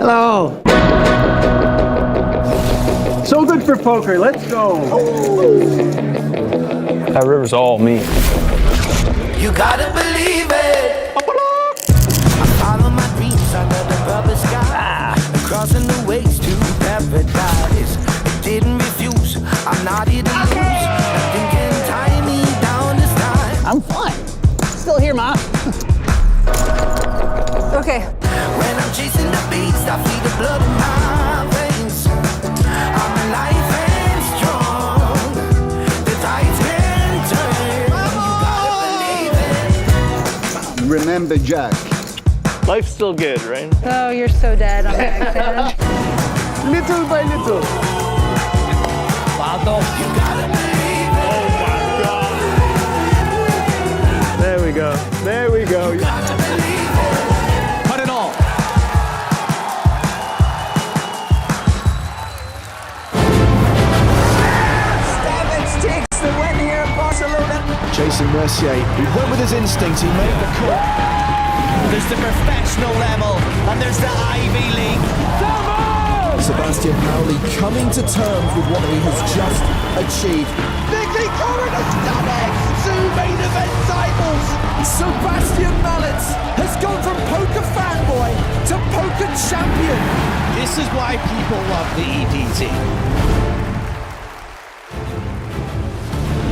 Hello. So good for poker. Let's go. That river's all me. You gotta believe it. I follow my dreams under the rubber sky. Crossing the ways to paradise. Didn't refuse. I'm not here to lose. Nothing can tie me down this time. I'm fine. Still here, Ma. Okay. When I'm chasing the beats, I feel the blood in my veins. I'm alive and strong. The tides can turn. You gotta believe it. Remember Jack. Life's still good, right? Oh, you're so dead on that fan. Little by little. You gotta believe it. Oh my God. There we go. There we go. You gotta believe it. Cut it all. Stabich takes the win here in Barcelona. Jason Mercier, he went with his instinct, he made the call. There's the professional level, and there's the Ivy League. Sebastian Malec coming to terms with what he has just achieved. Nicky Corrin has done it! 2 main event titles! Sebastian Malec has gone from poker fanboy to poker champion. This is why people love the EPT.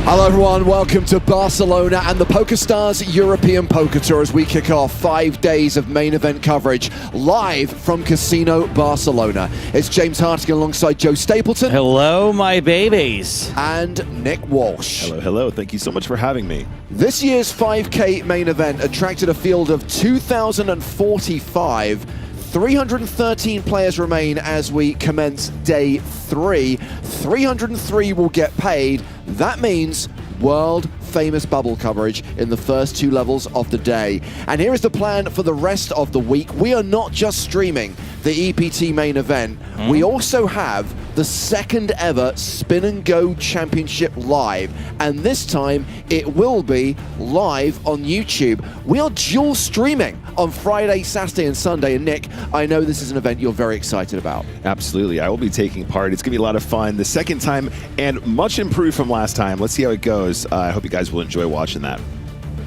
Hello everyone, welcome to Barcelona and the PokerStars European Poker Tour as we kick off 5 days of main event coverage live from Casino Barcelona. It's James Hartigan alongside Joe Stapleton. Hello, my babies. And Nick Walsh. Hello, hello. Thank you so much for having me. This year's 5K main event attracted a field of 2,045. 313 players remain as we commence day 3. 303 will get paid. That means world famous bubble coverage in the first 2 levels of the day. And here is the plan for the rest of the week. We are not just streaming the EPT main event. We also have the second ever Spin and Go Championship live. And this time it will be live on YouTube. We are dual streaming on Friday, Saturday and Sunday. And Nick, I know this is an event you're very excited about. Absolutely. I will be taking part. It's going to be a lot of fun. The second time and much improved from last time. Let's see how it goes. I hope you guys will enjoy watching that.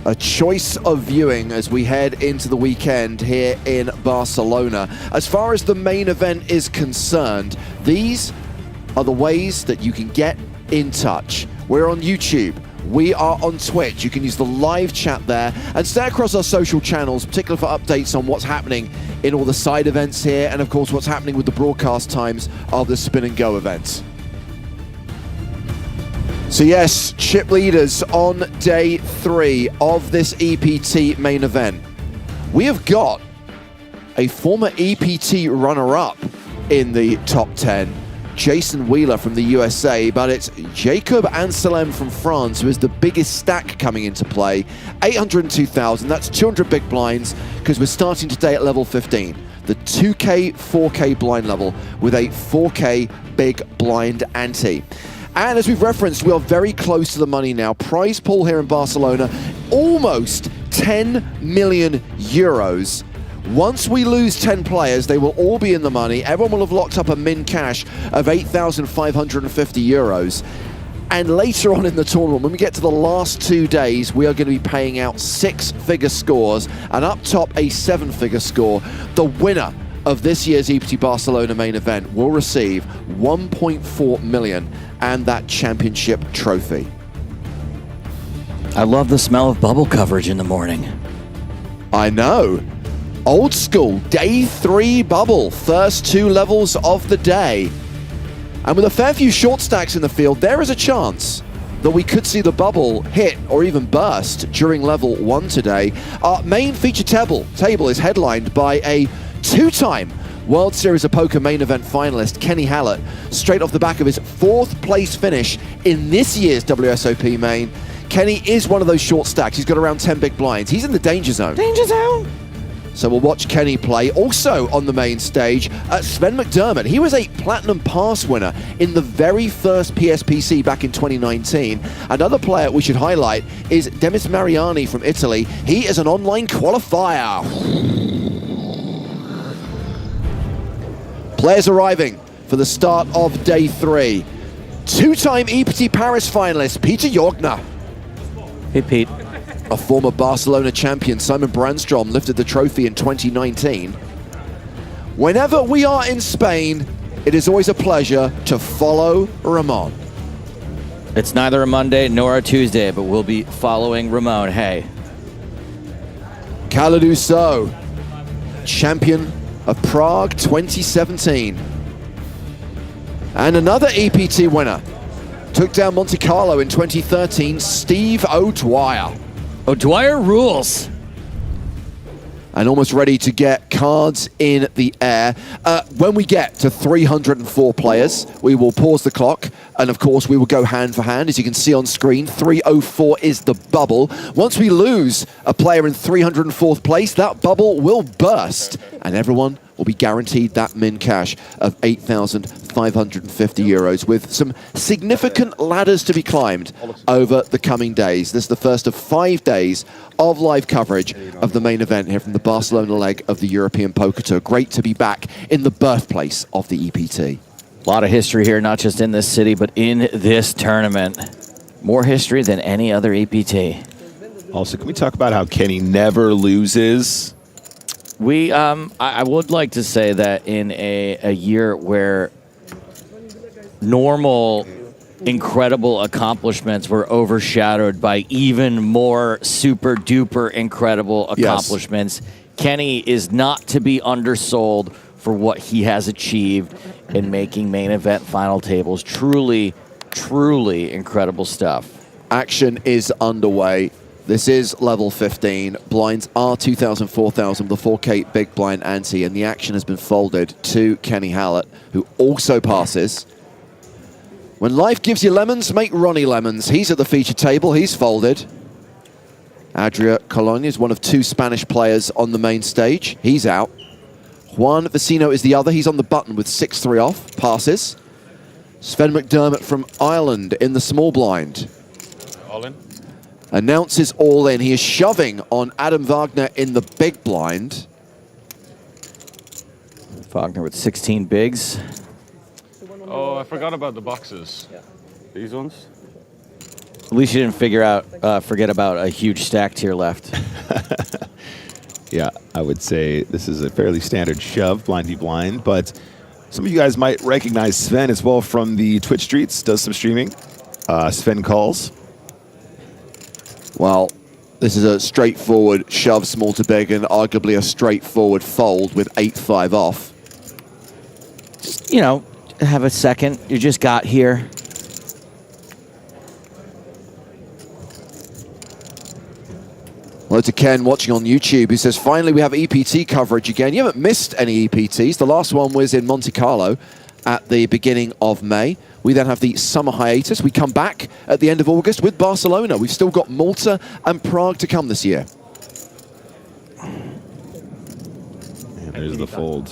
A choice of viewing as we head into the weekend here in Barcelona. As far as the main event is concerned, these are the ways that you can get in touch. We're on YouTube. We are on Twitch. You can use the live chat there and stay across our social channels, particularly for updates on what's happening in all the side events here and, of course, what's happening with the broadcast times of the Spin and Go events. So yes, chip leaders on day 3 of this EPT main event. We have got a former EPT runner-up in the top 10, Jason Wheeler from the USA, but it's Jacob Amsellem from France who is the biggest stack coming into play. 802,000, that's 200 big blinds, because we're starting today at level 15. The 2K, 4K blind level with a 4K big blind ante. And as we've referenced, we are very close to the money now. Prize pool here in Barcelona, almost 10 million euros. Once we lose 10 players, they will all be in the money. Everyone will have locked up a min cash of 8,550 euros. And later on in the tournament, when we get to the last 2 days, we are going to be paying out 6-figure scores, and up top a 7-figure score. The winner of this year's EPT Barcelona main event will receive 1.4 million and that championship trophy. I love the smell of bubble coverage in the morning. I know. Old school, day 3 bubble, first 2 levels of the day. And with a fair few short stacks in the field, there is a chance that we could see the bubble hit or even burst during level 1 today. Our main feature table is headlined by a 2-time World Series of Poker main event finalist, Kenny Hallaert, straight off the back of his 4th place finish in this year's WSOP main. Kenny is one of those short stacks. He's got around 10 big blinds. He's in the danger zone. Danger zone! So we'll watch Kenny play. Also on the main stage, Sven McDermott. He was a Platinum Pass winner in the very first PSPC back in 2019. Another player we should highlight is Demis Mariani from Italy. He is an online qualifier. Players arriving for the start of day 3. Two-time EPT Paris finalist, Peter Jorgner. Hey, Pete. A former Barcelona champion, Simon Brandstrom, lifted the trophy in 2019. Whenever we are in Spain, it is always a pleasure to follow Ramon. It's neither a Monday nor a Tuesday, but we'll be following Ramon. Hey. Kaladouso, champion of Prague 2017. And another EPT winner. Took down Monte Carlo in 2013, Steve O'Dwyer. O'Dwyer rules. And almost ready to get cards in the air. When we get to 304 players, we will pause the clock. And of course, we will go hand for hand. As you can see on screen, 304 is the bubble. Once we lose a player in 304th place, that bubble will burst. And everyone will be guaranteed that min cash of 8,550 euros with some significant ladders to be climbed over the coming days. This is the first of 5 days of live coverage of the main event here from the Barcelona leg of the European Poker Tour. Great to be back in the birthplace of the EPT. A lot of history here, not just in this city, but in this tournament. More history than any other EPT. Also, can we talk about how Kenny never loses? I would like to say that in a year where normal incredible accomplishments were overshadowed by even more super duper incredible accomplishments, Kenny is not to be undersold for what he has achieved in making main event final tables. Truly, truly incredible stuff. Action is underway. This is level 15. Blinds are 2,000, 4,000, the 4K big blind ante, and the action has been folded to Kenny Hallaert, who also passes. When life gives you lemons, make Ronnie lemons. He's at the feature table. He's folded. Adria Colon is one of 2 Spanish players on the main stage. He's out. Juan Vecino is the other. He's on the button with 6-3 off. Passes. Sven McDermott from Ireland in the small blind. All in. Announces all in. He is shoving on Adam Wagner in the big blind. Wagner with 16 bigs. Oh, I forgot about the boxes. Yeah. These ones? At least you didn't forget about a huge stack to your left. Yeah, I would say this is a fairly standard shove, blindy blind, but some of you guys might recognize Sven as well from the Twitch streets, does some streaming. Sven calls. Well, this is a straightforward shove small to big and arguably a straightforward fold with 8-5 off. Just, you know, have a second. You just got here. Hello to Ken watching on YouTube, who says, finally we have EPT coverage again. You haven't missed any EPTs. The last one was in Monte Carlo at the beginning of May. We then have the summer hiatus. We come back at the end of August with Barcelona. We've still got Malta and Prague to come this year. And there's the fold.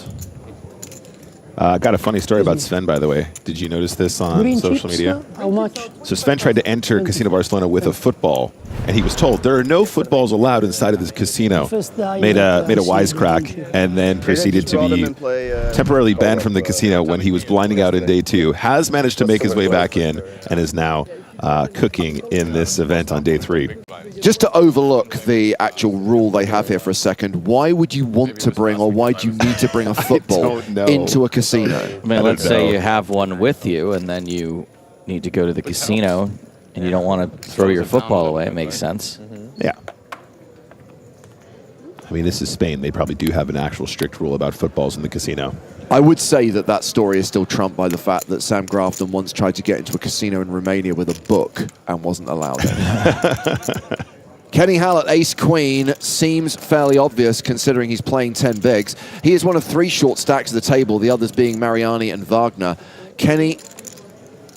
Got a funny story about Sven, by the way. Did you notice this on social media? How much? So Sven tried to enter Casino Barcelona with a football, and he was told there are no footballs allowed inside of this casino. Made a wisecrack, and then proceeded to be temporarily banned from the casino when he was blinding out in day 2. Has managed to make his way back in, and is now cooking in this event on day 3. Just to overlook the actual rule they have here for a second, why would you want to bring, or why do you need to bring a football into a casino? I mean, let's say you have one with you, and then you need to go to the casino, and you don't want to throw your football away. It makes sense. Yeah. I mean, this is Spain. They probably do have an actual strict rule about footballs in the casino. I would say that that story is still trumped by the fact that Sam Grafton once tried to get into a casino in Romania with a book and wasn't allowed in. Kenny Hallaert, ace-queen, seems fairly obvious considering he's playing 10 bigs. He is one of 3 short stacks of the table, the others being Mariani and Wagner. Kenny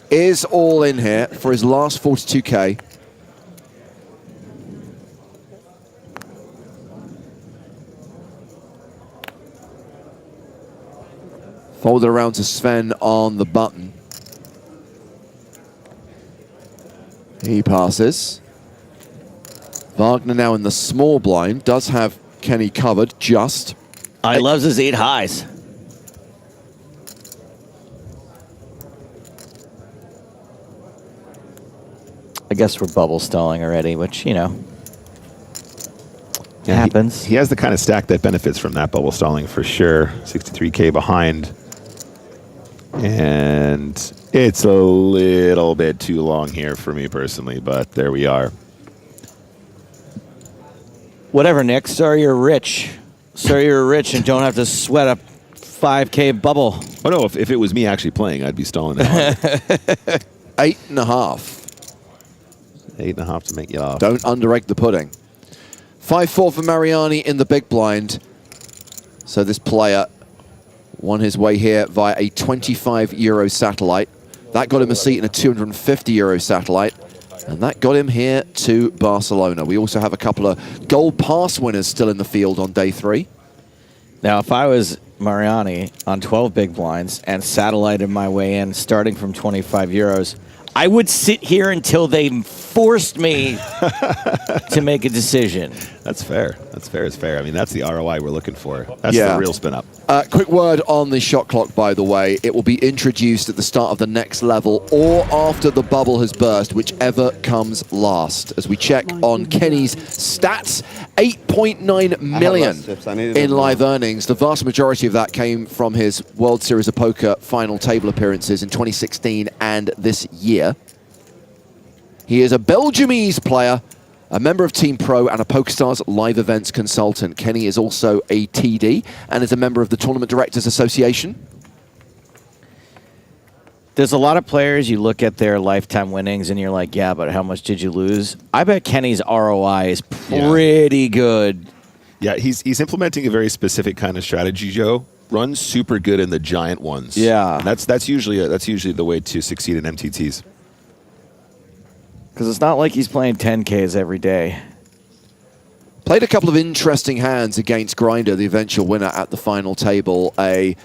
is all in here for his last 42K. Folded around to Sven on the button. He passes. Wagner now in the small blind. Does have Kenny covered, just. He loves his 8 highs. guess we're bubble stalling already, which, you know, happens. He has the kind of stack that benefits from that bubble stalling for sure. 63K behind. And it's a little bit too long here for me personally, but there we are. Whatever, Nick. Sorry you're rich. Sorry you're rich and don't have to sweat a 5K bubble. Oh, no, if it was me actually playing, I'd be stalling that. 8.5. 8.5 to make you off. Don't underrate the pudding. 5-4 for Mariani in the big blind. So this player won his way here via a 25 euro satellite. That got him a seat in a 250 euro satellite. And that got him here to Barcelona. We also have a couple of gold pass winners still in the field on day 3. Now, if I was Mariani on 12 big blinds and satellited my way in starting from 25 euros, I would sit here until they forced me to make a decision. That's fair. That's fair. It's fair. I mean, that's the ROI we're looking for. That's the real spin up. Quick word on the shot clock, by the way. It will be introduced at the start of the next level or after the bubble has burst, whichever comes last. As we check on Kenny's stats, 8.9 million in live earnings. The vast majority of that came from his World Series of Poker final table appearances in 2016 and this year. He is a Belgiumese player, a member of Team Pro and a PokerStars live events consultant. Kenny is also a TD and is a member of the Tournament Directors Association. There's a lot of players, you look at their lifetime winnings and you're like, yeah, but how much did you lose? I bet Kenny's ROI is pretty good. Yeah, he's implementing a very specific kind of strategy, Joe. Runs super good in the giant ones. Yeah. And that's usually the way to succeed in MTTs. Because it's not like he's playing 10Ks every day. Played a couple of interesting hands against Grinder, the eventual winner at the final table. A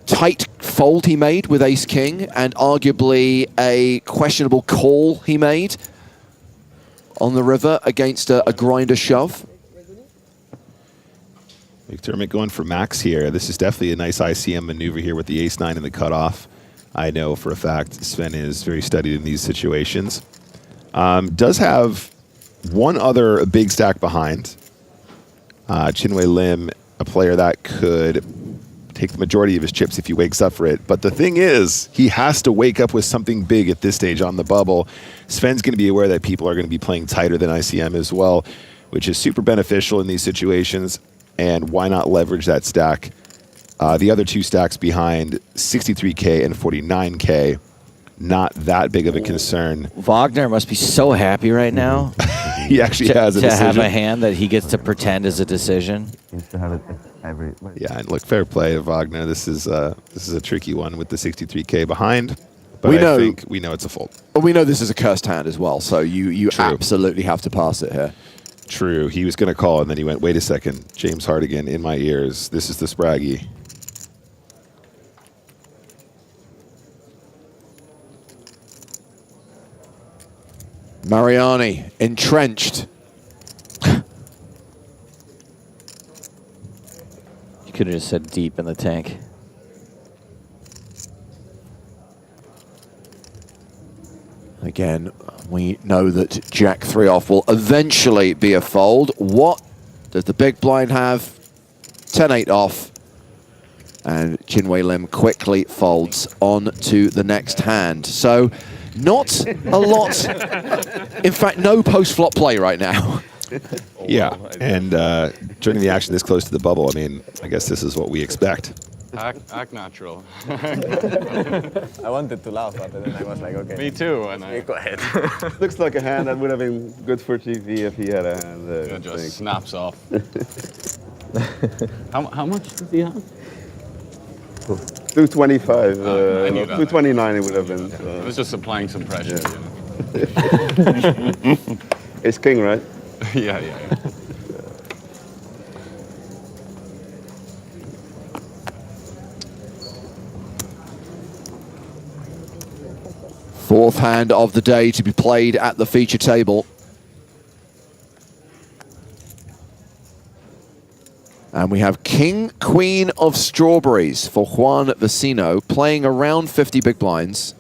tight fold he made with ace-king, and arguably a questionable call he made on the river against a Grinder shove. McDermott going for max here. This is definitely a nice ICM maneuver here with the ace-9 in the cutoff. I know for a fact Sven is very studied in these situations. Does have one other big stack behind. Chinwe Lim, a player that could take the majority of his chips if he wakes up for it. But the thing is, he has to wake up with something big at this stage on the bubble. Sven's going to be aware that people are going to be playing tighter than ICM as well, which is super beneficial in these situations. And why not leverage that stack? The other two stacks behind, 63K and 49K, not that big of a concern. Wagner must be so happy right now. He actually has a decision. To have a hand that he gets to pretend is a decision. Yeah, and look, fair play to Wagner. This is a tricky one with the 63K behind. But I think we know it's a fold. But we know this is a cursed hand as well, so you absolutely have to pass it here. True. He was going to call, and then he went, wait a second, James Hardigan in my ears. This is the Spraggy. Mariani, entrenched. You could have just said deep in the tank. Again, we know that Jack 3 off will eventually be a fold. What does the big blind have? 10-8 off. And Chinwe Lim quickly folds on to the next hand. So not a lot. In fact, no post-flop play right now. Yeah, and during the action this close to the bubble, I mean, I guess this is what we expect. Act natural. I wanted to laugh, but then I was like, okay. Me too. And go ahead. Looks like a hand that would have been good for TV if he had a hand. It just snaps off. How much does he have? 225. I knew that. 229 it would have been. I was just applying some pressure. Yeah. You know? It's king, right? Yeah. Fourth hand of the day to be played at the feature table. And we have King, Queen of Strawberries for Juan Vecino, playing around 50 big blinds.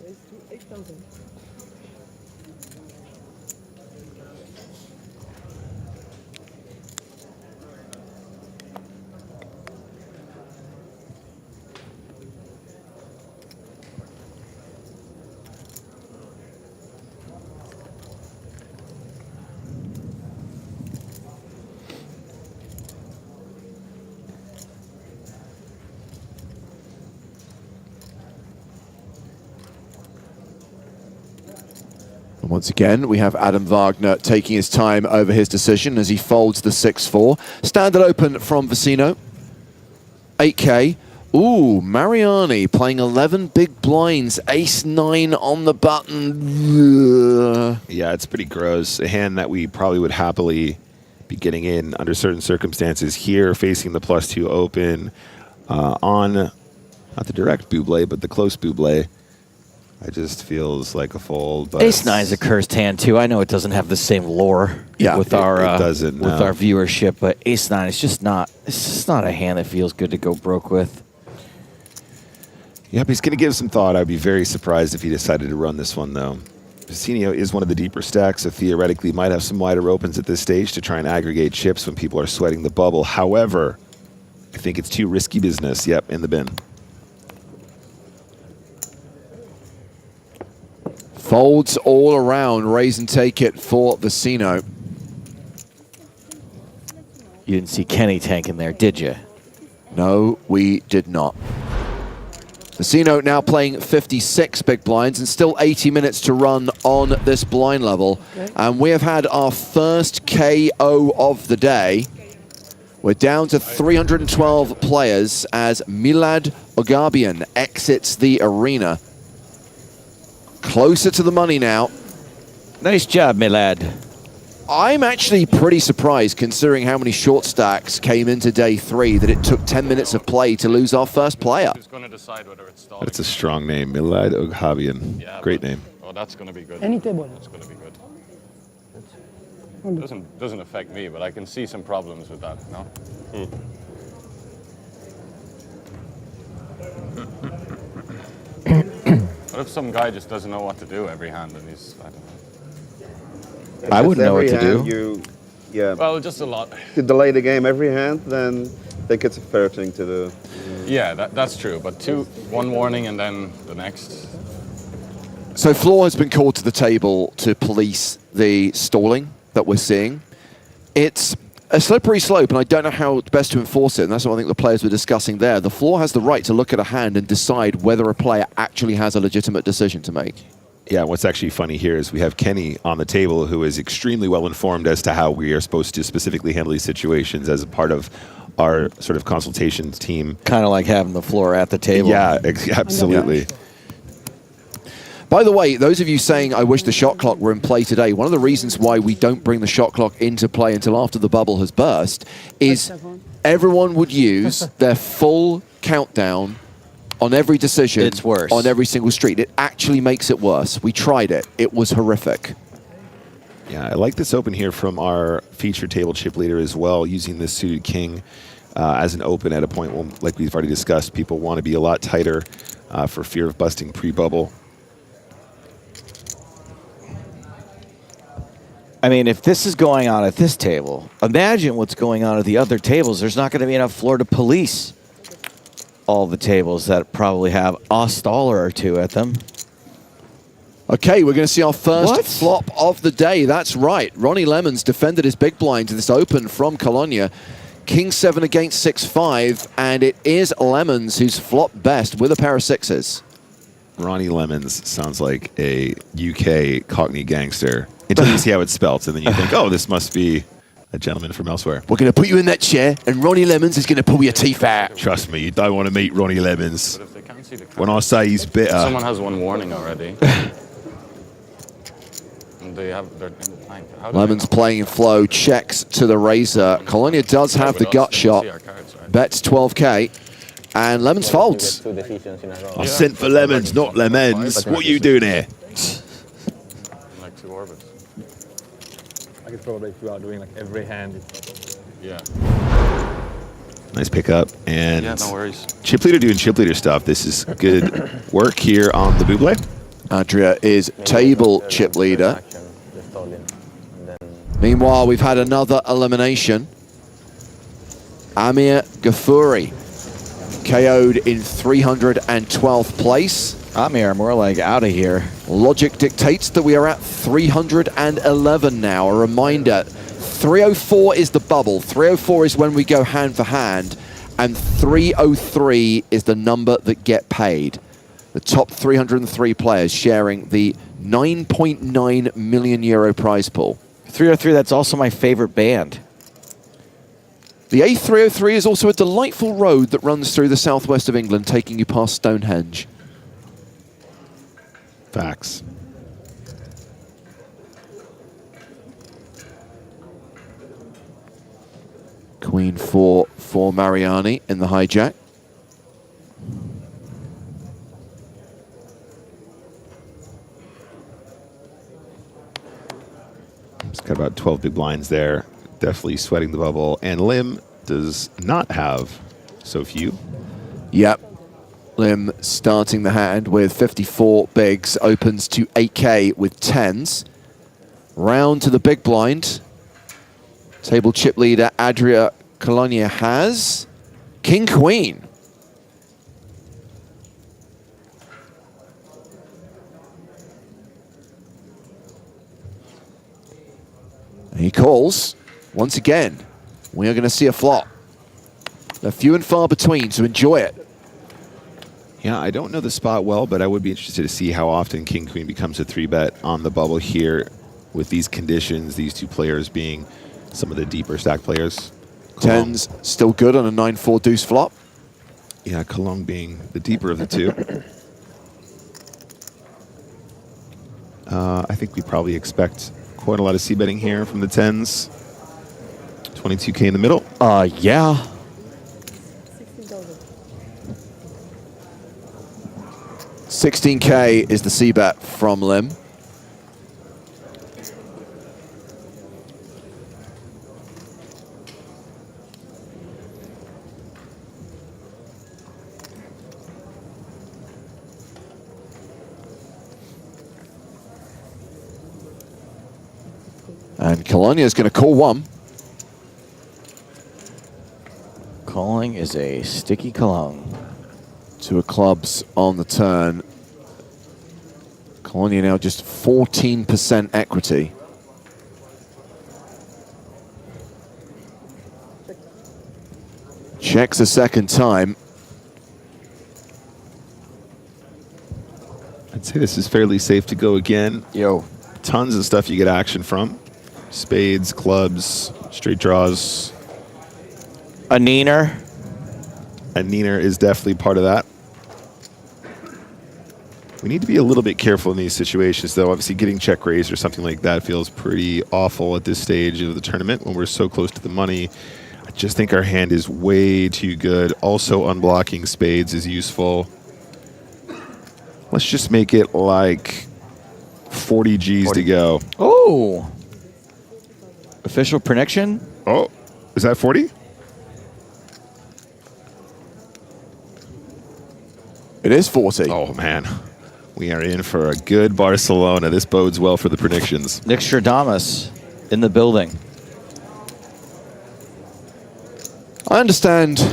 And once again, we have Adam Wagner taking his time over his decision as he folds the 6-4. Standard open from Vecino. 8K. Ooh, Mariani playing 11 big blinds. Ace-9 on the button. Yeah, it's pretty gross. A hand that we probably would happily be getting in under certain circumstances here, facing the +2 open on, not the direct buble, but the close buble. It just feels like a fold. But Ace-9 is a cursed hand, too. I know it doesn't have the same lore with our viewership, but Ace-9 is just not, it's just not a hand that feels good to go broke with. Yep, he's going to give some thought. I'd be very surprised if he decided to run this one, though. Vecino is one of the deeper stacks, so theoretically might have some wider opens at this stage to try and aggregate chips when people are sweating the bubble. However, I think it's too risky business. Yep, in the bin. Folds all around, raise and take it for Vecino. You didn't see Kenny tanking there, did you? No, we did not. Vecino now playing 56 big blinds and still 80 minutes to run on this blind level. And we have had our first KO of the day. We're down to 312 players as Milad Ogabian exits the arena. Closer to the money now. Nice job, Milad. I'm actually pretty surprised, considering how many short stacks came into day 3, that it took 10 minutes of play to lose our first player. Who's going to decide whether it's stalling? That's a strong name, Milad Ogabian. Yeah, great name. Oh, that's going to be good. Any table. That's going to be good. Doesn't affect me, but I can see some problems with that. No. What if some guy just doesn't know what to do every hand and he's, I don't know. I wouldn't know what to do. Well, just a lot. To delay the game every hand, then I think it's a fair thing to do. Yeah, that's true. But one warning and then the next. So Floor has been called to the table to police the stalling that we're seeing. It's a slippery slope, and I don't know how best to enforce it, and that's what I think the players were discussing there. The Floor has the right to look at a hand and decide whether a player actually has a legitimate decision to make. Yeah, what's actually funny here is we have Kenny on the table, who is extremely well informed as to how we are supposed to specifically handle these situations as a part of our sort of consultations team. Kind of like having the floor at the table. Yeah, absolutely. By the way, those of you saying, I wish the shot clock were in play today, one of the reasons why we don't bring the shot clock into play until after the bubble has burst is everyone would use their full countdown on every decision. It's worse. On every single street. It actually makes it worse. We tried it. It was horrific. Yeah, I like this open here from our featured table chip leader as well, using this suited king as an open at a point when, like we've already discussed, people want to be a lot tighter for fear of busting pre-bubble. I mean, if this is going on at this table, imagine what's going on at the other tables. There's not going to be enough floor to police all the tables that probably have a staller or two at them. Okay, we're going to see our first flop of the day. That's right. Ronnie Lemons defended his big blind to this open from Cologne. King 7 against 6-5, and it is Lemons who's flopped best with a pair of sixes. Ronnie Lemons sounds like a UK Cockney gangster until you see how it's spelt, and then you think, oh, this must be a gentleman from elsewhere. We're going to put you in that chair, and Ronnie Lemons is going to pull your teeth out. Trust me, you don't want to meet Ronnie Lemons. But if they can't see the when I say he's bitter. Someone has one warning already. And they have their Lemons playing in flow, checks to the razor. Cologne does have the gut shot. Bets 12K. And Lemons folds. I sent for Lemons, not Lemons. What are you doing here? Like 2 orbits. I could probably throughout doing like every hand. Yeah. Nice pickup. And yeah, no worries. Chip leader doing chip leader stuff. This is good work here on the buble. Adria is table chip leader. Meanwhile, we've had another elimination. Amir Ghafouri KO'd in 312th place. Amir, more like out of here. Logic dictates that we are at 311 now. A reminder, 304 is the bubble. 304 is when we go hand for hand. And 303 is the number that get paid. The top 303 players sharing the €9.9 million prize pool. 303, that's also my favorite band. The A303 is also a delightful road that runs through the southwest of England, taking you past Stonehenge. Facts. Queen 4 for Mariani in the hijack. It's got about 12 big blinds there. Definitely sweating the bubble. And Lim does not have so few. Yep. Lim starting the hand with 54 bigs, opens to 8K with 10s. Round to the big blind. Table chip leader Adria Colonia has King Queen. He calls once again. We are going to see a flop. They're few and far between, so enjoy it. Yeah, I don't know the spot well, but I would be interested to see how often King Queen becomes a 3-bet on the bubble here with these conditions, these two players being some of the deeper stack players. Tens still good on a 9-4 deuce flop. Yeah, Cologne being the deeper of the two. I think we probably expect quite a lot of c-betting here from the 10s. 22K in the middle. Yeah. $16K is the c-bet from Lim. And Colonia is going to call one. Calling is a sticky cologne. Two of clubs on the turn. Colonia now just 14% equity. Checks a second time. I'd say this is fairly safe to go again. Yo. Tons of stuff you get action from. Spades, clubs, straight draws. A neener. A neener is definitely part of that. We need to be a little bit careful in these situations, though. Obviously, getting check raised or something like that feels pretty awful at this stage of the tournament when we're so close to the money. I just think our hand is way too good. Also, unblocking spades is useful. Let's just make it like 40 Gs to go. Oh. Official prediction? Oh, is that 40? It is 40. Oh, man. We are in for a good Barcelona. This bodes well for the predictions. Nick Stradamus in the building. I understand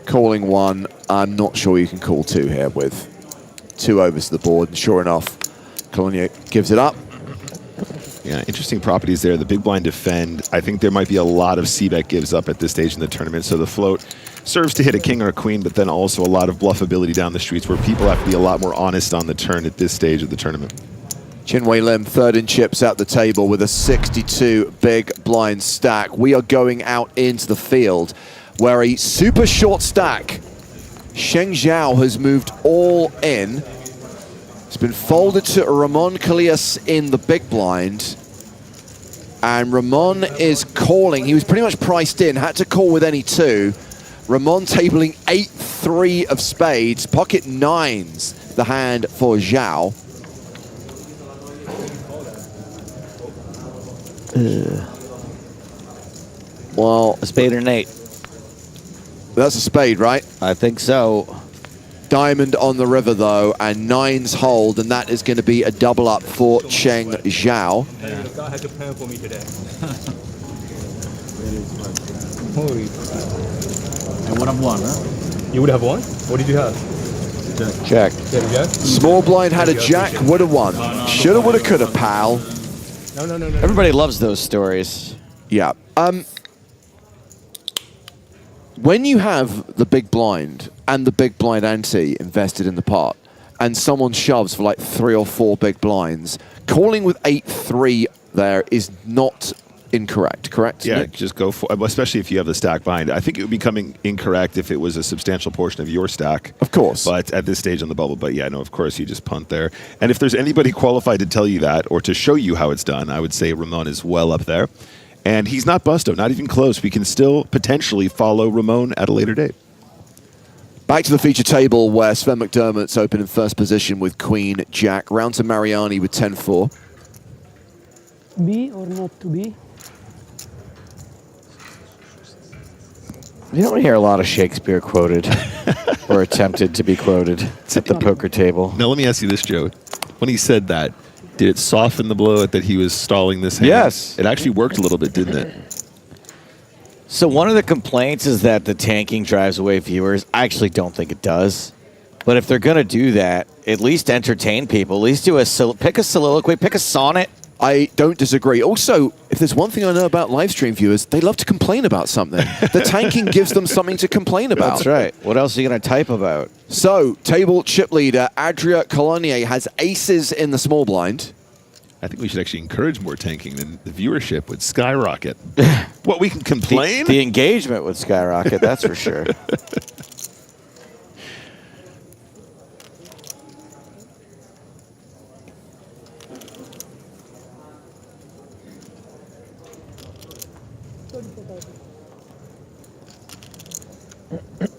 calling one. I'm not sure you can call two here with 2 overs to the board. And sure enough, Colonia gives it up. Yeah, interesting properties there. The big blind defend. I think there might be a lot of c-bet gives up at this stage in the tournament. So the float serves to hit a king or a queen, but then also a lot of bluffability down the streets where people have to be a lot more honest on the turn at this stage of the tournament. Chinwei Lim, third in chips at the table with a 62 big blind stack. We are going out into the field where a super short stack, Sheng Zhao, has moved all in. It's been folded to Ramon Calias in the big blind. And Ramon is calling. He was pretty much priced in, had to call with any 2. Ramon tabling 8-3 of spades, pocket 9s, the hand for Zhao. Well, a spade or an 8. That's a spade, right? I think so. Diamond on the river, though, and 9s hold, and that is going to be a double up for Sheng Zhao. Hey, the guy had a plan for me today. Holy crap. I would have won, huh? You would have won? What did you have? Check. Yeah, Small blind had a jack, would have won. Shoulda, woulda, coulda, pal. No. Everybody loves those stories. Yeah. When you have the big blind and the big blind ante invested in the pot, and someone shoves for like 3 or 4 big blinds, calling with 8-3 there is not incorrect, correct? Yeah, Nick? just go for, especially if you have the stack behind it. I think it would be coming incorrect if it was a substantial portion of your stack. Of course. But at this stage on the bubble, but yeah, no, of course you just punt there. And if there's anybody qualified to tell you that or to show you how it's done, I would say Ramon is well up there. And he's not busto, not even close. We can still potentially follow Ramon at a later date. Back to the feature table where Sven McDermott's open in first position with Queen Jack. Round to Mariani with 10-4. Be or not to be? You don't hear a lot of Shakespeare quoted or attempted to be quoted at the poker table. Now, let me ask you this, Joe. When he said that, did it soften the blow that he was stalling this hand? Yes. It actually worked a little bit, didn't it? So one of the complaints is that the tanking drives away viewers. I actually don't think it does. But if they're going to do that, at least entertain people. At least do pick a soliloquy, pick a sonnet. I don't disagree. Also, if there's one thing I know about live stream viewers, they love to complain about something. The tanking gives them something to complain about. That's right. What else are you going to type about? So, table chip leader Adria Colonier has aces in the small blind. I think we should actually encourage more tanking, then the viewership would skyrocket. What, we can complain? The engagement would skyrocket, that's for sure.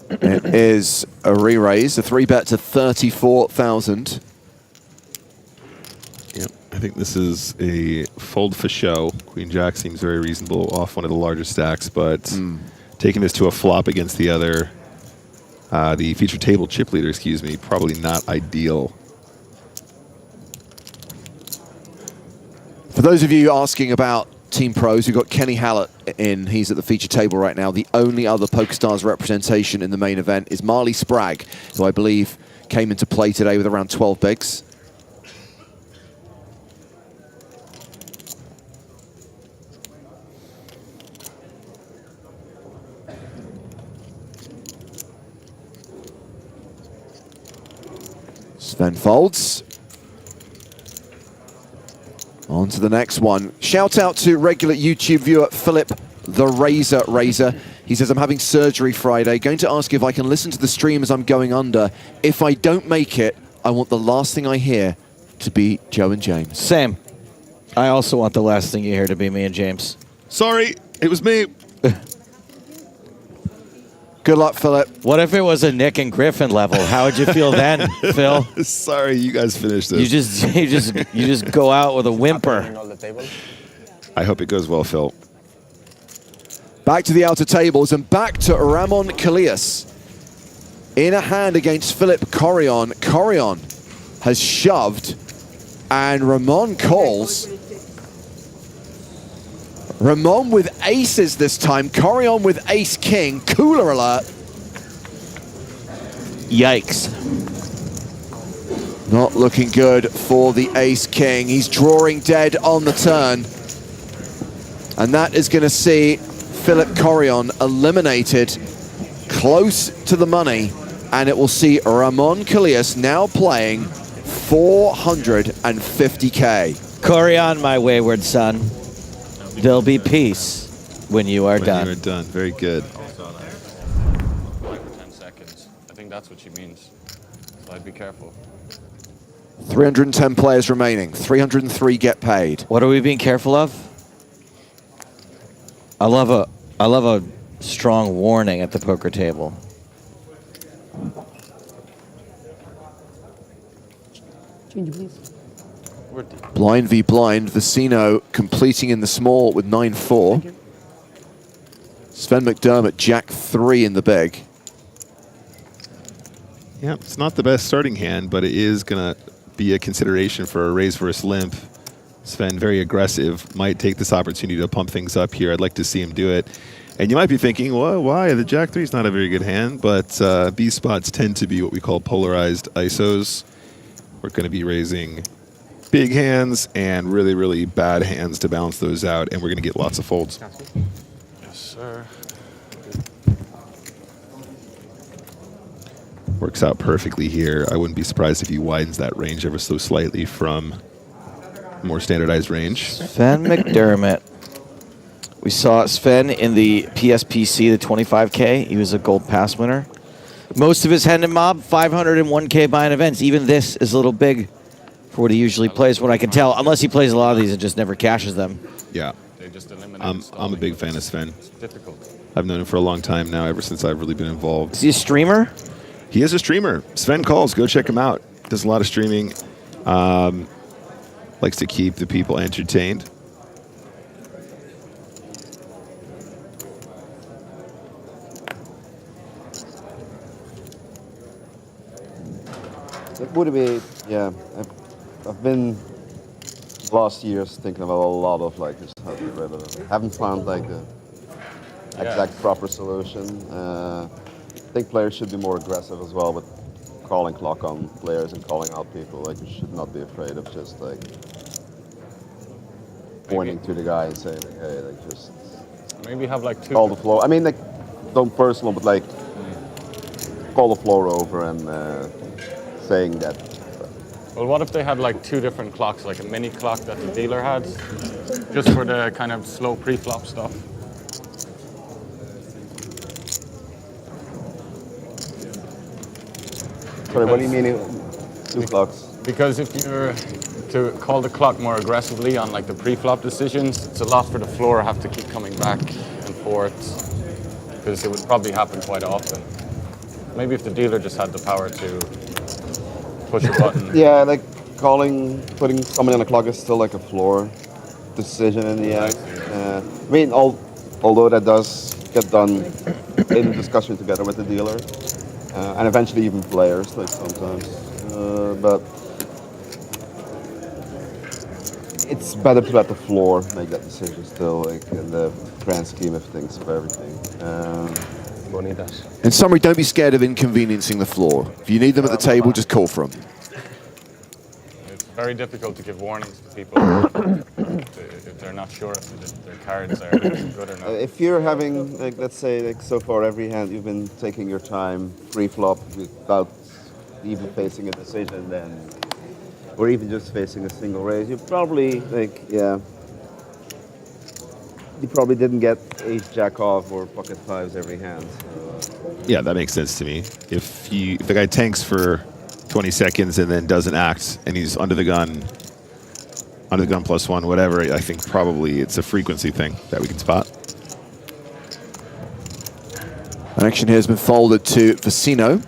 It is a re-raise, a 3-bet to 34,000. Yep, I think this is a fold for show. Queen Jack seems very reasonable off one of the larger stacks, but taking this to a flop against the other, the feature table chip leader, excuse me, probably not ideal. For those of you asking about Team Pros, we've got Kenny Hallaert in. He's at the feature table right now. The only other PokerStars representation in the main event is Marle Spragg, who I believe came into play today with around 12 bigs. Sven folds. On to the next one. Shout out to regular YouTube viewer Philip the Razor. He says, I'm having surgery Friday. Going to ask if I can listen to the stream as I'm going under. If I don't make it, I want the last thing I hear to be Joe and James. Same. I also want the last thing you hear to be me and James. Sorry, it was me. Good luck, Philip. What if it was a Nick and Griffin level? How would you feel then, Phil? Sorry, you guys finished this. You just go out with a whimper. I hope it goes well, Phil. Back to the outer tables and back to Ramon Kalias. In a hand against Philip Corion. Corion has shoved and Ramon calls. Ramon with aces this time. Corion with ace-king. Cooler alert. Yikes. Not looking good for the ace-king. He's drawing dead on the turn. And that is going to see Philip Corion eliminated close to the money. And it will see Ramon Kalias now playing 450K. Corion, my wayward son. There'll be peace when you are done. When you are done. Very good. Also, 5 or 10 seconds. I think that's what she means. So I'd be careful. 310 players remaining. 303 get paid. What are we being careful of? I love a strong warning at the poker table. Change, please. Blind v blind. Vecino completing in the small with 9-4. Sven McDermott, Jack 3 in the big. Yeah, it's not the best starting hand, but it is going to be a consideration for a raise versus limp. Sven, very aggressive, might take this opportunity to pump things up here. I'd like to see him do it. And you might be thinking, well, why? The Jack 3 is not a very good hand, but B spots tend to be what we call polarized ISOs. We're going to be raising big hands and really, really bad hands to balance those out, and we're going to get lots of folds. Yes, sir. Works out perfectly here. I wouldn't be surprised if he widens that range ever so slightly from more standardized range. Sven McDermott. We saw Sven in the PSPC, the 25K. He was a gold pass winner. Most of his Hendon mob, 501K buy-in events. Even this is a little big for what he usually plays, what I can tell, unless he plays a lot of these and just never cashes them. Yeah. They just eliminate I'm a big fan of Sven. It's difficult. I've known him for a long time now, ever since I've really been involved. Is he a streamer? He is a streamer. Sven Calls, go check him out. Does a lot of streaming. Likes to keep the people entertained. It would be, yeah. I've been last years thinking about a lot of like just how to get rid of it. Haven't found like the exact proper solution. I think players should be more aggressive as well with calling clock on players and calling out people. Like you should not be afraid of just like pointing to the guy and saying, like, hey, like just maybe have like two. Call the floor. I mean, like don't personal, but like call the floor over and saying that. Well, what if they had like two different clocks, like a mini clock that the dealer had, just for the kind of slow pre-flop stuff? Sorry, what do you mean two clocks? Because if you're to call the clock more aggressively on like the pre-flop decisions, it's a lot for the floor have to keep coming back and forth, because it would probably happen quite often. Maybe if the dealer just had the power to push a button. Yeah, like putting somebody on the clock is still like a floor decision in the end. I mean, although that does get done in discussion together with the dealer, and eventually even players, like sometimes. But it's better to let the floor make that decision still, like in the grand scheme of things, of everything. In summary, don't be scared of inconveniencing the floor. If you need them at the table, just call for them. It's very difficult to give warnings to people if they're not sure if their cards are good or not. If you're having, like, let's say, like so far every hand you've been taking your time pre-flop without even facing a decision, then, or even just facing a single raise, you probably, like, yeah. You probably didn't get ace jack off or pocket fives every hand. So. Yeah, that makes sense to me. If the guy tanks for 20 seconds and then doesn't act and he's under the gun +1, whatever, I think probably it's a frequency thing that we can spot. Action here has been folded to Vecino.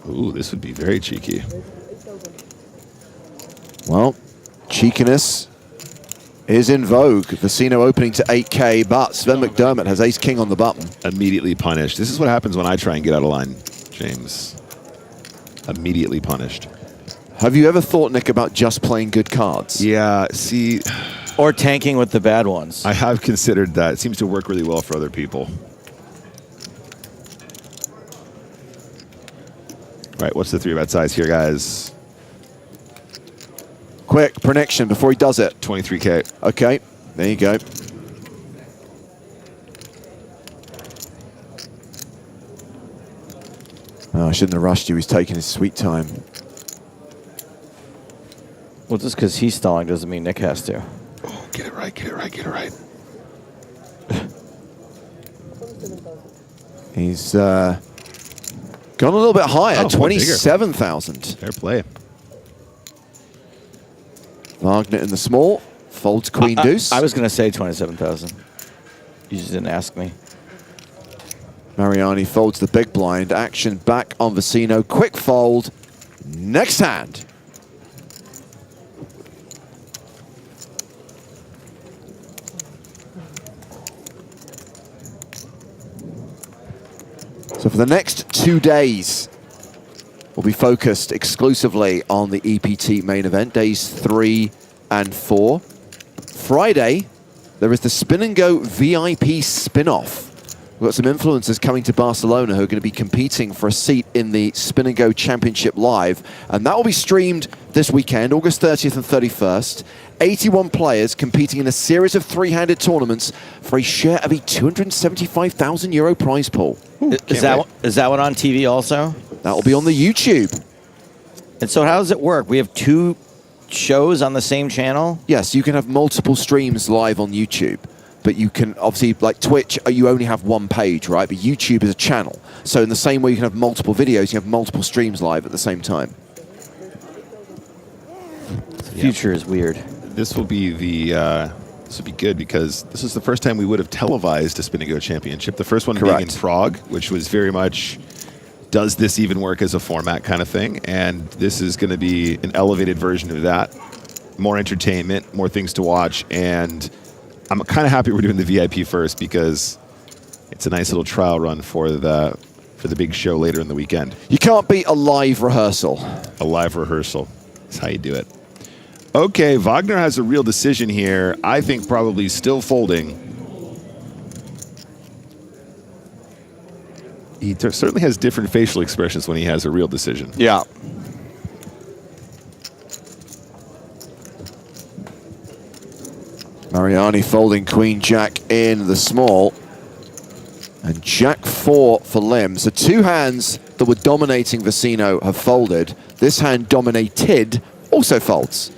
Ooh, this would be very cheeky. Well, cheekiness is in vogue. Vecino opening to 8K, but Sven McDermott has ace-king on the button. Immediately punished. This is what happens when I try and get out of line, James. Immediately punished. Have you ever thought, Nick, about just playing good cards? Yeah, see... Or tanking with the bad ones. I have considered that. It seems to work really well for other people. All right, what's the 3-bet size here, guys? Quick prediction before he does it. 23K. Okay, there you go. Oh, I shouldn't have rushed you. He's taking his sweet time. Well, just because he's stalling doesn't mean Nick has to. Oh, get it right, get it right, get it right. He's gone a little bit higher, 27,000. Fair play. Wagner in the small, folds queen deuce. I was going to say 27,000. You just didn't ask me. Mariani folds the big blind. Action back on Vecino. Quick fold. Next hand. So for the next 2 days, we'll be focused exclusively on the EPT main event, days 3 and 4. Friday, there is the Spin and Go VIP spin-off. We've got some influencers coming to Barcelona who are going to be competing for a seat in the Spin and Go Championship Live. And that will be streamed this weekend, August 30th and 31st. 81 players competing in a series of 3-handed tournaments for a share of a €275,000 prize pool. Is that one on TV also? That will be on the YouTube. And so how does it work? We have 2 shows on the same channel? Yes, you can have multiple streams live on YouTube. But you can, obviously, like Twitch, you only have one page, right? But YouTube is a channel. So in the same way you can have multiple videos, you have multiple streams live at the same time. The future is weird. This will be this will be good because this is the first time we would have televised a Spin and Go Championship. The first one being in Prague, which was very much, does this even work as a format kind of thing? And this is going to be an elevated version of that. More entertainment, more things to watch, and I'm kind of happy we're doing the VIP first because it's a nice little trial run for the big show later in the weekend. You can't beat a live rehearsal. A live rehearsal is how you do it. Okay, Wagner has a real decision here. I think probably still folding. He certainly has different facial expressions when he has a real decision. Yeah. Mariani folding Queen Jack in the small. And Jack 4 for Lim. So 2 hands that were dominating Vecino have folded. This hand dominated also folds.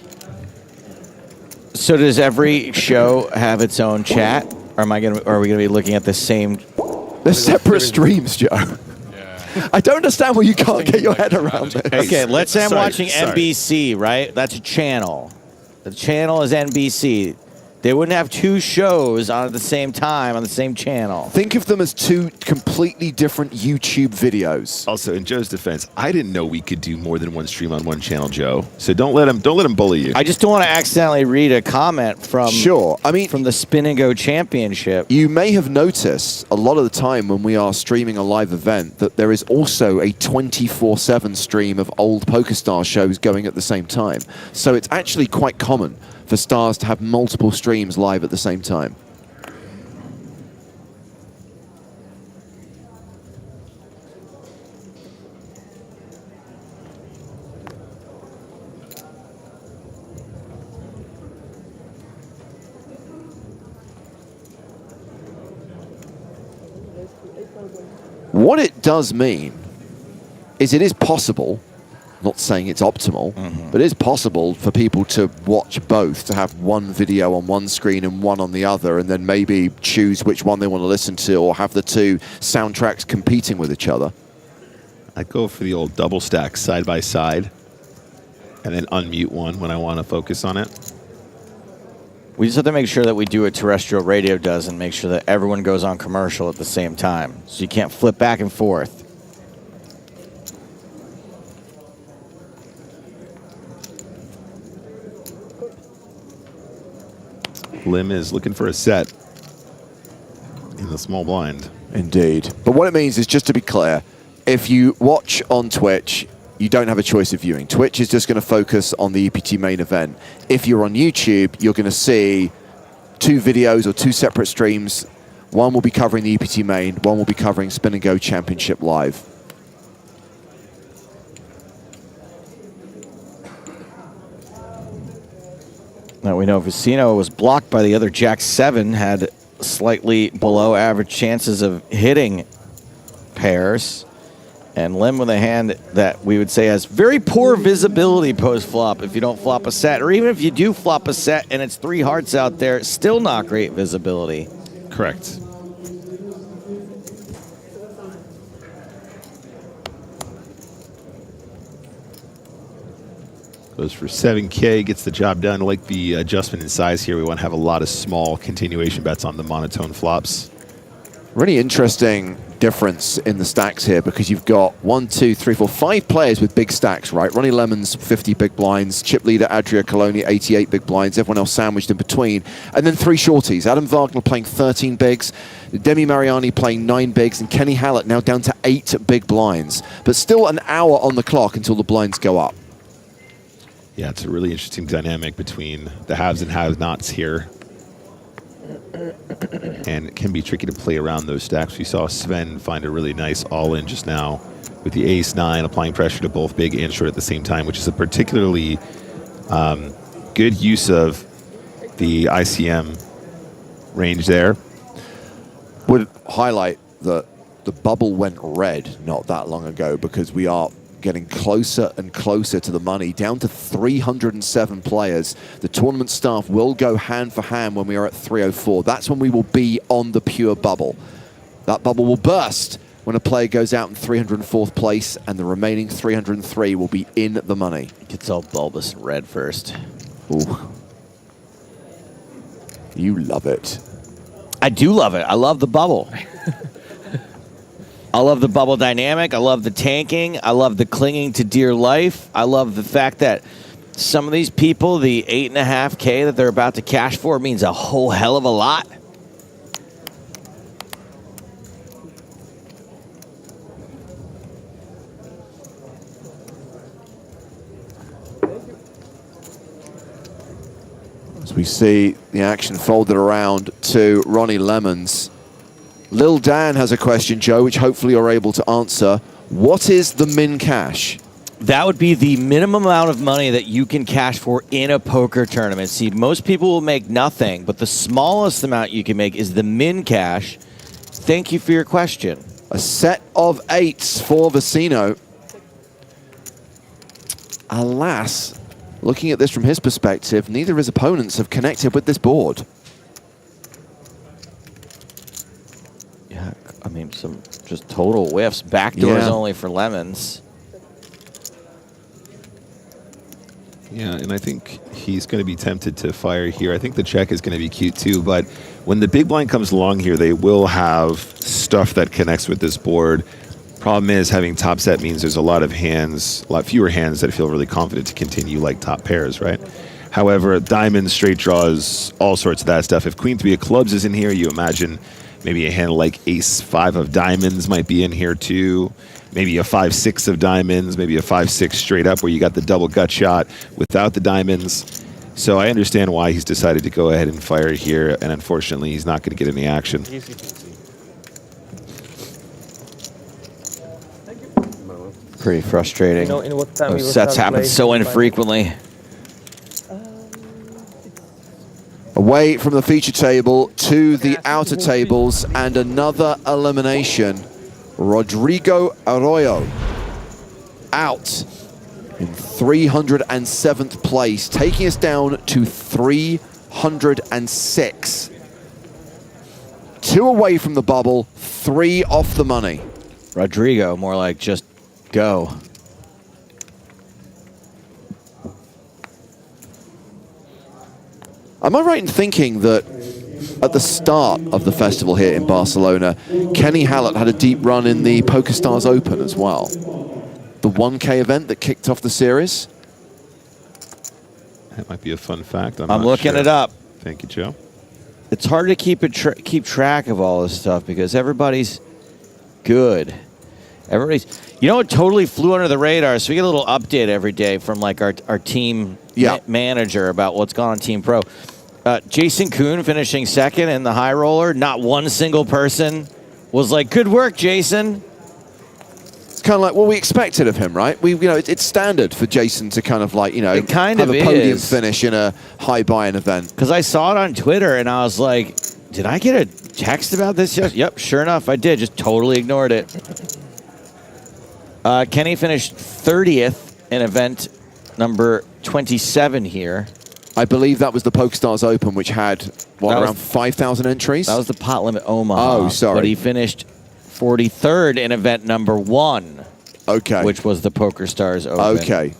So does every show have its own chat? Or are we going to be looking at the same? They're separate streams, Joe. Yeah. I don't understand why you can't get your head around this. Okay, let's say I'm watching NBC, right? That's a channel. The channel is NBC. They wouldn't have 2 shows on at the same time on the same channel. Think of them as 2 completely different YouTube videos. Also, in Joe's defense, I didn't know we could do more than 1 stream on 1 channel, Joe. So don't let him bully you. I just don't want to accidentally read a comment from from the Spin and Go Championship. You may have noticed a lot of the time when we are streaming a live event that there is also a 24/7 stream of old PokerStars shows going at the same time. So it's actually quite common for stars to have multiple streams live at the same time. What it does mean is it is possible, not saying it's optimal, but it is possible for people to watch both, to have one video on one screen and one on the other, and then maybe choose which one they want to listen to, or have the 2 soundtracks competing with each other. I'd go for the old double stack side by side and then unmute one when I want to focus on it. We just have to make sure that we do what terrestrial radio does and make sure that everyone goes on commercial at the same time. So you can't flip back and forth. Lim is looking for a set in the small blind. Indeed. But what it means is, just to be clear, if you watch on Twitch, you don't have a choice of viewing. Twitch is just going to focus on the EPT main event. If you're on YouTube, you're going to see 2 videos or 2 separate streams. One will be covering the EPT main, one will be covering Spin and Go Championship live. Now we know Vecino was blocked by the other Jack 7, had slightly below average chances of hitting pairs. And Lim with a hand that we would say has very poor visibility post-flop if you don't flop a set. Or even if you do flop a set and it's 3 hearts out there, still not great visibility. Correct. Goes for 7K, gets the job done. I like the adjustment in size here. We want to have a lot of small continuation bets on the monotone flops. Really interesting difference in the stacks here, because you've got 1, 2, 3, 4, 5 players with big stacks, right? Ronnie Lemon's 50 big blinds, chip leader Adria Coloni 88 big blinds, everyone else sandwiched in between, and then 3 shorties. Adam Wagner playing 13 bigs, Demi Mariani playing 9 bigs, and Kenny Hallaert now down to 8 big blinds. But still an hour on the clock until the blinds go up. Yeah, it's a really interesting dynamic between the haves and have-nots here. And it can be tricky to play around those stacks. We saw Sven find a really nice all-in just now with the ace-9, applying pressure to both big and short at the same time, which is a particularly good use of the ICM range there. Would highlight that the bubble went red not that long ago, because we are getting closer and closer to the money, down to 307 players. The tournament staff will go hand for hand when we are at 304. That's when we will be on the pure bubble. That bubble will burst when a player goes out in 304th place, and the remaining 303 will be in the money. Gets all bulbous and red first. Ooh. You love it. I do love it. I love the bubble. I love the bubble dynamic. I love the tanking. I love the clinging to dear life. I love the fact that some of these people, the 8.5K that they're about to cash for means a whole hell of a lot. As we see the action folded around to Ronnie Lemons. Lil Dan has a question, Joe, which hopefully you're able to answer. What is the min cash? That would be the minimum amount of money that you can cash for in a poker tournament. See, most people will make nothing, but the smallest amount you can make is the min cash. Thank you for your question. A set of 8s for Vecino. Alas, looking at this from his perspective, neither of his opponents have connected with this board. Yeah, I mean, some just total whiffs. Backdoors only for Lemons. Yeah, and I think he's going to be tempted to fire here. I think the check is going to be cute too, but when the big blind comes along here, they will have stuff that connects with this board. Problem is, having top set means there's a lot of hands, a lot fewer hands that feel really confident to continue, like top pairs, right? However, diamonds, straight draws, all sorts of that stuff. If Queen 3 of clubs is in here, you imagine maybe a hand like Ace 5 of diamonds might be in here too. Maybe a 5-6 of diamonds, maybe a 5-6 straight up where you got the double gut shot without the diamonds. So I understand why he's decided to go ahead and fire here, and unfortunately he's not going to get any action. Pretty frustrating. You know, in what time Those sets happen so infrequently. Away from the feature table to the outer tables, and another elimination. Rodrigo Arroyo out in 307th place, taking us down to 306. 2 away from the bubble, 3 off the money. Rodrigo, more like just go. Am I right in thinking that at the start of the festival here in Barcelona, Kenny Hallaert had a deep run in the PokerStars Open as well? The 1K event that kicked off the series? That might be a fun fact. I'm looking it up. Thank you, Joe. It's hard to keep track of all this stuff because everybody's good. You know what totally flew under the radar? So we get a little update every day from like our team manager about what's going on Team Pro. Jason Kuhn finishing second in the high roller. Not one single person was like, "Good work, Jason." It's kind of like what we expected of him, right? It's standard for Jason to kind of like, have a podium finish in a high buy-in event. Because I saw it on Twitter and I was like, "Did I get a text about this?" Yep, sure enough, I did. Just totally ignored it. Kenny finished 30th in event number 27 here. I believe that was the PokerStars Open, which had, around 5,000 entries? That was the pot limit Omaha. Oh, sorry. But he finished 43rd in event number 1. Okay. Which was the PokerStars Open. Okay.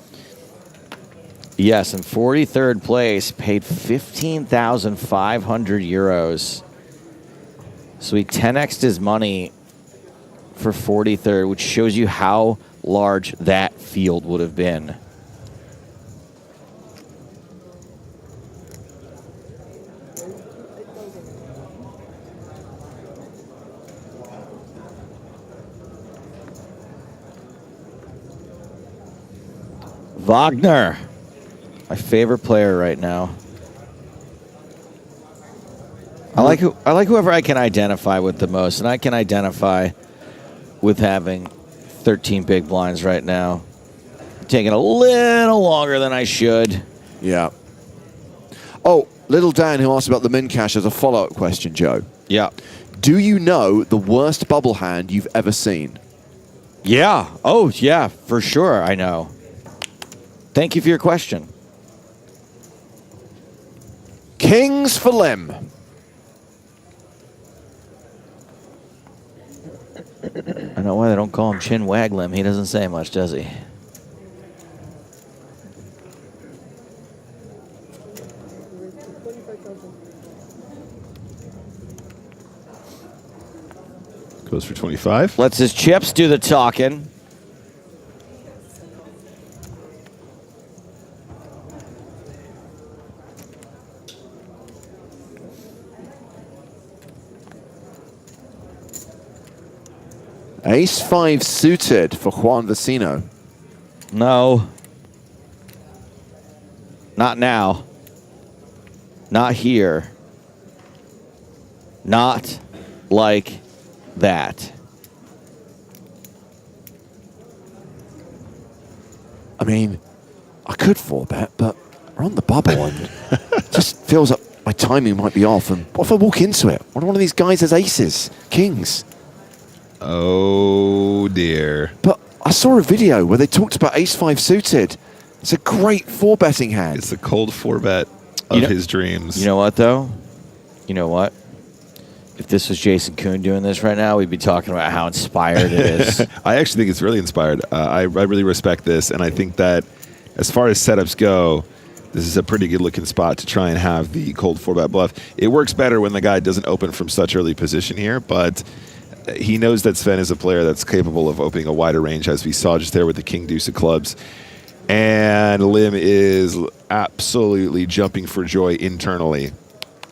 Yes, in 43rd place, paid 15,500 euros. So he 10x'd his money for 43rd, which shows you how large that field would have been. Wagner, my favorite player right now. I like whoever I can identify with the most, and I can identify with having 13 big blinds right now. Taking a little longer than I should. Yeah. Oh, Little Dan, who asked about the min cash, has a follow-up question, Joe. Yeah. Do you know the worst bubble hand you've ever seen? Yeah. Oh, yeah, for sure. I know. Thank you for your question. Kings for Lim. I don't know why they don't call him Chin Waglim. He doesn't say much, does he? Goes for 25. Lets his chips do the talking. Ace-5 suited for Juan Vecino. No. Not now. Not here. Not like that. I mean, I could 4-bet, but we're on the bubble and just feels like my timing might be off. And what if I walk into it? One of these guys has aces, kings. Oh, dear. But I saw a video where they talked about ace-5 suited. It's a great 4-betting hand. It's the cold 4-bet of his dreams. You know what, though? You know what? If this was Jason Kuhn doing this right now, we'd be talking about how inspired it is. I actually think it's really inspired. I really respect this, and I think that as far as setups go, this is a pretty good-looking spot to try and have the cold 4-bet bluff. It works better when the guy doesn't open from such early position here, but he knows that Sven is a player that's capable of opening a wider range, as we saw just there with the king deuce of clubs. And Lim is absolutely jumping for joy internally.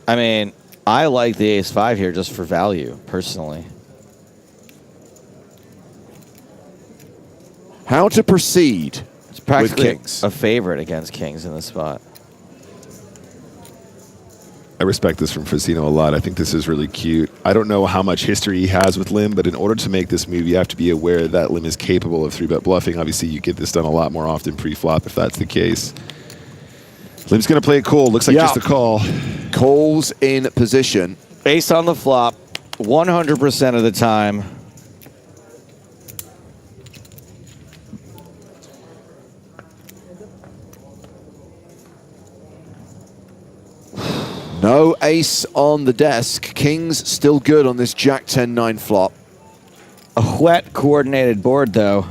I mean, I like the ace-5 here just for value, personally. How to proceed It's practically with kings. a favorite against kings in this spot. I respect this from Vecino a lot. I think this is really cute. I don't know how much history he has with Lim, but in order to make this move, you have to be aware that Lim is capable of 3-bet bluffing. Obviously, you get this done a lot more often pre-flop if that's the case. Lim's going to play it cool. Looks like just a call. Calls in position. Ace on the flop, 100% of the time. No ace on the desk. Kings still good on this Jack 10-9 flop. A wet, coordinated board, though.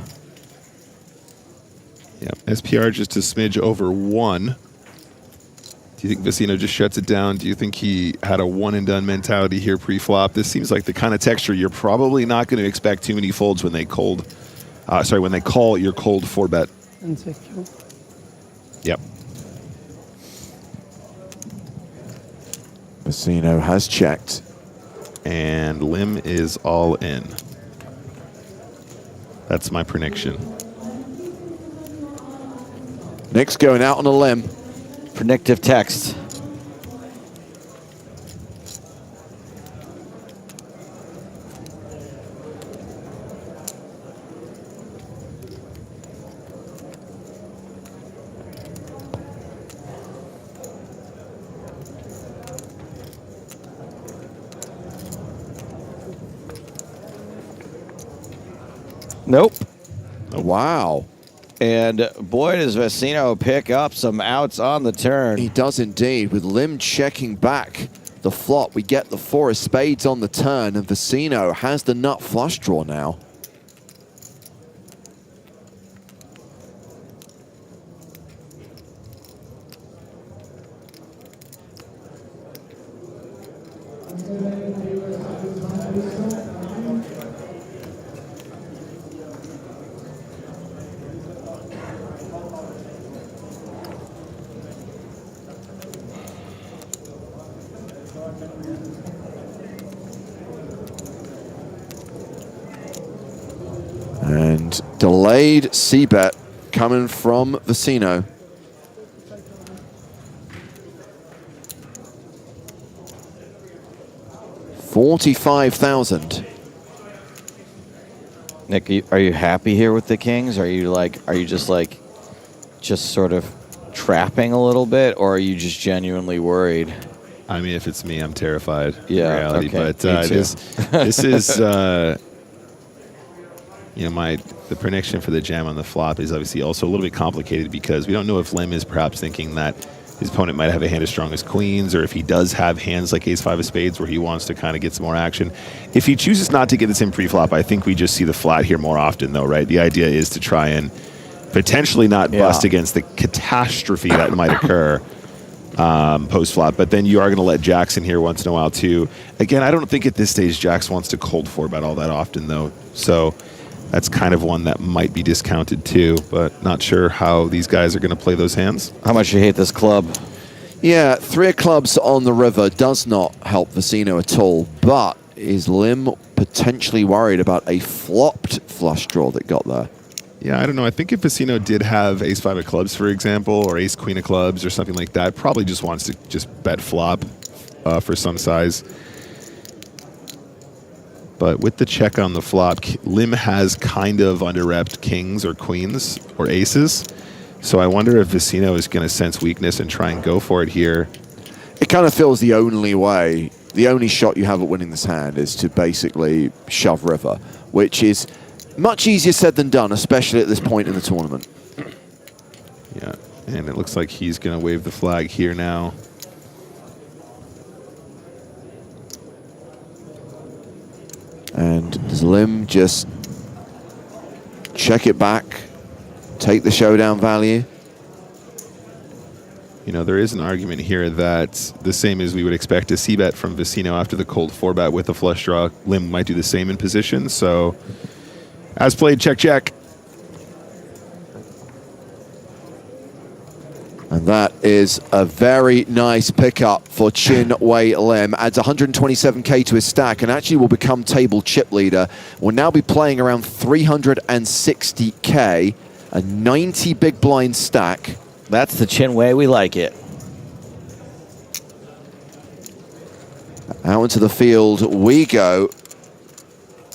Yeah, SPR just a smidge over 1. Do you think Vecino just shuts it down? Do you think he had a one-and-done mentality here pre-flop? This seems like the kind of texture you're probably not going to expect too many folds when they cold. When they call your cold 4-bet. And secure. Yep. Vecino has checked. And Lim is all in. That's my prediction. Nick's going out on a limb. Predictive text. Nope. Wow. And boy, does Vecino pick up some outs on the turn. He does indeed. With Lim checking back the flop, we get the 4 of spades on the turn, and Vecino has the nut flush draw now. And delayed C-bet coming from Vecino. $45,000. Nick, are you happy here with the Kings? Are you just sort of trapping a little bit, or are you just genuinely worried? I mean, if it's me, I'm terrified. Yeah, in reality. okay, But me too. this is You know, the prediction for the jam on the flop is obviously also a little bit complicated because we don't know if Lim is perhaps thinking that his opponent might have a hand as strong as queens, or if he does have hands like ace-5 of spades where he wants to kind of get some more action. If he chooses not to get this in pre-flop, I think we just see the flat here more often, though, right? The idea is to try and potentially not bust against the catastrophe that might occur post-flop, but then you are going to let jacks in here once in a while, too. Again, I don't think at this stage jacks wants to cold 4-bet all that often, though, so that's kind of one that might be discounted too, but not sure how these guys are going to play those hands. How much you hate this club? Yeah, 3 of clubs on the river does not help Vecino at all, but is Lim potentially worried about a flopped flush draw that got there? Yeah, I don't know. I think if Vecino did have ace-5 of clubs, for example, or ace-queen of clubs or something like that, probably just wants to just bet flop for some size. But with the check on the flop, Lim has kind of under-repped kings or queens or aces. So I wonder if Vecino is going to sense weakness and try and go for it here. It kind of feels the only way, the only shot you have at winning this hand is to basically shove river, which is much easier said than done, especially at this point in the tournament. Yeah, and it looks like he's going to wave the flag here now. And does Lim just check it back, take the showdown value? You know, there is an argument here that the same as we would expect a c-bet from Vecino after the cold 4-bet with a flush draw, Lim might do the same in position. So, as played, check, check. And that is a very nice pickup for Chin Wei Lim. Adds 127k to his stack and actually will become table chip leader. Will now be playing around 360k, a 90 big blind stack. That's the Chin Wei, we like it. Out into the field we go.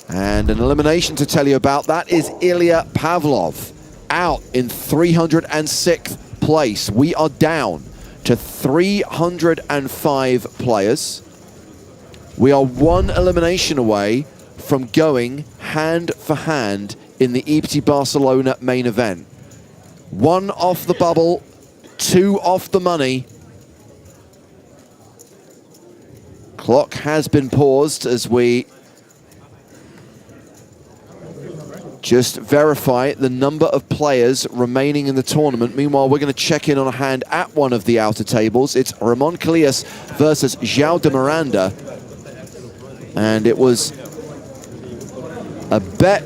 And an elimination to tell you about. That is Ilya Pavlov out in 306th place. We are down to 305 players. We are 1 elimination away from going hand for hand in the EPT Barcelona main event. 1 off the bubble, 2 off the money. Clock has been paused as we just verify the number of players remaining in the tournament. Meanwhile, we're going to check in on a hand at one of the outer tables. It's Ramon Calillas versus João de Miranda. And it was a bet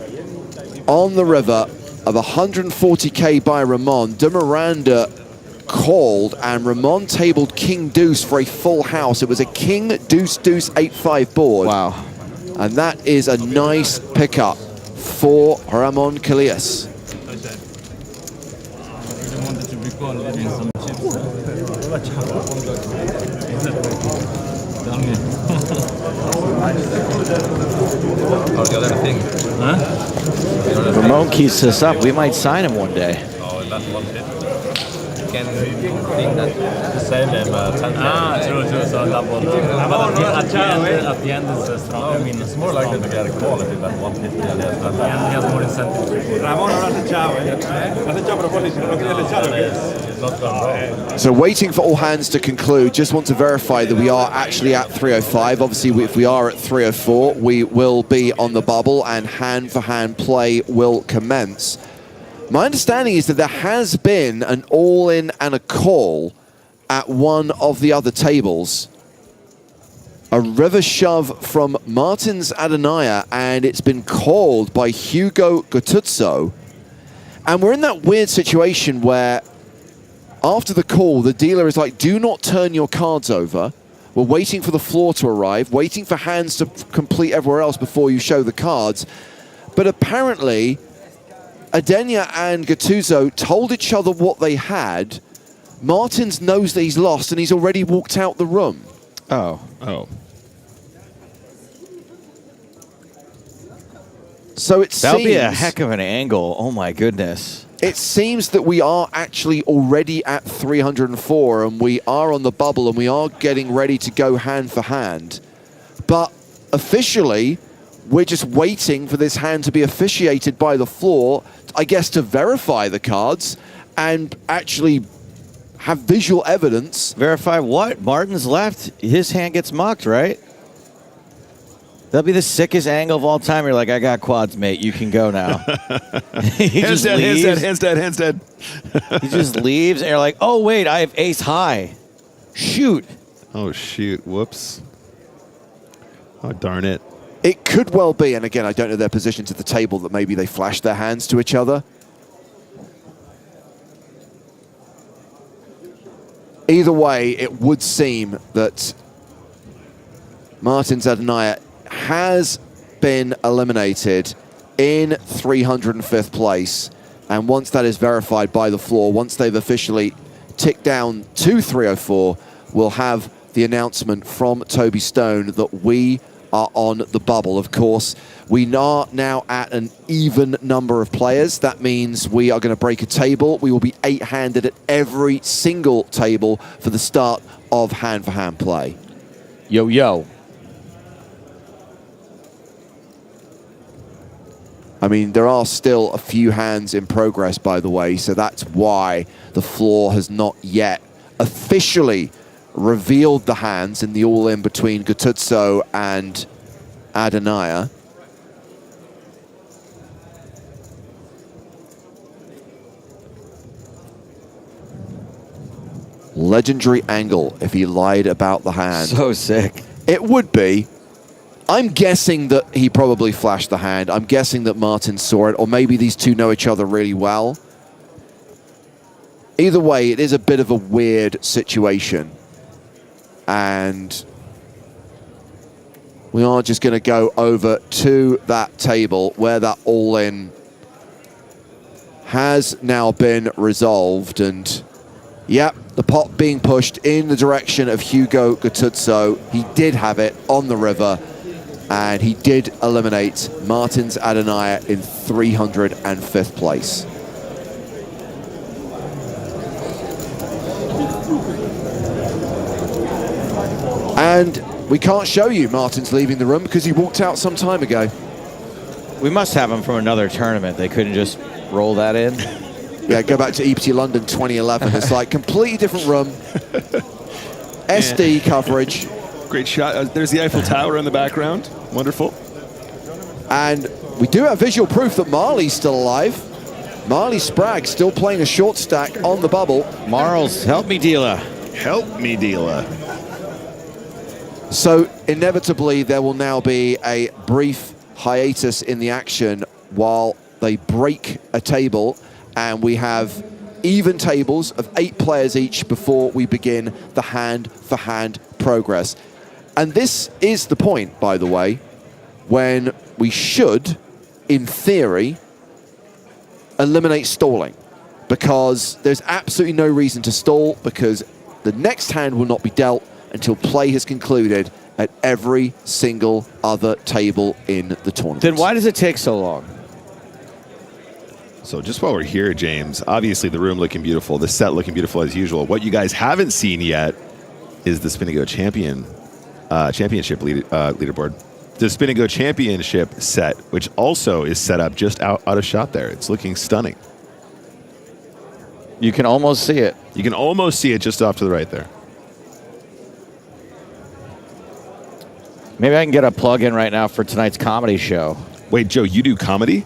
on the river of 140k by Ramon. De Miranda called, and Ramon tabled King Deuce for a full house. It was a King Deuce Deuce 8-5 board. Wow. And that is a nice pickup for Ramon Calillas. Ramon keeps this up. We might sign him one day. Can think that the same true. So double. But at the end is strong. I mean, it's more likely to get a call if you bet 150 and he has more incentive. So waiting for all hands to conclude, just want to verify that we are actually at 305. Obviously, if we are at 304, we will be on the bubble and hand-for-hand play will commence. My understanding is that there has been an all-in and a call at one of the other tables. A river shove from Martins Adonaya, and it's been called by Hugo Gattuso. And we're in that weird situation where after the call, the dealer is like, do not turn your cards over. We're waiting for the floor to arrive, waiting for hands to complete everywhere else before you show the cards. But apparently, Adenia and Gattuso told each other what they had. Martins knows that he's lost, and he's already walked out the room. Oh. So it That'll seems... be a heck of an angle. Oh, my goodness. It seems that we are actually already at 304, and we are on the bubble, and we are getting ready to go hand for hand. But officially, we're just waiting for this hand to be officiated by the floor, I guess, to verify the cards and actually have visual evidence. Verify what? Martin's left. His hand gets mucked, right? That'll be the sickest angle of all time. You're like, I got quads, mate. You can go now. Hands dead. He just leaves, and you're like, oh, wait, I have ace high. Shoot. Oh, shoot. Whoops. Oh, darn it. It could well be, and again, I don't know their positions at the table, that maybe they flashed their hands to each other. Either way, it would seem that Martin Zadanaia has been eliminated in 305th place. And once that is verified by the floor, once they've officially ticked down to 304, we'll have the announcement from Toby Stone that we are on the bubble. Of course, we are now at an even number of players. That means we are going to break a table. We will be 8-handed at every single table for the start of hand-for-hand play. Yo, yo. I mean, there are still a few hands in progress, by the way, so that's why the floor has not yet officially revealed the hands in the all-in between Gutuzzo and Adanaia. Legendary angle if he lied about the hand. So sick. It would be. I'm guessing that he probably flashed the hand. I'm guessing that Martin saw it, or maybe these two know each other really well. Either way, it is a bit of a weird situation. And we are just going to go over to that table where that all-in has now been resolved. And, yep, the pot being pushed in the direction of Hugo Gutuzzo. He did have it on the river. And he did eliminate Martins Adanaia in 305th place. And we can't show you Martins leaving the room because he walked out some time ago. We must have him from another tournament. They couldn't just roll that in. Yeah, go back to EPT London 2011. It's like completely different room. SD coverage. Great shot. There's the Eiffel Tower in the background. Wonderful. And we do have visual proof that Marle's still alive. Marle Spragg still playing a short stack on the bubble. Marles, help me, dealer. Help me, dealer. So inevitably there will now be a brief hiatus in the action while they break a table, and we have even tables of 8 players each before we begin the hand-for-hand progress. And this is the point, by the way, when we should, in theory, eliminate stalling, because there's absolutely no reason to stall, because the next hand will not be dealt until play has concluded at every single other table in the tournament. Then why does it take so long? So just while we're here, James, obviously the room looking beautiful, the set looking beautiful as usual. What you guys haven't seen yet is the Spin and Go championship leaderboard. The Spin and Go championship set, which also is set up just out of shot there. It's looking stunning. You can almost see it. You can almost see it just off to the right there. Maybe I can get a plug in right now for tonight's comedy show. Wait, Joe, you do comedy?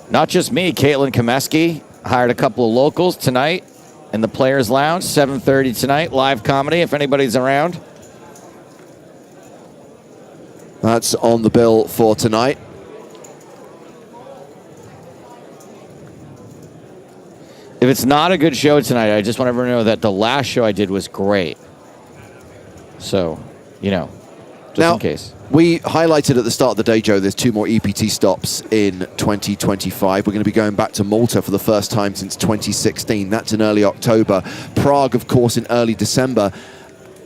Not just me. Caitlin Komeski hired a couple of locals tonight in the Players Lounge, 7:30 tonight. Live comedy, if anybody's around. That's on the bill for tonight. If it's not a good show tonight, I just want everyone to know that the last show I did was great. So, you know, just now, in case. We highlighted at the start of the day, Joe, there's 2 more EPT stops in 2025. We're going to be going back to Malta for the first time since 2016. That's in early October. Prague, of course, in early December.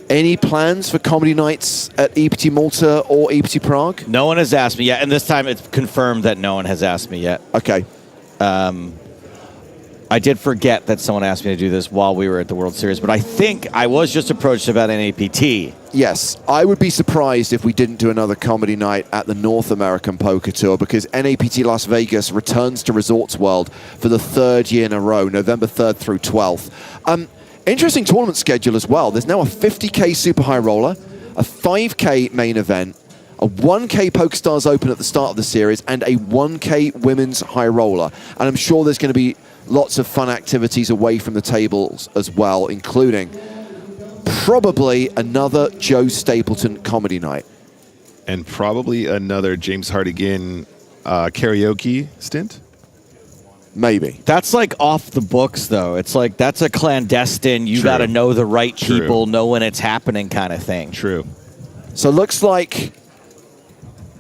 Any plans for comedy nights at EPT Malta or EPT Prague? No one has asked me yet, and this time it's confirmed that no one has asked me yet. Okay. I I did forget that someone asked me to do this while we were at the World Series, but I think I was just approached about an APT. Yes, I would be surprised if we didn't do another comedy night at the North American Poker Tour, because NAPT Las Vegas returns to Resorts World for the 3rd year in a row, November 3rd through 12th. Interesting tournament schedule as well. There's now a 50K Super High Roller, a 5K main event, a 1K PokerStars Open at the start of the series, and a 1K Women's High Roller. And I'm sure there's going to be lots of fun activities away from the tables as well, including probably another Joe Stapleton comedy night. And probably another James Hartigan karaoke stint? Maybe. That's like off the books, though. It's like that's a clandestine, you got to know the right people, know when it's happening kind of thing. True. So looks like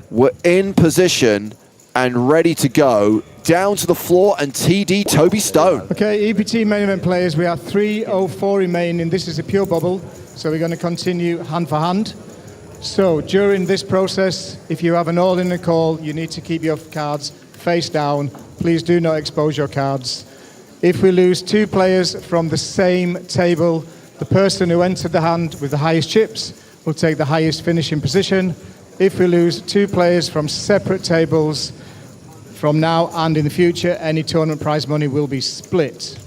we're in position and ready to go. Down to the floor and TD Toby Stone. Okay, EPT main event players, we have 3:04 remaining. This is a pure bubble, so we're going to continue hand for hand. So during this process, if you have an all in a call, you need to keep your cards face down. Please do not expose your cards. If we lose 2 players from the same table, the person who entered the hand with the highest chips will take the highest finishing position. If we lose 2 players from separate tables, from now and in the future, any tournament prize money will be split.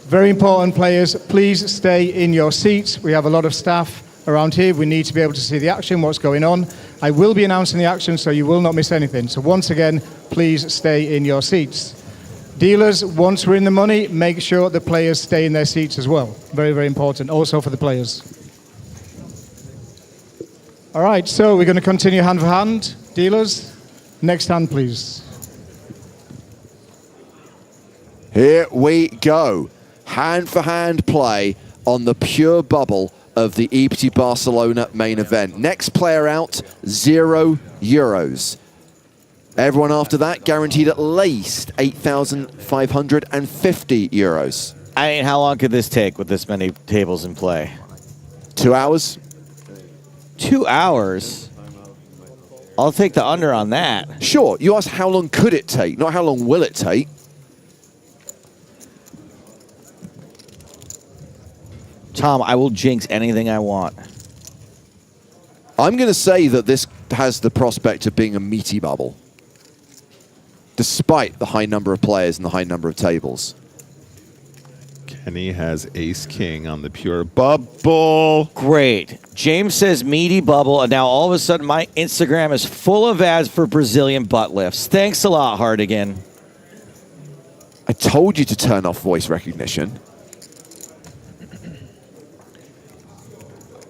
Very important, players, please stay in your seats. We have a lot of staff around here. We need to be able to see the action, what's going on. I will be announcing the action, so you will not miss anything. So once again, please stay in your seats. Dealers, once we're in the money, make sure the players stay in their seats as well. Very, very important, also for the players. All right, so we're going to continue hand for hand. Dealers, next hand, please. Here we go. Hand for hand play on the pure bubble of the EPT Barcelona main event. Next player out, €0. Everyone after that guaranteed at least €8,550. I mean, how long could this take with this many tables in play? 2 hours. 2 hours? I'll take the under on that. Sure, you asked how long could it take, not how long will it take. Tom, I will jinx anything I want. I'm going to say that this has the prospect of being a meaty bubble, despite the high number of players and the high number of tables. Kenny has ace-king on the pure bubble. Great. James says meaty bubble, and now all of a sudden my Instagram is full of ads for Brazilian butt lifts. Thanks a lot, Hartigan. I told you to turn off voice recognition.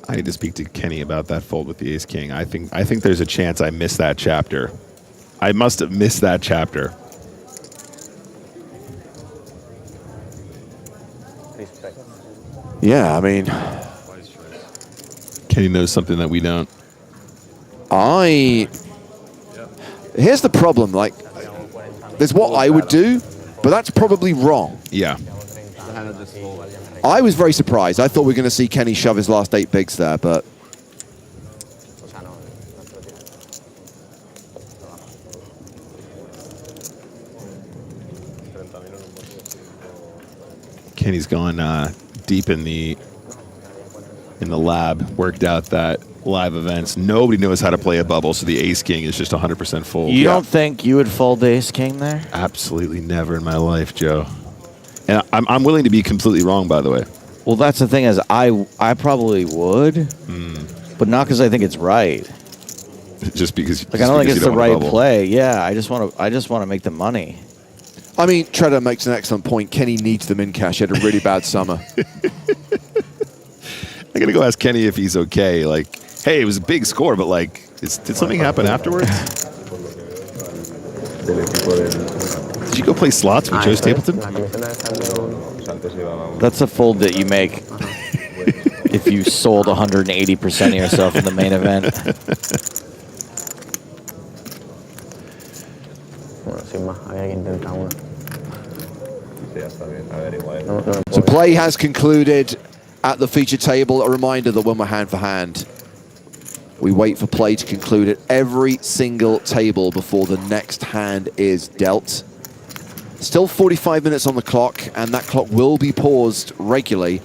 I need to speak to Kenny about that fold with the ace-king. I think there's a chance I missed that chapter. I must have missed that chapter. Yeah, I mean, Kenny knows something that we don't. Here's the problem, like, there's what I would do, but that's probably wrong. Yeah. I was very surprised. I thought we were going to see Kenny shove his last 8 bigs there, but... Kenny's gone deep in the lab, worked out that live events. Nobody knows how to play a bubble, so the ace-king is just 100% full. You don't think you would fold the ace-king there? Absolutely never in my life, Joe. And I'm willing to be completely wrong, by the way. Well, that's the thing is I probably would, but not because I think it's right. Just because I don't think it's the right play. Yeah, I just want to make the money. I mean, Treader makes an excellent point. Kenny needs the min cash. He had a really bad summer. I gotta go ask Kenny if he's okay. Like, hey, it was a big score, but like, did something happen afterwards? Did you go play slots with Joe Stapleton? That's a fold that you make if you sold 180% of yourself in the main event. So play has concluded at the feature table. A reminder that when we're hand for hand, we wait for play to conclude at every single table before the next hand is dealt. Still 45 minutes on the clock, and that clock will be paused regularly.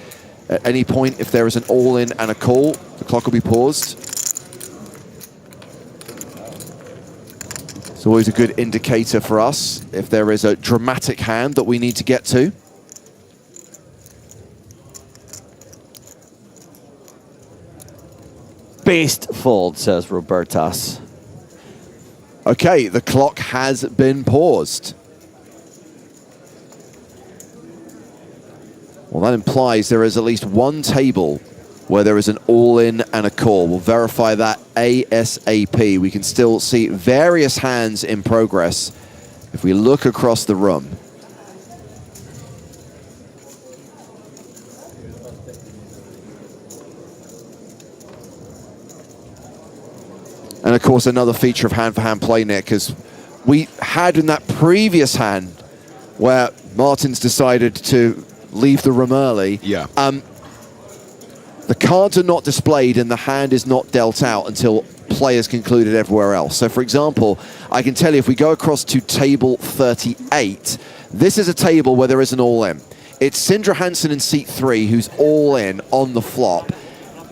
At any point, if there is an all-in and a call, the clock will be paused. It's always a good indicator for us if there is a dramatic hand that we need to get to. Based fold, says Robertas. Okay, the clock has been paused. Well, that implies there is at least one table where there is an all-in and a call. We'll verify that ASAP. We can still see various hands in progress if we look across the room. And of course, another feature of hand-for-hand play, Nick, is we had in that previous hand where Martin's decided to leave the room early. Yeah. The cards are not displayed and the hand is not dealt out until players concluded everywhere else. So, for example, I can tell you if we go across to table 38, this is a table where there is an all-in. It's Sindre Hansen in seat 3 who's all-in on the flop.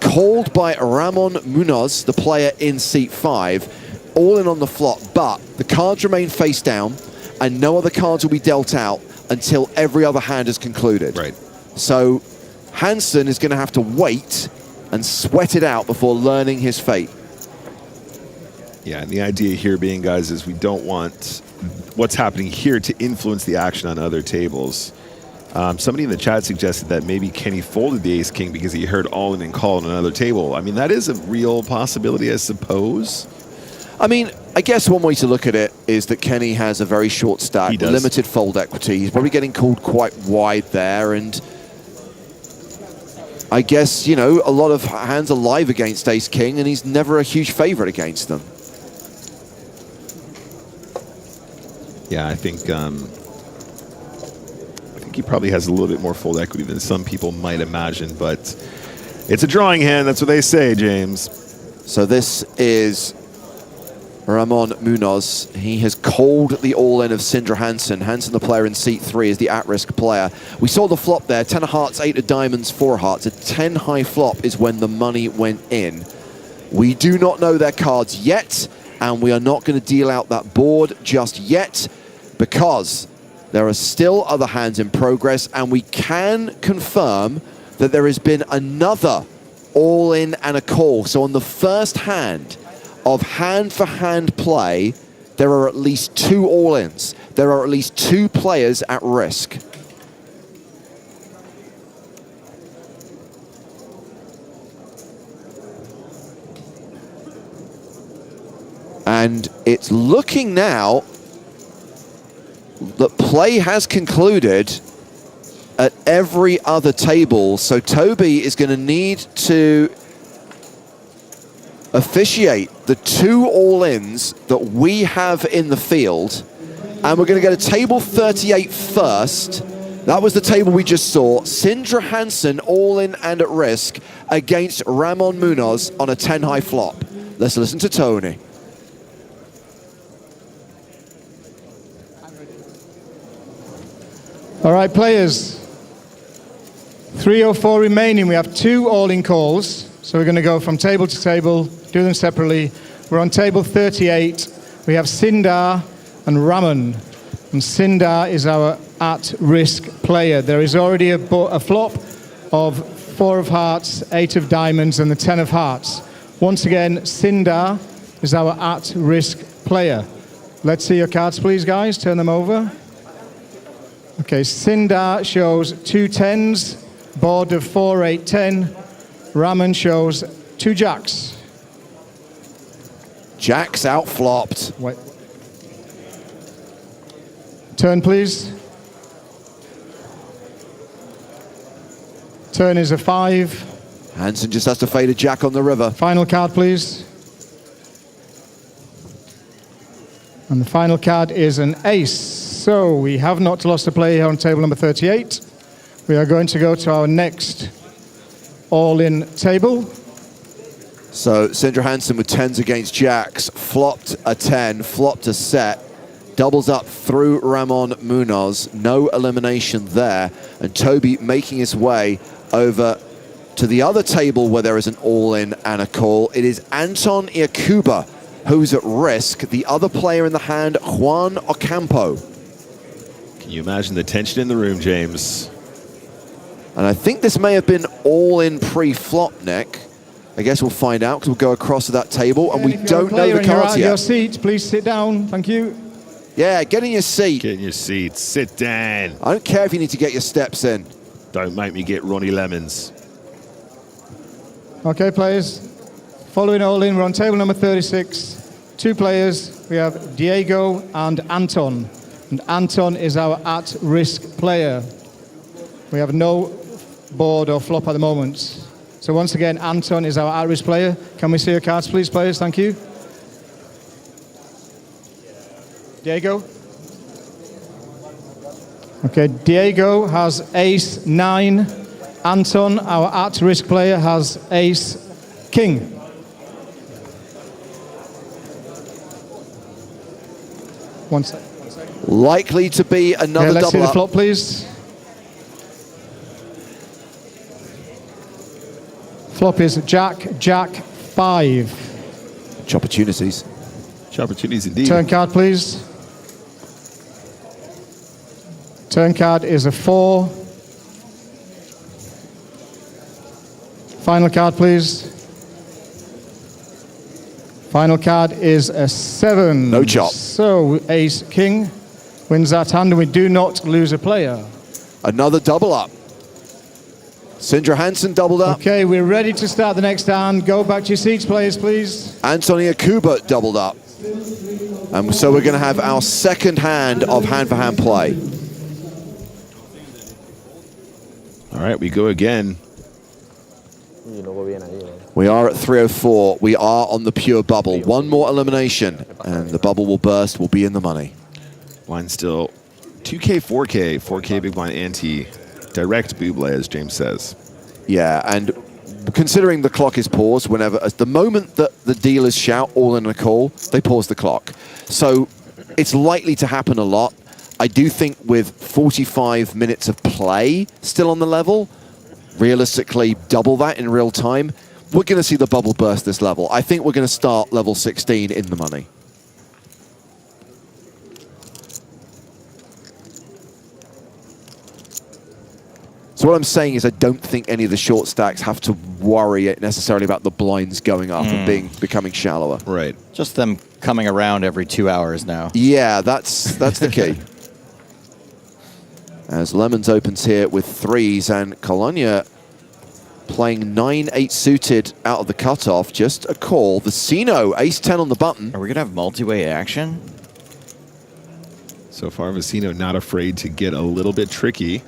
Called by Ramon Munoz, the player in seat 5, all in on the flop, but the cards remain face down and no other cards will be dealt out until every other hand is concluded. Right. So Hansen is going to have to wait and sweat it out before learning his fate. Yeah, and the idea here being, guys, is we don't want what's happening here to influence the action on other tables. Somebody in the chat suggested that maybe Kenny folded the ace-king because he heard all-in and call on another table. I mean, that is a real possibility, I suppose. I mean, I guess one way to look at it is that Kenny has a very short stack, limited fold equity. He's probably getting called quite wide there, and I guess, you know, a lot of hands are live against ace-king, and he's never a huge favorite against them. Yeah, I think he probably has a little bit more fold equity than some people might imagine, but it's a drawing hand. That's what they say, James. So this is Ramon Munoz. He has called the all-in of Sindre Hansen. Hansen, the player in seat 3, is the at-risk player. We saw the flop there, 10 of hearts, 8 of diamonds, 4 hearts. A 10 high flop is when the money went in. We do not know their cards yet, and we are not going to deal out that board just yet because there are still other hands in progress, and we can confirm that there has been another all-in and a call. So on the first hand of hand-for-hand play, there are at least 2 all-ins. There are at least 2 players at risk. And it's looking now that play has concluded at every other table. So Toby is going to need to officiate the 2 all-ins that we have in the field. And we're going to go to table 38 first. That was the table we just saw. Sindre Hansen all-in and at risk against Ramon Munoz on a 10 high flop. Let's listen to Tony. All right, players. 3:04 remaining. We have 2 all-in calls. So we're going to go from table to table, do them separately. We're on table 38. We have Sindar and Ramon. And Sindar is our at-risk player. There is already a flop of 4 of hearts, 8 of diamonds, and the 10 of hearts. Once again, Sindar is our at-risk player. Let's see your cards, please, guys. Turn them over. Okay, Sindar shows 2 10s, board of 4, 8, 10. Ramon shows 2 jacks. Jacks out flopped. Wait. Turn, please. Turn is a 5. Hansen just has to fade a jack on the river. Final card, please. And the final card is an ace. So we have not lost a play here on table number 38. We are going to go to our next all-in table. So Sindre Hansen with 10s against jacks, flopped a 10, flopped a set. doubles up through Ramon Munoz. No elimination there. And Toby making his way over to the other table where there is an all-in and a call. It is Anton Iacuba who's at risk. The other player in the hand, Juan Ocampo. Can you imagine the tension in the room, James? And I think this may have been all-in pre-flop, Nick. I guess we'll find out because we'll go across to that table and we don't know the cards yet. Your seat, please sit down. Thank you. Yeah, get in your seat. Get in your seat. Sit down. I don't care if you need to get your steps in. Don't make me get runny lemons. Okay, players. Following all in, we're on table number 36. 2 players. We have Diego and Anton. And Anton is our at-risk player. We have no board or flop at the moment. So once again, Anton is our at-risk player. Can we see your cards, please, players? Thank you. Diego. Okay, Diego has ace-9. Anton, our at-risk player, has ace-king. One sec. Likely to be another let's double see the up. flop, please. Flop is Jack, Jack, 5. Opportunities. Opportunities indeed. Turn card, please. Turn card is a 4. Final card, please. Final card is a 7. No chop. So ace king wins that hand, and we do not lose a player. Another double up. Sindra Hansen doubled up. Okay, we're ready to start the next hand. Go back to your seats, players, please. Anthony Iacuba doubled up. And so we're going to have our second hand of hand-for-hand play. All right, we go again. We are at 304. We are on the pure bubble. One more elimination, and the bubble will burst. We'll be in the money. Blind still 2K, 4K, 4K big blind ante. Direct buble, as James says. Yeah, and considering the clock is paused whenever, at the moment that the dealers shout all in a call, they pause the clock. So it's likely to happen a lot. I do think with 45 minutes of play still on the level, realistically double that in real time, we're going to see the bubble burst this level. I think we're going to start level 16 in the money. So what I'm saying is I don't think any of the short stacks have to worry necessarily about the blinds going up and becoming shallower. Right. Just them coming around every 2 hours now. Yeah, that's the key. As Lemons opens here with 3s and Colonia playing 9-8 suited out of the cutoff, just a call. Vecino, ace-10 on the button. Are we going to have multi-way action? So far, Vecino not afraid to get a little bit tricky.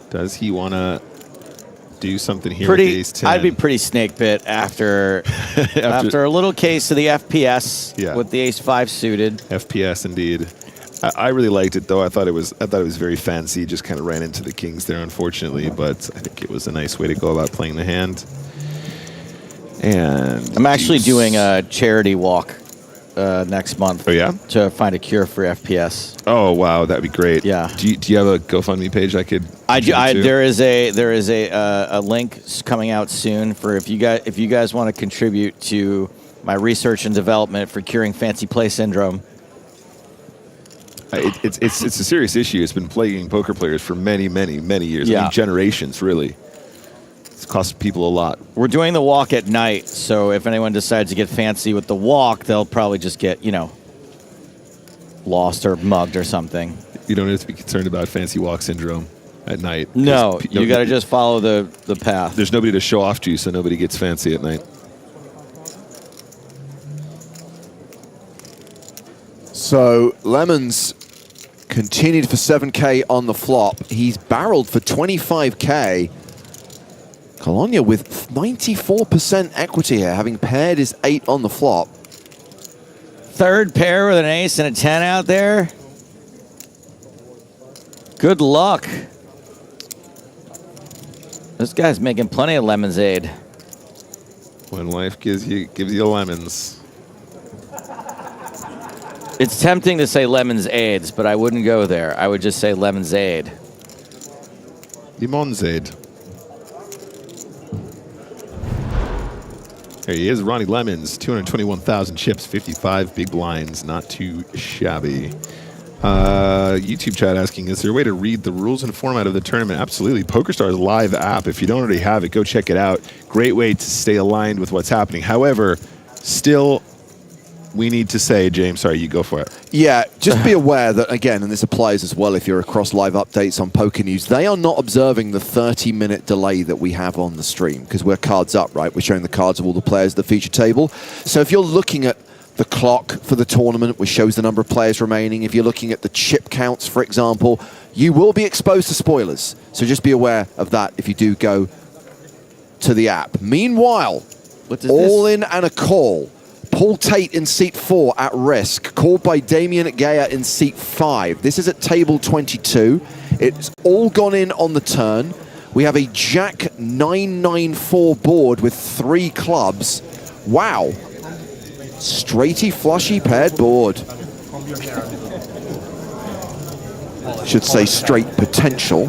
Does he want to do something here with ace-10? I'd be pretty snake bit after after a little case of the FPS with the ace-5 suited. FPS indeed. I really liked it though. I thought it was very fancy. Just kind of ran into the kings there, unfortunately. But I think it was a nice way to go about playing the hand. And I'm actually doing a charity walk next month. Oh yeah, to find a cure for FPS. Oh wow, that'd be great. Yeah. Do you have a GoFundMe page I could? There is a link coming out soon for if you guys want to contribute to my research and development for curing fancy play syndrome. It's a serious issue. It's been plaguing poker players for many years. Yeah. I mean, generations, really. It's cost people a lot. We're doing the walk at night, so if anyone decides to get fancy with the walk, they'll probably just get, lost or mugged or something. You don't have to be concerned about fancy walk syndrome at night. No, you got to just follow the path. There's nobody to show off to, so nobody gets fancy at night. So Lemons continued for 7K on the flop. He's barreled for 25K. Colonia with 94% equity here, having paired his 8 on the flop. Third pair with an ace and a 10 out there. Good luck. This guy's making plenty of lemonade. When life gives you lemons. It's tempting to say Lemon's AIDS, but I wouldn't go there. I would just say Lemon's Aid. Limon's Aid. There he is, Ronnie Lemons, 221,000 chips, 55 big blinds, not too shabby. YouTube chat asking, is there a way to read the rules and format of the tournament? Absolutely. PokerStars live app. If you don't already have it, go check it out. Great way to stay aligned with what's happening. However, still, we need to say, James, sorry, you go for it. Yeah, just be aware that, again, and this applies as well if you're across live updates on Poker News, they are not observing the 30-minute delay that we have on the stream because we're cards up, right? We're showing the cards of all the players at the feature table. So if you're looking at the clock for the tournament, which shows the number of players remaining, if you're looking at the chip counts, for example, you will be exposed to spoilers. So just be aware of that if you do go to the app. Meanwhile, all in and a call. Paul Tate in seat 4 at risk, called by Damien Gaya in seat 5. This is at table 22. It's all gone in on the turn. We have a Jack 9-9-4 board with 3 clubs. Wow. Straighty, flushy paired board. Should say straight potential.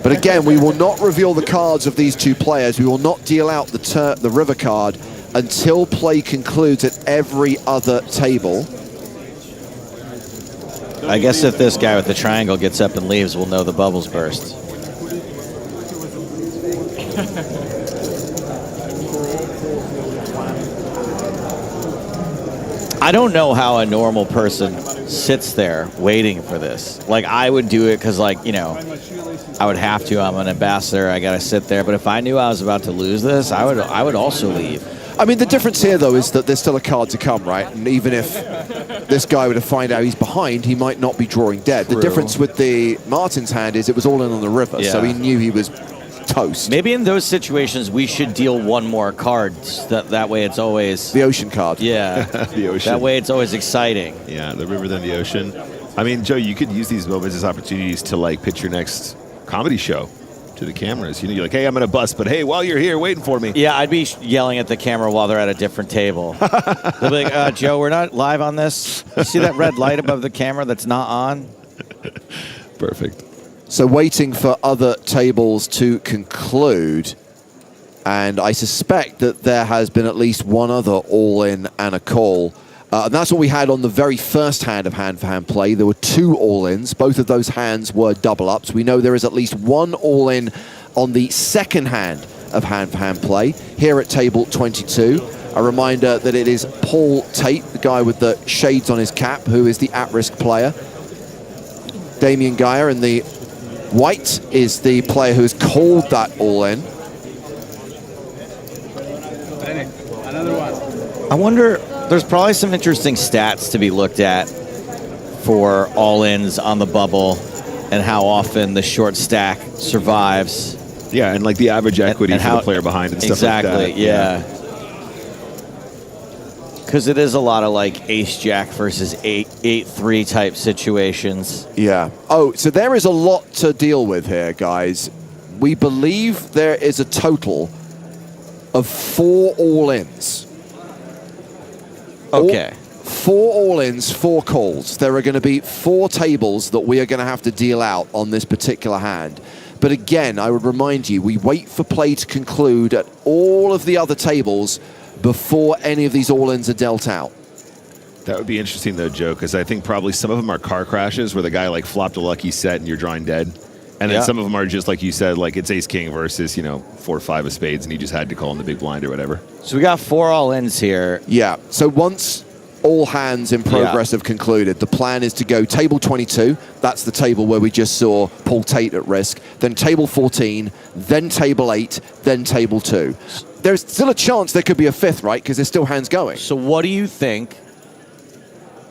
But again, we will not reveal the cards of these two players. We will not deal out the river card until play concludes at every other table. I guess if this guy with the triangle gets up and leaves, we'll know the bubbles burst. I don't know how a normal person sits there waiting for this. Like, I would do it because, like, you know, I would have to. I'm an ambassador. I got to sit there. But if I knew I was about to lose this, I would also leave. I mean, the difference here, though, is that there's still a card to come, right? And even if this guy were to find out he's behind, he might not be drawing dead. True. The difference with the Martin's hand is it was all in on the river, so he knew he was toast. Maybe in those situations, we should deal one more card. That way it's always... The ocean card. Yeah. The ocean. That way it's always exciting. Yeah, the river, then the ocean. I mean, Joe, you could use these moments as opportunities to, like, pitch your next comedy show to the cameras. You know, you're like, hey, I'm going to bust, but hey, while you're here waiting for me. Yeah, I'd be yelling at the camera while they're at a different table. They'll be like, Joe, we're not live on this. You see that red light above the camera that's not on? Perfect. So waiting for other tables to conclude. And I suspect that there has been at least one other all-in and a call. And that's what we had on the very first hand of hand-for-hand play. There were 2 all-ins. Both of those hands were double-ups. We know there is at least 1 all-in on the second hand of hand-for-hand play here at table 22. A reminder that it is Paul Tate, the guy with the shades on his cap, who is the at-risk player. Damien Gaya in the white is the player who has called that all-in. I wonder, there's probably some interesting stats to be looked at for all-ins on the bubble and how often the short stack survives. Yeah, and like the average equity for the player behind and stuff like that. Exactly, yeah. Because it is a lot of like ace-jack versus 8-3 type situations. Yeah. Oh, so there is a lot to deal with here, guys. We believe there is a total of 4 all-ins. Okay. 4 all-ins, 4 calls. There are going to be 4 tables that we are going to have to deal out on this particular hand. But again, I would remind you, we wait for play to conclude at all of the other tables before any of these all-ins are dealt out. That would be interesting, though, Joe, because I think probably some of them are car crashes where the guy, like, flopped a lucky set and you're drawing dead. And then some of them are just, like you said, like it's ace-king versus, you know, 4 or 5 of spades, and he just had to call in the big blind or whatever. So we got 4 all-ins here. Yeah. So once all hands in progress have concluded, the plan is to go table 22. That's the table where we just saw Paul Tate at risk. Then table 14, then table 8, then table 2. There's still a chance there could be a 5th, right? Because there's still hands going. So what do you think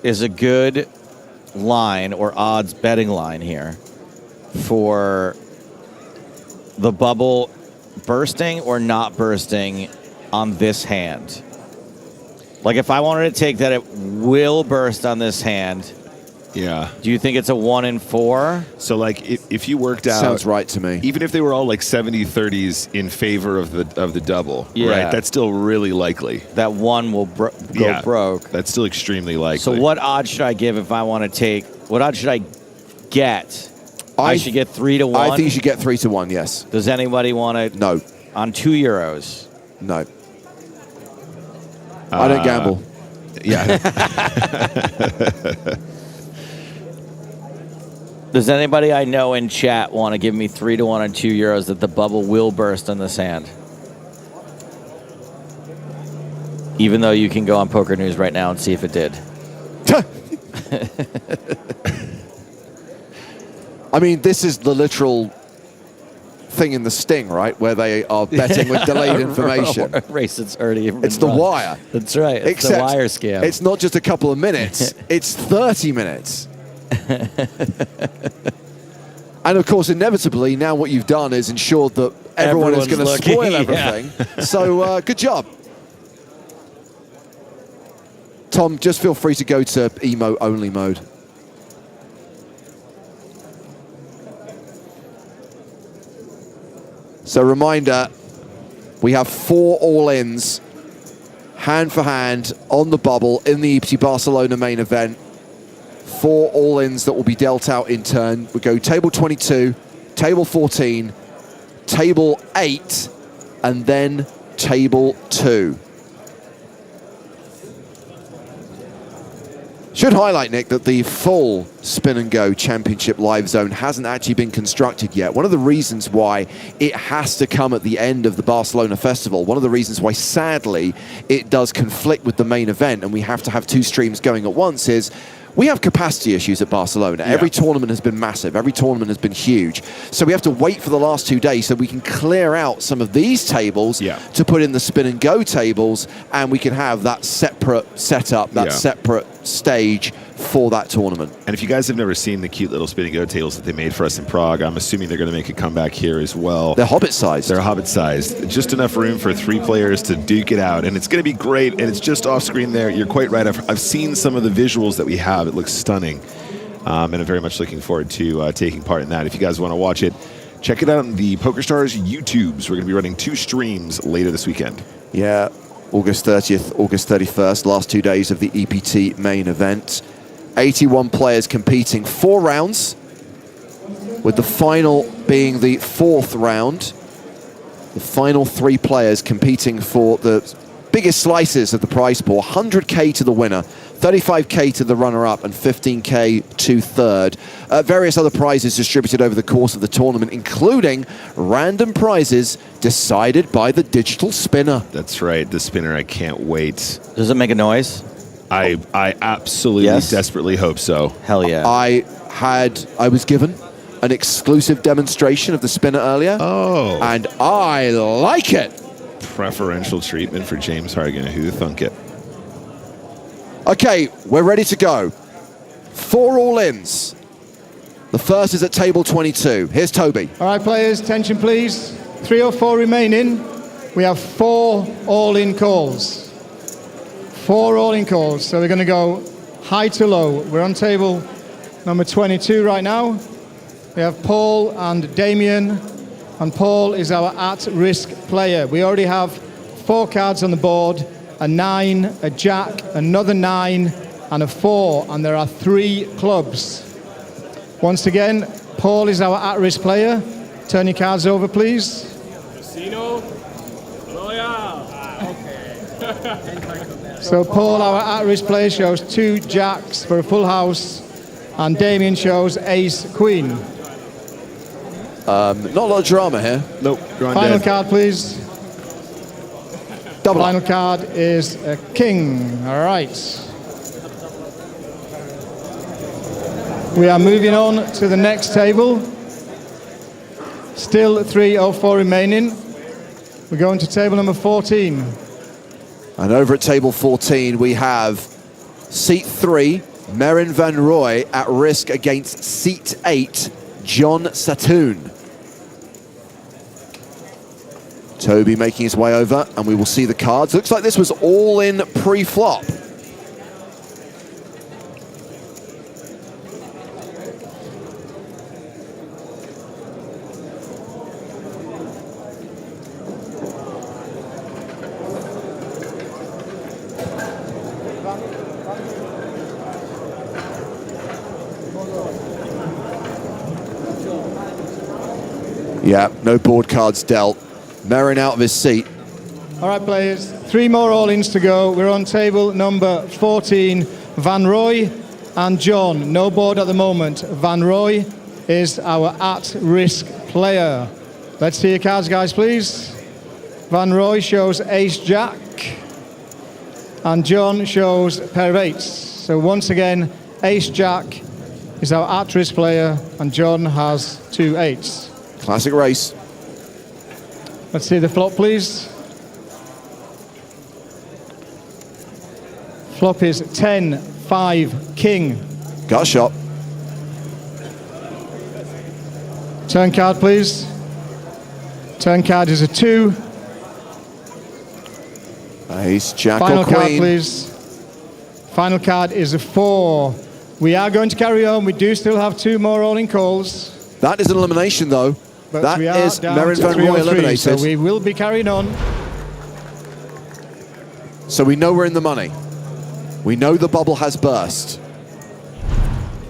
is a good line or odds betting line here for the bubble bursting or not bursting on this hand? Like if I wanted to take that it will burst on this hand, Yeah. Do you think it's a 1 in 4? So, like, if you worked out... Sounds right to me. Even if they were all, like, 70-30s in favor of the double, right? That's still really likely. That 1 will go broke. That's still extremely likely. So what odds should I give if I want to take... What odds should I get? I should get 3 to 1? I think you should get 3 to 1, yes. Does anybody want to... No. On €2? No. I don't gamble. Yeah. Does anybody I know in chat want to give me 3 to 1 on €2 that the bubble will burst in the sand? Even though you can go on Poker News right now and see if it did. I mean, this is the literal thing in the Sting, right? Where they are betting with delayed information. Race that's already It's the wire. That's right. It's Except the wire scam. It's not just a couple of minutes. It's 30 minutes. And of course, inevitably, now what you've done is ensured that everyone is going to spoil everything. So good job. Tom, just feel free to go to emo only mode. So reminder, we have 4 all-ins, hand for hand, on the bubble in the EPT Barcelona main event. 4 all-ins that will be dealt out in turn. We go table 22, table 14, table 8, and then table 2. Should highlight, Nick, that the full Spin and Go Championship live zone hasn't actually been constructed yet. One of the reasons why it has to come at the end of the Barcelona Festival, one of the reasons why, sadly, it does conflict with the main event and we have to have 2 streams going at once is we have capacity issues at Barcelona. Every tournament has been massive. Every tournament has been huge. So we have to wait for the last 2 days so we can clear out some of these tables to put in the Spin and Go tables, and we can have that separate setup, that separate stage for that tournament. And if you guys have never seen the cute little Spin and Go tables that they made for us in Prague, I'm assuming they're going to make a comeback here as well. They're Hobbit-sized. They're Hobbit-sized. Just enough room for 3 players to duke it out, and it's going to be great, and it's just off-screen there. You're quite right. I've seen some of the visuals that we have. It looks stunning, and I'm very much looking forward to taking part in that. If you guys want to watch it, check it out on the PokerStars YouTubes. We're going to be running 2 streams later this weekend. Yeah, August 30th, August 31st, last 2 days of the EPT main event. 81 players competing, 4 rounds, with the final being the 4th round. The final 3 players competing for the biggest slices of the prize pool. 100K to the winner, 35K to the runner-up, and 15K to third. Various other prizes distributed over the course of the tournament, including random prizes decided by the digital spinner. That's right, the spinner. I can't wait. Does it make a noise? I absolutely desperately hope so. Hell yeah. I was given an exclusive demonstration of the spinner earlier. Oh. And I like it. Preferential treatment for James Hargan. Who'd thunk it? Okay, we're ready to go. 4 all-ins. The first is at table 22. Here's Toby. All right, players, attention please. 3 or 4 remaining. We have 4 all-in calls. 4 all-in calls. So we're going to go high to low. We're on table number 22 right now. We have Paul and Damien. And Paul is our at-risk player. We already have 4 cards on the board. A 9, a jack, another 9, and a 4. And there are 3 clubs. Once again, Paul is our at-risk player. Turn your cards over, please. Casino. Royale. Okay. So Paul, our at-risk player, shows 2 jacks for a full house, and Damien shows ace queen. Not a lot of drama here. Nope. Final card, please. Double Final card is a king. All right. We are moving on to the next table. Still 304 remaining. We're going to table number 14. And over at table 14, we have seat 3, Merin van Rooij, at risk against seat 8, John Satoon. Toby making his way over, and we will see the cards. Looks like this was all in pre-flop. Yeah, no board cards dealt. Merrin out of his seat. All right, players, 3 more all-ins to go. We're on table number 14. Van Roy and John, no board at the moment. Van Roy is our at-risk player. Let's see your cards, guys, please. Van Roy shows ace-jack, and John shows pair of eights. So once again, ace-jack is our at-risk player, and John has 2 eights. Classic race. Let's see the flop, please. Flop is 10, 5, king. Got a shot. Turn card, please. Turn card is a 2. Ace, jack, Final or queen. card, please. Final card is a 4. We are going to carry on. We do still have 2 more all-in calls. That is an elimination, though. But That we are is down Merrin to Van Roy 303, eliminated. so we will be carrying on. So we know we're in the money. We know the bubble has burst.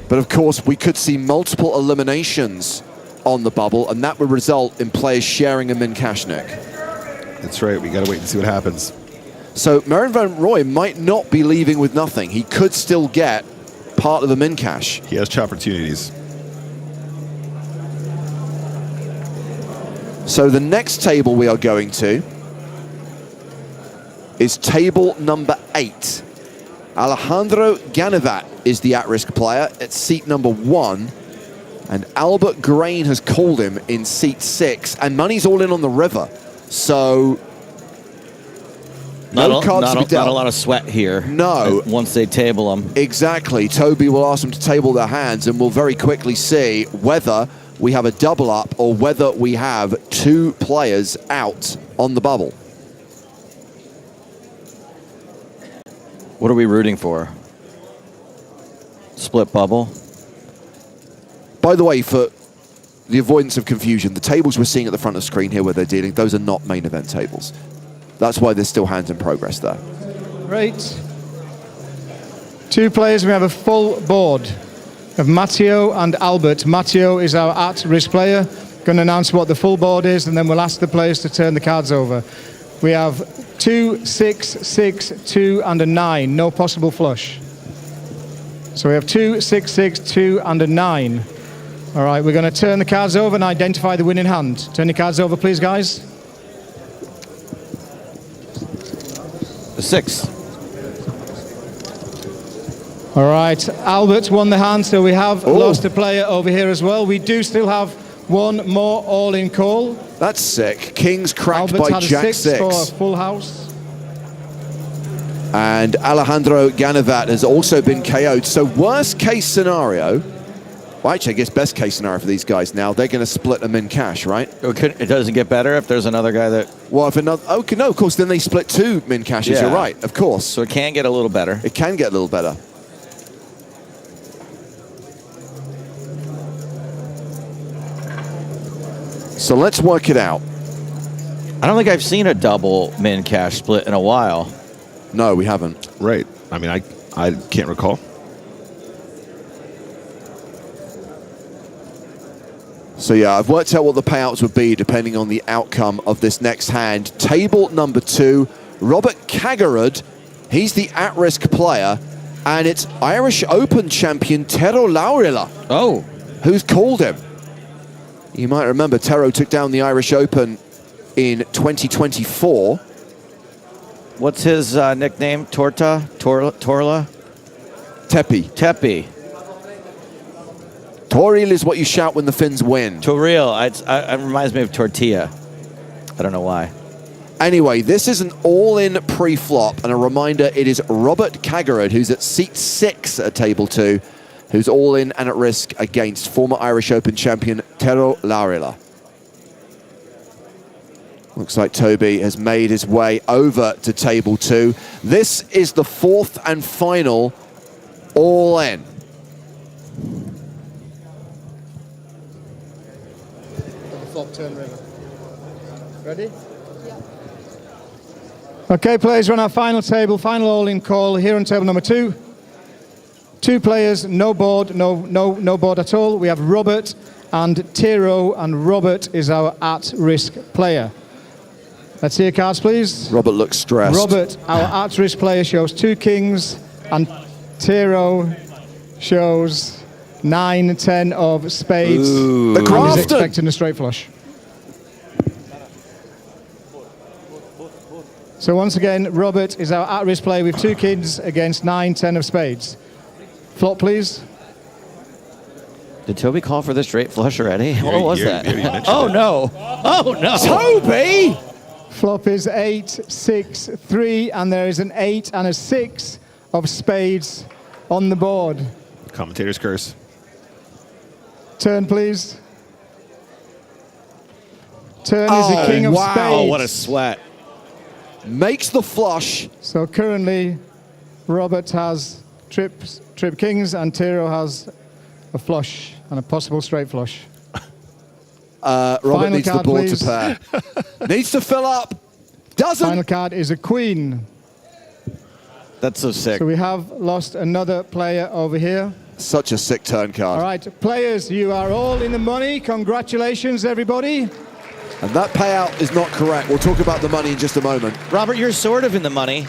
But of course, we could see multiple eliminations on the bubble, and that would result in players sharing a min cash, Nick. That's right. We got to wait and see what happens. So Merrin Van Roy might not be leaving with nothing. He could still get part of the min cash. He has opportunities. So the next table we are going to is table number 8. Alejandro Ganivat is the at-risk player at seat number 1, and Albert Grain has called him in seat 6, and money's all in on the river. So no cards to be dealt. Not a lot of sweat here. No. Once they table them. Exactly. Toby will ask them to table their hands, and we'll very quickly see whether we have a double up or whether we have 2 players out on the bubble. What are we rooting for? Split bubble? By the way, for the avoidance of confusion, the tables we're seeing at the front of the screen here where they're dealing, those are not main event tables. That's why there's still hands in progress there. Great. 2 players, we have a full board of Matteo and Albert. Matteo is our at-risk player. Going to announce what the full board is, and then we'll ask the players to turn the cards over. We have 2, 6, 6, 2, and a 9. No possible flush. So we have 2, 6, 6, 2, and a 9. All right, we're going to turn the cards over and identify the winning hand. Turn your cards over, please, guys. The 6. All right, Albert won the hand, so we have lost a player over here as well. We do still have 1 more all-in call. That's sick. King's cracked Albert by had a Jack 6 for a full house. And Alejandro Ganivat has also been KO'd. So worst case scenario, well, actually I guess best case scenario for these guys now, they're going to split them in cash, right? It doesn't get better if there's another guy that... Well, if another... Okay, no, of course, then they split 2 min cashes, Yeah. You're right, of course. So it can get a little better. It can get a little better. So let's work it out. I don't think I've seen a double min cash split in a while. No, we haven't. Right. I mean, I can't recall. So yeah, I've worked out what the payouts would be depending on the outcome of this next hand. Table number 2, Robert Kagarud. He's the at-risk player, and it's Irish Open champion Tero Laurila. Oh. Who's called him. You might remember Tero took down the Irish Open in 2024. What's his nickname? Torla? Tepi. Tepi. Toril is what you shout when the Finns win. Toril. It reminds me of tortilla. I don't know why. Anyway, this is an all-in pre-flop, and a reminder, it is Robert Kagarud, who's at seat 6 at table 2, who's all in and at risk against former Irish Open champion Tero Laurila. Looks like Toby has made his way over to table 2. This is the 4th and final all-in. Flop turn river. Ready? Yeah. Okay, players, we're on our final table, final all-in call here on table number 2. 2 players, no board, no board at all. We have Robert and Tiro and Robert is our at-risk player. Let's see your cards, please. Robert looks stressed. Robert, our at-risk player, shows 2 kings, and Tiro shows 9, 10 of spades. Ooh. The and Grafton. is expecting a straight flush. So once again, Robert is our at-risk player with 2 kings against 9, 10 of spades. Flop, please. Did Toby call for the straight flush already? Yeah, What was yeah, that? yeah, Oh, no. Oh, no. Toby! Flop is 8, 6, 3, and there is an 8 and a 6 of spades on the board. Commentator's curse. Turn, please. Turn is the king of wow. spades. Oh, what a sweat. Makes the flush. So currently, Robert has trip kings, and Tiro has a flush and a possible straight flush. Robert Final needs the card, board please. to pair. Needs to fill up. Doesn't. Final card is a queen. That's so sick. So we have lost another player over here. Such a sick turn card. All right, players, you are all in the money. Congratulations, everybody. And that payout is not correct. We'll talk about the money in just a moment. Robert, you're sort of in the money.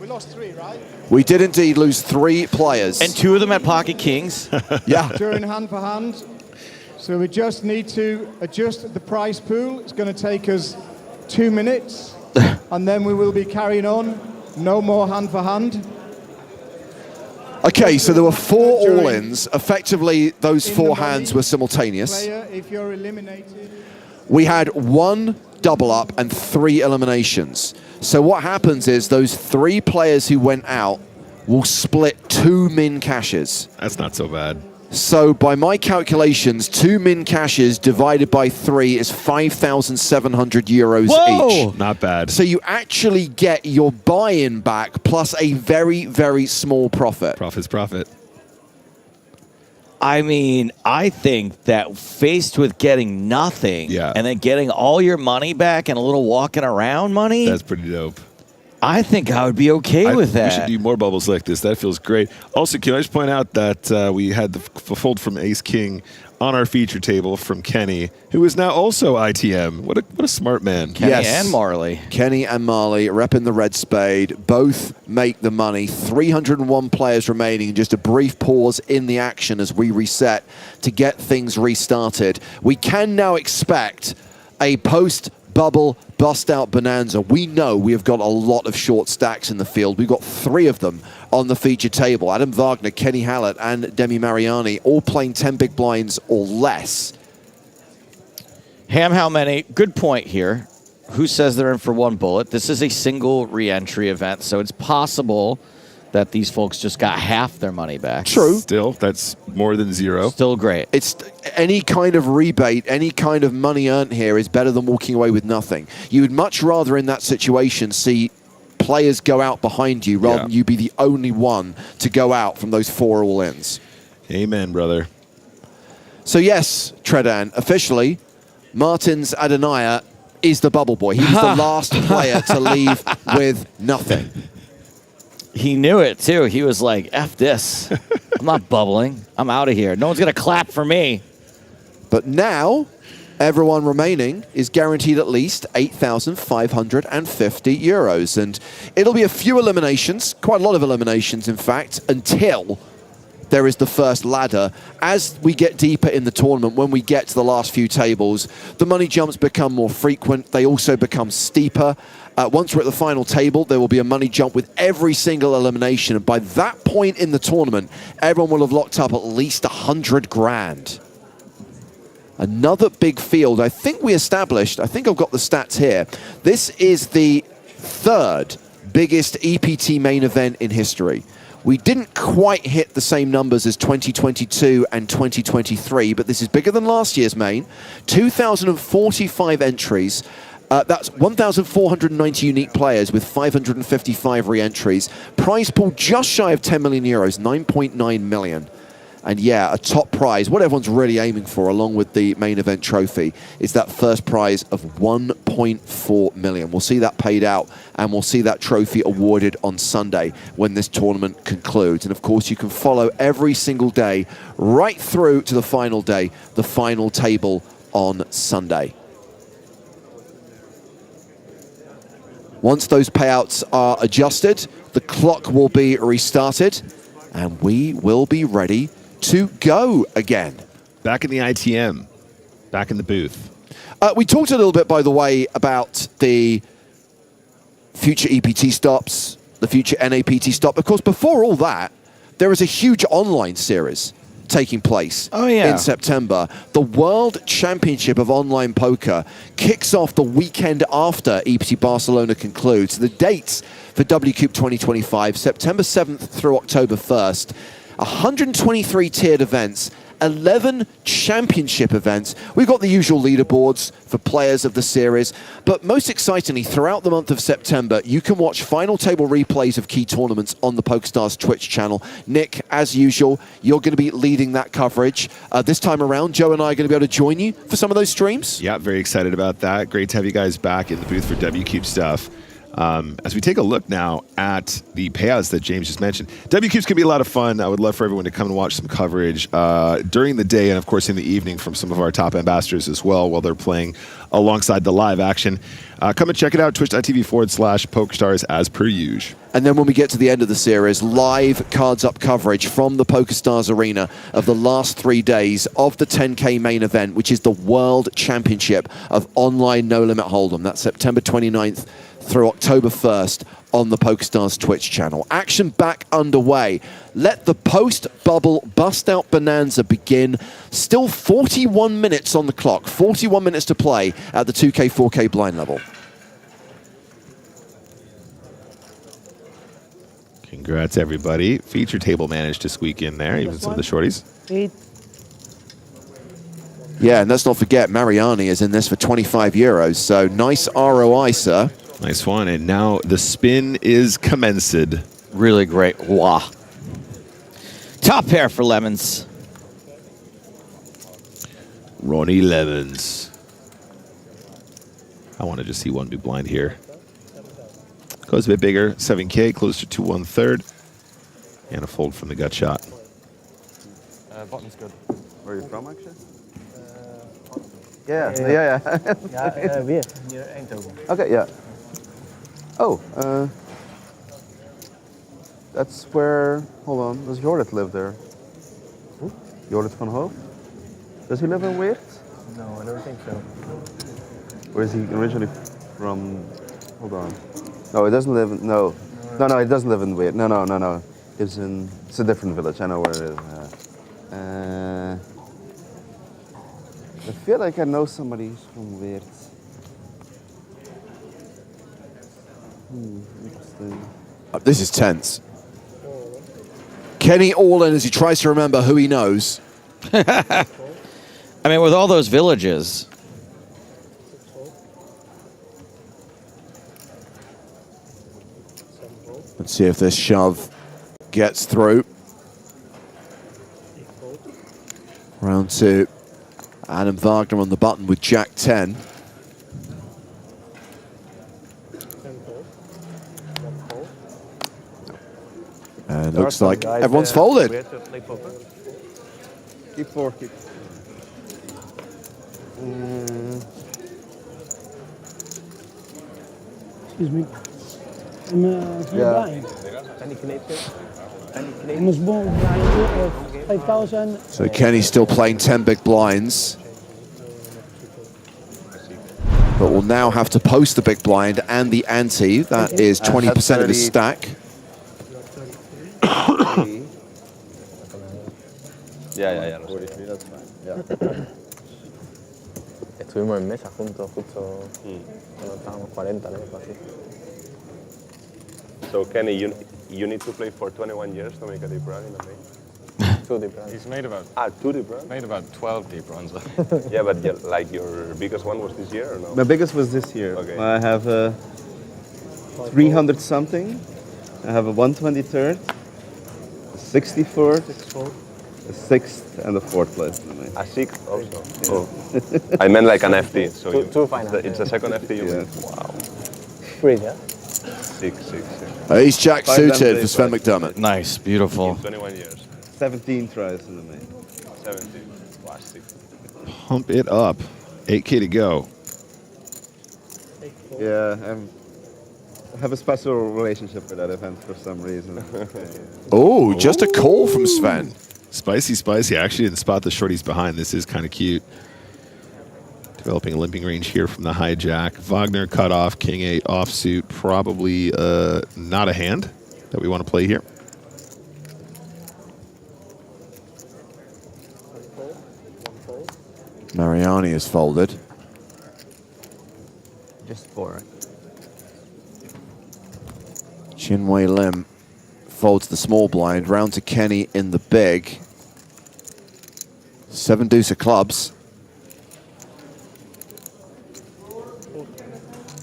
We lost 3, right? We did indeed lose 3 players. And 2 of them had pocket kings. Yeah. During hand for hand. So we just need to adjust the prize pool. It's going to take us 2 minutes. And then we will be carrying on. No more hand for hand. Okay, so there were 4 all-ins. Effectively, those 4 hands were simultaneous. Player, if you're eliminated. We had 1 double up and 3 eliminations. So what happens is those 3 players who went out will split 2 min cashes. That's not so bad. So by my calculations, 2 min cashes divided by 3 is 5,700 euros each. Not bad. So you actually get your buy-in back plus a very, very small profit. Profit's profit. I mean, I think that faced with getting nothing and then getting all your money back and a little walking around money. That's pretty dope. I think I would be okay with that. We should do more bubbles like this. That feels great. Also, can I just point out that we had the fold from Ace King on our feature table from Kenny, who is now also ITM. What a smart man. Kenny and Marle. Kenny and Marle repping the red spade. Both make the money. 301 players remaining. Just a brief pause in the action as we reset to get things restarted. We can now expect a post-bubble bust-out bonanza. We know we have got a lot of short stacks in the field. We've got 3 of them on the feature table. Adam Wagner, Kenny Hallaert, and Demi Mariani all playing 10 big blinds or less. Ham, how many? Good point here. Who says they're in for 1 bullet? This is a single re-entry event, so it's possible that these folks just got half their money back. True. Still, that's more than 0. Still great. It's any kind of rebate, any kind of money earned here is better than walking away with nothing. You would much rather in that situation see players go out behind you rather than you be the only one to go out from those 4 all-ins. Amen, brother. So yes, Tredan, officially, Martins Adonaya is the bubble boy. He was the last player to leave with nothing. He knew it, too. He was like, F this. I'm not bubbling. I'm out of here. No one's going to clap for me. But now, everyone remaining is guaranteed at least 8,550 euros. And it'll be a few eliminations, quite a lot of eliminations, in fact, until there is the first ladder. As we get deeper in the tournament, when we get to the last few tables, the money jumps become more frequent. They also become steeper. Once we're at the final table, there will be a money jump with every single elimination. And by that point in the tournament, everyone will have locked up at least 100 grand. Another big field. I think we established, I think I've got the stats here. This is the 3rd biggest EPT main event in history. We didn't quite hit the same numbers as 2022 and 2023, but this is bigger than last year's main. 2,045 entries. That's 1,490 unique players with 555 re-entries. Prize pool just shy of 10 million euros, 9.9 million. And yeah, a top prize, what everyone's really aiming for, along with the main event trophy, is that first prize of 1.4 million. We'll see that paid out, and we'll see that trophy awarded on Sunday when this tournament concludes. And of course, you can follow every single day right through to the final day, the final table on Sunday. Once those payouts are adjusted, the clock will be restarted, and we will be ready to go again. Back in the ITM, back in the booth. We talked a little bit, by the way, about the future EPT stops, the future NAPT stop. Of course, before all that, there is a huge online series taking place in September. The World Championship of Online Poker kicks off the weekend after EPT Barcelona concludes. The dates for WCUP 2025, September 7th through October 1st. 123 tiered events, 11 championship events. We've got the usual leaderboards for players of the series, but most excitingly, throughout the month of September, you can watch final table replays of key tournaments on the PokerStars Twitch channel. Nick, as usual, you're going to be leading that coverage. This time around, Joe and I are going to be able to join you for some of those streams. Yeah, very excited about that. Great to have you guys back in the booth for WCUP stuff. As we take a look now at the payouts that James just mentioned, WCUP's going to be a lot of fun. I would love for everyone to come and watch some coverage during the day and, of course, in the evening from some of our top ambassadors as well while they're playing alongside the live action. Come and check it out, twitch.tv/PokerStars as per usual. And then when we get to the end of the series, live cards up coverage from the PokerStars Arena of the last 3 days of the 10K main event, which is the World Championship of Online No Limit Hold'em. That's September 29th through October 1st on the PokerStars Twitch channel. Action back underway. Let the post-bubble bust-out bonanza begin. Still 41 minutes on the clock, 41 minutes to play at the 2K, 4K blind level. Congrats, everybody. Feature table managed to squeak in there, even some of the shorties. 8. Yeah, and let's not forget, Mariani is in this for 25 euros, so nice ROI, sir. Nice one, and now the spin is commenced. Really great. Wow. Top pair for Lemons. Ronnie Lemons. I want to just see one big blind here. Goes a bit bigger, 7K, closer to 1/3. And a fold from the gut shot. Bottom's good. Where are you from, actually? Yeah. Near Eindhoven. Okay, yeah. Oh, that's where, hold on, does Jorrit live there? Who? Jorrit van Hoof? Does he live in Weert? No, I don't think so. Where is he originally from? Hold on. No, he doesn't live in, no, he doesn't live in Weert. No. It's a different village, I know where it is. I feel like I know somebody who's from Weert. Interesting. This is tense. Kenny all in as he tries to remember who he knows. I mean, with all those villages. Let's see if this shove gets through. Round 2. Adam Wagner on the button with Jack 10. And looks like everyone's folded. Keep 4, keep. Excuse me. I'm blind. I'm a small blind of 5,000. So Kenny's still playing 10 big blinds. But will now have to post the big blind and the ante. That is 20% of his stack. Yeah. 43, that's fine. Yeah. Estuvimos en mesa juntos justo cuando estábamos 40, algo así. So Kenny, you need to play for 21 years to make a deep run in the main. 2 deep runs. He's made about 2 deep runs. Made about 12 deep runs. Yeah, but like your biggest one was this year or no? My biggest was this year. Okay. I have a 300 something. I have a 123rd, 64th, The 6th and the 4th place in the main. A 6th also. Oh. I meant like an FT. So it's the second FT you win. Wow. 3, yeah? 6. Ace Jack suited for Sven McDermott. Nice, beautiful. 21 years. 17 tries in the main. 17. Wow, 6. Pump it up. 8K to go. Yeah, I have a special relationship with that event for some reason. Oh, just a call from Sven. Spicy. I actually didn't spot the shorties behind. This is kind of cute. Developing a limping range here from the hijack. Wagner cut off, King 8 offsuit. Probably not a hand that we want to play here. Mariani is folded. Just 4. Chinwei Lim folds the small blind, round to Kenny in the big. 7 deuce of clubs.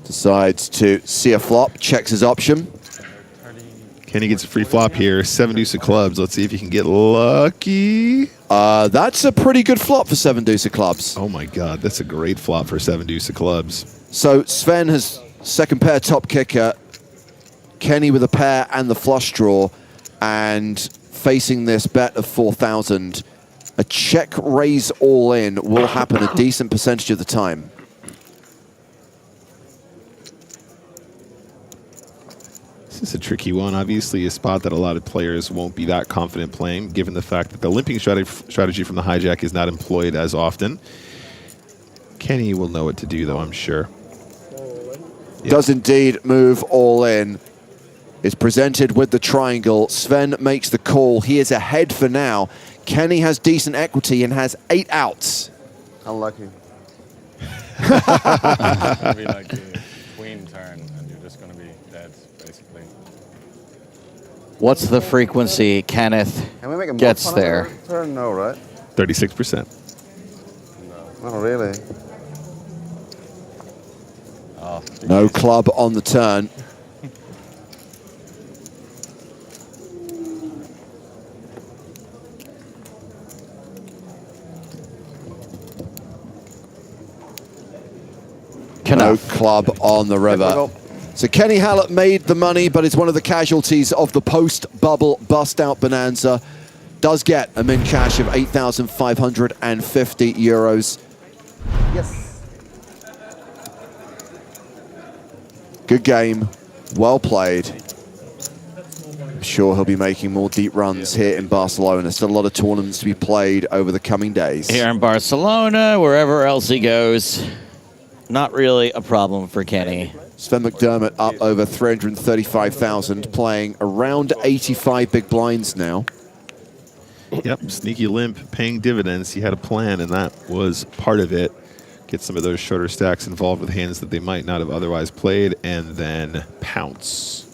Decides to see a flop, checks his option. Kenny gets a free flop here, 7 deuce of clubs. Let's see if he can get lucky. That's a pretty good flop for 7 deuce of clubs. Oh my God, that's a great flop for 7 deuce of clubs. So Sven has second pair top kicker, Kenny with a pair and the flush draw, and facing this bet of 4,000, a check raise all in will happen a decent percentage of the time. This is a tricky one. Obviously a spot that a lot of players won't be that confident playing, given the fact that the limping strategy from the hijack is not employed as often. Kenny will know what to do, though, I'm sure. Yep. Does indeed move all in. Is presented with the triangle. Sven makes the call. He is ahead for now. Kenny has decent equity and has 8 outs. Unlucky. It's gonna be like the queen turn, and you're just going to be dead, basically. What's the frequency Kenneth Can we make a gets there? Turn? No, right? 36%. No. Not really. Oh, No club on the turn. No club on the river. So Kenny Hallaert made the money, but is one of the casualties of the post-bubble bust-out bonanza. Does get a min cash of 8,550 euros. Yes. Good game, well played. I'm sure he'll be making more deep runs here in Barcelona. Still a lot of tournaments to be played over the coming days. Here in Barcelona, wherever else he goes. Not really a problem for Kenny. Sven McDermott up over 335,000, playing around 85 big blinds now. Yep, sneaky limp, paying dividends. He had a plan, and that was part of it. Get some of those shorter stacks involved with hands that they might not have otherwise played, and then pounce.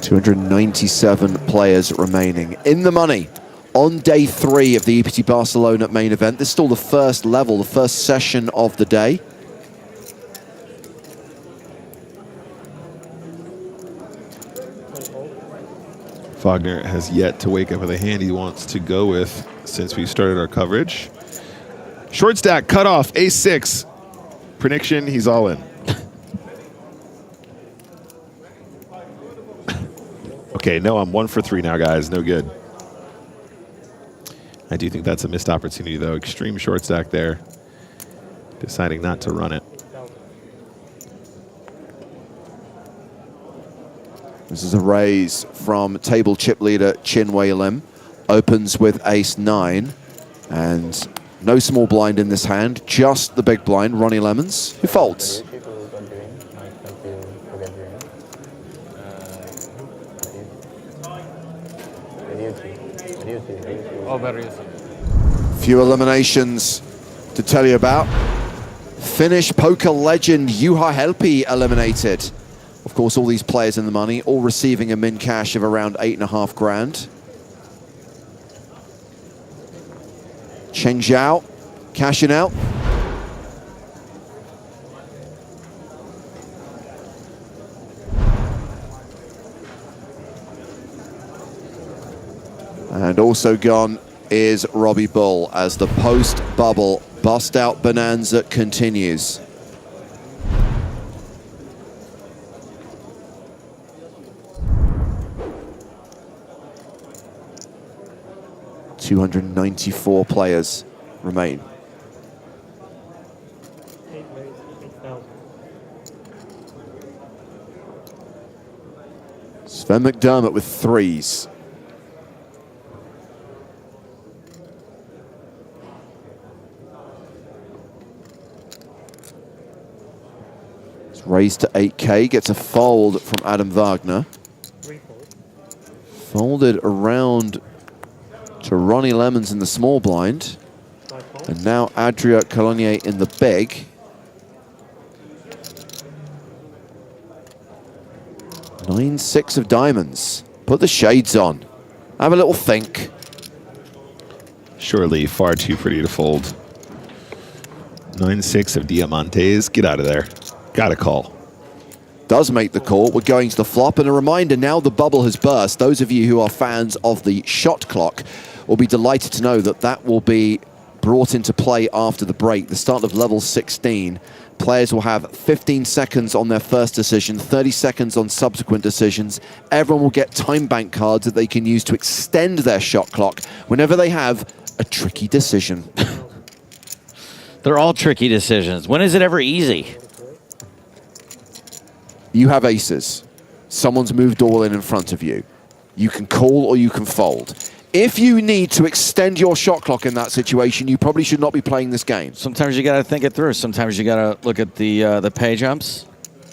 $297 players remaining in the money on day 3 of the EPT Barcelona main event. This is still the first level, the first session of the day. Wagner has yet to wake up with a hand he wants to go with since we started our coverage. Short stack, cut off, ace-6. Prediction, he's all in. Okay, no, I'm 1 for 3 now, guys. No good. I do think that's a missed opportunity, though. Extreme short stack there. Deciding not to run it. This is a raise from table chip leader Chinwei Lim. Opens with ace-9. And no small blind in this hand, just the big blind, Ronnie Lemons, who folds. Few eliminations to tell you about. Finnish poker legend Juha Helppi eliminated Of course, all these players in the money, all receiving a min cash of around 8.5 grand. Chen Zhao cashing out. And also gone is Robbie Bull as the post-bubble bust-out bonanza continues. $294 players remain. Sven McDermott with threes. It's raised to 8K, gets a fold from Adam Wagner. Folded around to Ronnie Lemons in the small blind. And now Adria Cologne in the big. 9-6 of diamonds. Put the shades on. Have a little think. Surely far too pretty to fold. 9-6 of diamantes. Get out of there. Got a call. Does make the call. We're going to the flop. And a reminder, now the bubble has burst. Those of you who are fans of the shot clock will be delighted to know that that will be brought into play after the break. The start of level 16. Players will have 15 seconds on their first decision, 30 seconds on subsequent decisions. Everyone will get time bank cards that they can use to extend their shot clock whenever they have a tricky decision. They're all tricky decisions. When is it ever easy? You have aces. Someone's moved all in front of you. You can call or you can fold. If you need to extend your shot clock in that situation, you probably should not be playing this game. Sometimes you got to think it through. Sometimes you got to look at the pay jumps.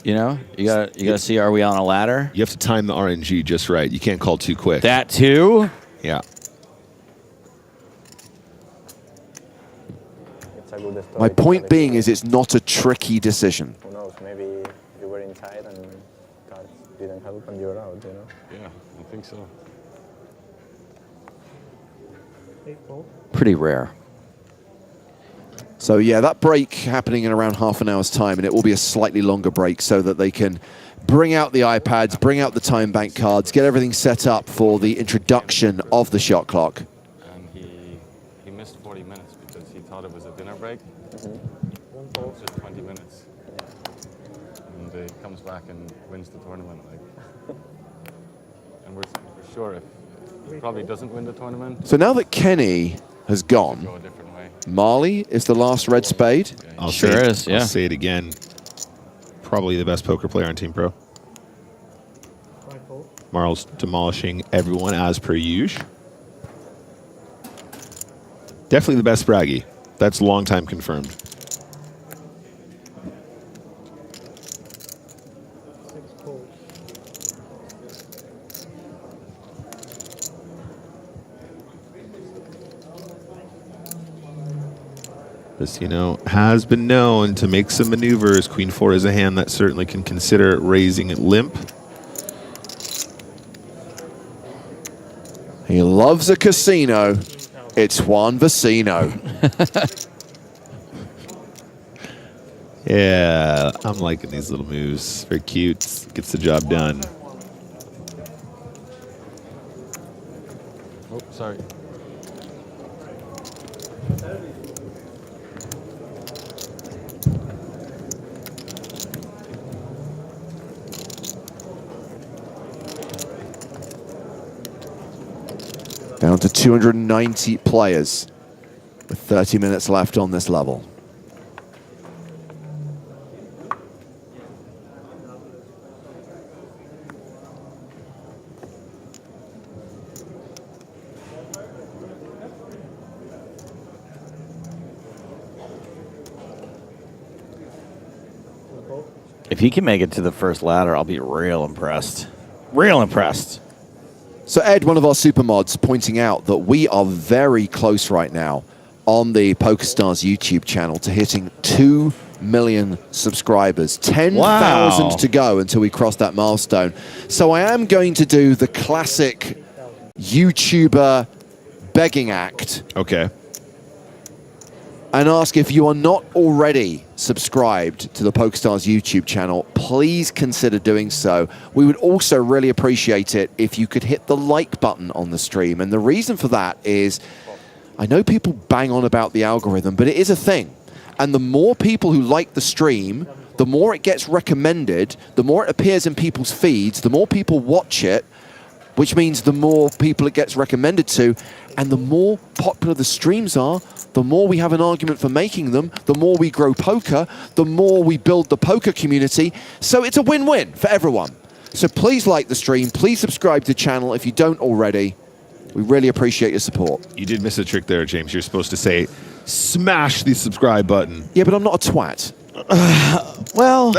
You know, you got to see, are we on a ladder? You have to time the RNG just right. You can't call too quick. That too? Yeah. My point being is it's not a tricky decision. Who knows, maybe you were inside and cards didn't help and you're out, you know? Yeah, I think so. Pretty rare. So yeah, that break happening in around half an hour's time, and it will be a slightly longer break so that they can bring out the iPads, bring out the time bank cards, get everything set up for the introduction of the shot clock. And he missed 40 minutes because he thought it was a dinner break. Mm-hmm. It's just 20 minutes. And he comes back and wins the tournament. And we're sure if he probably doesn't win the tournament. So now that Kenny has gone, go a different way. Marle is the last red spade. I'll Sure say it, is, yeah. I'll say it again. Probably the best poker player on Team Pro. Marle's demolishing everyone as per usual. Definitely the best Spraggy. That's long time confirmed. This, you know, has been known to make some maneuvers. Queen 4 is a hand that certainly can consider raising limp. He loves a casino. It's Juan Vecino. Yeah, I'm liking these little moves. Very cute. Gets the job done. Oh, sorry. Down to 290 players with 30 minutes left on this level. If he can make it to the first ladder, I'll be real impressed. Real impressed. So Ed, one of our super mods, pointing out that we are very close right now on the PokerStars YouTube channel to hitting 2 million subscribers. 10,000 to go until we cross that milestone. So I am going to do the classic YouTuber begging act. Okay. And ask if you are not already subscribed to the PokerStars YouTube channel, please consider doing so. We would also really appreciate it if you could hit the like button on the stream. And the reason for that is, I know people bang on about the algorithm, but it is a thing. And the more people who like the stream, the more it gets recommended, the more it appears in people's feeds, the more people watch it, which means the more people it gets recommended to, and the more popular the streams are, the more we have an argument for making them, the more we grow poker, the more we build the poker community. So it's a win-win for everyone. So please like the stream, please subscribe to the channel if you don't already. We really appreciate your support. You did miss a trick there, James. You're supposed to say, smash the subscribe button. Yeah, but I'm not a twat. Well...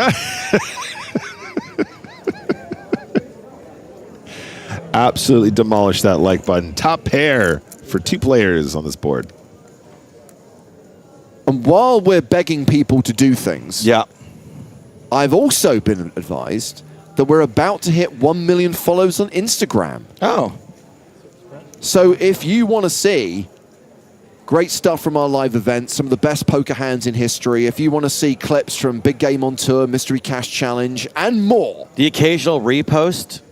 Absolutely demolish that like button. Top pair for 2 players on this board. And while we're begging people to do things, I've also been advised that we're about to hit 1 million followers on Instagram. Oh. So if you want to see great stuff from our live events, some of the best poker hands in history, if you want to see clips from Big Game on Tour, Mystery Cash Challenge, and more. The occasional repost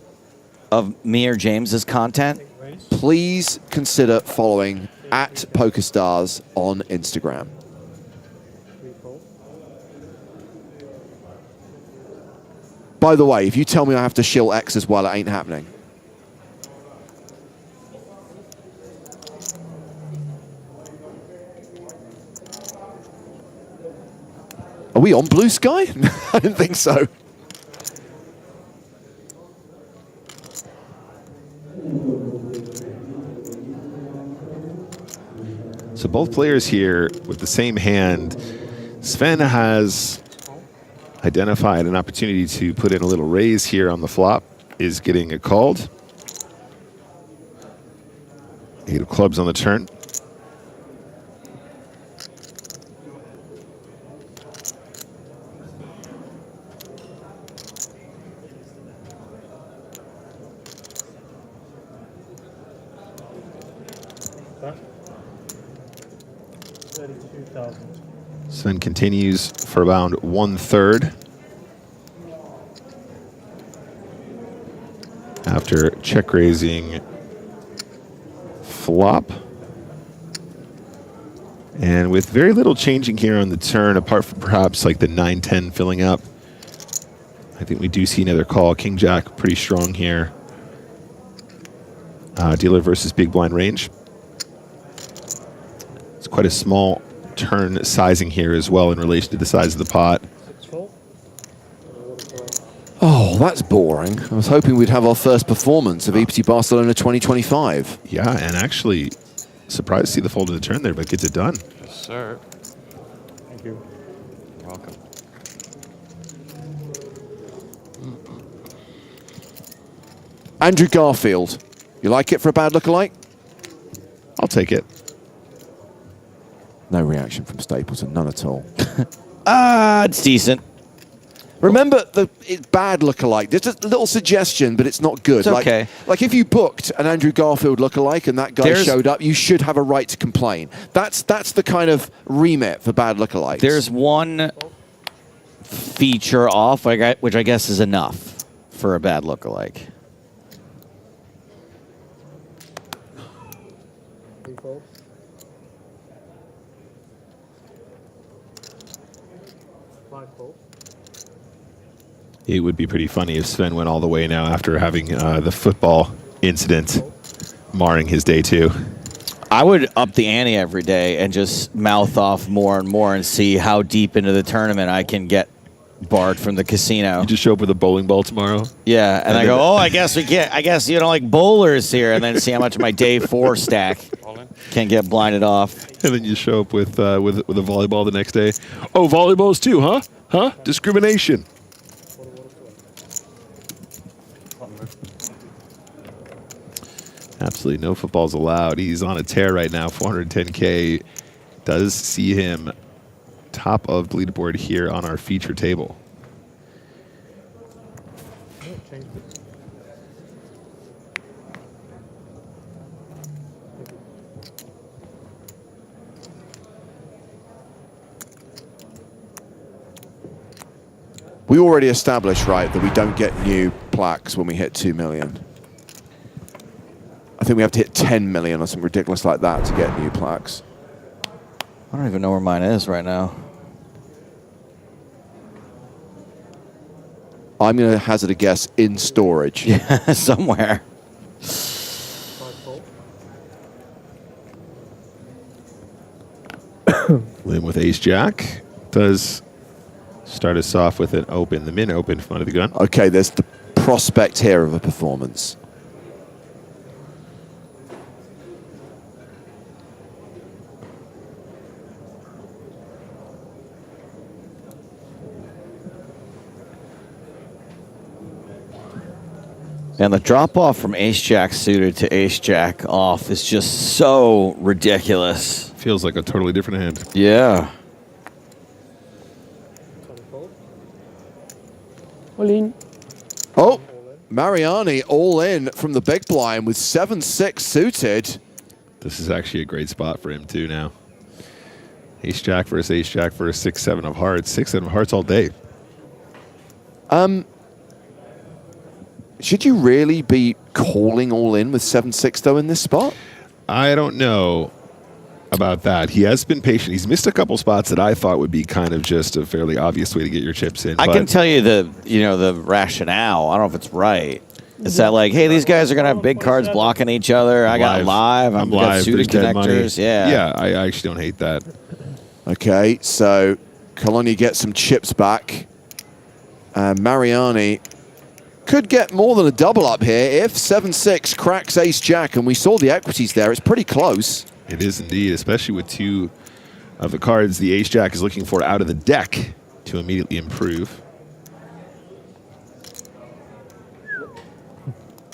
of me or James's content, please consider following at PokerStars on Instagram. By the way, if you tell me I have to shill X as well, it ain't happening. Are we on Blue Sky? I didn't think so. So both players here with the same hand. Sven has identified an opportunity to put in a little raise here on the flop, is getting it called. 8 of clubs on the turn. Sven continues for around 1/3 after check raising flop. And with very little changing here on the turn, apart from perhaps like the 9-10 filling up, I think we do see another call. King Jack pretty strong here. Dealer versus big blind range. It's quite a small turn sizing here as well in relation to the size of the pot. Oh, that's boring. I was hoping we'd have our first performance of EPT Barcelona 2025. Yeah, and actually surprised to see the fold in the turn there, but gets it done. Yes, sir. Thank you. You're welcome. Andrew Garfield, you like it for a bad lookalike? I'll take it. No reaction from Stapleton, none at all. It's decent. Remember, it's bad lookalike. There's just a little suggestion, but it's not good. It's okay. Like if you booked an Andrew Garfield lookalike and that guy showed up, you should have a right to complain. That's the kind of remit for bad lookalikes. There's one feature off, which I guess is enough for a bad lookalike. It would be pretty funny if Sven went all the way now after having the football incident marring his day too. I would up the ante every day and just mouth off more and more and see how deep into the tournament I can get barred from the casino. You just show up with a bowling ball tomorrow? Yeah, and I go, oh, I guess we can't. I guess you don't like bowlers here, and then see how much of my day 4 stack can get blinded off. And then you show up with a volleyball the next day. Oh, volleyballs too, huh? Huh? Discrimination. Absolutely no footballs allowed. He's on a tear right now, 410K. Does see him top of the leaderboard here on our feature table. We already established, right, that we don't get new plaques when we hit 2 million. I think we have to hit 10 million or something ridiculous like that to get new plaques. I don't even know where mine is right now. I'm going to hazard a guess in storage. Yeah, somewhere. Lim with ace-jack does start us off with an open, the min open from under the gun. Okay, there's the prospect here of a performance. And the drop-off from ace-jack suited to ace-jack off is just so ridiculous. Feels like a totally different hand. Yeah. All in. Oh, Mariani all in from the big blind with 7-6 suited. This is actually a great spot for him too now. Ace-jack versus ace-jack versus 6-7 of hearts. 6-7 of hearts all day. Should you really be calling all in with 7-6 though in this spot? I don't know about that. He has been patient. He's missed a couple spots that I thought would be kind of just a fairly obvious way to get your chips in. I can tell you the rationale. I don't know if it's right. It's that like, hey, these guys are gonna have big cards blocking each other. I got live. I'm got live. suited connectors. Yeah. Yeah, I actually don't hate that. Okay, so Colonia gets some chips back. Mariani could get more than a double up here if 7-6 cracks ace-jack, and we saw the equities there. It's pretty close. It is indeed, especially with two of the cards the ace-jack is looking for out of the deck to immediately improve.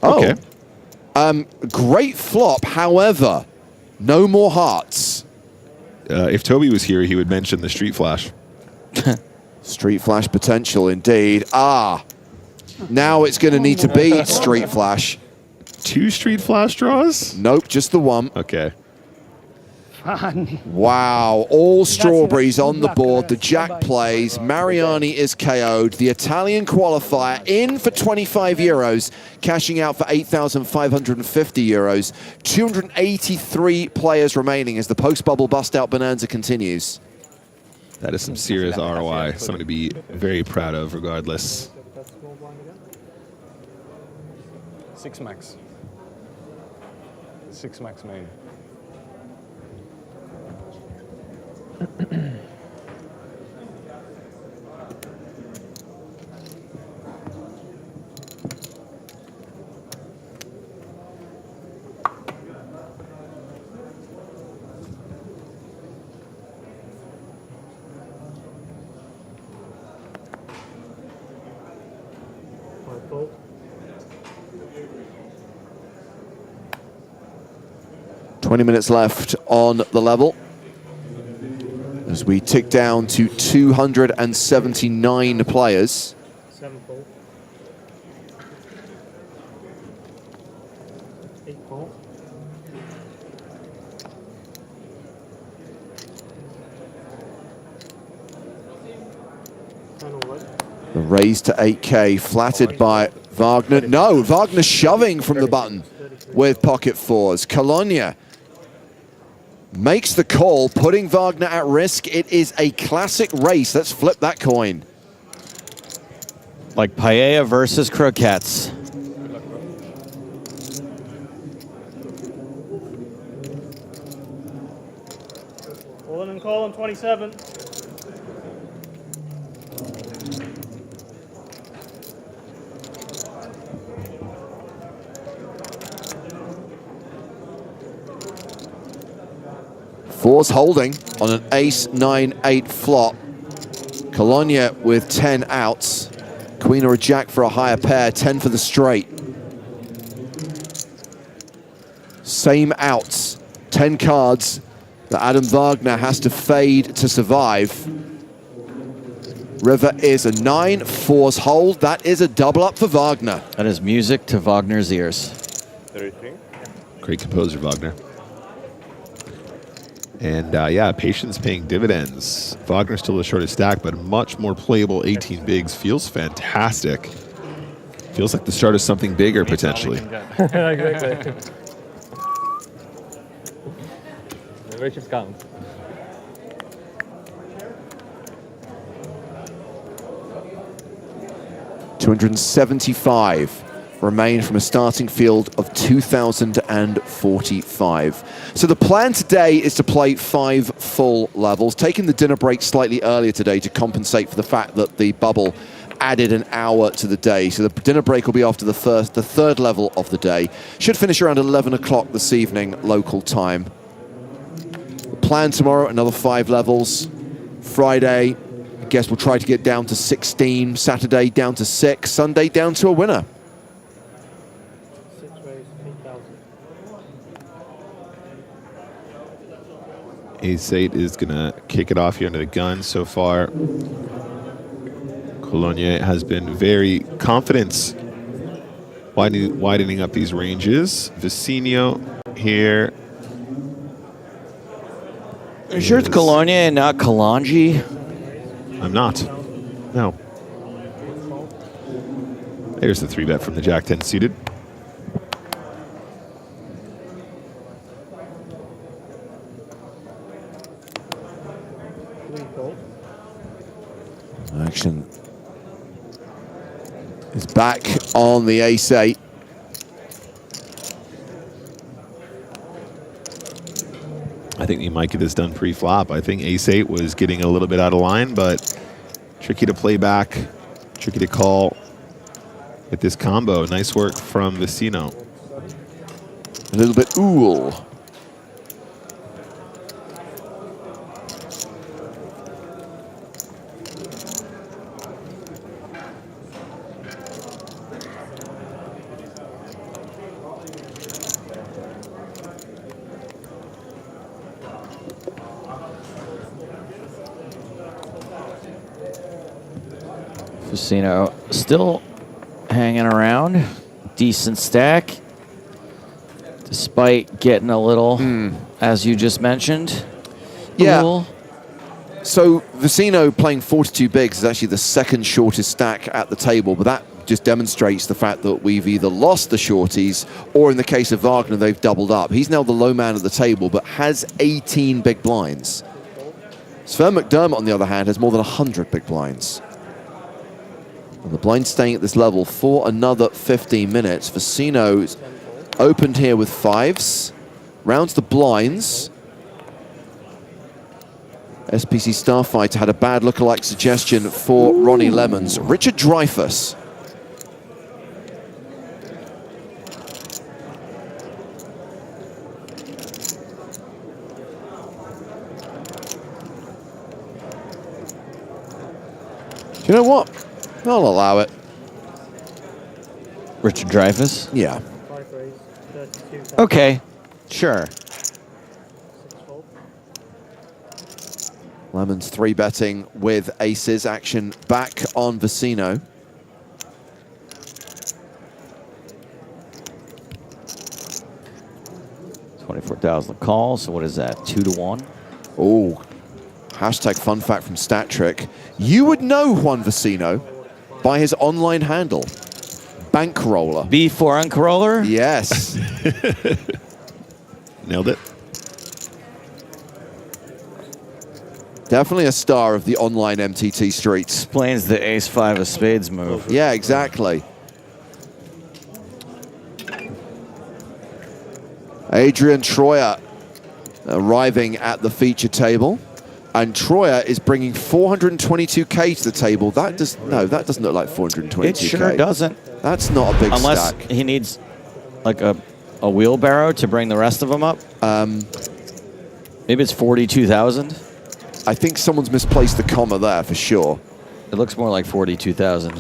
Okay. Great flop, however, no more hearts. If Toby was here, he would mention the street flash. Street flash potential indeed. Now it's going to need to be street flash. 2 street flash draws? Nope, just the one. Okay. Wow, all strawberries on the board. The jack plays. Mariani is KO'd. The Italian qualifier in for 25 euros, cashing out for 8,550 euros. 283 players remaining as the post-bubble bust-out bonanza continues. That is some serious ROI. Something to be very proud of regardless. 6 max. 6 max main. Minutes left on the level as we tick down to 279 players. 7-4. 8-4. The raise to 8K flattered by Wagner. No, Wagner shoving from the button with pocket fours. Colonia makes the call, putting Wagner at risk. It is a classic race. Let's flip that coin. Like paella versus croquettes. All in and call on 27. Fours holding on an ace-9-8 flop. Colonia with 10 outs. Queen or a jack for a higher pair, 10 for the straight. Same outs, 10 cards that Adam Wagner has to fade to survive. River is a 9, 4's hold. That is a double up for Wagner. That is music to Wagner's ears. 33. Great composer, Wagner. And yeah, patience paying dividends. Wagner still the shortest stack, but much more playable 18 bigs. Feels fantastic. Feels like the start of something bigger, potentially. Exactly. The riches count. $275 remain from a starting field of 2,045. So the plan today is to play 5 full levels, taking the dinner break slightly earlier today to compensate for the fact that the bubble added an hour to the day. So the dinner break will be after the third level of the day. Should finish around 11 o'clock this evening, local time. The plan tomorrow, another 5 levels. Friday, I guess we'll try to get down to 16. Saturday, down to 6. Sunday, down to a winner. Ace-8 is going to kick it off here under the gun so far. Cologne has been very confident widening up these ranges. Vecino here. Are you sure it's Cologne and not Kalanji? I'm not. No. There's the 3-bet from the Jack-10 suited. Action is back on the Ace-8. I think he might get this done pre-flop. I think Ace-8 was getting a little bit out of line, but tricky to play back, tricky to call with this combo. Nice work from Vecino. A little bit ooh. Vecino still hanging around. Decent stack. Despite getting a little, as you just mentioned. Yeah. Cool. So Vecino playing 42 bigs is actually the second shortest stack at the table, but that just demonstrates the fact that we've either lost the shorties or in the case of Wagner, they've doubled up. He's now the low man at the table, but has 18 big blinds. Sven McDermott, on the other hand, has more than 100 big blinds. And the blind staying at this level for another 15 minutes. Vecino's opened here with 5s, rounds the blinds. SPC Starfighter had a bad lookalike suggestion for Ronnie Lemons. Richard Dreyfuss. Do you know what? I'll allow it. Richard Dreyfuss? Yeah. Okay, sure. Lemons 3-betting with aces. Action back on Vecino. $24,000 call, so what is that, 2-1? Oh, hashtag fun fact from Stat Trick. You would know Juan Vecino by his online handle, Bankroller. B4 Bankroller? Yes. Nailed it. Definitely a star of the online MTT streets. Explains the ace-5 of spades move. Yeah, exactly. Adrian Troyer arriving at the feature table. And Troyer is bringing 422K to the table. That doesn't look like 422K. It sure doesn't. That's not a big Unless stack. he needs like a wheelbarrow to bring the rest of them up. Maybe it's 42,000. I think someone's misplaced the comma there for sure. It looks more like 42,000.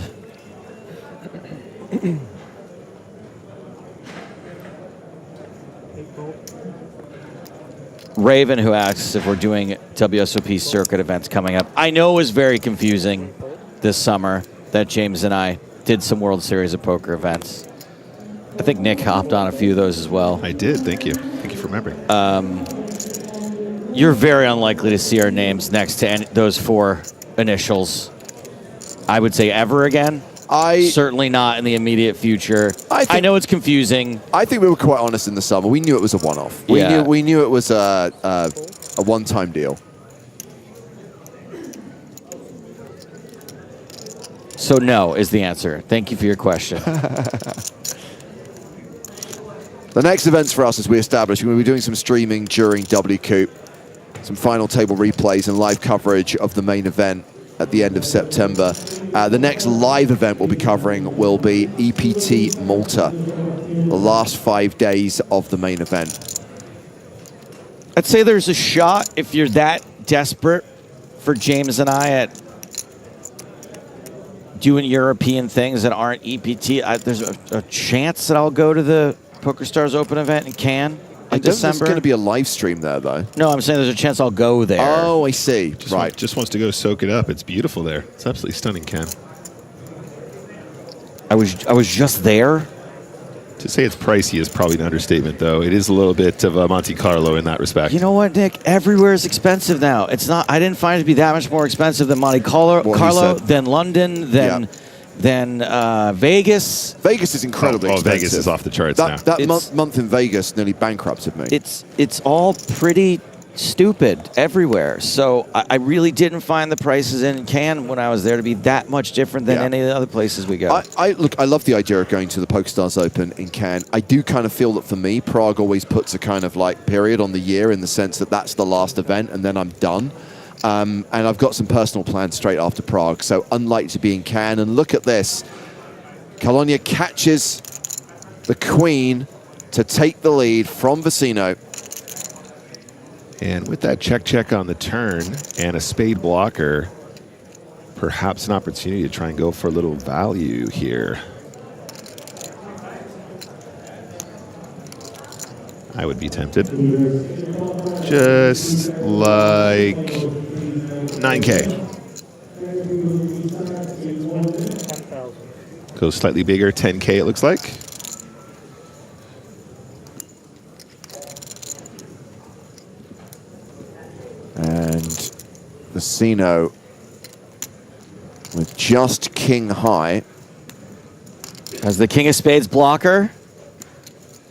Raven, who asks if we're doing WSOP circuit events coming up. I know it was very confusing. this summer that James and I did some World Series of Poker events. I think Nick hopped on a few of those as well. I did. Thank you. Thank you for remembering. You're very unlikely to see our names next to those 4 initials. I would say ever again. Certainly not in the immediate future. I know it's confusing. I think we were quite honest in the summer. We knew it was a one-off. We knew it was a one-time deal. So no is the answer. Thank you for your question. The next events for us, as we established, we're going to be doing some streaming during WCOOP, some final table replays and live coverage of the main event at the end of September. The next live event we'll be covering will be EPT Malta, the last 5 days of the main event. I'd say there's a shot if you're that desperate for James and I at doing European things that aren't EPT. There's a chance that I'll go to the PokerStars Open event in Cannes in December. There's going to be a live stream there, though. No, I'm saying there's a chance I'll go there. Oh, I see. Just wants to go soak it up. It's beautiful there. It's absolutely stunning, Ken. I was just there. To say it's pricey is probably an understatement, though. It is a little bit of a Monte Carlo in that respect. You know what, Nick? Everywhere is expensive now. It's not. I didn't find it to be that much more expensive than Monte Carlo, than London, than Vegas. Vegas is incredibly expensive. Vegas is off the charts now. That month in Vegas nearly bankrupted me. It's all pretty stupid everywhere. So I really didn't find the prices in Cannes when I was there to be that much different than any of the other places we go. I love the idea of going to the PokerStars Open in Cannes. I do kind of feel that for me, Prague always puts a kind of like period on the year in the sense that that's the last event and then I'm done. And I've got some personal plans straight after Prague, so unlikely to be in Cannes. And look at this. Kalonia catches the queen to take the lead from Vecino. And with that check on the turn and a spade blocker, perhaps an opportunity to try and go for a little value here. I would be tempted. Just like 9K. Goes slightly bigger, 10K it looks like. And Vecino with just king high. Has the king of spades blocker.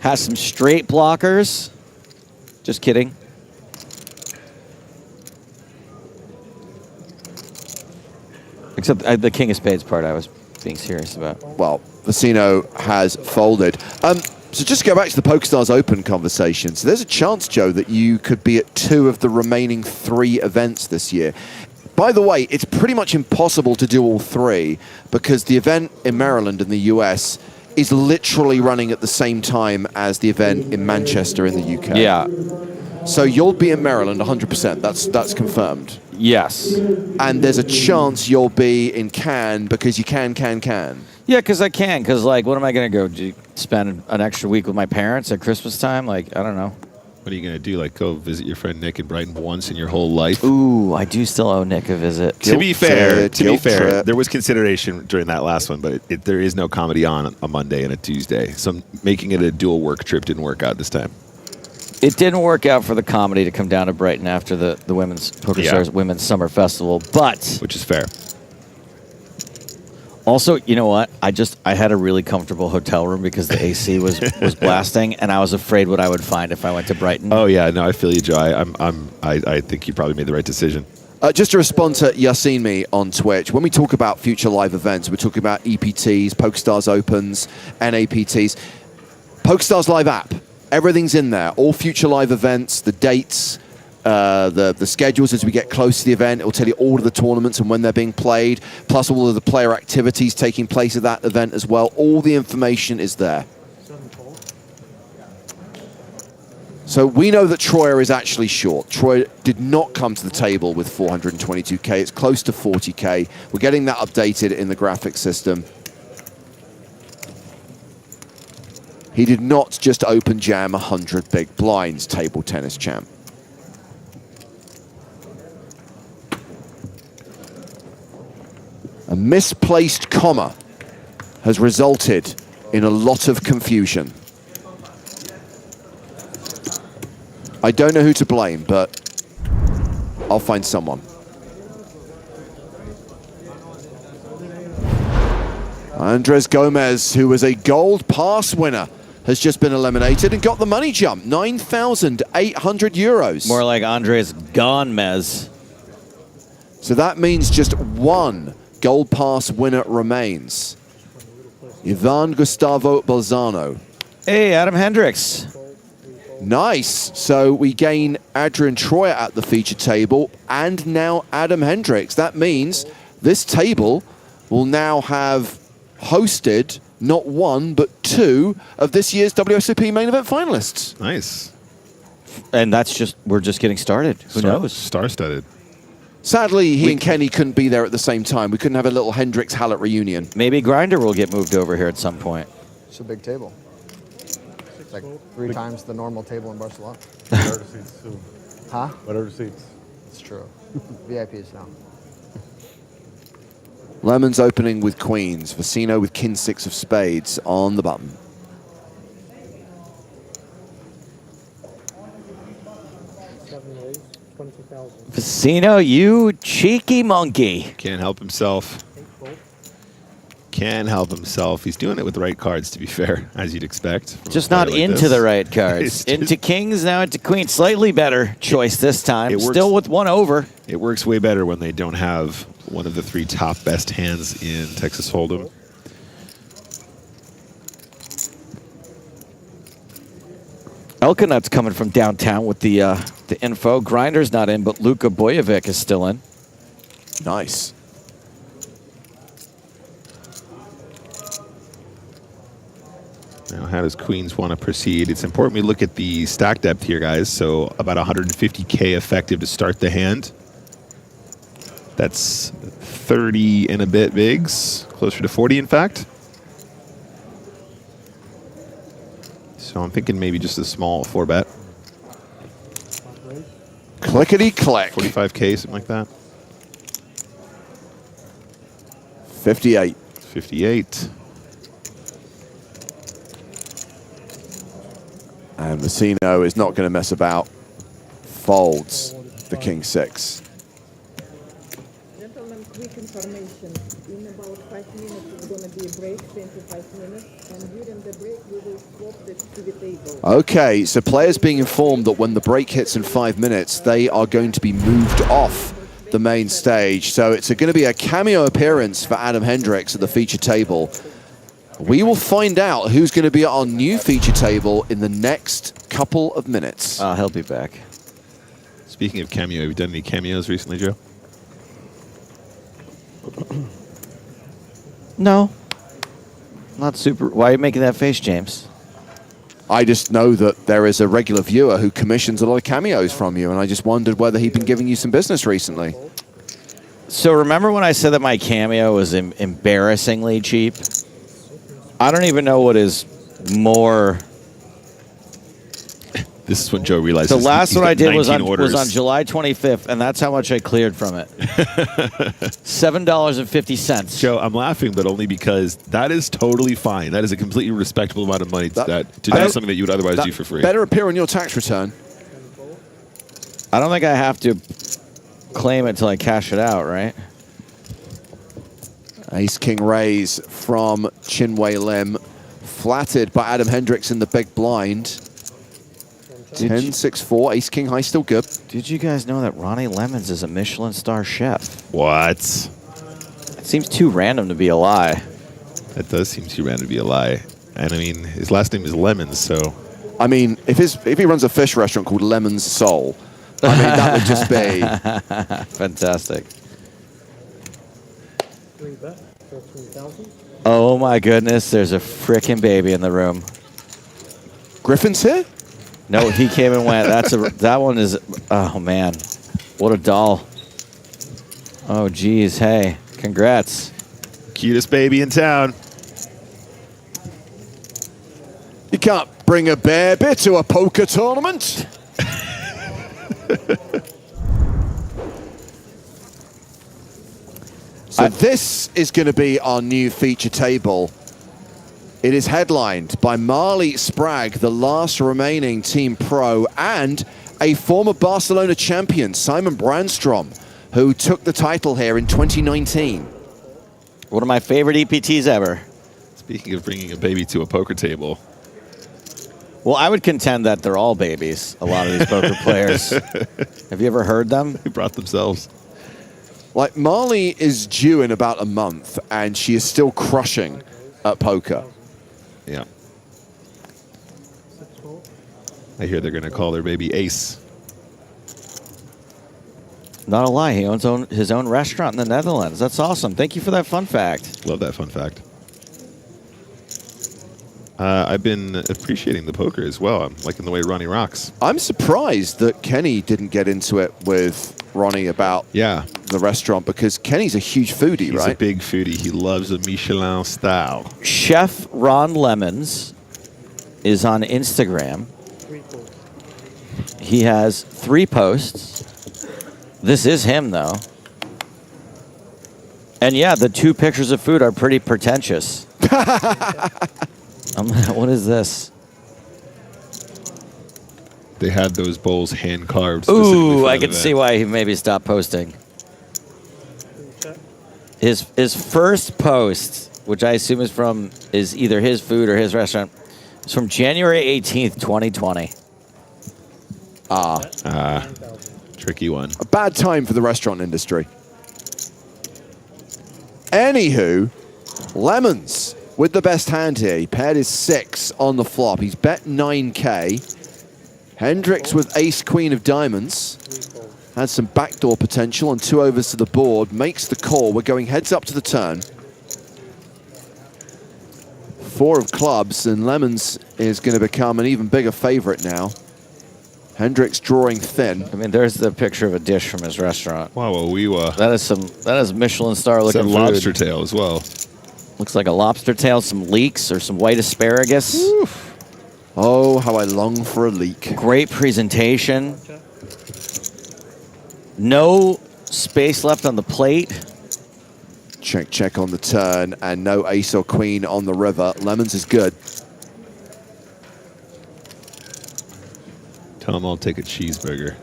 Has some straight blockers. Just kidding. Except the king of spades part I was being serious about. Well, Vecino has folded. So just to go back to the PokerStars Open conversation, so there's a chance, Joe, that you could be at 2 of the remaining 3 events this year. By the way, it's pretty much impossible to do all 3 because the event in Maryland in the US is literally running at the same time as the event in Manchester in the UK. Yeah. So you'll be in Maryland 100%. That's confirmed. Yes. And there's a chance you'll be in Cannes because you can. Yeah, because I can. Because, like, what am I going to go spend an extra week with my parents at Christmas time? Like, I don't know. What are you going to do? Like, go visit your friend Nick in Brighton once in your whole life? Ooh, I do still owe Nick a visit. To be fair, there was consideration during that last one, but there is no comedy on a Monday and a Tuesday. So making it a dual work trip didn't work out this time. It didn't work out for the comedy to come down to Brighton after the Women's PokerStars Women's Summer Festival, but... Which is fair. Also, you know what? I had a really comfortable hotel room because the AC was blasting, and I was afraid what I would find if I went to Brighton. Oh yeah, no, I feel you, Joe. I think you probably made the right decision. Just to respond to Yassine Me on Twitch, when we talk about future live events, we're talking about EPTs, PokerStars Opens, NAPTs. PokerStars Live app, everything's in there. All future live events, the dates, the schedules as we get close to the event. It will tell you all of the tournaments and when they're being played, plus all of the player activities taking place at that event as well. All the information is there. So we know that Troyer is actually short. Troyer did not come to the table with 422K. It's close to 40K. We're getting that updated in the graphics system. He did not just open jam 100 big blinds, table tennis champ. A misplaced comma has resulted in a lot of confusion. I don't know who to blame, but I'll find someone. Andres Gomez, who was a gold pass winner, has just been eliminated and got the money jump, 9,800 euros. More like Andres Gomez. So that means just one gold pass winner remains. Ivan Gustavo Bolzano. Hey, Adam Hendricks. Nice. So we gain Adrian Troyer at the feature table and now Adam Hendricks. That means this table will now have hosted not one, but two of this year's WSOP main event finalists. Nice. And that's just, we're just getting started. Who knows? Star-studded. Sadly, he and Kenny couldn't be there at the same time. We couldn't have a little Hendricks Hallaert reunion. Maybe Grinder will get moved over here at some point. It's a big table. It's like 3 times the normal table in Barcelona. Better seats too. Huh? Better seats. It's true. VIPs now. Lemons opening with queens. Vecino with king 6 of spades on the button. Vecino, you cheeky monkey. Can't help himself. Can't help himself. He's doing it with the right cards, to be fair, as you'd expect. Just not into the right cards. Into kings, now into queens. Slightly better choice this time. Still with one over. It works way better when they don't have one of the 3 top best hands in Texas Hold'em. Elkanut's coming from downtown with the info. Grinder's not in, but Luka Bojevic is still in. Nice. Now, how does Queens want to proceed? It's important we look at the stack depth here, guys. So about 150K effective to start the hand. That's 30 and a bit bigs, closer to 40, in fact. So I'm thinking maybe just a small 4-bet. Clickety-click. 45K, something like that. 58. 58. And Vecino is not going to mess about. Folds the king 6. Gentlemen, quick information. In about 5 minutes, it's going to be a break, 25 minutes. And during the break, we will swap the table. Okay, so players being informed that when the break hits in 5 minutes, they are going to be moved off the main stage. So it's going to be a cameo appearance for Adam Hendricks at the feature table. We will find out who's going to be at our new feature table in the next couple of minutes. He'll be back. Speaking of cameo, have you done any cameos recently, Joe? No. Not super. Why are you making that face, James? I just know that there is a regular viewer who commissions a lot of cameos from you, and I just wondered whether he'd been giving you some business recently. So remember when I said that my cameo was embarrassingly cheap? I don't even know what is more. This is when Joe realizes the last one I did was on orders. July 25th, and that's how much I cleared from it. $7.50. Joe, I'm laughing, but only because that is totally fine. That is a completely respectable amount of money to do something that you would otherwise do for free. Better appear on your tax return. I don't think I have to claim it until I cash it out, right? Ace-King raise from Chinwei Lim. Flattered by Adam Hendricks in the big blind. 10-6-4. Ace-King high still good. Did you guys know that Ronnie Lemons is a Michelin star chef? What? It seems too random to be a lie. That does seem too random to be a lie. And I mean, his last name is Lemons, so... I mean, if he runs a fish restaurant called Lemon's Soul, I mean, that would just be... Fantastic. 3-bet, 13,000. Oh my goodness, there's a frickin' baby in the room. Griffin's here? No, he came and went. That one is, oh man, what a doll. Oh geez, hey, congrats. Cutest baby in town. You can't bring a baby to a poker tournament. So this is going to be our new feature table. It is headlined by Marle Spragg, the last remaining team pro, and a former Barcelona champion, Simon Brandstrom, who took the title here in 2019. One of my favorite EPTs ever. Speaking of bringing a baby to a poker table. Well, I would contend that they're all babies, a lot of these poker players. Have you ever heard them? They brought themselves. Like, Marle is due in about a month, and she is still crushing at poker. Yeah. I hear they're going to call their baby Ace. Not a lie, he owns his own restaurant in the Netherlands. That's awesome. Thank you for that fun fact. Love that fun fact. I've been appreciating the poker as well. I'm liking the way Ronnie rocks. I'm surprised that Kenny didn't get into it with Ronnie about the restaurant, because Kenny's a huge foodie, right? He's a big foodie. He loves a Michelin style. Chef Ron Lemons is on Instagram. He has 3 posts. This is him, though. And yeah, the 2 pictures of food are pretty pretentious. What is this? They had those bowls hand carved. Ooh, I can see why he maybe stopped posting. His first post, which I assume is either his food or his restaurant, is from January 18th, 2020. Tricky one. A bad time for the restaurant industry. Anywho, Lemons with the best hand here. He paired his 6 on the flop. He's bet 9K. Hendricks with ace queen of diamonds. Had some backdoor potential on 2 overs to the board. Makes the call. We're going heads up to the turn. 4 of clubs, and Lemons is going to become an even bigger favorite now. Hendricks drawing thin. I mean, there's the picture of a dish from his restaurant. Wow, That is Michelin star looking food. lobster tail as well. Looks like a lobster tail, some leeks or some white asparagus. Oof. Oh, how I long for a leek. Great presentation. No space left on the plate. Check, check on the turn, and no ace or queen on the river. Lemons is good. Tell him I'll take a cheeseburger.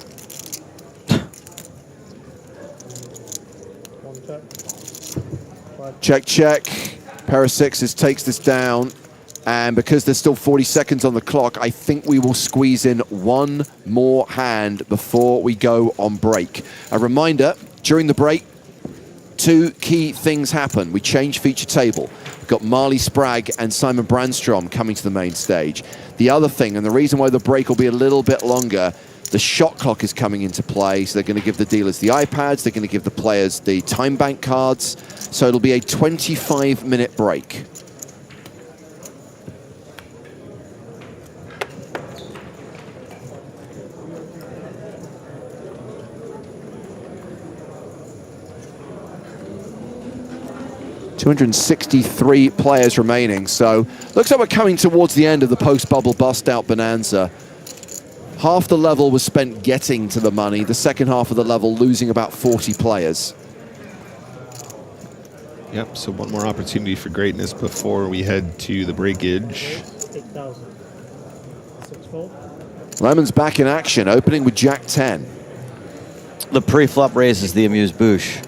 Check, check. Pair of 6s takes this down. And because there's still 40 seconds on the clock, I think we will squeeze in 1 more hand before we go on break. A reminder, during the break, 2 key things happen. We change feature table. We've got Marle Spragg and Simon Brandstrom coming to the main stage. The other thing, and the reason why the break will be a little bit longer, the shot clock is coming into play. So they're going to give the dealers the iPads. They're going to give the players the time bank cards. So it'll be a 25-minute break. $263 players remaining, so looks like we're coming towards the end of the post-bubble bust-out bonanza. Half the level was spent getting to the money, the second half of the level losing about 40 players. Yep, so one more opportunity for greatness before we head to the breakage. 8,000. 6-4. Lemons back in action, opening with Jack-10. The pre-flop raises the amuse-bouche.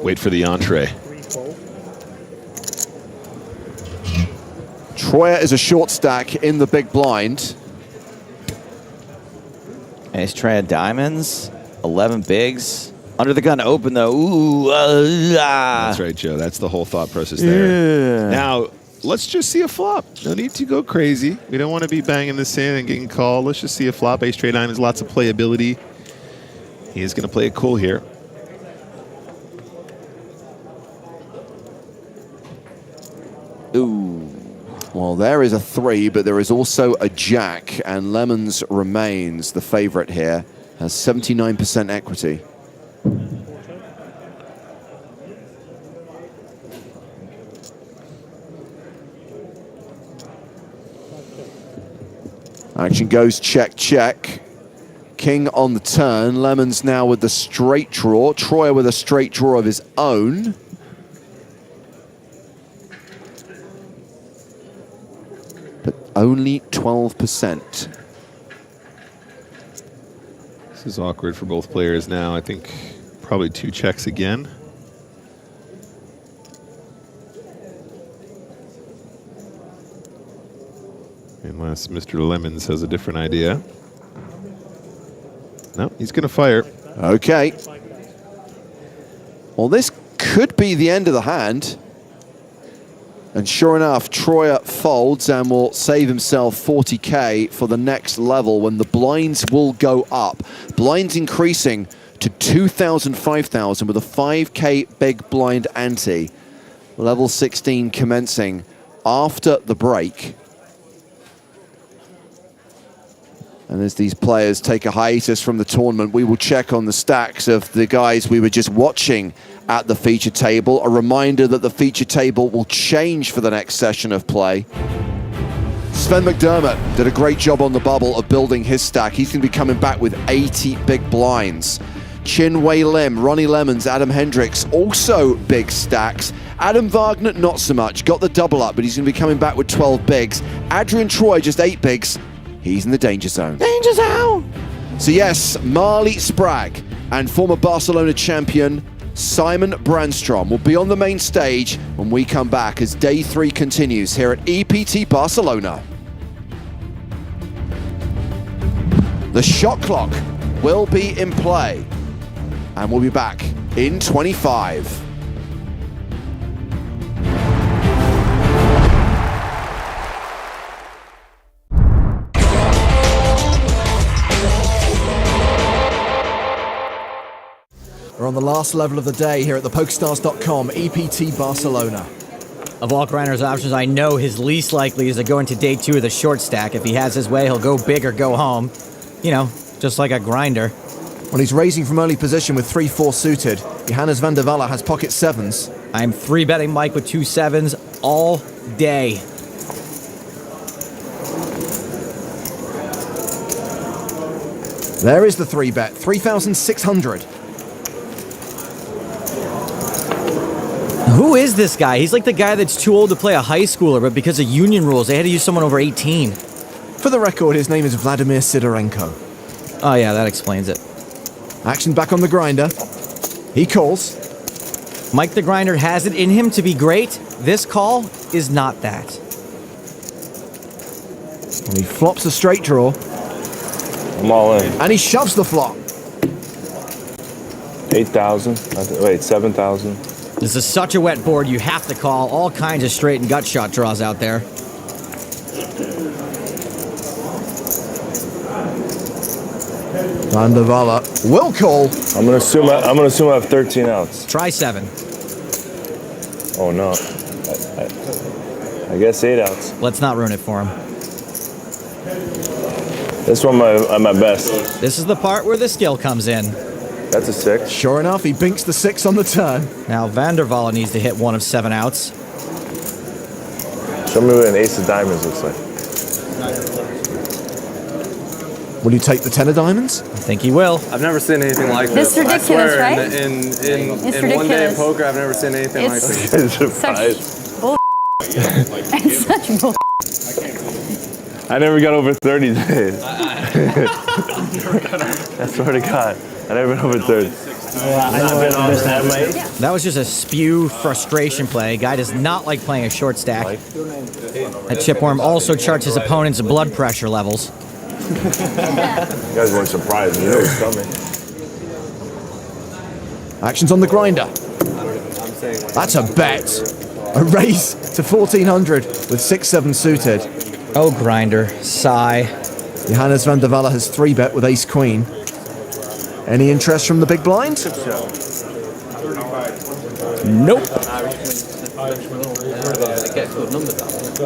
Wait for the entree. Troyer is a short stack in the big blind. Ace tray of diamonds, 11 bigs. Under the gun open though. Ooh, That's right, Joe. That's the whole thought process there. Yeah. Now, let's just see a flop. No need to go crazy. We don't want to be banging this in and getting called. Let's just see a flop. Ace tray diamonds, lots of playability. He is going to play it cool here. Ooh. Well, there is a 3, but there is also a jack, and Lemons remains the favorite here. Has 79% equity. Action goes check, check. King on the turn. Lemons now with the straight draw. Troyer with a straight draw of his own. But only 12%. This is awkward for both players now. I think probably 2 checks again. Unless Mr. Lemons has a different idea. No, he's going to fire. Okay. Well, this could be the end of the hand. And sure enough, Troyer folds and will save himself 40K for the next level when the blinds will go up. Blinds increasing to 2,000, 5,000 with a 5K big blind ante. Level 16 commencing after the break. And as these players take a hiatus from the tournament, we will check on the stacks of the guys we were just watching at the feature table. A reminder that the feature table will change for the next session of play. Sven McDermott did a great job on the bubble of building his stack. He's going to be coming back with 80 big blinds. Chin Wei Lim, Ronnie Lemons, Adam Hendricks, also big stacks. Adam Wagner, not so much. Got the double up, but he's going to be coming back with 12 bigs. Adrian Troy, just 8 bigs. He's in the danger zone. Danger zone! So yes, Marle Spragg and former Barcelona champion Simon Brandstrom will be on the main stage when we come back as day 3 continues here at EPT Barcelona. The shot clock will be in play and we'll be back in 25. We're on the last level of the day here at the PokerStars.com EPT Barcelona. Of all Grinder's options, I know his least likely is to go into day 2 with a short stack. If he has his way, he'll go big or go home. You know, just like a grinder. Well, he's raising from early position with 3-4 suited. Johannes van der Walle has pocket 7s. I'm 3-betting Mike with 2 7s all day. There is the 3-bet, 3,600. Who is this guy? He's like the guy that's too old to play a high schooler, but because of union rules, they had to use someone over 18. For the record, his name is Vladimir Sidorenko. Oh yeah, that explains it. Action back on the grinder. He calls. Mike the Grinder has it in him to be great. This call is not that. And he flops a straight draw. I'm all in. And he shoves the flop. 8,000. Wait, 7,000. This is such a wet board, you have to call. All kinds of straight and gut shot draws out there. Van der Walle will call. I'm gonna assume I have 13 outs. Try 7. Oh no. I guess 8 outs. Let's not ruin it for him. This one at my best. This is the part where the skill comes in. That's a 6. Sure enough, he binks the 6 on the turn. Now Van der Walle needs to hit 1 of 7 outs. Show me what an ace of diamonds looks like. Will you take the 10 of diamonds? I think he will. I've never seen anything like this. This is ridiculous, I swear, right? In one day of poker, I've never seen anything like this. It's such bull. It's such bull. I never got over 30 days. I swear to God, I never been over 30. That was just a spew frustration play. Guy does not like playing a short stack. That chipworm also charts his opponent's blood pressure levels. You guys weren't surprised. You know it's coming. Action's on the grinder. That's a bet. A raise to 1,400 with 6-7 suited. Oh, grinder. Sigh. Johannes van der Walle has 3-bet with ace-queen. Any interest from the big blind? Nope.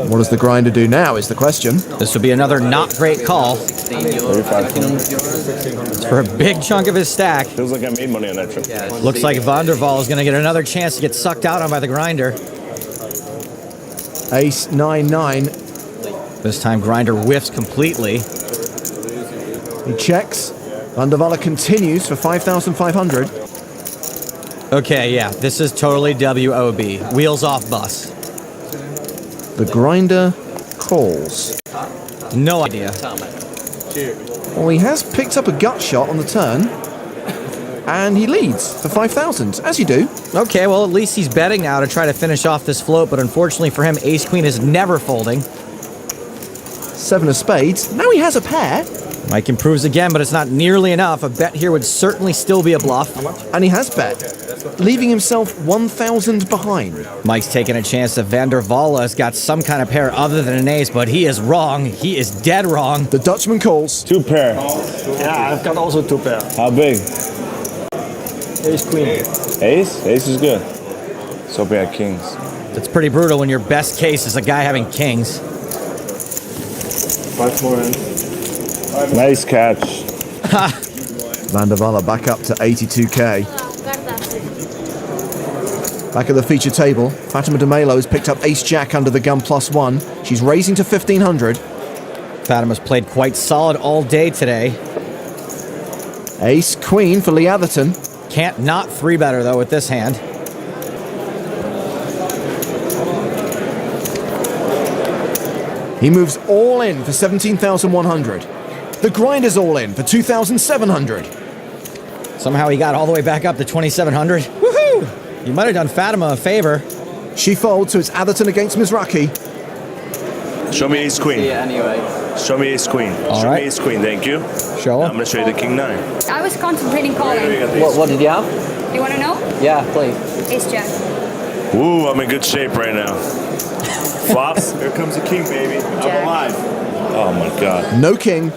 What does the grinder do now is the question. This would be another not great call. For a big chunk of his stack. Feels like I made money on that trip. Looks like Van der Walle is going to get another chance to get sucked out on by the grinder. Ace 9-9. This time grinder whiffs completely. He checks. Van der Walle continues for 5,500. Okay, yeah, this is totally WOB. Wheels off bus. The grinder calls. No idea. Well, he has picked up a gut shot on the turn. And he leads for 5,000, as you do. Okay, well, at least he's betting now to try to finish off this float, but unfortunately for him, ace-queen is never folding. 7 of spades. Now he has a pair. Mike improves again, but it's not nearly enough. A bet here would certainly still be a bluff. And he has bet, leaving himself 1,000 behind. Mike's taking a chance that Van der Walle has got some kind of pair other than an ace, but he is wrong. He is dead wrong. The Dutchman calls. 2 pair. Yeah, I've got also 2 pair. How big? Ace queen. Ace? Ace is good. So we had kings. It's pretty brutal when your best case is a guy having kings. 5 more in. Nice catch. Van der Walle back up to 82k. Back at the feature table, Fatima de Melo has picked up ace-jack under the gun +1. She's raising to 1,500. Fatima's played quite solid all day today. Ace-queen for Lee Atherton. Can't not 3-better, though, with this hand. He moves all in for 17,100. The grinder's all in for 2,700. Somehow he got all the way back up to 2,700. Woohoo! You might have done Fatima a favor. She folds, so it's Atherton against Mizrachi. Show me ace queen. Yeah, anyway. Show me ace queen. All Show right. me ace queen, thank you. Show I'm going to show you the king 9. I was contemplating calling. What did you have? You want to know? Yeah, please. Ace jack. Ooh, I'm in good shape right now. Flops. Here comes the king, baby. I'm alive. Oh my god. No king.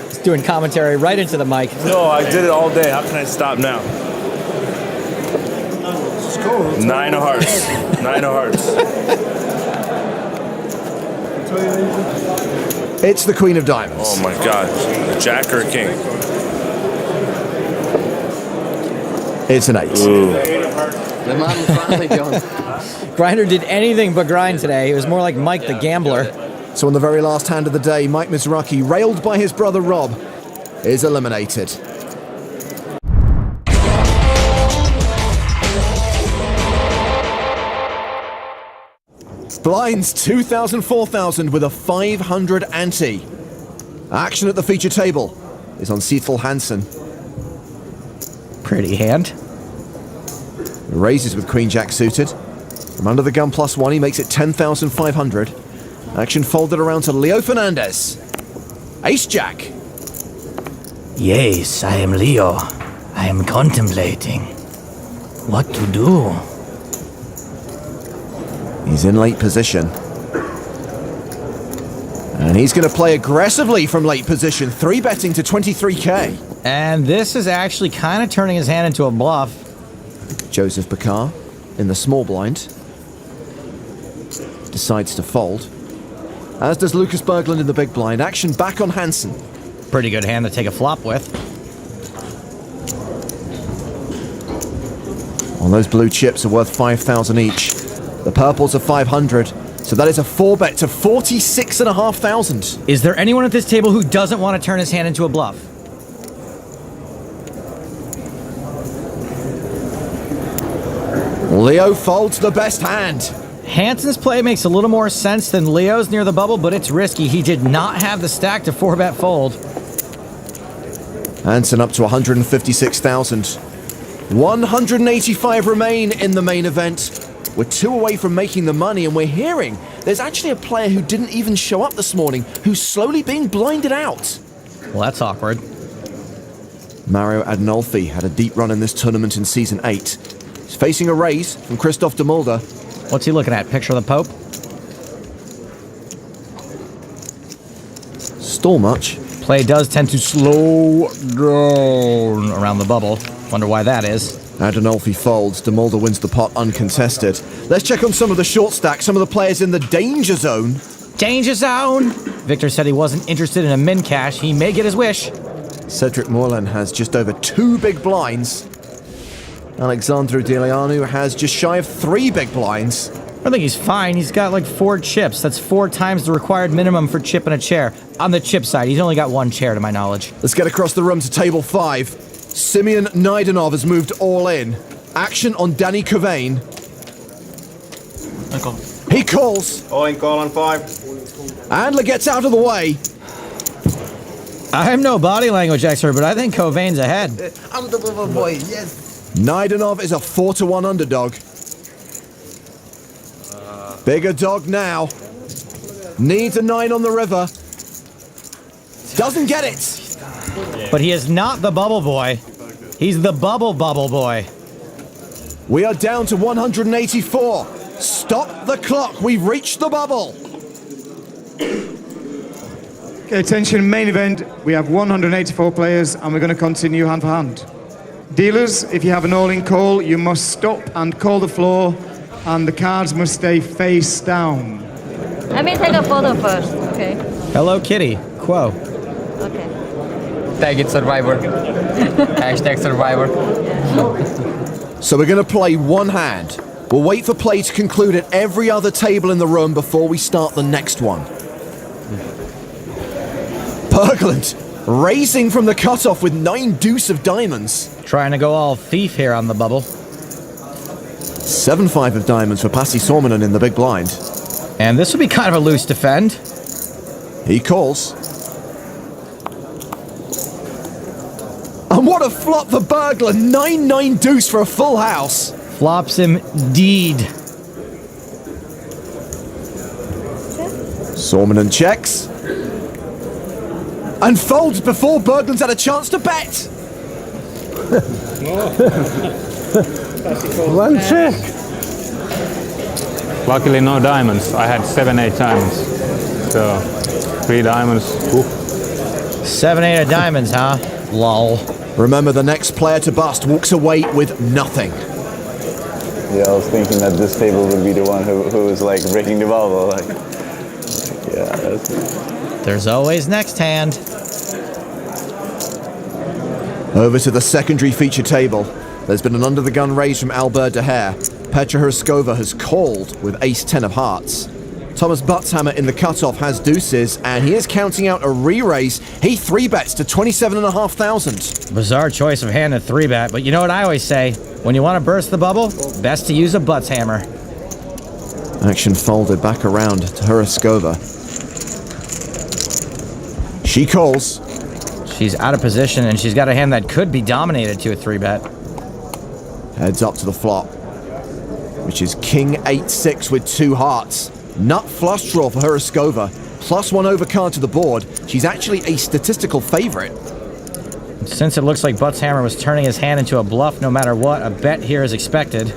He's doing commentary right into the mic. No, I did it all day. How can I stop now? 9 of hearts. 9 of hearts. It's the queen of diamonds. Oh my god. A jack or a king? It's an 8. Ooh. The man finally done. Grinder did anything but grind today. It was more like Mike the gambler. So on the very last hand of the day, Mike Mizrachi, railed by his brother Rob, is eliminated. Blinds 2,000, 4,000 with a 500 ante. Action at the feature table is on Cecil Hansen. Pretty hand. Raises with Queen Jack suited. From under the gun +1, he makes it 10,500. Action folded around to Leo Fernandez. Ace Jack. Yes, I am Leo. I am contemplating what to do. He's in late position. And he's going to play aggressively from late position, 3-betting to 23k. And this is actually kind of turning his hand into a bluff. Joseph Bakar in the small blind. Decides to fold. As does Lucas Berglund in the big blind. Action back on Hansen. Pretty good hand to take a flop with. Well, those blue chips are worth 5,000 each. The purples are 500. So that is a 4-bet to 46,500. Is there anyone at this table who doesn't want to turn his hand into a bluff? Leo folds the best hand. Hansen's play makes a little more sense than Leo's near the bubble, but it's risky. He did not have the stack to 4-bet fold. Hansen up to 156,000. 185 remain in the main event. We're 2 away from making the money, and we're hearing there's actually a player who didn't even show up this morning who's slowly being blinded out. Well, that's awkward. Mario Adnolfi had a deep run in this tournament in Season 8. He's facing a raise from Christoph de Mulder. What's he looking at? Picture of the Pope? Stall much. Play does tend to slow down around the bubble. Wonder why that is. Adnolfi folds. De Mulder wins the pot uncontested. Let's check on some of the short stacks, some of the players in the danger zone. Danger zone! Victor said he wasn't interested in a min cash. He may get his wish. Cedric Morlan has just over 2 big blinds. Alexandru Deleanu has just shy of 3 big blinds. I think he's fine. He's got like 4 chips. That's 4 times the required minimum for chip and a chair. On the chip side, he's only got 1 chair to my knowledge. Let's get across the room to table 5. Simeon Naidenov has moved all in. Action on Danny Covane. He calls. All in call on 5. Andler gets out of the way. I'm no body language expert, but I think Covain's ahead. I'm the little boy, yes. Naidenov is a 4-1 underdog. Bigger dog now. Needs a 9 on the river. Doesn't get it. But he is not the bubble boy. He's the bubble boy. We are down to 184. Stop the clock. We've reached the bubble. Okay, attention, main event. We have 184 players and we're going to continue hand for hand. Dealers, if you have an all-in call, you must stop and call the floor and the cards must stay face down. Let me take a photo first, okay? Hello, Kitty. Quo. Okay. Tag it, Survivor. Hashtag Survivor. So we're going to play one hand. We'll wait for play to conclude at every other table in the room before we start the next one. Berglund raising from the cutoff with 9 deuce of diamonds. Trying to go all thief here on the bubble. 7-5 of diamonds for Pasi Sormanen in the big blind. And this would be kind of a loose defend. He calls. And what a flop for Berglund. 9-9 deuce for a full house. Flops him deed. Sormanen checks. And folds before Berglund's had a chance to bet. One check. Luckily no diamonds. I had 7-8 diamonds. So 3 diamonds. Ooh. 7-8 of diamonds, huh? Lol. Remember, the next player to bust walks away with nothing. Yeah, I was thinking that this table would be the one who was like breaking the bubble. Like, yeah. There's always next hand. Over to the secondary feature table. There's been an under-the-gun raise from Albert De Hare. Petra Hryskova has called with ace-10 of hearts. Thomas Buttshammer in the cutoff has deuces, and he is counting out a re-raise. He 3-bets to 27,500. Bizarre choice of hand to 3-bet, but you know what I always say? When you want to burst the bubble, best to use a Buttshammer. Action folded back around to Hryskova. She calls. She's out of position, and she's got a hand that could be dominated to a 3-bet. Heads up to the flop, which is King 8-6 with 2 hearts. Nut flush draw for Hryskova. +1 overcard to the board. She's actually a statistical favorite. Since it looks like Buttshammer was turning his hand into a bluff no matter what, a bet here is expected.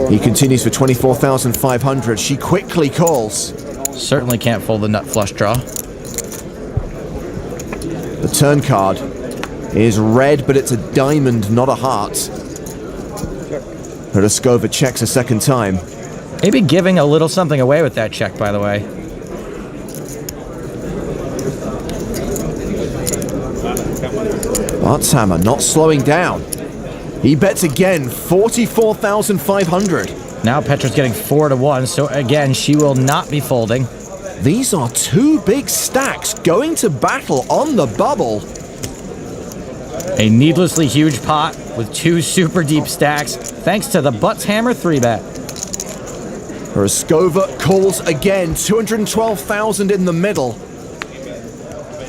He continues for 24,500. She quickly calls. Certainly can't fold the nut flush draw. The turn card is red, but it's a diamond, not a heart. Hryskova checks a second time. Maybe giving a little something away with that check, by the way. Buttshammer not slowing down. He bets again, 44,500. Now Petra's getting 4-1, so again, she will not be folding. These are 2 big stacks going to battle on the bubble. A needlessly huge pot with 2 super deep stacks, thanks to the Buttshammer 3-bet. Hryskova calls again, 212,000 in the middle.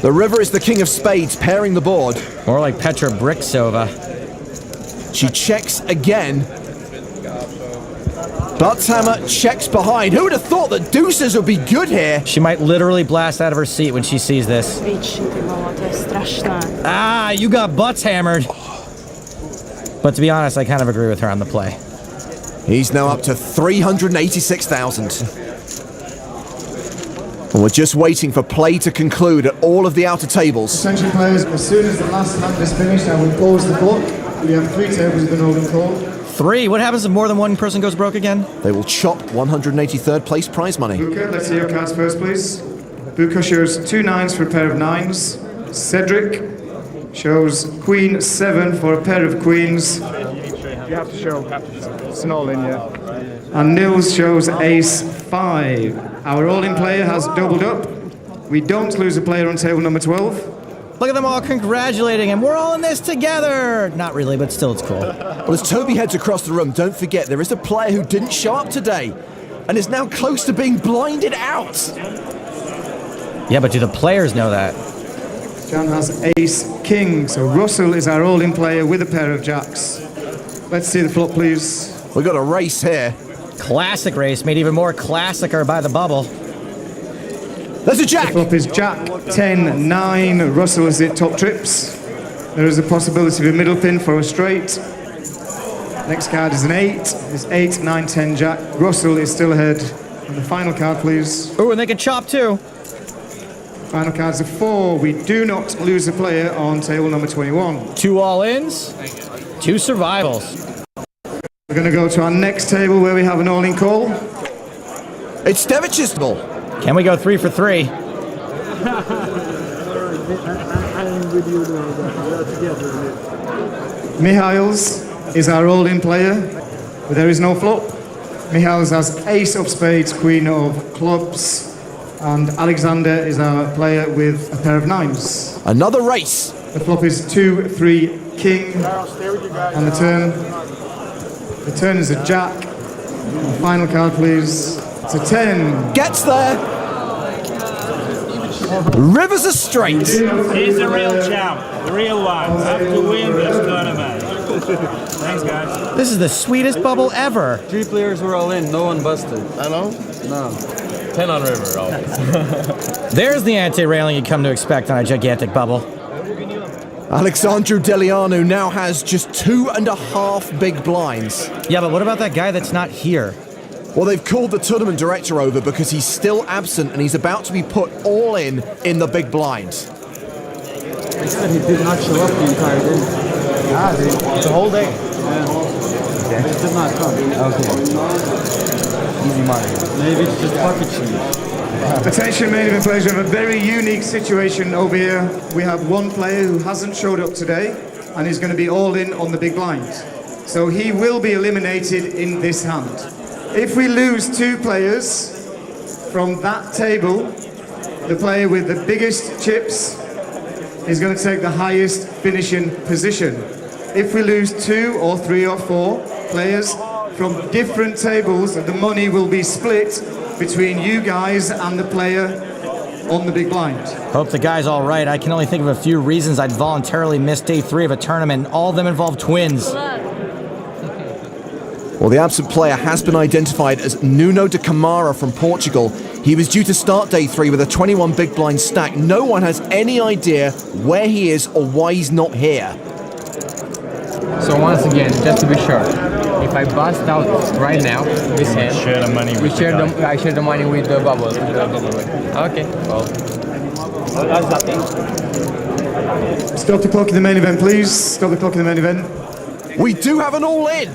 The river is the king of spades, pairing the board. More like Petra Bricksova. She checks again. Buttshammer checks behind. Who would have thought that deuces would be good here? She might literally blast out of her seat when she sees this. Ah, you got Buttshammered. But to be honest, I kind of agree with her on the play. He's now up to 386,000. And we're just waiting for play to conclude at all of the outer tables. Attention players, as soon as the last hand is finished, I will pause the clock. We have 3 tables with an all-in call. 3? What happens if more than one person goes broke again? They will chop 183rd place prize money. Buka, let's see your cards first, please. Buka shows 2 9s for a pair of 9s. Cedric shows Queen 7 for a pair of queens. You have to show. It's an all-in, yeah. And Nils shows ace-5. Our all-in player has doubled up. We don't lose a player on table number 12. Look at them all congratulating him. We're all in this together. Not really, but still, it's cool. Well, as Toby heads across the room, don't forget there is a player who didn't show up today and is now close to being blinded out. Yeah, but do the players know that? Jan has ace-king, so Russell is our all-in player with a pair of jacks. Let's see the flop, please. We've got a race here. Classic race, made even more classicer by the bubble. There's a jack. The flop is jack, 10, 9. Russell is at top trips. There is a possibility of a middle pin for a straight. Next card is an 8. It's 8, 9, 10, jack. Russell is still ahead. And the final card, please. Oh, and they can chop too. Final cards are 4. We do not lose a player on table number 21. 2 all-ins, 2 survivals. We're going to go to our next table where we have an all-in call. It's Stevich's ball. Can we go 3 for 3? Michals is our all-in player, but there is no flop. Michals has ace of spades, queen of clubs, and Alexander is our player with a pair of 9s. Another race. The flop is 2, 3, king, and the turn is a jack. The final card, please. It's a 10. Gets there. Rivers are straight. He's the real champ, the real one. Have to win this tournament. Thanks, guys. This is the sweetest bubble ever. 3 players were all in, no one busted. Hello? No. 10 on river, always. There's the anti-railing you come to expect on a gigantic bubble. Alexandru Delianu now has just 2.5 big blinds. Yeah, but what about that guy that's not here? Well, they've called the tournament director over because he's still absent and he's about to be put all in the big blind. He said he did not show up the entire day. The whole day? Yeah. Okay. He did not come. Okay. Easy money. Maybe it's just pocket cheese. Attention, main event players, we have a very unique situation over here. We have one player who hasn't showed up today and is going to be all in on the big blind. So he will be eliminated in this hand. If we lose 2 players from that table, the player with the biggest chips is going to take the highest finishing position. If we lose 2 or 3 or 4 players from different tables, the money will be split between you guys and the player on the big blind. Hope the guy's all right. I can only think of a few reasons I'd voluntarily miss day 3 of a tournament. All of them involve twins. Well, the absent player has been identified as Nuno de Camara from Portugal. He was due to start day 3 with a 21 big blind stack. No one has any idea where he is or why he's not here. So once again, just to be sure, if I bust out right now, this hand, share the money with I share the money with the bubble. Okay, well. Stop the clock in the main event, please. Stop the clock in the main event. We do have an all-in.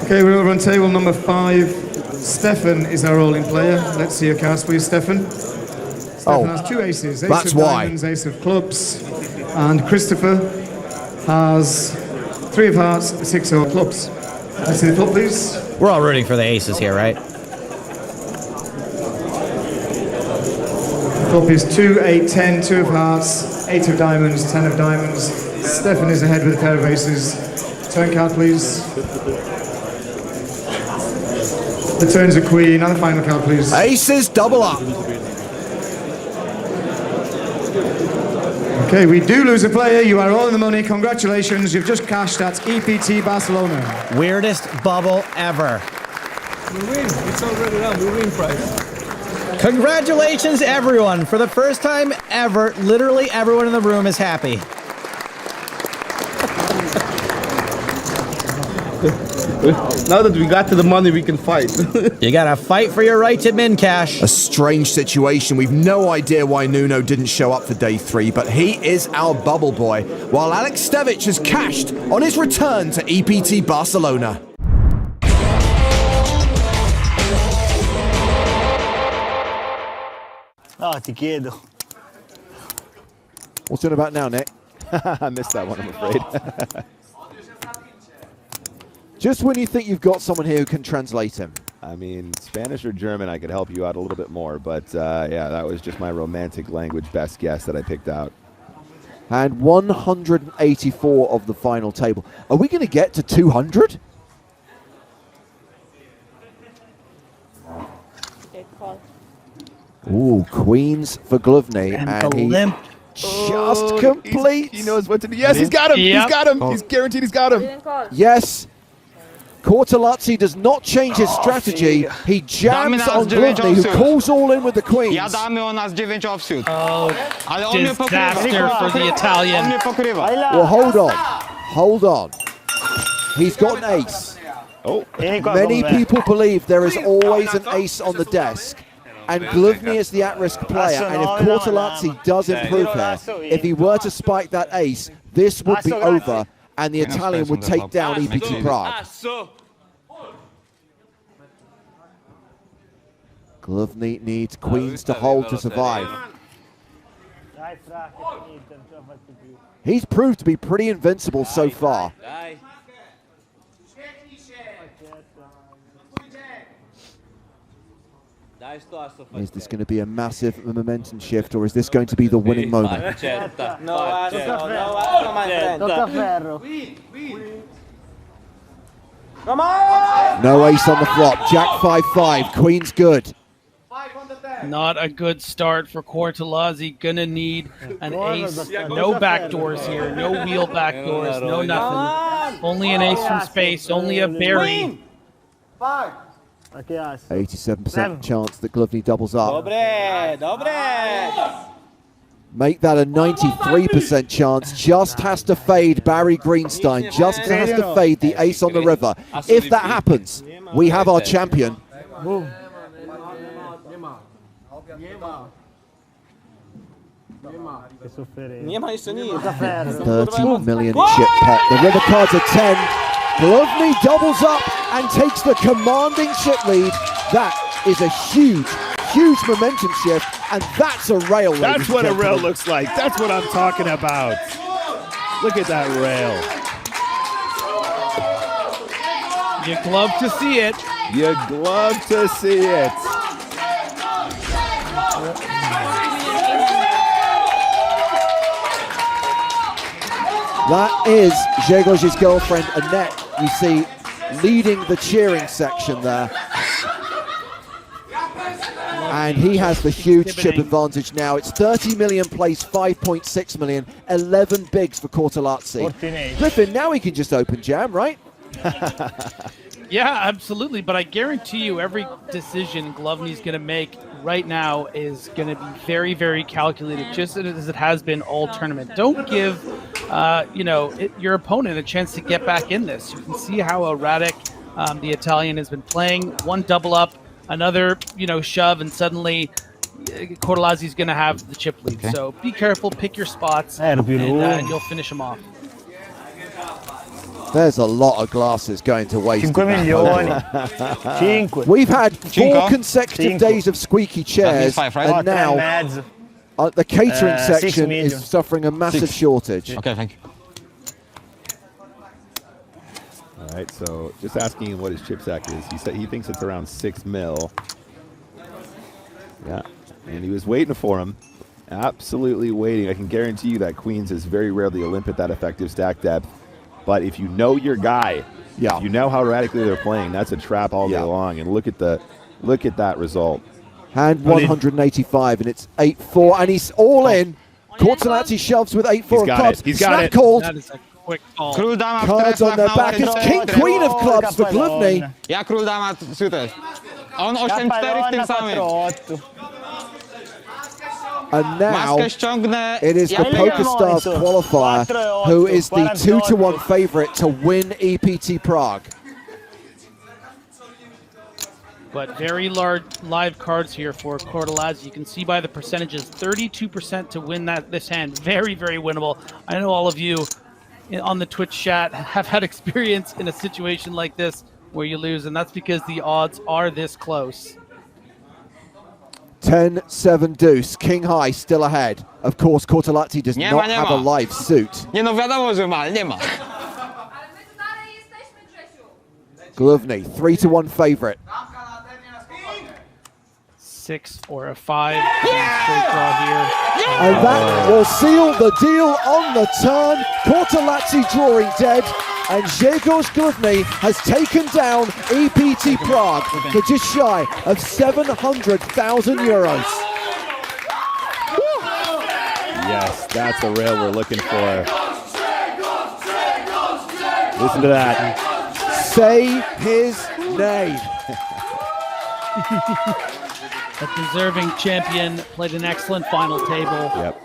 Okay, we're over on table number 5. Stefan is our all-in player. Let's see your cards, please, Stefan. Stefan has 2 aces. Ace that's of why. diamonds, ace of clubs. And Christopher has 3 of hearts, 6 of clubs. Let's see the flop, please. We're all rooting for the aces here, right? Flop is 2, 8, 10, 2 of hearts, 8 of diamonds, 10 of diamonds. Stefan is ahead with a pair of aces. Turn card, please. The turn's a queen, and the final card, please. Aces double up. Okay, we do lose a player. You are all in the money. Congratulations. You've just cashed at EPT Barcelona. Weirdest bubble ever. We win. It's already done. We win prize. Congratulations, everyone. For the first time ever, literally everyone in the room is happy. Now that we got to the money, we can fight. You gotta fight for your right to min cash. A strange situation. We've no idea why Nuno didn't show up for day 3, but he is our bubble boy, while Alex Stevich has cashed on his return to EPT Barcelona. Te quedo. What's it about now, Nick? I missed that one, I'm afraid. Just when you think you've got someone here who can translate him. I mean, Spanish or German, I could help you out a little bit more, but yeah, that was just my romantic language best guess that I picked out. And 184 of the final table. Are we going to get to 200? Ooh, queens for Glovny, and he just complete. He knows what to do. Yes, he's got him. He's got him. He's guaranteed he's got him. Yes. Kortolazzi does not change his strategy. He jams on Glovny, who calls all in with the queens. Oh, disaster for the Italian. Well, hold on. Hold on. He's got an ace. Oh. Many people believe there is always an ace on the desk. And Glovny is the at-risk player, and if Kortolazzi does improve here, if he were to spike that ace, this would be over, and the Italian would take down EPT Prague. Glovny needs queens to hold to survive. He's proved to be pretty invincible so far. Is this going to be a massive momentum shift, or is this going to be the winning moment? No ace on the flop. Jack 5-5. Queen's good. Not a good start for Kortolazzi. Gonna need an ace. No backdoors here. No wheel backdoors. No nothing. Only an ace from space. Only a berry. 87% chance that Glovny doubles up. Make that a 93% chance. Just has to fade Barry Greenstein. Just has to fade the ace on the river. If that happens, we have our champion. 30 million chip pot. The river cards are 10. Glovny doubles up and takes the commanding chip lead. That is a huge, huge momentum shift, and that's a rail. That's what a rail looks like. That's what I'm talking about. Look at that rail. You glove to see it. You glove to see it. That is Grzegorzy's girlfriend, Annette, you see, leading the cheering section there. And he has the huge chip advantage now. It's 30 million place, 5.6 million, 11 bigs for Kortolazzi. Griffin, now he can just open jam, right? Yeah, absolutely. But I guarantee you every decision Glovny's going to make right now is going to be very, very calculated, just as it has been all tournament. Don't give your opponent a chance to get back in this. You can see how erratic the Italian has been playing. One double up, another shove, and suddenly Kortolazzi's going to have the chip lead. Okay. So be careful, pick your spots, and you'll finish them off. There's a lot of glasses going to waste. We've had 4 consecutive days of squeaky chairs, and now the catering section is suffering a massive shortage. Okay, thank you. All right, so just asking him what his chip stack is. He said he thinks it's around 6 mil. Yeah, and he was waiting for him. Absolutely waiting. I can guarantee you that Queens is very rarely a limp at that effective stack depth. But if you know your guy, if you know how erratically they're playing, that's a trap all day long. And look at that result. Hand 185, and it's 8-4, and he's all in. Kortolazzi shoves with 8-4 of clubs. He's got it. Called. That is a quick call. Cards on their back. It's King Queen of clubs for Glovny. Ja król dama suited. On 8-4 w tym samym. And now it is the PokerStars qualifier who is the 2-1 favorite to win EPT Prague. But very large live cards here for Kortolazzi. You can see by the percentages, 32% to win this hand. Very, very winnable. I know all of you on the Twitch chat have had experience in a situation like this where you lose, and that's because the odds are this close. 10-7 deuce, king high still ahead. Of course, Kortolazzi does not have a live suit. Nie no wiadomo, że ma, nie ma. Glovny, 3-1 favorite. 6 or a 5. Straight draw here. And that will seal the deal on the turn. Kortelatsi drawing dead. And Grzegorz Glovny has taken down EPT Prague for just shy of 700,000 euros. Yes, that's the rail we're looking for. Listen to that. Say his name. A deserving champion, played an excellent final table. Yep.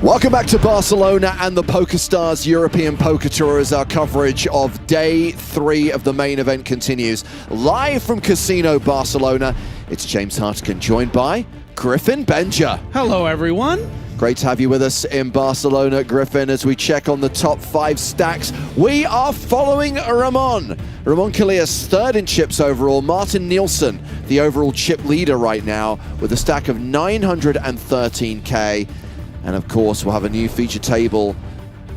Welcome back to Barcelona and the PokerStars European Poker Tour as our coverage of day 3 of the main event continues. Live from Casino Barcelona, it's James Hartigan joined by Griffin Benja. Hello, everyone. Great to have you with us in Barcelona, Griffin, as we check on the top 5 stacks. We are following Ramon. Ramon Kilias, third in chips overall. Martin Nielsen, the overall chip leader right now, with a stack of 913K. And of course, we'll have a new feature table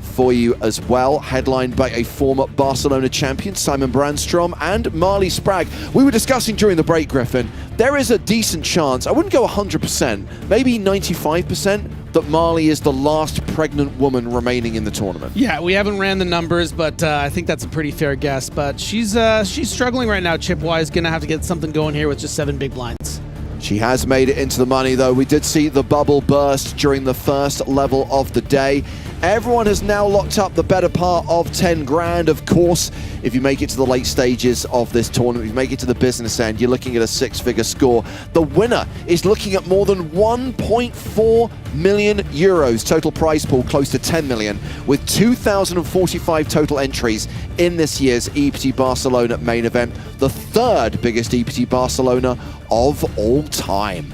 for you as well, headlined by a former Barcelona champion, Simon Brandstrom, and Marle Spragg. We were discussing during the break, Griffin, there is a decent chance, I wouldn't go 100%, maybe 95%, that Marle is the last pregnant woman remaining in the tournament. Yeah, we haven't ran the numbers, but I think that's a pretty fair guess. But she's struggling right now, chip-wise, going to have to get something going here with just 7 big blinds. She has made it into the money, though. We did see the bubble burst during the first level of the day. Everyone has now locked up the better part of 10 grand. Of course, if you make it to the late stages of this tournament, if you make it to the business end, you're looking at a 6-figure score. The winner is looking at more than 1.4 million euros. Total prize pool close to 10 million, with 2,045 total entries in this year's EPT Barcelona main event, the 3rd biggest EPT Barcelona of all time.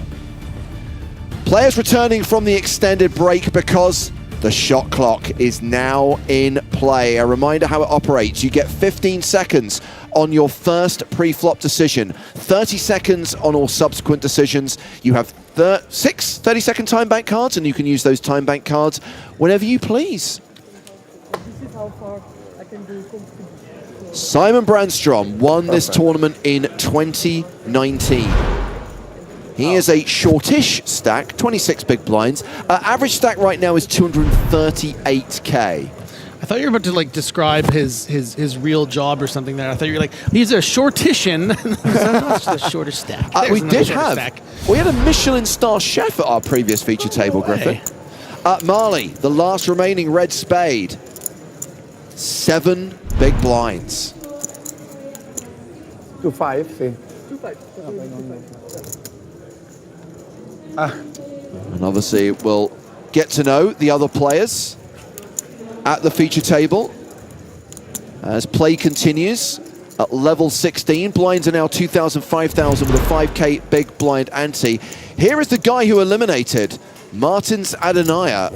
Players returning from the extended break because the shot clock is now in play. A reminder how it operates. You get 15 seconds on your first pre-flop decision, 30 seconds on all subsequent decisions. You have 6 30-second time bank cards, and you can use those time bank cards whenever you please. This is how far I can do. Simon Brandstrom won this tournament in 2019. He is a shortish stack, 26 big blinds. Average stack right now is 238K. I thought you were about to like describe his real job or something there. I thought you were like, he's a shortician. That's the shortest stack. We had a Michelin star chef at our previous feature table, Griffin. Marle, the last remaining red spade. 7 big blinds. 2-5, sí. 2-5. And obviously we'll get to know the other players at the feature table as play continues at level 16. Blinds are now 2,000, 5,000 with a 5K big blind ante. Here is the guy who eliminated Martins Adonaya.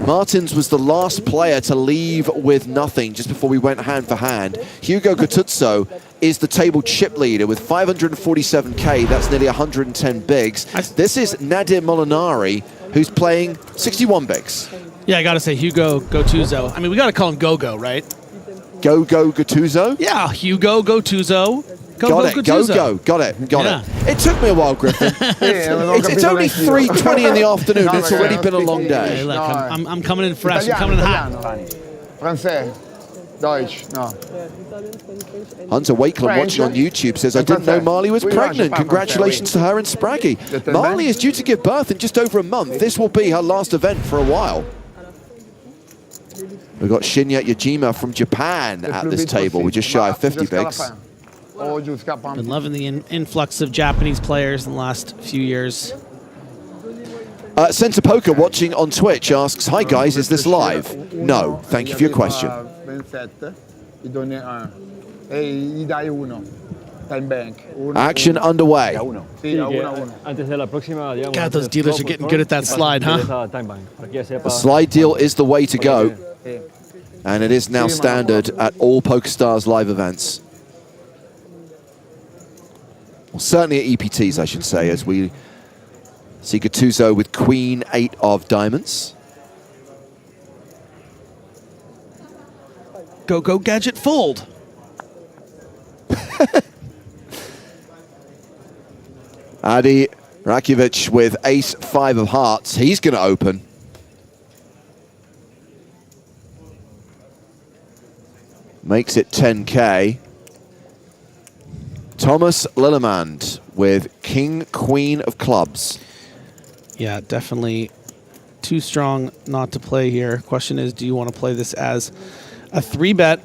Martins was the last player to leave with nothing just before we went hand for hand. Hugo Gattuso is the table chip leader with 547K. That's nearly 110 bigs. This is Nadir Molinari, who's playing 61 bigs. Yeah, I got to say, Hugo Gattuso. I mean, we got to call him Go-Go, right? Go-Go Gattuso? Yeah, Hugo Gattuso. Got it. It took me a while, Griffin. It's only 3:20 in the afternoon. It's already been a long day. Hey, look, I'm coming in fresh. I'm coming in hot. Francais. Deutsch. No. Hunter Wakeland watching on YouTube says, I didn't know Marle was pregnant. Congratulations to her and Spraggy. Marle is due to give birth in just over a month. This will be her last event for a while. We've got Shinya Yajima from Japan at this table. We're just shy of 50 bigs. Been loving the influx of Japanese players in the last few years. Center Poker watching on Twitch asks, hi guys, is this live? No, thank you for your question. Action underway. God, those dealers are getting good at that slide, huh? The slide deal is the way to go. And it is now standard at all PokerStars live events. Well, certainly at EPTs, I should say, as we see Gattuso with Queen 8 of diamonds. Go, Gadget, fold. Adi Rakovic with ace-5 of hearts. He's going to open. Makes it 10K. Thomas Lillemand with king, queen of clubs. Yeah, definitely too strong not to play here. Question is, do you want to play this as a 3-bet,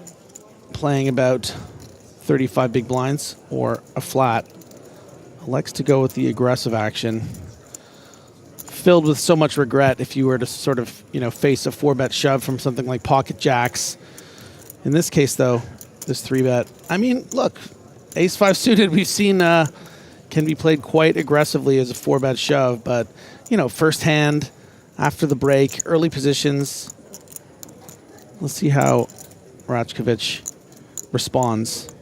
playing about 35 big blinds, or a flat? Elects to go with the aggressive action. Filled with so much regret if you were to sort of, face a 4-bet shove from something like pocket jacks. In this case, though, this 3-bet, I mean, look, ace-5 suited we've seen can be played quite aggressively as a 4-bet shove, but, first hand, after the break, early positions. Let's see how Rakovic responds.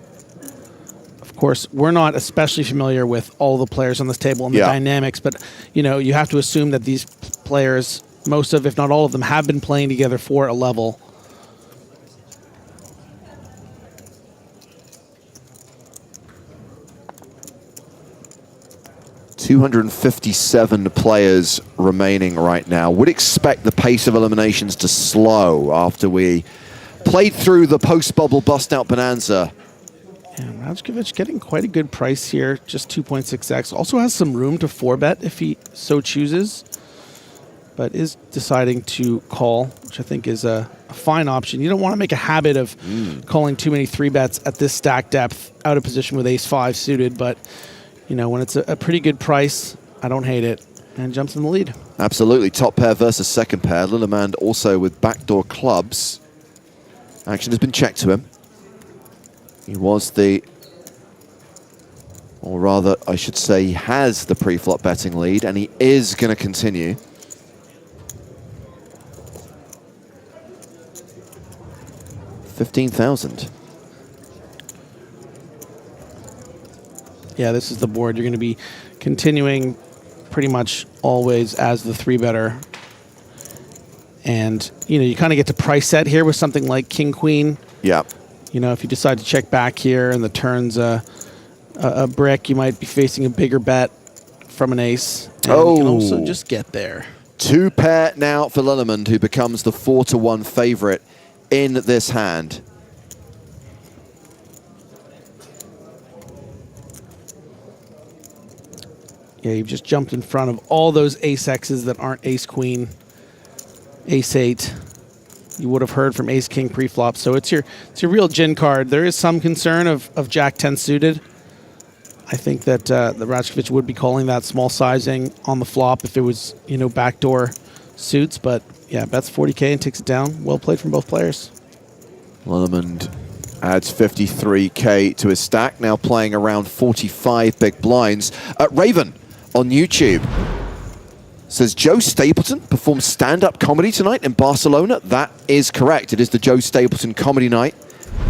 Of course, we're not especially familiar with all the players on this table and the dynamics, but, you have to assume that these players, most of, if not all of them, have been playing together for a level. $257 players remaining right now. Would expect the pace of eliminations to slow after we played through the post-bubble bust-out bonanza. And Rakovic getting quite a good price here, just 2.6x. Also has some room to 4-bet if he so chooses, but is deciding to call, which I think is a fine option. You don't want to make a habit of calling too many 3-bets at this stack depth, out of position with ace-5 suited, but when it's a pretty good price, I don't hate it, and jumps in the lead. Absolutely. Top pair versus second pair. Lillemand also with backdoor clubs. Action has been checked to him. He was or rather, I should say, he has the pre-flop betting lead, and he is going to continue. $15,000. Yeah, this is the board. You're going to be continuing pretty much always as the 3-better. And, you kind of get to price set here with something like king, queen. Yeah. If you decide to check back here and the turn's a brick, you might be facing a bigger bet from an ace. And you can also just get there. 2-pair now for Lillemand, who becomes the 4-1 favorite in this hand. Yeah, you've just jumped in front of all those ace-X's that aren't ace-queen, ace-8. You would have heard from ace-king pre-flop. So it's your real gin card. There is some concern of jack-10 suited. I think that the Rakovic would be calling that small sizing on the flop if it was, backdoor suits. But, yeah, bets 40K and takes it down. Well played from both players. Lillemand adds 53K to his stack, now playing around 45 big blinds. Raven on YouTube says, Joe Stapleton performs stand-up comedy tonight in Barcelona. That is correct. It is the Joe Stapleton comedy night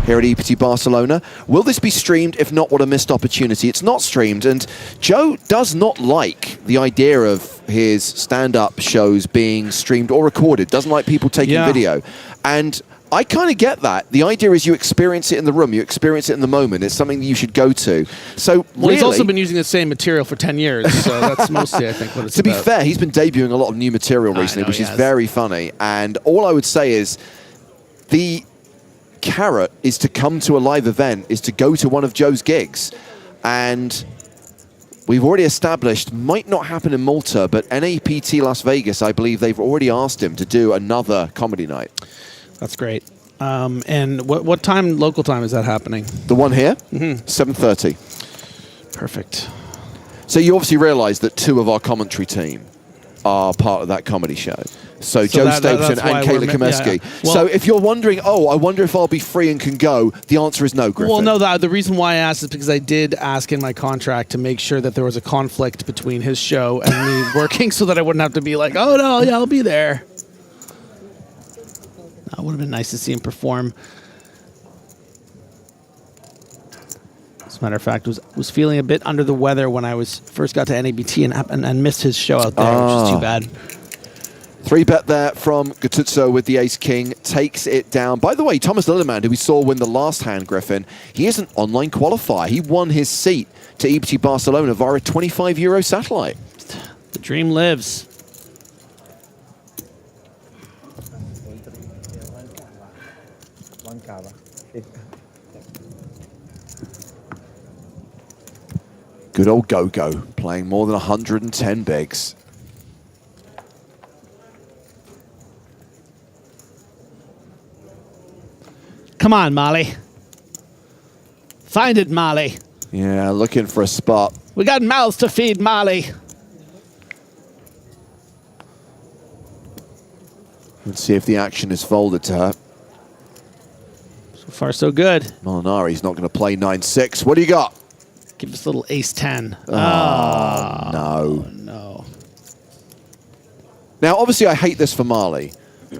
here at EPT Barcelona. Will this be streamed? If not, what a missed opportunity. It's not streamed, and Joe does not like the idea of his stand-up shows being streamed or recorded. Doesn't like people taking video. And I kind of get that. The idea is you experience it in the room, you experience it in the moment. It's something that you should go to. So really, he's also been using the same material for 10 years, so that's mostly, I think, what it's to be fair, he's been debuting a lot of new material recently, which is very funny. And all I would say is the carrot is to come to a live event, is to go to one of Joe's gigs. And we've already established, might not happen in Malta, but NAPT Las Vegas, I believe they've already asked him to do another comedy night. That's great. And what time, local time, is that happening? The one here? 7:30. Perfect. So you obviously realize that 2 of our commentary team are part of that comedy show. So Joe Stapleton and Kayla Komeski. Well, so if you're wondering, I wonder if I'll be free and can go, the answer is no, Griffin. Well, no, the reason why I asked is because I did ask in my contract to make sure that there was a conflict between his show and me working, so that I wouldn't have to be like, oh, no, yeah, I'll be there. It would have been nice to see him perform. As a matter of fact, was feeling a bit under the weather when I first got to NABT and missed his show out there, which is too bad. 3-bet there from Gattuso with the ace-king, takes it down. By the way, Thomas Lilleman, who we saw win the last hand, Griffin, he is an online qualifier. He won his seat to EPT Barcelona via a €25 satellite. The dream lives. Good old Go-Go, playing more than 110 bigs. Come on, Marle. Find it, Marle. Yeah, looking for a spot. We got mouths to feed, Marle. Let's see if the action is folded to her. So far, so good. Molinari's not going to play 9-6. What do you got? Give us a little ace-10. Oh, no. No. Now, obviously, I hate this for Marle,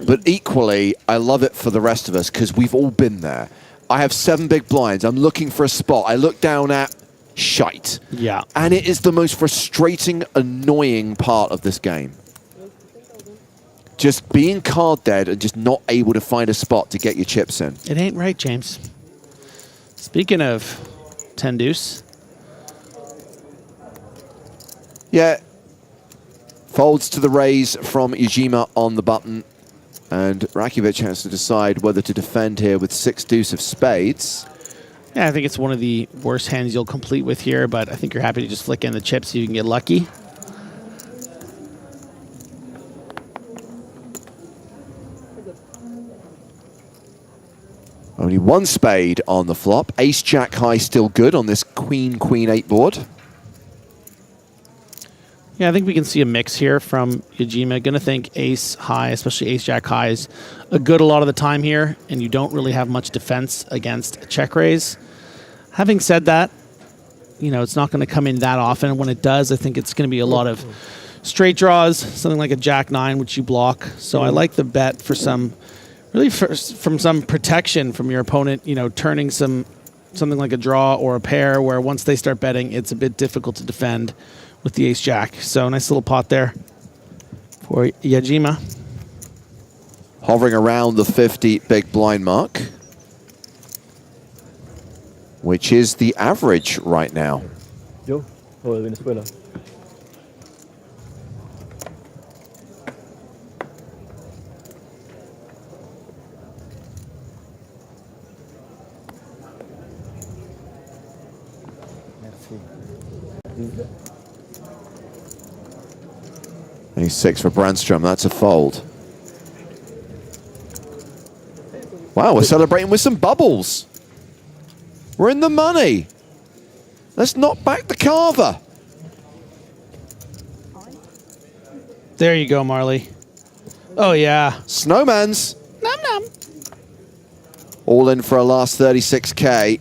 but equally, I love it for the rest of us because we've all been there. I have 7 big blinds. I'm looking for a spot. I look down at shite. Yeah. And it is the most frustrating, annoying part of this game. Just being card dead and just not able to find a spot to get your chips in. It ain't right, James. Speaking of 10 deuce. Yeah. Folds to the raise from Ujima on the button. And Rakovic has to decide whether to defend here with 6 deuce of spades. Yeah, I think it's one of the worst hands you'll complete with here, but I think you're happy to just flick in the chips so you can get lucky. Only 1 spade on the flop. Ace-jack high still good on this queen-queen-8 board. Yeah, I think we can see a mix here from Ujima. Going to think ace high, especially ace-jack high, is a good a lot of the time here, and you don't really have much defense against a check raise. Having said that, you know, it's not going to come in that often. When it does, I think it's going to be a lot of straight draws, something like a jack-9, which you block. So I like the bet for some... Really, from some protection from your opponent, you know, turning something like a draw or a pair where once they start betting, it's a bit difficult to defend with the ace-jack. So nice little pot there for Ujima. Hovering around the 50 big blind mark, which is the average right now. Jo, på Venezuela. Ace-6 for Brandstrom, that's a fold. Wow, we're celebrating with some bubbles. We're in the money. Let's knock back the carver. There you go, Marle. Oh, yeah. Snowman's. Nom nom. All in for a last 36K.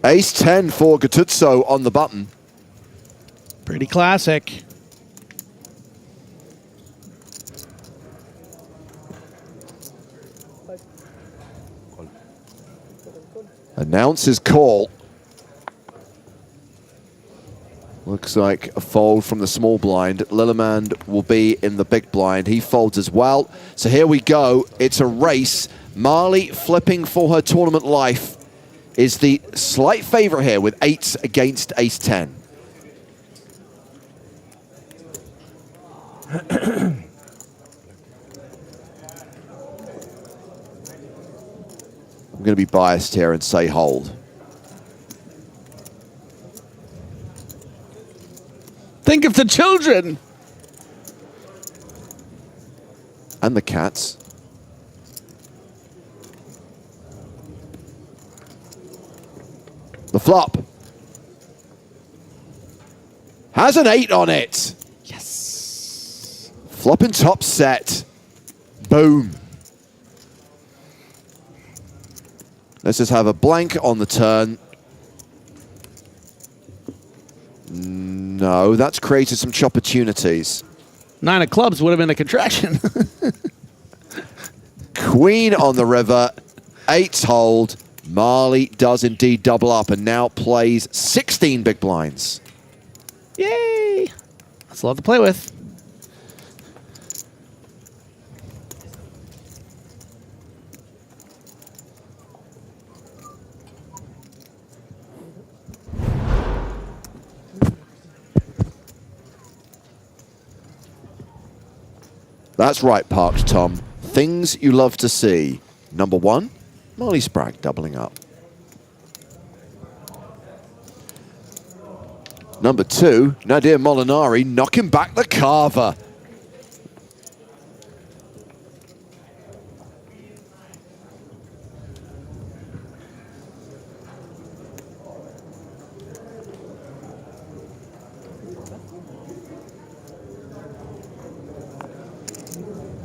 Ace-10 for Gattuso on the button. Pretty classic. Announces call. Looks like a fold from the small blind. Lilleman will be in the big blind. He folds as well. So here we go. It's a race. Marle flipping for her tournament life is the slight favorite here with 8s against ace-10. I'm going to be biased here and say hold. Think of the children. And the cats. The flop has an 8 on it. Yes. Flop and top set. Boom. Let's just have a blank on the turn. No, that's created some opportunities. 9 of clubs would have been a contraction. Queen on the river. 8s hold. Marle does indeed double up and now plays 16 big blinds. Yay! That's a lot to play with. That's right, Parked Tom. Things you love to see. Number 1, Marle Spragg doubling up. Number 2, Nadir Molinari knocking back the carver.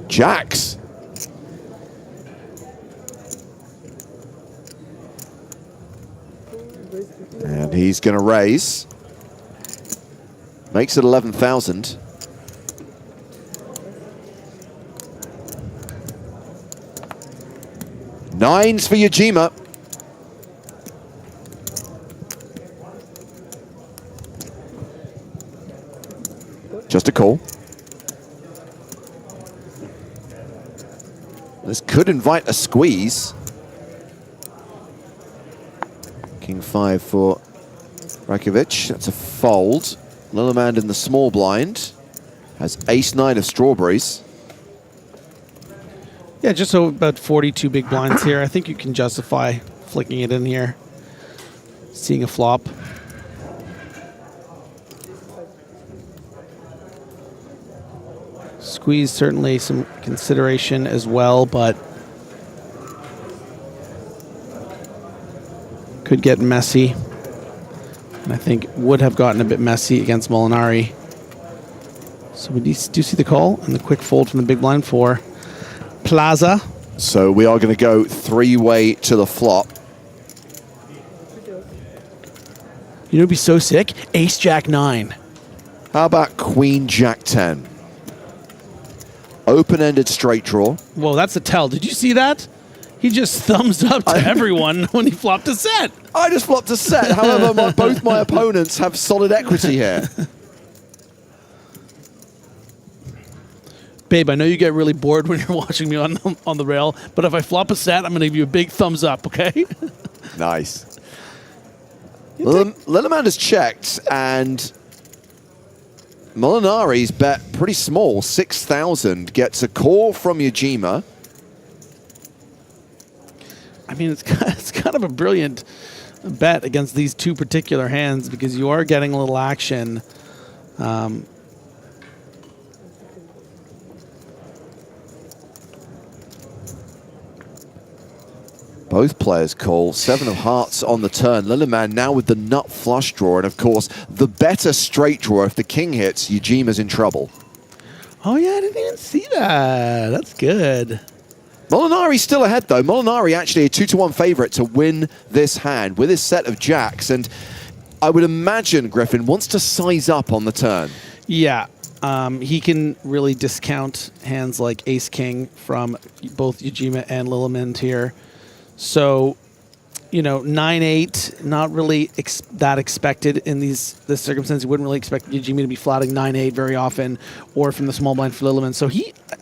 Jacks. And he's going to raise. Makes it 11,000. Nines for Yajima. Just a call. This could invite a squeeze. King 5 for Rakovic. That's a fold. Lillemand in the small blind has ace-9 of strawberries. Yeah, just so about 42 big blinds here. I think you can justify flicking it in here, seeing a flop. Squeeze, certainly some consideration as well, but could get messy. And I think would have gotten a bit messy against Molinari. So we do see the call and the quick fold from the big blind for Plaza. So we are going to go 3-way to the flop. You know, it'd be so sick. Ace Jack 9. How about Queen Jack 10? Open-ended straight draw. Whoa, that's a tell. Did you see that? He just thumbs up to everyone when he flopped a set. I just flopped a set. However, both my opponents have solid equity here. Babe, I know you get really bored when you're watching me on the rail, but if I flop a set, I'm going to give you a big thumbs up, okay? Nice. Lillemand has checked, and Molinari's bet pretty small, 6,000, gets a call from Yajima. I mean, it's kind of a brilliant bet against these two particular hands because you are getting a little action. Both players call. 7 of hearts on the turn. Lillemand now with the nut flush draw, and of course, the better straight draw. If the king hits, Yajima's in trouble. Oh yeah, I didn't even see that. That's good. Molinari's still ahead, though. Molinari actually a 2-1 favorite to win this hand with his set of jacks, and I would imagine Griffin wants to size up on the turn. Yeah, he can really discount hands like Ace-King from both Yajima and Lillemand here. So, you know, 9-8, not really that expected in this circumstance. You wouldn't really expect Yajima to be flatting 9-8 very often, or from the small blind for Lillemand. So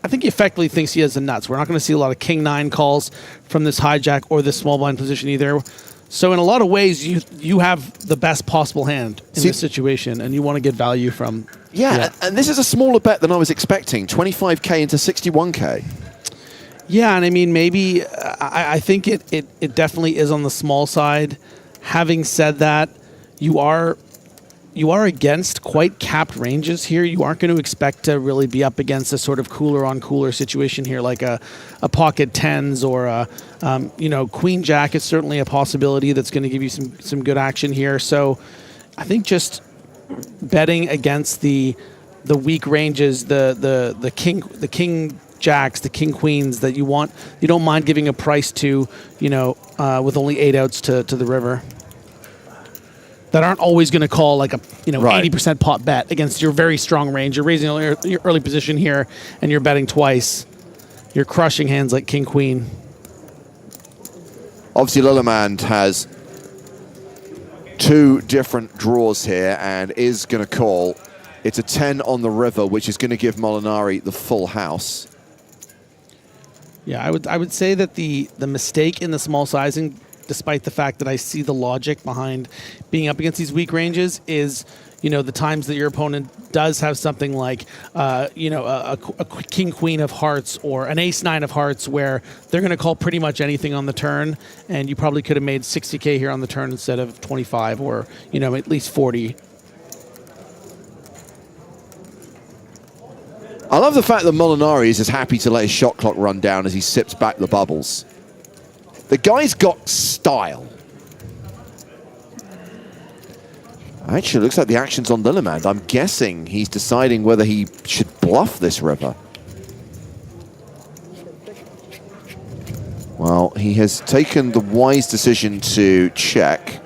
I think he effectively thinks he has the nuts. We're not going to see a lot of King 9 calls from this hijack or this small blind position either. So in a lot of ways, you have the best possible hand in this situation, and you want to get value from. Yeah, and this is a smaller bet than I was expecting. 25K into 61K. Yeah, and I mean, maybe I think it definitely is on the small side. Having said that, you are against quite capped ranges here. You aren't going to expect to really be up against a sort of cooler on cooler situation here, like a pocket tens or a Queen Jack is certainly a possibility that's going to give you some good action here. So I think just betting against the weak ranges, the king jacks, the king queens that you don't mind giving a price to, with only 8 outs to the river, that aren't always going to call like a 80% pot bet against your very strong range. You're raising your early position here, and you're betting twice. You're crushing hands like king queen. Obviously, Lillemand has 2 different draws here and is going to call. It's a 10 on the river, which is going to give Molinari the full house. Yeah, I would say that the mistake in the small sizing, despite the fact that I see the logic behind being up against these weak ranges, is, you know, the times that your opponent does have something like, you know, a king queen of hearts or an ace nine of hearts, where they're going to call pretty much anything on the turn, and you probably could have made 60K here on the turn instead of 25 or, you know, at least 40. I love the fact that Molinari is as happy to let his shot clock run down as he sips back the bubbles. The guy's got style. Actually, it looks like the action's on Lillemand. I'm guessing he's deciding whether he should bluff this river. Well, he has taken the wise decision to check.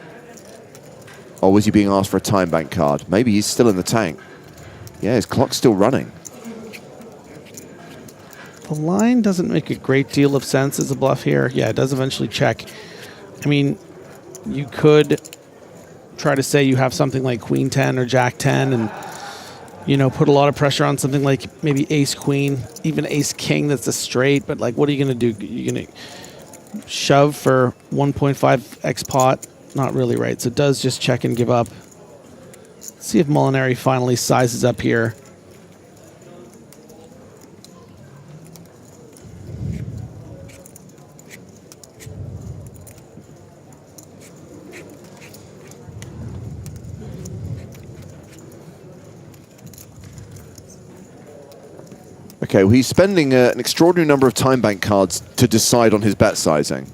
Or was he being asked for a time bank card? Maybe he's still in the tank. Yeah, his clock's still running. The line doesn't make a great deal of sense as a bluff here. Yeah, it does eventually check. I mean, you could try to say you have something like Queen 10 or Jack 10 and, you know, put a lot of pressure on something like maybe Ace Queen, even Ace King that's a straight, but like, what are you going to do? You're going to shove for 1.5x pot? Not really, right? So it does just check and give up. Let's see if Molinari finally sizes up here. Okay, well, he's spending an extraordinary number of time bank cards to decide on his bet sizing.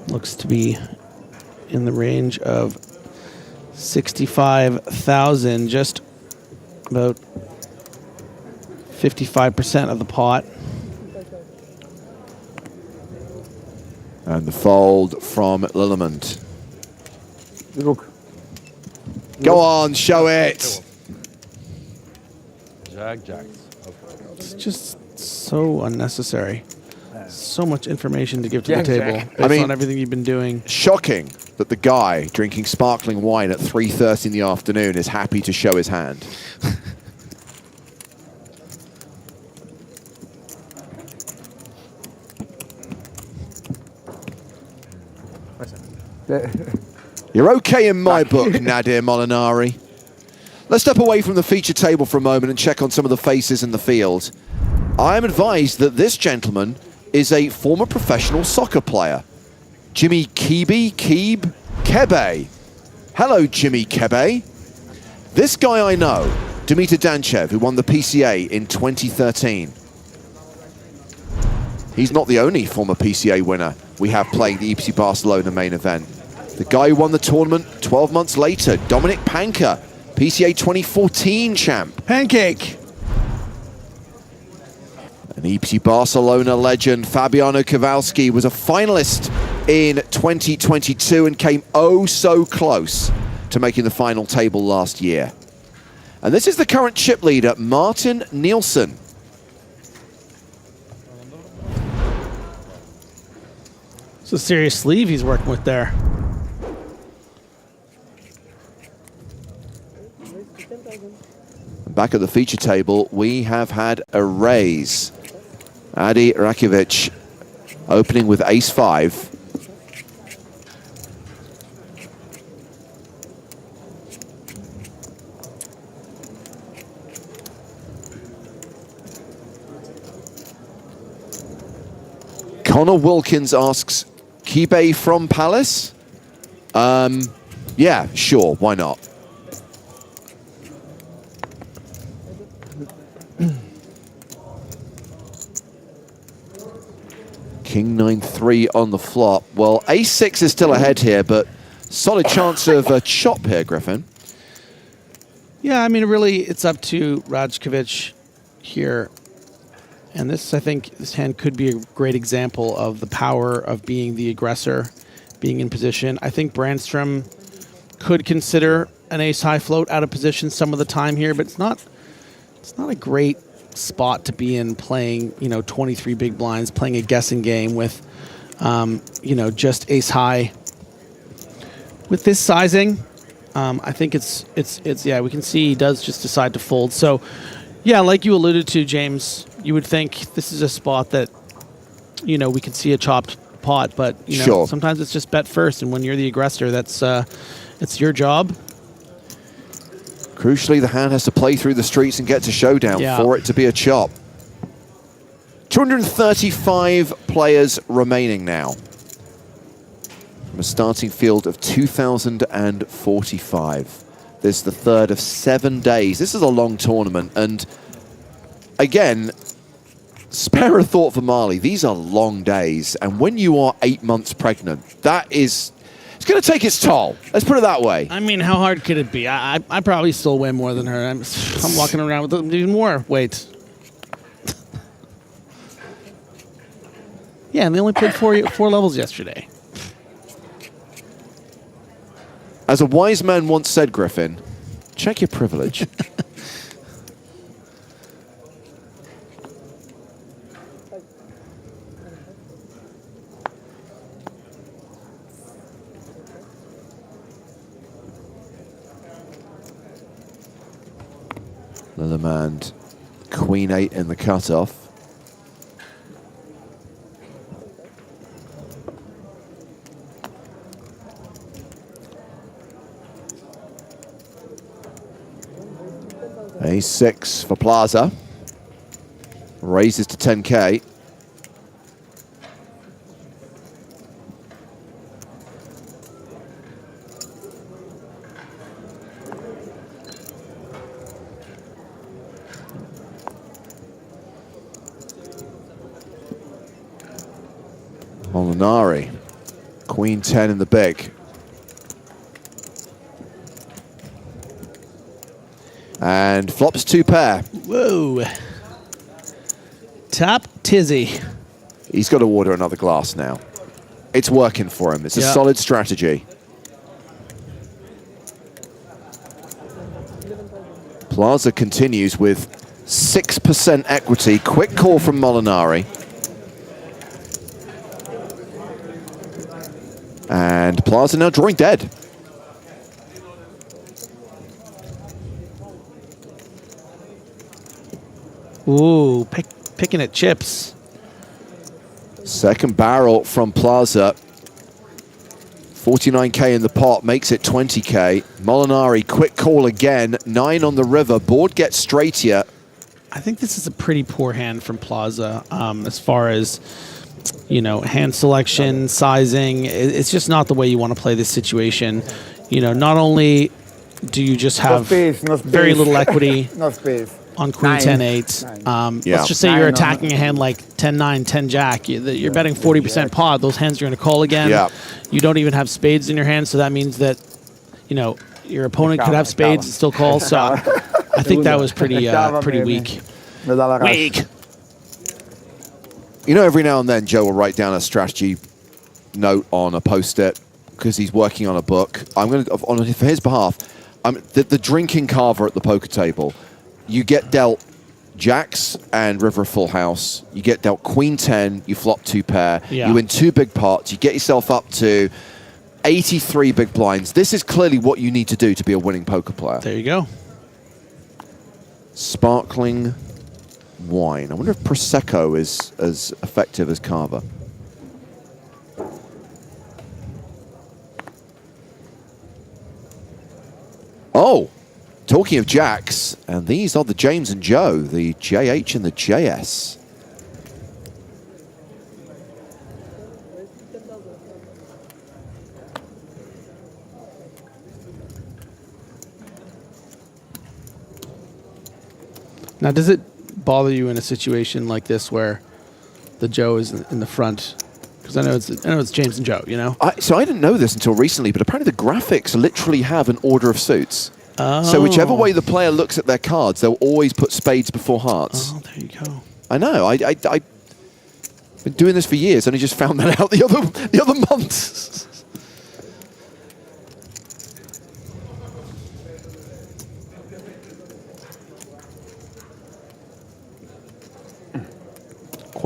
Looks to be in the range of 65,000, just about 55% of the pot. And the fold from Lillemand. Go on, show it. Jack. It's just so unnecessary. So much information to give to Jack, the table Jack. based on everything you've been doing. Shocking that the guy drinking sparkling wine at 3:30 in the afternoon is happy to show his hand. You're okay in my book, Nadir Molinari. Let's step away from the feature table for a moment and check on some of the faces in the field. I am advised that this gentleman is a former professional soccer player. Jimmy Kebe. Hello, Jimmy Kebe. This guy I know, Dimitar Danchev, who won the PCA in 2013. He's not the only former PCA winner we have playing the EPT Barcelona main event. The guy who won the tournament 12 months later, Dominik Panka, PCA 2014 champ. Pancake. An EPT Barcelona legend, Fabiano Kowalski, was a finalist in 2022 and came oh so close to making the final table last year. And this is the current chip leader, Martin Nielsen. It's a serious sleeve he's working with there. Back at the feature table, we have had a raise. Adi Rakovic opening with ace-5. Connor Wilkins asks, Kebe from Palace? Yeah, sure, why not? King 9-3 on the flop. Well, ace-6 is still ahead here, but solid chance of a chop here, Griffin. Yeah, I mean, really, it's up to Rajkovic here. And this, I think, this hand could be a great example of the power of being the aggressor, being in position. I think Brandstrom could consider an ace-high float out of position some of the time here, but it's not a great spot to be in playing, 23 big blinds, playing a guessing game with, just ace-high. With this sizing, I think it's we can see he does just decide to fold. So, yeah, like you alluded to, James, you would think this is a spot that, we could see a chopped pot, but, Sure. sometimes it's just bet first, and when you're the aggressor, that's it's your job. Crucially, the hand has to play through the streets and get to showdown for it to be a chop. 235 players remaining now. From a starting field of 2,045. This is the third of 7 days. This is a long tournament, and again, spare a thought for Marle. These are long days, and when you are 8 months pregnant, it's going to take its toll. Let's put it that way. I mean, how hard could it be? I probably still weigh more than her. I'm walking around with even more weight. Yeah, and they only played four levels yesterday. As a wise man once said, Griffin, check your privilege. Lillemand, Queen 8 in the cutoff. A6 for Plaza. Raises to 10K. Molinari, Queen 10 in the big. And flops 2 pair. Whoa. Top tizzy. He's got to order another glass now. It's working for him. It's a solid strategy. Plaza continues with 6% equity. Quick call from Molinari. And Plaza now drawing dead. Ooh, picking at chips. Second barrel from Plaza. 49K in the pot, makes it 20K. Molinari, quick call again. 9 on the river. Board gets straight here. I think this is a pretty poor hand from Plaza as far as, hand selection, sizing. It's just not the way you want to play this situation. Not only do you just have very little equity on Queen 10-8. Let's just say you're attacking a hand like 10-9, 10-jack. You're betting 40% pot. Those hands are going to call again. Yeah. You don't even have spades in your hand, so that means that, your opponent could have spades and still call. So I think that was pretty weak. Weak. Every now and then Joe will write down a strategy note on a post-it because he's working on a book. I'm going to, for his behalf, the drinking carver at the poker table. You get dealt jacks and river full house. You get dealt Queen 10. You flop 2 pair. Yeah. You win 2 big pots. You get yourself up to 83 big blinds. This is clearly what you need to do to be a winning poker player. There you go. Sparkling wine. I wonder if Prosecco is as effective as Carver. Oh, talking of jacks, and these are the James and Joe, the JH and the JS. Now, does it bother you in a situation like this where the Joe is in the front? Because I know it's James and Joe, So I didn't know this until recently, but apparently the graphics literally have an order of suits. Oh. So whichever way the player looks at their cards, they'll always put spades before hearts. Oh, there you go. I know. I've been doing this for years, and I just found that out the other month.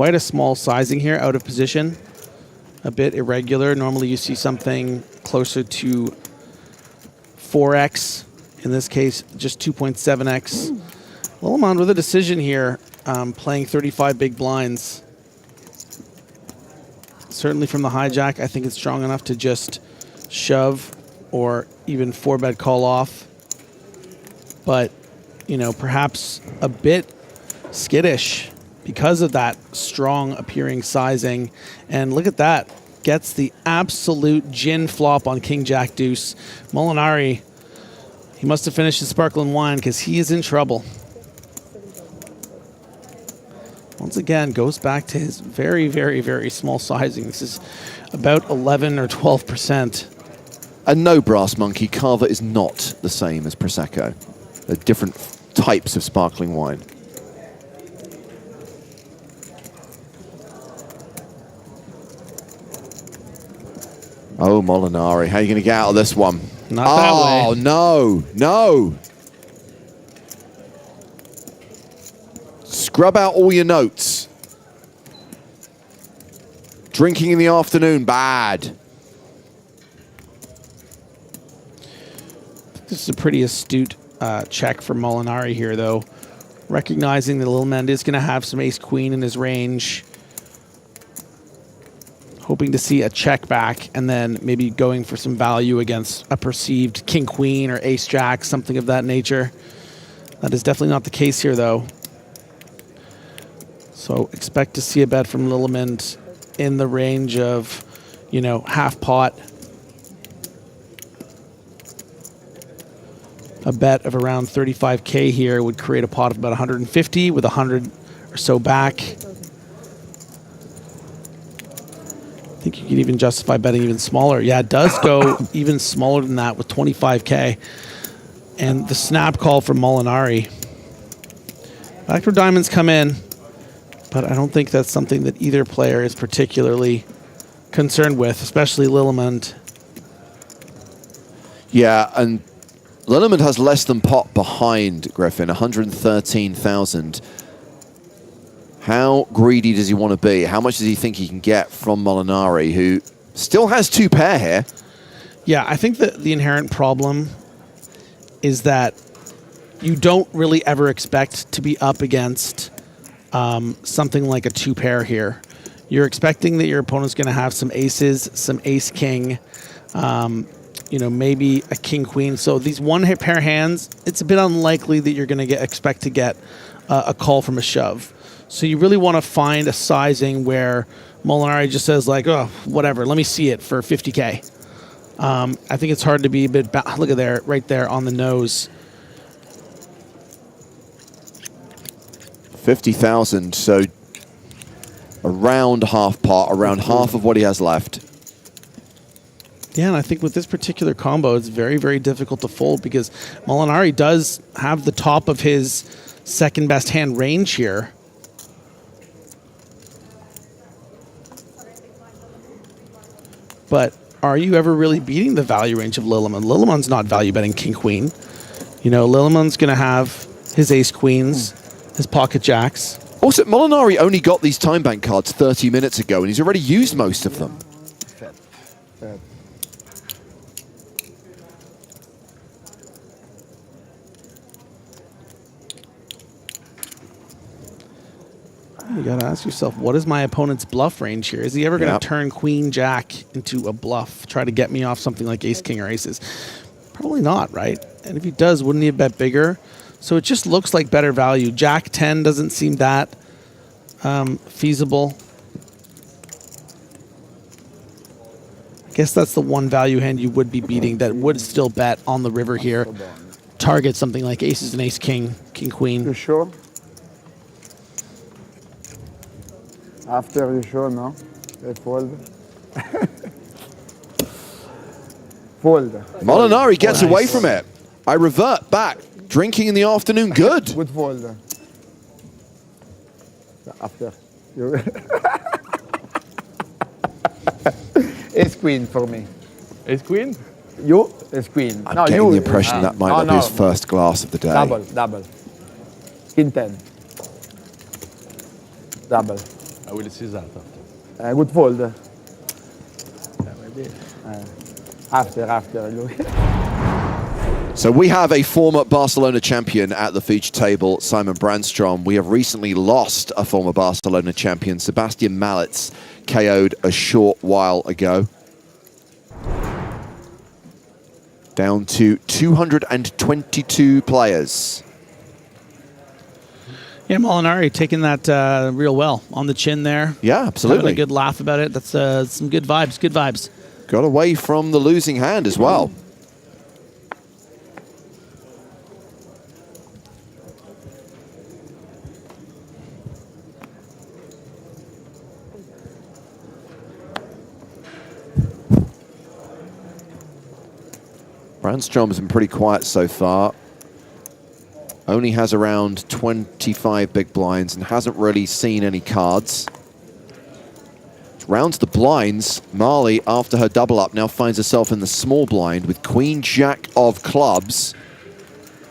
quite a small sizing here, out of position. A bit irregular. Normally you see something closer to 4x. In this case, just 2.7x. Lilleman with a decision here, playing 35 big blinds. Certainly from the hijack, I think it's strong enough to just shove or even 4-bet call off. But, you know, perhaps a bit skittish because of that strong appearing sizing. And look at that. Gets the absolute gin flop on King Jack Deuce. Molinari, he must have finished his sparkling wine because he is in trouble. Once again, goes back to his very, very, very small sizing. This is about 11 or 12%. And no, Brass Monkey, Cava is not the same as Prosecco. They're different types of sparkling wine. Oh, Molinari, how are you going to get out of this one? Not that way. Oh, no, no. Scrub out all your notes. Drinking in the afternoon, bad. This is a pretty astute check for Molinari here, though. Recognizing that Lilleman is going to have some ace-queen in his range. Hoping to see a check back and then maybe going for some value against a perceived king-queen or ace-jack, something of that nature. That is definitely not the case here, though. So expect to see a bet from Lilleman in the range of, you know, half pot. A bet of around 35K here would create a pot of about 150 with 100 or so back. I think you could even justify betting even smaller. Yeah, it does go even smaller than that with 25K. And the snap call from Molinari. Backdoor diamonds come in, but I don't think that's something that either player is particularly concerned with, especially Lilleman. Yeah, and Lilleman has less than pot behind Griffin, 113,000. How greedy does he want to be? How much does he think he can get from Molinari, who still has two pair here? Yeah, I think that the inherent problem is that you don't really ever expect to be up against something like a two pair here. You're expecting that your opponent's going to have some aces, some ace-king, you know, maybe a king-queen. So these one-pair hands, it's a bit unlikely that you're going to expect to get a call from a shove. So you really want to find a sizing where Molinari just says like, oh, whatever, let me see it for 50K. I think it's hard to be a bit, look at there, right there on the nose. 50,000, so around half pot, around half of what he has left. Yeah, and I think with this particular combo, it's very, very difficult to fold because Molinari does have the top of his second best hand range here. But are you ever really beating the value range of Lilleman? Lilleman's not value betting king-queen. You know, Lilleman's going to have his ace-queens, his pocket jacks. Also, Molinari only got these time bank cards 30 minutes ago, and he's already used most of them. You got to ask yourself, what is my opponent's bluff range here? Is he ever going to turn queen jack into a bluff, try to get me off something like ace king or aces? Probably not, right? And if he does, wouldn't he bet bigger? So it just looks like better value. Jack 10 doesn't seem that feasible. I guess that's the one value hand you would be beating that would still bet on the river here. Target something like aces and ace king, king queen. You sure? After you sure, no? They fold. Fold. Molinari gets away from it. I revert back. Drinking in the afternoon, good. Good fold. After. Ace queen for me. Ace queen? You? Ace queen. I'm getting the impression that might not be his first glass of the day. Double. King 10. Double. I will see that after. Good fold. Maybe. After. So we have a former Barcelona champion at the feature table, Simon Brandstrom. We have recently lost a former Barcelona champion, Sebastian Malec, KO'd a short while ago. Down to 222 players. Yeah, Molinari taking that real well on the chin there. Yeah, absolutely. Having a good laugh about it. That's some good vibes. Good vibes. Got away from the losing hand as well. Brandstrom has been pretty quiet so far. Only has around 25 big blinds and hasn't really seen any cards. Rounds the blinds. Marle, after her double up, now finds herself in the small blind with Queen Jack of clubs.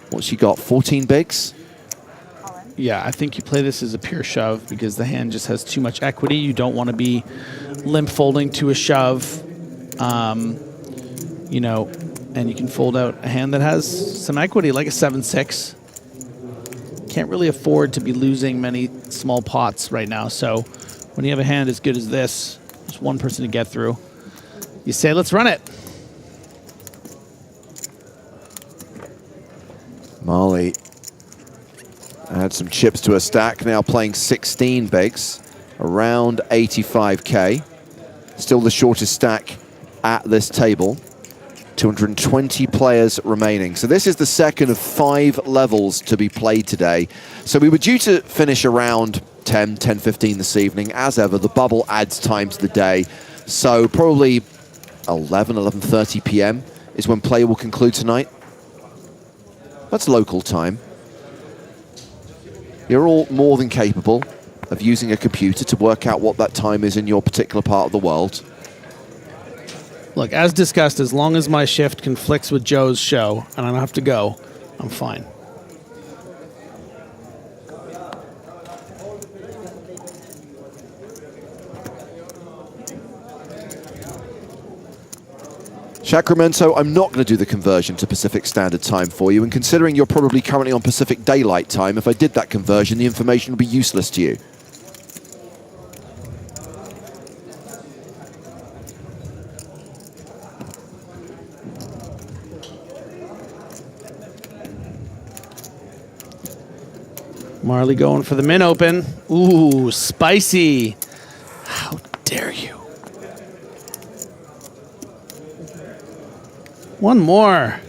What's she got, 14 bigs? Yeah, I think you play this as a pure shove because the hand just has too much equity. You don't want to be limp folding to a shove, you know, and you can fold out a hand that has some equity, like a 7-6. Can't really afford to be losing many small pots right now. So when you have a hand as good as this, just one person to get through, you say, let's run it. Marle add some chips to her stack, now playing 16 bigs, around 85k. Still the shortest stack at this table. 220 players remaining. So this is the second of 5 levels to be played today. So we were due to finish around 10:15 this evening. As ever, the bubble adds time to the day. So probably 11:30 p.m. is when play will conclude tonight. That's local time. You're all more than capable of using a computer to work out what that time is in your particular part of the world. Look, as discussed, as long as my shift conflicts with Joe's show and I don't have to go, I'm fine. Sacramento, I'm not going to do the conversion to Pacific Standard Time for you, and considering you're probably currently on Pacific Daylight Time, if I did that conversion, the information would be useless to you. Marle going for the min open. Ooh, spicy. How dare you? One more.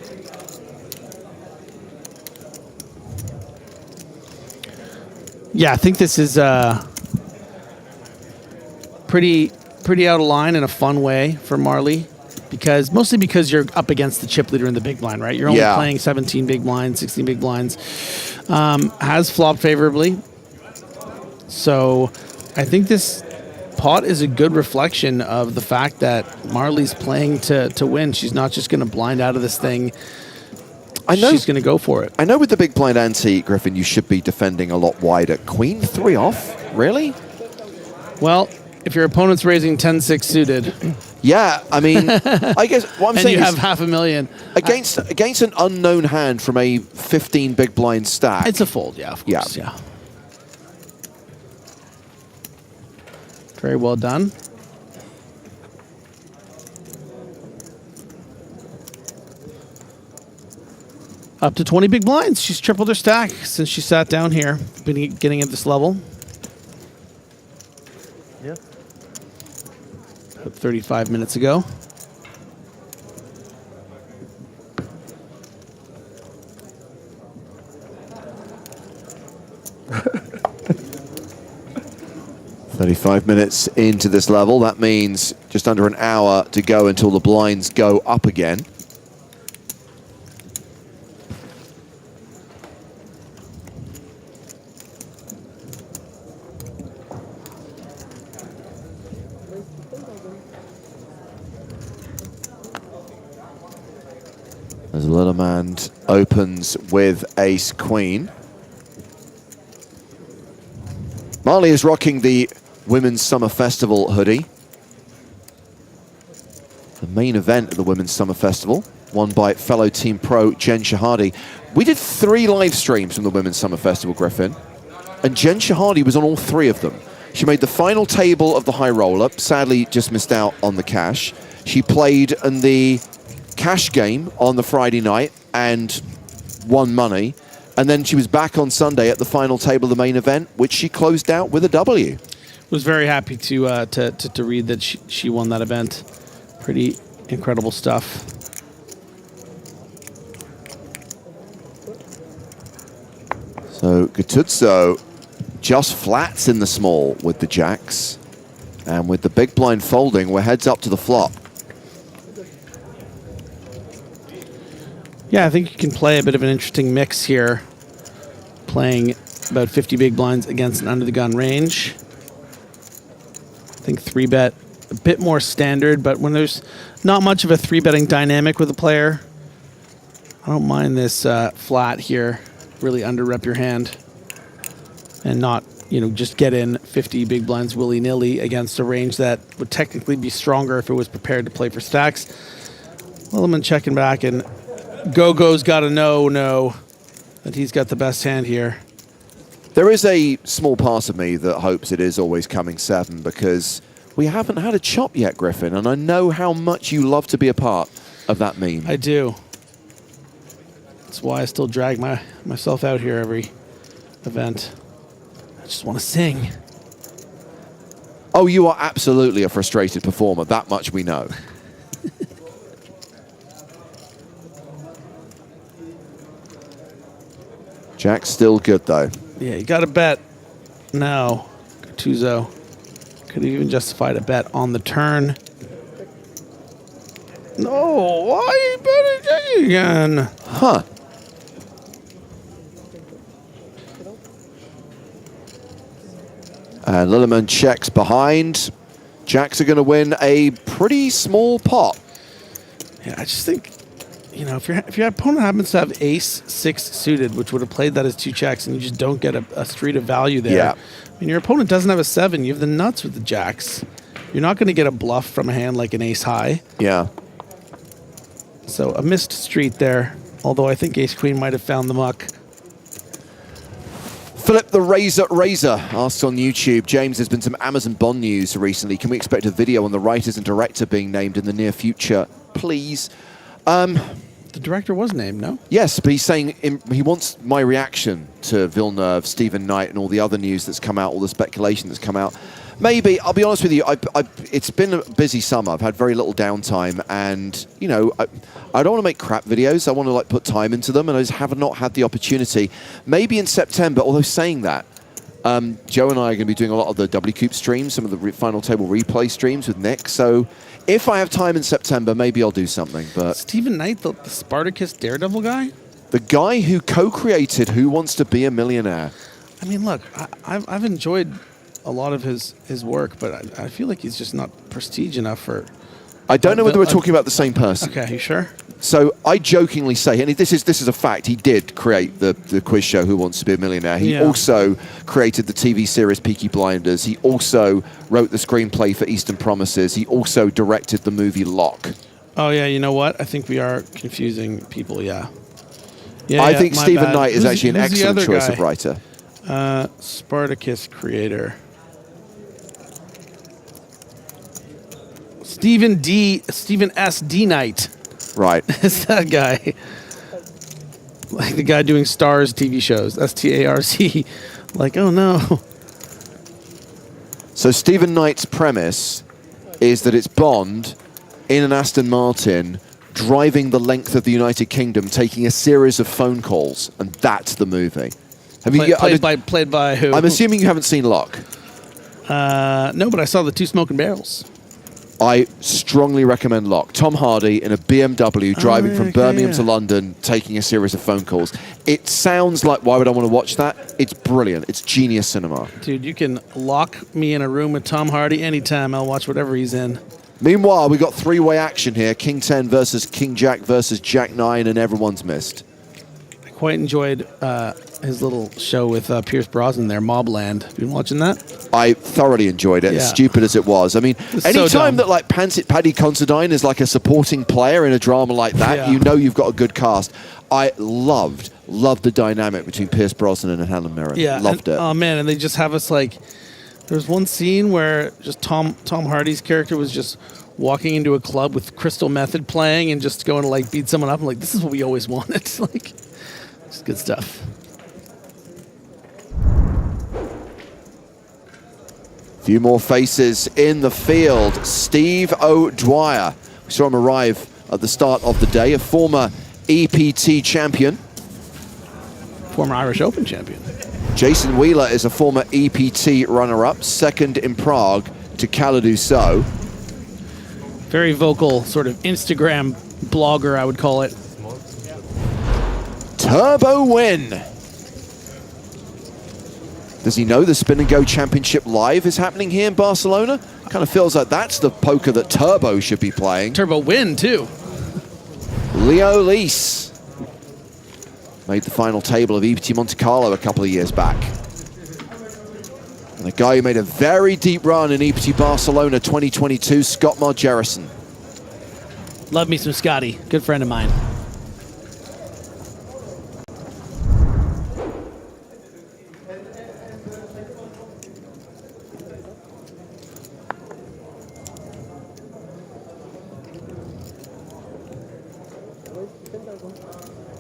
Yeah, I think this is pretty out of line in a fun way for Marle, mostly because you're up against the chip leader in the big blind, right? You're only playing 17 big blinds, 16 big blinds. Has flopped favorably. So I think this pot is a good reflection of the fact that Marley's playing to win. She's not just going to blind out of this thing. I know she's going to go for it. I know with the big blind ante, Griffin, you should be defending a lot wider. Queen 3 off? Really? Well, if your opponent's raising 10-6 suited. Yeah, I mean, I guess what I'm saying you is have $500,000 against an unknown hand from a 15 big blind stack. It's a fold, yeah, of course, yeah. Very well done. Up to 20 big blinds. She's tripled her stack since she sat down here, beginning at this level. Yeah. About 35 minutes ago. $35 minutes into this level. That means just under an hour to go until the blinds go up again. As Lillemand opens with ace-queen. Marle is rocking the Women's Summer Festival hoodie. The main event of the Women's Summer Festival, won by fellow team pro Jen Shahadi. We did 3 live streams from the Women's Summer Festival, Griffin, and Jen Shahadi was on all 3 of them. She made the final table of the high roll-up, sadly just missed out on the cash. She played in the cash game on the Friday night and won money. And then she was back on Sunday at the final table of the main event, which she closed out with a W. Was very happy to read that she won that event. Pretty incredible stuff. So Gattuso just flats in the small with the jacks. And with the big blind folding, we're heads up to the flop. Yeah, I think you can play a bit of an interesting mix here. Playing about 50 big blinds against an under-the-gun range. I think 3-bet a bit more standard, but when there's not much of a 3-betting dynamic with a player, I don't mind this flat here. Really under-rep your hand and not, just get in 50 big blinds willy-nilly against a range that would technically be stronger if it was prepared to play for stacks. Lilleman checking back, and Gogo's got to know that he's got the best hand here. There is a small part of me that hopes it is always coming 7 because we haven't had a chop yet, Griffin, and I know how much you love to be a part of that meme. I do. That's why I still drag myself out here every event. I just want to sing. Oh, you are absolutely a frustrated performer. That much we know. Jack's still good, though. Yeah, you got to bet now. Gattuso could have even justified a bet on the turn. No, why are you betting again? Huh. And Lilleman checks behind. Jacks are going to win a pretty small pot. Yeah, I just think, if your opponent happens to have ace-6 suited, which would have played that as 2 checks, and you just don't get a street of value there. Yeah. I mean, your opponent doesn't have a 7. You have the nuts with the jacks. You're not going to get a bluff from a hand like an ace-high. Yeah. So a missed street there, although I think ace-queen might have found the muck. Philip the Razor asks on YouTube, James, there's been some Amazon Bond news recently. Can we expect a video on the writers and director being named in the near future, please? The director was named, no? Yes, but he's saying he wants my reaction to Villeneuve, Stephen Knight, and all the other news that's come out, all the speculation that's come out. Maybe, I'll be honest with you, it's been a busy summer. I've had very little downtime, and, I don't want to make crap videos. I want to, put time into them, and I just have not had the opportunity. Maybe in September, although saying that, Joe and I are going to be doing a lot of the WCOOP streams, some of the final table replay streams with Nick, so if I have time in September, maybe I'll do something, but... Stephen Knight, the Spartacus Daredevil guy? The guy who co-created Who Wants to Be a Millionaire. I mean, look, I've enjoyed a lot of his work, but I feel like he's just not prestige enough for... I don't know whether we're talking about the same person. Okay, you sure? So I jokingly say, and this is a fact, he did create the quiz show Who Wants to Be a Millionaire. He also created the TV series Peaky Blinders. He also wrote the screenplay for Eastern Promises. He also directed the movie Lock. Oh, yeah, you know what? I think we are confusing people, yeah. I think Stephen Knight is actually an who's excellent choice of writer. Spartacus creator. Stephen S. D. Knight. Right. It's that guy. Like the guy doing Stars TV shows. STARC. Like, oh no. So Stephen Knight's premise is that it's Bond in an Aston Martin driving the length of the United Kingdom, taking a series of phone calls, and that's the movie. Have you played by who? I'm assuming you haven't seen Lock. No, but I saw the 2 Smoking Barrels. I strongly recommend Lock. Tom Hardy in a BMW driving from Birmingham to London, taking a series of phone calls. It sounds like, why would I want to watch that? It's brilliant. It's genius cinema. Dude, you can lock me in a room with Tom Hardy anytime. I'll watch whatever he's in. Meanwhile, we got 3-way action here. King 10 versus King Jack versus Jack 9, and everyone's missed. I quite enjoyed his little show with Pierce Brosnan there, Mobland. Have you been watching that? I thoroughly enjoyed it, Yeah. as stupid as it was. I mean, It's any so time dumb. that like Paddy Considine is like a supporting player in a drama like that, Yeah. you know you've got a good cast. I loved the dynamic between Pierce Brosnan and Helen Mirren. Yeah, Loved it. Oh man, and they just have us like. There's one scene where just Tom Hardy's character was just walking into a club with Crystal Method playing and just going to like beat someone up. I'm like, this is what we always wanted. Like, it's good stuff. Few more faces in the field. Steve O'Dwyer. We saw him arrive at the start of the day, a former EPT champion. Former Irish Open champion. Jason Wheeler is a former EPT runner-up, second in Prague to Kaladou. Very vocal sort of Instagram blogger, I would call it. Turbo win. Does he know the Spin and Go Championship Live is happening here in Barcelona? Kind of feels like that's the poker that Turbo should be playing. Turbo win, too. Leo Lees made the final table of EPT Monte Carlo a couple of years back. And a guy who made a very deep run in EPT Barcelona 2022, Scott Margerison. Love me some Scotty. Good friend of mine.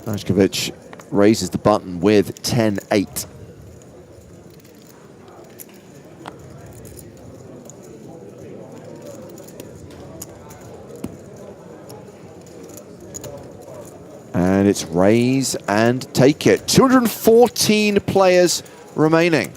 Danchev raises the button with 10-8. And it's raise and take it. 214 players remaining.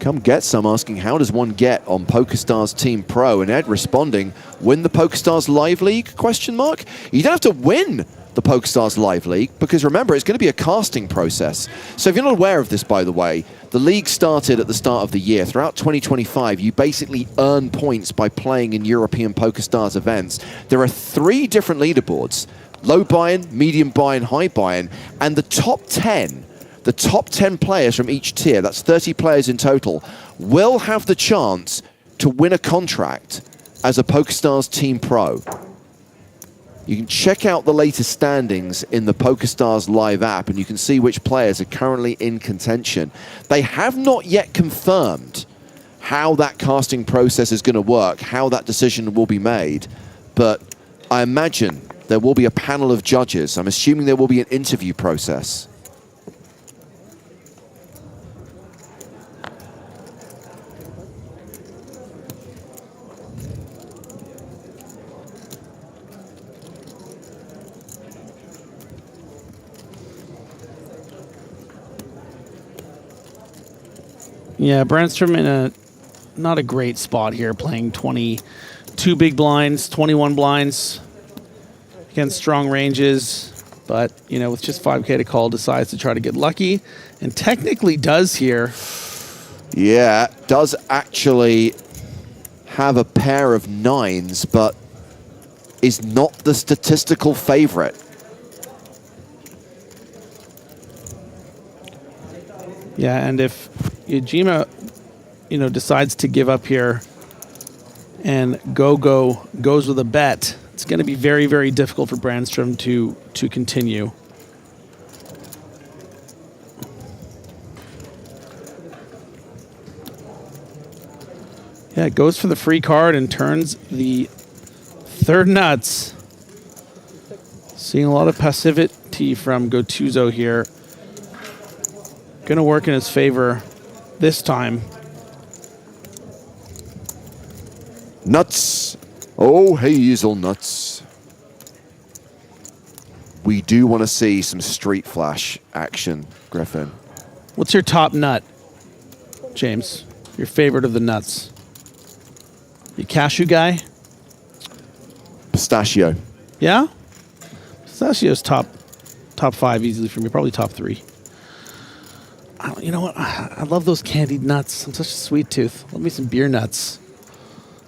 Come get some, asking how does one get on PokerStars Team Pro, and Ed responding, win the PokerStars Live League, question mark? You don't have to win the PokerStars Live League, because remember, it's going to be a casting process. So if you're not aware of this, by the way, the league started at the start of the year. Throughout 2025, you basically earn points by playing in European PokerStars events. There are 3 different leaderboards: low buy-in, medium buy-in, high buy-in, and the top 10 players from each tier, that's 30 players in total, will have the chance to win a contract as a PokerStars Team Pro. You can check out the latest standings in the PokerStars Live app, and you can see which players are currently in contention. They have not yet confirmed how that casting process is going to work, how that decision will be made, but I imagine there will be a panel of judges. I'm assuming there will be an interview process. Yeah, Brandstrom in not a great spot here, playing 22 big blinds, 21 blinds against strong ranges. But, you know, with just 5K to call, decides to try to get lucky, and technically does here. Yeah, does actually have a pair of 9s, but is not the statistical favorite. Yeah, and if Ujima, you know, decides to give up here and goes with a bet, it's going to be very, very difficult for Brandstrom to continue. Yeah, goes for the free card and turns the third nuts. Seeing a lot of passivity from Gottuso here. Going to work in his favor this time. Nuts. Oh, hazelnuts. We do want to see some street flash action, Griffin. What's your top nut, James? Your favorite of the nuts? You cashew guy? Pistachio. Yeah? Pistachio's top 5 easily for me, probably top 3. You know what? I love those candied nuts. I'm such a sweet tooth. Love me some beer nuts.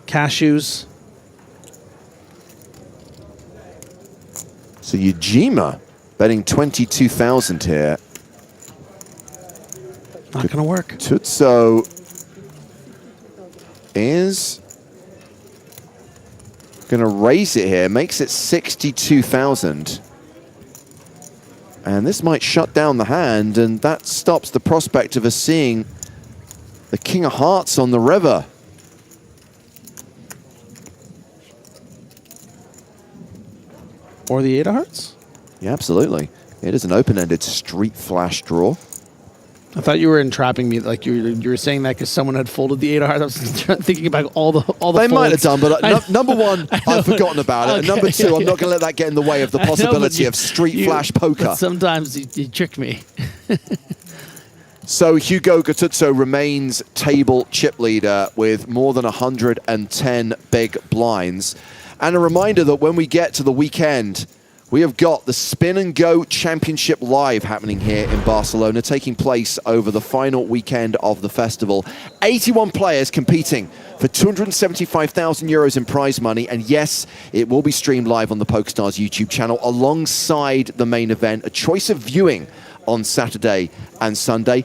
Cashews. So Ujima betting 22,000 here. Not going to work. Tutso is going to raise it here. Makes it 62,000. And this might shut down the hand, and that stops the prospect of us seeing the King of Hearts on the river. Or the 8 of Hearts? Yeah, absolutely. It is an open-ended street flash draw. I thought you were entrapping me, like you were saying that because someone had folded the 8 of Hearts. I was thinking about all the They might have folds. done, but number one, I've forgotten about it. Okay, And number two, I'm okay. not going to let that get in the way of the I know, but possibility of street flash poker. But sometimes you trick me. So Hugo Gattuso remains table chip leader with more than 110 big blinds. And a reminder that when we get to the weekend, we have got the Spin and Go Championship Live happening here in Barcelona, taking place over the final weekend of the festival. 81 players competing for 275,000 euros in prize money. And yes, it will be streamed live on the PokerStars YouTube channel alongside the main event. A choice of viewing on Saturday and Sunday.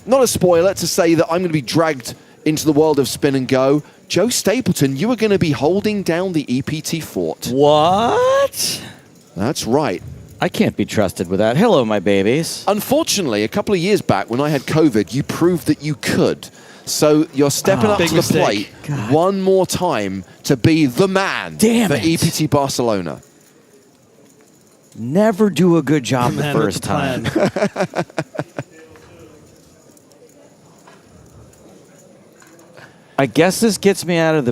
Not a spoiler to say that I'm going to be dragged into the world of Spin and Go. Joe Stapleton, you are going to be holding down the EPT fort. What? That's right. I can't be trusted with that. Hello, my babies. Unfortunately, a couple of years back when I had COVID, you proved that you could. So you're stepping up big to the mistake. plate one more time to be the man for it. EPT Barcelona. Never do a good job the man with first the time. I guess this gets me out of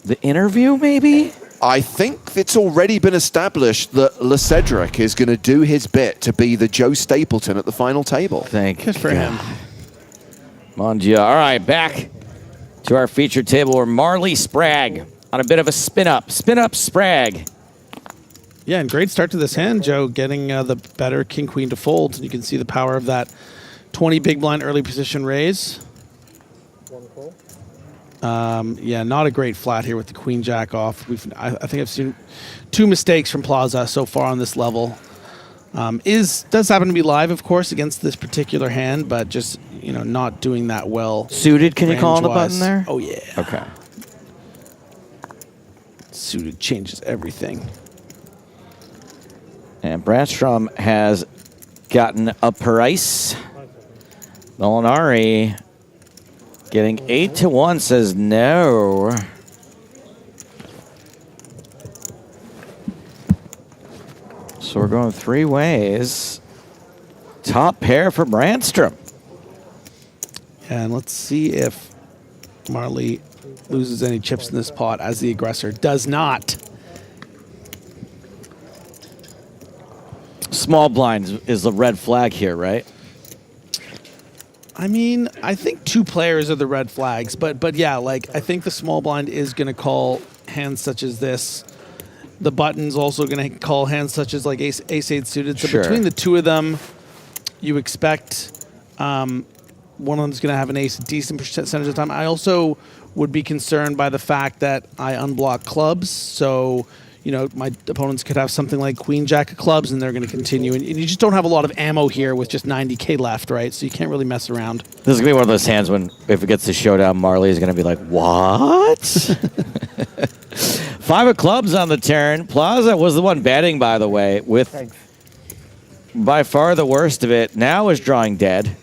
the interview, maybe? I think it's already been established that Le Cedric is going to do his bit to be the Joe Stapleton at the final table. Thank Good for him. Mon Dieu. All right, back to our featured table where Marle Spragg on a bit of a spin-up. Spin-up Spragg. Yeah, and great start to this hand, Joe, getting the better king-queen to fold. And you can see the power of that 20 big blind early position raise. Yeah, not a great flat here with the queen jack off. I think I've seen 2 mistakes from Plaza so far on this level. Does happen to be live, of course, against this particular hand, but just not doing that well. Suited, can you call on the button range-wise. there? Oh yeah. Okay. Suited changes everything. And Brandstrom has gotten a price. Molinari getting 8-1 says no. So we're going 3 ways. Top pair for Brandstrom. And let's see if Marle loses any chips in this pot as the aggressor. Does not. Small blinds is the red flag here, right? I mean, I think 2 players are the red flags, but yeah, like I think the small blind is going to call hands such as this. The button's also going to call hands such as like ace-8 suited. So Sure. between the 2 of them, you expect one of them's going to have an ace a decent percentage of the time. I also would be concerned by the fact that I unblock clubs, so my opponents could have something like queen jack of clubs, and they're going to continue. And you just don't have a lot of ammo here with just 90K left, right? So you can't really mess around. This is going to be one of those hands when, if it gets to showdown, Marle is going to be like, what? 5 of clubs on the turn. Plaza was the one betting, by the way, with by far the worst of it. Now is drawing dead.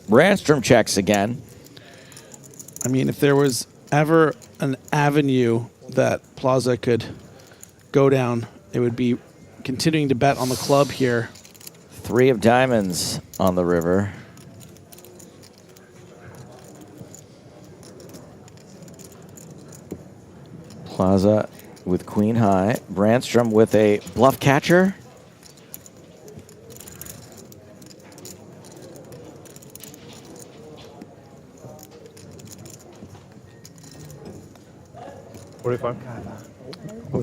Brandstrom checks again. I mean, if there was ever an avenue that Plaza could go down, it would be continuing to bet on the club here. 3 of diamonds on the river. Plaza with queen high. Brandstrom with a bluff catcher.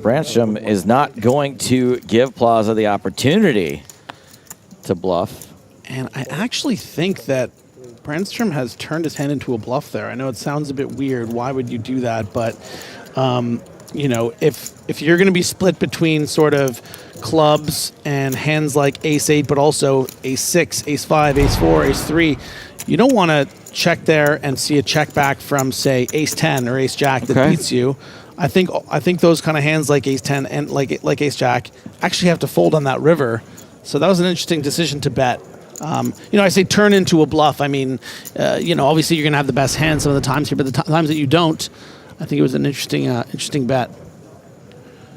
Brandstrom is not going to give Plaza the opportunity to bluff. And I actually think that Brandstrom has turned his hand into a bluff there. I know it sounds a bit weird. Why would you do that? But, you know, if you're going to be split between sort of clubs and hands like ace-8, but also ace-6, ace-5, ace-4, ace-3, you don't want to check there and see a check back from, say, ace-10 or ace-jack that beats you. I think those kind of hands like ace-10 and like ace-jack actually have to fold on that river. So that was an interesting decision to bet. You know, I say turn into a bluff. I mean, you know, obviously you're going to have the best hand some of the times here, but the times that you don't, I think it was an interesting bet.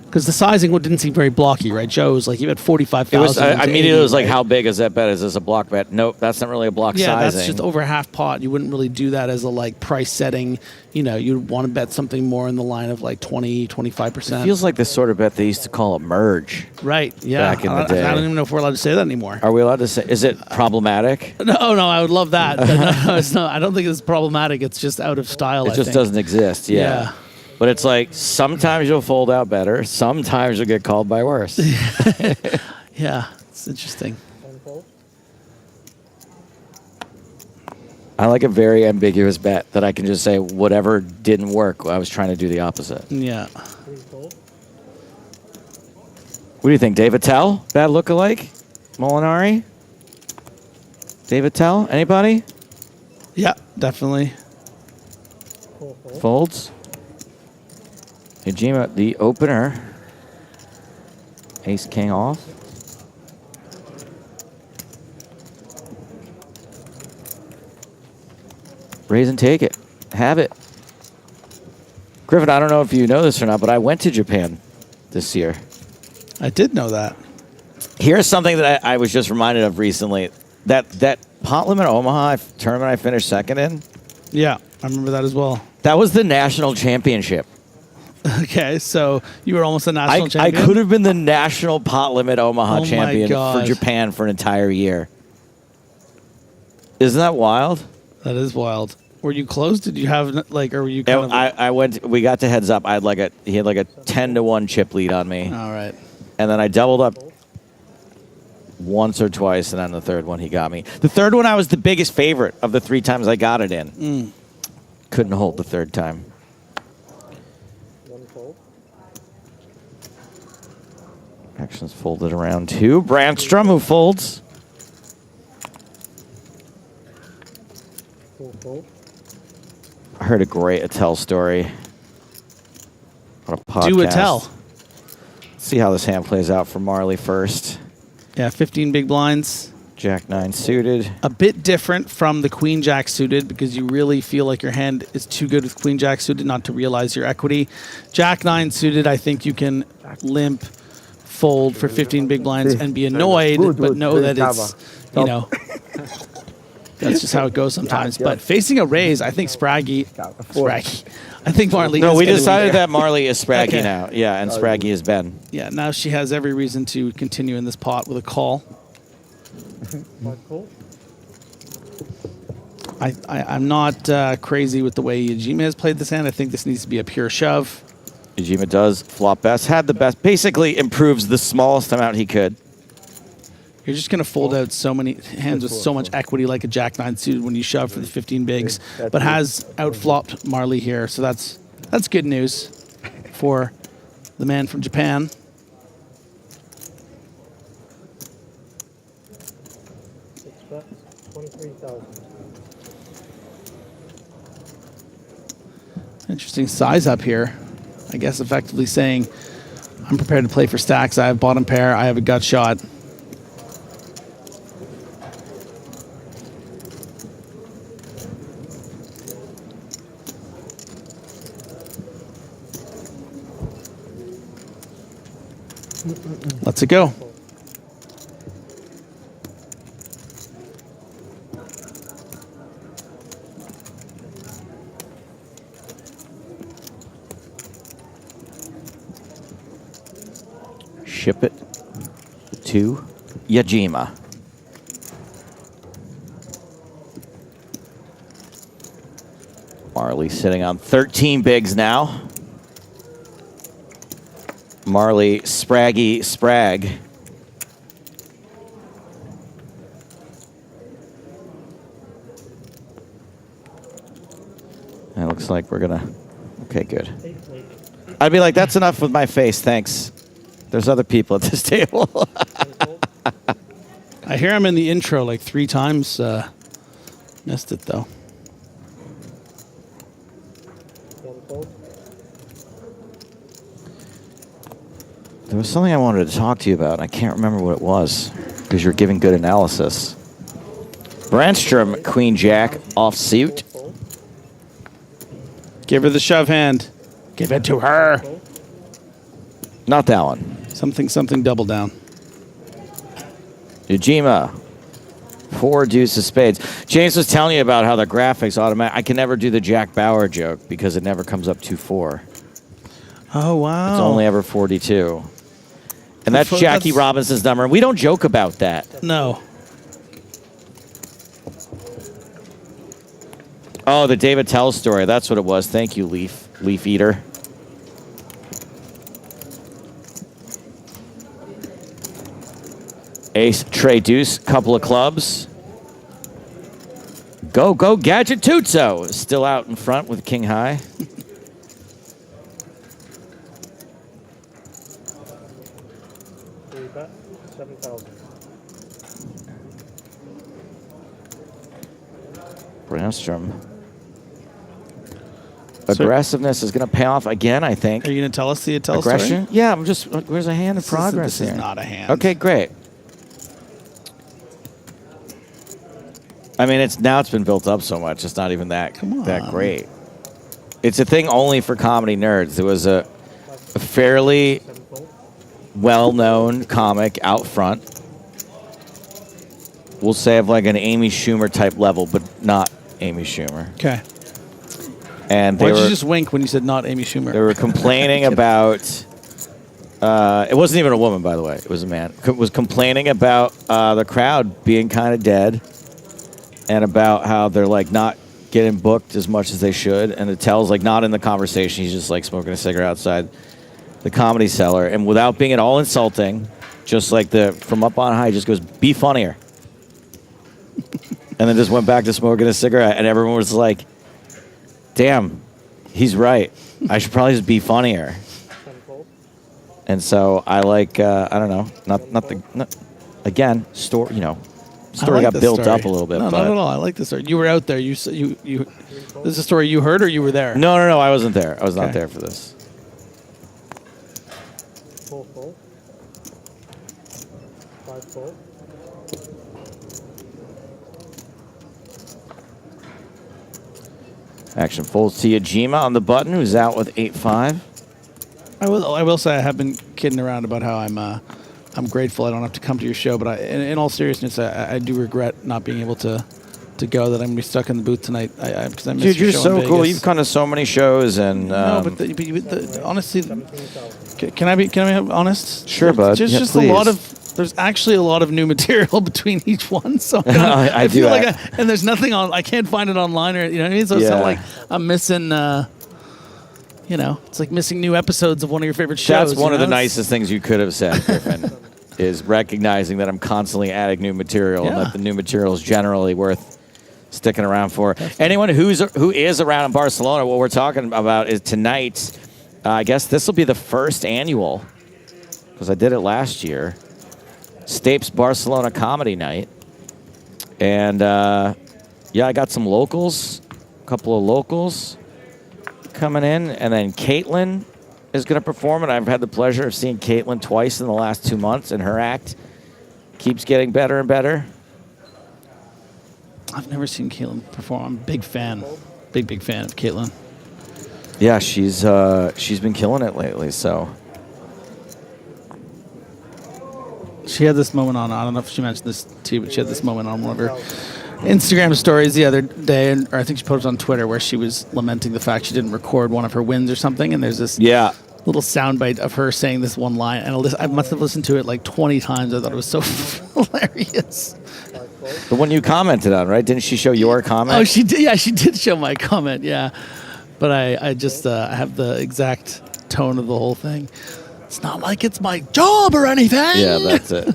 Because the sizing didn't seem very blocky, right? Joe was like, you had 45,000. I mean, it was like, how big is that bet? Is this a block bet? Nope, that's not really a block sizing. Yeah, that's just over half pot. You wouldn't really do that as a like price setting. You know, you'd want to bet something more in the line of like 20, 25%. It feels like the sort of bet they used to call a merge. Right, yeah. Back in the day. I don't even know if we're allowed to say that anymore. Are we allowed to say? Is it problematic? No, I would love that. But no, it's not. I don't think it's problematic. It's just out of style, It just doesn't exist, yeah. But it's like sometimes you'll fold out better, sometimes you'll get called by worse. Yeah, it's interesting. I like a very ambiguous bet that I can just say whatever didn't work, I was trying to do the opposite. Yeah. What do you think, David Tell? Bad lookalike? Molinari? David Tell? Anybody? Yeah, definitely. Folds. Hajima, the opener. Ace king off. Raise and take it. Have it. Griffin, I don't know if you know this or not, but I went to Japan this year. I did know that. Here's something that I was just reminded of recently. That pot limit Omaha tournament I finished second in. Yeah, I remember that as well. That was the national championship. Okay, so you were almost a national champion? I could have been the national pot limit Omaha Oh champion for Japan for an entire year. Isn't that wild? That is wild. Were you close? Did you have like, or were you kind of? I went. We got to heads up. I had he had like a 10-1 chip lead on me. All right. And then I doubled up once or twice, and on the third one he got me. The third one I was the biggest favorite of the 3 times I got it in. Couldn't hold the third time. Actions folded around 2. Brandstrom who folds. I heard a great Attell story. What a podcast. Do Attell. See how this hand plays out for Marle first. Yeah, 15 big blinds. Jack 9 suited. A bit different from the Queen Jack suited because you really feel like your hand is too good with Queen Jack suited not to realize your equity. Jack 9 suited, I think you can limp, fold for 15 big blinds and be annoyed, but know that it's, you know, that's just how it goes sometimes. But facing a raise, I think Spraggy. I think Marle. No, we decided that Marle is Spraggy now. Yeah, and Spraggy is Ben. Yeah, now she has every reason to continue in this pot with a call. I'm not crazy with the way Hajima has played this hand. I think this needs to be a pure shove. Hajima does flop best, had the best, basically improves the smallest amount he could. You're just going to fold out so many hands with so much equity like a Jack 9 suited when you shove for the 15 bigs, but has outflopped Marle here. So that's good news for the man from Japan. Interesting size up here. I guess effectively saying I'm prepared to play for stacks. I have bottom pair. I have a gut shot. Let's it go. Ship it to Hajima. Marle sitting on 13 bigs now. Marle, Spraggy, Spragg. Looks like we're gonna. Okay, good. I'd be like, that's enough with my face, thanks. There's other people at this table. I hear I'm in the intro like 3 times. Missed it though. There was something I wanted to talk to you about, and I can't remember what it was because you're giving good analysis. Brandstrom, Queen Jack, offsuit. Give her the shove hand. Give it to her. Not that one. Something double down. Ujima. 4 deuces of spades. James was telling you about how the graphics automatic. I can never do the Jack Bauer joke because it never comes up 2-4. Oh, wow. It's only ever 42. And that's Jackie Robinson's number. And we don't joke about that. No. Oh, the David Tell story. That's what it was. Thank you, Leaf Eater. Ace, Trey, Deuce, couple of clubs. Go, Gadget Tutso. Still out in front with King High. Brandstrom. Aggressiveness is going to pay off again, I think. Are you going to tell us the aggression? story? Yeah, I'm just. Where's a hand of progress This here? is not a hand. Okay, great. I mean, it's been built up so much. It's not even that great. It's a thing only for comedy nerds. There was a fairly well-known comic out front. We'll say of like an Amy Schumer type level, but not Amy Schumer. Okay. And why did you just wink when you said not Amy Schumer? They were complaining about. It wasn't even a woman, by the way. It was a man. Was complaining about the crowd being kind of dead, and about how they're like not getting booked as much as they should. And Attell's like not in the conversation. He's just like smoking a cigarette outside the Comedy Cellar, and without being at all insulting, just like from up on high, just goes, "Be funnier," and then just went back to smoking a cigarette, and everyone was like, damn, he's right. I should probably just be funnier. And so I like, I don't know, again, story got built up a little bit. No, but not at all. I like the story. You were out there. This is a story you heard or you were there? No, I wasn't there. I was not there for this. Action folds to Ujima on the button, who's out with 8-5. I will say I have been kidding around about how I'm grateful I don't have to come to your show, but in all seriousness, I do regret not being able to go. That I'm gonna be stuck in the booth tonight because I missed Dude, your you're show so in cool. Vegas. You've come to so many shows, and no, but honestly, can I be honest? Sure, bud. Just please. a lot of. There's actually a lot of new material between each one, so I feel do. like and there's nothing on. I can't find it online, or you know what I mean. So it's not like I'm missing. It's like missing new episodes of one of your favorite shows. That's one of the nicest things you could have said, Griffin, is recognizing that I'm constantly adding new material and that the new material is generally worth sticking around for. Anyone who is around in Barcelona, what we're talking about is tonight. I guess this will be the first annual, because I did it last year. Stapes Barcelona Comedy Night. And, I got some locals, a couple of locals coming in. And then Caitlin is going to perform, and I've had the pleasure of seeing Caitlin twice in the last 2 months, and her act keeps getting better and better. I've never seen Caitlin perform. I'm a big fan. Big fan of Caitlin. Yeah, she's been killing it lately, so... She had this moment on, I don't know if she mentioned this to you, but she had this moment on one of her Instagram stories the other day, or I think she posted on Twitter, where she was lamenting the fact she didn't record one of her wins or something, and there's this little soundbite of her saying this one line, and I must have listened to it like 20 times. I thought it was so hilarious. The one you commented on, right? Didn't she show your comment? Oh, she did. Yeah, she did show my comment, yeah. But I just have the exact tone of the whole thing. It's not like it's my job or anything. Yeah, that's it.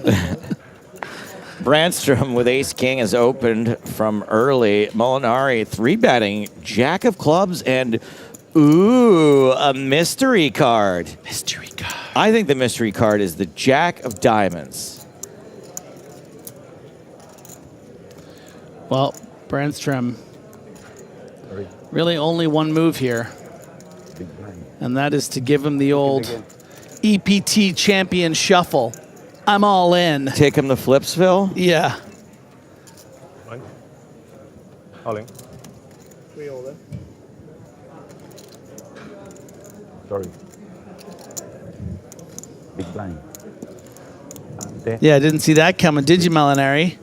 Brandstrom with ace king has opened from early. Molinari 3-betting jack of clubs and ooh, a mystery card. Mystery card. I think the mystery card is the jack of diamonds. Well, Brandstrom, really only one move here, and that is to give him the old EPT champion shuffle. I'm all in. Take him to Flipsville? Yeah. Calling. Sorry. Big blind. Yeah, I didn't see that coming, did you, Molinari?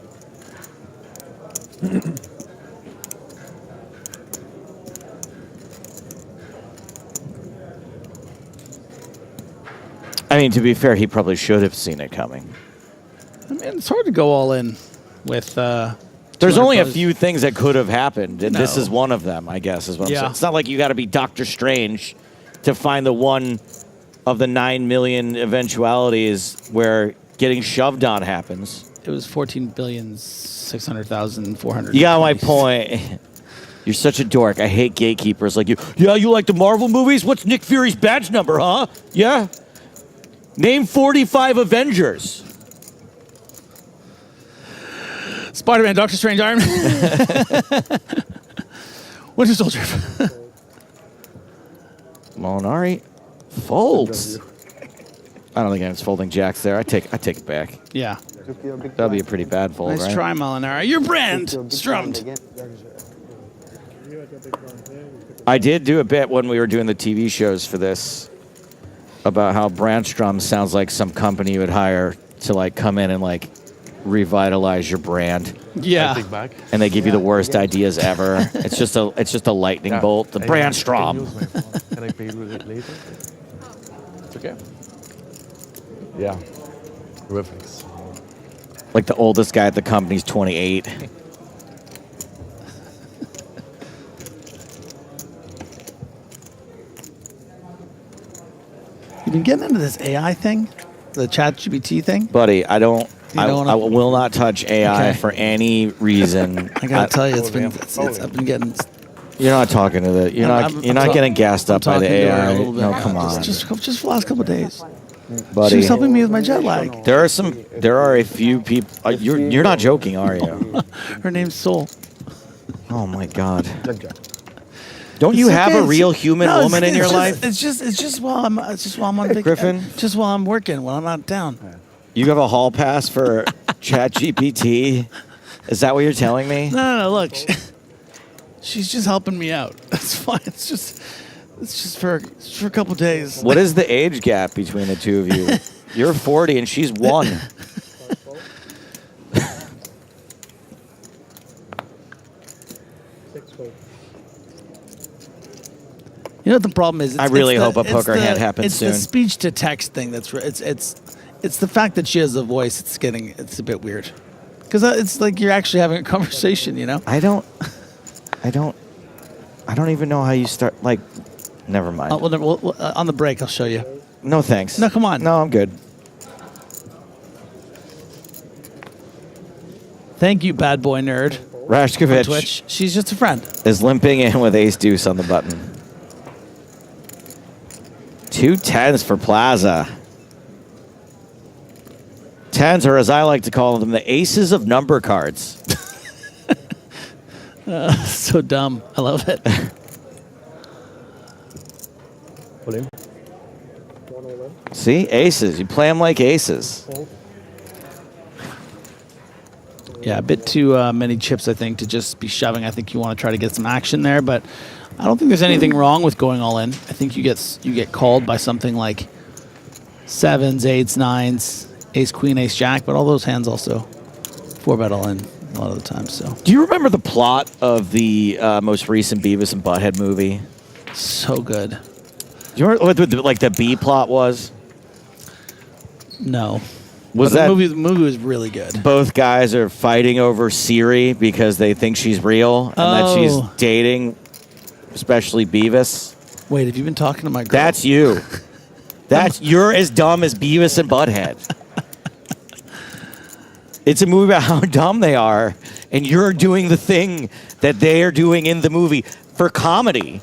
I mean, to be fair, he probably should have seen it coming. I mean, it's hard to go all in with. There's only a few things that could have happened, and this No. is one of them, I guess, is what I'm Yeah. saying. It's not like you got to be Doctor Strange to find the one of the 9 million eventualities where getting shoved on happens. It was 14,600,400. You got my point. You're such a dork. I hate gatekeepers like you. Yeah, you like the Marvel movies? What's Nick Fury's badge number, huh? Yeah. Name 45 Avengers. Spider-Man, Doctor Strange, Iron Man. Winter Soldier. Molinari folds. I don't think anyone's folding jacks there. I take it back. Yeah. That'd be a pretty bad fold, Nice right? try, Molinari. You're Brandstrummed. I did do a bit when we were doing the TV shows for this about how Brandstrom sounds like some company you would hire to like come in and like revitalize your brand. Yeah. And they give you the worst ideas ever. It's just a lightning bolt. The Brandstrom. Can I pay with it later? It's okay. Yeah. Terrific. Like the oldest guy at the company's 28. You've been getting into this AI thing? The ChatGPT thing? Buddy, I don't. You don't wanna- I will not touch AI Okay. for any reason. I gotta tell you, I've been getting. You're not talking to the. You're not getting gassed up by the AI. No, come on, Just for the last couple of days. buddy. She was helping me with my jet lag. There are a few people. You're not joking, are you? Her name's Soul. Oh my God. Don't you have a real human woman in your life? It's just while I'm on vacation. Griffin? Just while I'm working, when I'm not down. You have a hall pass for ChatGPT? Is that what you're telling me? No. Look, she's just helping me out. That's fine. It's just for a couple days. What is the age gap between the two of you? You're 40 and she's 1. You know what the problem is? I really hope a poker hand happens soon. It's the speech to text thing that's it's the fact that she has a voice. It's a bit weird because it's like you're actually having a conversation. You know. I don't even know how you start. Like, never mind. Well, on the break, I'll show you. No thanks. No, come on. No, I'm good. Thank you, bad boy nerd. Rashkovich On Twitch. She's just a friend. is limping in with ace deuce on the button. 2 10s for Plaza. 10s, or as I like to call them, the aces of number cards. So dumb. I love it. See, aces. You play them like aces. Yeah, a bit too many chips, I think, to just be shoving. I think you want to try to get some action there, but I don't think there's anything wrong with going all in. I think you get called by something like 7s, 8s, 9s, ace, queen, ace, jack, but all those hands also 4-bet all in a lot of the time. So, do you remember the plot of the most recent Beavis and Butthead movie? So good. Do you remember what the B plot was? No. Was But that the movie was really good. both guys are fighting over Siri because they think she's real and that she's Oh. dating, especially Beavis? Wait, have you been talking to my girl? That's you. You're as dumb as Beavis and Butthead. It's a movie about how dumb they are, and you're doing the thing that they are doing in the movie for comedy,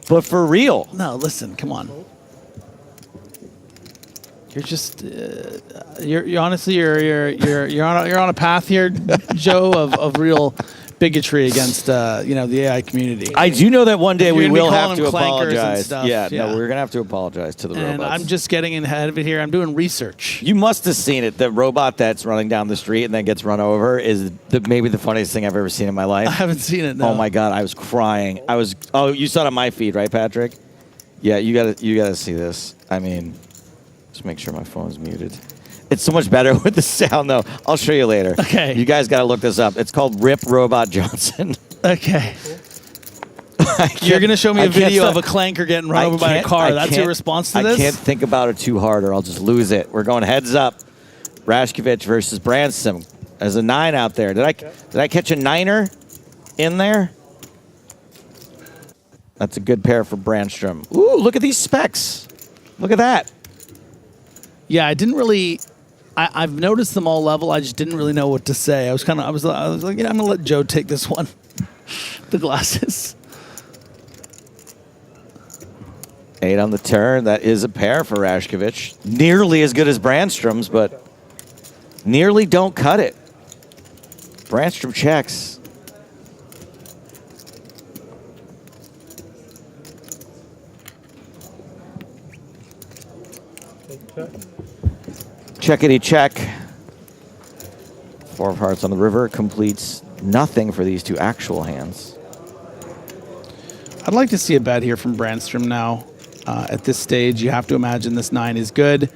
but for real. No, listen, come on. You're just you're honestly you're on a path here, Joe, of real bigotry against the AI community. I do know that one day we will have to them clankers and apologize. stuff, Yeah, no, we're gonna have to apologize to the And robots. I'm just getting ahead of it here. I'm doing research. You must have seen it. The robot that's running down the street and then gets run over is maybe the funniest thing I've ever seen in my life. I haven't seen it. No. Oh my god, I was crying. Oh, you saw it on my feed, right, Patrick? Yeah, you gotta see this. I mean, just make sure my phone's muted. It's so much better with the sound, though. I'll show you later. Okay. You guys got to look this up. It's called Rip Robot Johnson. Okay. You're going to show me a video of a clanker getting run over by a car. That's your response to this? I can't think about it too hard or I'll just lose it. We're going heads up. Rashkovich versus Brandstrom. There's a 9 out there. Did I catch a 9er in there? That's a good pair for Brandstrom. Ooh, look at these specs. Look at that. Yeah, I didn't really. I've noticed them all level. I just didn't really know what to say. I was like, I'm gonna let Joe take this one. The glasses. 8 on the turn. That is a pair for Rashkovich. Nearly as good as Brandstrom's, but nearly don't cut it. Brandstrom checks. Checkity check. 4 of hearts on the river completes nothing for these two actual hands. I'd like to see a bet here from Brandstrom now. At this stage, you have to imagine this 9 is good.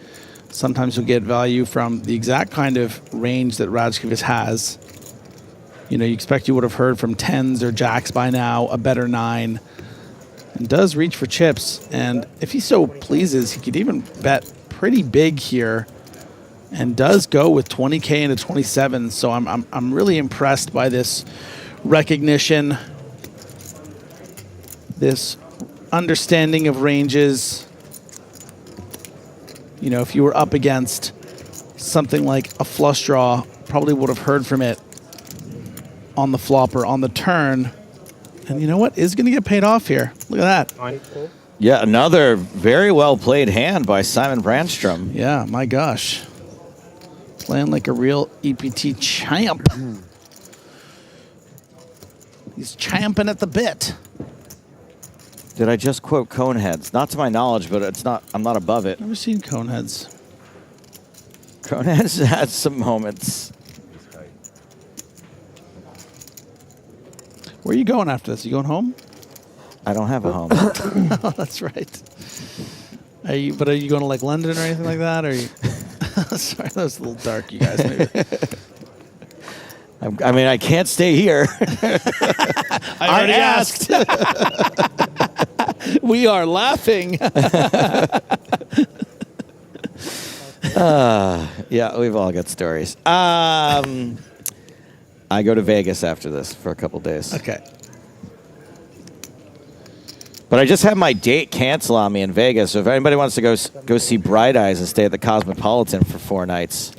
Sometimes you'll get value from the exact kind of range that Rashkovich has. You know, you expect you would have heard from 10s or jacks by now, a better 9. And does reach for chips. And if he so pleases, he could even bet pretty big here. And does go with 20K into 27. So I'm really impressed by this recognition, this understanding of ranges. You know, if you were up against something like a flush draw, probably would have heard from it on the flop or on the turn. And you know what? Is going to get paid off here. Look at that. Yeah, another very well played hand by Simon Brandstrom. Yeah, my gosh. Playing like a real EPT champ. He's champing at the bit. Did I just quote Coneheads? Not to my knowledge, but it's not. I'm not above it. Never seen Coneheads. Coneheads had some moments. Where are you going after this? You going home? I don't have a home. Oh, that's right. Are you going to like London or anything like that? Or are you? Sorry, that was a little dark, you guys. Maybe. I mean, I can't stay here. I already asked. We are laughing. Yeah, we've all got stories. I go to Vegas after this for a couple days. Okay. But I just had my date cancel on me in Vegas. So if anybody wants to go see Bright Eyes and stay at the Cosmopolitan for 4 nights.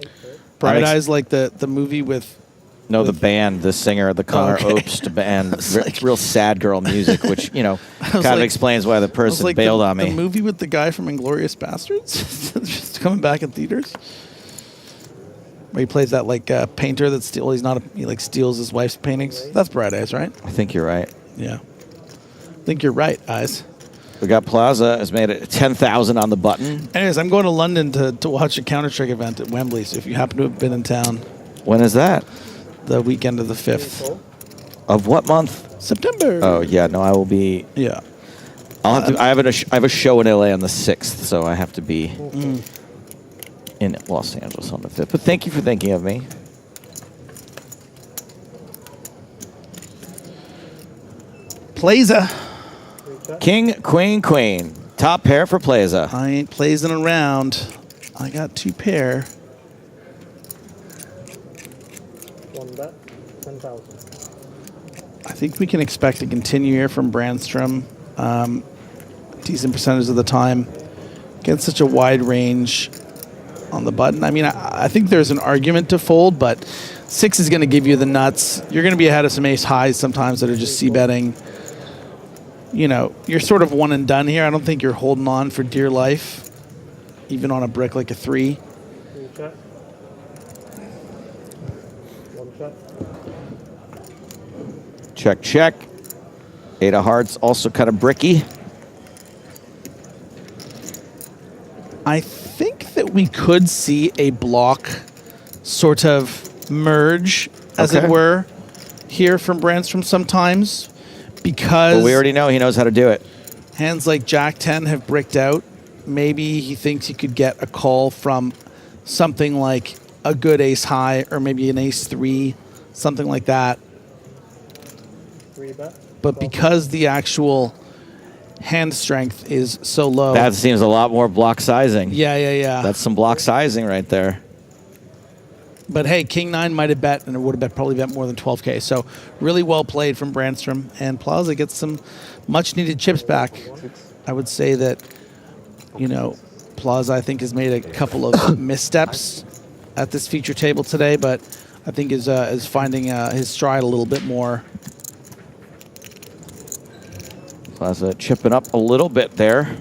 Bright Eyes, like the movie with... No, the band, the singer, the Conor Obst band, real sad girl music, which, you know, kind of explains why the person bailed on me. The movie with the guy from Inglourious Bastards? Just coming back in theaters? Where he plays that, like, painter that he steals his wife's paintings? That's Bright Eyes, right? I think you're right. Yeah. I think you're right, Eyes. We got Plaza has made it 10,000 on the button. Anyways, I'm going to London to watch a Counter-Strike event at Wembley, so if you happen to have been in town. When is that? The weekend of the 5th. Of what month? September. Oh, yeah, no, I will be... Yeah. I'll have to, I have a show in LA on the 6th, so I have to be in Los Angeles on the 5th. But thank you for thinking of me. Plaza. King, queen, queen. Top pair for Plaza. I ain't plazing around. I got 2 pair. 1 bet, 10,000. I think we can expect to continue here from Brandstrom. Decent percentage of the time. Get such a wide range on the button. I mean, I think there's an argument to fold, but 6 is going to give you the nuts. You're going to be ahead of some ace highs sometimes that are just c-betting. You know, you're sort of one and done here. I don't think you're holding on for dear life, even on a brick like a 3. Check, check. 8 of hearts, also kind of bricky. I think that we could see a block sort of merge, as it were, here from Brandstrom sometimes, because... Well, we already know he knows how to do it. Hands like Jack-10 have bricked out. Maybe he thinks he could get a call from something like a good ace high or maybe an ace 3, something like that. But because the actual hand strength is so low... That seems a lot more block sizing. Yeah. That's some block sizing right there. But hey, King 9 might have bet, and it would have probably bet more than 12K. So really well played from Brandstrom. And Plaza gets some much-needed chips back. I would say that, you know, Plaza, I think, has made a couple of missteps at this feature table today, but I think is finding his stride a little bit more. Plaza chipping up a little bit there.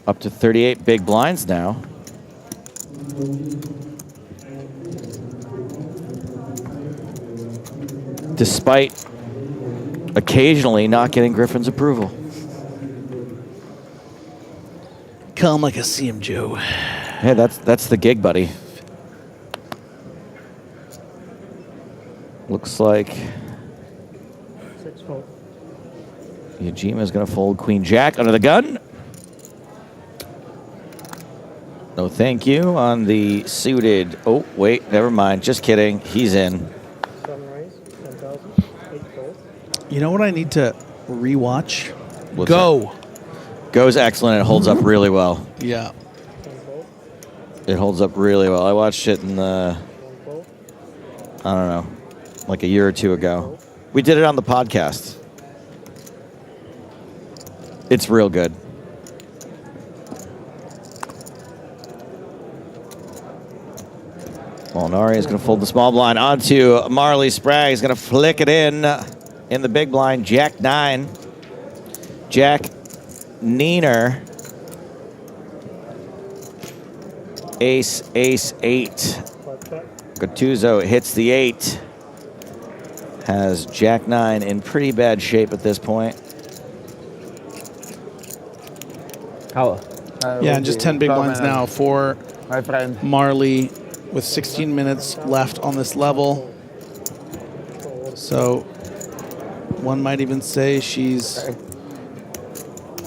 Up to 38 big blinds now. Despite occasionally not getting Griffin's approval. Come like I see him, Joe. Hey, that's the gig, buddy. Looks like Yajima's going to fold Queen Jack under the gun. No thank you on the suited. Oh, wait, never mind. Just kidding. He's in. You know what I need to rewatch? What's Go. that? Go's excellent. It holds up really well. Yeah. It holds up really well. I watched it in the, I don't know, like a year or two ago. We did it on the podcast. It's real good. Lauri is going to fold the small blind onto Marle. Spragg. He's going to flick it in the big blind. Jack 9. Jack Neener. Ace, ace, 8. Gattuso hits the 8. Has Jack 9 in pretty bad shape at this point. Yeah, and just 10 big blinds now for Marle with 16 minutes left on this level. So one might even say she's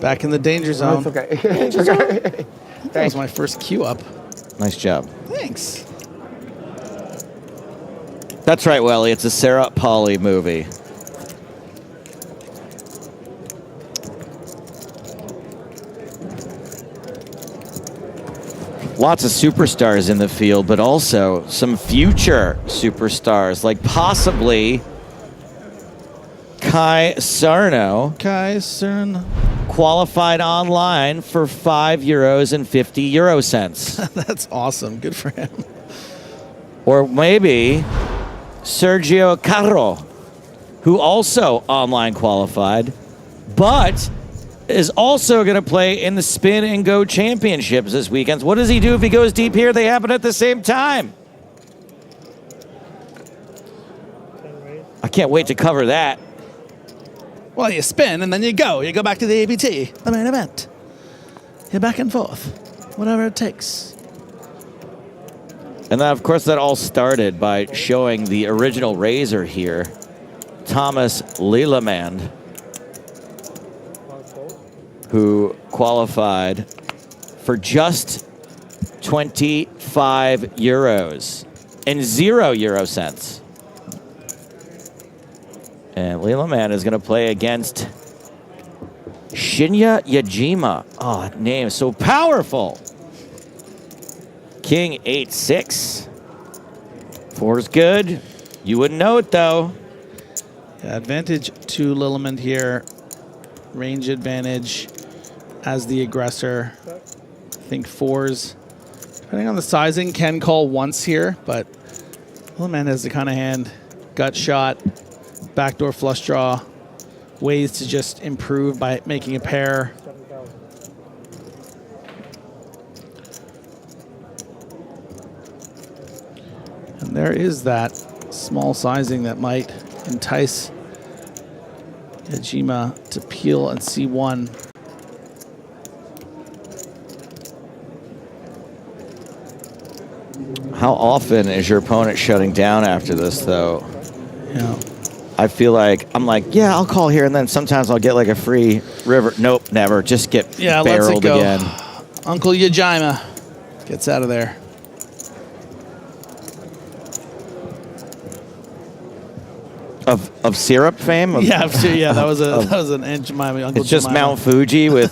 back in the danger zone. No, it's okay. That was my first cue up. Nice job. Thanks. That's right, Welly. It's a Sarah Pauly movie. Lots of superstars in the field, but also some future superstars, like possibly Kai Sarno. Kai Sarno. Qualified online for €5.50. That's awesome. Good for him. Or maybe Sergio Carro, who also online qualified, but is also going to play in the Spin and Go Championships this weekend. What does he do if he goes deep here? They happen at the same time. I can't wait to cover that. Well, you spin and then you go. You go back to the EPT, the main event. You're back and forth, whatever it takes. And then, of course, that all started by showing the original Razor here, Thomas Lilleman, who qualified for just 25 euros and 0 euro cents. And Lilleman is going to play against Shinya Yajima. Oh, name so powerful. King 8-6. 4's good. You wouldn't know it, though. Yeah, advantage to Lilleman here. Range advantage as the aggressor. I think 4's Depending on the sizing, can call once here, but Little Man has the kind of hand, gut shot, backdoor flush draw, ways to just improve by making a pair. And there is that small sizing that might entice Ejima to peel and C1. How often is your opponent shutting down after this, though? Yeah. I feel like, I'm like, yeah, I'll call here, and then sometimes I'll get like a free river. Nope, never. Just get barreled lets it go. again. Uncle Ejima gets out of there. Of syrup fame? Yeah, that was an Aunt Jemima. Uncle It's just Jemima. Mount Fuji with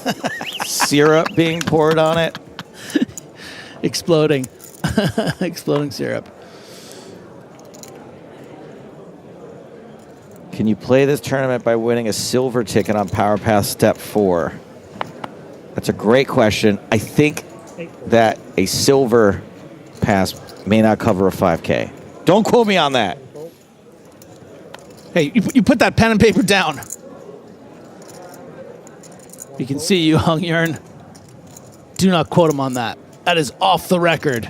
syrup being poured on it. Exploding. Exploding syrup. Can you play this tournament by winning a silver ticket on Power Pass Step 4? That's a great question. I think that a silver pass may not cover a 5K. Don't quote me on that. Hey, you put that pen and paper down. We can see you, Hung Yearn. Do not quote him on that. That is off the record.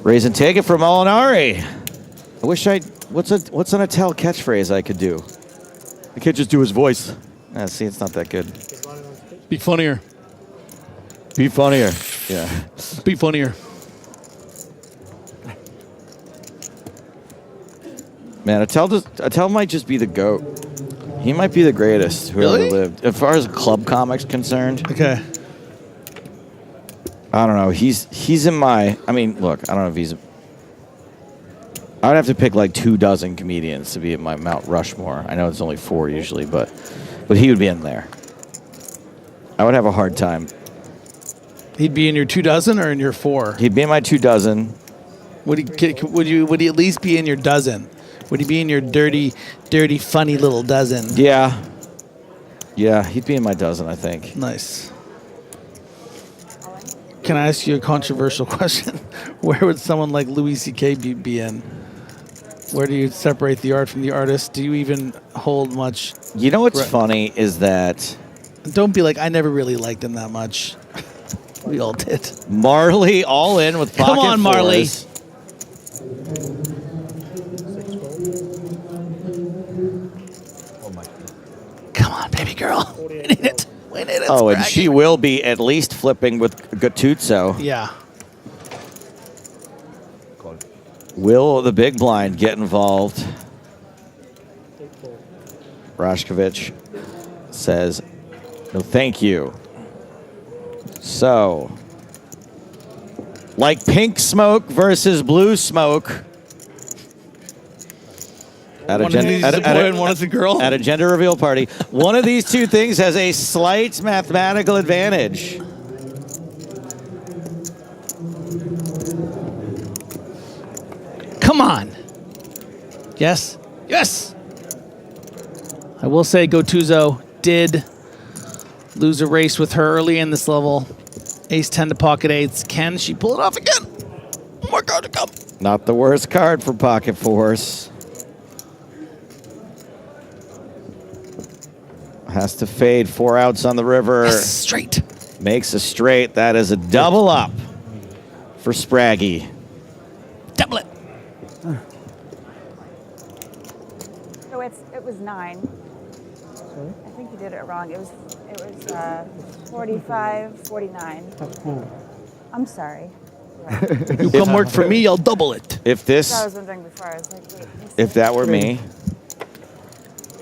Raise and take it from Molinari. I wish what's an Attell catchphrase I could do? I can't just do his voice. See, it's not that good. Be funnier. Be funnier. Yeah. Be funnier. Man, Attell might just be the GOAT. He might be the greatest who ever lived. As far as club comics concerned. Okay. I don't know. He's in my... I mean, look, I don't know if he's... I would have to pick like 24 comedians to be at my Mount Rushmore. I know it's only 4 usually, but he would be in there. I would have a hard time. He'd be in your 24 or in your 4? He'd be in my 24. Would he at least be in your dozen? Would he be in your dirty, funny little dozen? Yeah. Yeah, he'd be in my dozen, I think. Nice. Can I ask you a controversial question? Where would someone like Louis C.K. be in? Where do you separate the art from the artist? Do you even hold much? You know what's funny is that... Don't be like, I never really liked him that much. We all did. Marle all in with pocket Come on, Marle. fours. Come on, baby girl. We need it. We need it. Oh, and Spragg. she will be at least flipping with Gattuso. Yeah. Will the big blind get involved? Rashkovich says, no, thank you. So, like pink smoke versus blue smoke. At One of these is a boy and one is a girl? At a gender reveal party. One of these two things has a slight mathematical advantage. Come on. Yes. Yes. I will say Gattuso did lose a race with her early in this level. Ace-10 to pocket eights. Can she pull it off again? One more card to come. Not the worst card for pocket fours. Has to fade 4 outs on the river. Yes, straight. Makes a straight. That is a double up for Spraggy. Double it. So it was 9. Sorry? I think you did it wrong. It was 45, 49. That's cool. I'm sorry. You come work for me, I'll double it. If this, I was wondering before. I was like, wait. if that were me,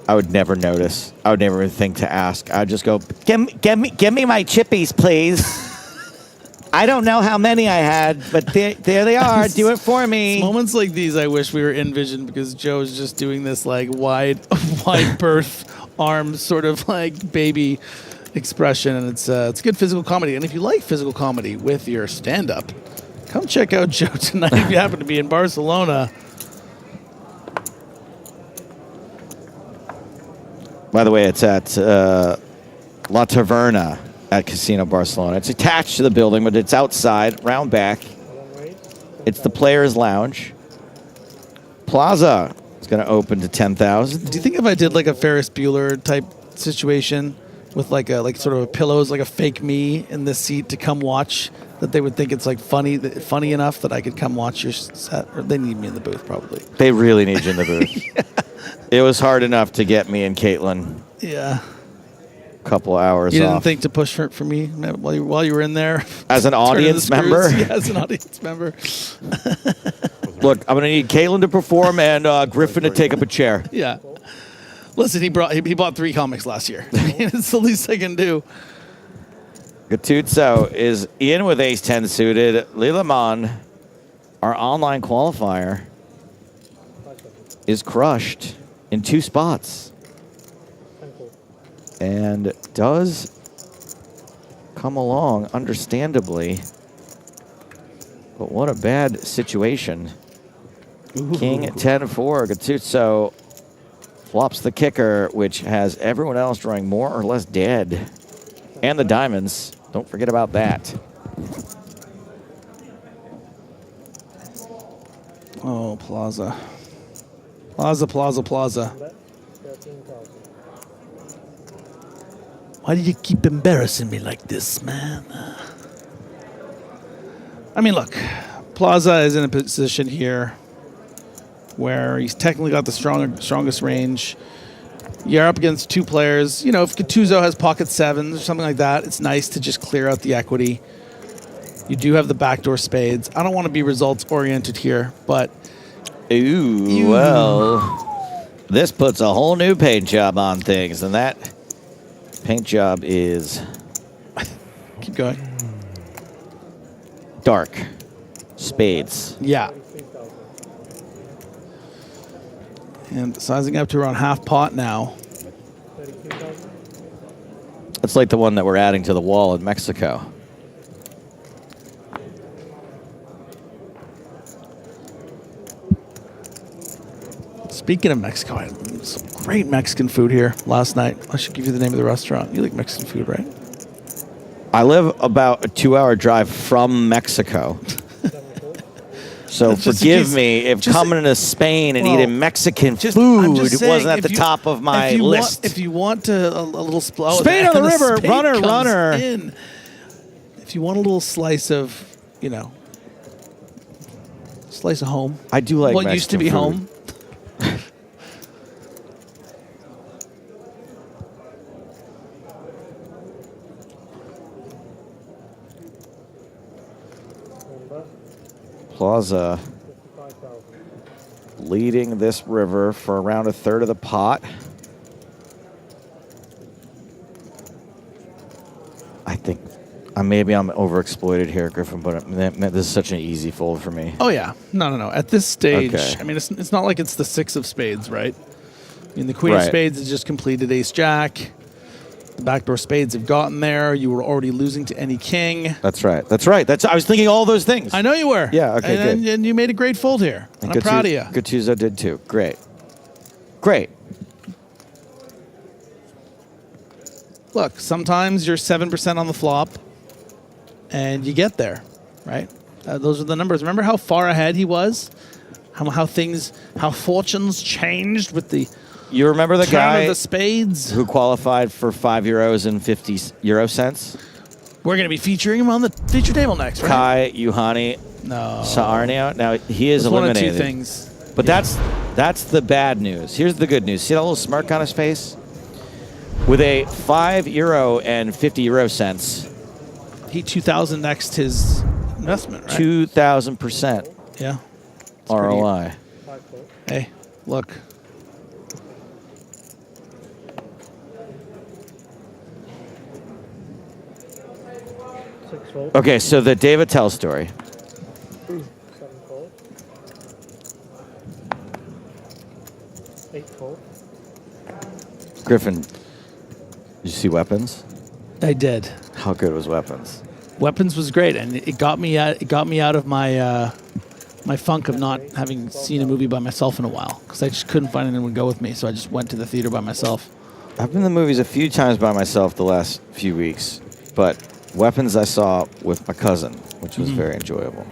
I would never notice. I would never even think to ask. I'd just go, give me my chippies, please. I don't know how many I had, but there they are. Do it for me. Moments like these, I wish we were in Vision because Joe's just doing this like wide berth arms sort of like baby expression, and it's good physical comedy. And if you like physical comedy with your stand-up, come check out Joe tonight if you happen to be in Barcelona. By the way, it's at La Taverna at Casino Barcelona. It's attached to the building, but it's outside, round back. It's the Players Lounge. Plaza is going to open to 10,000. Do you think if I did like a Ferris Bueller type situation with like sort of a pillows, like a fake me in this seat to come watch, that they would think it's like funny enough that I could come watch your set? Or they need me in the booth probably. They really need you in the booth. Yeah. It was hard enough to get me and Caitlin. Yeah. Couple hours You didn't off. think to push for me while you were in there? As an audience member? Yeah, as an audience member. Look, I'm going to need Caitlin to perform and Griffin to take up a chair. Yeah. Listen, he bought 3 comics last year. I mean, it's the least I can do. Gattuso is in with ace-10 suited. Lilleman, our online qualifier, is crushed in 2 spots. And does come along, understandably. But what a bad situation. Ooh. King 10-4. Gattuso flops the kicker, which has everyone else drawing more or less dead. And the diamonds. Don't forget about that. Oh, Plaza. Plaza. Why do you keep embarrassing me like this, man? I mean, look, Plaza is in a position here where he's technically got the strongest range. You're up against 2 players. You know, if Gattuso has pocket 7s or something like that, it's nice to just clear out the equity. You do have the backdoor spades. I don't want to be results-oriented here, but... Ooh, well, this puts a whole new paint job on things, and that... paint job is... Keep going. Dark. Spades. Yeah. And sizing up to around half pot now. It's like the one that we're adding to the wall in Mexico. Speaking of Mexico, I had some great Mexican food here last night. I should give you the name of the restaurant. You like Mexican food, right? I live about a 2-hour drive from Mexico. So forgive me if coming to Spain and eating Mexican food wasn't at the top of my list. If you want to a little Spain on the river, runner. If you want a little slice of, slice of home. I do like what Mexican used to be food. home. Plaza leading this river for around 1/3 of the pot. I think maybe I'm overexploited here, Griffin, but this is such an easy fold for me. Oh, yeah. No. At this stage, Okay. I mean, it's not like it's the 6 of spades, right? I mean, the queen of spades has just completed ace-jack. The backdoor spades have gotten there. You were already losing to any king. That's right. I was thinking all those things. I know you were. Yeah, okay, good. And you made a great fold here. And I'm proud of you. Gattuso did too. Great. Look, sometimes you're 7% on the flop, and you get there, right? Those are the numbers. Remember how far ahead he was? How fortunes changed with the... You remember the guy of the spades who qualified for €5 and 50 euro cents? We're going to be featuring him on the feature table next, right? Kai Juhani Saarnio. Now he is eliminated. One of 2 things. But that's the bad news. Here's the good news. See that little smirk on his face? With a €5 and 50 euro cents. He 2,000 next his investment, right? 2,000%. Yeah. ROI. Hey, look. Okay, so the David Tell story. Griffin, did you see Weapons? I did. How good was Weapons? Weapons was great, and it got me out of my my funk of not having seen a movie by myself in a while, because I just couldn't find anyone to go with me, so I just went to the theater by myself. I've been to the movies a few times by myself the last few weeks, but Weapons I saw with my cousin, which was very enjoyable.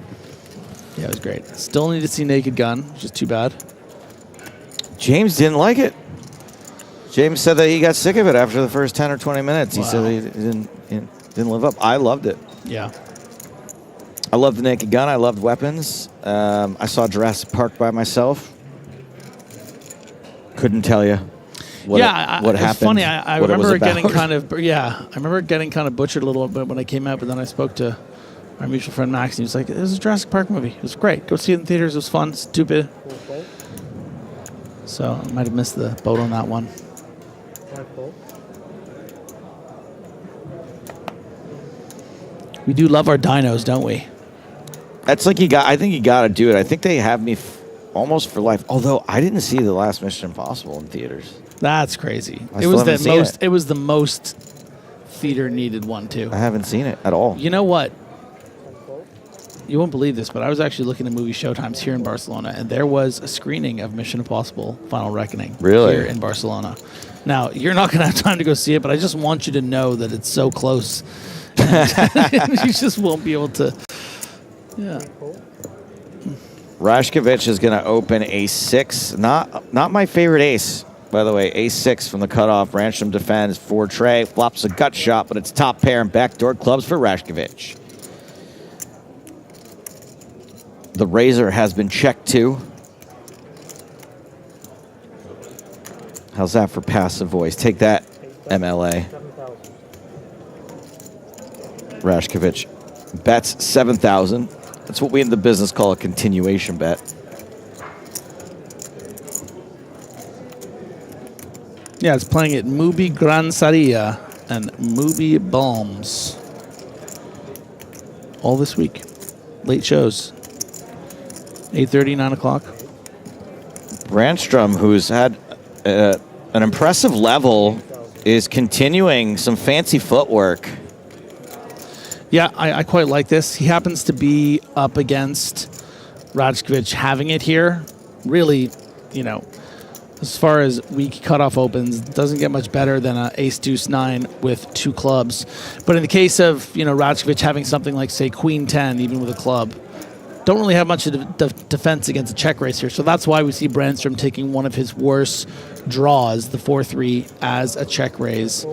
Yeah, it was great. Still need to see Naked Gun, which is too bad. James didn't like it. James said that he got sick of it after the first 10 or 20 minutes. He said he didn't live up. I loved it. Yeah. I loved The Naked Gun. I loved Weapons. I saw Jurassic Park by myself. Couldn't tell you what happened. It's funny. I what it was remember about. getting kind of I remember getting kind of butchered a little bit when I came out, but then I spoke to our mutual friend Max, and he was like, "It was a Jurassic Park movie. It was great. Go see it in theaters. It was fun. Stupid." So I might have missed the boat on that one. We do love our dinos, don't we? That's like I think you got to do it. I think they have me almost for life. Although I didn't see the last Mission Impossible in theaters. That's crazy. It was the most theater needed one too. I haven't seen it at all. You know what? You won't believe this, but I was actually looking at movie showtimes here in Barcelona, and there was a screening of Mission Impossible: Final Reckoning Really? here in Barcelona. Now, you're not going to have time to go see it, but I just want you to know that it's so close. You just won't be able to. Yeah. Rashkovich is going to open ace-6. Not my favorite ace, by the way. Ace-6 from the cutoff. Brandstrom defends. 4 tray. Flops a gut shot, but it's top pair and backdoor clubs for Rashkovich. The razor has been checked too. How's that for passive voice? Take that, MLA. Rashkovich bets 7,000. That's what we in the business call a continuation bet. Yeah, it's playing at Mubi Gran Saria and Mubi Balms all this week. Late shows. 8:30, 9 o'clock. Brandstrom, who's had an impressive level, is continuing some fancy footwork. Yeah, I quite like this. He happens to be up against Rashkovich having it here. Really, as far as weak cutoff opens, doesn't get much better than an ace-deuce-9 with 2 clubs. But in the case of, Rashkovich having something like, say, queen-10, even with a club, don't really have much of defense against a check raise here. So that's why we see Brandstrom taking one of his worst draws, the 4-3, as a check raise,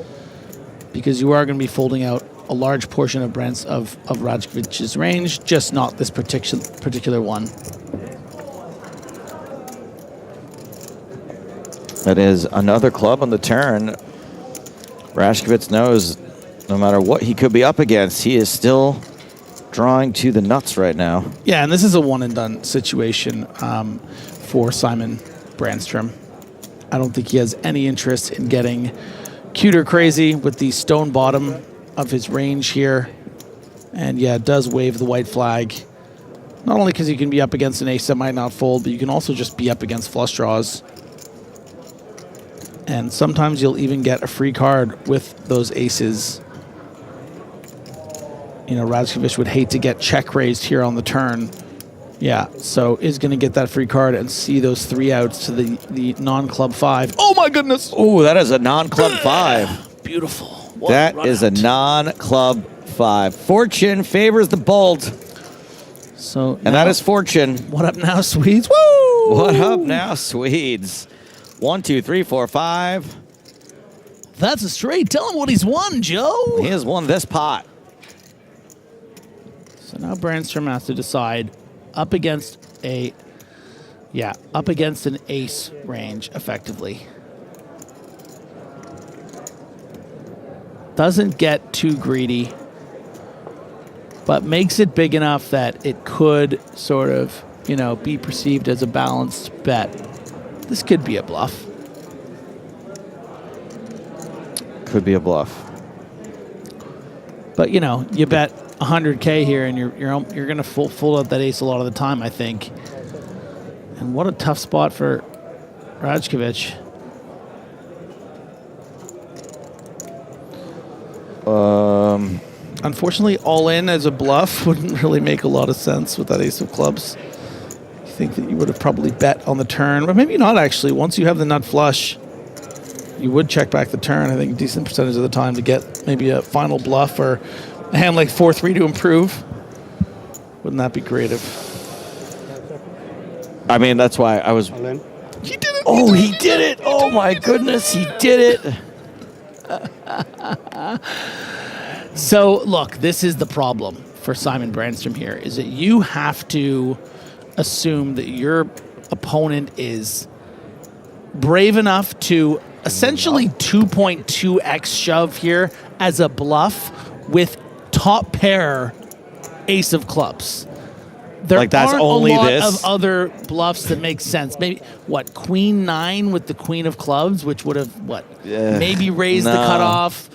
because you are going to be folding out a large portion of Rashkovich's range, just not this particular one. That is another club on the turn. Rashkovich knows no matter what he could be up against, he is still drawing to the nuts right now. Yeah, and this is a one-and-done situation for Simon Brandstrom. I don't think he has any interest in getting cute or crazy with the stone bottom of his range here. And yeah, it does wave the white flag. Not only because you can be up against an ace that might not fold, but you can also just be up against flush draws. And sometimes you'll even get a free card with those aces. Rashkovich would hate to get check raised here on the turn. Yeah, so is going to get that free card and see those 3 outs to the non-club 5. Oh my goodness! Oh, that is a non-club 5. Beautiful. That is a non-club 5. Fortune favors the bold. So and that is Fortune. What up now, Swedes? Woo! What up now, Swedes? 1, 2, 3, 4, 5. That's a straight. Tell him what he's won, Joe. He has won this pot. So now Brandstrom has to decide up against an ace range, effectively. Doesn't get too greedy, but makes it big enough that it could sort of, be perceived as a balanced bet. This could be a bluff. Could be a bluff. But, you bet 100K here, and you're going to fold out that ace a lot of the time, I think. And what a tough spot for Rajkovic. Unfortunately, all in as a bluff wouldn't really make a lot of sense with that ace of clubs. You think that you would have probably bet on the turn, but maybe not actually. Once you have the nut flush, you would check back the turn, I think, a decent percentage of the time to get maybe a final bluff or a hand like 4-3 to improve. Wouldn't that be creative? I mean, that's why I was... He did it! Oh, he did it! Oh, my goodness, he did it! So, look, this is the problem for Simon Brandstrom here, is that you have to assume that your opponent is brave enough to essentially 2.2x shove here as a bluff with top pair ace of clubs. There like that's aren't only a lot this? of other bluffs that make sense. Maybe, what, queen 9 with the queen of clubs, which would have, what, maybe raised the cutoff,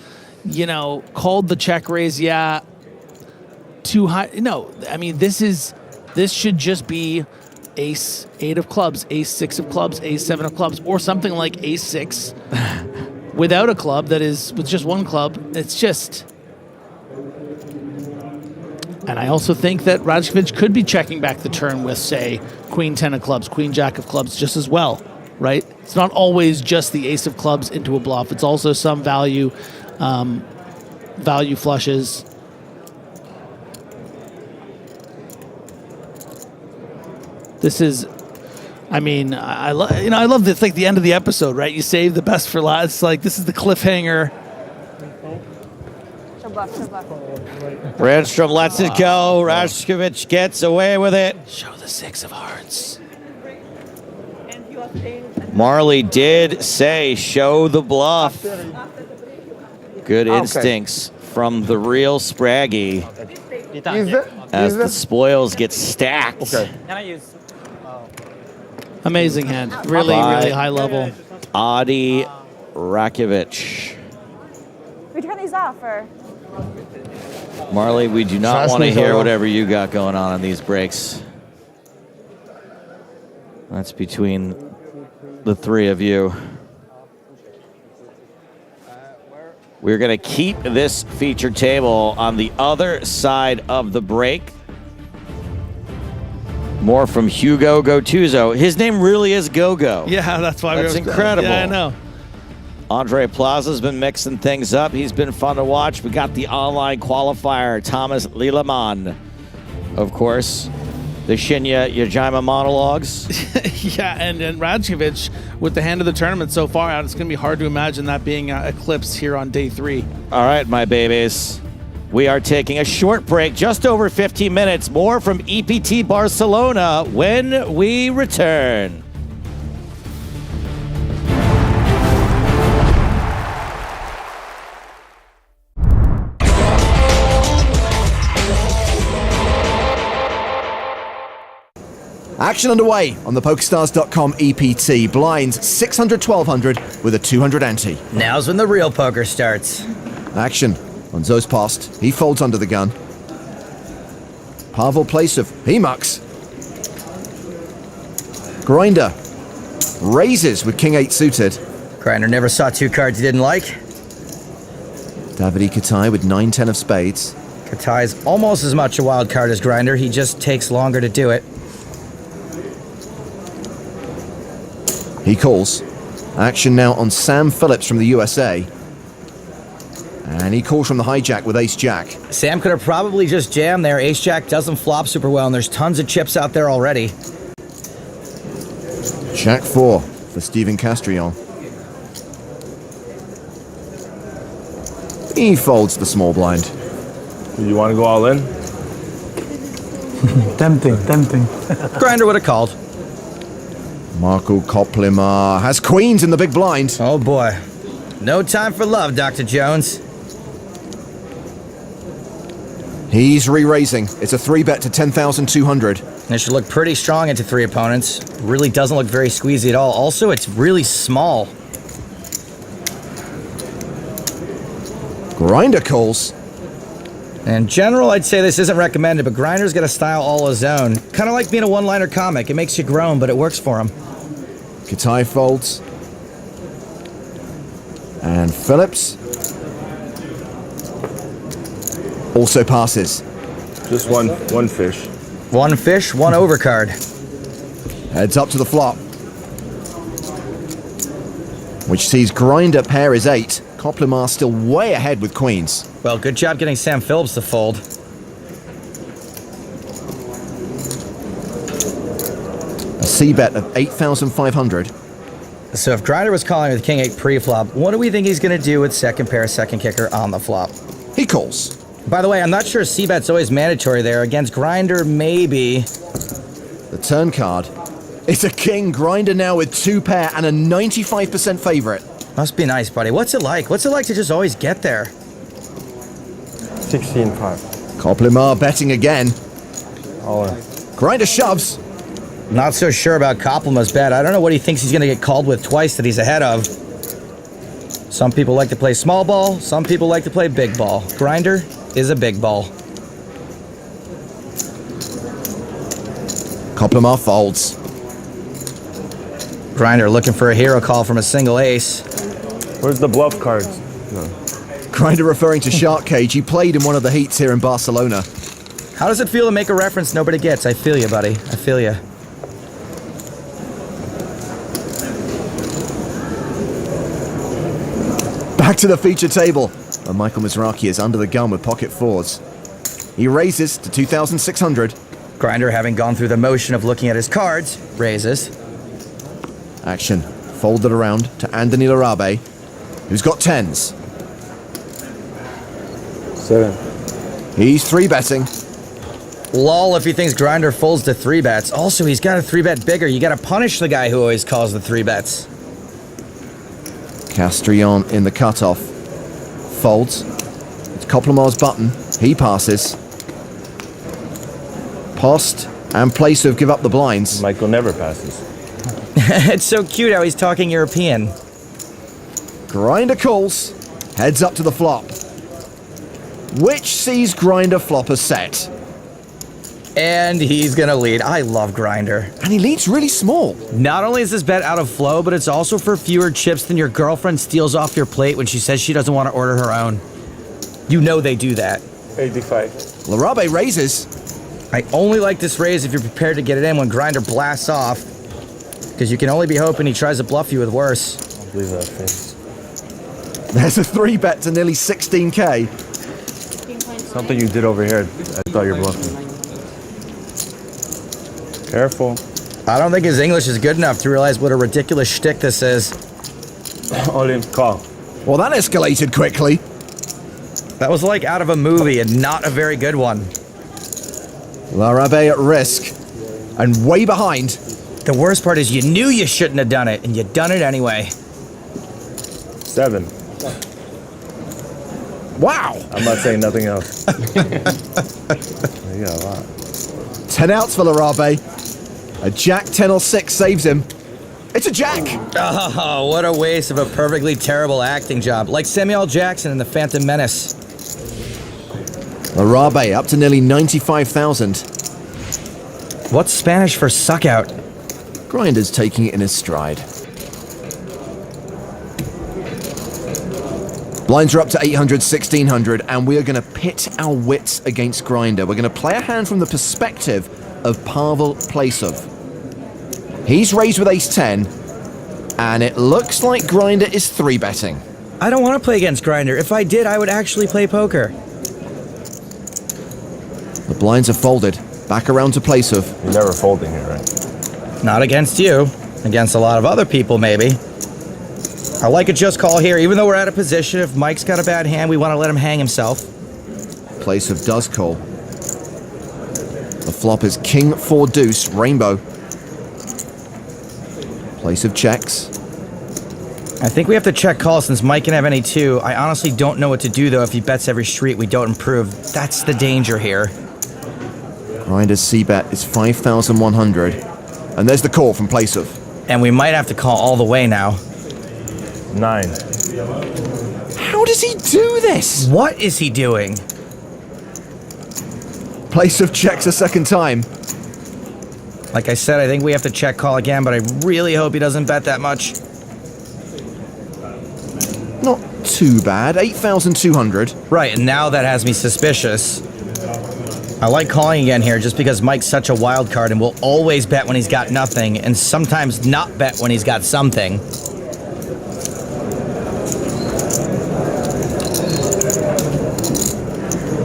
you know, called the check raise, yeah, too high. No, I mean, this should just be ace 8 of clubs, ace 6 of clubs, ace 7 of clubs, or something like ace 6 without a club that is with just one club. It's just... And I also think that Rajkovic could be checking back the turn with, say, queen 10 of clubs, queen jack of clubs just as well, right? It's not always just the ace of clubs into a bluff. It's also some value flushes. This is, I mean, I love this. It's like the end of the episode, right? You save the best for last. It's like, this is the cliffhanger. Brandstrom lets it go. Rajkovic gets away with it. Show the 6 of hearts. Marle did say, show the bluff. Good instincts from the real Spraggy as the spoils get stacked. Amazing hand. Really, really high level. Adi Rakovic. We turn these off, or? Marle, we do not want to hear whatever you got going on in these breaks. That's between the three of you. We're going to keep this feature table on the other side of the break. More from Hugo Gottuso. His name really is Go-Go. Yeah, that's why. That's incredible. Yeah, I know. Andre Plaza's been mixing things up. He's been fun to watch. We got the online qualifier, Thomas Lilleman, of course. The Shinya Yajima monologues. Yeah, and Rajkovic with the hand of the tournament so far out, it's going to be hard to imagine that being eclipsed here on day 3. All right, my babies. We are taking a short break, just over 15 minutes. More from EPT Barcelona when we return. Action underway on the PokerStars.com EPT. Blinds 600, 1200 with a 200 ante. Now's when the real poker starts. Action on Zoe's passed. He folds under the gun. Pavel Placev. He mucks. Grinder raises with King 8 suited. Grinder never saw 2 cards he didn't like. Davide Katai with 9-10 of spades. Katai's almost as much a wild card as Grinder. He just takes longer to do it. He calls. Action now on Sam Phillips from the USA. And he calls from the hijack with Ace-Jack. Sam could have probably just jammed there. Ace-Jack doesn't flop super well, and there's tons of chips out there already. Jack 4 for Steven Castrillon. He folds the small blind. You want to go all in? Tempting. Grinder would have called. Marco Koplima has queens in the big blind. Oh boy. No time for love, Dr. Jones. He's re-raising. It's a 3-bet to 10,200. This should look pretty strong into 3 opponents. Really doesn't look very squeezy at all. Also, it's really small. Grinder calls. In general, I'd say this isn't recommended, but Grinder's got a style all his own. Kind of like being a one-liner comic. It makes you groan, but it works for him. Katai folds. And Phillips also passes. Just one fish. One fish, one overcard. Heads up to the flop, which sees Grinder pair is 8. Koplimar still way ahead with queens. Well, good job getting Sam Phillips to fold. A C-bet of 8,500. So if Grinder was calling with King 8 pre-flop, what do we think he's going to do with second pair, second kicker on the flop? He calls. By the way, I'm not sure C-bet's always mandatory there. Against Grinder, maybe. The turn card. It's a king. Grinder now with 2 pair and a 95% favorite. Must be nice, buddy. What's it like? What's it like to just always get there? 16-5. Koplimar betting again. All in. Grinder shoves. Not so sure about Koplimar's bet. I don't know what he thinks he's going to get called with twice that he's ahead of. Some people like to play small ball. Some people like to play big ball. Grinder is a big ball. Koplimar folds. Grinder looking for a hero call from a single ace. Where's the bluff cards? No. Grinder referring to Shark Cage. He played in one of the heats here in Barcelona. How does it feel to make a reference nobody gets? I feel you, buddy. I feel you. Back to the feature table, where Michael Mizraki is under the gun with pocket fours. He raises to 2,600. Grinder, having gone through the motion of looking at his cards, raises. Action folded around to Anthony Larabe, who's got 10s. 7. He's 3-betting. Lol if he thinks Grinder folds to 3-bets. Also, he's got a 3-bet bigger. You got to punish the guy who always calls the 3-bets. Castrillon in the cutoff. Folds. It's Koplimar's button. He passes. Post and Placev give up the blinds. Michael never passes. It's so cute how he's talking European. Grinder calls. Heads up to the flop, which sees Grinder flop a set. And he's going to lead. I love Grinder. And he leads really small. Not only is this bet out of flow, but it's also for fewer chips than your girlfriend steals off your plate when she says she doesn't want to order her own. You know they do that. 85. Larabe raises. I only like this raise if you're prepared to get it in when Grinder blasts off, because you can only be hoping he tries to bluff you with worse. I believe that face. There's a 3-bet to nearly 16K. Something you did over here, I thought you were bluffing. Careful. I don't think his English is good enough to realize what a ridiculous shtick this is. All in, call. Well, that escalated quickly. That was like out of a movie and not a very good one. Larabe at risk and way behind. The worst part is you knew you shouldn't have done it, and you done it anyway. 7. Wow. I'm not saying nothing else. You got a lot. 10 outs for Larabe. A jack 10 or 6 saves him. It's a jack. Oh, what a waste of a perfectly terrible acting job. Like Samuel Jackson in The Phantom Menace. Larabe up to nearly 95,000. What's Spanish for suck out? Grinder's taking it in his stride. Blinds are up to 800, 1,600, and we are going to pit our wits against Grinder. We're going to play a hand from the perspective of Pavel Placev. He's raised with ace-10, and it looks like Grinder is 3-betting. I don't want to play against Grinder. If I did, I would actually play poker. The blinds are folded. Back around to Placev. You're never folding here, right? Not against you. Against a lot of other people, maybe. I like a just call here. Even though we're out of position, if Mike's got a bad hand, we want to let him hang himself. Placev does call. The flop is King 4 deuce, rainbow. Placev checks. I think we have to check call since Mike can have any 2. I honestly don't know what to do, though. If he bets every street, we don't improve. That's the danger here. Grinder's C-bet is 5,100. And there's the call from Placev. And we might have to call all the way now. 9. How does he do this? What is he doing? Place of checks a second time. Like I said, I think we have to check call again, but I really hope he doesn't bet that much. Not too bad, 8,200. Right, and now that has me suspicious. I like calling again here just because Mike's such a wild card and will always bet when he's got nothing and sometimes not bet when he's got something.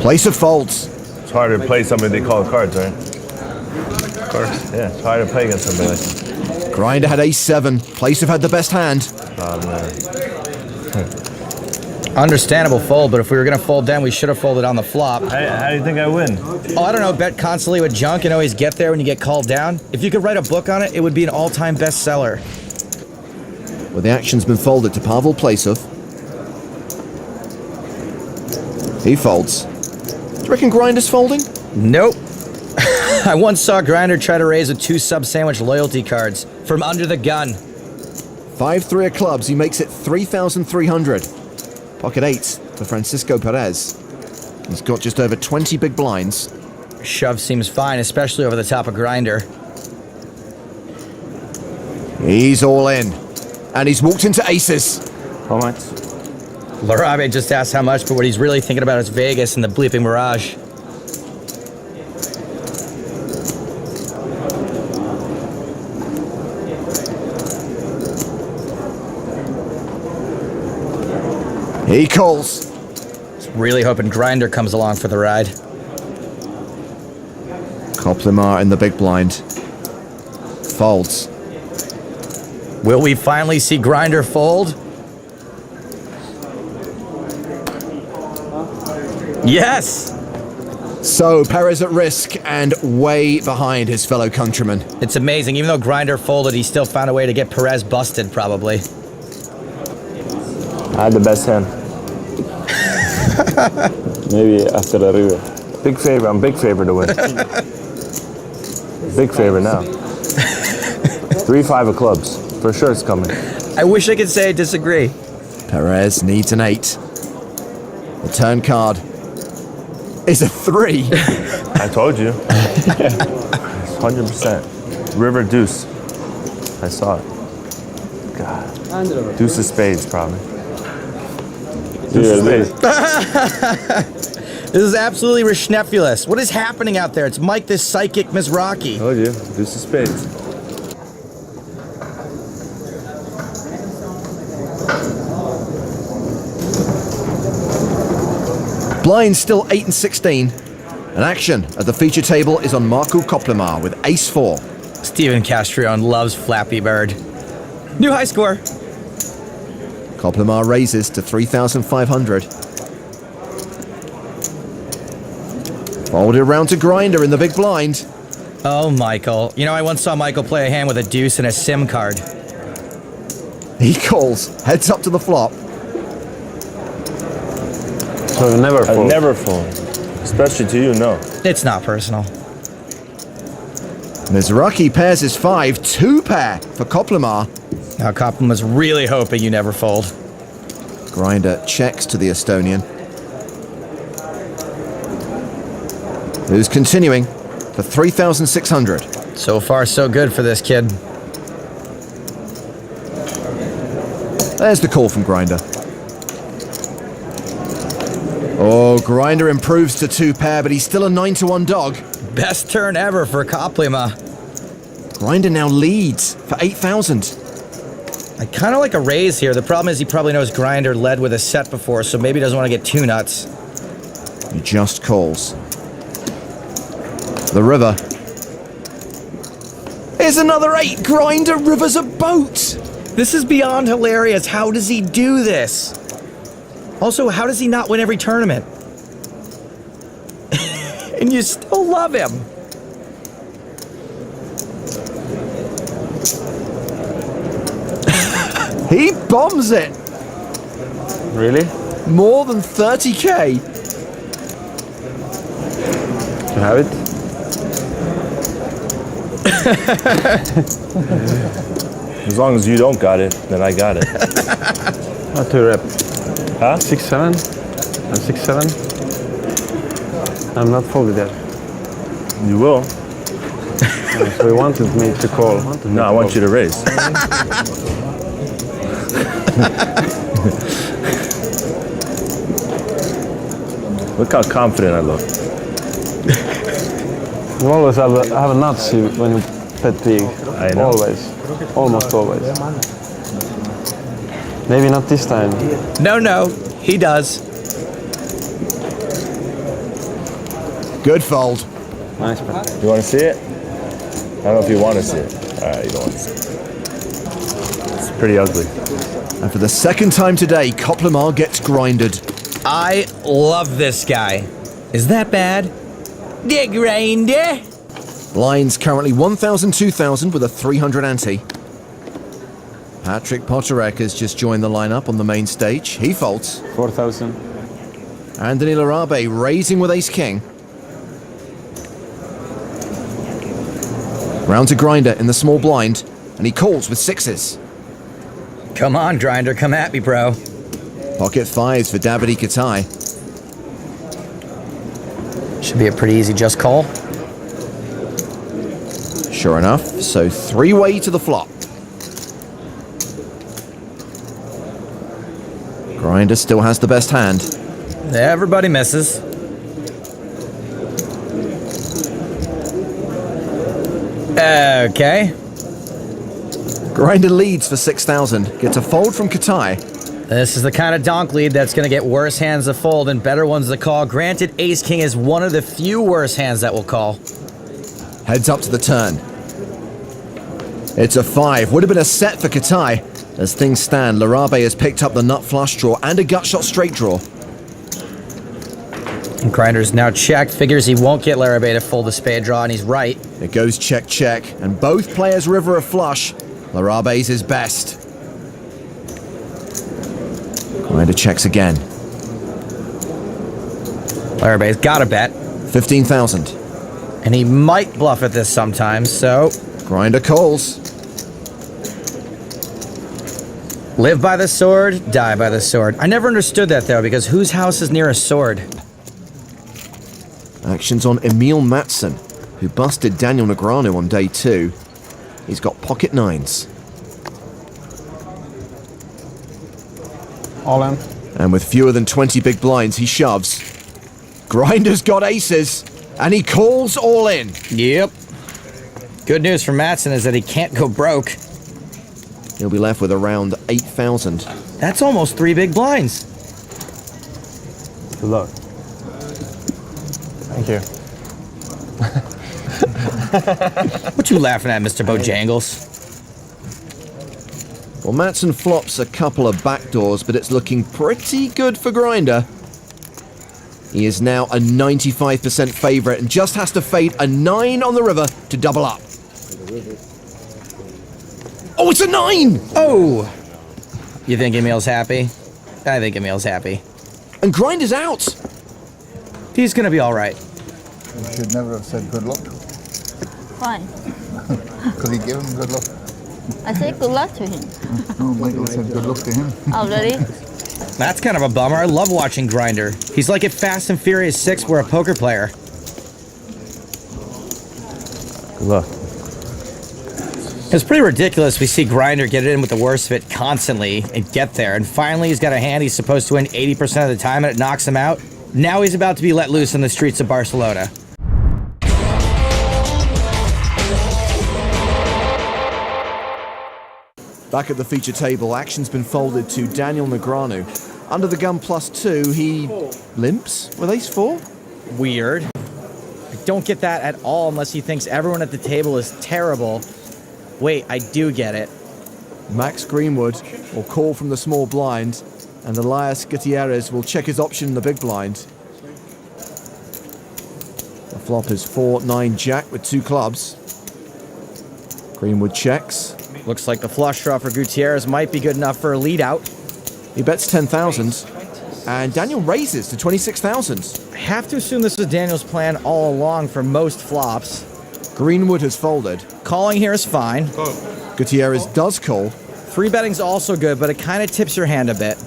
Place of folds. It's harder to play somebody they call cards, right? Of course. Yeah, it's harder to play against somebody like that. Grinder had ace-7. Place have had the best hand. Oh, man. Understandable fold, but if we were going to fold then, we should have folded on the flop. How do you think I win? Oh, I don't know. Bet constantly with junk and always get there when you get called down. If you could write a book on it, it would be an all-time bestseller. Well, the action's been folded to Pavel Placev. He folds. Do you reckon Grinder's folding? Nope. I once saw Grinder try to raise with 2 sub-sandwich loyalty cards from under the gun. 5-3 of clubs, he makes it 3,300. Pocket 8 for Francisco Perez. He's got just over 20 big blinds. Shove seems fine, especially over the top of Grinder. He's all in. And he's walked into aces. How much? Larabe just asked how much, but what he's really thinking about is Vegas and the bleeping Mirage. He calls. He's really hoping Grinder comes along for the ride. Koplimar in the big blind. Folds. Will we finally see Grinder fold? Yes! So, Perez at risk and way behind his fellow countrymen. It's amazing. Even though Grinder folded, he still found a way to get Perez busted, probably. I had the best hand. Maybe after the river. Big favor. I'm big favor to win. Big favor now. 3-5 of clubs. For sure it's coming. I wish I could say I disagree. Perez needs an 8. The turn card is a 3. I told you. 100%. River deuce. I saw it. God. Deuce of spades, probably. Deuce of spades. This is absolutely rishnefulous. What is happening out there? It's Mike, this psychic Mizrachi. Told you. Deuce of spades. Blinds still 8 and 16. And action at the feature table is on Marco Koplimar with ace-4. Steven Castrione loves Flappy Bird. New high score. Koplimar raises to 3,500. Folded around to Grinder in the big blind. Oh, Michael. You know, I once saw Michael play a hand with a deuce and a SIM card. He calls, heads up to the flop. So never fold. Never fold. Especially to you, no. It's not personal. Mizrachi pairs his 5, 2-pair for Koplimar. Now Koplimar's really hoping you never fold. Grinder checks to the Estonian. Who's continuing for 3,600. So far, so good for this kid. There's the call from Grinder. Oh, Grinder improves to 2-pair, but he's still a 9-1 dog. Best turn ever for Koplimar. Grinder now leads for 8,000. I kind of like a raise here. The problem is he probably knows Grinder led with a set before, so maybe he doesn't want to get too nuts. He just calls. The river. Here's another 8. Grinder rivers a boat. This is beyond hilarious. How does he do this? Also, how does he not win every tournament? And you still love him. He bombs it. Really? More than 30K. You have it? As long as you don't got it, then I got it. Not to rep. Huh? 6-7. I'm 6-7. I'm not folded yet. You will. So he wanted me to call. No, I want you to raise. Look how confident I look. You always have a nuts when you bet big. I know. Always. Almost always. Maybe not this time. No, he does. Good fold. Nice bet. You want to see it? I don't know if you want to see it. All right, you don't want to see it. It's pretty ugly. And for the second time today, Koplemar gets grinded. I love this guy. Is that bad? The grinder. Blinds currently 1,000, 2,000 with a 300 ante. Patrick Poterek has just joined the lineup on the main stage. He folds. 4,000. Anthony Larabe raising with ace-king. Round to grinder in the small blind, and he calls with sixes. Come on, grinder, come at me, bro. Pocket fives for Davide Katai. Should be a pretty easy just call. Sure enough, so three-way to the flop. Grinder still has the best hand. Everybody misses. Okay. Grinder leads for 6,000. Gets a fold from Katai. This is the kind of donk lead that's going to get worse hands to fold and better ones to call. Granted, ace-king is one of the few worse hands that will call. Heads up to the turn. It's a 5. Would have been a set for Katai. As things stand, Larabe has picked up the nut flush draw and a gut shot straight draw. And Grinder's now checked. Figures he won't get Larabe to fold the spade draw, and he's right. It goes check, check, and both players river a flush. Larabe's is best. Grinder checks again. Larabe's got a bet. 15,000. And he might bluff at this sometimes, so... Grinder calls. Live by the sword, die by the sword. I never understood that, though, because whose house is near a sword? Action's on Emil Matson, who busted Daniel Negreanu on day 2. He's got pocket nines. All in. And with fewer than 20 big blinds, he shoves. Grinder's got aces, and he calls all in. Yep. Good news for Matson is that he can't go broke. He'll be left with around 8,000. That's almost 3 big blinds. Good luck. Thank you. What you laughing at, Mr. Bojangles? Well, Matson flops a couple of backdoors, but it's looking pretty good for Grinder. He is now a 95% favourite and just has to fade a 9 on the river to double up. Oh, it's a 9! Oh! You think Emil's happy? I think Emil's happy. And Grinder's out! He's gonna be alright. You should never have said good luck. Why? Because he gave him good luck. I said good luck to him. No, Michael said good luck to him. Oh, really? That's kind of a bummer. I love watching Grinder. He's like if Fast and Furious 6 were a poker player. Good luck. It's pretty ridiculous. We see Grinder get it in with the worst of it constantly and get there. And finally, he's got a hand he's supposed to win 80% of the time, and it knocks him out. Now he's about to be let loose on the streets of Barcelona. Back at the feature table, action's been folded to Daniel Negreanu. Under the gun +2, he limps with ace-4? Weird. I don't get that at all unless he thinks everyone at the table is terrible. Wait, I do get it. Max Greenwood will call from the small blind, and Elias Gutierrez will check his option in the big blind. The flop is 4-9 jack with 2 clubs. Greenwood checks. Looks like the flush draw for Gutierrez might be good enough for a lead out. He bets 10,000, and Daniel raises to 26,000. I have to assume this was Daniel's plan all along for most flops. Greenwood has folded. Calling here is fine. Gutierrez does call. 3-betting's also good, but it kind of tips your hand a bit.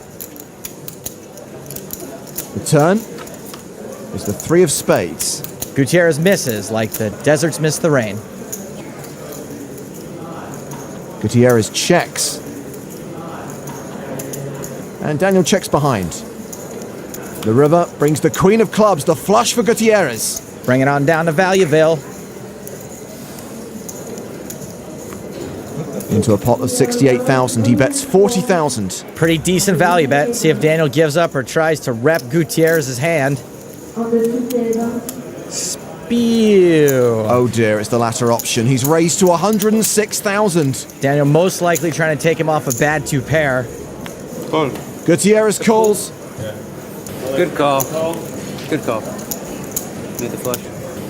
The turn is the 3 of spades. Gutierrez misses like the deserts miss the rain. Gutierrez checks. And Daniel checks behind. The river brings the queen of clubs, the flush for Gutierrez. Bring it on down to Valueville. Into a pot of 68,000, he bets 40,000. Pretty decent value bet. See if Daniel gives up or tries to rep Gutierrez's hand. Spew. Oh dear, it's the latter option. He's raised to 106,000. Daniel most likely trying to take him off a bad two pair. Call. Gutierrez calls. Good call. Good call. Need the flush.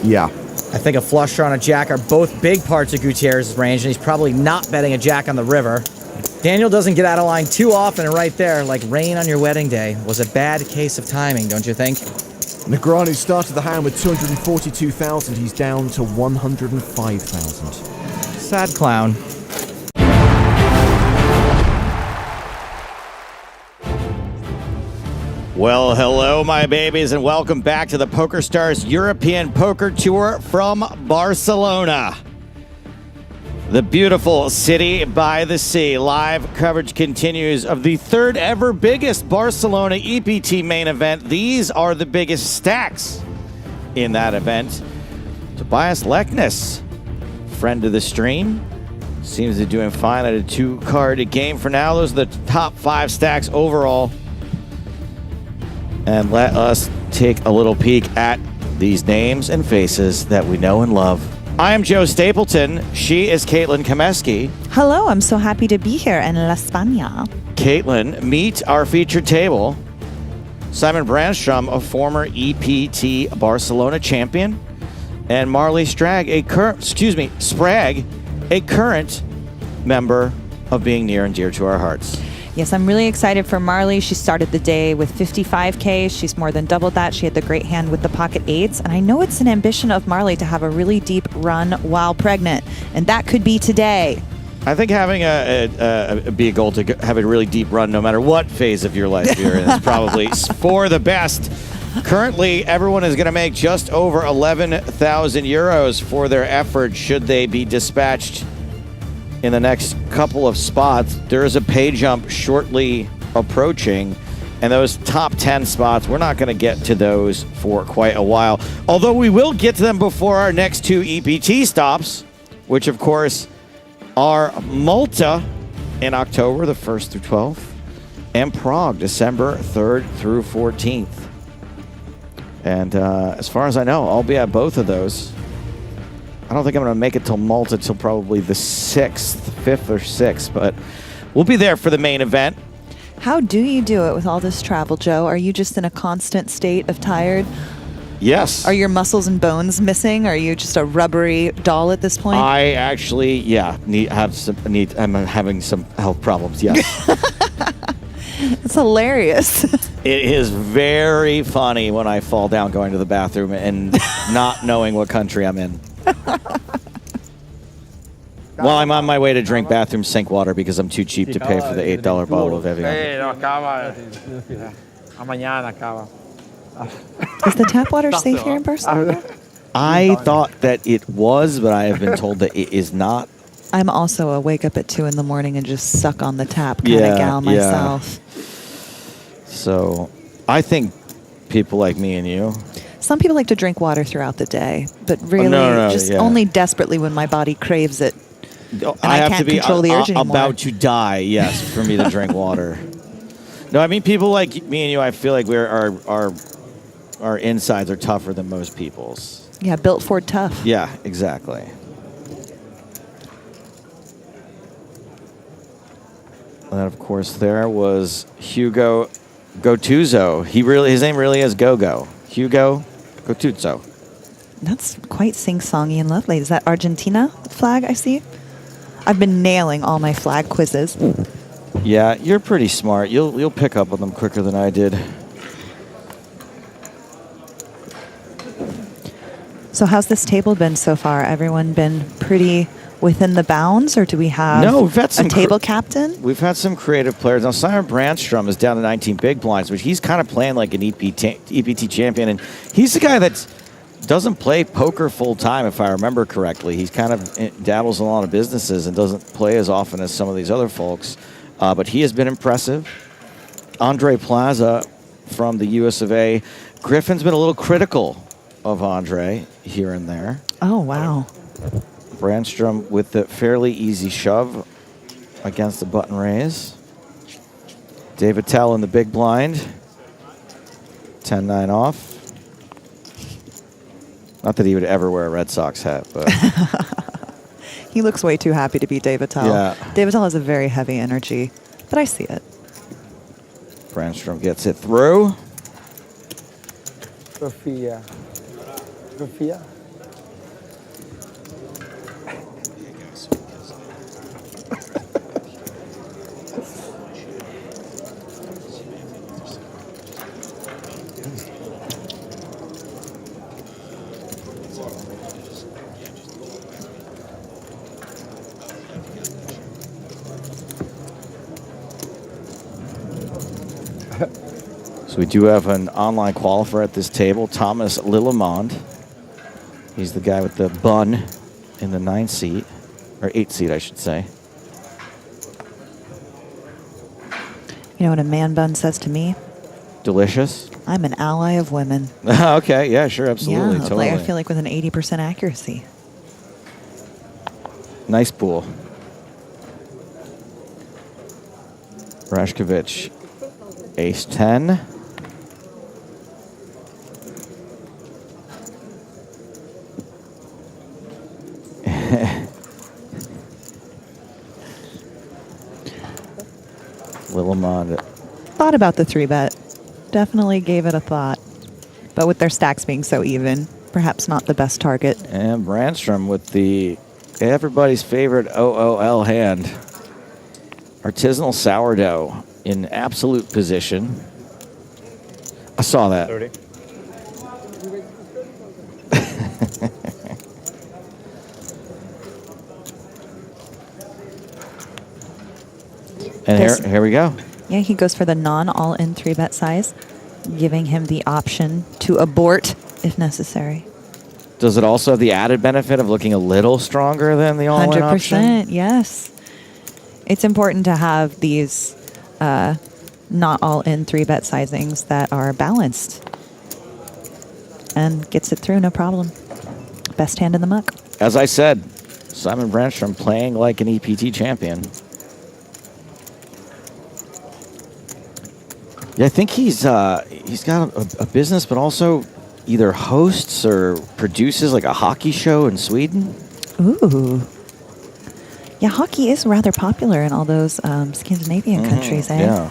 Yeah. I think a flush draw and a jack are both big parts of Gutierrez's range, and he's probably not betting a jack on the river. Daniel doesn't get out of line too often, and right there, like rain on your wedding day, was a bad case of timing, don't you think? Negreanu started the hand with 242,000. He's down to 105,000. Sad clown. Well, hello, my babies, and welcome back to the PokerStars European Poker Tour from Barcelona. The beautiful city by the sea. Live coverage continues of the third ever biggest Barcelona EPT main event. These are the biggest stacks in that event. Tobias Leknes, friend of the stream, seems to be doing fine at a 2-card game for now. Those are the top 5 stacks overall. And let us take a little peek at these names and faces that we know and love. I am Joe Stapleton. She is Caitlin Komeski. Hello, I'm so happy to be here in La España. Caitlin, meet our featured table. Simon Brandstrom, a former EPT Barcelona champion, and Marle Spragg, a current member of Being Near and Dear to Our Hearts. Yes, I'm really excited for Marle. She started the day with 55K. She's more than doubled that. She had the great hand with the pocket eights. And I know it's an ambition of Marle to have a really deep run while pregnant. And that could be today. I think having be a goal to have a really deep run no matter what phase of your life you're in is probably for the best. Currently, everyone is going to make just over 11,000 euros for their effort should they be dispatched in the next couple of spots. There is a pay jump shortly approaching, and those top 10 spots, we're not going to get to those for quite a while. Although we will get to them before our next 2 EPT stops, which of course are Malta in October the 1st through 12th, and Prague December 3rd through 14th. And as far as I know, I'll be at both of those. I don't think I'm going to make it till Malta till probably the 6th, 5th or 6th, but we'll be there for the main event. How do you do it with all this travel, Joe? Are you just in a constant state of tired? Yes. Are your muscles and bones missing? Are you just a rubbery doll at this point? I actually, I'm having some health problems, yes. It's hilarious. It is very funny when I fall down going to the bathroom and not knowing what country I'm in. Well, I'm on my way to drink bathroom sink water because I'm too cheap to pay for the $8 bottle of Evian. Is the tap water safe here in Barcelona? I thought that it was, but I have been told that it is not. I'm also a wake up at 2 in the morning and just suck on the tap kind of gal myself. So I think people like me and you. Some people like to drink water throughout the day, but really only desperately when my body craves it. And I have can't to be control the urge anymore. about to die, yes, for me to drink water. No, I mean people like me and you, I feel like our insides are tougher than most people's. Yeah, built for tough. Yeah, exactly. And then of course there was Hugo Gottuso. His name really is Gogo. Hugo Gottuso. That's quite sing-songy and lovely. Is that Argentina flag I see? I've been nailing all my flag quizzes. Yeah, you're pretty smart. You'll pick up on them quicker than I did. So how's this table been so far? Everyone been pretty within the bounds, or do we have we've had some a table captain? We've had some creative players. Now, Simon Brandstrom is down to 19 big blinds, which he's kind of playing like an EPT champion, and he's the guy that's doesn't play poker full time, if I remember correctly. He's kind of dabbles in a lot of businesses and doesn't play as often as some of these other folks. But he has been impressive. Andre Plaza from the US of A. Griffin's been a little critical of Andre here and there. Oh, wow. Brandstrom with the fairly easy shove against the button raise. David Tell in the big blind. 10-9 off. Not that he would ever wear a Red Sox hat, but He looks way too happy to be David Tell. Yeah. David Tell has a very heavy energy, but I see it. Brandstrom gets it through. Sophia. Sophia. So we do have an online qualifier at this table, Thomas Lillemond. He's the guy with the bun in the 9 seat, or 8 seat, I should say. You know what a man bun says to me? Delicious. I'm an ally of women. Okay, yeah, sure, absolutely, Yeah, totally. I feel like with an 80% accuracy. Nice pool. Rashkovich, ace 10. Lillemond. Thought about the 3-bet. Definitely gave it a thought. But with their stacks being so even, perhaps not the best target. And Brandstrom with the everybody's favorite OOL hand. Artisanal sourdough in absolute position. I saw that. 30. And here we go. Yeah, he goes for the non-all-in 3-bet size, giving him the option to abort if necessary. Does it also have the added benefit of looking a little stronger than the all-in option? 100%, yes. It's important to have these not all-in 3-bet sizings that are balanced. And gets it through, no problem. Best hand in the muck. As I said, Simon Brandstrom playing like an EPT champion. Yeah, I think he's got a business, but also either hosts or produces like a hockey show in Sweden. Ooh. Yeah, hockey is rather popular in all those Scandinavian countries, eh? Yeah.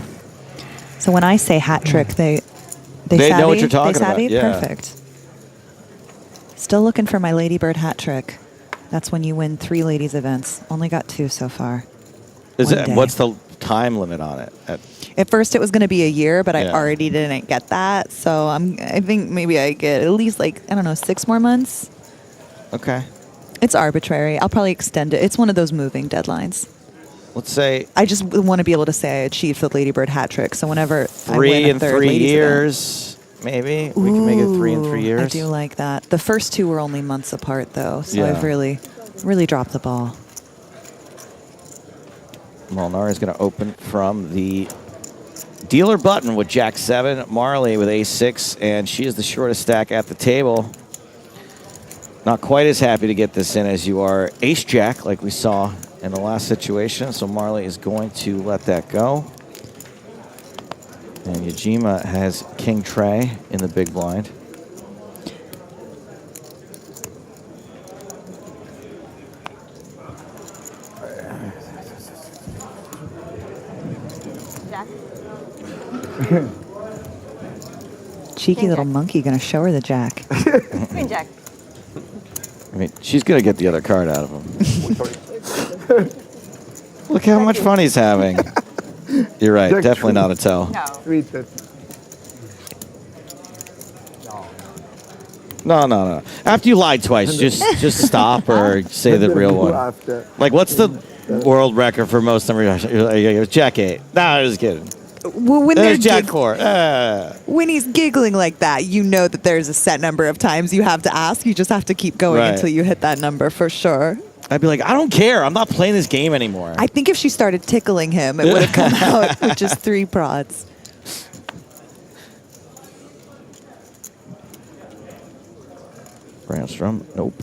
So when I say hat trick, they They savvy? know what you're talking they savvy? about, yeah. Perfect. Still looking for my Ladybird hat trick. That's when you win 3 ladies events. Only got 2 so far. Is One it? day. What's the time limit on it? At first, it was going to be a year, but I Yeah. already didn't get that. So I think maybe I get at least 6 more months. Okay. It's arbitrary. I'll probably extend it. It's one of those moving deadlines. Let's say I just want to be able to say I achieved the Ladybird hat trick. So whenever I 3 win a in third 3 ladies years, maybe we can make it 3 in 3 Ooh, years. I do like that. The first 2 were only months apart, though, so Yeah. I've really dropped the ball. Molnar is going to open from the dealer button with Jack 7, Marle with Ace 6, and she is the shortest stack at the table. Not quite as happy to get this in as you are Ace Jack, like we saw in the last situation, so Marle is going to let that go. And Yajima has King Trey in the big blind. Cheeky little monkey going to show her the jack. Queen Jack. I mean, she's going to get the other card out of him. Look how much fun he's having. You're right, Jack definitely three. not a tell. No. After you lied twice, just stop or say the real one. Like, what's the world record for most number? Jack 8. No, I'm just kidding. when There's Jack 4. When he's giggling like that, you know that there's a set number of times you have to ask. You just have to keep going Right. until you hit that number for sure. I'd be like, I don't care. I'm not playing this game anymore. I think if she started tickling him, it would have come out with just 3 prods. Brandstrom, nope.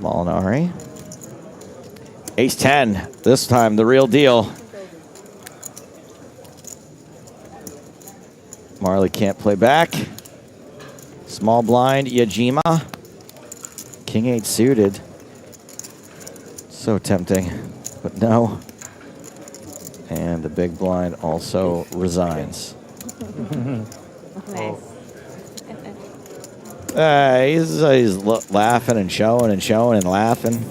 Molinari. Ace-10. This time, the real deal. Marle can't play back. Small blind, Yajima. King-8 suited. So tempting, but no. And the big blind also resigns. He's laughing and showing and laughing.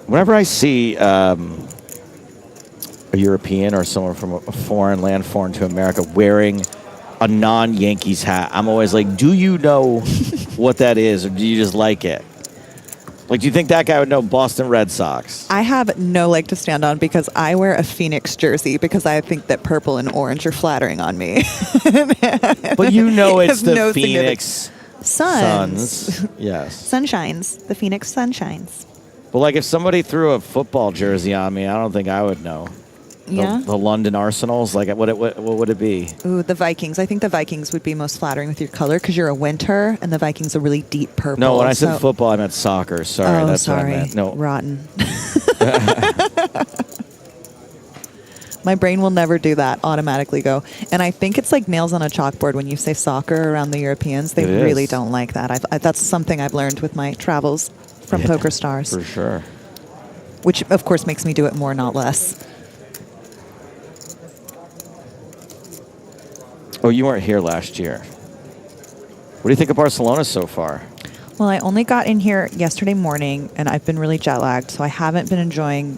Whenever I see a European or someone from a foreign land, foreign to America, wearing a non-Yankees hat, I'm always like, do you know what that is, or do you just like it? Like, do you think that guy would know Boston Red Sox? I have no leg to stand on because I wear a Phoenix jersey because I think that purple and orange are flattering on me. But you know it's the no Phoenix Suns. Yes. Sunshines. The Phoenix Sunshines. But like, if somebody threw a football jersey on me, I don't think I would know. Yeah? The London Arsenals, like, what would it be? Ooh, the Vikings. I think the Vikings would be most flattering with your color because you're a winter and the Vikings are really deep purple. No, when I said football, I meant soccer. Sorry, Oh, that's sorry. what I meant. No. Rotten. My brain will never do that, automatically go. And I think it's like nails on a chalkboard when you say soccer around the Europeans. They It really is. don't like that. That's something I've learned with my travels from PokerStars. For sure. Which, of course, makes me do it more, not less. Oh, you weren't here last year. What do you think of Barcelona so far? Well, I only got in here yesterday morning, and I've been really jet lagged, so I haven't been enjoying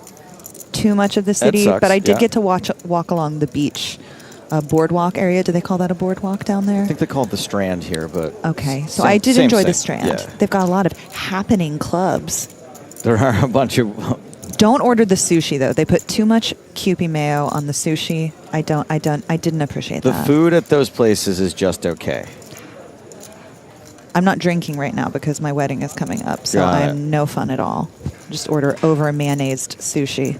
too much of the city. sucks, But I did yeah. get to walk along the beach boardwalk area. Do they call that a boardwalk down there? I think they call it the Strand here, but Okay, so same- I did same enjoy thing. the Strand. Yeah. They've got a lot of happening clubs. There are a bunch of. Don't order the sushi though. They put too much Kewpie mayo on the sushi. I didn't appreciate The that. food at those places is just okay. I'm not drinking right now because my wedding is coming up, so Got it. I'm no fun at all. Just order over mayonnaised sushi.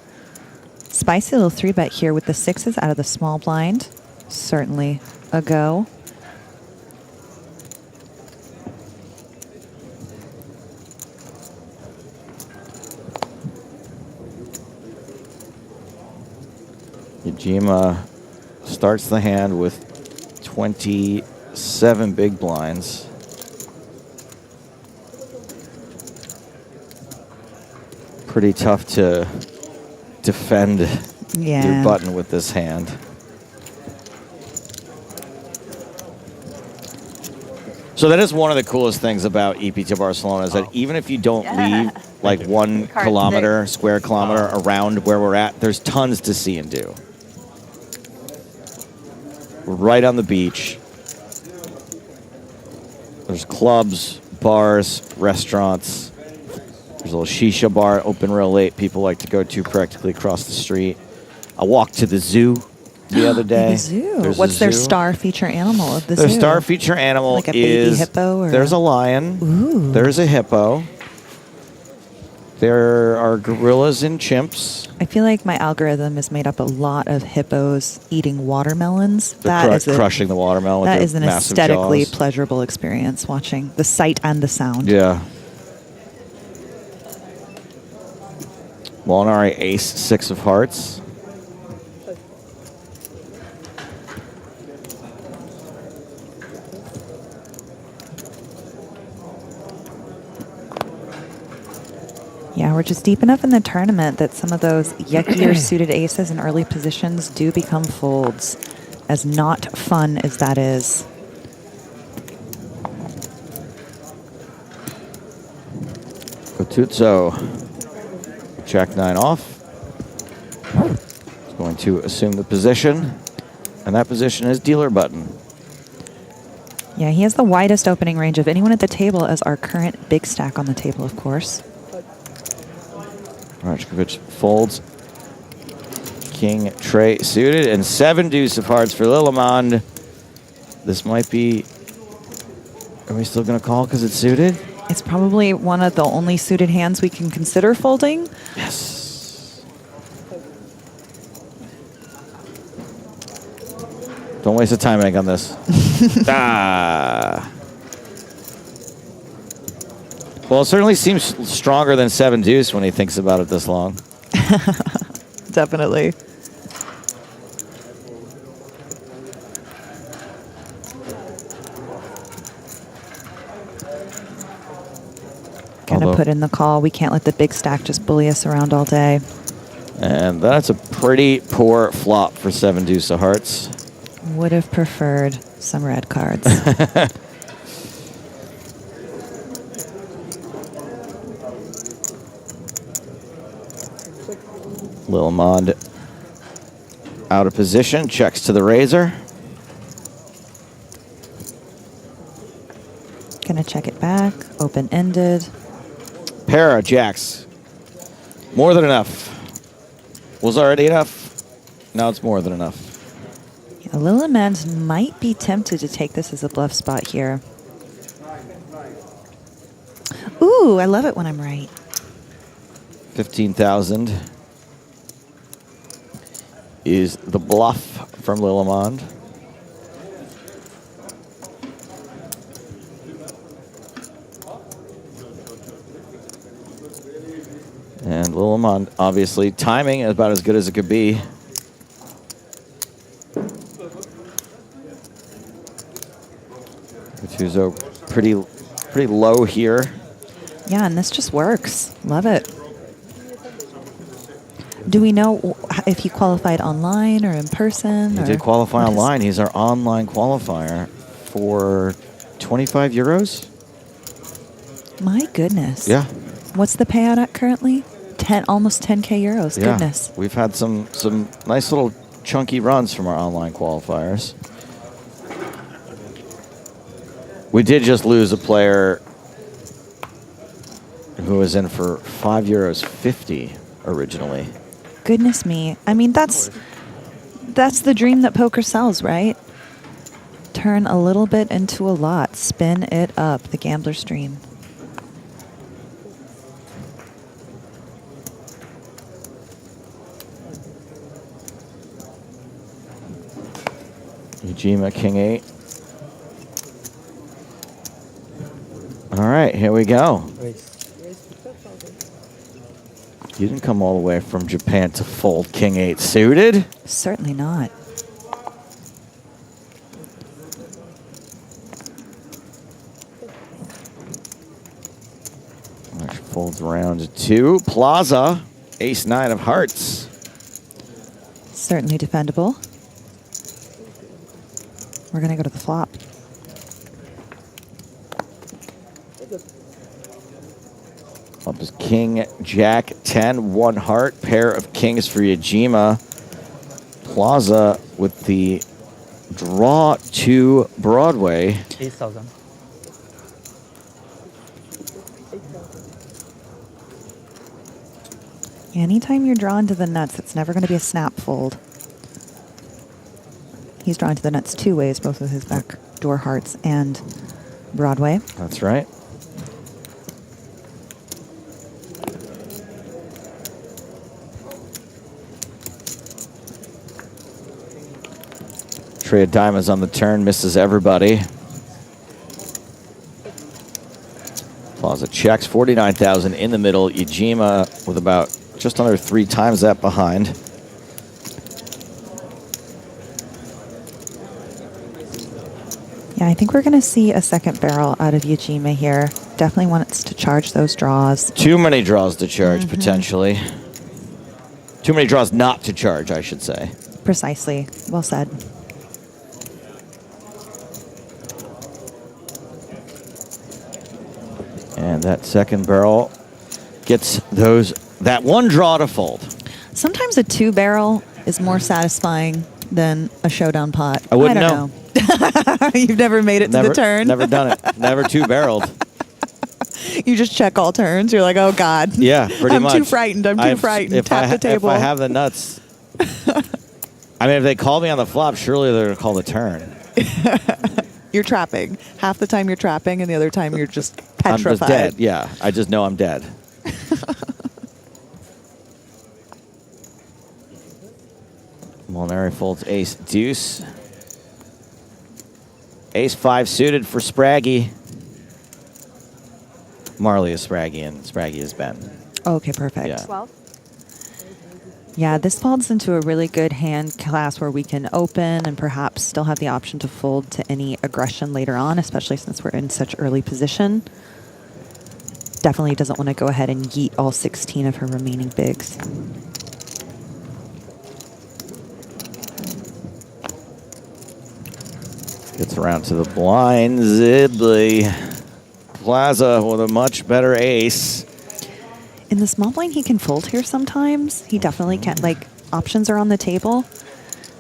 Spicy little 3-bet here with the 6s out of the small blind. Certainly a go. Yajima starts the hand with 27 big blinds. Pretty tough to defend Yeah. your button with this hand. So that is one of the coolest things about EPT Barcelona is that even if you don't leave like 1 kilometer, square kilometer around where we're at, there's tons to see and do. We're right on the beach. There's clubs, bars, restaurants. There's a little shisha bar open real late. People like to go to practically across the street. I walked to the zoo the other day. The zoo. There's a What's their zoo. star feature animal of the Their zoo? star feature animal Like a baby is hippo or there's a lion. Ooh. There's a hippo. There are gorillas and chimps. I feel like my algorithm is made up a lot of hippos eating watermelons. They're That is crushing the watermelon with that their is an massive aesthetically jaws. pleasurable experience watching the sight and the sound. Yeah. Molinari ace 6 of hearts. Yeah, we're just deep enough in the tournament that some of those yuckier suited aces in early positions do become folds, as not fun as that is. Otuzzo, Jack 9 off. He's going to assume the position, and that position is dealer button. Yeah, he has the widest opening range of anyone at the table as our current big stack on the table, of course. Jacob folds. King, Trey suited, and 7 deuce of hearts for Lillemond. This might be... Are we still going to call because it's suited? It's probably one of the only suited hands we can consider folding. Yes. Don't waste the time on this. Well, it certainly seems stronger than 7 deuce when he thinks about it this long. Definitely. Gonna put in the call. We can't let the big stack just bully us around all day. And that's a pretty poor flop for 7 deuce of hearts. Would have preferred some red cards. Lillemond out of position, checks to the razor. Gonna check it back, open-ended. Pair of jacks. More than enough. Was already enough. Now it's more than enough. Yeah, Lillemond might be tempted to take this as a bluff spot here. Ooh, I love it when I'm right. 15,000 is the bluff from Lillemond. And Lillemond, obviously, timing is about as good as it could be. Gattuso pretty low here. Yeah, and this just works. Love it. Do we know if he qualified online or in person? He did qualify online. He's our online qualifier for 25 euros. My goodness. Yeah. What's the payout at currently? Almost 10K euros. Yeah. Goodness. We've had some nice little chunky runs from our online qualifiers. We did just lose a player who was in for €5.50 originally. Goodness me. I mean, that's the dream that poker sells, right? Turn a little bit into a lot. Spin it up, the gambler's dream. Ujima, King 8. All right, here we go. You didn't come all the way from Japan to fold King 8 suited? Certainly not. Folds round 2. Plaza, Ace 9 of hearts. Certainly defendable. We're going to go to the flop. Up is King, Jack, 10, 1 heart, pair of kings for Ujima. Plaza with the draw to Broadway. 8,000. Anytime you're drawn to the nuts, it's never going to be a snap fold. He's drawn to the nuts 2 ways, both with his backdoor hearts and Broadway. That's right. Tray of diamonds on the turn, misses everybody. Plaza checks, 49,000 in the middle. Ujima with about just under 3 times that behind. Yeah, I think we're going to see a second barrel out of Ujima here. Definitely wants to charge those draws. Too many draws to charge, potentially. Too many draws not to charge, I should say. Precisely. Well said. And that second barrel gets that 1 draw to fold. Sometimes a 2 barrel is more satisfying than a showdown pot. I wouldn't don't know. You've never made it to the turn? Never done it. Never two-barreled. You just check all turns. You're like, oh, God. Yeah, pretty much. I'm too frightened. I'm too frightened. Tap the table. If I have the nuts. I mean, if they call me on the flop, surely they're going to call the turn. You're trapping. Half the time you're trapping, and the other time you're just petrified. I'm just dead. Yeah, I just know I'm dead. Molinari folds ace deuce. Ace 5 suited for Spraggy. Marle is Spraggy, and Spraggy is Ben. Okay, perfect. Yeah. 12. Yeah, this falls into a really good hand class where we can open and perhaps still have the option to fold to any aggression later on, especially since we're in such early position. Definitely doesn't want to go ahead and yeet all 16 of her remaining bigs. Gets around to the blind. Zidley. Plaza with a much better ace. In the small blind, he can fold here sometimes. He definitely can. Like, options are on the table.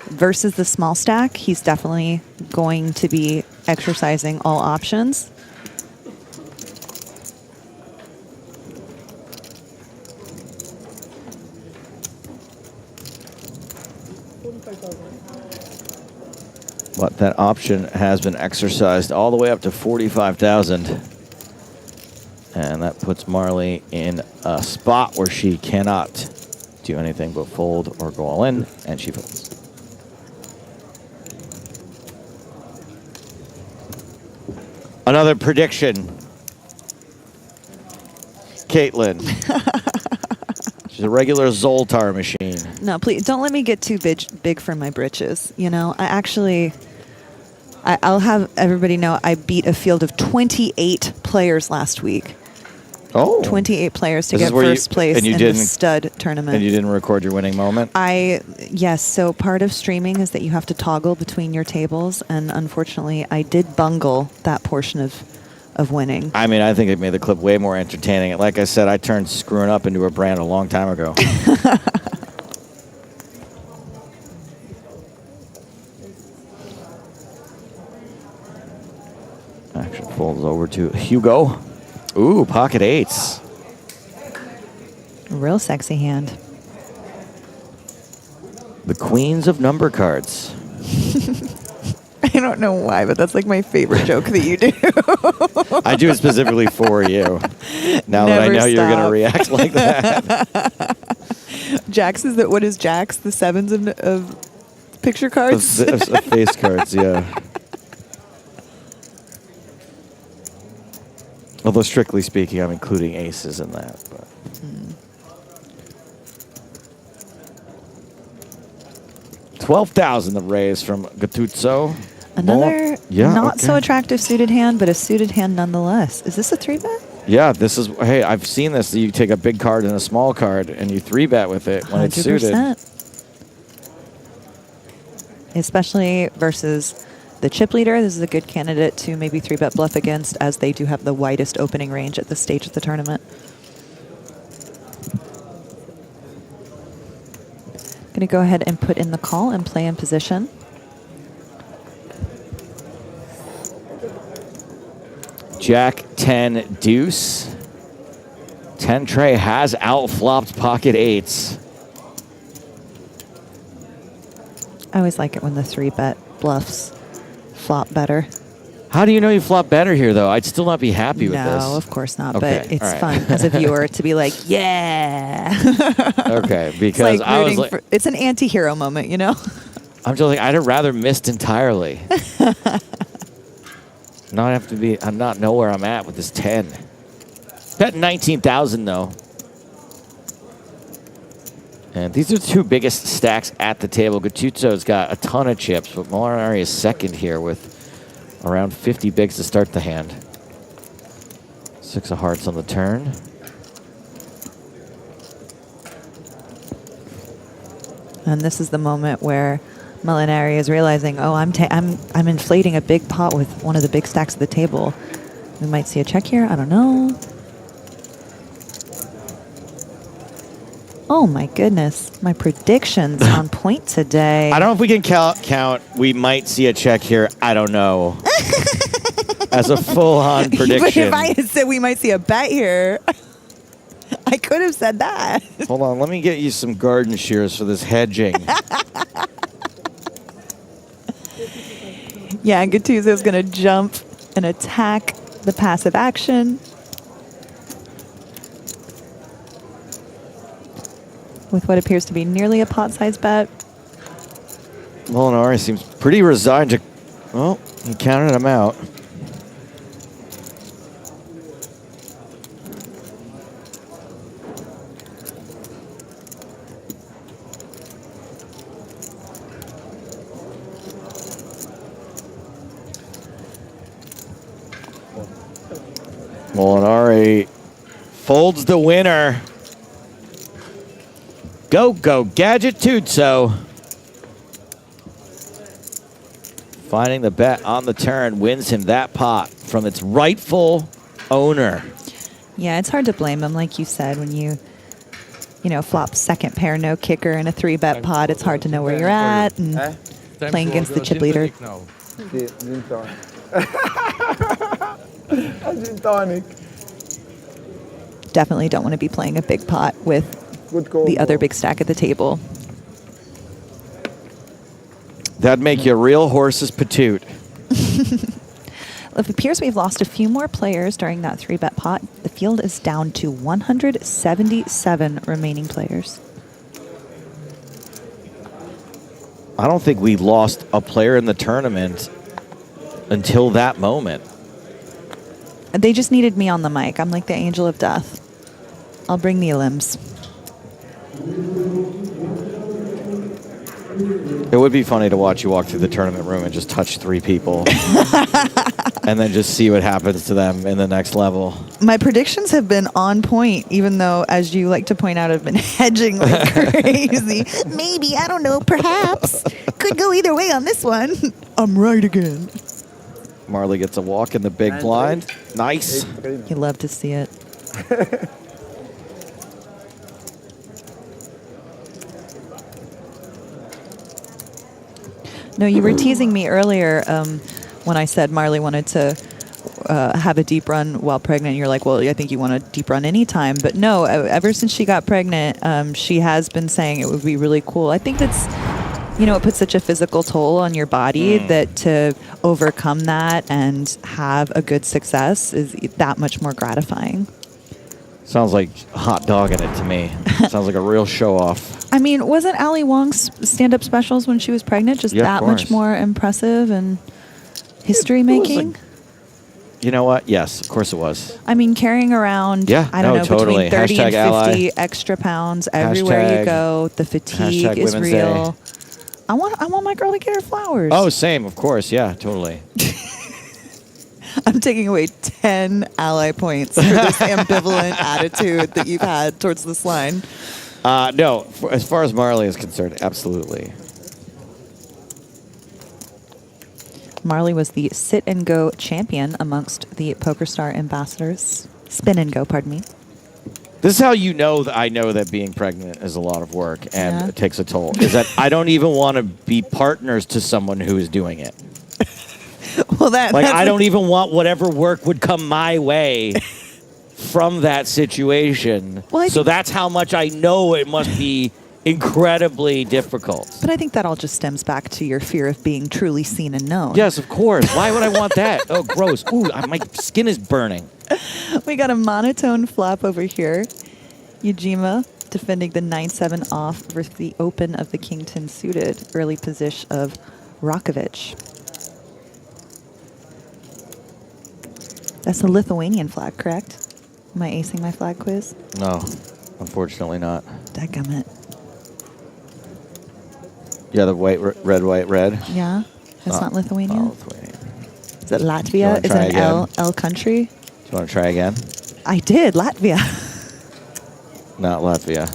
Versus the small stack, he's definitely going to be exercising all options. But that option has been exercised all the way up to 45,000. And that puts Marle in a spot where she cannot do anything but fold or go all in, and she folds. Another prediction. Caitlin. She's a regular Zoltar machine. No, please don't let me get too big for my britches. You know, I'll have everybody know I beat a field of 28 players last week. Oh. 28 players to get first place in the stud tournament. And you didn't record your winning moment? Yes, so part of streaming is that you have to toggle between your tables, and unfortunately I did bungle that portion of winning. I mean, I think it made the clip way more entertaining. Like I said, I turned screwing up into a brand a long time ago. Action folds over to Hugo. Ooh, pocket eights. Real sexy hand. The queens of number cards. I don't know why, but that's like my favorite joke that you do. I do it specifically for you. Now that I know you're going to react like that. Jacks is that? What is Jacks? The sevens of picture cards? Of face cards, yeah. Although strictly speaking, I'm including aces in that. But. 12,000 the raise from Gattuso. Another not so attractive suited hand, but a suited hand nonetheless. Is this a 3-bet? Yeah, this is, hey, I've seen this. You take a big card and a small card, and you 3-bet with it when 100%. It's suited. Especially versus the chip leader. This is a good candidate to maybe 3-bet bluff against, as they do have the widest opening range at this stage of the tournament. Going to go ahead and put in the call and play in position. Jack 10 deuce. 10 tray has outflopped pocket eights. I always like it when the 3-bet bluffs flop better. How do you know you flop better here, though? I'd still not be happy with this. No, of course not. Okay, but it's right. fun as a viewer to be like, yeah. Okay, because it's like I was like, it's an anti-hero moment, you know? I'm just like, I'd have rather missed entirely. Not have to be, I'm not know where I'm at with this 10. Bet 19,000 though. And these are the two biggest stacks at the table. Gattuso's got a ton of chips, but Molinari is second here with around 50 bigs to start the hand. 6 of hearts on the turn. And this is the moment where Molinari is realizing, oh, I'm inflating a big pot with one of the big stacks at the table. We might see a check here. I don't know. Oh my goodness. My predictions on point today. I don't know if we can count. We might see a check here. I don't know. As a full-on prediction. But if I had said we might see a bet here, I could have said that. Hold on. Let me get you some garden shears for this hedging. Yeah, Gattuso's going to jump and attack the passive action. With what appears to be nearly a pot-sized bet. Molinari seems pretty resigned to... Well, he counted him out. Molinari folds the winner. Go, Gadget Tutso. Finding the bet on the turn wins him that pot from its rightful owner. Yeah, it's hard to blame him, like you said, when you flop second pair, no kicker in a 3-bet pot. It's hard to know where you're at and playing against the chip leader. Gin tonic. Definitely don't want to be playing a big pot with the other big stack at the table. That'd make you a real horse's patoot. It appears we've lost a few more players during that 3-bet pot. The field is down to 177 remaining players. I don't think we lost a player in the tournament until that moment. They just needed me on the mic. I'm like the angel of death. I'll bring the limbs. It would be funny to watch you walk through the tournament room and just touch 3 people. And then just see what happens to them in the next level. My predictions have been on point, even though, as you like to point out, I've been hedging like crazy. Maybe, I don't know, perhaps. Could go either way on this one. I'm right again. Marle gets a walk in the big blind. Nice. You love to see it. No, you were teasing me earlier when I said Marle wanted to have a deep run while pregnant. You're like, well, I think you want a deep run anytime. But no, ever since she got pregnant, she has been saying it would be really cool. I think that's, it puts such a physical toll on your body that to overcome that and have a good success is that much more gratifying. Sounds like hot dogging it to me. Sounds like a real show off. I mean, wasn't Ali Wong's stand-up specials when she was pregnant just that much more impressive and history-making? You know what? Yes, of course it was. I mean, carrying around, between 30 and 50 extra pounds everywhere you go. The fatigue is real. Day. I want my girl to get her flowers. Oh, same, of course. Yeah, totally. I'm taking away 10 ally points for this ambivalent attitude that you've had towards this line. No, as far as Marle is concerned, absolutely. Marle was the sit-and-go champion amongst the PokerStar ambassadors. Spin-and-go, pardon me. This is how you know that I know that being pregnant is a lot of work and it takes a toll. Is that I don't even want to be partners to someone who is doing it. Well, I don't even want whatever work would come my way from that situation. Well, so that's how much I know it must be incredibly difficult. But I think that all just stems back to your fear of being truly seen and known. Yes, of course. Why would I want that? Oh, gross. Ooh, my skin is burning. We got a monotone flop over here. Ujima defending the 9-7 off versus the open of the King-10 suited. Early position of Rakovic. That's a Lithuanian flag, correct? Am I acing my flag quiz? No, unfortunately not. Dadgummit. Yeah, the white, red, white, red. Yeah, that's not Lithuania. Oh, Lithuania. Is it Latvia? Is it an L country? Do you want to try again? I did, Latvia. Not Latvia.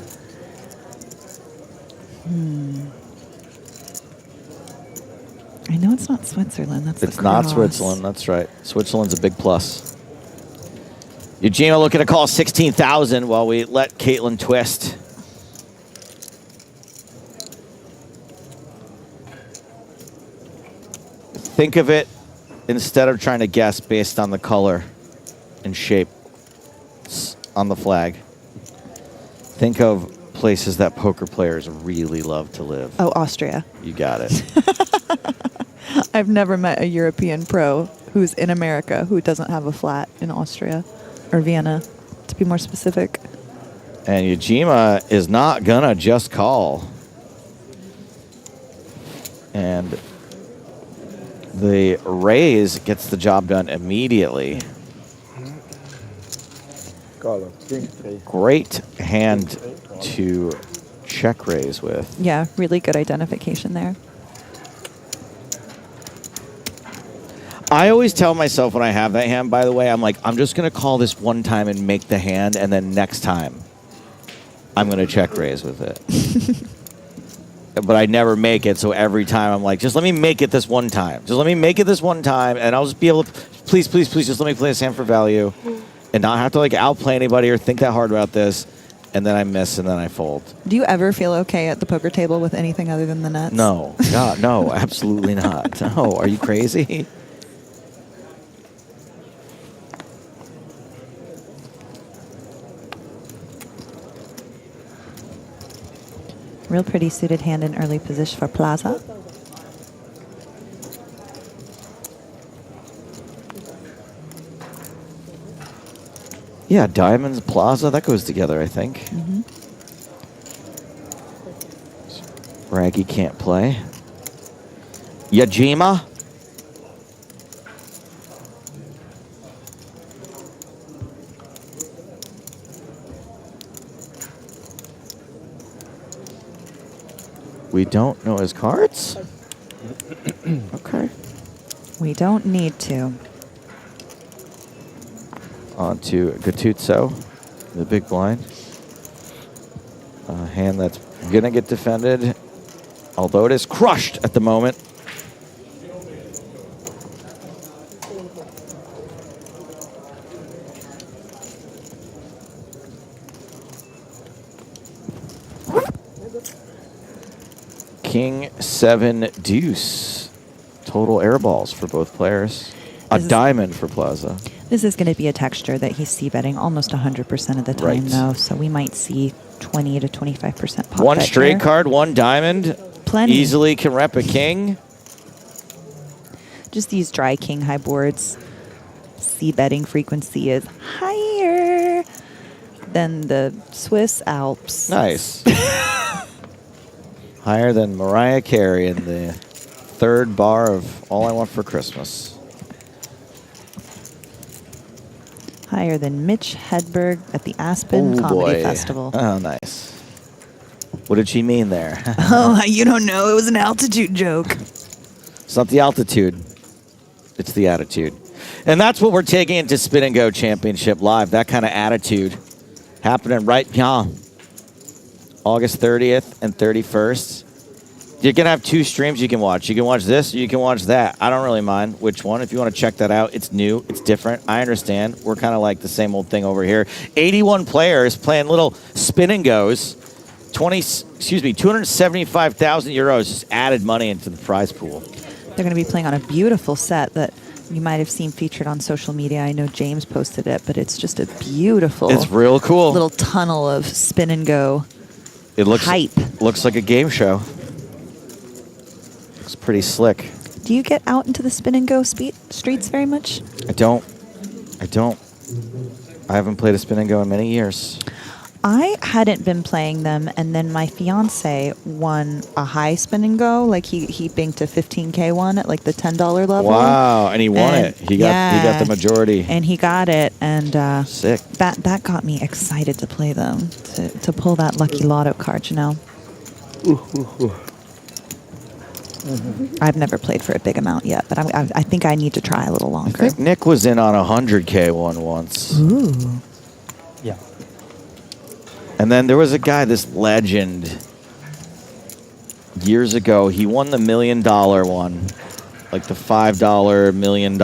I know it's not Switzerland. It's not Switzerland. That's right. Switzerland's a big plus. Eugenia looking to call 16,000 while we let Caitlin twist. think of it, instead of trying to guess based on the color and shape on the flag, think of places that poker players really love to live. Oh, Austria. You got it. I've never met a European pro who's in America who doesn't have a flat in Austria or Vienna, to be more specific. And Yajima is not gonna just call. And the raise gets the job done immediately. Great hand to check raise with. Yeah, really good identification there. I always tell myself when I have that hand, by the way, I'm like, I'm just going to call this one time and make the hand, and then next time I'm going to check raise with it. But I never make it, so every time I'm like, just let me make it this one time. Just let me make it this one time, and I'll just be able to, please, please, please, just let me play this hand for value and not have to like outplay anybody or think that hard about this. And then I miss, and then I fold. Do you ever feel okay at the poker table with anything other than the nuts? No, God, no, absolutely not. No, are you crazy? Real pretty suited hand in early position for Plaza. Yeah, diamonds, plaza, that goes together, I think. Mm-hmm. Raggy can't play. Yajima. We don't know his cards? Okay. We don't need to. On to Gattuso, the big blind. A hand that's going to get defended, although it is crushed at the moment. King 7 deuce. Total air balls for both players. A diamond for Plaza. This is going to be a texture that he's c-betting almost 100% of the time, though, so we might see 20 to 25% pop One bet straight here. card, one diamond. Plenty. Easily can rep a king. Just these dry king high boards. C-betting frequency is higher than the Swiss Alps. Nice. Higher than Mariah Carey in the third bar of All I Want for Christmas. Higher than Mitch Hedberg at the Aspen Comedy Festival. Oh, nice. What did she mean there? Oh, you don't know. It was an altitude joke. It's not the altitude. It's the attitude. And that's what we're taking into Spin and Go Championship Live. That kind of attitude happening right now. August 30th and 31st. You're going to have two streams you can watch. You can watch this or you can watch that. I don't really mind which one. If you want to check that out, it's new. It's different. I understand. We're kind of like the same old thing over here. 81 players playing little spin and goes. 275,000 euros just added money into the prize pool. They're going to be playing on a beautiful set that you might have seen featured on social media. I know James posted it, but it's just a beautiful. It's real cool. Little tunnel of spin and go. It looks hype. Looks like a game show. Looks pretty slick. Do you get out into the spin and go streets very much? I don't. I haven't played a spin and go in many years. I hadn't been playing them, and then my fiance won a high spin and go. Like he banked a 15K one at like the $10 level. Wow, and he won it. He got the majority. And he got it, and sick. That got me excited to play them, to pull that lucky lotto card, you know. I've never played for a big amount yet, but I think I need to try a little longer. I think Nick was in on a 100K one once. Ooh. Yeah. And then there was a guy, this legend, years ago. He won the $1 million one, like the $5 $1 million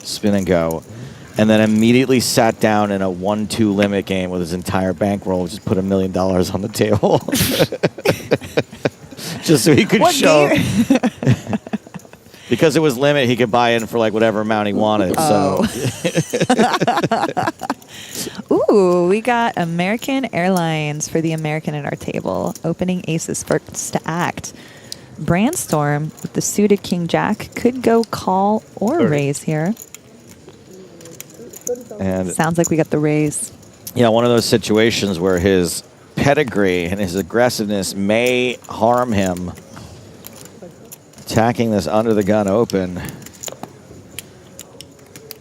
spin and go, and then immediately sat down in a 1-2 limit game with his entire bankroll, just put $1 million on the table, just so he could show. Because it was limit, he could buy in for like whatever amount he wanted. Oh. Ooh, we got American Airlines for the American at our table. Opening aces first to act. Brandstrom with the suited King Jack could go call or 30. raise here. And Sounds like we got the raise. yeah, one of those situations where his pedigree and his aggressiveness may harm him. Attacking this under the gun open.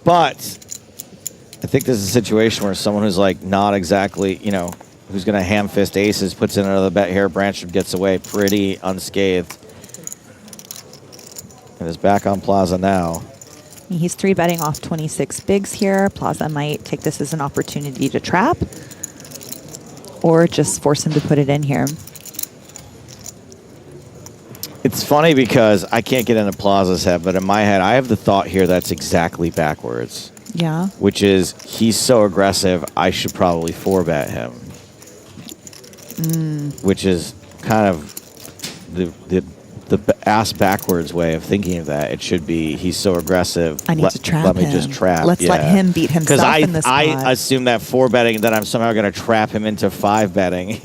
But I think this is a situation where someone who's like not exactly, you know, who's going to ham fist aces, puts in another bet here. Brandstrom gets away pretty unscathed. And is back on Plaza now. He's 3-betting off 26 bigs here. Plaza might take this as an opportunity to trap or just force him to put it in here. It's funny because I can't get into Plaza's head, but in my head, I have the thought here that's exactly backwards. Yeah. Which is, he's so aggressive, I should probably 4-bet him. Which is kind of the ass backwards way of thinking of that. It should be, he's so aggressive. I need to trap Let me him. just trap. Let's let him beat himself in this spot. I assume that 4-betting, that I'm somehow going to trap him into 5-betting.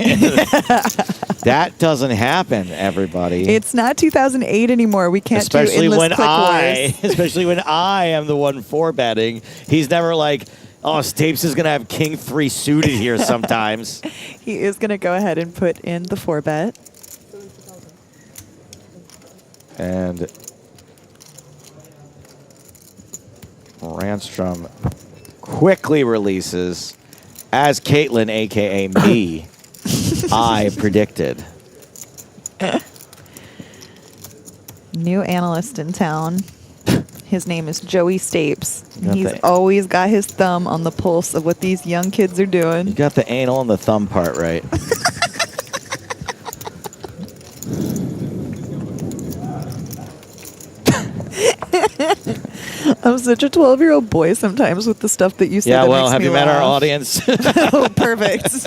That doesn't happen, everybody. It's not 2008 anymore. We can't especially do endless when click wars. Especially when I am the one 4-betting. He's never like, oh, Stapes is going to have King 3 suited here sometimes. He is going to go ahead and put in the 4-bet. And Brandstrom quickly releases, as Caitlin, a.k.a. me, I predicted. New analyst in town. His name is Joey Stapes. Got He's the- always got his thumb on the pulse of what these young kids are doing. You got the anal and the thumb part right. I'm such a 12-year-old boy sometimes with the stuff that you say. Yeah, that well, makes have me you met our laugh. audience? Oh, perfect.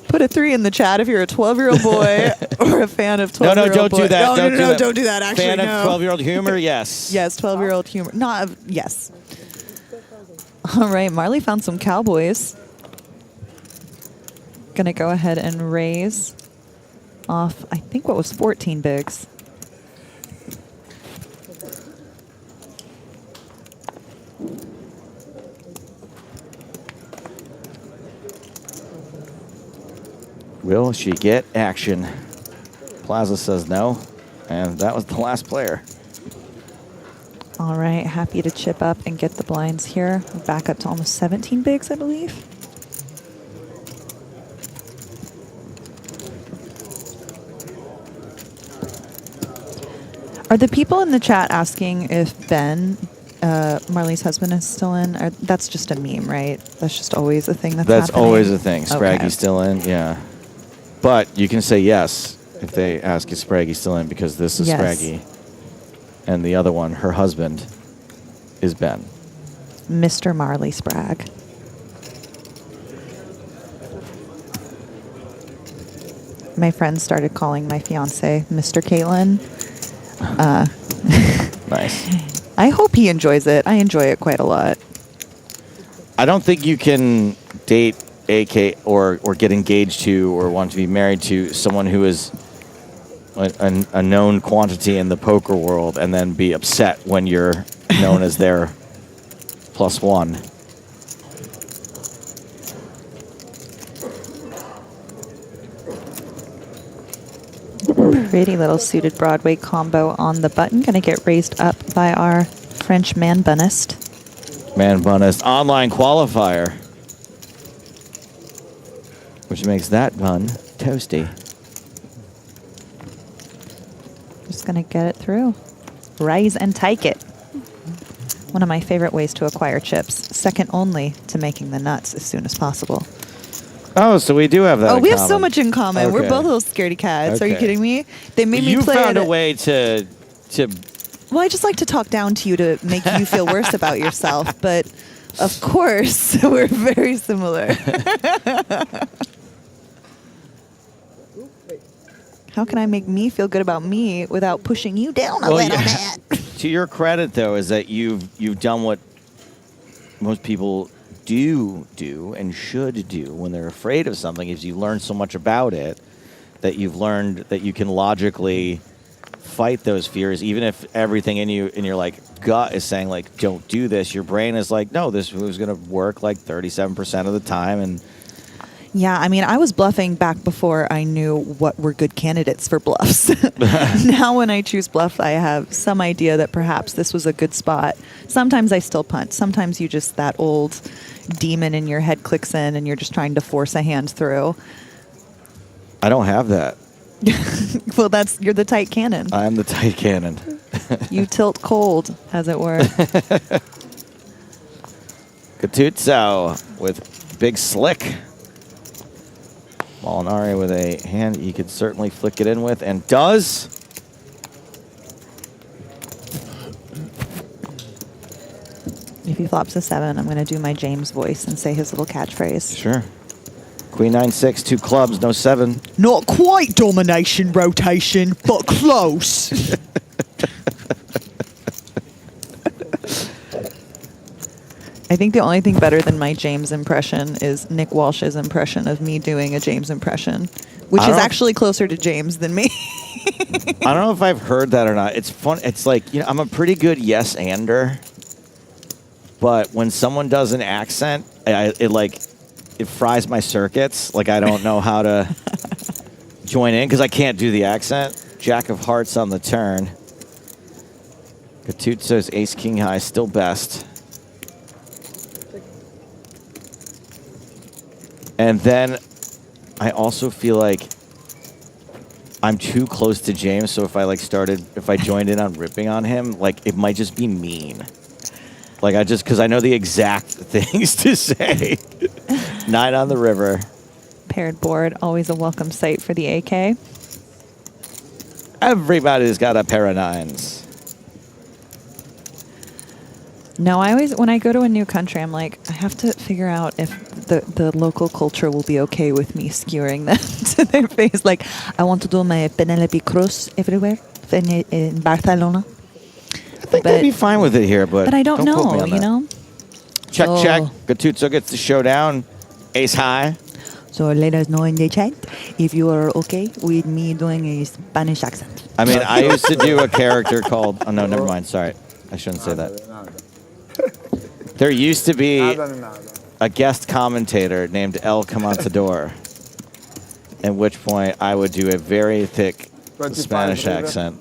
Put a 3 in the chat if you're a 12-year-old boy or a fan of 12-year-old No, don't boy. do that. No, don't do that. Actually, Fan no. of 12-year-old humor, yes. Yes, 12-year-old humor. Not yes. All right, Marle found some cowboys. Gonna go ahead and raise off, I think, what was 14 bigs. Will she get action? Plaza says no, and that was the last player. All right, happy to chip up and get the blinds here. We're back up to almost 17 bigs, I believe. Are the people in the chat asking if Ben, Marle's husband, is still in? Or, that's just a meme, right? That's just always a thing that's happening? Always a thing. Spraggy's Okay. still in, yeah. But you can say yes if they ask is Spraggy still in, because this is Yes. Spraggy. And the other one, her husband, is Ben. Mr. Marle Spragg. My friend started calling my fiance Mr. Caitlin. Nice. I hope he enjoys it. I enjoy it quite a lot. I don't think you can date AK or get engaged to or want to be married to someone who is a known quantity in the poker world and then be upset when you're known as their +1. Pretty little suited Broadway combo on the button. Going to get raised up by our French man bunist. Man Bunnist online qualifier, which makes that bun toasty. Just going to get it through. Rise and take it. One of my favorite ways to acquire chips. Second only to making the nuts as soon as possible. Oh, so we do have that. Oh, in we have common. so much in common. We're Okay. both little scaredy cats. Are you Okay. kidding me? They made me You play found it. a way to. Well, I just like to talk down to you to make you feel worse about yourself. But of course, we're very similar. how can I make me feel good about me without pushing you down a little bit? To your credit, though, is that you've done what most people do and should do when they're afraid of something. Is you learn so much about it that you've learned that you can logically fight those fears, even if everything in your like gut is saying like, don't do this. Your brain is like, no, this was going to work like 37% of the time. And Yeah, I mean, I was bluffing back before I knew what were good candidates for bluffs. Now when I choose bluff, I have some idea that perhaps this was a good spot. Sometimes I still punt. Sometimes you just, that old demon in your head clicks in and you're just trying to force a hand through. I don't have that. Well, you're the tight cannon. I am the tight cannon. You tilt cold, as it were. Gattuso with big slick. Molinari with a hand he could certainly flick it in with, and does. If he flops a 7, I'm going to do my James voice and say his little catchphrase. Sure. Queen 9-6, 2 clubs, no 7. Not quite domination rotation, but close. I think the only thing better than my James impression is Nick Walsh's impression of me doing a James impression, which is actually closer to James than me. I don't know if I've heard that or not. It's fun. It's like, you know, I'm a pretty good yes-ander, but when someone does an accent, it fries my circuits. Like, I don't know how to join in because I can't do the accent. Jack of hearts on the turn. Gattuso's ace king high, still best. And then I also feel like I'm too close to James, so if I joined in on ripping on him, like, it might just be mean. Like, because I know the exact things to say. 9 on the river. Paired board, always a welcome sight for the AK. Everybody's got a pair of 9s. No, when I go to a new country, I'm like, I have to figure out if the local culture will be okay with me skewering them to their face. Like, I want to do my Penelope Cruz everywhere in Barcelona. I think they'd be fine with it here, but I don't quote me know, on you that. know? Check. So- Gattuso gets the showdown. Ace high. So let us know in the chat if you are okay with me doing a Spanish accent. I mean, I used to do a character called... Oh, no, never mind. Sorry. I shouldn't say that. There used to be a guest commentator named El Comentador, at which point I would do a very thick Spanish accent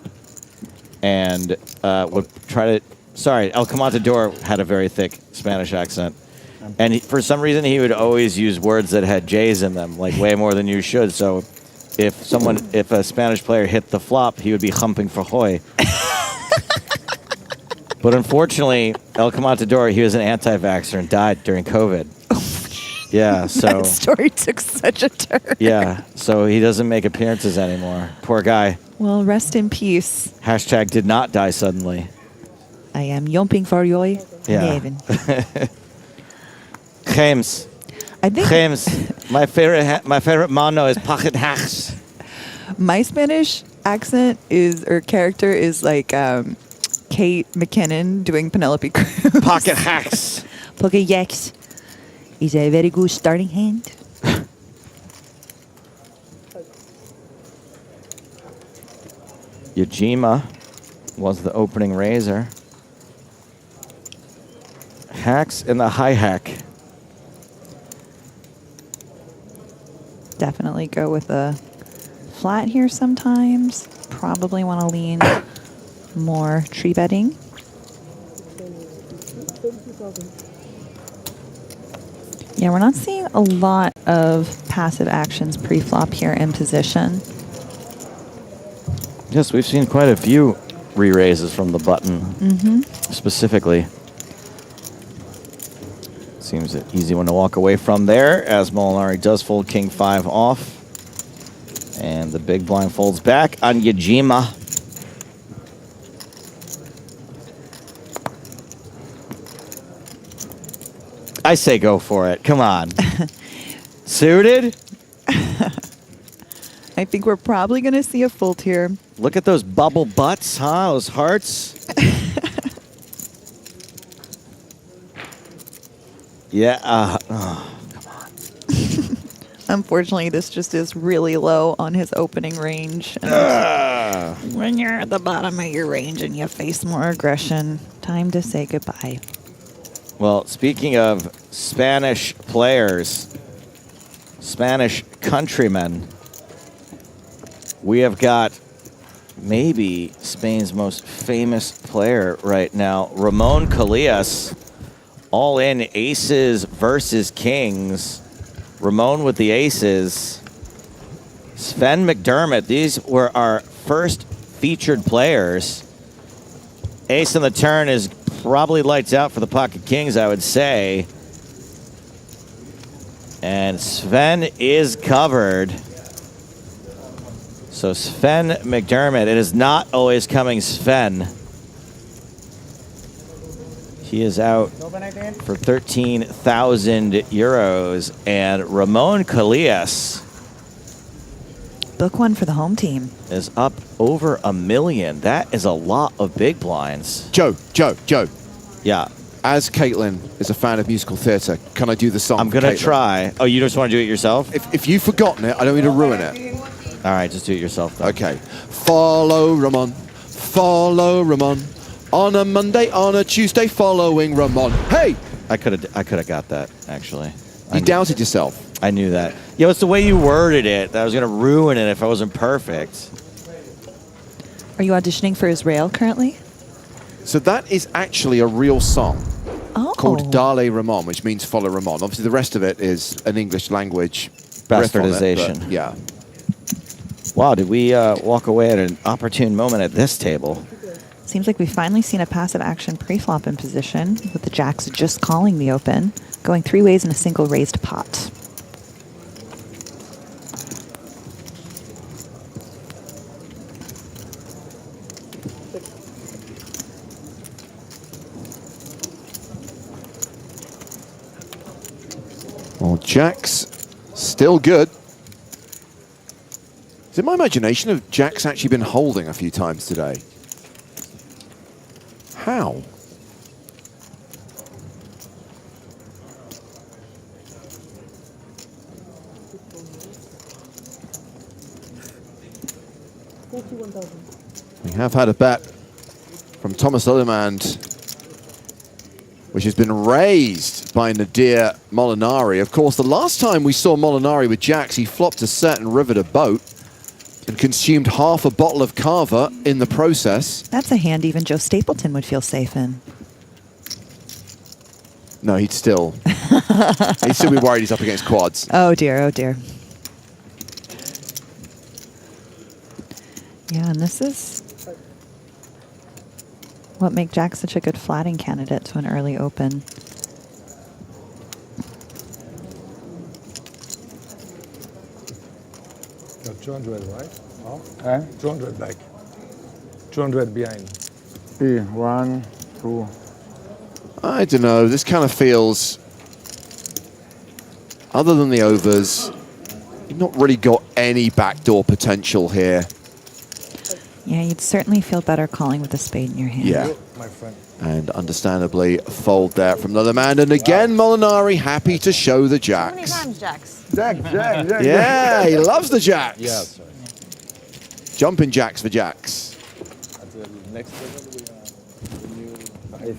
and would try to... Sorry, El Comentador had a very thick Spanish accent. And for some reason, he would always use words that had J's in them, like way more than you should. So if a Spanish player hit the flop, he would be humping for hoy. But unfortunately, El Comentador, he was an anti-vaxxer and died during COVID. Yeah, so... That story took such a turn. Yeah, so he doesn't make appearances anymore. Poor guy. Well, rest in peace. # did not die suddenly. I am jumping for joy. Yeah. James. I think James. My favorite mono is Pocket Hacks. my Spanish accent character is like Kate McKinnon doing Penelope Cruz. Pocket Hacks. Pocket Hacks is a very good starting hand. Yajima was the opening raiser. Hacks in the high hack. Definitely go with a flat here sometimes. Probably want to lean more tree betting. Yeah, we're not seeing a lot of passive actions pre-flop here in position. Yes, we've seen quite a few re-raises from the button, specifically. Seems an easy one to walk away from there, as Molinari does fold King 5 off. And the big blind folds back on Yajima. I say go for it. Come on. Suited? I think we're probably going to see a fold here. Look at those bubble butts, huh? Those hearts. Yeah. Oh, come on. Unfortunately, this just is really low on his opening range. And when you're at the bottom of your range and you face more aggression, time to say goodbye. Well, speaking of Spanish players, Spanish countrymen, we have got maybe Spain's most famous player right now, Ramon Kalias, all in aces versus kings. Ramon with the aces. Sven McDermott, these were our first featured players. Ace on the turn is probably lights out for the pocket kings, I would say. And Sven is covered. So Sven McDermott, it is not always coming Sven. He is out for 13,000 euros. And Ramon Kalias Book one for the home team. is up over $1 million. That is a lot of big blinds. Joe. Yeah. As Caitlin is a fan of musical theatre, can I do the song? I'm going to try. Oh, you just want to do it yourself? If you've forgotten it, I don't mean to ruin it. All right, just do it yourself, though. Okay. Follow Ramon. On a Monday, on a Tuesday, following Ramon. Hey! I could have got that, actually. You doubted yourself. I knew that. Yeah, it's the way you worded it that I was going to ruin it if I wasn't perfect. Are you auditioning for Israel currently? So that is actually a real song called Dale Ramon, which means follow Ramon. Obviously, the rest of it is an English language Bastardization. But yeah. Wow, did we walk away at an opportune moment at this table? Seems like we've finally seen a passive action pre-flop in position, with the jacks just calling the open, going 3 ways in a single raised pot. Well, jacks still good. Is it my imagination of jacks actually been holding a few times today? How? We have had a bet from Thomas Lillemand, which has been raised by Nadir Molinari. Of course, the last time we saw Molinari with jacks, he flopped a certain river to boat and consumed half a bottle of Carver in the process. That's a hand even Joe Stapleton would feel safe in. No, he'd still be worried he's up against quads. Oh dear, oh dear. Yeah, and this is what makes Jack such a good flatting candidate to an early open. Got 200, right? Oh. 200 back. 200 behind. 3, 1, 2. I don't know. This kind of feels, other than the overs, you've not really got any backdoor potential here. Yeah, you'd certainly feel better calling with a spade in your hand. Yeah. And understandably, fold there from the other man. And again, Molinari happy to show the jacks. How many times, Jacks? Jack. Yeah, he loves the jacks. Yeah, sorry. Jumping jacks for jacks. At the next level, we have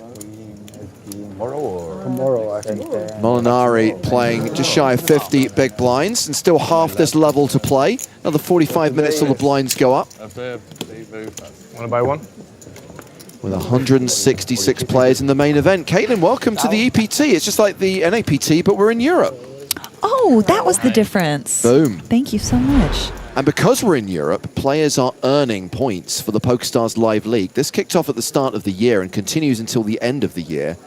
tomorrow or? Tomorrow, I think. Molinari playing just shy of 50 big blinds and still half this level to play. Another 45 minutes till the blinds go up. Very fast. Want to buy one? With 166 players in the main event. Caitlin, welcome to the EPT. It's just like the NAPT, but we're in Europe. Oh, that was the difference. Boom. Thank you so much. And because we're in Europe, players are earning points for the PokerStars Live League. This kicked off at the start of the year and continues until the end of the year.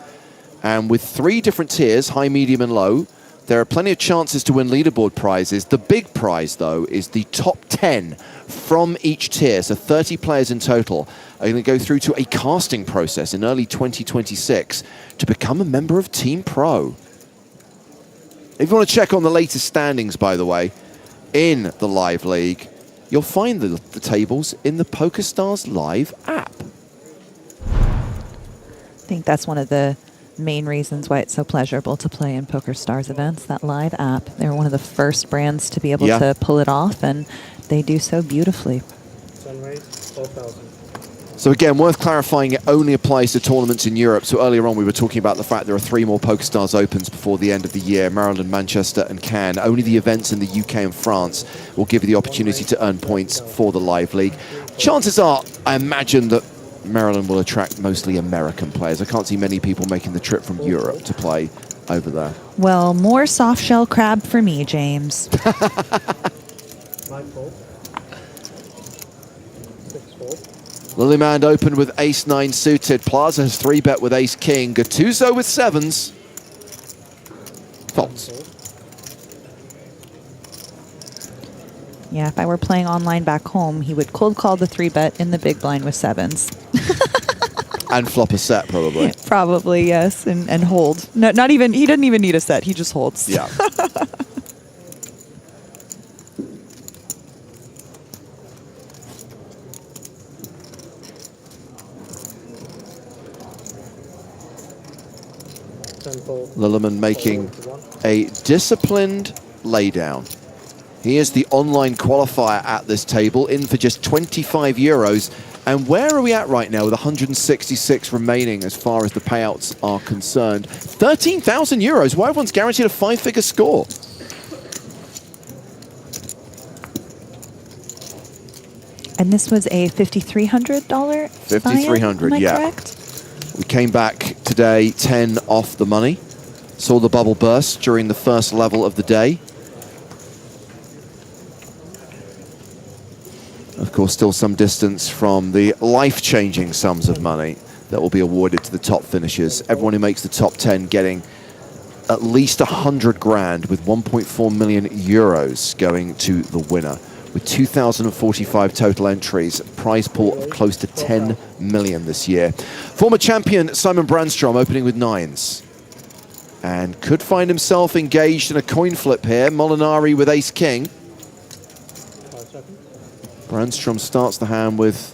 And with 3 different tiers, high, medium, and low, there are plenty of chances to win leaderboard prizes. The big prize, though, is the top 10 from each tier. So 30 players in total are going to go through to a casting process in early 2026 to become a member of Team Pro. If you want to check on the latest standings, by the way, in the Live League, you'll find the tables in the PokerStars Live app. I think that's one of the main reasons why it's so pleasurable to play in PokerStars events, that live app. They're one of the first brands to be able to pull it off, and they do so beautifully. Sunrise, 12,000. So again, worth clarifying, it only applies to tournaments in Europe. So earlier on, we were talking about the fact there are 3 more PokerStars Opens before the end of the year: Maryland, Manchester, and Cannes. Only the events in the UK and France will give you the opportunity to earn points for the Live League. Chances are, I imagine that Maryland will attract mostly American players. I can't see many people making the trip from Europe to play over there. Well, more soft shell crab for me, James. Lillymand opened with ace-9 suited. Plaza has 3-bet with ace-king. Gattuso with 7s. Faults. Yeah, if I were playing online back home, he would cold call the 3-bet in the big blind with 7s. And flop a set, probably. Probably, yes, and hold. No, not even, he doesn't even need a set, he just holds. Yeah. Lilliman making a disciplined laydown. He is the online qualifier at this table, in for just 25 euros. And where are we at right now with 166 remaining as far as the payouts are concerned? 13,000 euros. Why everyone's guaranteed a 5-figure score? And this was a $5,300 $5,300, yeah. Correct? We came back today 10 off the money. Saw the bubble burst during the first level of the day. Of course, still some distance from the life-changing sums of money that will be awarded to the top finishers. Everyone who makes the top 10 getting at least 100 grand, with 1.4 million euros going to the winner. With 2,045 total entries, prize pool of close to 10 million this year. Former champion Simon Brandstrom opening with 9s. And could find himself engaged in a coin flip here. Molinari with ace-king. Brandstrom starts the hand with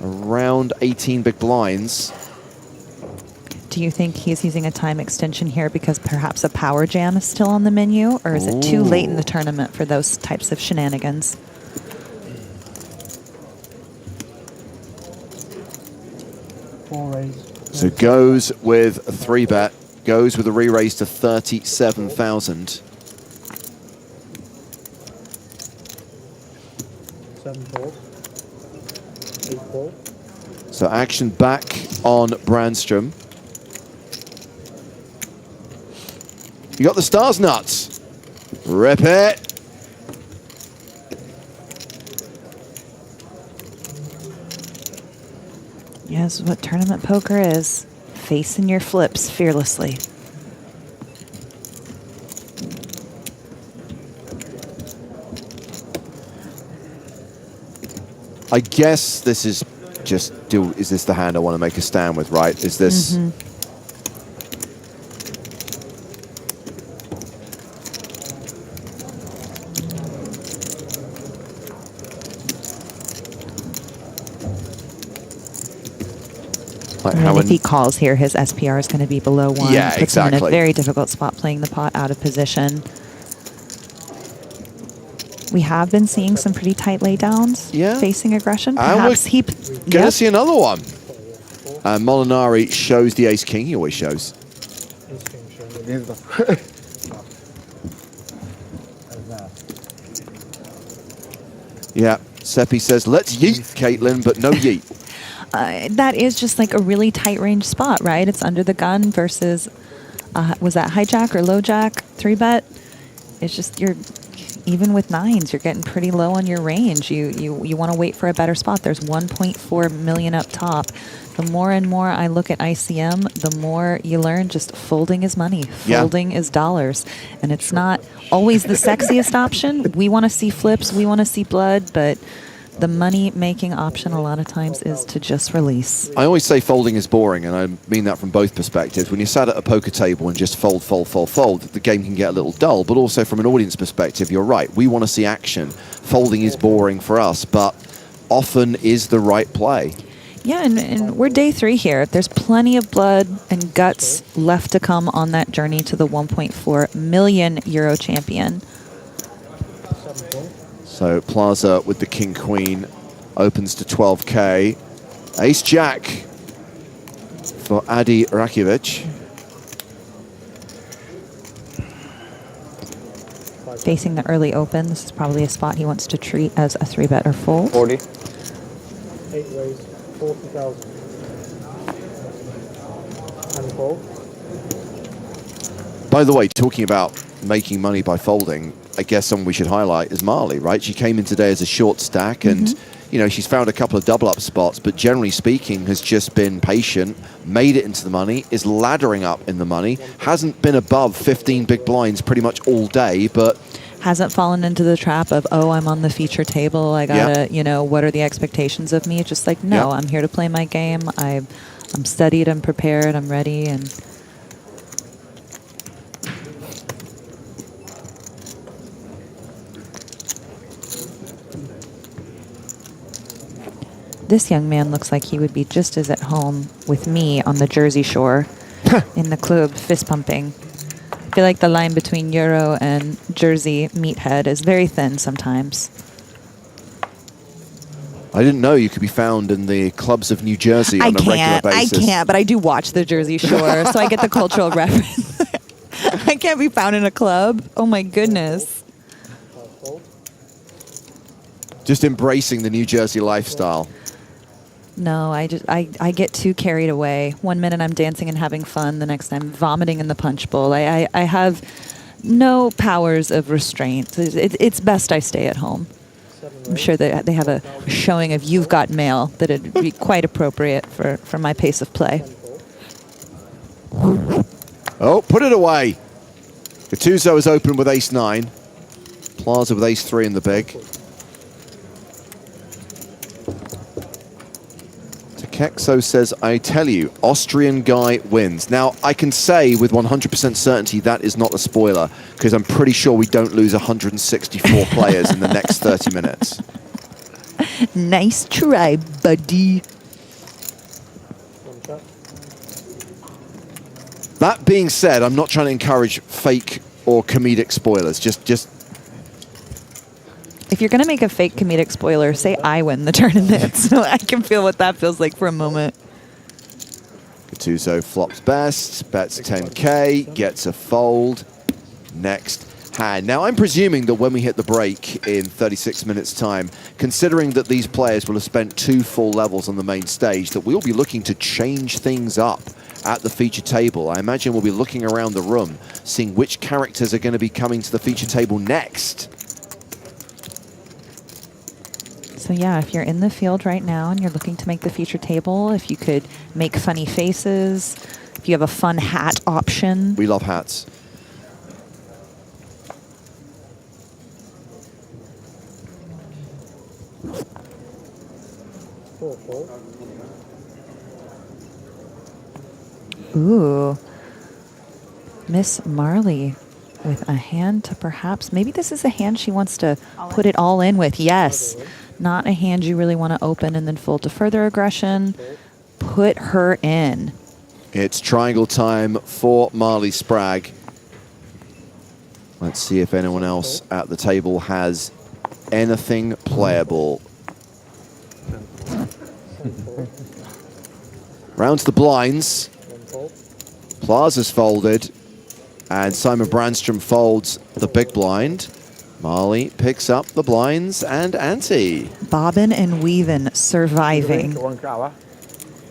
around 18 big blinds. Do you think he's using a time extension here because perhaps a power jam is still on the menu? Or is it too late in the tournament for those types of shenanigans? So goes with a 3-bet. Goes with a re-raise to 37,000. 7 fold. 8 fold. So action back on Brandstrom. You got the stars nuts. Rip it. Yes, what tournament poker is. Facing your flips fearlessly. I guess this is just, is this the hand I want to make a stand with, right? Is this... And if he calls here, his SPR is going to be below 1. Yeah, puts him in a very difficult spot playing the pot out of position. We have been seeing some pretty tight laydowns facing aggression. Perhaps he... Going to see another one. Molinari shows the ace-king. He always shows. Yeah, Seppi says, let's yeet, Caitlin, but no yeet. That is just like a really tight range spot, right? It's under the gun versus, was that hijack or low jack 3-bet? It's just, you're, even with 9s, you're getting pretty low on your range. You want to wait for a better spot. There's 1.4 million up top. The more and more I look at ICM, the more you learn just folding is money. Folding is dollars. And it's not always the sexiest option. We want to see flips. We want to see blood, but the money-making option a lot of times is to just release. I always say folding is boring, and I mean that from both perspectives. When you're sat at a poker table and just fold, the game can get a little dull, but also from an audience perspective, you're right. We want to see action. Folding is boring for us, but often is the right play. Yeah, and we're day 3 here. There's plenty of blood and guts left to come on that journey to the 1.4 million euro champion. So Plaza with the king-queen opens to 12K. Ace-jack for Adi Rakiewicz. Facing the early open, this is probably a spot he wants to treat as a 3-bet or fold. 40. 8 raise, 40,000. And fold. By the way, talking about making money by folding, I guess someone we should highlight is Marle, right? She came in today as a short stack, and you know, she's found a couple of double up spots, but generally speaking has just been patient, made it into the money, is laddering up in the money, hasn't been above 15 big blinds pretty much all day, but hasn't fallen into the trap of, oh, I'm on the feature table, I gotta, you know, what are the expectations of me? It's just like, no, I'm here to play my game. I'm studied, I'm prepared, I'm ready, and this young man looks like he would be just as at home with me on the Jersey Shore in the club, fist pumping. I feel like the line between Euro and Jersey meathead is very thin sometimes. I didn't know you could be found in the clubs of New Jersey on a regular basis. I can't, but I do watch the Jersey Shore, so I get the cultural reference. I can't be found in a club. Oh my goodness. Just embracing the New Jersey lifestyle. No, I get too carried away. 1 minute I'm dancing and having fun, the next I'm vomiting in the punch bowl. I have no powers of restraint. It's best I stay at home. I'm sure that they have a showing of You've Got Mail that would be quite appropriate for my pace of play. Oh, put it away. Gattuso is open with ace-9. Plaza with ace-3 in the big. Kexo says, I tell you, Austrian guy wins. Now, I can say with 100% certainty that is not a spoiler, because I'm pretty sure we don't lose 164 players in the next 30 minutes. Nice try, buddy. That being said, I'm not trying to encourage fake or comedic spoilers. Just if you're going to make a fake comedic spoiler, say I win the tournament so I can feel what that feels like for a moment. Gattuso flops best, bets 10K, gets a fold. Next hand. Now, I'm presuming that when we hit the break in 36 minutes' time, considering that these players will have spent 2 full levels on the main stage, that we'll be looking to change things up at the feature table. I imagine we'll be looking around the room, seeing which characters are going to be coming to the feature table next. So yeah, if you're in the field right now and you're looking to make the feature table, if you could make funny faces, if you have a fun hat option. We love hats. Ooh. Miss Marle with a hand to perhaps, maybe this is a hand she wants to put it all in with. Yes. Not a hand you really want to open and then fold to further aggression. Put her in. It's triangle time for Marle Spragg. Let's see if anyone else at the table has anything playable. Round to the blinds. Plaza's folded. And Simon Brandstrom folds the big blind. Marle picks up the blinds and ante. Bobbin and weaving, surviving.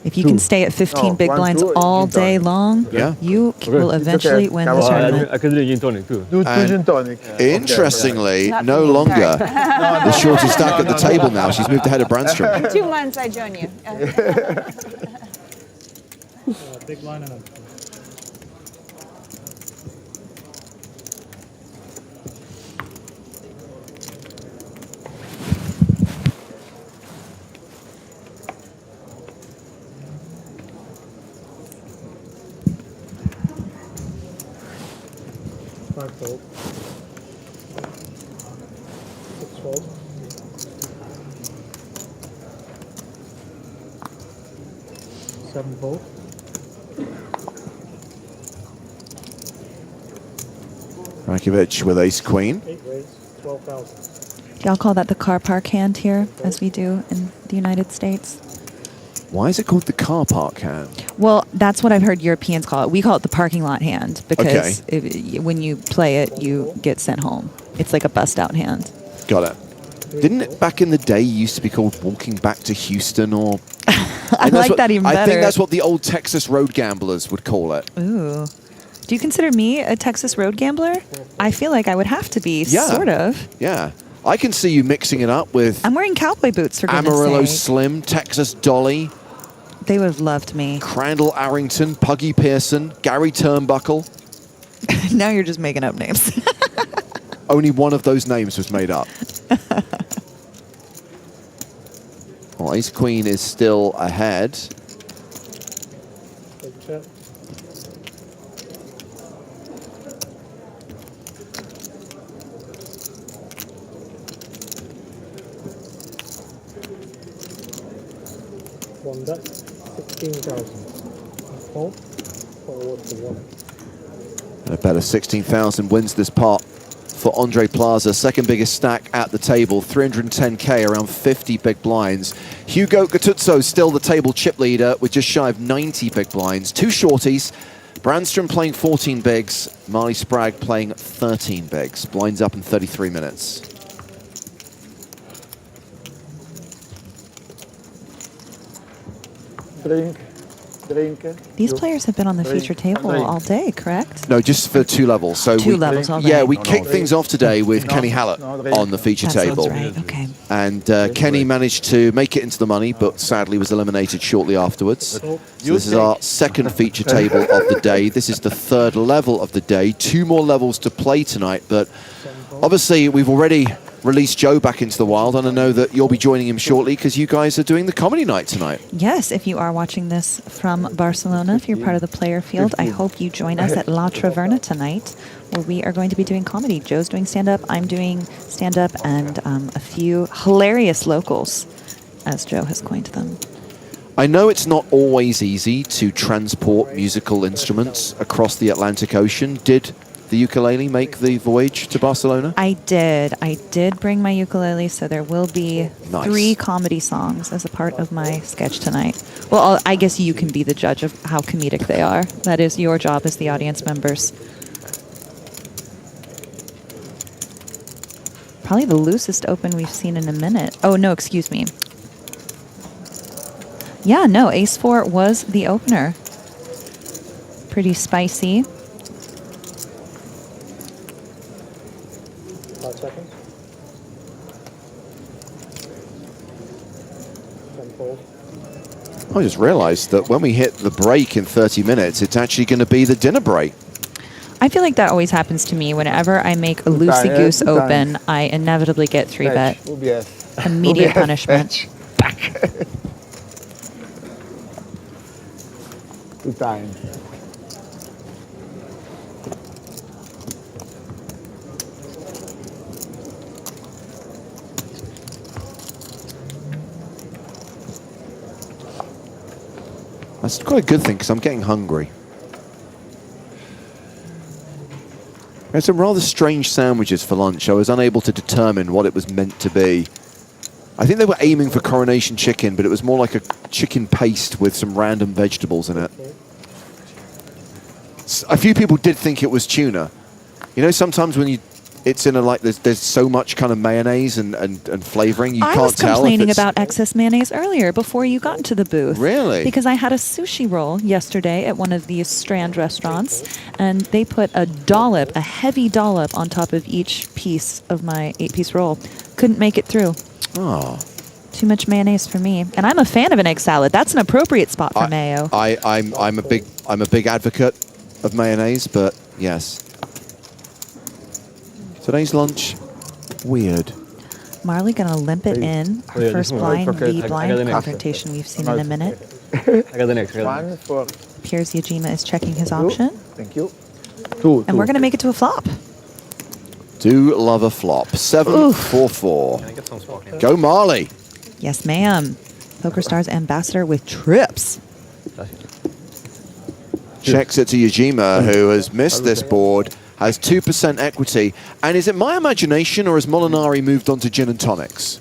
If you can stay at 15 big blinds all day long, you will eventually win the tournament. I can do gin tonic too. Do 2 gin tonic. Interestingly, no longer the shortest stack at the table now. She's moved ahead of Brandstrom. In 2 months, I join you. Big line and 5 fold. 6 fold. 7 fold. Marco Bich with ace queen. 8 raise, 12,000. Do y'all call that the car park hand here, as we do in the United States? Why is it called the car park hand? Well, that's what I've heard Europeans call it. We call it the parking lot hand because when you play it, you get sent home. It's like a bust-out hand. Got it. Didn't it back in the day used to be called walking back to Houston or... I like that even better. I think that's what the old Texas road gamblers would call it. Ooh. Do you consider me a Texas road gambler? I feel like I would have to be, sort of. Yeah. I can see you mixing it up with... I'm wearing cowboy boots, for goodness Amarillo sake. Slim, Texas Dolly. They would have loved me. Crandall Arrington, Puggy Pearson, Gary Turnbuckle. Now you're just making up names. Only one of those names was made up. Well, ace queen is still ahead. One bet, 16,000. Fold, forward to 1. And a bet of 16,000 wins this pot for Andre Plaza, second biggest stack at the table, 310k, around 50 big blinds. Hugo Gattuso still the table chip leader with just shy of 90 big blinds. 2 shorties, Brandstrom playing 14 bigs, Marle Spragg playing 13 bigs. Blinds up in 33 minutes. Drink. These players have been on the feature table all day, correct? No, just for 2 levels. So 2 levels, all right. Yeah, we kicked things off today with Kenny Hallaert on the feature table. Right. Okay. And Kenny managed to make it into the money, but sadly was eliminated shortly afterwards. So this is our second feature table of the day. This is the 3rd level of the day. 2 more levels to play tonight, but obviously we've already released Joe back into the wild, and I know that you'll be joining him shortly because you guys are doing the comedy night tonight. Yes, if you are watching this from Barcelona, if you're part of the player field, I hope you join us at La Taverna tonight, where we are going to be doing comedy. Joe's doing stand-up, I'm doing stand-up, and a few hilarious locals, as Joe has coined them. I know it's not always easy to transport musical instruments across the Atlantic Ocean. Did the ukulele make the voyage to Barcelona? I did. I did bring my ukulele, so there will be Nice. 3 comedy songs as a part of my sketch tonight. Well, I guess you can be the judge of how comedic they are. That is your job as the audience members. Probably the loosest open we've seen in a minute. Oh, no, excuse me. Yeah, no, Ace-4 was the opener. Pretty spicy. 5 seconds. 10 fold. I just realized that when we hit the break in 30 minutes, it's actually going to be the dinner break. I feel like that always happens to me. Whenever I make a loosey-goose open, I inevitably get 3-bet. Immediate punishment. 2 times. That's quite a good thing because I'm getting hungry. I had some rather strange sandwiches for lunch. I was unable to determine what it was meant to be. I think they were aiming for coronation chicken, but it was more like a chicken paste with some random vegetables in it. A few people did think it was tuna. You know, sometimes when it's in a, like, there's so much kind of mayonnaise and flavoring, you I can't was tell. complaining about excess mayonnaise earlier before you got to the booth. Really? Because I had a sushi roll yesterday at one of these Strand restaurants, and they put a heavy dollop on top of each piece of my 8-piece roll. Couldn't make it through. Oh. Too much mayonnaise for me. And I'm a fan of an egg salad. That's an appropriate spot for mayo. I'm a big advocate of mayonnaise, but yes. Today's lunch, weird. Marle gonna limp it in. Our first blind v blind confrontation we've seen in a minute. I got the next. One for. Piers Yajima is checking his option. Thank you. And we're gonna make it to a flop. Do love a flop. 7-4-4. Go Marle. Yes, ma'am. PokerStars ambassador with trips. Checks it to Yajima, who has missed this board, has 2% equity. And is it my imagination, or has Molinari moved on to gin and tonics?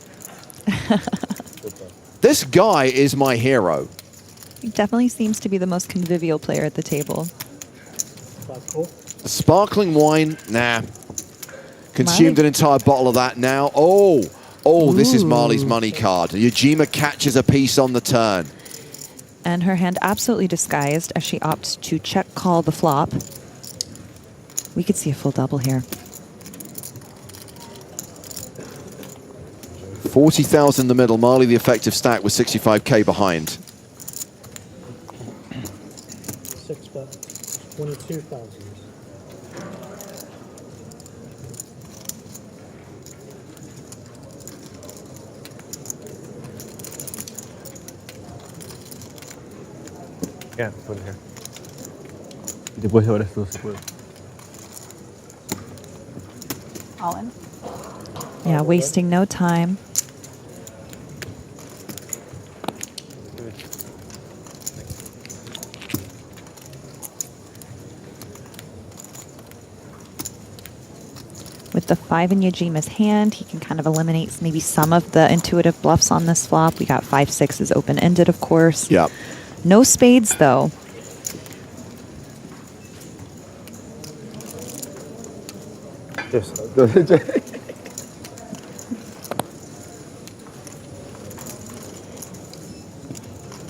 This guy is my hero. He definitely seems to be the most convivial player at the table. Sparkling wine, nah. Consumed an entire bottle of that now. Oh, this is Marley's money card. Yajima catches a piece on the turn. And her hand absolutely disguised as she opts to check call the flop. We could see a full double here. 40,000 in the middle. Marle, the effective stack, with 65k behind. 6-bet, 22,000. Yeah, put it here. Después de ahora esto se puede. All in. Yeah, wasting no time. With the 5 in Yajima's hand, he can kind of eliminate maybe some of the intuitive bluffs on this flop. We got 5-6s open-ended, of course. Yep. No spades, though.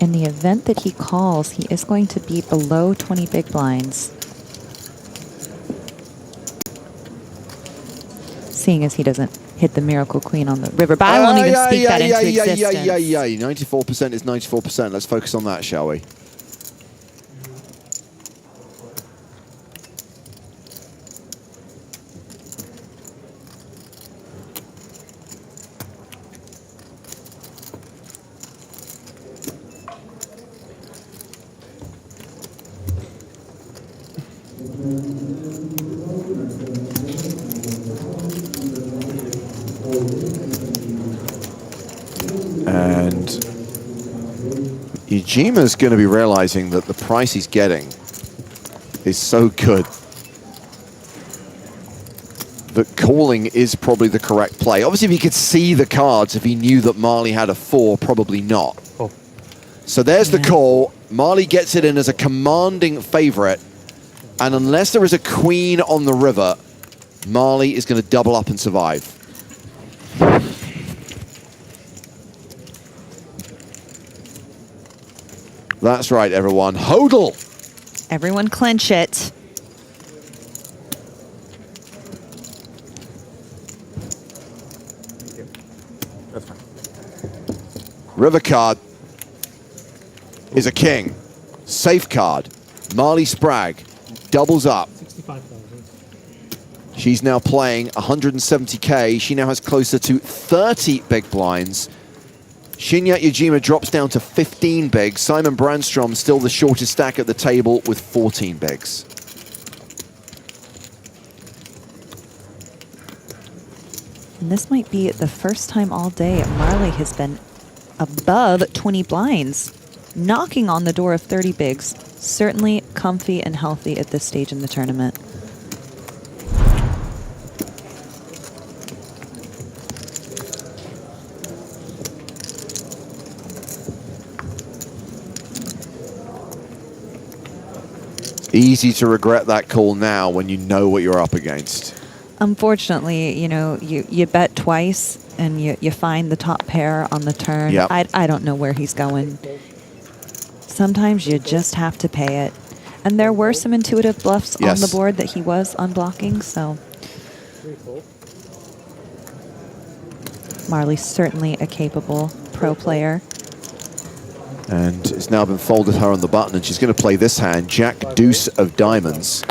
In the event that he calls, he is going to be below 20 big blinds. Seeing as he doesn't hit the Miracle Queen on the river. But I won't even speak that into existence. 94% is 94%. Let's focus on that, shall we? And Yajima's going to be realizing that the price he's getting is so good that calling is probably the correct play. Obviously, if he could see the cards, if he knew that Marle had a 4, probably not. Oh. So there's the call. Marle gets it in as a commanding favorite. And unless there is a queen on the river, Marle is going to double up and survive. That's right, everyone. Hodl! Everyone clench it. That's fine. River card is a king. Safe card. Marle Spragg doubles up. 65,000. She's now playing 170k. She now has closer to 30 big blinds. Shinya Yajima drops down to 15 bigs. Simon Brandstrom still the shortest stack at the table with 14 bigs. And this might be the first time all day Marle has been above 20 blinds, knocking on the door of 30 bigs. Certainly comfy and healthy at this stage in the tournament. Easy to regret that call now when you know what you're up against. Unfortunately, you know, you bet twice and you find the top pair on the turn. Yep. I don't know where he's going. Sometimes you just have to pay it. And there were some intuitive bluffs on the board that he was unblocking, so. Marle's certainly a capable pro player. And it's now been folded her on the button, and she's going to play this hand, Jack Deuce of Diamonds.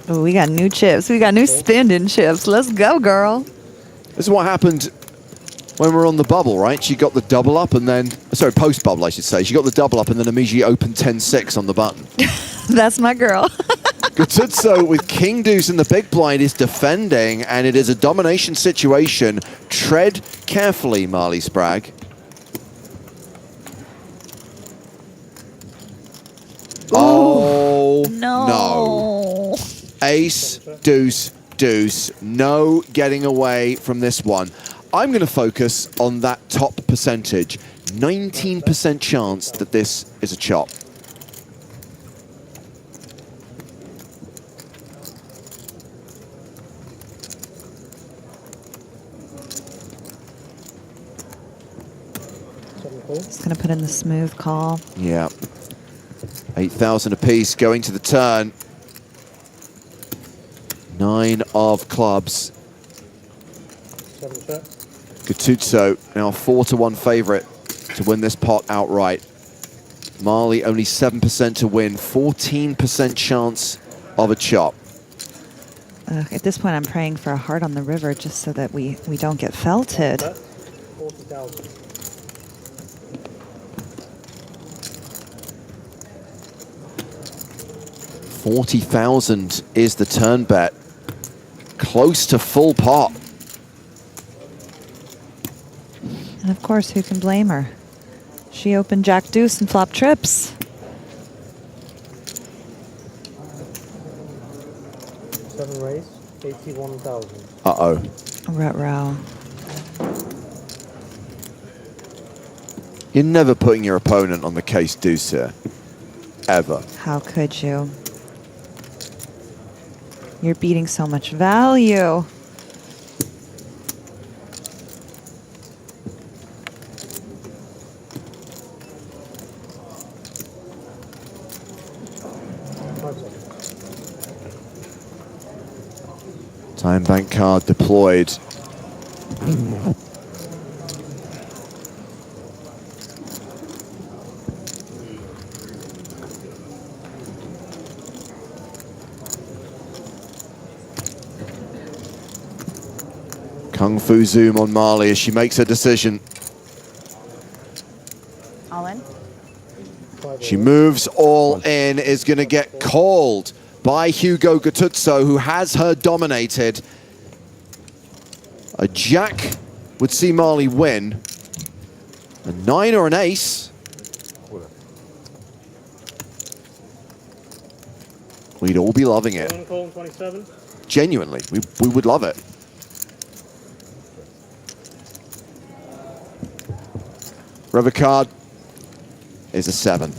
Oh, we got new chips. We got new spending chips. Let's go, girl. This is what happened when we were on the bubble, right? She got the double up and then, sorry, post-bubble, I should say. She got the double up and then immediately opened 10-6 on the button. That's my girl. Gutuzzo with king deuce in the big blind is defending, and it is a domination situation. Tread carefully, Marle Spragg. Oh, no. Ace, deuce, deuce. No getting away from this one. I'm going to focus on that top percentage. 19% chance that this is a chop. Just going to put in the smooth call. Yeah. 8,000 apiece going to the turn. 9 of clubs. Gutuzzo now 4-1 favorite to win this pot outright. Marle only 7% to win, 14% chance of a chop. At this point, I'm praying for a heart on the river just so that we don't get felted. 40,000 is the turn bet. Close to full pot. And of course, who can blame her? She opened Jack Deuce and flop trips. Seven raise, 81,000. Uh-oh. Ruh-roh. You're never putting your opponent on the case deuce here. Ever. How could you? You're beating so much value. Time bank card deployed. Kung Fu zoom on Marle as she makes her decision. All in? She moves all in, is going to get called by Hugo Gutuzzo, who has her dominated. A jack would see Marle win. A 9 or an ace. We'd all be loving it. Genuinely, we would love it. River card is a 7.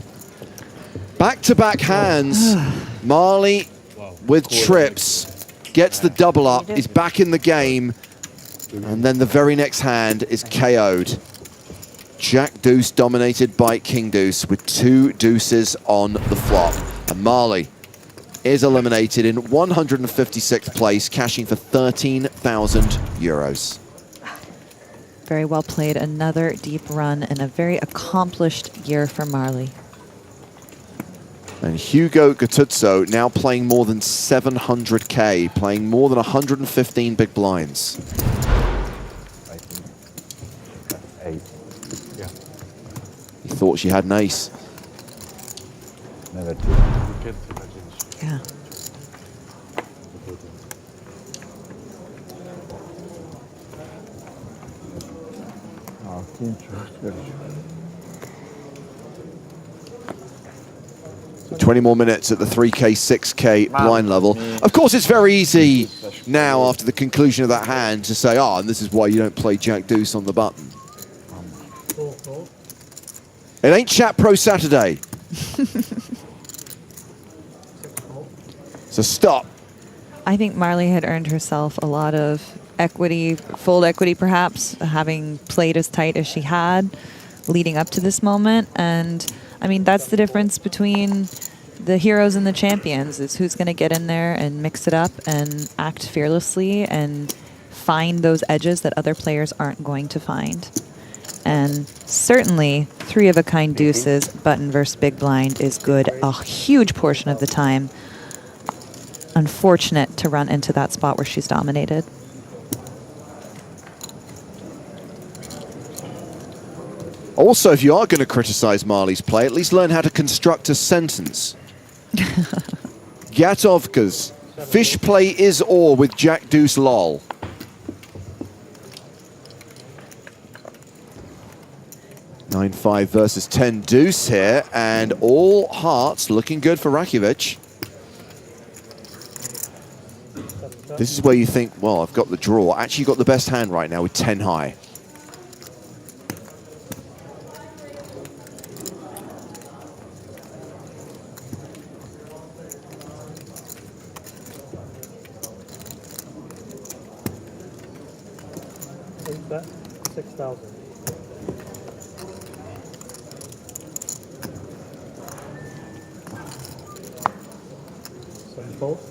Back-to-back hands. Marle with trips gets the double up, is back in the game, and then the very next hand is KO'd. Jack Deuce dominated by King Deuce with 2 deuces on the flop. And Marle is eliminated in 156th place, cashing for 13,000 euros. Very well played. Another deep run and a very accomplished year for Marle. And Hugo Gutuzzo now playing more than 700K, playing more than 115 big blinds. 8. Yeah. He thought she had an ace. Never did. Yeah. Oh, 20 more minutes at the 3K, 6K blind level. Of course, it's very easy now after the conclusion of that hand to say, oh, and this is why you don't play Jack Deuce on the button. It ain't Chat Pro Saturday. So stop. I think Marle had earned herself a lot of equity, full equity perhaps, having played as tight as she had leading up to this moment. And I mean, that's the difference between the heroes and the champions, is who's going to get in there and mix it up and act fearlessly and find those edges that other players aren't going to find. And certainly 3-of-a-kind deuces, button versus big blind, is good a huge portion of the time. Unfortunate to run into that spot where she's dominated. Also, if you are going to criticize Marle's play, at least learn how to construct a sentence. Gatovkas. Fish play is all with Jack Deuce lol. (9-5) versus 10 deuce here, and all hearts looking good for Rakovic. This is where you think, well, I've got the draw. Actually got the best hand right now with 10 high. Bet 6,000. Some both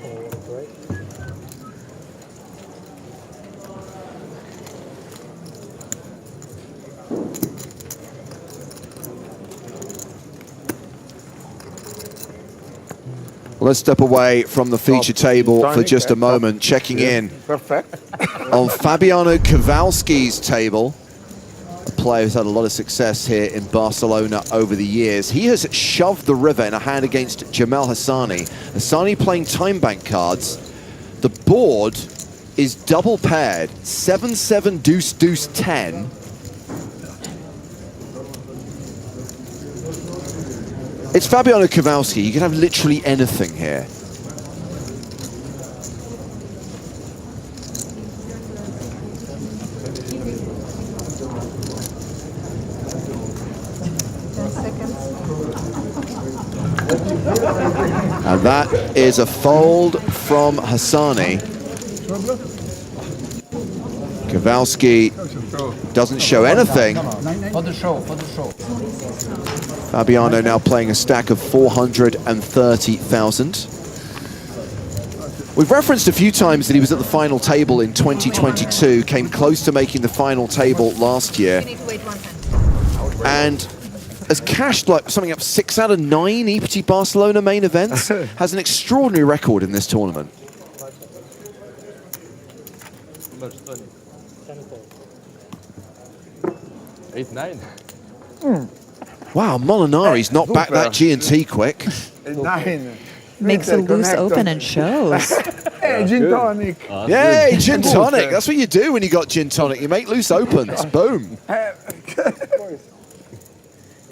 or one break. Let's step away from the feature table for just a moment, checking in on Fabiano Kowalski's table, a player who's had a lot of success here in Barcelona over the years. He has shoved the river in a hand against Jamal Hassani. Hassani playing time bank cards. The board is double paired, 7-7 deuce deuce 10. It's Fabiano Kowalski. You can have literally anything here. And that is a fold from Hassani. Kowalski doesn't show anything. For the show, for the show. Fabiano now playing a stack of 430,000. We've referenced a few times that he was at the final table in 2022, came close to making the final table last year, and has cashed like something up 6 out of 9 EPT Barcelona main events. Has an extraordinary record in this tournament. 8-9. Wow, Molinari's not back that G&T quick. 9. Makes a loose open and shows. Hey, gin tonic. Yay, gin tonic. That's what you do when you got gin tonic. You make loose opens. Boom.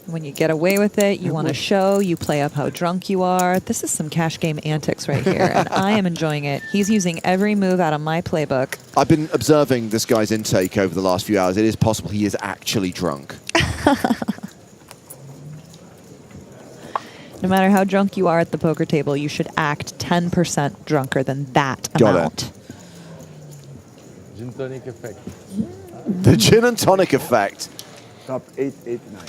When you get away with it, you want to show, you play up how drunk you are. This is some cash game antics right here, and I am enjoying it. He's using every move out of my playbook. I've been observing this guy's intake over the last few hours. It is possible he is actually drunk. No matter how drunk you are at the poker table, you should act 10% drunker than that amount. Gin tonic effect. The gin and tonic effect. Top 8, 8, 9.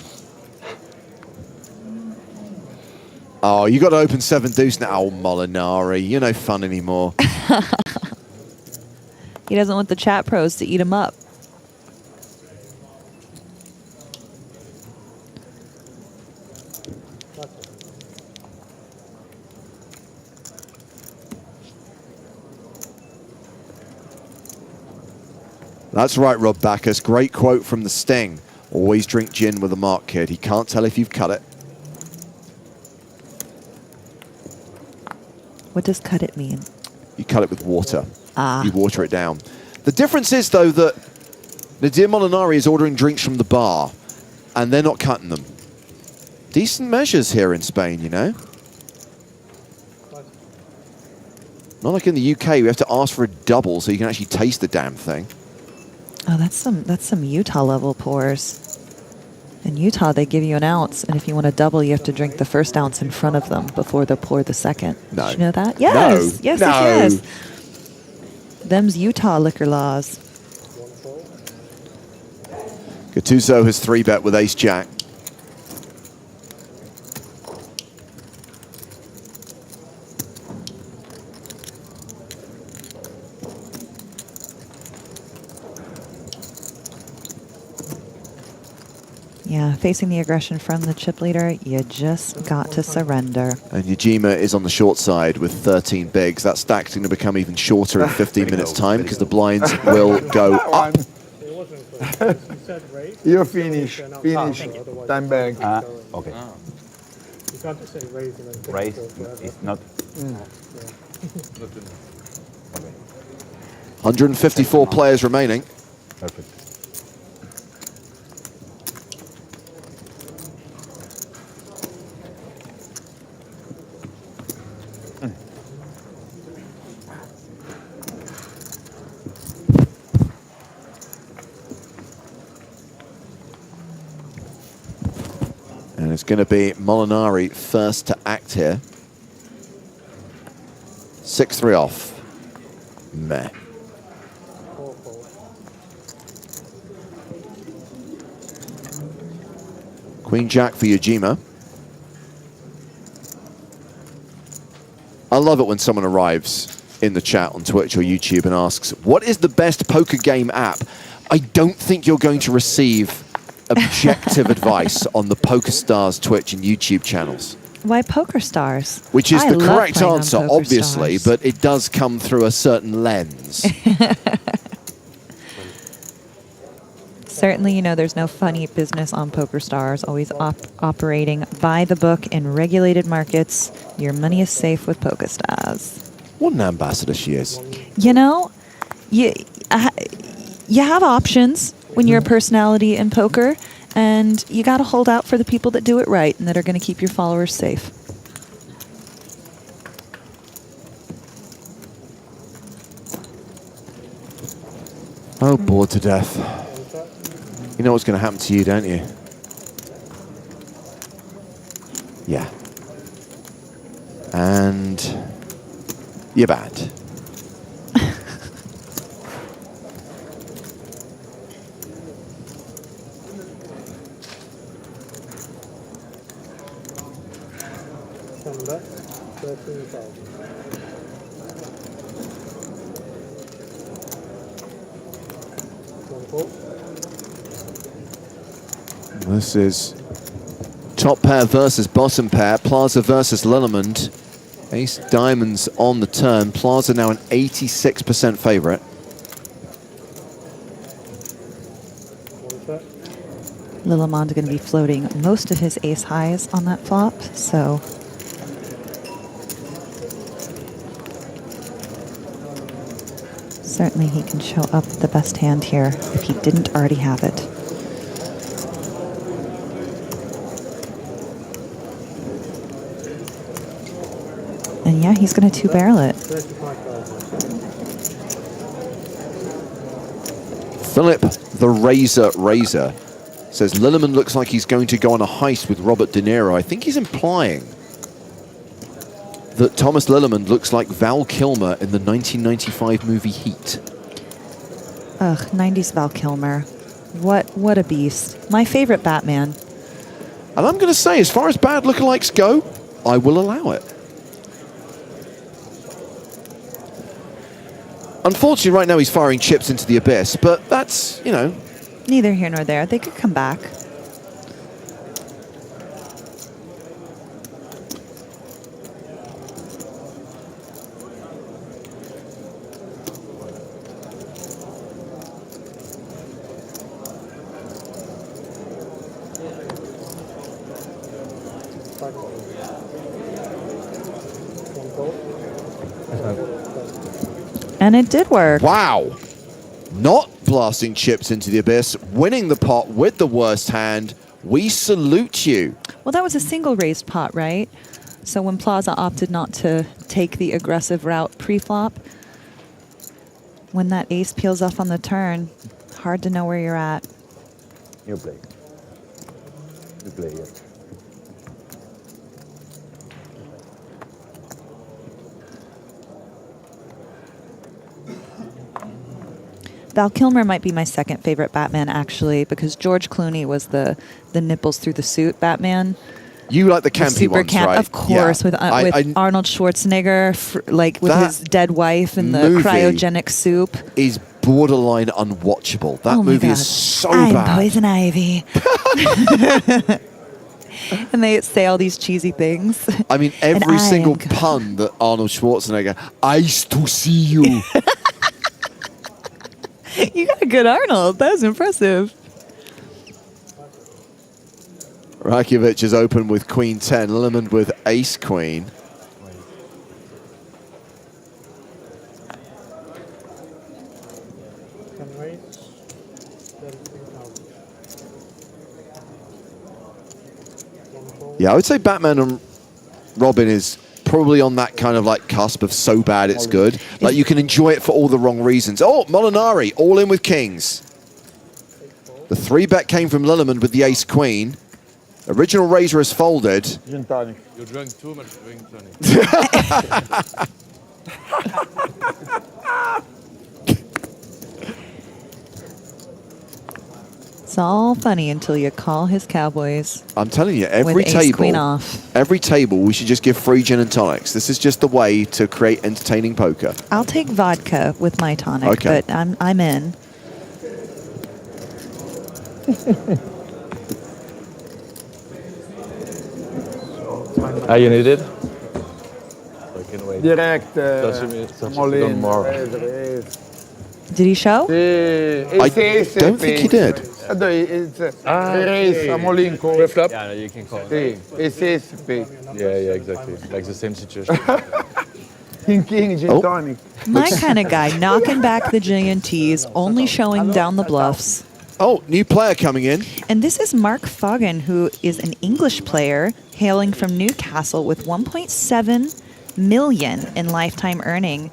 Oh, you got to open 7 deuce now. Oh, Molinari, you're no fun anymore. He doesn't want the chat pros to eat him up. That's right, Rob Backus. Great quote from the Sting. Always drink gin with a mark, kid. He can't tell if you've cut it. What does cut it mean? You cut it with water. Ah. You water it down. The difference is, though, that Nadir Molinari is ordering drinks from the bar, and they're not cutting them. Decent measures here in Spain, you know? Not like in the UK, we have to ask for a double so you can actually taste the damn thing. Oh, that's some Utah level pours. In Utah, they give you an ounce, and if you want to double, you have to drink the first ounce in front of them before they'll pour the second. No. Did you know that? Yes. No. Yes, No. yes. Them's Utah liquor laws. Gattuso has 3-bet with ace-jack. Yeah, facing the aggression from the chip leader, you just got to surrender. And Yajima is on the short side with 13 bigs. That stack's going to become even shorter in 15 minutes' time because the blinds will go up. You finish. Time bank. Okay. You can't just say raise and then Raise is not 154 players remaining. Perfect. And it's going to be Molinari first to act here. 6-3 off. Meh. Queen Jack for Yajima. I love it when someone arrives in the chat on Twitch or YouTube and asks, what is the best poker game app? I don't think you're going to receive objective advice on the PokerStars Twitch and YouTube channels. Why PokerStars? Which is I the love correct playing on answer, PokerStars. obviously, but it does come through a certain lens. Certainly, you know, there's no funny business on PokerStars. Always operating by the book in regulated markets. Your money is safe with PokerStars. What an ambassador she is. You know, you have options when you're a personality in poker, and you got to hold out for the people that do it right and that are going to keep your followers safe. Oh, bored to death. You know what's going to happen to you, don't you? Yeah. And you're bad. Number 13,000. This is top pair versus bottom pair. Plaza versus Lillemand. Ace diamonds on the turn. Plaza now an 86% favorite. Lillemond's going to be floating most of his ace highs on that flop, so certainly he can show up the best hand here if he didn't already have it. And yeah, he's going to two-barrel it. Philip the Razor says Lillemand looks like he's going to go on a heist with Robert De Niro. I think he's implying that Thomas Lillemand looks like Val Kilmer in the 1995 movie Heat. Ugh, 90s Val Kilmer. What a beast. My favorite Batman. And I'm going to say, as far as bad lookalikes go, I will allow it. Unfortunately, right now he's firing chips into the abyss, but that's, you know... Neither here nor there. They could come back. And it did work. Wow. Not blasting chips into the abyss, winning the pot with the worst hand. We salute you. Well, that was a single raised pot, right? So when Plaza opted not to take the aggressive route pre-flop, when that ace peels off on the turn, hard to know where you're at. You play. You play here. Val Kilmer might be my second favorite Batman, actually, because George Clooney was the nipples through the suit Batman. You like the campy super ones, camp, right? Of course, Yeah. with Arnold Schwarzenegger, like with his dead wife and the cryogenic soup. Is borderline unwatchable. That Oh my movie God. is so I'm bad. Poison Ivy. And they say all these cheesy things. I mean, And every I single am- pun that Arnold Schwarzenegger, "Ice to see you." You got a good Arnold. That was impressive. Rakovic is open with Queen 10, Lillemand with Ace Queen. Yeah, I would say Batman and Robin is probably on that kind of like cusp of so bad it's good. Like you can enjoy it for all the wrong reasons. Oh, Molinari, all in with kings. The 3-bet came from Lilleman with the ace-queen. Original razor has folded. Gin tonic. You drank too much drink tonic. It's all funny until you call his Cowboys. I'm telling you, With ace-queen off. every table, we should just give free gin and tonics. This is just the way to create entertaining poker. I'll take vodka with my tonic, Okay. but I'm in. You need it? Direct, Dat is meer- all in. Did he show? I don't think he did. It's race, I'm all in call. Flip-flop? Yeah, you can call. It's big. Yeah, exactly. Like the same situation. King, gin tonic. My kind of guy, knocking back the J&Ts, only showing down the bluffs. Oh, new player coming in. And this is Mark Foggin, who is an English player hailing from Newcastle with 1.7 million in lifetime earning.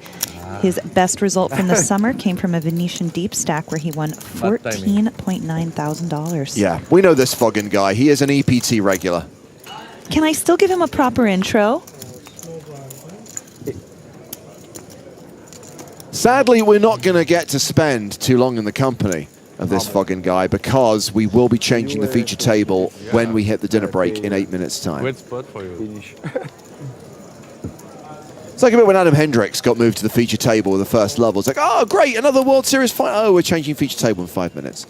His best result from the summer came from a Venetian deep stack where he won $14.9 thousand. Yeah, we know this Foggin guy. He is an EPT regular. Can I still give him a proper intro? Sadly, we're not going to get to spend too long in the company of this Foggin guy because we will be changing the feature table when we hit the dinner break in 8 minutes' time. Great spot for you. It's like a bit when Adam Hendricks got moved to the feature table with the first level. It's like, oh, great, another World Series fight. Oh, we're changing feature table in 5 minutes.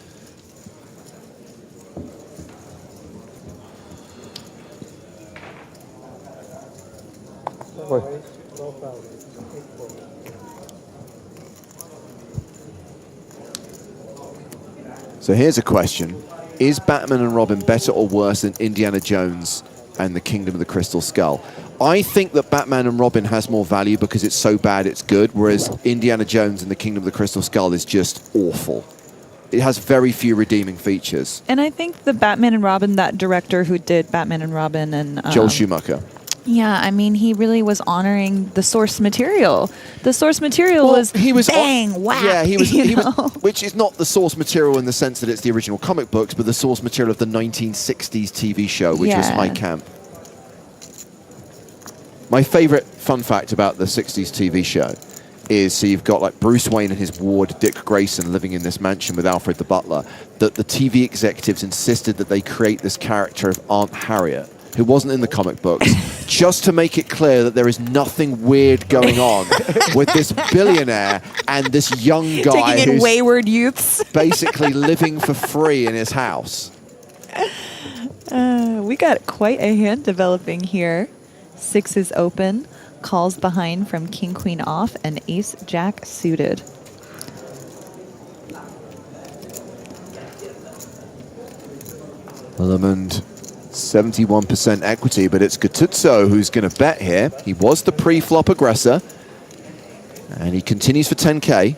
So here's a question. Is Batman and Robin better or worse than Indiana Jones and the Kingdom of the Crystal Skull? I think that Batman and Robin has more value because it's so bad it's good, whereas Indiana Jones and the Kingdom of the Crystal Skull is just awful. It has very few redeeming features. And I think the Batman and Robin, that director who did Batman and Robin and... Joel Schumacher. Yeah, I mean, he really was honoring the source material. The source material was bang, whack. Yeah, he was, you know? which is not the source material in the sense that it's the original comic books, but the source material of the 1960s TV show, which was High Camp. My favorite fun fact about the 60s TV show is, so you've got like Bruce Wayne and his ward, Dick Grayson, living in this mansion with Alfred the butler, that the TV executives insisted that they create this character of Aunt Harriet, who wasn't in the comic books, just to make it clear that there is nothing weird going on with this billionaire and this young guy taking in who's wayward youths. basically living for free in his house. We got quite a hand developing here. 6 is open, calls behind from King Queen off, and Ace Jack suited. Lillemand, 71% equity, but it's Gattuso who's going to bet here. He was the pre-flop aggressor, and he continues for 10K.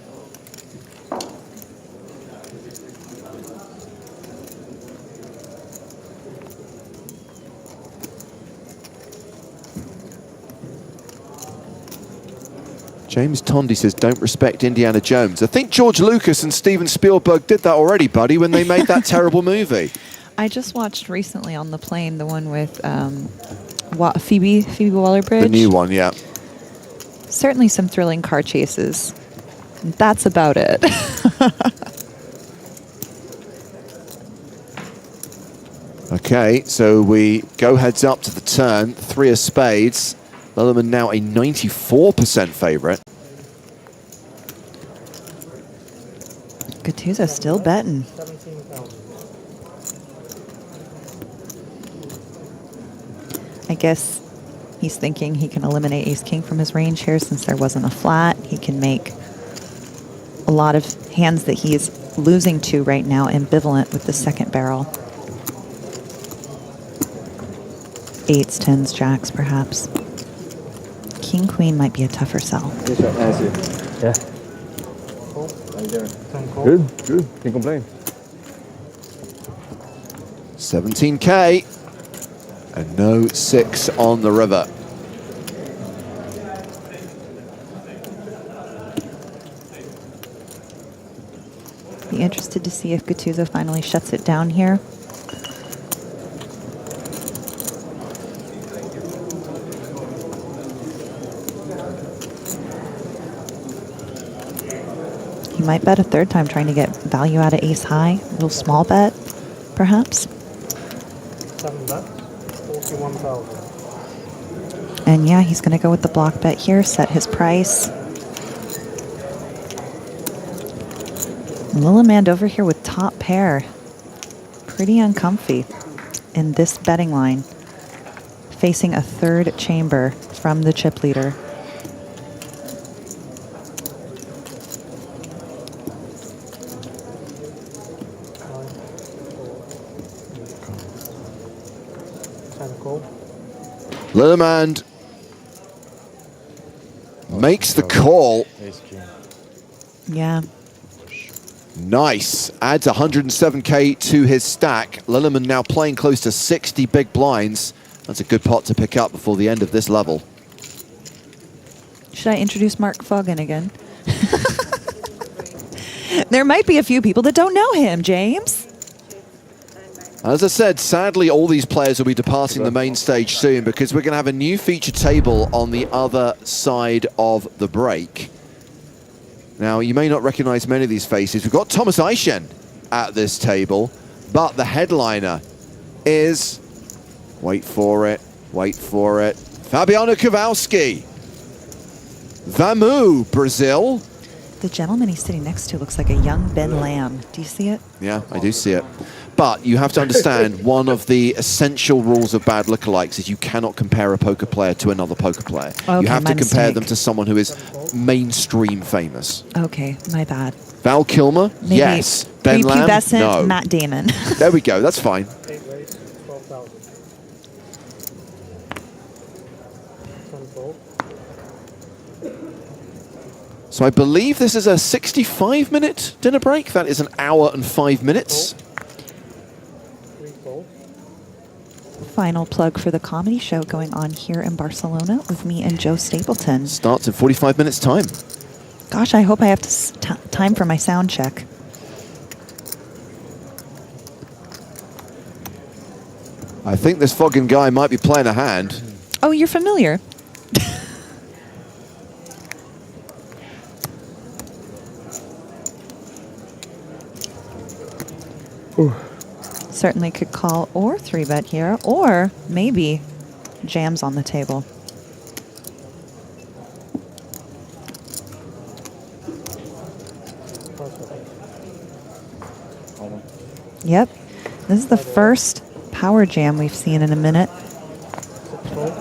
James Tondi says, don't respect Indiana Jones. I think George Lucas and Steven Spielberg did that already, buddy, when they made that terrible movie. I just watched recently on the plane the one with Phoebe Waller-Bridge. The new one, yeah. Certainly some thrilling car chases. That's about it. Okay, so we go heads up to the turn. 3 of spades. Lillemand now a 94% favorite. Gattuso still betting. I guess he's thinking he can eliminate ace-king from his range here since there wasn't a flat. He can make a lot of hands that he's losing to right now ambivalent with the second barrel. 8s, 10s, jacks, perhaps. King, queen might be a tougher sell. Yeah. Good, good. Can't complain. 17K. And no 6 on the river. Be interested to see if Gattuso finally shuts it down here. He might bet a third time trying to get value out of ace high. A little small bet, perhaps. 7 bets, 41,000. And yeah, he's going to go with the block bet here, set his price. Lillemand over here with top pair. Pretty uncomfy in this betting line. Facing a third chamber from the chip leader. Lillemand makes the call. Yeah. Nice. Adds 107K to his stack. Lillemand now playing close to 60 big blinds. That's a good pot to pick up before the end of this level. Should I introduce Mark Foggin again? There might be a few people that don't know him, James. As I said, sadly, all these players will be departing the main stage soon because we're going to have a new feature table on the other side of the break. Now, you may not recognize many of these faces. We've got Thomas Eichen at this table, but the headliner is, wait for it, Fabiano Kowalski. Vamu, Brazil. The gentleman he's sitting next to looks like a young Ben Lamb. Do you see it? Yeah, I do see it. But you have to understand, one of the essential rules of bad lookalikes is you cannot compare a poker player to another poker player. Okay, you have to my compare mistake. them to someone who is mainstream famous. Okay, my bad. Val Kilmer? Maybe Yes. Ben Lamb? prepubescent No. Matt Damon. There we go, that's fine. 8 race, 12,000. 10 fold. So I believe this is a 65-minute dinner break. That is an hour and 5 minutes. 3 fold. Final plug for the comedy show going on here in Barcelona with me and Joe Stapleton. Starts in 45 minutes' time. Gosh, I hope I have time for my sound check. I think this Foggin guy might be playing a hand. Oh, you're familiar. Certainly could call or 3-bet here, or maybe jams on the table. Yep. This is the first power jam we've seen in a minute. 6 fold. 8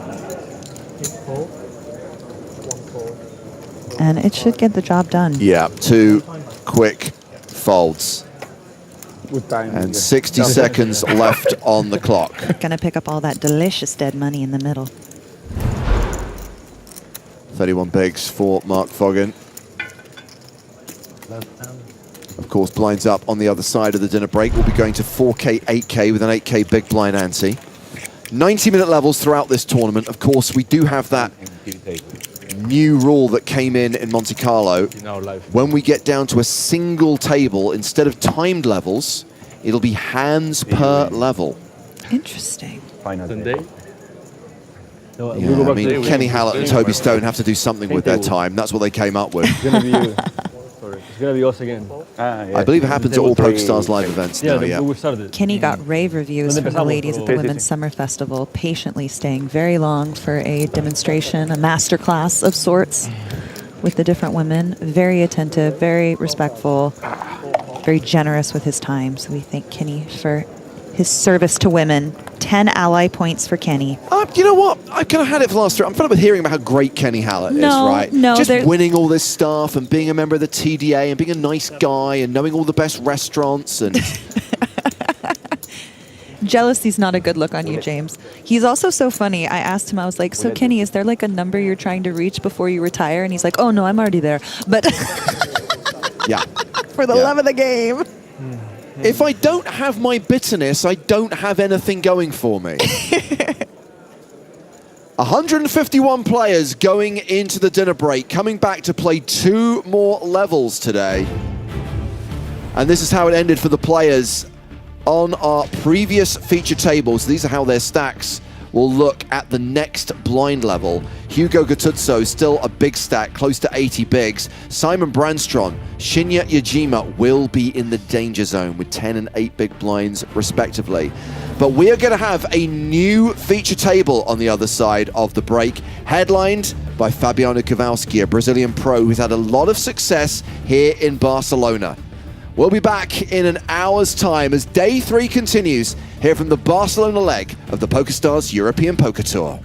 fold. 1 fold. And it should get the job done. Yeah, 2 quick folds. Good time. And 60 seconds left on the clock. Gonna pick up all that delicious dead money in the middle. 31 bigs for Mark Foggin. Of course, blinds up on the other side of the dinner break. We'll be going to 4K, 8K with an 8K big blind ante. 90-minute levels throughout this tournament. Of course, we do have that new rule that came in Monte Carlo. When we get down to a single table, instead of timed levels, it'll be hands per level. Interesting. Yeah, I mean, Kenny Hallaert and Toby Stone have to do something with their time. That's what they came up with. It's gonna be you. Sorry. It's gonna be us again. I believe it happens at all PokerStars live events now, yeah. We started it. Kenny got rave reviews from the ladies at the Women's Summer Festival, patiently staying very long for a demonstration, a masterclass of sorts with the different women. Very attentive, very respectful, very generous with his time. So we thank Kenny for his service to women. 10 ally points for Kenny. You know what? I've kind of had it for the last 3. I'm fed up with hearing about how great Kenny Hallaert is, right? No, just winning all this stuff and being a member of the TDA and being a nice guy and knowing all the best restaurants and... Jealousy's not a good look on you, James. He's also so funny. I asked him, I was like, so Kenny, is there like a number you're trying to reach before you retire? And he's like, oh no, I'm already there. But yeah. For the love of the game. If I don't have my bitterness, I don't have anything going for me. 151 players going into the dinner break, coming back to play 2 more levels today. And this is how it ended for the players on our previous feature tables. These are how their stacks will look at the next blind level. Hugo Gattuso, still a big stack, close to 80 bigs. Simon Brandstrom, Shinya Yajima will be in the danger zone with 10 and 8 big blinds, respectively. But we are going to have a new feature table on the other side of the break, headlined by Fabiano Kowalski, a Brazilian pro who's had a lot of success here in Barcelona. We'll be back in an hour's time as day 3 continues here from the Barcelona leg of the PokerStars European Poker Tour.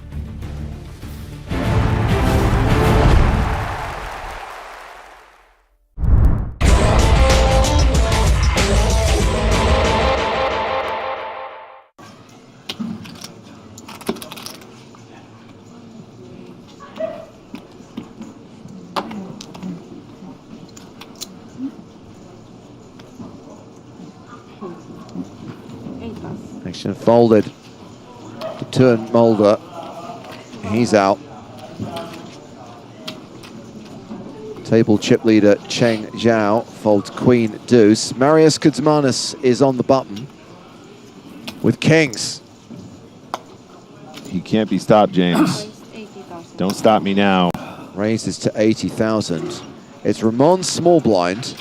Action folded. The turn Mulder. He's out. Table chip leader Cheng Zhao folds Queen Deuce. Marius Kuzmanis is on the button with kings. He can't be stopped, James. Don't stop me now. Raises to 80,000. It's Ramon's small blind.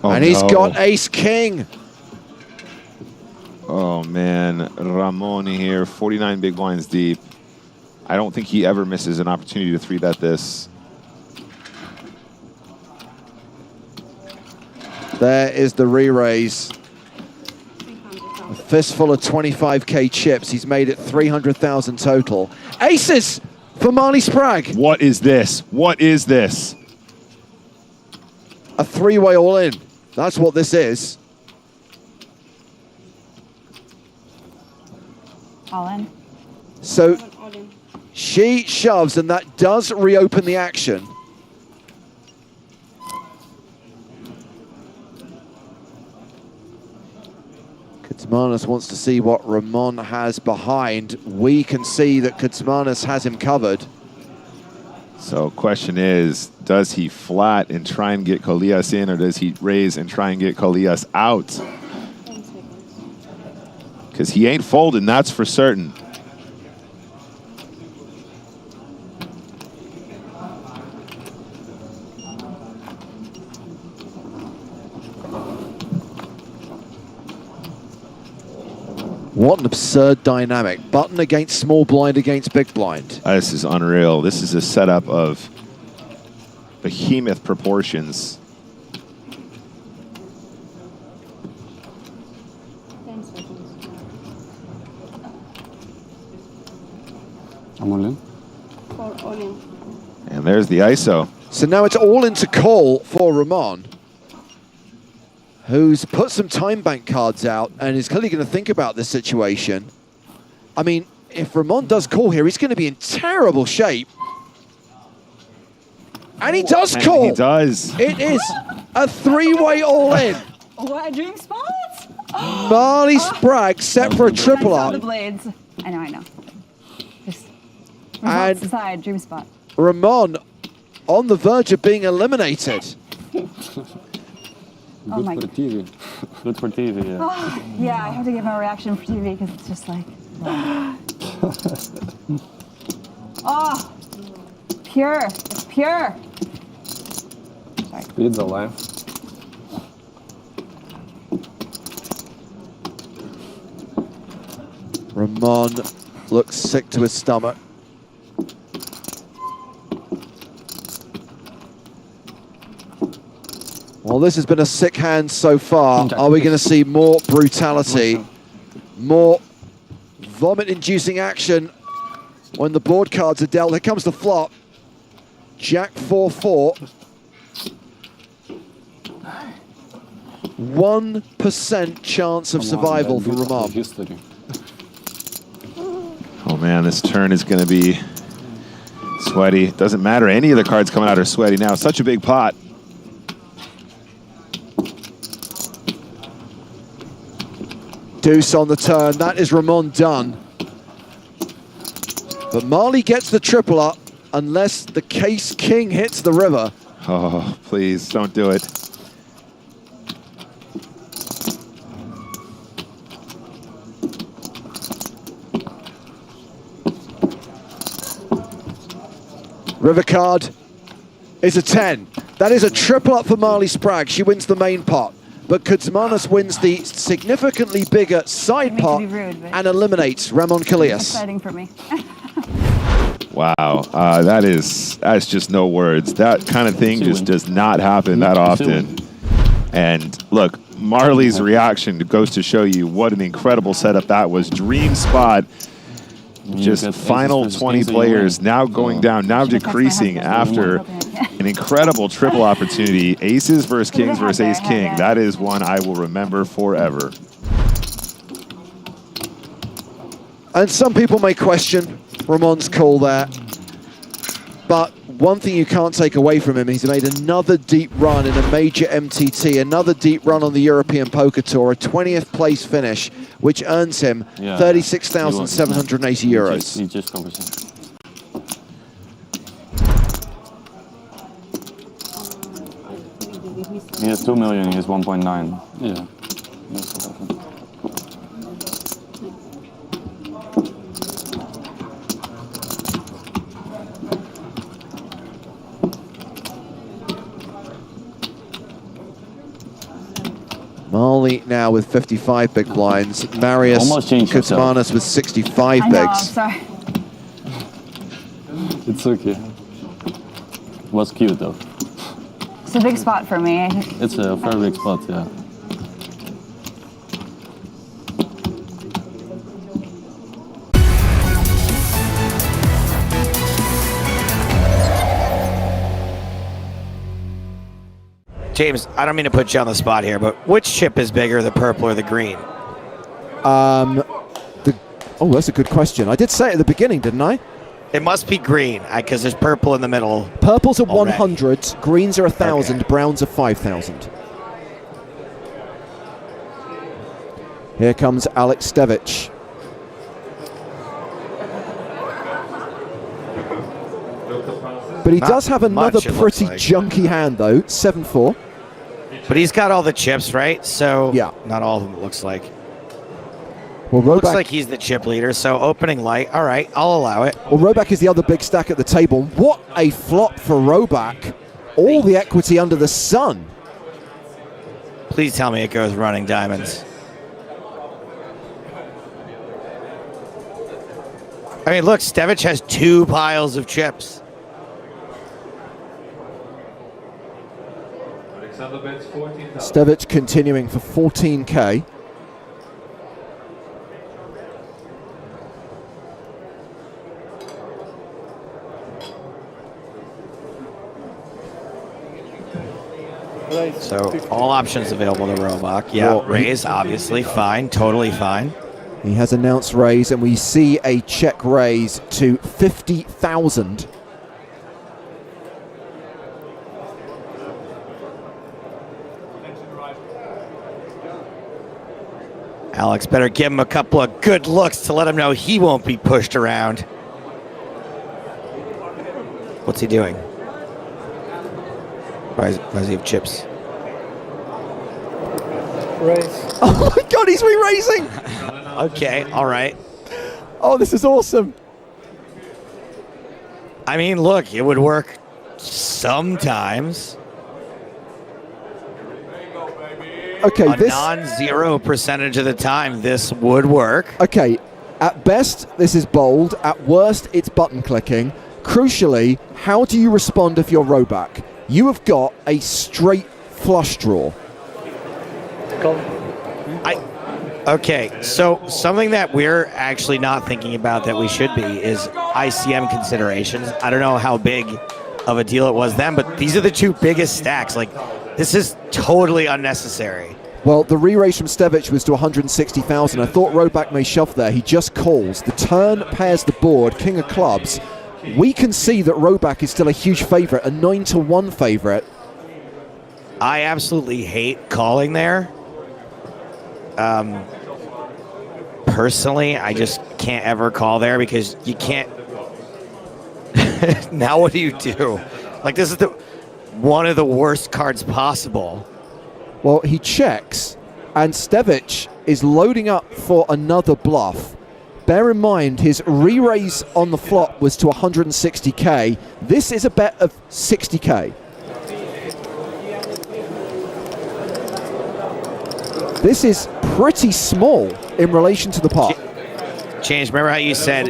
Oh, and he's no. got ace king. Oh man, Ramon here, 49 big blinds deep. I don't think he ever misses an opportunity to 3-bet this. There is the re-raise. A fistful of 25k chips. He's made it 300,000 total. Aces for Marle Spragg. What is this? What is this? A 3-way all-in. That's what this is. All in. So she shoves, and that does reopen the action. Kuzmanis wants to see what Ramon has behind. We can see that Kuzmanis has him covered. So question is, does he flat and try and get Colias in, or does he raise and try and get Colias out? Because he ain't folding, that's for certain. What an absurd dynamic. Button against small blind against big blind. This is unreal. This is a setup of behemoth proportions. I'm all in. For all in. And there's the ISO. So now it's all into call for Ramon, who's put some time bank cards out and is clearly going to think about this situation. I mean, if Ramon does call here, he's going to be in terrible shape. And he does call. He does. It is a 3-way all-in. What, dream spots? Marle Spragg set for a triple I saw the up. blades. I know. Just And side, dream spot. Ramon on the verge of being eliminated. Oh my Good for TV. Good for TV, yeah. Oh, yeah, I have to give my reaction for TV because it's just like, oh, pure. It's pure. Sorry. Speed's alive. Ramon looks sick to his stomach. Well, this has been a sick hand so far. Are we going to see more brutality, more vomit-inducing action when the board cards are dealt? Here comes the flop. Jack 4-4. 1% chance of survival for Ramon. Oh man, this turn is going to be sweaty. Doesn't matter. Any of the cards coming out are sweaty now. Such a big pot. Deuce on the turn. That is Ramon done. But Marle gets the triple up unless the case king hits the river. Oh, please don't do it. River card is a 10. That is a triple up for Marle Spragg. She wins the main pot. But Kuzmanis wins the significantly bigger side pot and eliminates Ramon Kilias. Exciting for me. Wow, that's just no words. That kind of thing just does not happen that often. And look, Marley's reaction goes to show you what an incredible setup that was. Dream spot. Just final 20 players now going down, now decreasing after an incredible triple opportunity. Aces versus kings versus ace king. That is one I will remember forever. And some people may question Ramon's call there. But one thing you can't take away from him, he's made another deep run in a major MTT, another deep run on the European Poker Tour, a 20th place finish, which earns him 36,780 euros. He just covers it. He has 2 million, he has 1.9. Yeah. Marle now with 55 big blinds. Marius Kuzmanis with 65 I know, bigs. I'm sorry. It's okay. It was cute though. It's a big spot for me. It's a very big spot, yeah. James, I don't mean to put you on the spot here, but which chip is bigger, the purple or the green? Oh, that's a good question. I did say it at the beginning, didn't I? It must be green, because there's purple in the middle. Purples are already. 100, greens are 1,000, browns are 5,000. Here comes Alex Stevic. But he does have another pretty junky hand, though. 7-4. But he's got all the chips, right? So yeah, not all of them, it looks like. Well, looks like he's the chip leader, so opening light. All right, I'll allow it. Well, Roback is the other big stack at the table. What a flop for Roback. All the equity under the sun. Please tell me it goes running diamonds. I mean, look, Stevic has 2 piles of chips. Stevic continuing for 14K. So all options available to Roback. Yeah, Well, raise, obviously, fine, totally fine. He has announced raise, and we see a check raise to 50,000. Alex better give him a couple of good looks to let him know he won't be pushed around. What's he doing? Why does he have chips? Raise. Oh my God, he's re-raising! Okay, all right. Oh, this is awesome. I mean, look, it would work sometimes. Okay, a non-zero percentage of the time, this would work. Okay, at best, this is bold. At worst, it's button clicking. Crucially, how do you respond if you're Roback? You have got a straight flush draw. Okay, so something that we're actually not thinking about that we should be is ICM considerations. I don't know how big of a deal it was then, but these are the 2 biggest stacks. Like, this is totally unnecessary. Well, the re-raise from Stevic was to 160,000. I thought Roback may shove there. He just calls. The turn pairs the board, king of clubs. We can see that Roback is still a huge favorite, a 9-1 favorite. I absolutely hate calling there. personally, I just can't ever call there because you can't. Now what do you do? Like, this is one of the worst cards possible. Well, he checks, and Stevic is loading up for another bluff. Bear in mind, his re-raise on the flop was to 160k. This is a bet of 60k. This is pretty small in relation to the pot. Change. Remember how you said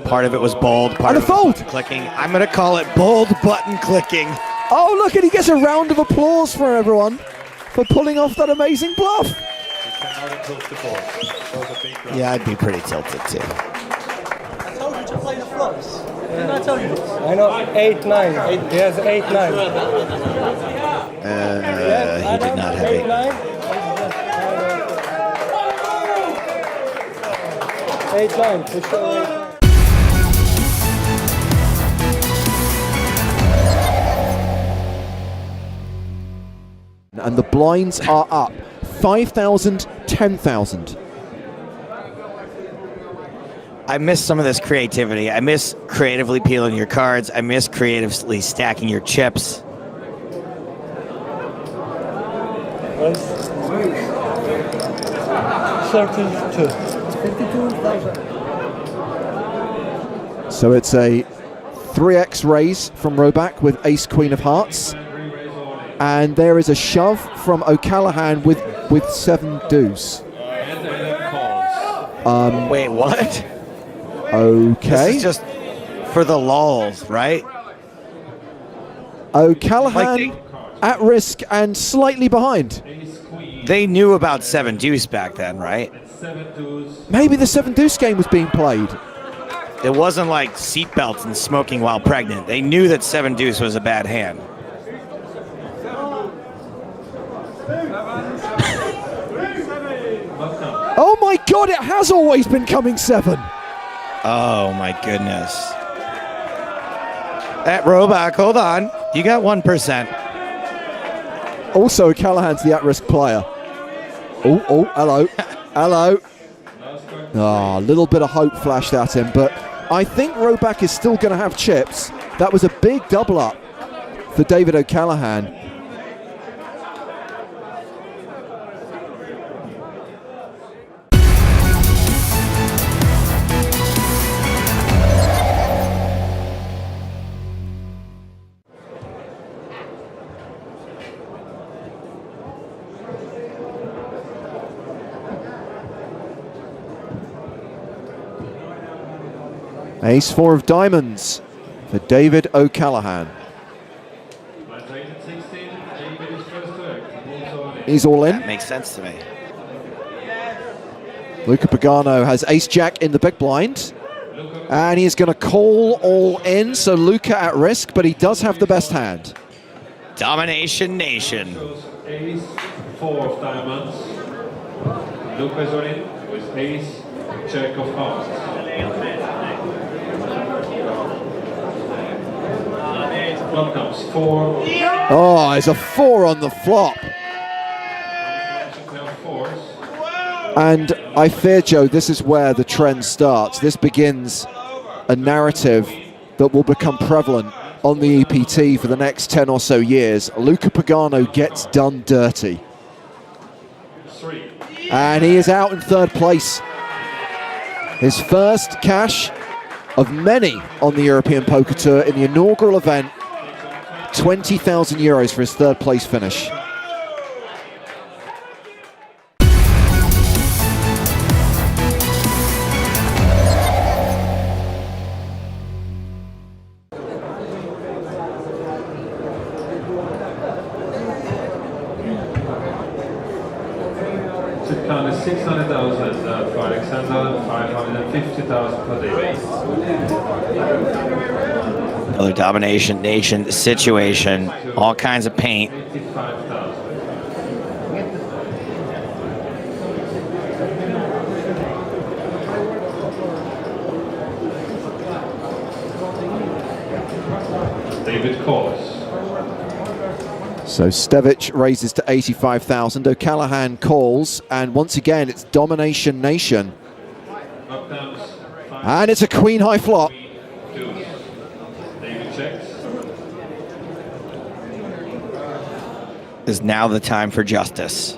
part of it was bold, part and of it was button clicking? I'm going to call it bold button clicking. Oh, look, and he gets a round of applause from everyone for pulling off that amazing bluff. Yeah, I'd be pretty tilted too. I told you to play the flops. Didn't I tell you? I know, 8-9. He has 8-9. He did not have 8-9. 8-9, for sure. And the blinds are up. 5,000, 10,000. I miss some of this creativity. I miss creatively peeling your cards. I miss creatively stacking your chips. So it's a 3x raise from Roback with ace queen of hearts. And there is a shove from O'Callaghan with 7 deuce. Wait, what? Okay. This is just for the lulls, right? O'Callaghan at risk and slightly behind. They knew about 7 deuce back then, right? Maybe the 7 deuce game was being played. It wasn't like seatbelts and smoking while pregnant. They knew that 7 deuce was a bad hand. Oh my God, it has always been coming 7. Oh my goodness. At Roback, hold on. You got 1%. Also, Callahan's the at-risk player. Oh, hello. Hello. A little bit of hope flashed at him, but I think Roback is still going to have chips. That was a big double up for David O'Callaghan. Ace 4 of diamonds for David O'Callaghan. He's all in. That makes sense to me. Luca Pagano has ace jack in the big blind. And he's going to call all in, so Luca at risk, but he does have the best hand. Domination Nation. Ace 4 of diamonds. Luca's all in with ace jack of hearts. Flop comes 4. Oh, it's a 4 on the flop. And I fear, Joe, this is where the trend starts. This begins a narrative that will become prevalent on the EPT for the next 10 or so years. Luca Pagano gets done dirty. And he is out in 3rd place. His first cash of many on the European Poker Tour in the inaugural event. 20,000 euros for his 3rd place finish. Count is 600,000 for Alexander, 550,000 per day. Another Domination Nation situation. All kinds of paint. 55,000. David calls. So Stevic raises to 85,000. O'Callaghan calls, and once again it's Domination Nation. And it's a queen high flop. David checks. Is now the time for justice.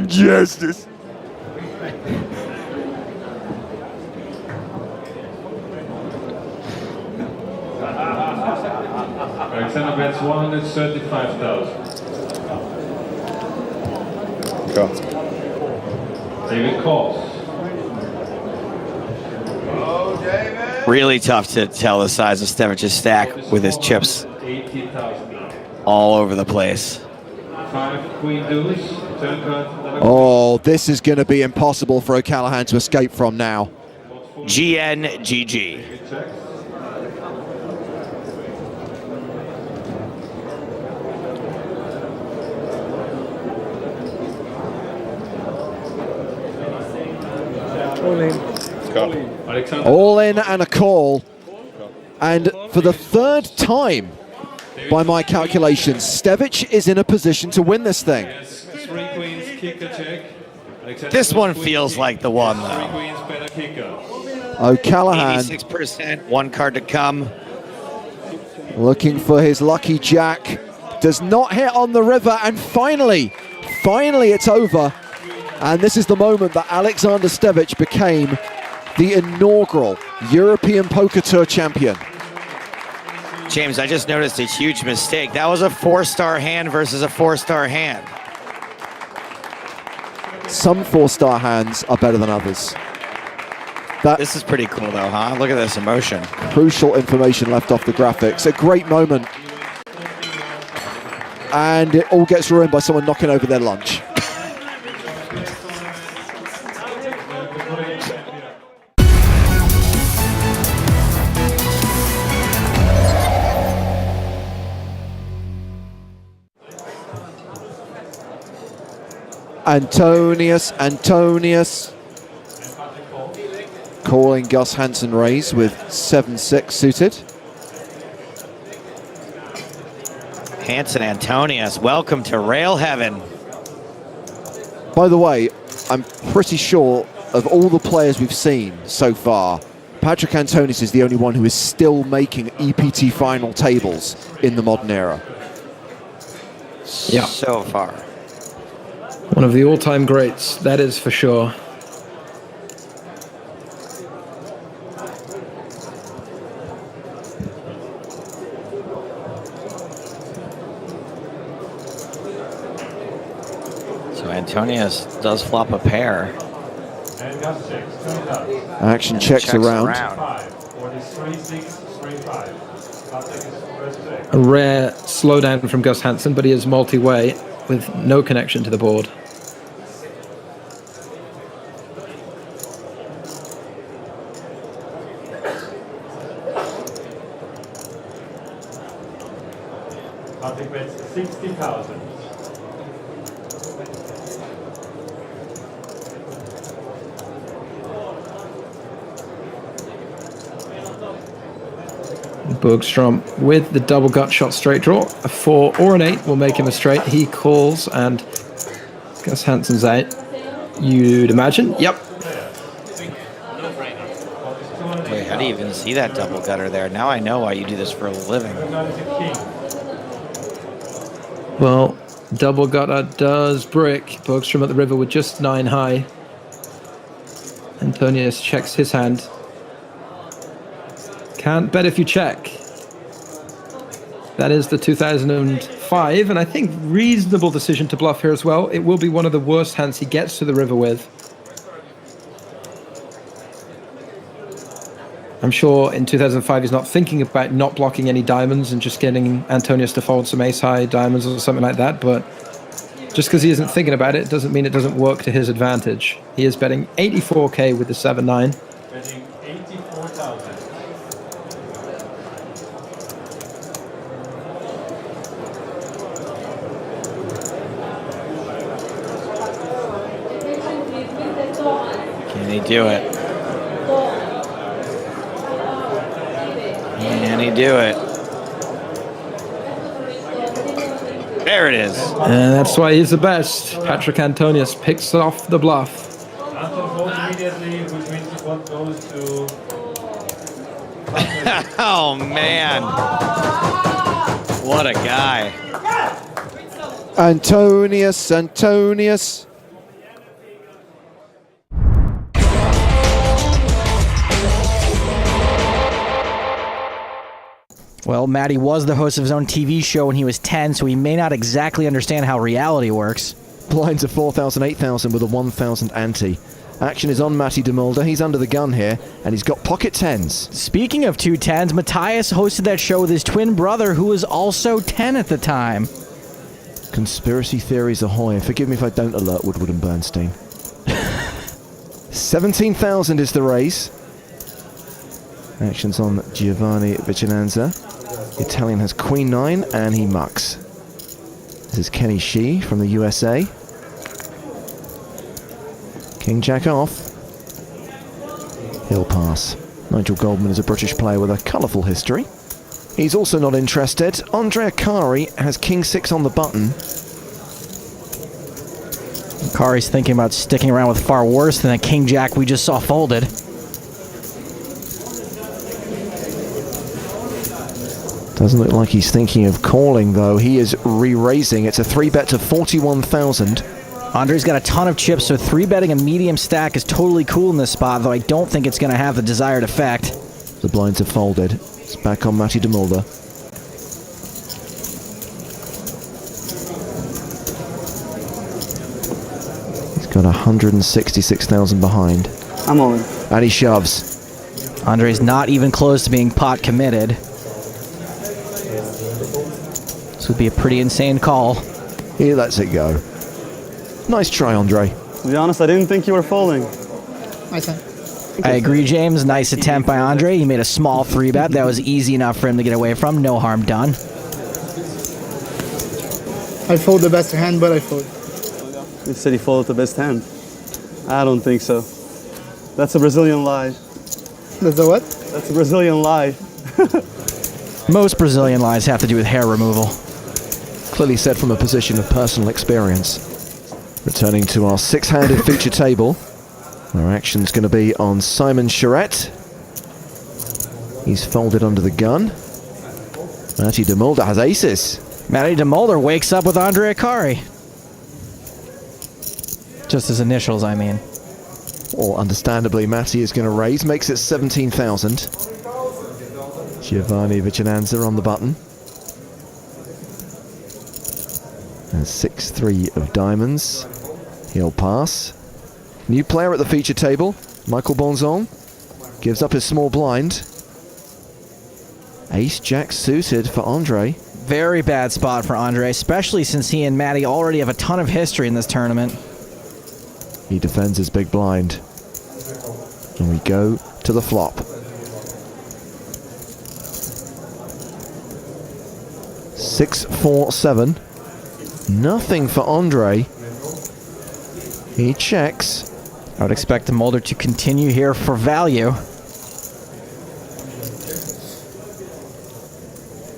Justice. Alexander bets 135,000. David calls. Really tough to tell the size of Stevich's stack with his chips all over the place. 5 queen deuce. Turn card. Oh, this is going to be impossible for O'Callaghan to escape from now. GNGG. All in and a call. And for the third time, by my calculations, Stevich is in a position to win this thing. This one feels like the one, though. O'Callaghan 86%, one card to come. looking for his lucky jack. Does not hit on the river, and finally it's over. And this is the moment that Alexander Stevich became the inaugural European Poker Tour champion. James, I just noticed a huge mistake. That was a 4-star hand versus a 4-star hand. Some 4-star hands are better than others. This is pretty cool though, huh? Look at this emotion. Crucial information left off the graphics. A great moment. And it all gets ruined by someone knocking over their lunch. Antonius calling Gus Hansen raise with 7-6 suited. Hansen Antonius, welcome to Rail Heaven. By the way, I'm pretty sure of all the players we've seen so far, Patrick Antonius is the only one who is still making EPT final tables in the modern era. Yeah. So far. One of the all-time greats, that is for sure. So Antonius does flop a pair. Action checks around. A rare slowdown from Gus Hansen, but he is multi-way with no connection to the board. Patrick bets 60,000. Bergstrom with the double gut shot straight draw. A 4 or an 8 will make him a straight. He calls and Gus Hansen's out. You'd imagine. Yep. Wait, how do you even see that double gutter there? Now I know why you do this for a living. Well, double gutter does brick. Bergstrom at the river with just 9 high. Antonius checks his hand. Can't bet if you check. That is the 2005, and I think reasonable decision to bluff here as well. It will be one of the worst hands he gets to the river with. I'm sure in 2005 he's not thinking about not blocking any diamonds and just getting Antonius to fold some ace-high diamonds or something like that, but just because he isn't thinking about it doesn't mean it doesn't work to his advantage. He is betting 84k with the 7-9. Betting 84,000. Can he do it? Can he do it? There it is. And that's why he's the best. Patrick Antonius picks off the bluff. Anton folds immediately with 20 first one goes to... Oh, man. What a guy. Antonius. Well, Matty was the host of his own TV show when he was 10, so he may not exactly understand how reality works. Blinds of 4,000, 8,000 with a 1,000 ante. Action is on Matty de Mulder. He's under the gun here, and he's got pocket tens. Speaking of 2 tens, Matthias hosted that show with his twin brother, who was also 10 at the time. Conspiracy theories ahoy. Forgive me if I don't alert Woodward and Bernstein. 17,000 is the raise. Action's on Giovanni Vicinanza. The Italian has Queen 9, and he mucks. This is Kenny Shee from the USA. King Jack off. He'll pass. Nigel Goldman is a British player with a colourful history. He's also not interested. Andrea Kari has King 6 on the button. Kari's thinking about sticking around with far worse than the King Jack we just saw folded. Doesn't look like he's thinking of calling, though. He is re-raising. It's a 3-bet to 41,000. Andre's got a ton of chips, so 3-betting a medium stack is totally cool in this spot, though I don't think it's going to have the desired effect. The blinds are folded. It's back on Matty de Mulder. He's got 166,000 behind. I'm on. And he shoves. Andre's not even close to being pot committed. This would be a pretty insane call. He lets it go. Nice try, Andre. To be honest, I didn't think you were folding. I agree, James. Nice attempt by Andre. He made a small 3-bet. That was easy enough for him to get away from. No harm done. I fold the best hand, but I fold. You said he folded the best hand. I don't think so. That's a Brazilian lie. That's a what? That's a Brazilian lie. Most Brazilian lies have to do with hair removal. Clearly said from a position of personal experience. Returning to our 6-handed feature table. Our action's going to be on Simon Charette. He's folded under the gun. Matty de Mulder has aces. Matty de Mulder wakes up with Andre Akari. Just his initials, I mean. Well, understandably, Matty is going to raise. Makes it 17,000. Giovanni Vicinanza on the button. And 6-3 of diamonds. He'll pass. New player at the feature table, Michael Bonzon, gives up his small blind. Ace-Jack suited for Andre. Very bad spot for Andre, especially since he and Matty already have a ton of history in this tournament. He defends his big blind. And we go to the flop. 6-4-7. Nothing for Andre. He checks. I would expect de Mulder to continue here for value.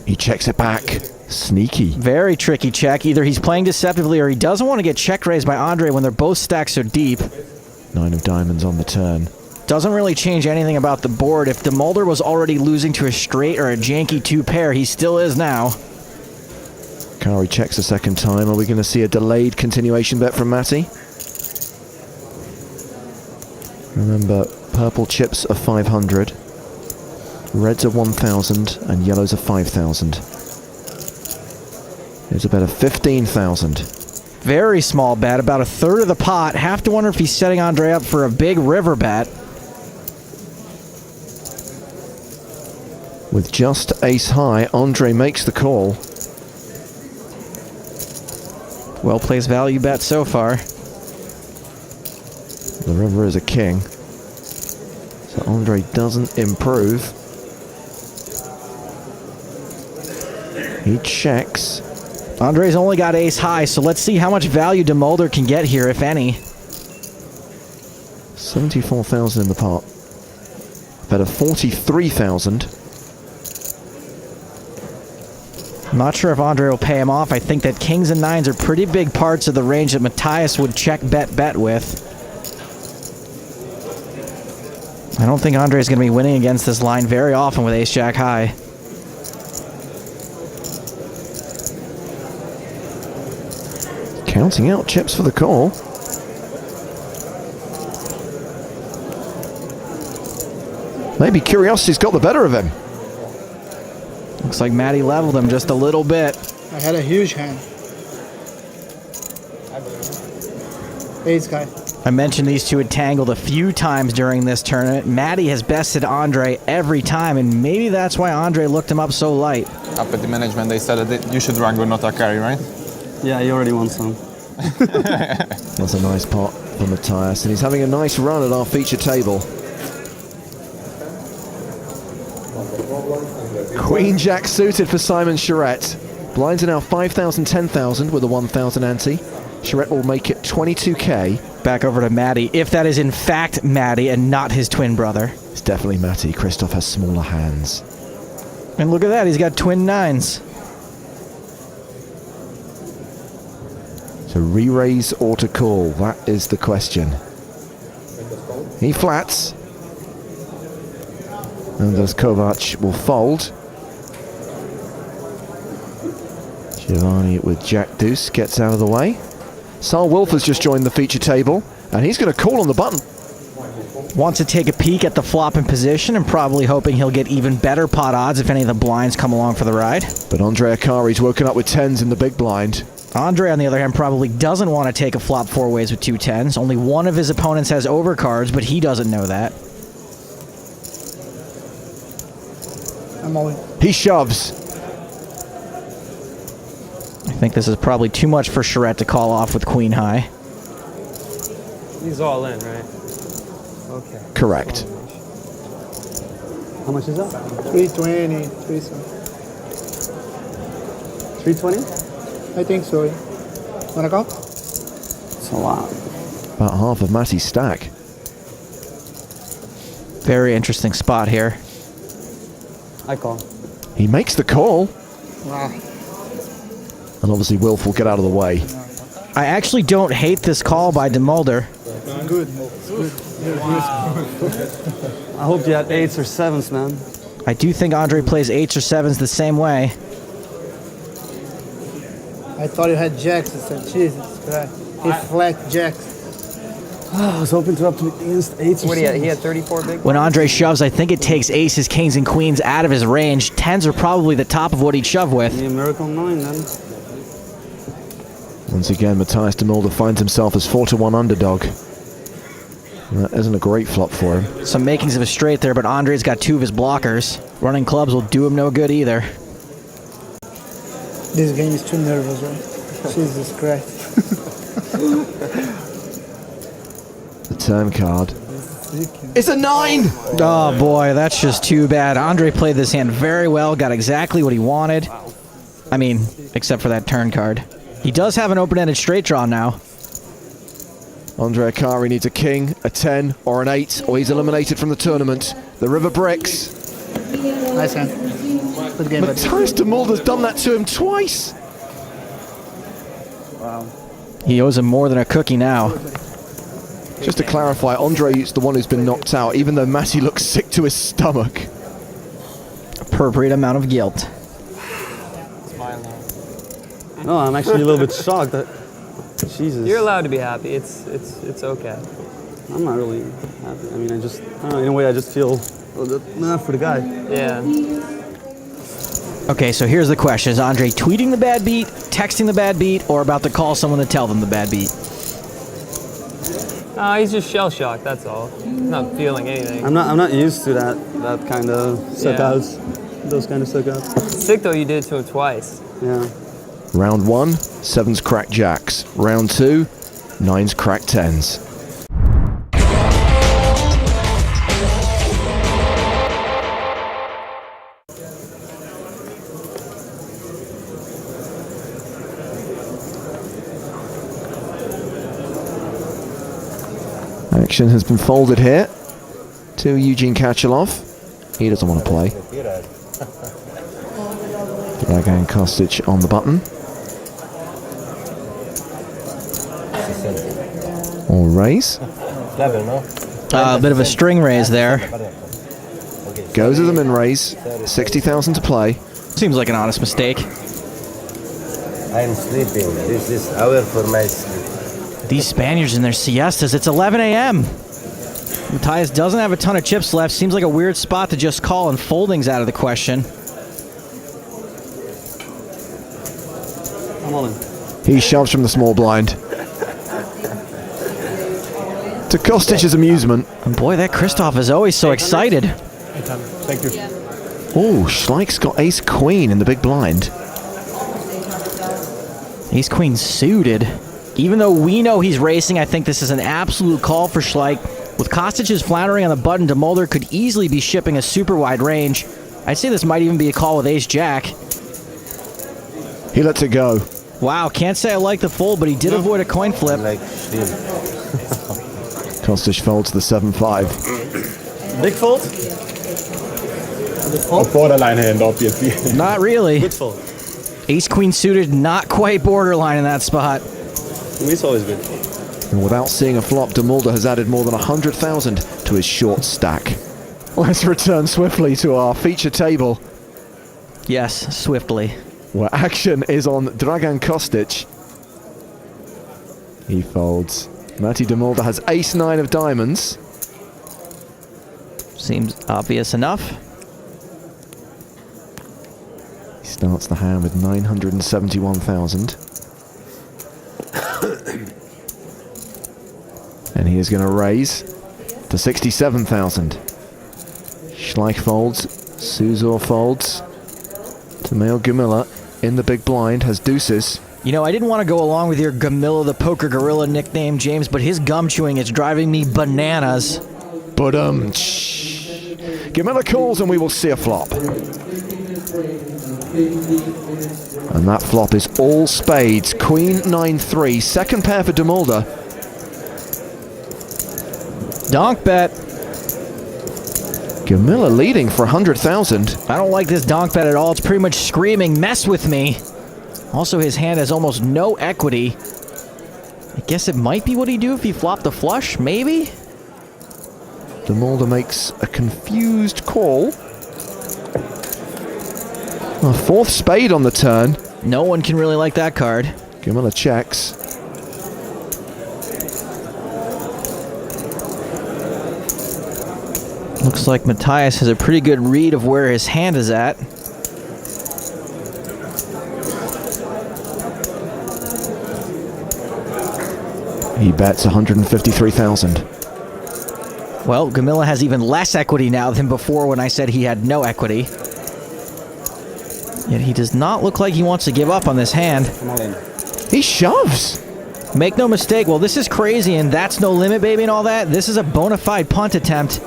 He checks it back. Sneaky. Very tricky check. Either he's playing deceptively or he doesn't want to get check raised by Andre when they're both stacked so deep. 9 of diamonds on the turn. Doesn't really change anything about the board. If de Mulder was already losing to a straight or a janky 2-pair, he still is now. Kari checks a second time. Are we going to see a delayed continuation bet from Matty? Remember, purple chips are 500, reds are 1,000, and yellows are 5,000. There's a bet of 15,000. Very small bet, about a third of the pot. Have to wonder if he's setting Andre up for a big river bet. With just ace high, Andre makes the call. Well placed value bet so far. The river is a king. So Andre doesn't improve. He checks. Andre's only got ace high, so let's see how much value de Mulder can get here, if any. 74,000 in the pot. Bet of 43,000. I'm not sure if Andre will pay him off. I think that kings and nines are pretty big parts of the range that Matthias would check bet with. I don't think Andre's going to be winning against this line very often with ace-jack high. Counting out chips for the call. Maybe curiosity's got the better of him. Looks like Matty leveled him just a little bit. I had a huge hand. Ace guy. I mentioned these two had tangled a few times during this tournament. Matty has bested Andre every time, and maybe that's why Andre looked him up so light. Up at the management, they said that you should run good, not a carry, right? Yeah, you already won some. That's a nice pot for Matthias, and he's having a nice run at our feature table. Queen Jack suited for Simon Charette. Blinds are now 5,000, 10,000 with a 1,000 ante. Charette will make it 22k. Back over to Matty, if that is in fact Matty and not his twin brother. It's definitely Matty. Christoph has smaller hands. And look at that, he's got twin nines. To re-raise or to call, that is the question. He flats. And thus Kovac will fold. Giovanni with Jack Deuce gets out of the way. Sal Wolf has just joined the feature table, and he's going to call on the button. Wants to take a peek at the flop in position and probably hoping he'll get even better pot odds if any of the blinds come along for the ride. But Andre Akari's woken up with 10s in the big blind. Andre, on the other hand, probably doesn't want to take a flop four ways with two 10s. Only one of his opponents has overcards, but he doesn't know that. I'm all in. He shoves. I think this is probably too much for Charette to call off with queen high. He's all in, right? Okay. Correct. How much is that? 320, 320? I think so. Wanna go? It's a lot. About half of Matty's stack. Very interesting spot here. I call. He makes the call. Wow. And obviously Wilf will get out of the way. I actually don't hate this call by DeMulder. Good. I hope you had 8s or 7s, man. I do think Andre plays 8s or 7s the same way. I thought you had jacks. I said, Jesus Christ. He flat jacks. I was hoping to up to against 8s or 7s. What he had 34 big? When Andre shoves, I think it takes aces, kings, and queens out of his range. 10s are probably the top of what he'd shove with. Yeah, miracle 9, then. Once again, Matthias de Mulder finds himself as 4-1 underdog. And that isn't a great flop for him. Some makings of a straight there, but Andre's got two of his blockers. Running clubs will do him no good either. This game is too nervous, right? Jesus Christ. The turn card. It's a 9! Oh boy, that's just too bad. Andre played this hand very well, got exactly what he wanted. I mean, except for that turn card. He does have an open-ended straight draw now. Andre Akari needs a king, a 10, or an 8, or he's eliminated from the tournament. The river bricks. Nice hand. Good game, Matthias de Mulder's done that to him twice. Wow. He owes him more than a cookie now. Just to clarify, Andre is the one who's been knocked out, even though Matty looks sick to his stomach. Appropriate amount of guilt. No, I'm actually a little bit shocked that. Jesus. You're allowed to be happy. It's okay. I'm not really happy. I mean, I don't know, in a way, I just feel enough for the guy. Yeah. Okay, so here's the question. Is Andre tweeting the bad beat, texting the bad beat, or about to call someone to tell them the bad beat? He's just shell-shocked, that's all. He's not feeling anything. I'm not used to that kind of suckouts. Those kind of suckouts. Sick though, you did it to him twice. Yeah. Round 1, 7s crack jacks. Round 2, 9s crack 10s. Action has been folded here to Eugene Kachelov. He doesn't want to play. Spragg and Kostic on the button. Or raise. A bit of a string raise there. Goes with the min raise. 60,000 to play. Seems like an honest mistake. I'm sleeping. This is hour for my sleep. These Spaniards in their siestas. It's 11 a.m. Matthias doesn't have a ton of chips left. Seems like a weird spot to just call, and folding's out of the question. I'm all in. He shoves from the small blind. To Kostich's amusement. And boy, that Christoph is always so excited. Thank you. Oh, Schleich's got ace queen in the big blind. Ace queen suited. Even though we know he's racing, I think this is an absolute call for Schleich. With Kostich's floundering on the button, DeMulder could easily be shipping a super wide range. I'd say this might even be a call with ace jack. He lets it go. Wow, can't say I like the fold, but he did avoid a coin flip. Kostich folds the 7-5. Big fold? A borderline hand, obviously. Not really. Good fold. Ace queen suited, not quite borderline in that spot. It's always good. And without seeing a flop, DeMulder has added more than 100,000 to his short stack. Let's return swiftly to our feature table. Yes, swiftly. Where action is on Dragan Kostic. He folds. Matty DeMulder has ace-9 of diamonds. Seems obvious enough. He starts the hand with 971,000. And he is going to raise to 67,000. Schleich folds. Suzor folds. Tomeo Gamilla in the big blind has deuces. You know, I didn't want to go along with your Gamilla the Poker Gorilla nickname, James, but his gum chewing is driving me bananas. But Gamilla calls and we will see a flop. And that flop is all spades. Queen 9-3. Second pair for DeMulder. Donk bet. Gamilla leading for 100,000. I don't like this donk bet at all. It's pretty much screaming, mess with me. Also, his hand has almost no equity. I guess it might be what he'd do if he flopped a flush, maybe? DeMulder makes a confused call. A fourth spade on the turn. No one can really like that card. Gamilla checks. Looks like Matthias has a pretty good read of where his hand is at. He bets 153,000. Well, Gamilla has even less equity now than before when I said he had no equity. Yet he does not look like he wants to give up on this hand. He shoves. Make no mistake, well, this is crazy and that's no limit, baby, and all that. This is a bona fide punt attempt.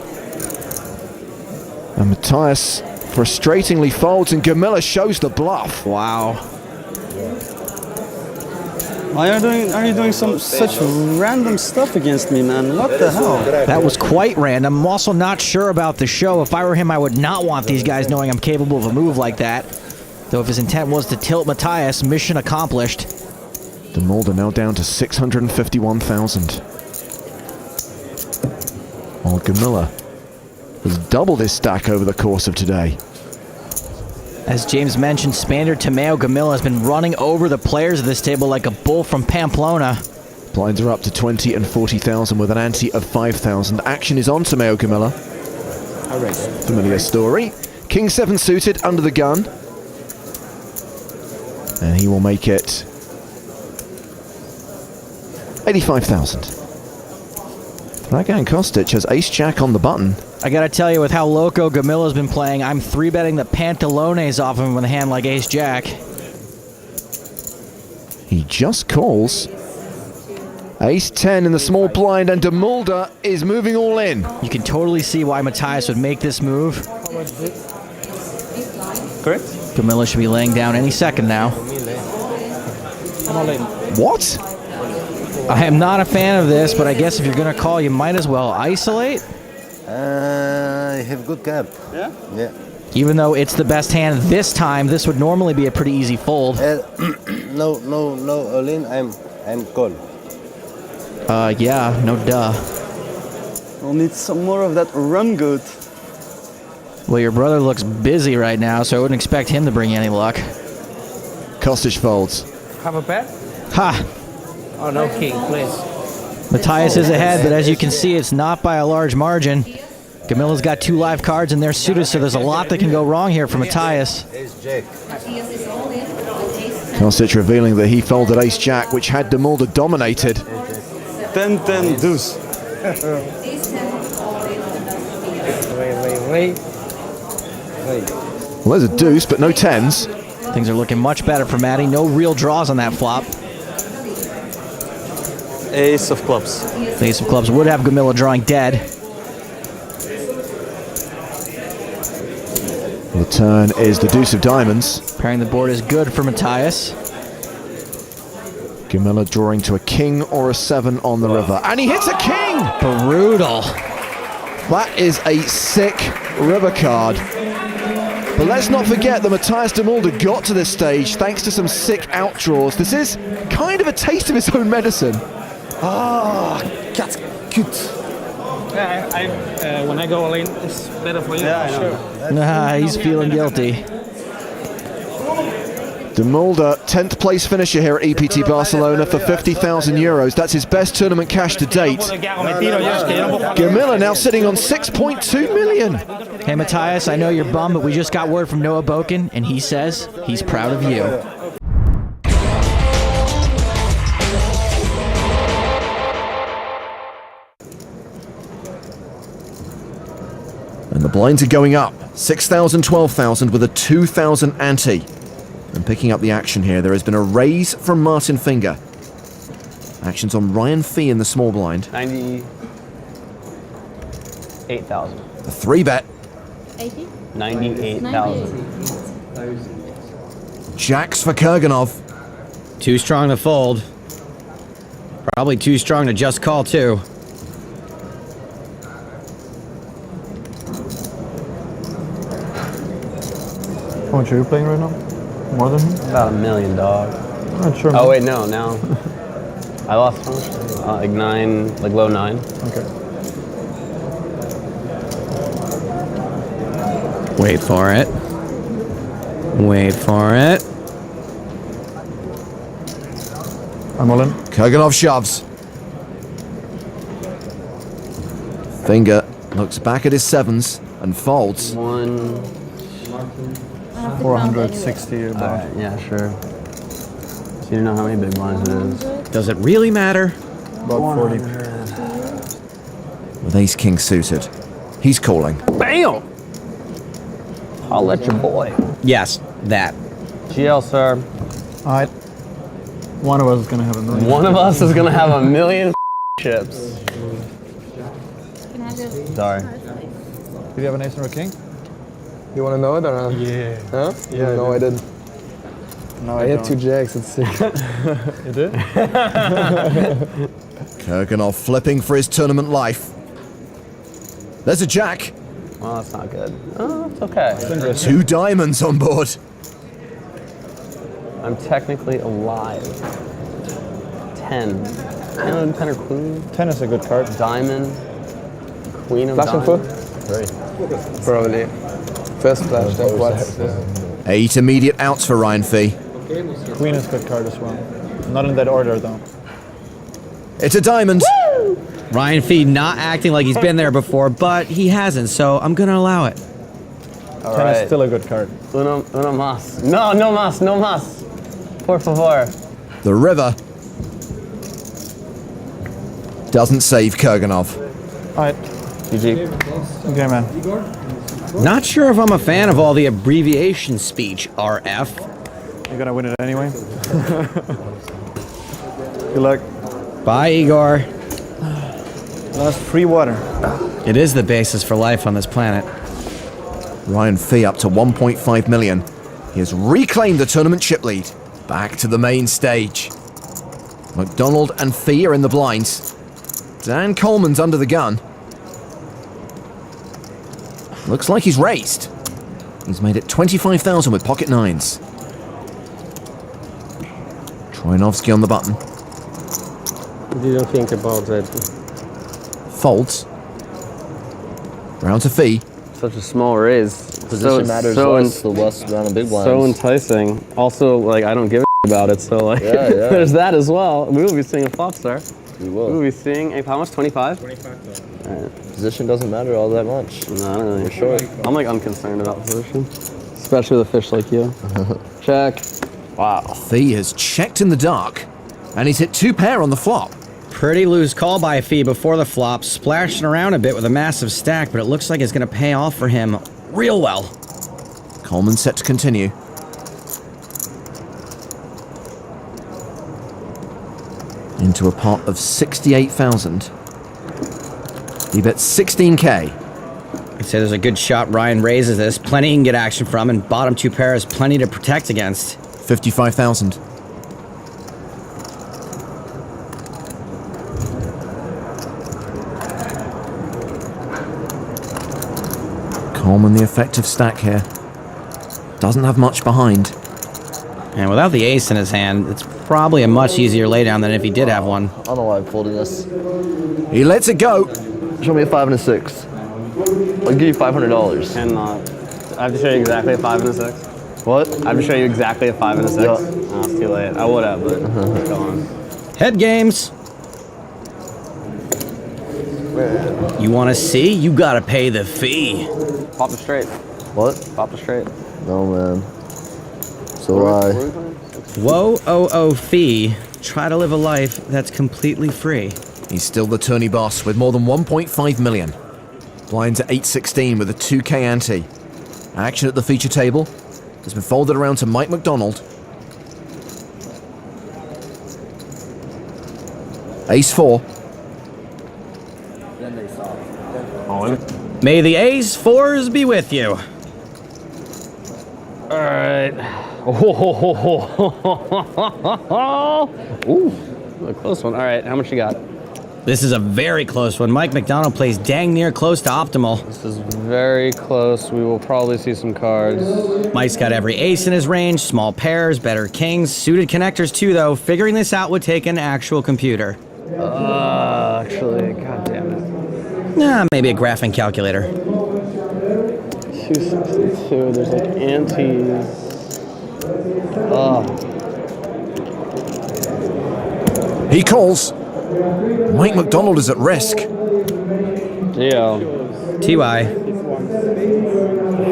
And Matthias frustratingly folds and Gamilla shows the bluff. Wow. Why are you doing such random stuff against me, man? What the hell? That was quite random. I'm also not sure about the show. If I were him, I would not want these guys knowing I'm capable of a move like that. Though if his intent was to tilt Matthias, mission accomplished. DeMulder now down to 651,000. While Gamilla has doubled his stack over the course of today. As James mentioned, Spaniard Tomeo Gamilla has been running over the players of this table like a bull from Pamplona. Blinds are up to 20 and 40,000 with an ante of 5,000. Action is on Tomeo Gamilla. Familiar story. King 7 suited under the gun. And he will make it 85,000. Dragan Kostic has ace-jack on the button. I gotta tell you, with how loco Gamilla's been playing, I'm 3-betting the pantalones off him with a hand like ace-jack. He just calls. Ace-10 in the small blind, and DeMulder is moving all in. You can totally see why Matthias would make this move. Correct? Gamilla should be laying down any second now. What? I am not a fan of this, but I guess if you're gonna call, you might as well isolate. I have good card. Yeah? Yeah. Even though it's the best hand this time, this would normally be a pretty easy fold. No, all in. I'm call. Yeah, no duh. I'll need some more of that run good. Well, your brother looks busy right now, so I wouldn't expect him to bring you any luck. Kostic folds. Have a bet? Ha! Oh, no king, please. Matthias is ahead, but as you can see, it's not by a large margin. Camilla's got 2 live cards and they're suited, so there's a lot that can go wrong here for Matthias. Kostic revealing that he folded ace-jack, which had Demulder dominated. 10-10 deuce. Wait. Well, there's a deuce, but no tens. Things are looking much better for Matty. No real draws on that flop. Ace of clubs. The ace of clubs would have Gamilla drawing dead. The turn is the deuce of diamonds. Pairing the board is good for Matthias. Gamilla drawing to a king or a 7 on the river. And he hits a king! Brutal. That is a sick river card. But let's not forget that Matthias Demulder got to this stage thanks to some sick outdraws. This is kind of a taste of his own medicine. Ah, that's good. Yeah, when I go all in, it's better for you. Yeah, I know. Nah, he's feeling guilty. Demulder, 10th place finisher here at EPT Barcelona for 50,000 euros. That's his best tournament cash to date. Gamilla now sitting on 6.2 million. Hey Matthias, I know you're bummed, but we just got word from Noah Boken, and he says he's proud of you. And the blinds are going up. 6,000, 12,000 with a 2,000 ante. And picking up the action here, there has been a raise from Martin Finger. Action's on Ryan Fee in the small blind. 98,000. A 3-bet. 98,000. Jacks for Kurganov. Too strong to fold. Probably too strong to just call too. How much are you playing right now? More than him? About $1 million, dog. I'm not sure. Oh wait, no, now. I lost how much? Like 9, like low 9. Okay. Wait for it. Wait for it. I'm all in. Kurganov shoves. Finger looks back at his 7s and folds. 460 about. Alright, yeah, sure. So you know how many big blinds it is. Does it really matter? About 40. With ace-king suited. He's calling. Bam! I'll let your boy. Yes, that. GL, sir. Alright. One of us is gonna have $1 million. One of us is gonna have 1 million chips. Sorry. Did you have an ace or a king? You want to know it or not? Yeah. Huh? Yeah. No, I didn't. No, I had 2 jacks. It's sick. You did? Kurganov flipping for his tournament life. There's a jack. Well, that's not good. Oh, it's okay. 2 diamonds on board. I'm technically alive. 10. 10 or queen? 10 is a good card. Diamond. Queen of Flash and diamonds. 4? Probably. First flash, then what? 8 immediate outs for Ryan Fee. Queen is a good card as well. Not in that order though. It's a diamond. Woo! Ryan Fee not acting like he's been there before, but he hasn't, so I'm gonna allow it. 10 is still a good card. Uno más. No, no más, no más. Por favor. The river doesn't save Kurganov. Alright. GG. Okay, man. Not sure if I'm a fan of all the abbreviation speech, RF. You're gonna win it anyway. Good luck. Bye, Igor. Last free water. It is the basis for life on this planet. Ryan Fee up to 1.5 million. He has reclaimed the tournament chip lead. Back to the main stage. McDonald and Fee are in the blinds. Dan Coleman's under the gun. Looks like he's raised. He's made it 25,000 with pocket 9s. Troinovsky on the button. Didn't think about that. Folds. Round to Fee. Such a small raise. Position matters less, the less amount of big blinds. So enticing. Also, like, I don't give a about it, so like, there's that as well. We will be seeing a flop star. We will. We will be seeing a, how much? 25? 25. All right. Position doesn't matter all that much. No, I don't really. For sure. I'm like unconcerned about position, especially with a fish like you. Check. Wow. Fee has checked in the dark, and he's hit 2 pair on the flop. Pretty loose call by Fee before the flop, splashing around a bit with a massive stack, but it looks like it's going to pay off for him real well. Coleman set to continue. Into a pot of 68,000. He bets 16K. I'd say there's a good shot Ryan raises this. Plenty he can get action from, and bottom 2 pairs, plenty to protect against. 55,000. Coleman the effective stack here. Doesn't have much behind. And without the ace in his hand, it's probably a much easier laydown than if he did have one. I don't know why I'm folding this. He lets it go. Show me a 5 and a 6. I'll give you $500. Cannot. I have to show you exactly a 5 and a 6. What? I have to show you exactly a 5 and a 6. Yeah. Oh, it's too late. I would have, but go on. Head games. You want to see? You got to pay the fee. Pop the straight. What? Pop the straight. No, man. So I. Whoa, Fee. Try to live a life that's completely free. He's still the tourney boss with more than 1.5 million. Blinds at 816 with a 2K ante. Action at the feature table has been folded around to Mike McDonald. Ace 4. May the ace 4s be with you. All right. Ooh, a close one. All right, how much you got? This is a very close one. Mike McDonald plays dang near close to optimal. This is very close. We will probably see some cards. Mike's got every ace in his range, small pairs, better kings, suited connectors too, though. Figuring this out would take an actual computer. Actually, god damn it. Nah, maybe a graphing calculator. 262, there's like antes. He calls. Mike McDonald is at risk. Yeah. TY.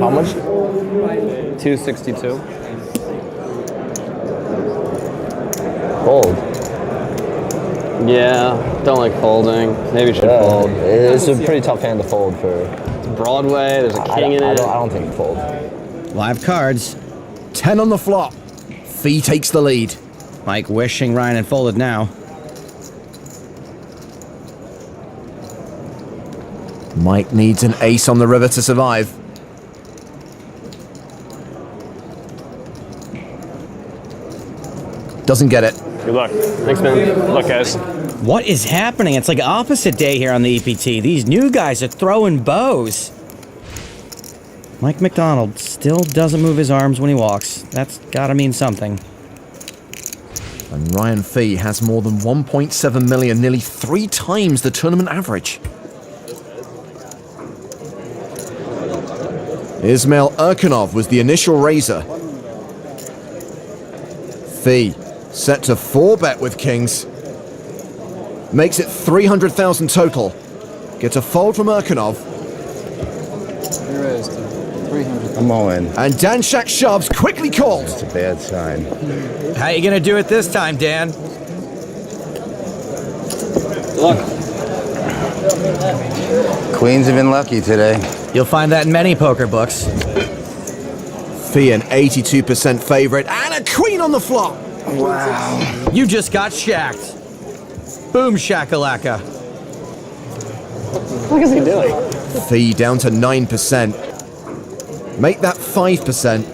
How much? 262. Fold. Yeah, don't like folding. Maybe you should fold. It's a pretty tough hand to fold for. It's Broadway, there's a king in it. I don't think fold. Live cards. 10 on the flop. Fee takes the lead. Mike wishing Ryan had folded now. Mike needs an ace on the river to survive. Doesn't get it. Good luck. Thanks, man. Good luck, guys. What is happening? It's like opposite day here on the EPT. These new guys are throwing bows. Mike McDonald still doesn't move his arms when he walks. That's gotta mean something. And Ryan Fee has more than 1.7 million, nearly 3 times the tournament average. Ismail Erkanov was the initial raiser. Fee set to 4-bet with kings. Makes it 300,000 total. Gets a fold from Erkanov. I'm all in. And Danchev shoves, quickly called. It's a bad sign. How you gonna do it this time, Dan? Look. Queens have been lucky today. You'll find that in many poker books. Fee an 82% favorite and a queen on the flop. Wow. You just got shacked. Boom shakalaka. What is he doing? Fee down to 9%. Make that 5%.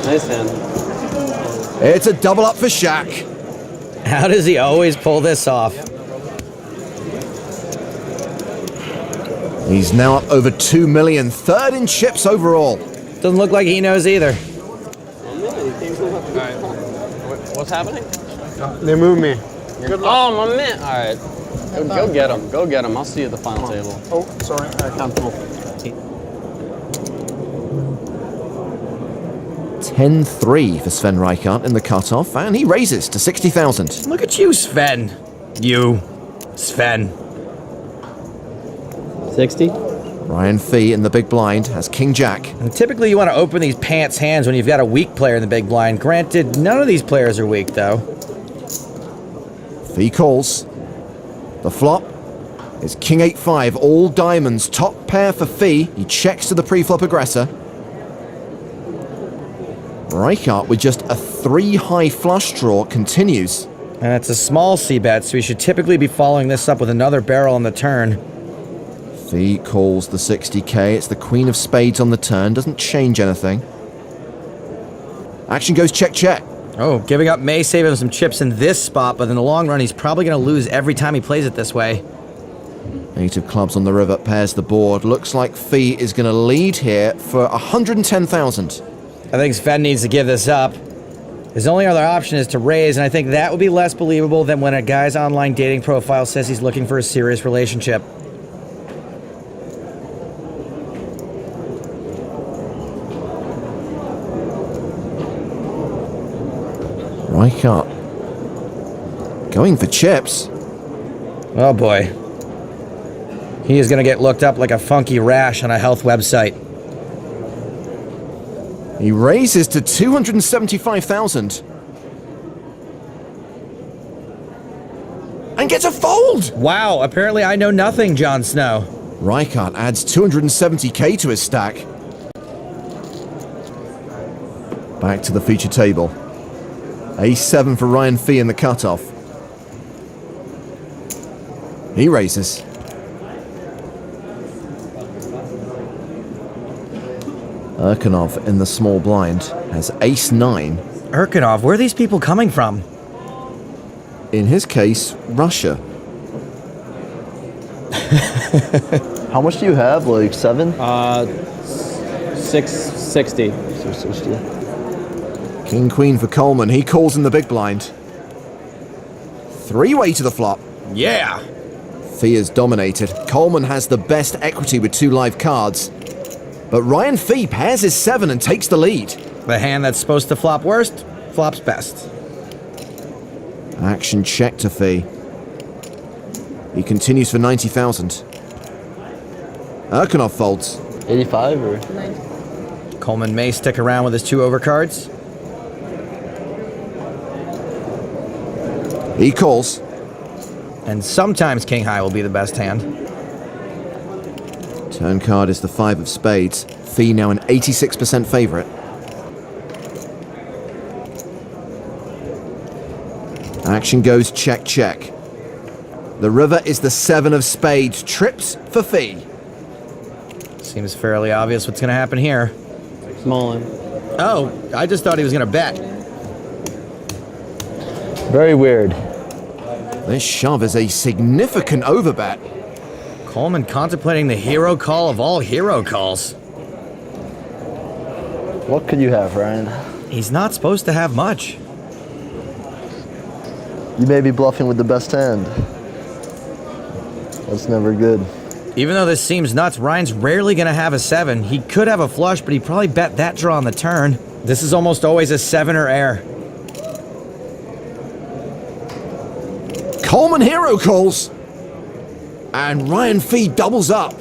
Nice hand. It's a double up for Shaq. How does he always pull this off? He's now up over 2 million, 3rd in chips overall. Doesn't look like he knows either. What's happening? They moved me. Oh, my man. All right. Go get him. Go get him. I'll see you at the final table. Oh, sorry, I can't move. 10-3 for Sven Reichardt in the cutoff, and he raises to 60,000. Look at you, Sven. You, Sven. 60. Ryan Fee in the big blind has King Jack. And typically you want to open these pants hands when you've got a weak player in the big blind. Granted, none of these players are weak, though. Fee calls. The flop is King 8-5, all diamonds, top pair for Fee. He checks to the pre-flop aggressor. Reichardt with just a 3-high flush draw continues. And it's a small c-bet, so we should typically be following this up with another barrel on the turn. Fee calls the 60k. It's the queen of spades on the turn. Doesn't change anything. Action goes check, check. Oh, giving up may save him some chips in this spot, but in the long run, he's probably going to lose every time he plays it this way. 8 of clubs on the river pairs the board. Looks like Fee is going to lead here for 110,000. I think Sven needs to give this up. His only other option is to raise, and I think that would be less believable than when a guy's online dating profile says he's looking for a serious relationship. Reichardt going for chips. Oh boy. He is going to get looked up like a funky rash on a health website. He raises to 275,000. And gets a fold! Wow, apparently I know nothing, Jon Snow. Reichardt adds 270k to his stack. Back to the feature table. Ace-7 for Ryan Fee in the cutoff. He raises. Urkanov in the small blind has Ace-9. Urkanov, where are these people coming from? In his case, Russia. How much do you have? Like 7? 660. 660. King Queen for Coleman. He calls in the big blind. 3-way to the flop. Yeah. Fee is dominated. Coleman has the best equity with 2 live cards. But Ryan Fee pairs his 7 and takes the lead. The hand that's supposed to flop worst, flops best. Action check to Fee. He continues for 90,000. Urkanov folds. 85 or? Coleman may stick around with his 2 overcards. He calls. And sometimes King High will be the best hand. Turn card is the 5 of spades. Fee now an 86% favorite. Action goes check, check. The river is the 7 of spades. Trips for Fee. Seems fairly obvious what's going to happen here. Small in. Oh, I just thought he was going to bet. Very weird. This shove is a significant overbet. Coleman contemplating the hero call of all hero calls. What could you have, Ryan? He's not supposed to have much. You may be bluffing with the best hand. That's never good. Even though this seems nuts, Ryan's rarely going to have a 7. He could have a flush, but he probably bet that draw on the turn. This is almost always a 7 or air. Coleman hero calls. And Ryan Fee doubles up.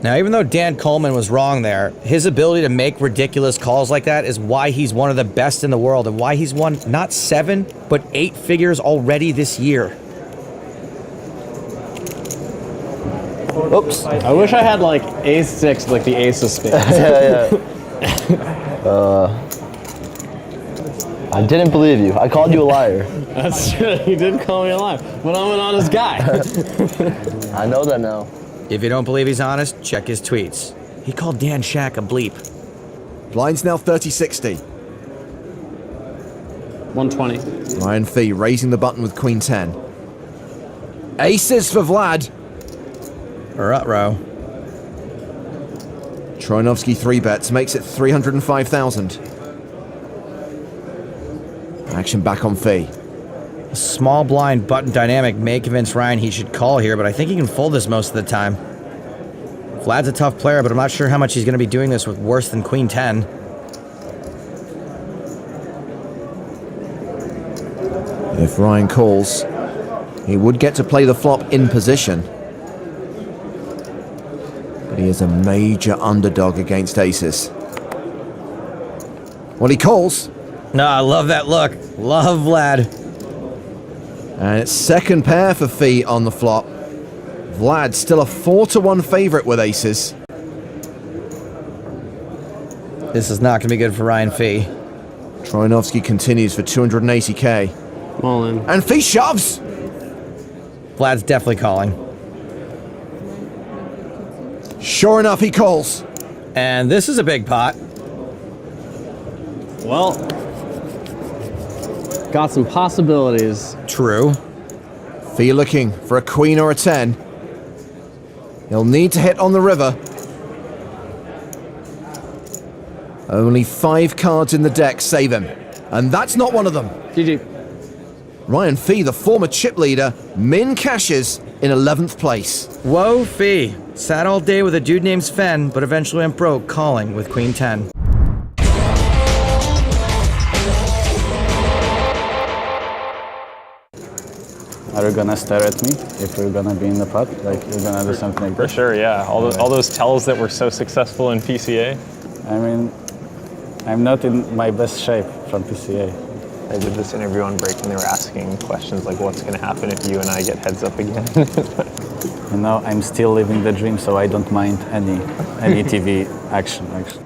Now, even though Dan Coleman was wrong there, his ability to make ridiculous calls like that is why he's one of the best in the world and why he's won not 7, but 8 figures already this year. Oops. I wish I had like ace-6, like the ace of spades. Yeah. I didn't believe you. I called you a liar. That's true. You did call me a liar. But I'm an honest guy. I know that now. If you don't believe he's honest, check his tweets. He called Dan Shack a bleep. Blinds now 30-60. 120. Ryan Fee raising the button with Queen 10. Aces for Vlad. Ruh-roh. Troinovsky 3-bets, makes it 305,000. Action back on Fee. A small blind button dynamic may convince Ryan he should call here, but I think he can fold this most of the time. Vlad's a tough player, but I'm not sure how much he's going to be doing this with worse than Queen 10. If Ryan calls, he would get to play the flop in position. But he is a major underdog against aces. Well, he calls. No, I love that look. Love Vlad. And it's second pair for Fee on the flop. Vlad still a 4-1 favorite with aces. This is not going to be good for Ryan Fee. Troianovsky continues for 280k. All in. And Fee shoves! Vlad's definitely calling. Sure enough, he calls. And this is a big pot. Well, got some possibilities. True. Fee looking for a queen or a 10. He'll need to hit on the river. Only 5 cards in the deck save him. And that's not one of them. GG. Ryan Fee, the former chip leader, min cashes in 11th place. Whoa, Fee. Sat all day with a dude named Sven, but eventually went broke calling with Queen 10. Are you gonna stare at me if you're gonna be in the pot? Like you're gonna do something like For sure, yeah. All those tells that were so successful in PCA. I mean, I'm not in my best shape from PCA. I did this interview on break and they were asking questions like what's going to happen if you and I get heads up again. You know, I'm still living the dream, so I don't mind any TV action, actually.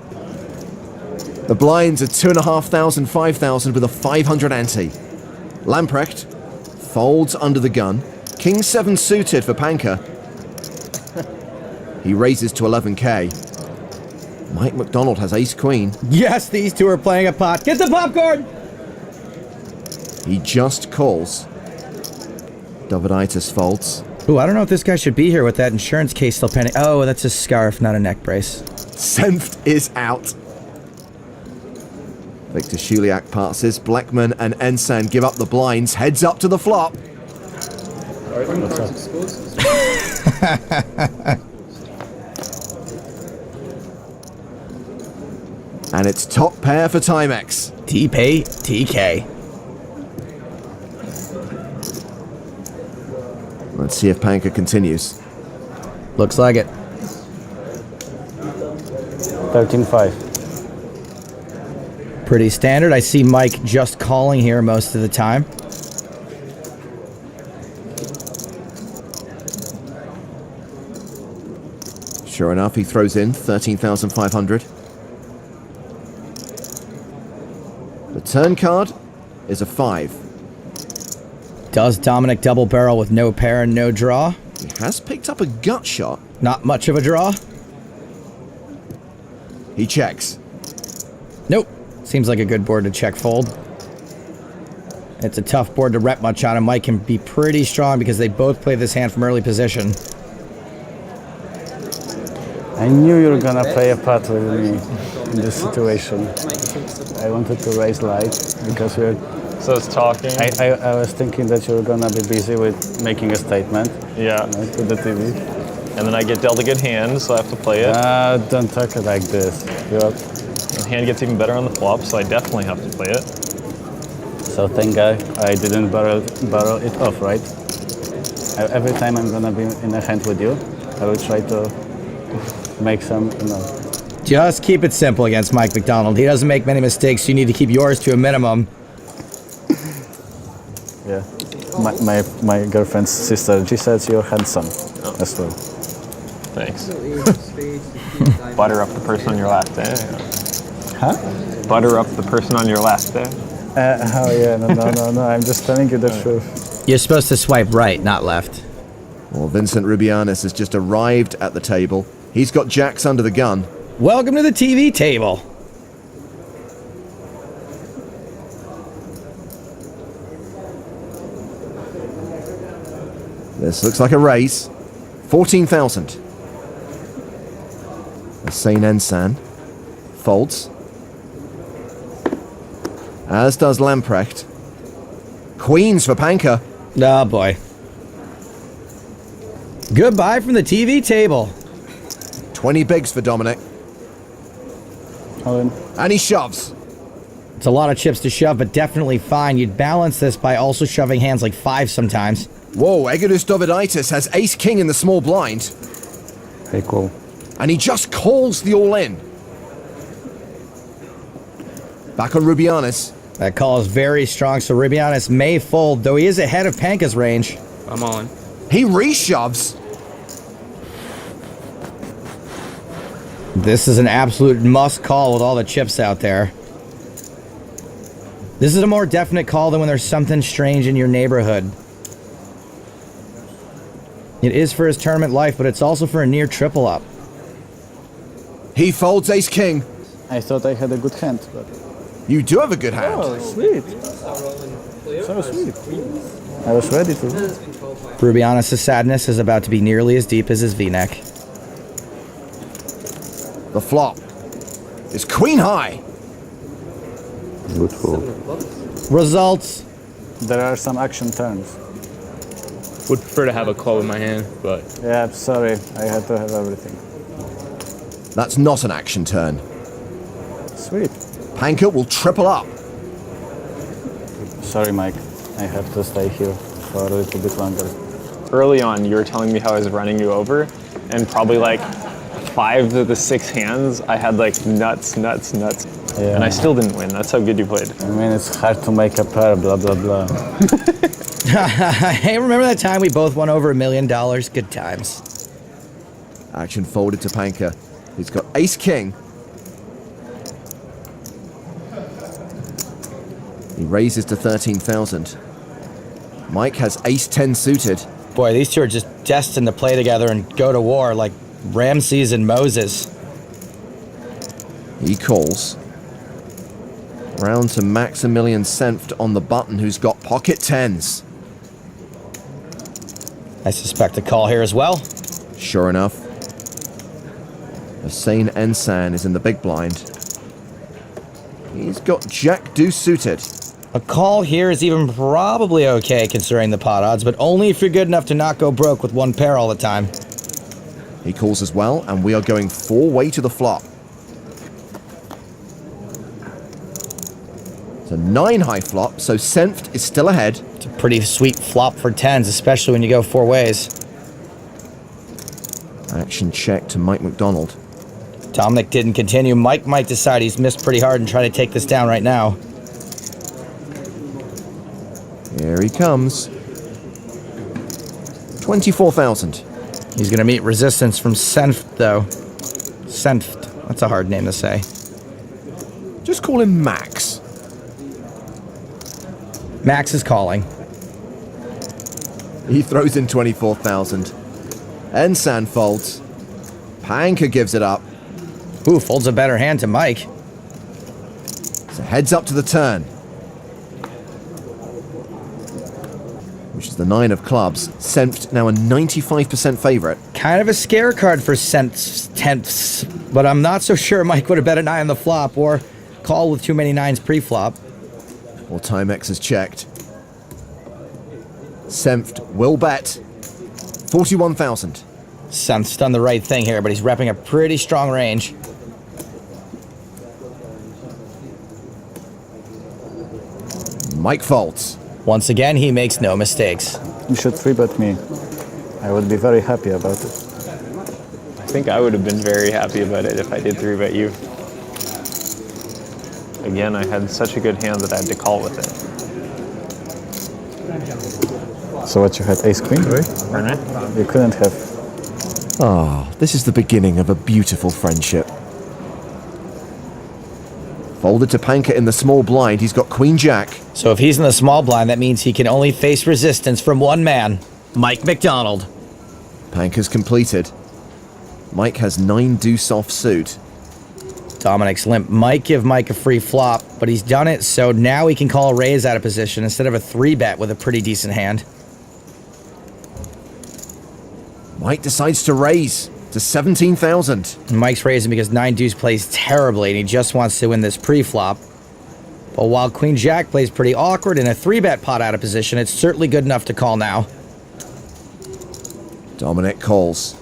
The blinds are 2,500, 5,000 with a 500 ante. Lamprecht folds under the gun. King 7 suited for Panka. He raises to 11k. Mike McDonald has ace queen. Yes, these two are playing a pot. Get the popcorn! He just calls. Daviditis folds. Ooh, I don't know if this guy should be here with that insurance case still pending. Oh, that's a scarf, not a neck brace. Senft is out. Victor Shuliak passes. Blackman and Ensan give up the blinds. Heads up to the flop. And it's top pair for Timex. T-Pay TK. Let's see if Panka continues. Looks like it. 13-5. Pretty standard. I see Mike just calling here most of the time. Sure enough, he throws in 13,500. The turn card is a 5. Does Dominik double barrel with no pair and no draw? He has picked up a gut shot. Not much of a draw. He checks. Nope. Seems like a good board to check fold. It's a tough board to rep much on, and Mike can be pretty strong because they both play this hand from early position. I knew you were gonna play a pot with me in this situation. I wanted to raise light because we're... So it's talking. I was thinking that you were gonna be busy with making a statement. Yeah. You know, to the TV. And then I get dealt a good hand, so I have to play it. Don't talk like this. The hand gets even better on the flop, so I definitely have to play it. So thank God I didn't borrow it off, right? Every time I'm gonna be in a hand with you, I will try to make some, you know. Just keep it simple against Mike McDonald. He doesn't make many mistakes, so you need to keep yours to a minimum. Yeah. My girlfriend's sister, she says you're handsome as well. Thanks. Butter up the person on your left there. Huh? Butter up the person on your left there. Oh yeah, no, I'm just telling you the truth. You're supposed to swipe right, not left. Well, Vincent Rubianis has just arrived at the table. He's got jacks under the gun. Welcome to the TV table. This looks like a raise. 14,000. Hussein Ensan folds. As does Lamprecht. Queens for Panka. Oh boy. Goodbye from the TV table. 20 bigs for Dominik. And he shoves. It's a lot of chips to shove, but definitely fine. You'd balance this by also shoving hands like 5 sometimes. Whoa, Egidus Dovidaitis has ace-king in the small blind. Hey, cool. And he just calls the all-in. Back on Rubianis. That call is very strong, so Rubianis may fold, though he is ahead of Panka's range. I'm on. He reshoves. This is an absolute must call with all the chips out there. This is a more definite call than when there's something strange in your neighborhood. It is for his tournament life, but it's also for a near triple up. He folds ace-king. I thought I had a good hand, but... You do have a good hand. Oh, sweet. So sweet. I was ready to. Rubianis' sadness is about to be nearly as deep as his V-neck. The flop is queen high. Good fold. Results. There are some action turns. Would prefer to have a call in my hand, but... Yeah, I'm sorry. I had to have everything. That's not an action turn. Sweet. Panka will triple up. Sorry, Mike. I have to stay here for a little bit longer. Early on, you were telling me how I was running you over, and probably like 5 of the 6 hands, I had like nuts. Yeah. And I still didn't win. That's how good you played. I mean, it's hard to make a pair, blah, blah, blah. Hey, remember that time we both won over $1 million? Good times. Action folded to Panka. He's got ace-king. He raises to 13,000. Mike has ace-10 suited. Boy, these two are just destined to play together and go to war like Ramses and Moses. He calls. Round to Maximilian Senft on the button, who's got pocket tens. I suspect a call here as well. Sure enough. Hussein Ensan is in the big blind. He's got Jack-Deuce suited. A call here is even probably okay considering the pot odds, but only if you're good enough to not go broke with one pair all the time. He calls as well, and we are going 4-way to the flop. It's a 9-high flop, so Senft is still ahead. It's a pretty sweet flop for tens, especially when you go 4 ways. Action check to Mike McDonald. Dominik didn't continue. Mike might decide he's missed pretty hard and try to take this down right now. Here he comes. 24,000. He's going to meet resistance from Senft, though. Senft. That's a hard name to say. Just call him Max. Max is calling. He throws in 24,000. Ensan folds. Panka gives it up. Ooh, folds a better hand to Mike. So heads up to the turn. Which is the 9 of clubs. Senft now a 95% favorite. Kind of a scare card for Senft's tenths, but I'm not so sure Mike would have bet an 9 on the flop or call with too many 9s pre-flop. Or Timex is checked. Senft will bet 41,000. Senft's done the right thing here, but he's repping a pretty strong range. Mike folds. Once again, he makes no mistakes. You should 3-bet me. I would be very happy about it. I think I would have been very happy about it if I did 3-bet you. Again, I had such a good hand that I had to call with it. So what, you had ace-queen, right? Right. You couldn't have. Ah, this is the beginning of a beautiful friendship. Folded to Panka in the small blind. He's got queen-jack. So if he's in the small blind, that means he can only face resistance from one man, Mike McDonald. Panka's completed. Mike has 9 deuce offsuit. Dominik's limp might give Mike a free flop, but he's done it, so now he can call a raise out of position instead of a 3-bet with a pretty decent hand. Mike decides to raise to 17,000. Mike's raising because 9 deuce plays terribly, and he just wants to win this pre-flop. But while Queen Jack plays pretty awkward in a 3-bet pot out of position, it's certainly good enough to call now. Dominik calls.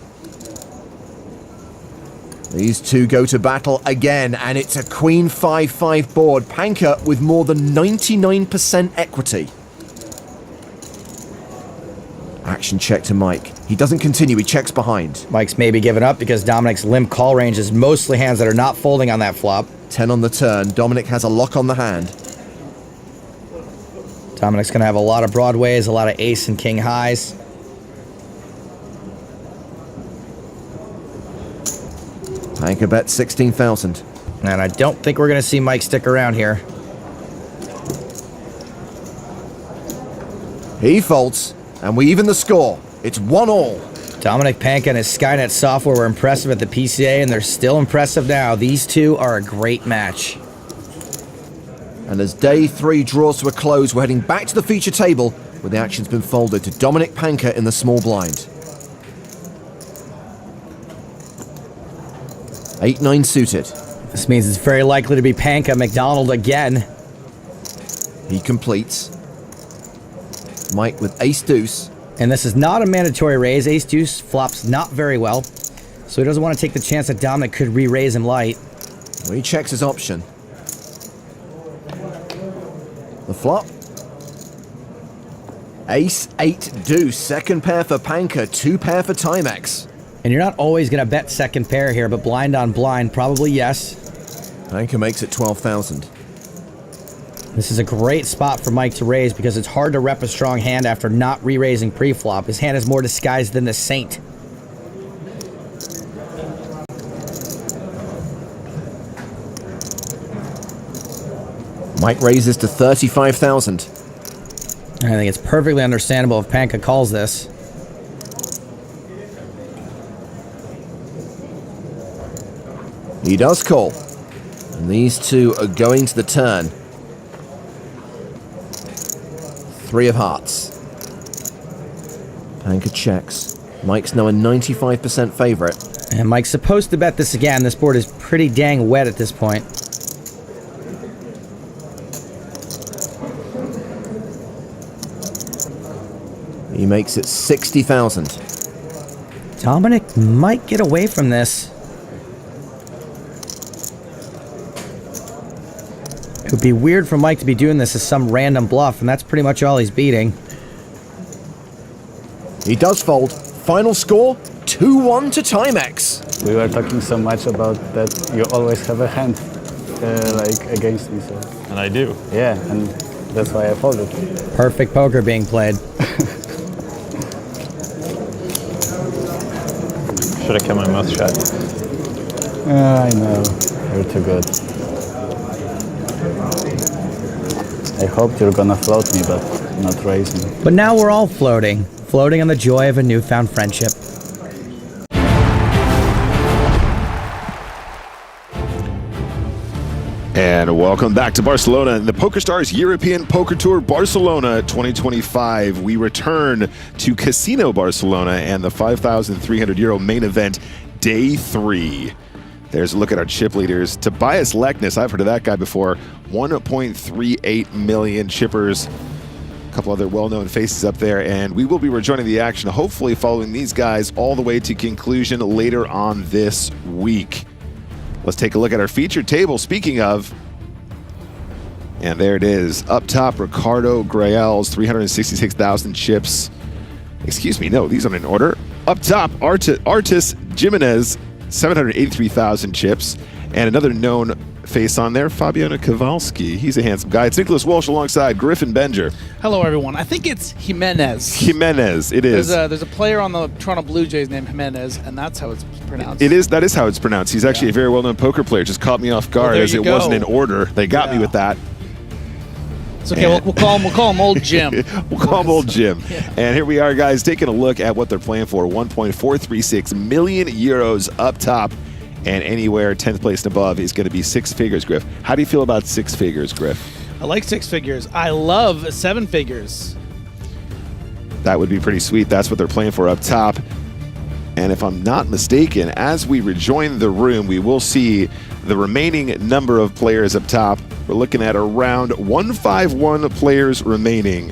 These two go to battle again, and it's a Queen 5-5 board. Panka with more than 99% equity. Action check to Mike. He doesn't continue, he checks behind. Mike's maybe given up because Dominik's limp call range is mostly hands that are not folding on that flop. 10 on the turn. Dominik has a lock on the hand. Dominik's going to have a lot of broadways, a lot of ace and king highs. Panka bet 16,000. And I don't think we're going to see Mike stick around here. He folds, and we even the score. It's 1-1. Dominik, Panka, and his Skynet software were impressive at the PCA, and they're still impressive now. These two are a great match. And as day 3 draws to a close, we're heading back to the feature table, where the action's been folded to Dominik Panka in the small blind. 8-9 suited. This means it's very likely to be Panka McDonald again. He completes. Mike with ace-deuce. And this is not a mandatory raise. Ace-deuce flops not very well, so he doesn't want to take the chance that Dominik could re-raise him light. Well, he checks his option. The flop. Ace-8-deuce. Second pair for Panka, 2 pair for Timex. And you're not always going to bet second pair here, but blind on blind, probably yes. Panka makes it 12,000. This is a great spot for Mike to raise because it's hard to rep a strong hand after not re-raising pre-flop. His hand is more disguised than the Saint. Mike raises to 35,000. I think it's perfectly understandable if Panka calls this. He does call. And these two are going to the turn. 3 of hearts. Panka checks. Mike's now a 95% favorite. And Mike's supposed to bet this again. This board is pretty dang wet at this point. He makes it 60,000. Dominik might get away from this. It would be weird for Mike to be doing this as some random bluff, and that's pretty much all he's beating. He does fold. Final score, 2-1 to Timex. We were talking so much about that you always have a hand like against me. So. And I do. Yeah, and that's why I folded. Perfect poker being played. Should have kept my mouth shut. I know. You're too good. I hoped you're gonna float me, but not raise me. But now we're all floating. Floating on the joy of a newfound friendship. And welcome back to Barcelona and the PokerStars European Poker Tour Barcelona 2025. We return to Casino Barcelona and the 5,300 euro main event, day 3. There's a look at our chip leaders. Tobias Lekness, I've heard of that guy before. 1.38 million chippers. A couple other well-known faces up there, and we will be rejoining the action, hopefully following these guys all the way to conclusion later on this week. Let's take a look at our featured table, speaking of. And there it is. Up top, Ricardo Grael's 366,000 chips. Excuse me, no, these aren't in order. Up top, Artis Jimenez, 783,000 chips. And another known face on there, Fabiano Kowalski. He's a handsome guy. It's Nicholas Walsh alongside Griffin Benger. Hello, everyone. I think it's Jimenez. Jimenez, it is. There's a player on the Toronto Blue Jays named Jimenez, and that's how it's pronounced. That is how it's pronounced. He's actually a very well-known poker player. Just caught me off guard as it wasn't in order. They got me with that. It's okay. We'll call him Old Jim. We'll call him Old Jim. Yeah. And here we are, guys, taking a look at what they're playing for. 1.436 million euros up top. And anywhere 10th place and above is going to be 6 figures, Griff. How do you feel about 6 figures, Griff? I like 6 figures. I love 7 figures. That would be pretty sweet. That's what they're playing for up top. And if I'm not mistaken, as we rejoin the room, we will see the remaining number of players up top We're looking at around 151 players remaining,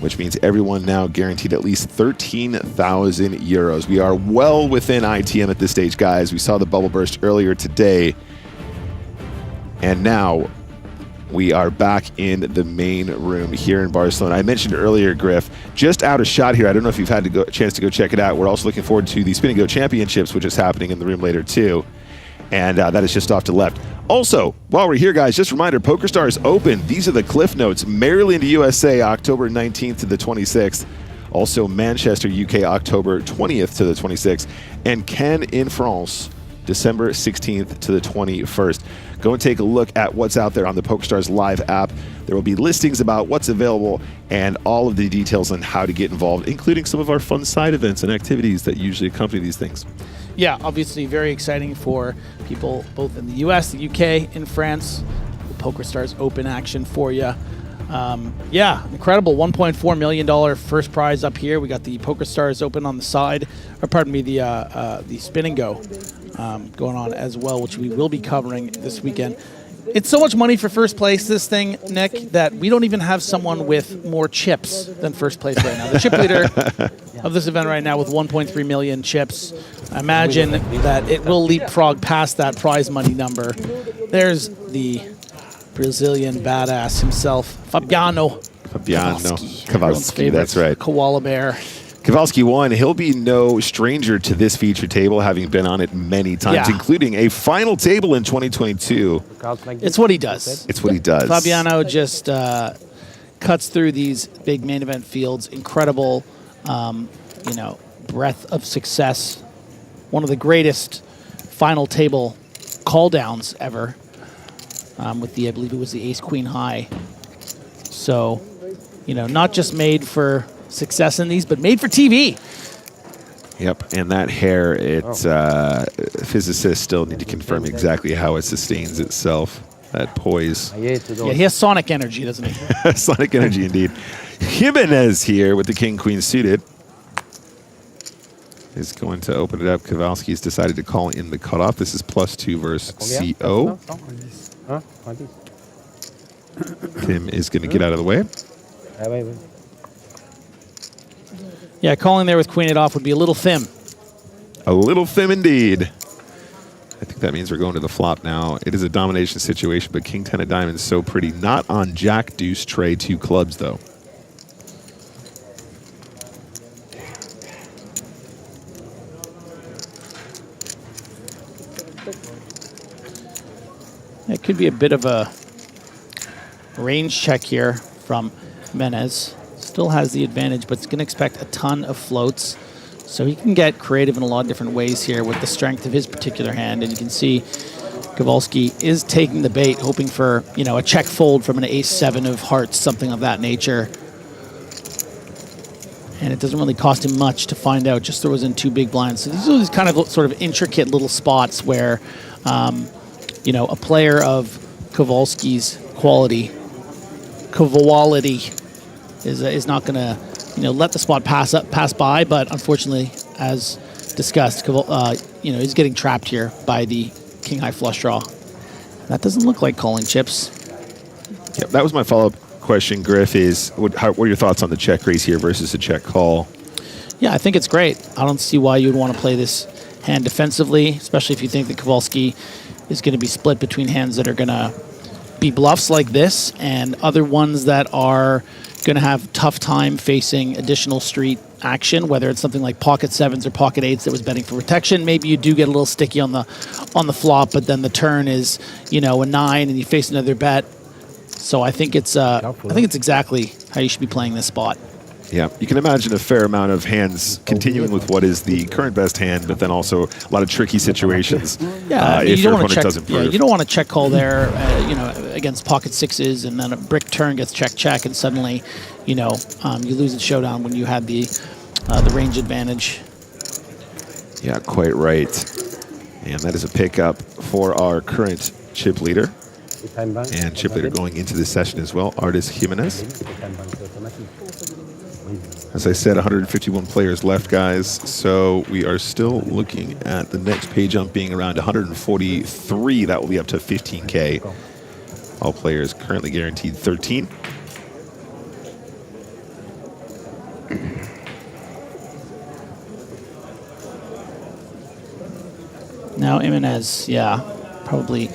which means everyone now guaranteed at least 13,000 euros. We are well within ITM at this stage, guys. We saw the bubble burst earlier today. And now we are back in the main room here in Barcelona. I mentioned earlier, Griff, just out a shot here. I don't know if you've had a chance to go check it out. We're also looking forward to the Spin and Go Championships, which is happening in the room later too. And that is just off to the left. Also, while we're here, guys, just a reminder, PokerStars Open. These are the cliff notes. Maryland, USA, October 19th to the 26th. Also, Manchester, UK, October 20th to the 26th. And Cannes in France, December 16th to the 21st. Go and take a look at what's out there on the PokerStars Live app. There will be listings about what's available and all of the details on how to get involved, including some of our fun side events and activities that usually accompany these things. Yeah, obviously very exciting for people both in the US, the UK, in France. PokerStars Open action for you. Yeah, incredible $1.4 million first prize up here. We got the PokerStars Open on the side, or pardon me, the Spin and Go going on as well, which we will be covering this weekend. It's so much money for first place, this thing, Nick, that we don't even have someone with more chips than first place right now. The chip leader of this event right now with 1.3 million chips. I imagine that it will leapfrog past that prize money number. There's the Brazilian badass himself, Fabiano Kowalski, that's right. Koala Bear. Kowalski won. He'll be no stranger to this feature table, having been on it many times, including a final table in 2022. It's what he does. It's what he does. Fabiano just cuts through these big main event fields. Incredible, breadth of success. One of the greatest final table call downs ever. With I believe it was the Ace Queen High. So, not just made for success in these, but made for TV. Yep, and that hair, physicists still need to confirm exactly how it sustains itself. That poise. Yeah, he has sonic energy, doesn't he? Sonic energy, indeed. Jimenez here with the King-Queen suited is going to open it up. Kowalski's decided to call in the cutoff. This is +2 versus CO. Tim is going to get out of the way. Yeah, calling there with Queen it off would be a little thin. A little thin indeed. I think that means we're going to the flop now. It is a domination situation, but King 10 of diamonds so pretty. Not on Jack Deuce tray 2 clubs, though. It could be a bit of a range check here from Jimenez. Still has the advantage, but it's going to expect a ton of floats. So he can get creative in a lot of different ways here with the strength of his particular hand. And you can see Kowalski is taking the bait, hoping for, a check fold from an ace-7 of hearts, something of that nature. And it doesn't really cost him much to find out, just throws in 2 big blinds. So these are these kind of sort of intricate little spots where, a player of Kowalski's quality is not going to, let the spot pass by. But unfortunately, as discussed, he's getting trapped here by the king high flush draw. That doesn't look like calling chips. Yeah, that was my follow-up question, Griff. What are your thoughts on the check raise here versus a check call? Yeah, I think it's great. I don't see why you would want to play this hand defensively, especially if you think that Kowalski is going to be split between hands that are going to be bluffs like this and other ones that are going to have tough time facing additional street action, whether it's something like pocket 7s or pocket 8s that was betting for protection. Maybe you do get a little sticky on the flop, but then the turn is, a 9 and you face another bet. So I think it's exactly how you should be playing this spot. Yeah, you can imagine a fair amount of hands continuing with what is the current best hand, but then also a lot of tricky situations. Yeah, if your opponent doesn't prove. Yeah, you don't want to check call there, against pocket 6s, and then a brick turn gets check, and suddenly, you lose the showdown when you had the range advantage. Yeah, quite right. And that is a pickup for our current chip leader. And chip leader going into this session as well, Artis Jimenez. As I said, 151 players left, guys. So we are still looking at the next pay jump being around 143. That will be up to 15K. All players currently guaranteed 13. Now Jimenez, yeah, probably a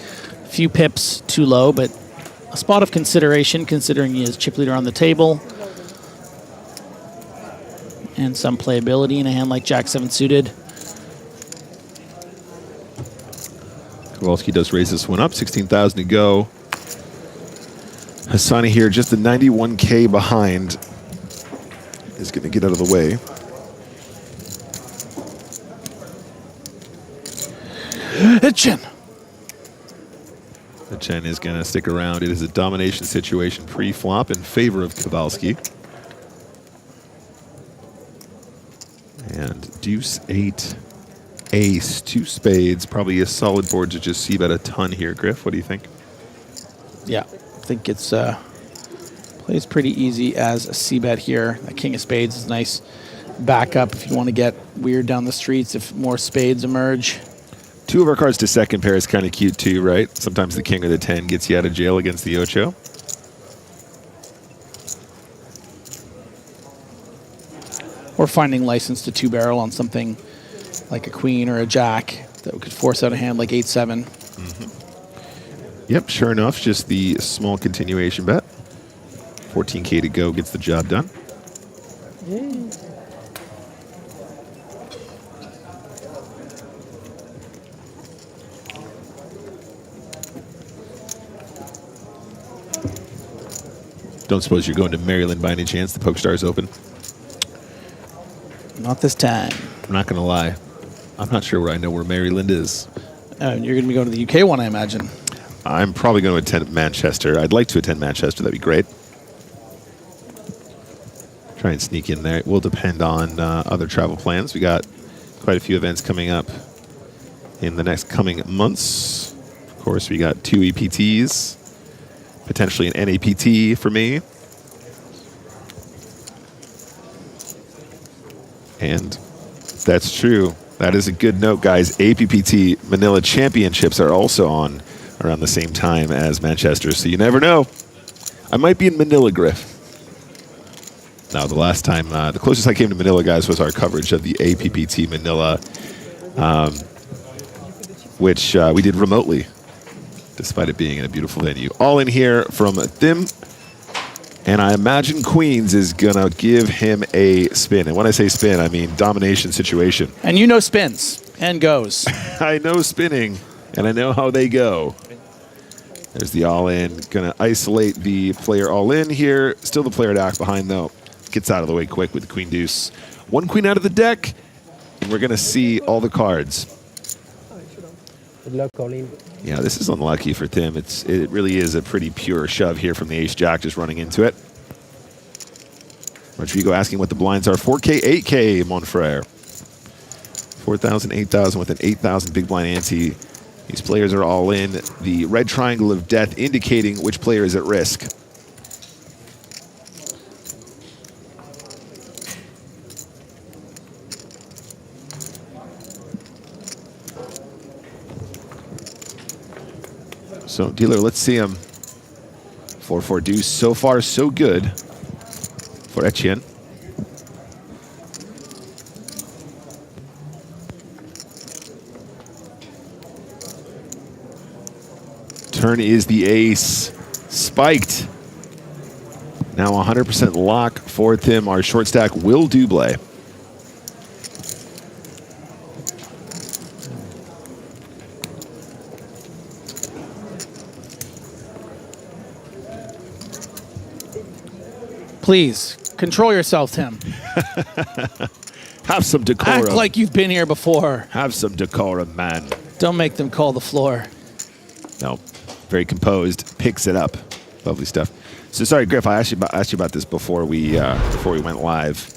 few pips too low, but a spot of consideration considering he is chip leader on the table. And some playability in a hand like Jack-7 suited. Kowalski does raise this one up, 16,000 to go. Hassani here, just the 91K behind, is going to get out of the way. Hitchin. Hitchin is going to stick around. It is a domination situation pre-flop in favor of Kowalski. And deuce, 8, ace, 2 spades. Probably a solid board to just see bet a ton here. Griff, what do you think? Yeah, I think it's plays pretty easy as a c-bet here. The king of spades is a nice backup if you want to get weird down the streets if more spades emerge. 2 of our cards to second pair is kind of cute too, right? Sometimes the king or the 10 gets you out of jail against the ocho. Or finding license to 2-barrel on something like a queen or a jack that could force out a hand like 8-7. Yep, sure enough, just the small continuation bet. 14K to go gets the job done. Don't suppose you're going to Maryland by any chance, the PokerStars Open? Not this time. I'm not going to lie. I'm not sure where I know where Maryland is. You're going to be going to the UK one, I imagine. I'm probably going to attend Manchester. I'd like to attend Manchester. That'd be great. Try and sneak in there. It will depend on other travel plans. We got quite a few events coming up in the next coming months. Of course, we got 2 EPTs, potentially an NAPT for me. And that's true. That is a good note, guys. APPT Manila Championships are also on around the same time as Manchester, so you never know. I might be in Manila, Griff. Now, the last time, the closest I came to Manila, guys, was our coverage of the APPT Manila, which we did remotely, despite it being in a beautiful venue. All in here from Thim. And I imagine Queens is going to give him a spin. And when I say spin, I mean domination situation. And you know spins and goes. I know spinning, and I know how they go. There's the all-in. Going to isolate the player all-in here. Still the player to act behind, though. Gets out of the way quick with the queen deuce. 1 queen out of the deck, and we're going to see all the cards. Good luck, Colin. Yeah, this is unlucky for Tim. It really is a pretty pure shove here from the ace-jack, just running into it. Rodrigo asking what the blinds are. 4K, 8K, mon frere. 4,000, 8,000 with an 8,000 big blind ante. These players are all in. The red triangle of death indicating which player is at risk. So, dealer, let's see him. 4-4 deuce. So far, so good for Etienne. Turn is the ace. Spiked. Now 100% lock for Tim. Our short stack will double. Please, control yourself, Tim. Have some decorum. Act like you've been here before. Have some decorum, man. Don't make them call the floor. No, very composed. Picks it up. Lovely stuff. So sorry, Griff. I asked you about this before we went live.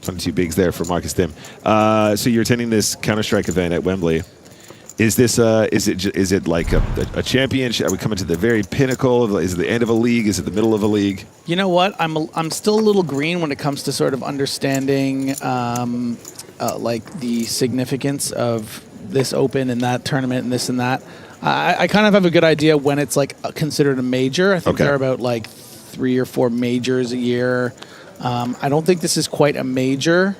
22 bigs there for Marcus Tim. So you're attending this Counter-Strike event at Wembley. Is this is it like a championship? Are we coming to the very pinnacle? Is it the end of a league? Is it the middle of a league? You know what? I'm still a little green when it comes to sort of understanding like the significance of this open and that tournament and this and that. I kind of have a good idea when it's like considered a major. I think there are about like 3 or 4 majors a year. I don't think this is quite a major,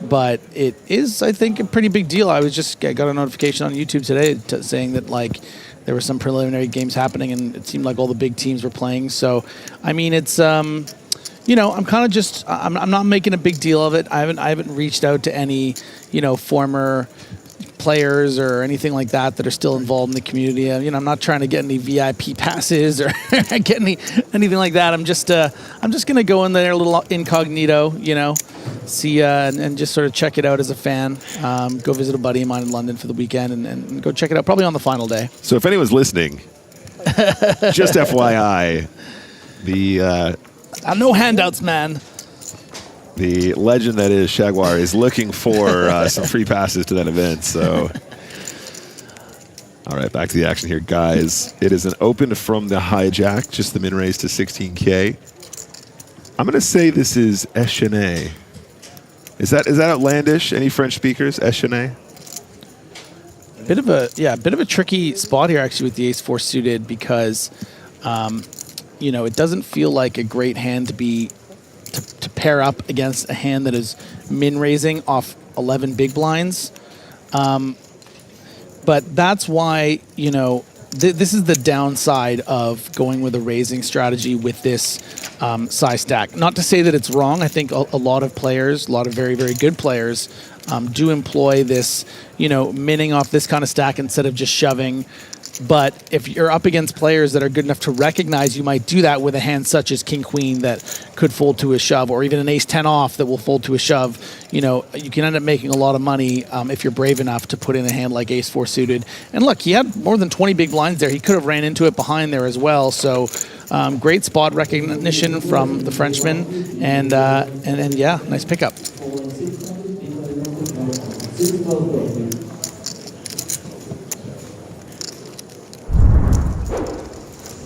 but it is, I think, a pretty big deal. I got a notification on YouTube today saying that like there were some preliminary games happening, and it seemed like all the big teams were playing. So, I mean, it's you know, I'm kind of just I'm not making a big deal of it. I haven't reached out to any, you know, former players or anything like that are still involved in the community. You know, I'm not trying to get any VIP passes or get anything like that. I'm just gonna go in there a little incognito, you know, see and just sort of check it out as a fan. Go visit a buddy of mine in London for the weekend and go check it out probably on the final day. So if anyone's listening, just FYI, the no handouts, man. The legend that is Jaguar is looking for some free passes to that event. So, all right, back to the action here, guys. It is an open from the hijack, just the min raise to 16K. I'm going to say this is Echenet. Is that outlandish? Any French speakers? Echenet? Bit of a tricky spot here actually with the ace-4 suited because, you know, it doesn't feel like a great hand to pair up against a hand that is min-raising off 11 big blinds. But that's why, you know, this is the downside of going with a raising strategy with this size stack. Not to say that it's wrong. I think a lot of players, a lot of very, very good players, do employ this, you know, minning off this kind of stack instead of just shoving. But if you're up against players that are good enough to recognize you might do that with a hand such as King-Queen that could fold to a shove, or even an ace-10 off that will fold to a shove, you know, you can end up making a lot of money if you're brave enough to put in a hand like ace-4 suited. And look, he had more than 20 big blinds there. He could have ran into it behind there as well. So great spot recognition from the Frenchman. And yeah, nice pickup.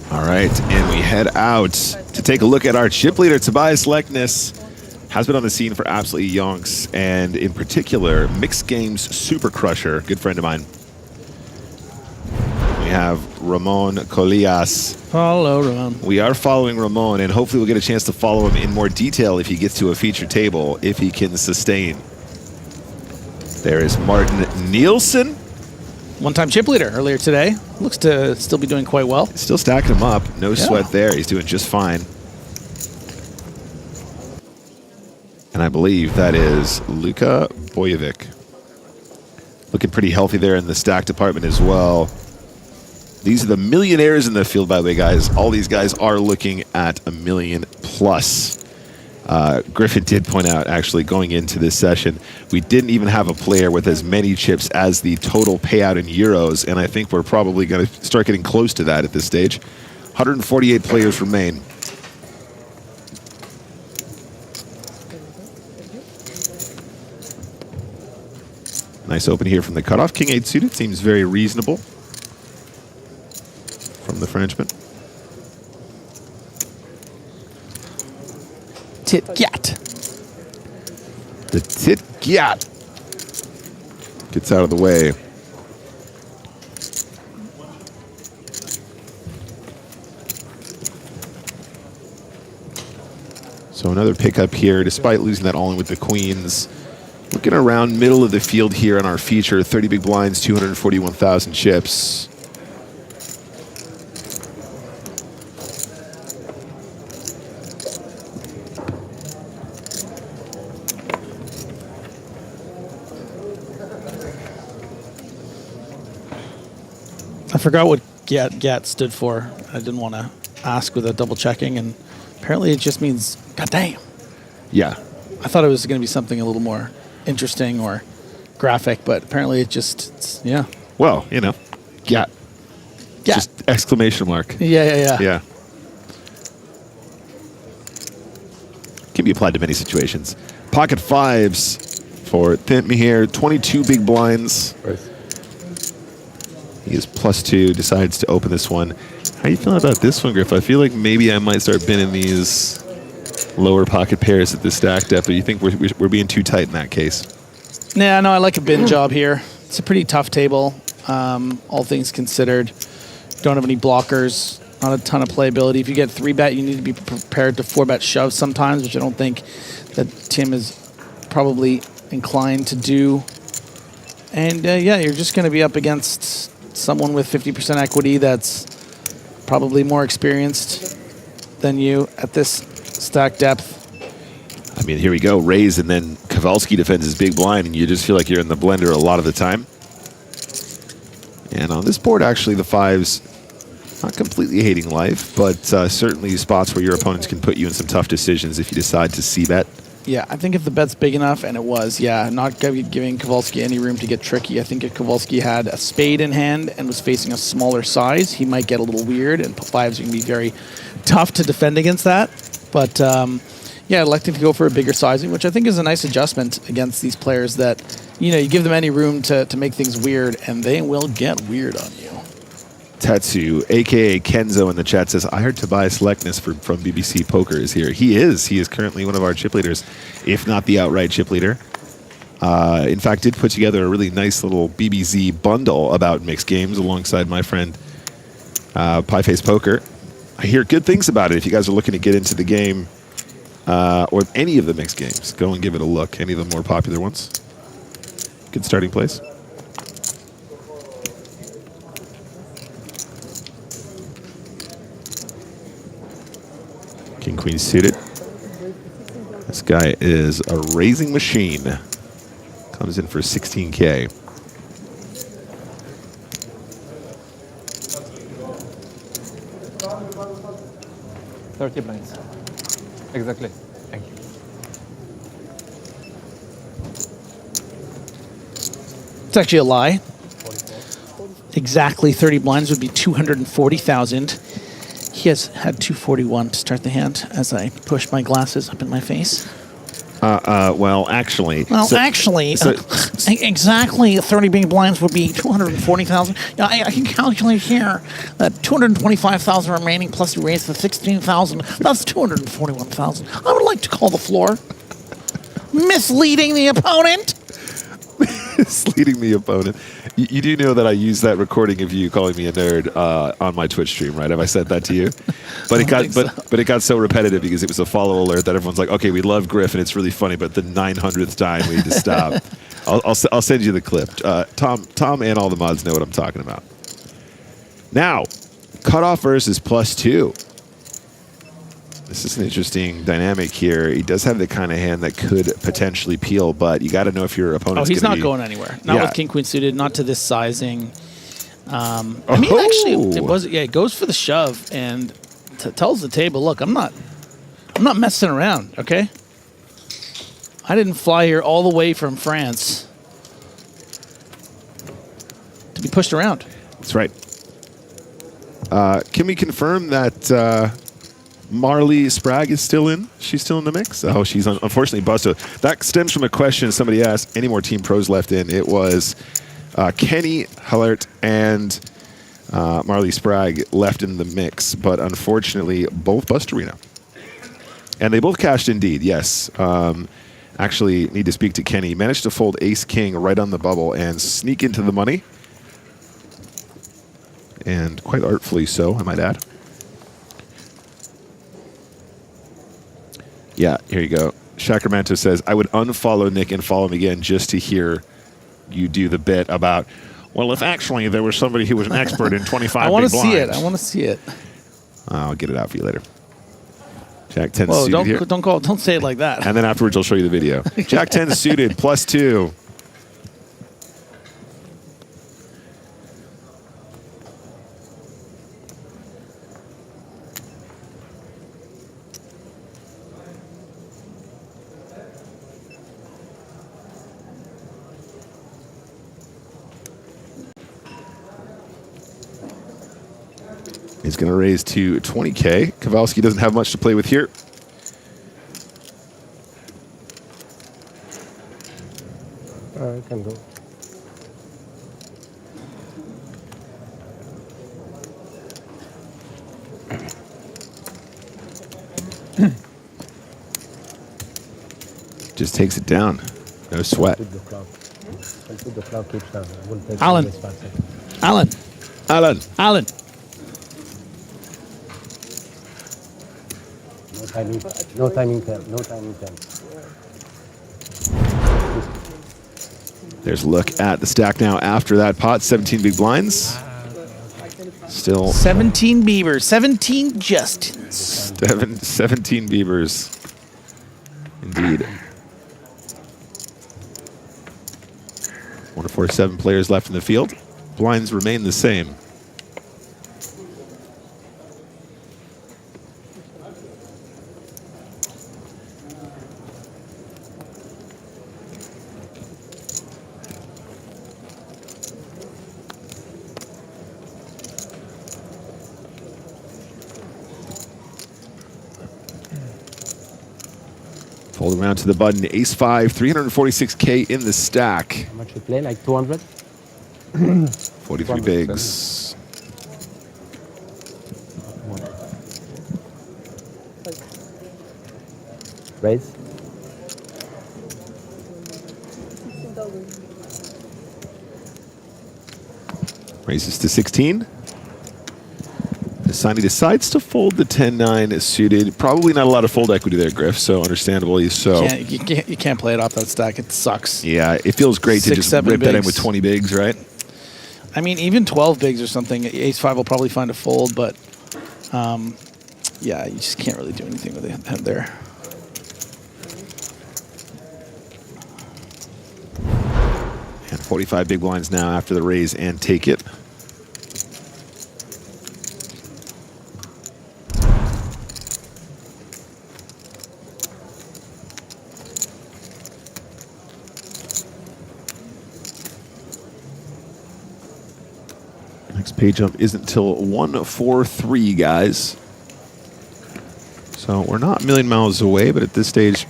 All right, and we head out to take a look at our chip leader. Tobias Lekness has been on the scene for absolutely yonks, and in particular, Mixed Games Super Crusher, good friend of mine. We have Ramon Colillas. Follow Ramon. We are following Ramon, and hopefully we'll get a chance to follow him in more detail if he gets to a feature table, if he can sustain. There is Martin Nielsen. One-time chip leader earlier today. Looks to still be doing quite well. Still stacking him up. No sweat there. He's doing just fine. And I believe that is Luka Bojovic. Looking pretty healthy there in the stack department as well. These are the millionaires in the field, by the way, guys. All these guys are looking at $1 million plus. Griffin did point out, actually, going into this session, we didn't even have a player with as many chips as the total payout in euros, and I think we're probably going to start getting close to that at this stage. 148 players remain. Nice open here from the cutoff. King 8 suited seems very reasonable from the Frenchman. Tit-gat. The tit-gat gets out of the way. So another pickup here, despite losing that all-in with the queens. Looking around middle of the field here on our feature, 30 big blinds, 241,000 chips. I forgot what GAT stood for. I didn't want to ask without double checking, and apparently it just means goddamn. Yeah. I thought it was going to be something a little more interesting or graphic, but apparently it just, yeah. Well, you know, GAT. Just exclamation mark. Yeah. Yeah. Can be applied to many situations. Pocket fives for Thimmy here. 22 big blinds. He is +2, decides to open this one. How are you feeling about this one, Griff? I feel like maybe I might start binning these lower pocket pairs at this stack depth, or you think we're being too tight in that case? Yeah, no, I like a bin job here. It's a pretty tough table. all things considered. Don't have any blockers, not a ton of playability. If you get 3-bet, you need to be prepared to 4-bet shove sometimes, which I don't think that Tim is probably inclined to do. And yeah, you're just going to be up against someone with 50% equity that's probably more experienced than you at this stack depth. I mean, here we go. Raise, and then Kowalski defends his big blind, and you just feel like you're in the blender a lot of the time. And on this board, actually, the 5's not completely hating life, but certainly spots where your opponents can put you in some tough decisions if you decide to c-bet. Yeah, I think if the bet's big enough, and it was, yeah, not giving Kowalski any room to get tricky. I think if Kowalski had a spade in hand and was facing a smaller size, he might get a little weird, and 5s are going to be very tough to defend against that. But yeah, electing to go for a bigger sizing, which I think is a nice adjustment against these players that, you know, you give them any room to make things weird, and they will get weird on you. Tetsu, a.k.a. Kenzo in the chat, says, I heard Tobias Leknes from BBC Poker is here. He is. He is currently one of our chip leaders, if not the outright chip leader. In fact, did put together a really nice little BBZ bundle about mixed games alongside my friend Pieface Poker. I hear good things about it. If you guys are looking to get into the game or any of the mixed games, go and give it a look. Any of the more popular ones. Good starting place. King Queen suited. This guy is a raising machine. Comes in for 16K. $30 blinds. Exactly. Thank you. It's actually a lie. Exactly 30 blinds would be 240,000. He has had 241 to start the hand as I push my glasses up in my face. Well, actually. Well, actually, exactly 30 big blinds would be 240,000. I can calculate here that 225,000 remaining plus you raise the 16,000. That's 241,000. I would like to call the floor. Misleading the opponent. Misleading the opponent. You do know that I used that recording of you calling me a nerd on my Twitch stream, right? Have I said that to you? But it got so repetitive because it was a follow alert that everyone's like, okay, we love Griff and it's really funny, but the 900th time we need to stop. I'll send you the clip. Tom and all the mods know what I'm talking about. Now, cutoff versus +2. This is an interesting dynamic here. He does have the kind of hand that could potentially peel, but you got to know if your opponent's he's not going anywhere. Not with King Queen suited, not to this sizing. I mean, actually, it goes for the shove and tells the table, look, I'm not messing around, okay? I didn't fly here all the way from France to be pushed around. That's right. Can we confirm that Marle Spragg is still in? She's still in the mix? Oh, she's unfortunately busted. That stems from a question somebody asked, any more Team Pros left in? It was Kenny Hallaert and Marle Spragg left in the mix, but unfortunately both bust arena. And they both cashed indeed, yes. Actually need to speak to Kenny. Managed to fold ace-king right on the bubble and sneak into the money. And quite artfully so, I might add. Yeah, here you go. Sacramento says, I would unfollow Nick and follow him again just to hear you do the bit about, well, if actually there was somebody who was an expert in 25 I want to big see blinds. it. I want to see it. I'll get it out for you later. Jack 10 Whoa, suited here. don't say it like that. And then afterwards, I'll show you the video. Jack 10 suited, +2. He's going to raise to 20K. Kowalski doesn't have much to play with here. I can do. Just takes it down. No sweat. Until the clock keeps down. It will take Alan. always 5 seconds. Alan. Alan. Alan. No timing time. No timing time. There's a look at the stack now after that pot. 17 big blinds. Still 17 Beavers, 17 Justins. 17 Beavers. Indeed. 1 to 47 players left in the field. Blinds remain the same. Fold around to the button, ace 5, 346K in the stack. How much you play? Like 200? 43 bigs. Raise. Raises to 16. Asani decides to fold the 10-9 suited. Probably not a lot of fold equity there, Griff, so understandably so. You can't play it off that stack. It sucks. Yeah, it feels great to just rip that in with 20 bigs, right? I mean, even 12 bigs or something, ace-5 will probably find a fold, but yeah, you just can't really do anything with it there. And 45 big blinds now after the raise and take it. Next pay jump isn't until 1-4-3, guys. So we're not a million miles away, but at this stage,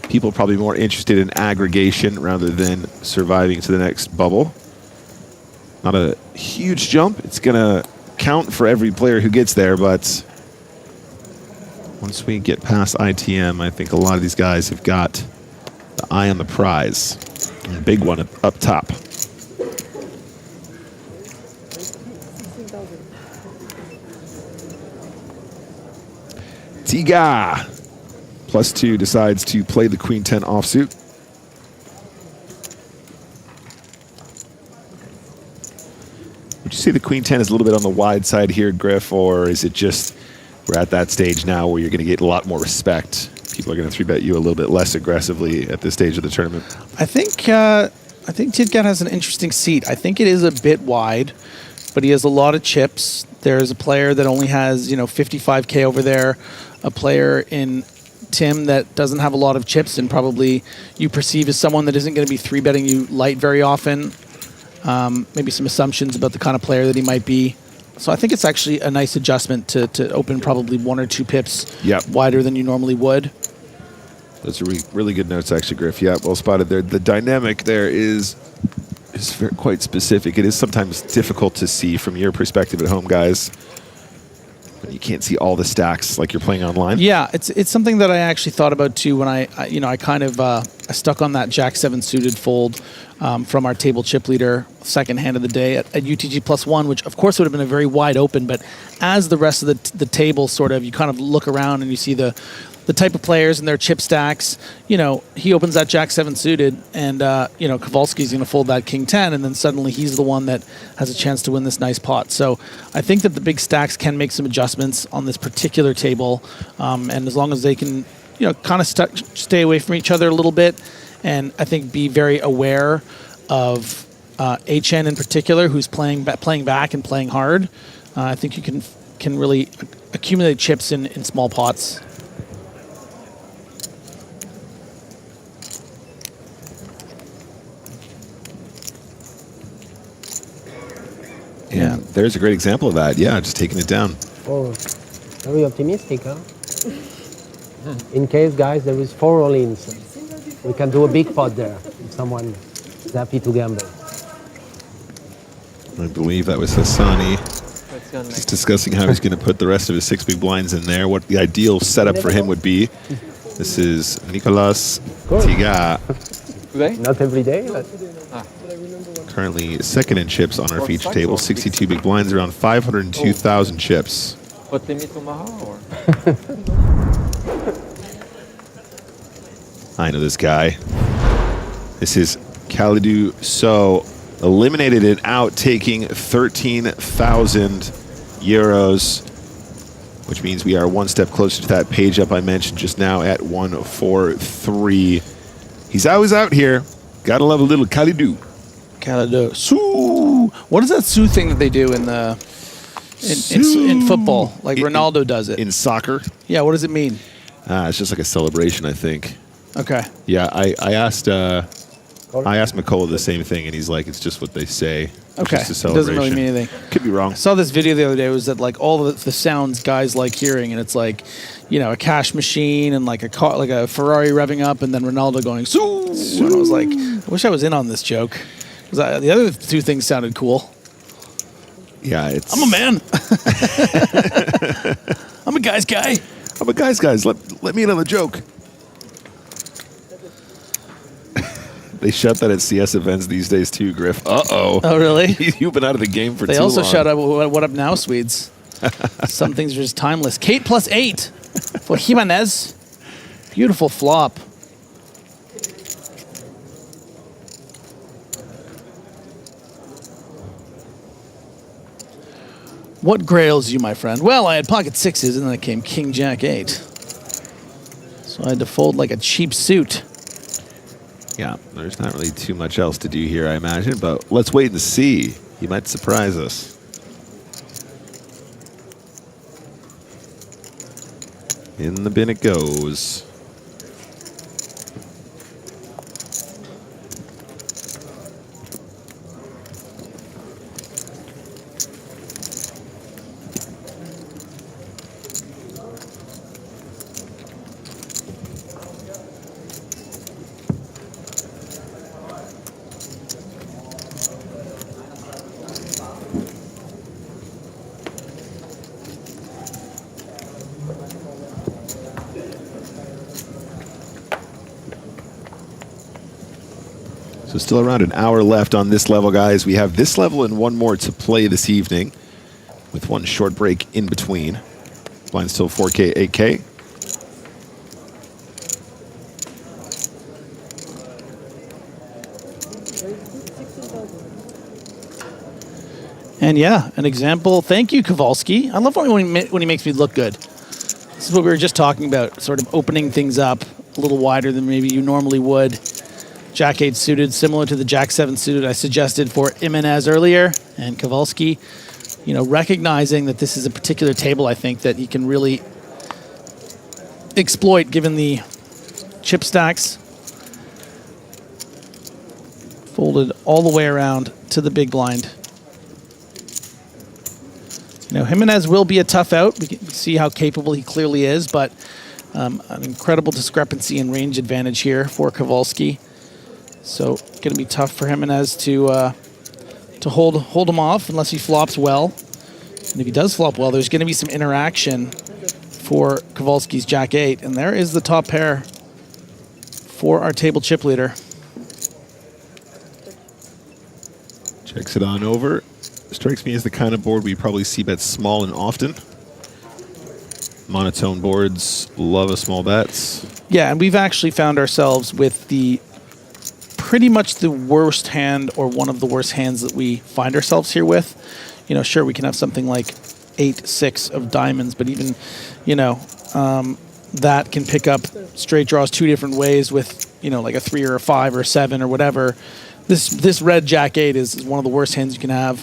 people are probably more interested in aggregation rather than surviving to the next bubble. Not a huge jump. It's going to count for every player who gets there, but once we get past ITM, I think a lot of these guys have got the eye on the prize. And a big one up top. Tiga, +2, decides to play the Queen 10 offsuit. Would you say the Queen 10 is a little bit on the wide side here, Griff, or is it just we're at that stage now where you're going to get a lot more respect? People are going to 3-bet you a little bit less aggressively at this stage of the tournament. I think Tidgat has an interesting seat. I think it is a bit wide, but he has a lot of chips. There's a player that only has 55K over there, a player in Tim that doesn't have a lot of chips and probably you perceive as someone that isn't going to be 3-betting you light very often. Maybe some assumptions about the kind of player that he might be. So I think it's actually a nice adjustment to open probably 1 or 2 pips wider than you normally would. Those are really good notes, actually, Griff. Yeah, well spotted there. The dynamic there is quite specific. It is sometimes difficult to see from your perspective at home, guys. When you can't see all the stacks like you're playing online. Yeah, it's something that I actually thought about too when I kind of I stuck on that Jack 7 suited fold from our table chip leader, second hand of the day at UTG +1, which of course would have been a very wide open, but as the rest of the table sort of, you kind of look around and you see the type of players and their chip stacks. He opens that Jack 7 suited and Kowalski's going to fold that King 10 and then suddenly he's the one that has a chance to win this nice pot. So I think that the big stacks can make some adjustments on this particular table, and as long as they can kind of stay away from each other a little bit, and I think be very aware of HN in particular, who's playing back and playing hard. I think you can really accumulate chips in small pots. Yeah, there's a great example of that. Yeah, just taking it down. Oh, very optimistic, huh? In case, guys, there is 4 all-ins. We can do a big pot there if someone is happy to gamble. I believe that was Hassani. He's discussing how he's going to put the rest of his 6 big blinds in there, what the ideal setup for him would be. This is Nicolas Tiga. Not every day, but... Currently second in chips on our feature table. 62 big blinds, around 502,000 chips. What limit to Maha or? I know this guy. This is Kalidou So. Eliminated it out, taking 13,000 euros, which means we are one step closer to that page up I mentioned just now at 143. He's always out here. Gotta love a little Kalidou. Kalidou. Soo! What is that Soo thing that they do in the in football? Like Ronaldo does it. In soccer? Yeah, what does it mean? It's just like a celebration, I think. Okay. Yeah, I asked Michal the same thing, and he's like, it's just what they say. It's Okay. just a It doesn't really celebration. mean anything. Could be wrong. I saw this video the other day. It was that like all the sounds guys like hearing, and it's like, you know, a cash machine and like a car, like a Ferrari revving up, and then Ronaldo going Soo! And I was like, I wish I was in on this joke. 'Cause the other two things sounded cool. Yeah, it's. I'm a man. I'm a guy's guy. I'm a guy's guys. Let me in on the joke. They shut that at CS events these days too, Griff. Uh-oh. Oh, really? You've been out of the game for too long. They also shut up What Up Now, Swedes. Some things are just timeless. Kate +8 for Jimenez. Beautiful flop. What grails you, my friend? Well, I had pocket sixes, and then it came King Jack 8. So I had to fold like a cheap suit. Yeah, there's not really too much else to do here, I imagine, but let's wait and see. He might surprise us. In the bin it goes. So still around an hour left on this level, guys. We have this level and one more to play this evening with one short break in between. Blind still 4K, 8K. And yeah, an example. Thank you, Kowalski. I love when he makes me look good. This is what we were just talking about, sort of opening things up a little wider than maybe you normally would. Jack 8 suited, similar to the Jack 7 suited I suggested for Jimenez earlier. And Kowalski, you know, recognizing that this is a particular table, I think, that he can really exploit given the chip stacks. Folded all the way around to the big blind. You know, Jimenez will be a tough out. We can see how capable he clearly is, but an incredible discrepancy in range advantage here for Kowalski. So going to be tough for Jimenez to hold him off unless he flops well. And if he does flop well, there's going to be some interaction for Kowalski's Jack 8, and there is the top pair for our table chip leader. Checks it on over. Strikes me as the kind of board we probably see bet small and often. Monotone boards love a small bets. Yeah, and we've actually found ourselves with the pretty much the worst hand or one of the worst hands that we find ourselves here with. You know, sure, we can have something like 8-6 of diamonds, but even, you know, that can pick up straight draws two different ways with, you know, like a 3 or a 5 or a 7 or whatever. This red Jack 8 is one of the worst hands you can have.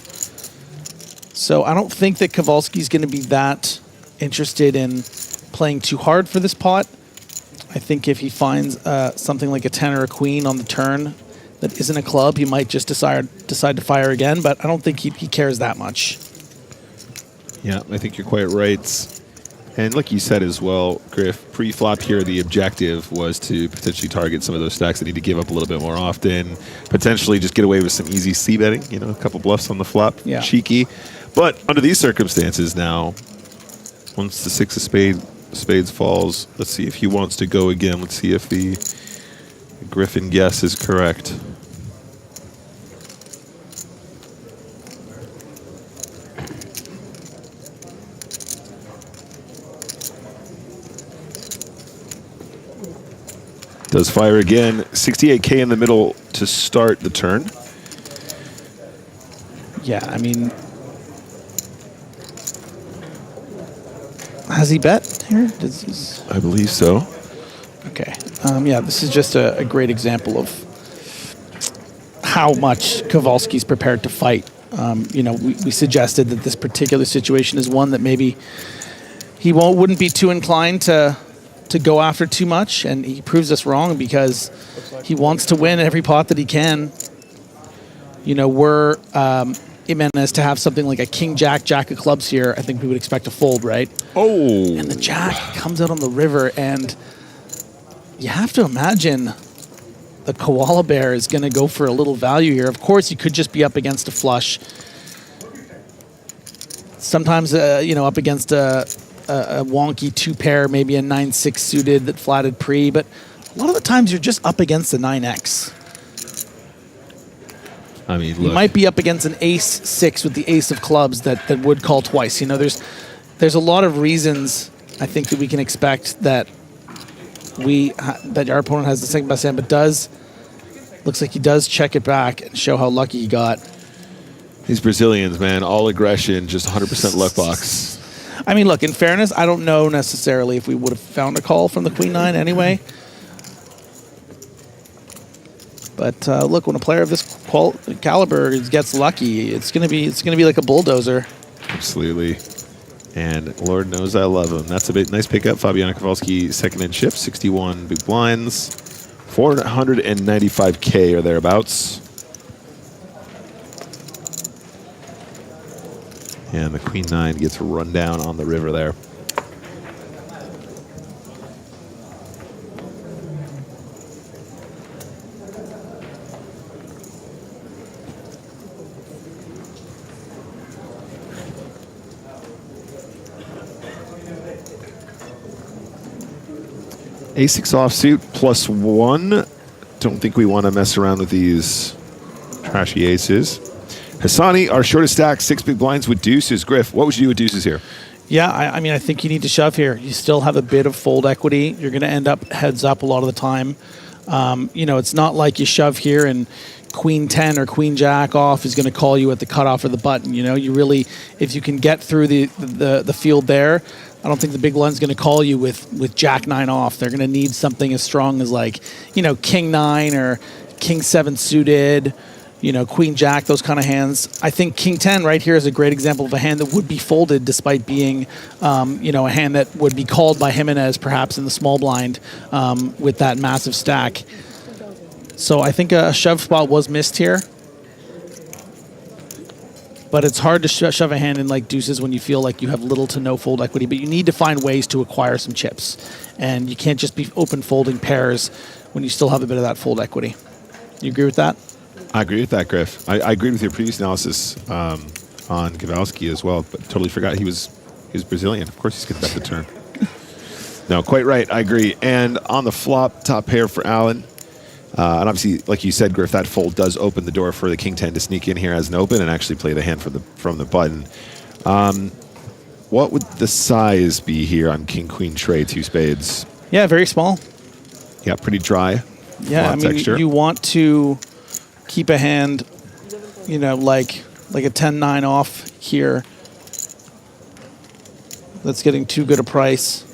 So I don't think that Kowalski's going to be that interested in playing too hard for this pot. I think if he finds something like a 10 or a queen on the turn that isn't a club, he might just decide to fire again, but I don't think he cares that much. Yeah, I think you're quite right. And like you said as well, Griff, pre-flop here, the objective was to potentially target some of those stacks that need to give up a little bit more often, potentially just get away with some easy c-betting, you know, a couple bluffs on the flop, yeah. Cheeky. But under these circumstances now, once the 6 of spades falls, let's see if he wants to go again. Let's see if the Griffin guess is correct. Does fire again. 68K in the middle to start the turn. Yeah, I mean, has he bet here? I believe so. Okay. Yeah, this is just a great example of how much Kowalski's prepared to fight. You know, we suggested that this particular situation is one that maybe he wouldn't be too inclined to go after too much, and he proves us wrong because he wants to win every pot that he can. You know, we're Jimenez to have something like a king jack of clubs here. I think we would expect a fold, right? Oh, and the jack comes out on the river, and you have to imagine the koala bear is going to go for a little value here. Of course, you could just be up against a flush. Sometimes, you know, up against a wonky 2-pair, maybe a 9-6 suited that flatted pre, but a lot of the times you're just up against a 9X. I mean, you might be up against an ace-6 with the ace of clubs that would call twice. You know, there's a lot of reasons I think that we can expect that that our opponent has the second best hand, but looks like he does check it back and show how lucky he got. These Brazilians, man, all aggression, just 100% luck box. I mean, look, in fairness, I don't know necessarily if we would have found a call from the Queen-9 anyway. But look, when a player of this caliber gets lucky, it's gonna be like a bulldozer. Absolutely. And Lord knows I love him. That's a nice pickup. Fabiano Kowalski, second in chip, 61 big blinds, 495K or thereabouts. And the Queen-9 gets run down on the river there. A6 offsuit +1. Don't think we want to mess around with these trashy aces. Hassani, our shortest stack, 6 big blinds with deuces. Griff, what would you do with deuces here? Yeah, I mean, I think you need to shove here. You still have a bit of fold equity. You're going to end up heads up a lot of the time. You know, it's not like you shove here and Queen 10 or Queen Jack off is going to call you at the cutoff of the button. You know, you really, if you can get through the field there, I don't think the big blind's going to call you with Jack 9 off. They're going to need something as strong as, like, you know, King 9 or King 7 suited, you know, Queen Jack, those kind of hands. I think King 10 right here is a great example of a hand that would be folded despite being, you know, a hand that would be called by Jimenez perhaps in the small blind with that massive stack. So I think a shove spot was missed here. But it's hard to shove a hand in like deuces when you feel like you have little to no fold equity, but you need to find ways to acquire some chips. And you can't just be open folding pairs when you still have a bit of that fold equity. You agree with that? I agree with that, Griff. I agreed with your previous analysis on Kowalski as well, but totally forgot he was Brazilian. Of course he's going to bet the turn. No, quite right. I agree. And on the flop, top pair for Alan. And obviously, like you said, Griff, that fold does open the door for the King 10 to sneak in here as an open and actually play the hand from the button. What would the size be here on King Queen tray, 2 spades? Yeah, very small. Yeah, pretty dry. Yeah, I mean, you want to keep a hand, you know, like a 10-9 off here. That's getting too good a price.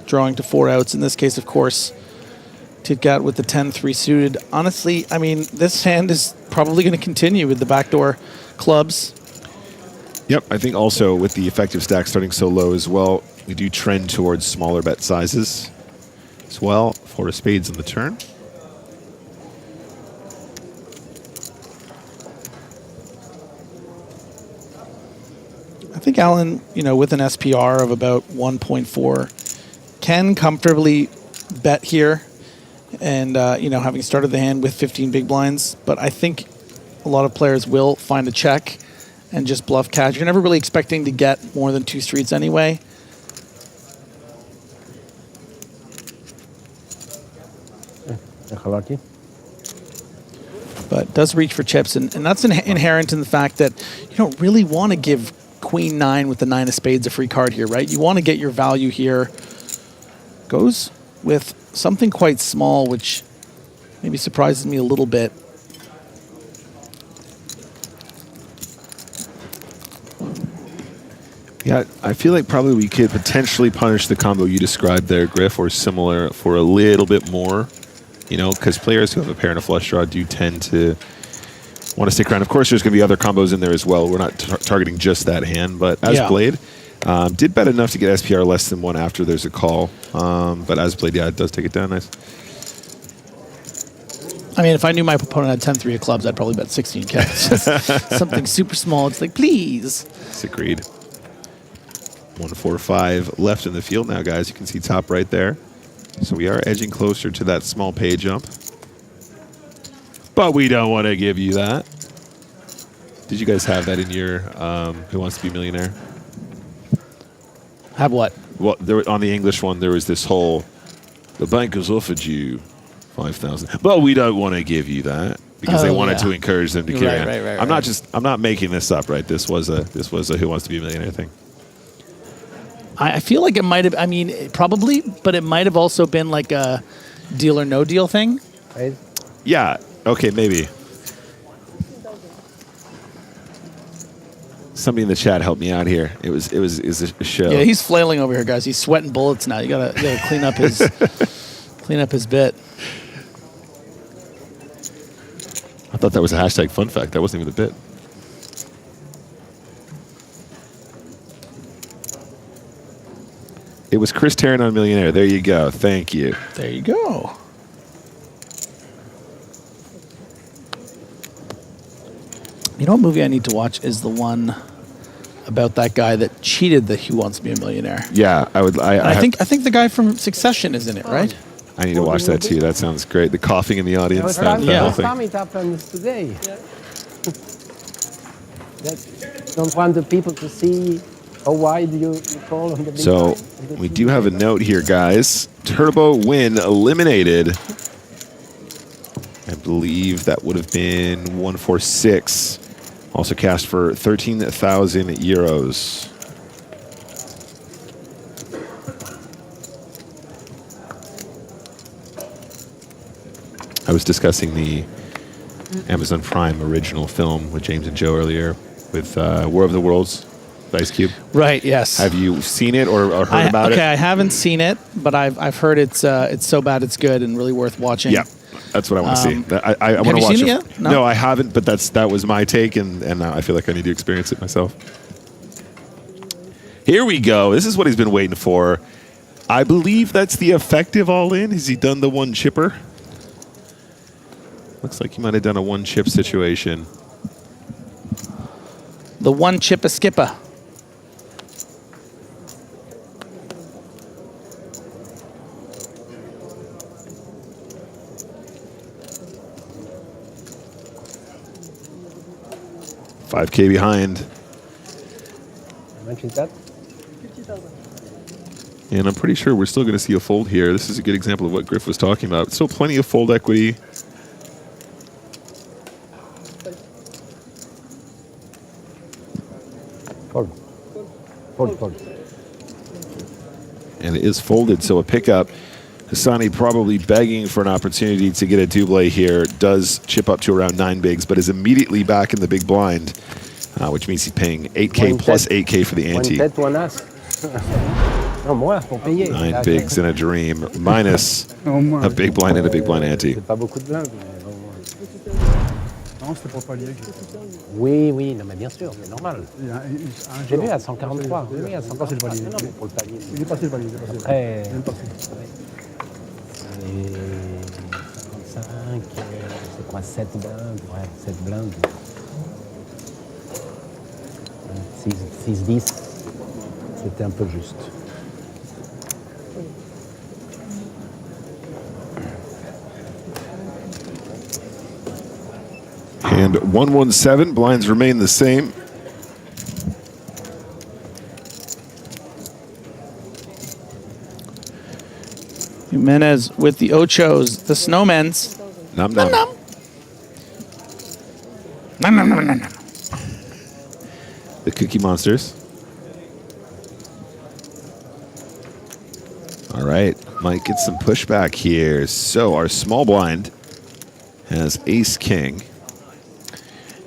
Drawing to 4 outs. In this case, of course, Titgat with the 10-3 suited. Honestly, I mean, this hand is probably going to continue with the backdoor clubs. Yep, I think also with the effective stack starting so low as well, we do trend towards smaller bet sizes as well. 4 of spades on the turn. I think Alan, you know, with an SPR of about 1.4, can comfortably bet here. And, you know, having started the hand with 15 big blinds. But I think a lot of players will find a check and just bluff catch. You're never really expecting to get more than 2 streets anyway. But does reach for chips. And that's inherent in the fact that you don't really want to give Queen 9 with the 9 of spades a free card here, right? You want to get your value here. Goes with something quite small, which maybe surprises me a little bit. Yeah, I feel like probably we could potentially punish the combo you described there, Griff, or similar for a little bit more, you know, because players who have a pair and a flush draw do tend to want to stick around. Of course, there's going to be other combos in there as well. We're not targeting just that hand, but as played, did bet enough to get SPR less than 1 after there's a call. But as played, yeah, it does take it down. Nice. I mean, if I knew my opponent had 10-3 of clubs, I'd probably bet 16K. It's just something super small. It's like, please. Agreed. 1-4-5 left in the field now, guys. You can see top right there. So we are edging closer to that small pay jump. But we don't want to give you that. Did you guys have that in your Who Wants to Be a Millionaire? Have what? Well, there, on the English one, there was this whole, the bank has offered you 5,000, but we don't want to give you that because they wanted to encourage them to carry on. Right. I'm not making this up, right? This was a Who Wants to Be a Millionaire thing. I feel like it might have, I mean, probably, but it might have also been like a deal or no deal thing. Yeah, okay, maybe. Somebody in the chat helped me out here. It was a show. Yeah, he's flailing over here, guys. He's sweating bullets now. You gotta clean up his bit. I thought that was a hashtag fun fact. That wasn't even a bit. It was Chris Tarrant on Millionaire. There you go. Thank you. There you go. You know what movie I need to watch is the one about that guy that cheated the Who Wants to Be a Millionaire. Yeah, I would. I think the guy from Succession is in it, right? I need to watch that too. That sounds great. The coughing in the audience. That whole thing. It happens today. Don't want the people to see how wide you call on the big So line. we do have a note here, guys. Turbo win eliminated. I believe that would have been 146. Also cast for 13,000 euros. I was discussing the Amazon Prime original film with James and Joe earlier with War of the Worlds, Ice Cube. Right. Yes. Have you seen it or heard about it? Okay, I haven't seen it, but I've heard it's so bad it's good and really worth watching. Yeah, that's what I want to see. I want to you watch seen it. it yet? No, I haven't. But that was my take, and I feel like I need to experience it myself. Here we go. This is what he's been waiting for. I believe that's the effective all-in. Has he done the one chipper? Looks like he might have done a one chip situation. The one chip a skipper. $5K behind. How much is that? 50,000. And I'm pretty sure we're still going to see a fold here. This is a good example of what Griff was talking about. Still plenty of fold equity. Fold. And it is folded, so a pickup. Hassani probably begging for an opportunity to get a double here. Does chip up to around 9 bigs, but is immediately back in the big blind, which means he's paying 8K plus 8K for the ante. 9 bigs in a dream, minus a big blind and a big blind ante. Oui, non mais bien sûr, c'est normal. J'ai vu à 143. Oui, à 143. Non, mais pour le palier. Il est passé le palier. Après, c'est 55, c'est quoi, 7 blindes? Ouais, 7 blindes. 6-10, c'était un peu juste. And 117, blinds remain the same. Jimenez with the ochos, the snowmens. Nom nom. Nom. The Cookie Monsters. All right. might get some pushback here. So our small blind has ace-king.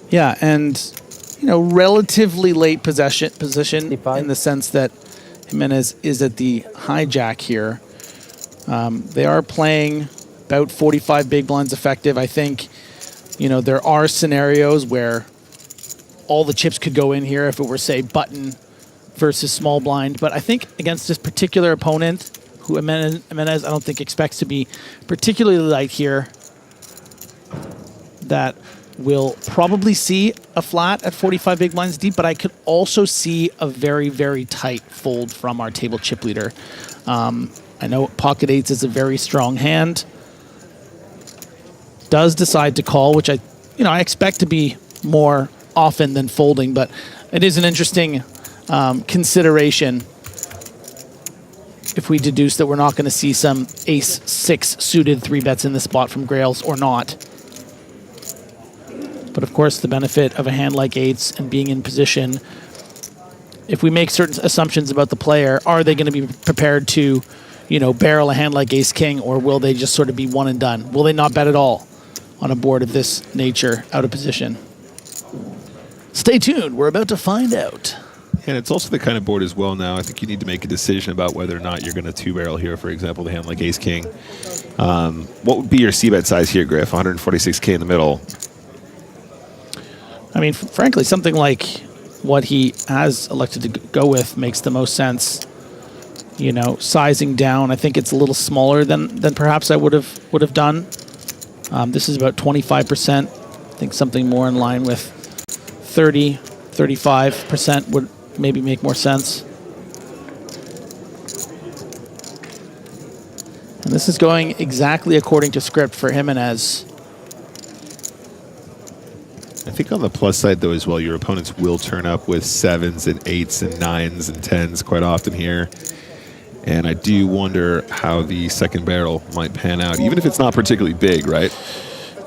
Yeah, and relatively late position in the sense that Jimenez is at the hijack here. They are playing about 45 big blinds effective. I think, there are scenarios where all the chips could go in here if it were, say, button versus small blind. But I think against this particular opponent, who Jimenez I don't think expects to be particularly light here, that will probably see a flat at 45 big blinds deep, but I could also see a very, very tight fold from our table chip leader. I know pocket eights is a very strong hand. Does decide to call, which I expect to be more often than folding, but it is an interesting consideration if we deduce that we're not going to see some ace-6 suited 3-bets in the spot from Grails or not. But of course, the benefit of a hand like eights and being in position, if we make certain assumptions about the player, are they going to be prepared to, barrel a hand like ace-king, or will they just sort of be one and done? Will they not bet at all on a board of this nature out of position? Stay tuned. We're about to find out. And it's also the kind of board as well now. I think you need to make a decision about whether or not you're going to two-barrel here, for example, the hand like ace-king. What would be your c-bet size here, Griff? 146K in the middle. I mean, frankly, something like what he has elected to go with makes the most sense. Sizing down, I think it's a little smaller than perhaps I would have done. This is about 25%. I think something more in line with 30, 35% would maybe make more sense. And this is going exactly according to script for Jimenez. I think on the plus side, though, as well, your opponents will turn up with 7s and 8s and 9s and 10s quite often here. And I do wonder how the second barrel might pan out, even if it's not particularly big, right?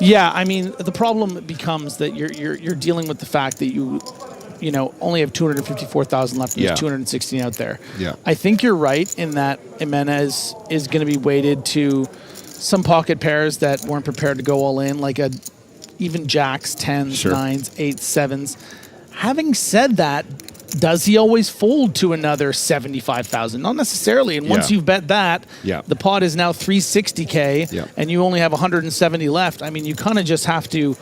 Yeah, I mean, the problem becomes that you're dealing with the fact that you only have 254,000 left, and there's 216 out there. Yeah. I think you're right in that Jimenez is going to be weighted to some pocket pairs that weren't prepared to go all in, like even jacks, 10s, 9s, 8s, 7s. Having said that, does he always fold to another 75,000? Not necessarily. And once you've bet that, the pot is now 360K, and you only have 170 left. I mean, you kind of just have to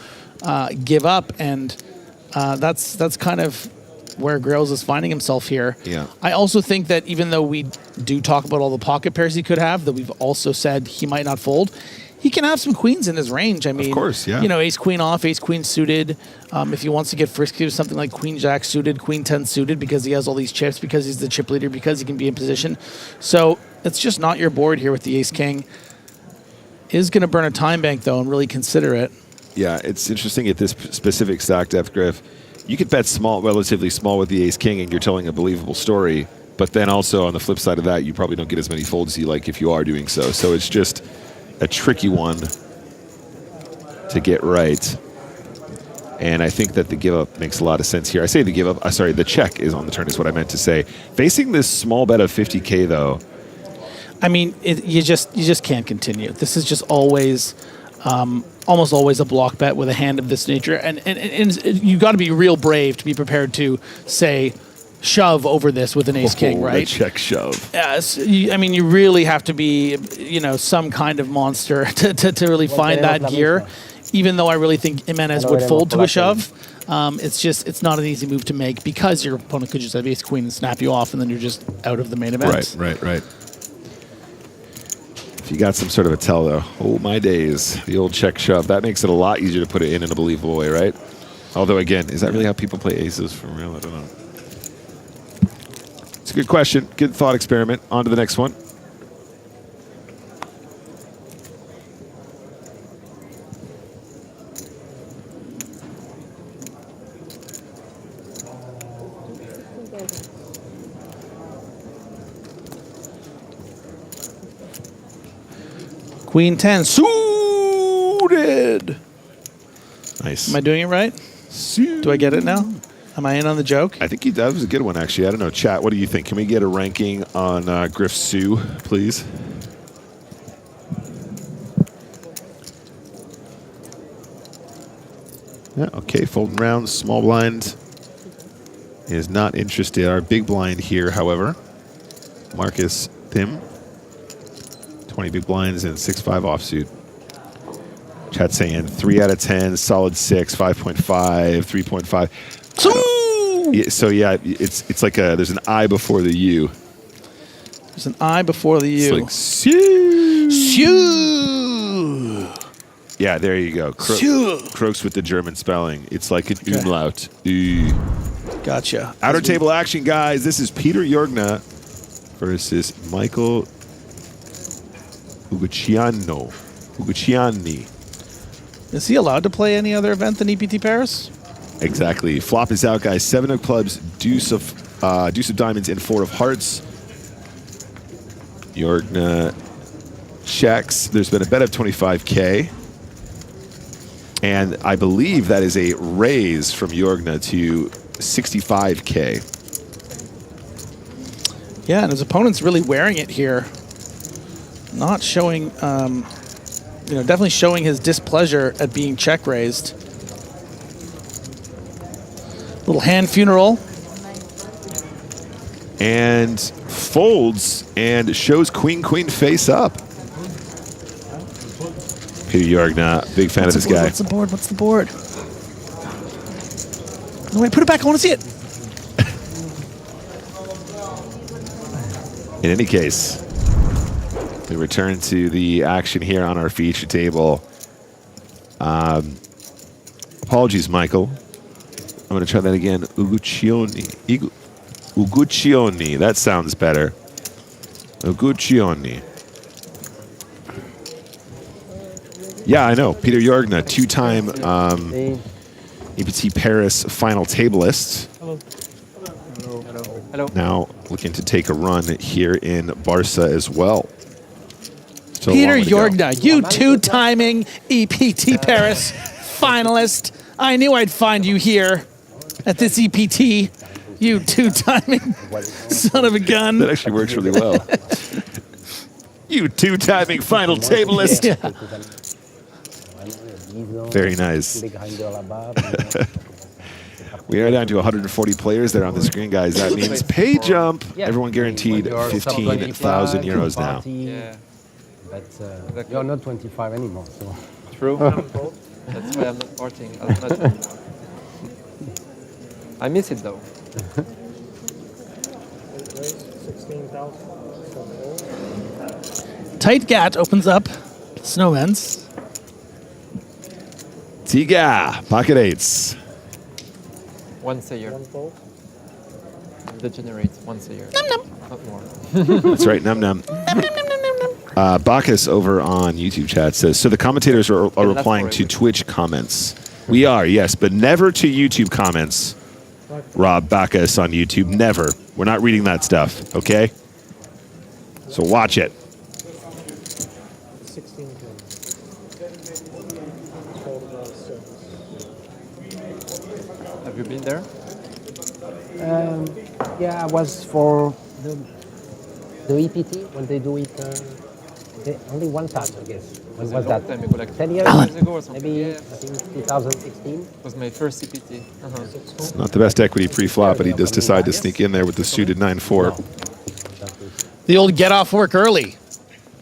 give up, and that's kind of where Grails is finding himself here. Yeah. I also think that even though we do talk about all the pocket pairs he could have, that we've also said he might not fold, he can have some queens in his range. I mean, of course, ace-queen off, ace-queen suited. If he wants to get frisky with something like queen-jack suited, queen-10 suited, because he has all these chips, because he's the chip leader, because he can be in position. So it's just not your board here with the ace-king. Is going to burn a time bank, though, and really consider it. Yeah, it's interesting at this specific stack depth, Griff. You could bet small, relatively small with the ace-king, and you're telling a believable story. But then also on the flip side of that, you probably don't get as many folds as you like if you are doing so. So it's just a tricky one to get right. And I think that the give up makes a lot of sense here. I say the give up, sorry, the check is on the turn is what I meant to say. Facing this small bet of 50K though. I mean, you just can't continue. This is just always, almost always a block bet with a hand of this nature. And you got to be real brave to be prepared to say, shove over this with an ace-king, right? Check shove. Yes, I mean, you really have to be, some kind of monster to really find that gear. Even though I really think Jimenez would fold to a shove, it's not an easy move to make because your opponent could just have ace-queen and snap you off, and then you're just out of the main event. Right. If you got some sort of a tell, though, oh my days, the old check shove, that makes it a lot easier to put it in a believable way, right? Although, again, is that really how people play aces for real? I don't know. It's a good question. Good thought experiment. On to the next one. Queen 10 suited. Nice. Am I doing it right? Do I get it now? Am I in on the joke? I think that was a good one, actually. I don't know. Chat, what do you think? Can we get a ranking on Griff Sue, please? Yeah, okay, folding round, small blind is not interested. Our big blind here, however, Marcus Thim, 20 big blinds and 6-5 offsuit. Chat saying 3 out of 10, solid 6, 5.5, 3.5. So yeah, it's like there's an I before the U. There's an I before the U. It's like Sue. Sue. Yeah, there you go. Croaks with the German spelling. It's like an umlaut. Gotcha. Outer table action, guys. This is Peter Jorgna versus Michael Ugucciani. Is he allowed to play any other event than EPT Paris? Exactly. Flop is out, guys. 7 of clubs, deuce of diamonds, and 4 of hearts. Jorgna checks. There's been a bet of 25K. And I believe that is a raise from Jorgna to 65K. Yeah, and his opponent's really wearing it here. Not showing, definitely showing his displeasure at being check raised. Little hand funeral. And folds and shows queen face up. Peter Jorgna, big fan of this guy. What's the board? What's the board? No, wait, put it back. I want to see it. In any case, we return to the action here on our feature table. Apologies, Michael. I'm going to try that again. Uguccioni. That sounds better. Uguccioni. Yeah, I know. Peter Jorgna, 2-time EPT Paris final tableist. Hello. Now looking to take a run here in Barca as well. Still Peter Jorgna, you 2-timing EPT Paris finalist. I knew I'd find you here at this EPT. You 2-timing son of a gun. That actually works really well. You 2-timing final tableist. Yeah. Very nice. We are down to 140 players there on the screen, guys. That means pay jump. Everyone guaranteed 15,000 euros now. Yeah. But you're not 25 anymore, so. True. That's why I'm not partying as much. I miss it though. 16,000. Tight Gat opens up. Snowman's. Tiga, pocket eights. Once a year. Degenerates once a year. Not more. That's right, num num. Bacchus over on YouTube chat says, so the commentators are replying to Twitch comments. We are, yes, but never to YouTube comments. Rob Bacchus on YouTube, never. We're not reading that stuff, okay? So watch it. 16. Have you been there? Yeah, I was for the EPT when they do it only one time, I guess. When was that? 10 years ago or something. Maybe, Yeah. I think 2016. It was my first CPT. It's not the best equity pre-flop, but he does decide to sneak in there with the suited 9-4. The old get off work early,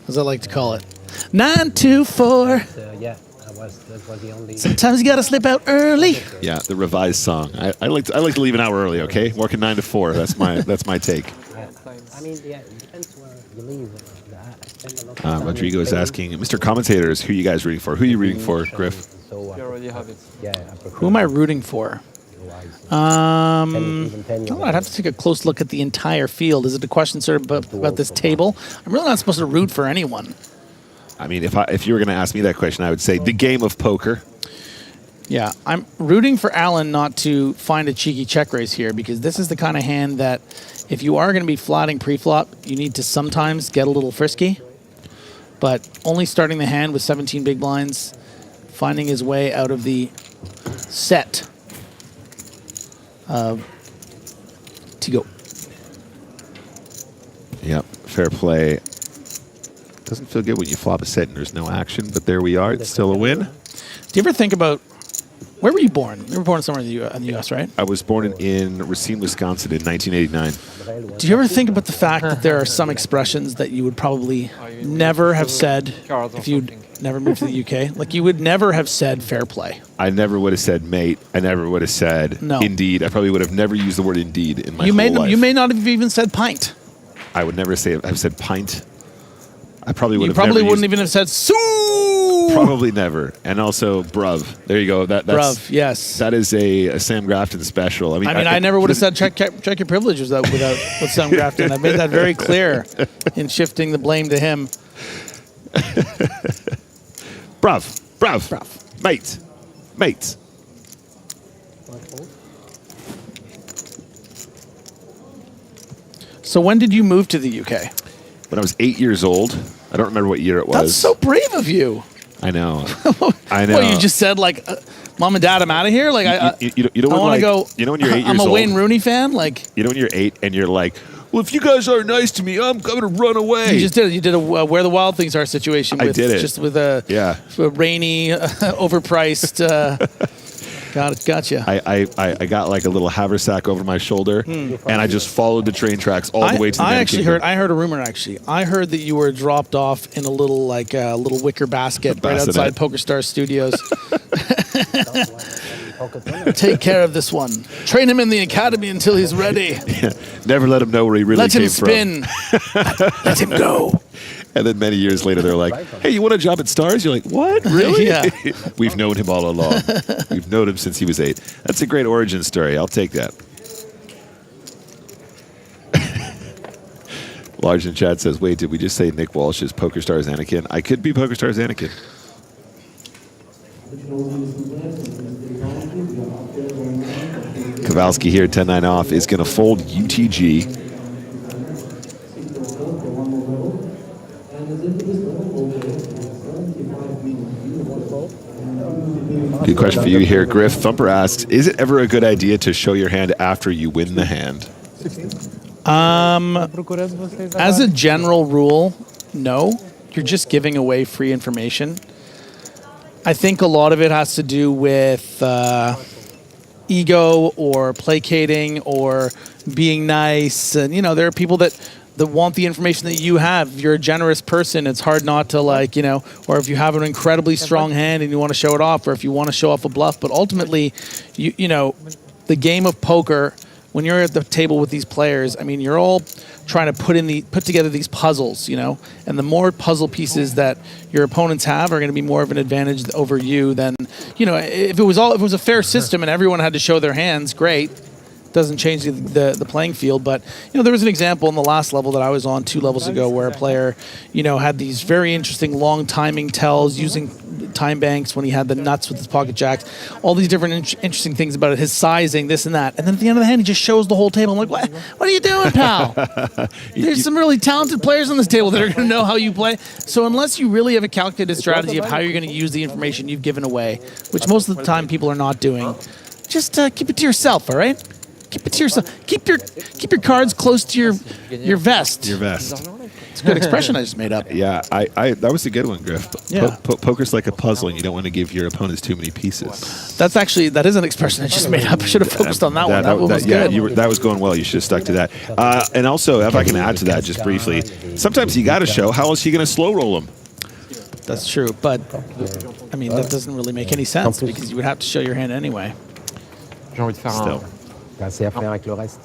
as I like to call it. 9-2-4. Yeah, that was the only. Sometimes you gotta slip out early. Yeah, the revised song. I like to leave an hour early, okay? Working 9 to 4. That's my take. I mean, yeah, it depends where you leave. Rodrigo is asking, Mr. Commentators, who are you guys rooting for? Who are you rooting for, Griff? You already have it. Yeah. Who am I rooting for? I'd have to take a close look at the entire field. Is it a question, sir, about this table? I'm really not supposed to root for anyone. I mean, if you were going to ask me that question, I would say the game of poker. Yeah, I'm rooting for Alan not to find a cheeky check raise here, because this is the kind of hand that if you are going to be flatting pre-flop, you need to sometimes get a little frisky. But only starting the hand with 17 big blinds, finding his way out of the set to go. Yep, fair play. Doesn't feel good when you flop a set and there's no action, but there we are. It's still a win. Do you ever think about Where were you born? You were born somewhere in the U.S., right? I was born in Racine, Wisconsin in 1989. Do you ever think about the fact that there are some expressions that you would probably never have said if you'd never moved to the UK? Like, you would never have said fair play. I never would have said mate. I never would have said indeed. I probably would have never used the word indeed in my whole life. You may not have even said pint. I would never say I've said pint. I probably would You have probably never wouldn't used, even have said sue. Probably never. And also bruv. There you go. That's Bruv, yes. That is a Sam Grafton special. I never would have said check your privileges with Sam Grafton. I made that very clear in shifting the blame to him. Bruv. Mate. So when did you move to the UK? When I was 8 years old. I don't remember what year it was. That's so brave of you. I know. I know. Well, you just said like, "Mom and Dad, I'm out of here." Like, you don't I want to go. You know when you're 8 years old. I'm a Wayne Rooney fan. Like, you know when you're 8 and you're like, well, if you guys aren't nice to me, I'm going to run away. You just did it. You did a Where the Wild Things Are situation. With, I did it. Just with a rainy, overpriced. Gotcha. I got like a little haversack over my shoulder, and I just followed the train tracks all the way to the I heard a rumor, actually. I heard that you were dropped off in a little wicker basket right outside PokerStars Studios. Take care of this one. Train him in the academy until he's ready. Yeah. Never let him know where he really came from. Let him spin. Let him go. And then many years later, they're like, hey, you want a job at Stars? You're like, what? Really? Yeah. We've known him all along. We've known him since he was 8. That's a great origin story. I'll take that. Large in chat says, wait, did we just say Nick Walsh is PokerStars Anakin? I could be PokerStars Anakin. Kowalski here, 10-9 off, is going to fold UTG. Good question for you here, Griff. Thumper asks, is it ever a good idea to show your hand after you win the hand? As a general rule, no. You're just giving away free information. I think a lot of it has to do with ego or placating or being nice. And, there are people that want the information that you have. If you're a generous person, it's hard not to or if you have an incredibly strong hand and you want to show it off, or if you want to show off a bluff. But ultimately, the game of poker, when you're at the table with these players, you're all trying to put together these puzzles, and the more puzzle pieces that your opponents have are going to be more of an advantage over you than, if it was a fair system and everyone had to show their hands, great. Doesn't change the playing field. But there was an example in the last level that I was on 2 levels ago where a player had these very interesting long timing tells using time banks when he had the nuts with his pocket jacks, all these different interesting things about it, his sizing, this and that, and then at the end of the hand he just shows the whole table. I'm like, what are you doing, pal? There's some really talented players on this table that are going to know how you play. So unless you really have a calculated strategy of how you're going to use the information you've given away, which most of the time people are not doing, just keep it to yourself, all right? Keep it to yourself. Keep your cards close to your vest. Your vest. It's a good expression I just made up. Yeah, I that was a good one, Griff. Yeah. Poker's like a puzzle, and you don't want to give your opponents too many pieces. That is an expression I just made up. I should have focused on that one. That one was good. That was going well. You should have stuck to that. And also, if I can add to that just briefly, sometimes you got to show how else are you going to slow roll them. That's true, but that doesn't really make any sense because you would have to show your hand anyway. Still. C'est à faire avec le reste.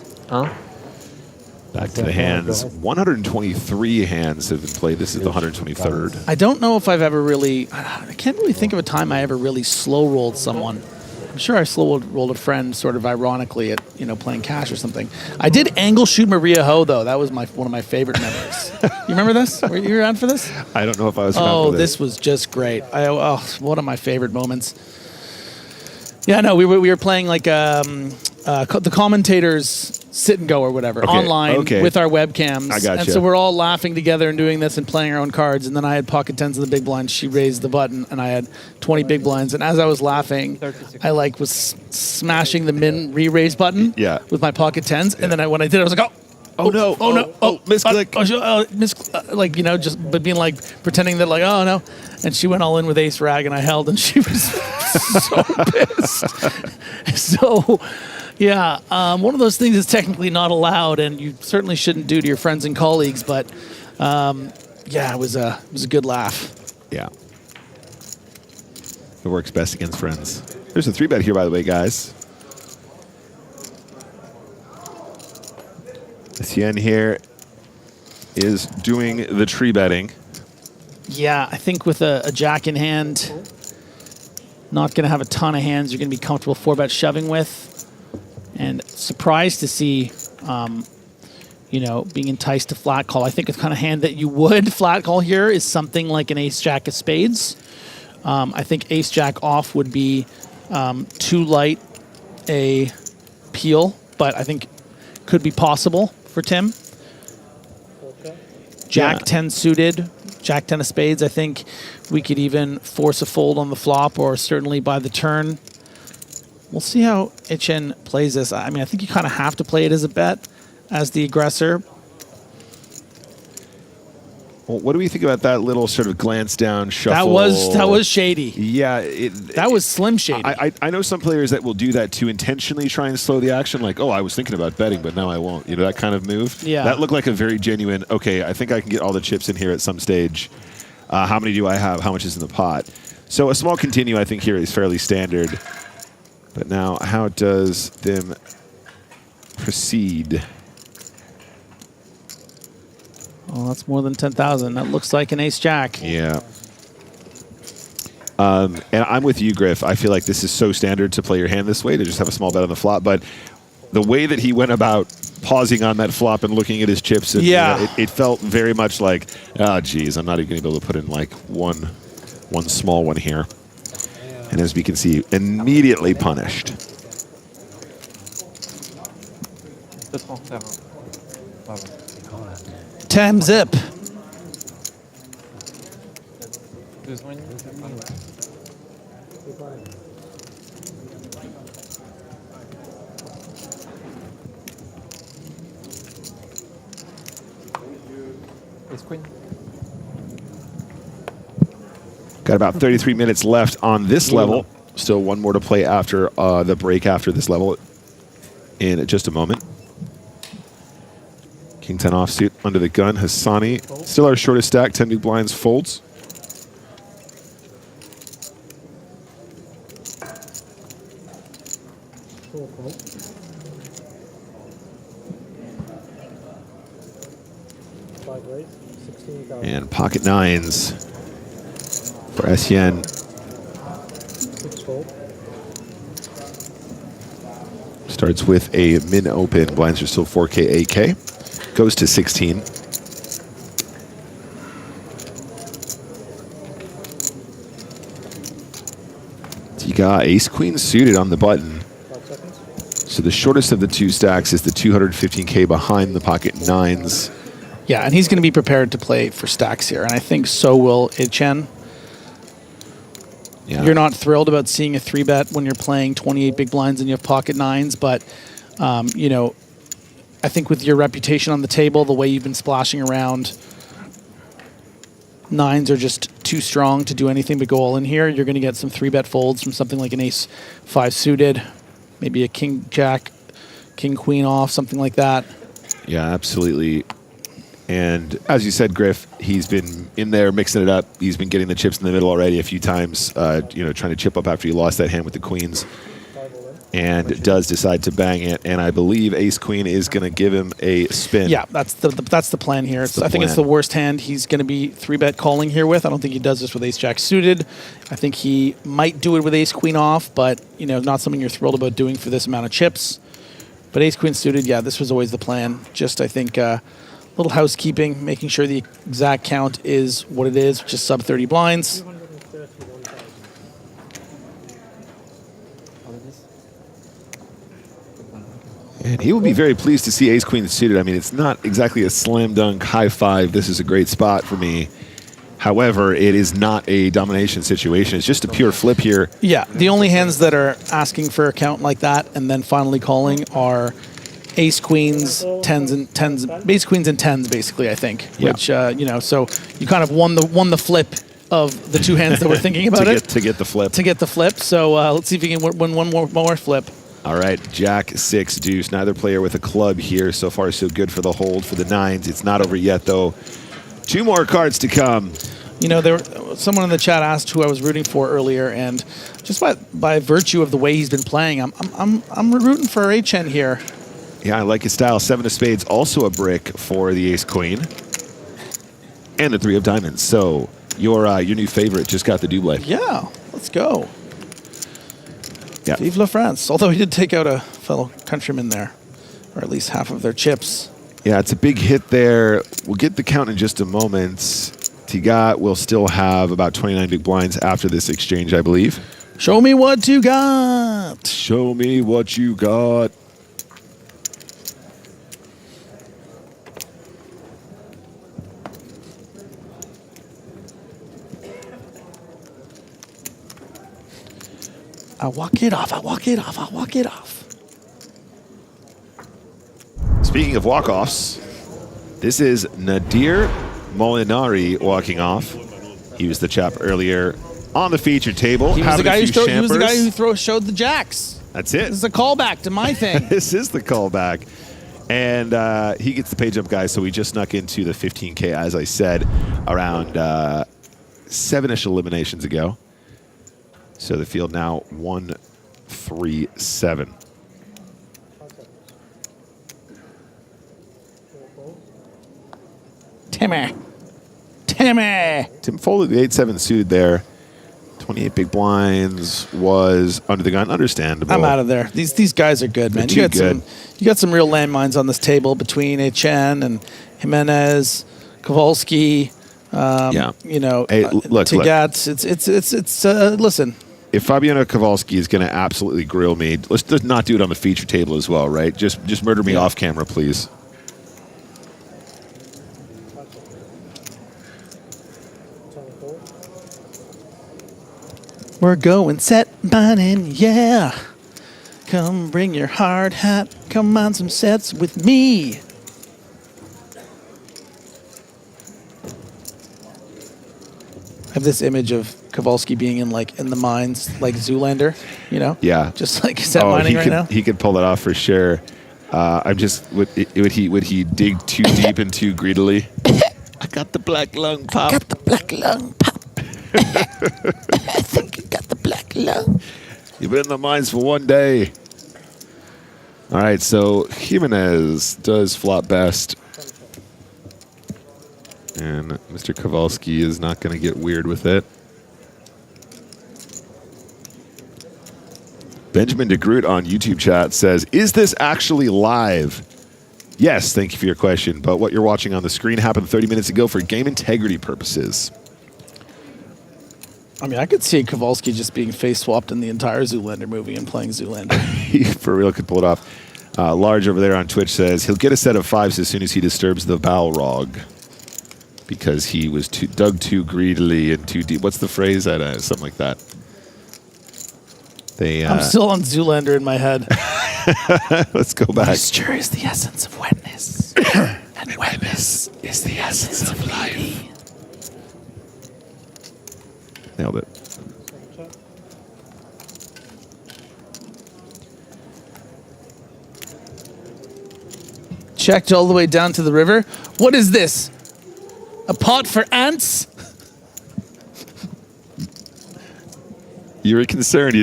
Back to the hands. 123 hands have been played. This is the 123rd. I don't know if I've ever really... I can't really think of a time I ever really slow-rolled someone. I'm sure I slow-rolled a friend sort of ironically at, playing cash or something. I did angle shoot Maria Ho, though. That was one of my favorite memories. You remember this? Were you around for this? I don't know if I was around for this. This was just great. One of my favorite moments. Yeah, no, we were playing like the commentators sit and go or whatever online with our webcams. I gotcha. And so we're all laughing together and doing this and playing our own cards. And then I had pocket tens in the big blind. She raised the button and I had 20 big blinds. And as I was laughing, I was smashing the min re-raise button with my pocket tens. And then when I did it, I was like, oh. Oh no! Misclick! Like, you know, but being like pretending that like, oh no, and she went all in with ace rag, and I held, and she was so pissed. So, yeah, one of those things is technically not allowed, and you certainly shouldn't do to your friends and colleagues. But yeah, it was a good laugh. Yeah, it works best against friends. There's a 3-bet here, by the way, guys. Etienne here is doing the tree betting. Yeah, I think with a jack in hand, not going to have a ton of hands you're going to be comfortable 4-bet shoving with. And surprised to see, you know, being enticed to flat call. I think the kind of hand that you would flat call here is something like an ace-jack of spades. I think ace-jack off would be too light a peel, but I think could be possible for Tim. Jack 10 suited, Jack 10 of spades. I think we could even force a fold on the flop or certainly by the turn. We'll see how Etienne plays this. I mean, I think you kind of have to play it as a bet as the aggressor. Well, what do we think about that little sort of glance down shuffle? That was shady. Yeah. That was slim shady. I know some players that will do that to intentionally try and slow the action, like, oh, I was thinking about betting, but now I won't. You know, that kind of move? Yeah. That looked like a very genuine, okay, I think I can get all the chips in here at some stage. How many do I have? How much is in the pot? So a small continue, I think, here is fairly standard. But now, how does them proceed? Oh, that's more than 10,000. That looks like an ace-jack. Yeah. And I'm with you, Griff. I feel like this is so standard to play your hand this way, to just have a small bet on the flop. But the way that he went about pausing on that flop and looking at his chips, and, yeah, you know, it felt very much like, oh, geez, I'm not even going to be able to put in like one small one here. And as we can see, immediately punished. Tam zip. Got about 33 minutes left on this level. Still one more to play after the break after this level in just a moment. King 10 offsuit under the gun. Hassani, still our shortest stack, 10 big blinds folds. And pocket nines for Etienne. Starts with a min open. Blinds are still 4K, 8K. Goes to 16. So you got ace queen suited on the button. So the shortest of the two stacks is the 215K behind the pocket nines. Yeah, and he's going to be prepared to play for stacks here, and I think so will Etienne. Yeah. You're not thrilled about seeing a 3-bet when you're playing 28 big blinds and you have pocket nines, but you know, I think with your reputation on the table, the way you've been splashing around, nines are just too strong to do anything but go all in here. You're going to get some 3-bet folds from something like an ace 5 suited, maybe a king jack, king queen off, something like that. Yeah, absolutely. And as you said, Griff, he's been in there mixing it up. He's been getting the chips in the middle already a few times, you know, trying to chip up after he lost that hand with the queens. And does decide to bang it. And I believe ace queen is going to give him a spin. Yeah, that's the plan here. I think it's the worst hand he's going to be 3-bet calling here with. I don't think he does this with ace jack suited. I think he might do it with ace queen off, but you know, not something you're thrilled about doing for this amount of chips. But ace queen suited, yeah, this was always the plan. Just I think little housekeeping, making sure the exact count is what it is, which is sub 30 blinds. And he will be very pleased to see ace queen suited. I mean, it's not exactly a slam dunk high five. This is a great spot for me. However, it is not a domination situation. It's just a pure flip here. Yeah, the only hands that are asking for a count like that and then finally calling are ace queens, tens and tens, ace queens and tens, basically. I think, Yeah. which you know, so you kind of won the flip of the two hands that we're thinking about to get the flip. To get the flip. So let's see if you can win one more flip. All right, Jack 6 deuce. Neither player with a club here. So far, so good for the hold for the nines. It's not over yet, though. 2 more cards to come. You know, someone in the chat asked who I was rooting for earlier, and just by virtue of the way he's been playing, I'm rooting for HN here. Yeah, I like his style. 7 of spades, also a brick for the ace queen, and the 3 of diamonds. So your new favorite just got the double. Yeah, let's go. Yeah. Vive la France. Although he did take out a fellow countryman there, or at least half of their chips. Yeah, it's a big hit there. We'll get the count in just a moment. Tigat will still have about 29 big blinds after this exchange, I believe. Show me what you got. Show me what you got. I walk it off. I walk it off. I walk it off. Speaking of walk-offs, this is Nadir Molinari walking off. He was the chap earlier on the feature table. He was the guy who showed the jacks. That's it. This is a callback to my thing. This is the callback. And he gets the page up, guys, so we just snuck into the 15K, as I said, around 7-ish eliminations ago. So the field now 1-3-7. Timmy. Tim folded the 8-7 suited there. 28 big blinds was under the gun. Understandable. I'm out of there. These guys are good, man. They're too good. You got some real landmines on this table between HN and Jimenez, Kowalski. Yeah. You know, Hey, look. Tigat. It's listen. If Fabiano Kowalski is going to absolutely grill me, let's not do it on the feature table as well, right? Just murder me off camera, please. We're going set mining, yeah. Come bring your hard hat. Come on some sets with me. I have this image of Kowalski being in the mines, like Zoolander, you know? Yeah. Just like set mining right now. He could pull that off for sure. I'm just would he dig too deep and too greedily? I got the black lung pop. I got the black lung pop. I think you got the black lung. You've been in the mines for one day. All right, so Jimenez does flop best. And Mr. Kowalski is not going to get weird with it. Benjamin DeGroot on YouTube chat says, is this actually live? Yes, thank you for your question. But what you're watching on the screen happened 30 minutes ago for game integrity purposes. I mean, I could see Kowalski just being face-swapped in the entire Zoolander movie and playing Zoolander. He for real could pull it off. Large over there on Twitch says, he'll get a set of 5s as soon as he disturbs the Balrog. Because he was dug too greedily and too deep. What's the phrase? Something like that. I'm still on Zoolander in my head. Let's go back. Moisture is the essence of wetness. And wetness is the essence of life. Nailed it. Checked all the way down to the river. What is this? A pot for ants? You were concerned.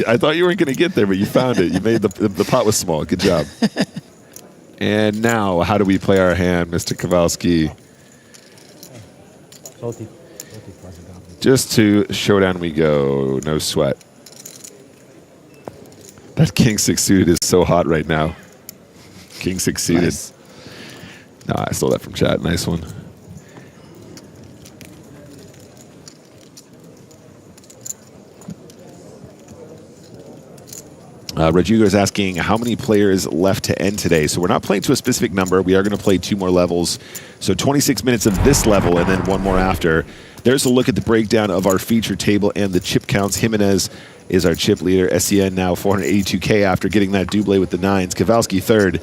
I thought you weren't going to get there, but you found it. You made the pot was small. Good job. And now, how do we play our hand, Mr. Kowalski? Just to showdown we go. No sweat. That King 6 suited is so hot right now. King 6 suited. Nice. No, I stole that from chat. Nice one. Rodrigo is asking how many players left to end today. So we're not playing to a specific number. We are going to play 2 more levels. So 26 minutes of this level and then 1 more after. There's a look at the breakdown of our feature table and the chip counts. Jimenez is our chip leader. SCN now 482K after getting that double with the 9s. Kowalski third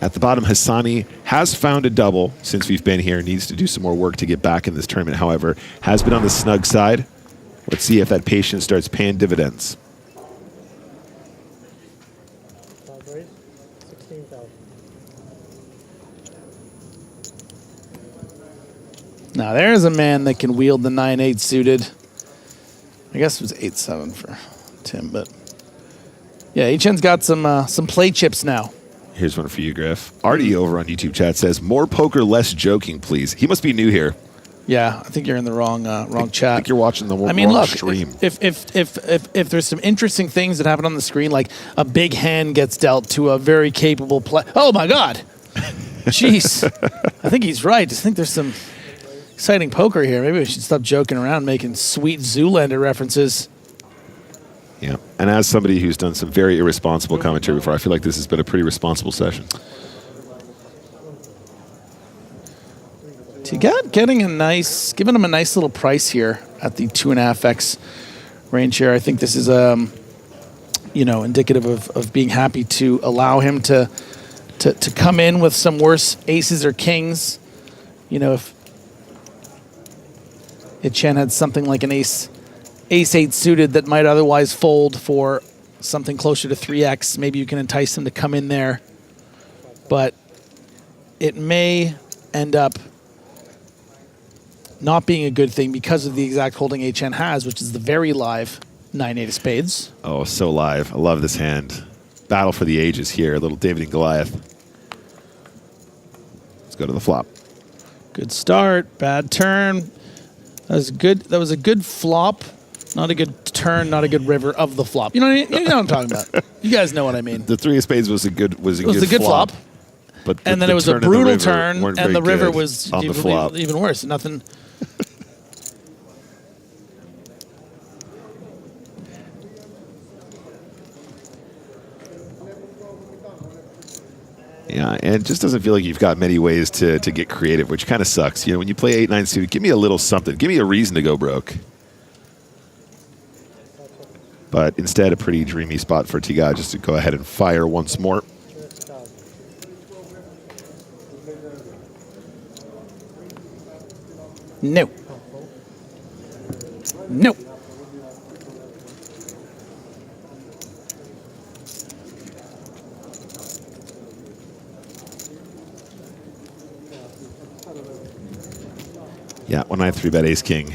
At the bottom, Hassani has found a double since we've been here. Needs to do some more work to get back in this tournament, however. Has been on the snug side. Let's see if that patience starts paying dividends. Now there's a man that can wield the 9-8 suited. I guess it was 8-7 for Tim, but yeah, HN's got some play chips now. Here's one for you, Griff. Artie over on YouTube chat says, more poker, less joking, please. He must be new here. Yeah, I think you're in the wrong chat. I think you're watching the I mean, wrong look, stream. if there's some interesting things that happen on the screen, like a big hand gets dealt to a very capable play. Oh my God, jeez! I think he's right. I think there's some exciting poker here. Maybe we should stop joking around, making sweet Zoolander references. Yeah, and as somebody who's done some very irresponsible commentary before, I feel like this has been a pretty responsible session. Giving him a nice little price here at the 2.5x range here. I think this is, indicative of being happy to allow him to come in with some worse aces or kings. You know, if Chen had something like an ace-8 suited that might otherwise fold for something closer to 3x, maybe you can entice him to come in there. But it may end up not being a good thing because of the exact holding HN has, which is the very live 9-8 of spades. Oh, so live. I love this hand. Battle for the ages here. A little David and Goliath. Let's go to the flop. Good start. Bad turn. That was good. That was a good flop. Not a good turn, not a good river of the flop. You know what I'm talking about. You guys know what I mean. The 3 of spades was a good flop. But and then it was a brutal turn, and the river was on the flop. Even worse. Nothing. Yeah, and it just doesn't feel like you've got many ways to get creative, which kind of sucks. You know, when you play 8-9 suited, give me a little something. Give me a reason to go broke. But instead, a pretty dreamy spot for Tiga just to go ahead and fire once more. No. No. Yeah, when I 3-bet ace-king,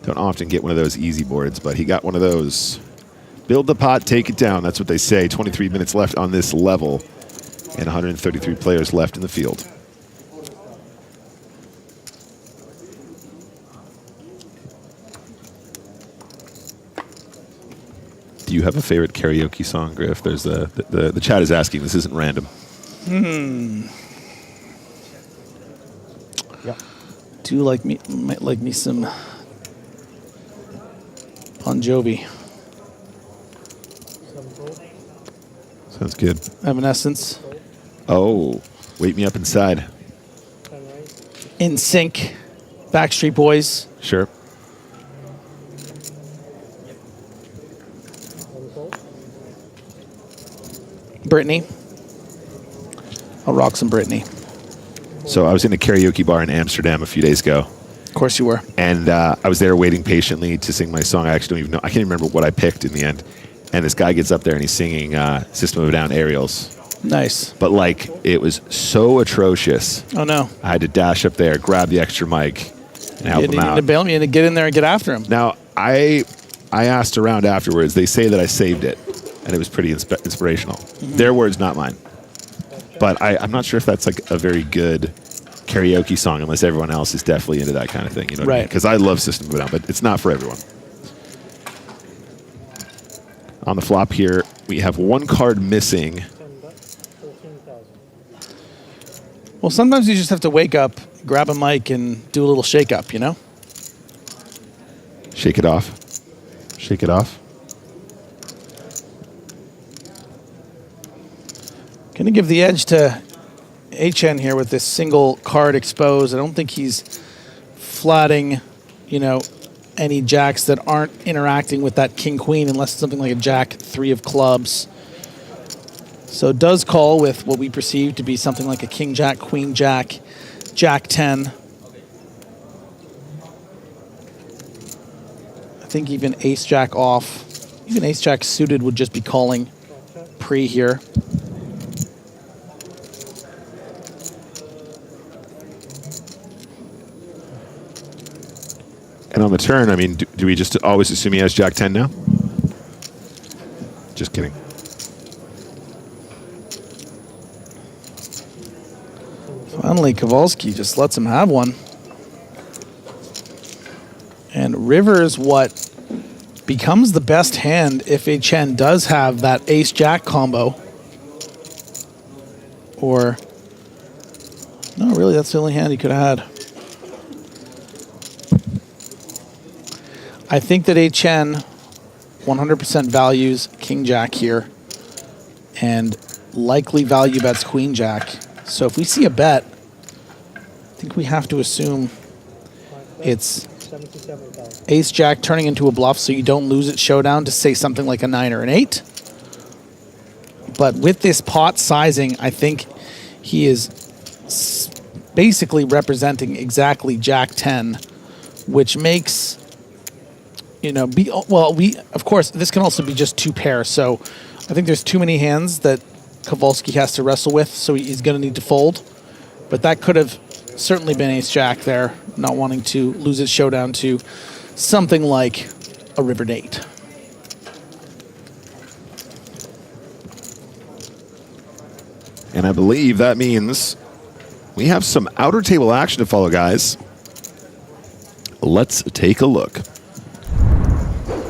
don't often get one of those easy boards, but he got one of those. Build the pot, take it down. That's what they say. 23 minutes left on this level and 133 players left in the field. Do you have a favorite karaoke song, Griff? There's the chat is asking. This isn't random. Yeah. Might like me some Bon Jovi. Sounds good. Evanescence. Oh, wake me up inside. In Sync. Backstreet Boys. Sure. Britney. I'll rock some Britney. So I was in a karaoke bar in Amsterdam a few days ago. Of course you were. And I was there waiting patiently to sing my song. I actually don't even know. I can't even remember what I picked in the end. And this guy gets up there and he's singing System of a Down Aerials. Nice. But like, it was so atrocious. Oh no. I had to dash up there, grab the extra mic, and help him out. You need to bail me and get in there and get after him. Now, I asked around afterwards. They say that I saved it, and it was pretty inspirational. Mm-hmm. Their words, not mine. But I'm not sure if that's like a very good karaoke song unless everyone else is definitely into that kind of thing. You know what I mean? Because I love System of a Down, but it's not for everyone. On the flop here, we have one card missing. Well, sometimes you just have to wake up, grab a mic, and do a little shake-up, you know? Shake it off. Shake it off. Going to give the edge to HN here with this single card exposed. I don't think he's flatting, any jacks that aren't interacting with that king-queen unless it's something like a jack 3 of clubs. So does call with what we perceive to be something like a king jack, queen jack, jack 10. I think even ace jack off, even ace jack suited would just be calling pre here. And on the turn, I mean, do we just always assume he has jack 10 now? Just kidding. Finally, Kowalski just lets him have one. And river is what becomes the best hand if HN does have that ace-jack combo. Or, no, really, that's the only hand he could have had. I think that HN 100% values king-jack here and likely value bets queen-jack. So if we see a bet, I think we have to assume it's ace-jack turning into a bluff so you don't lose at showdown to say something like a 9 or an 8. But with this pot sizing, I think he is basically representing exactly jack 10, which makes, you know, of course, this can also be just 2 pairs. So I think there's too many hands that Kowalski has to wrestle with, so he's going to need to fold. But that could have certainly been ace-jack there, not wanting to lose its showdown to something like a river date. And I believe that means we have some outer table action to follow, guys. Let's take a look.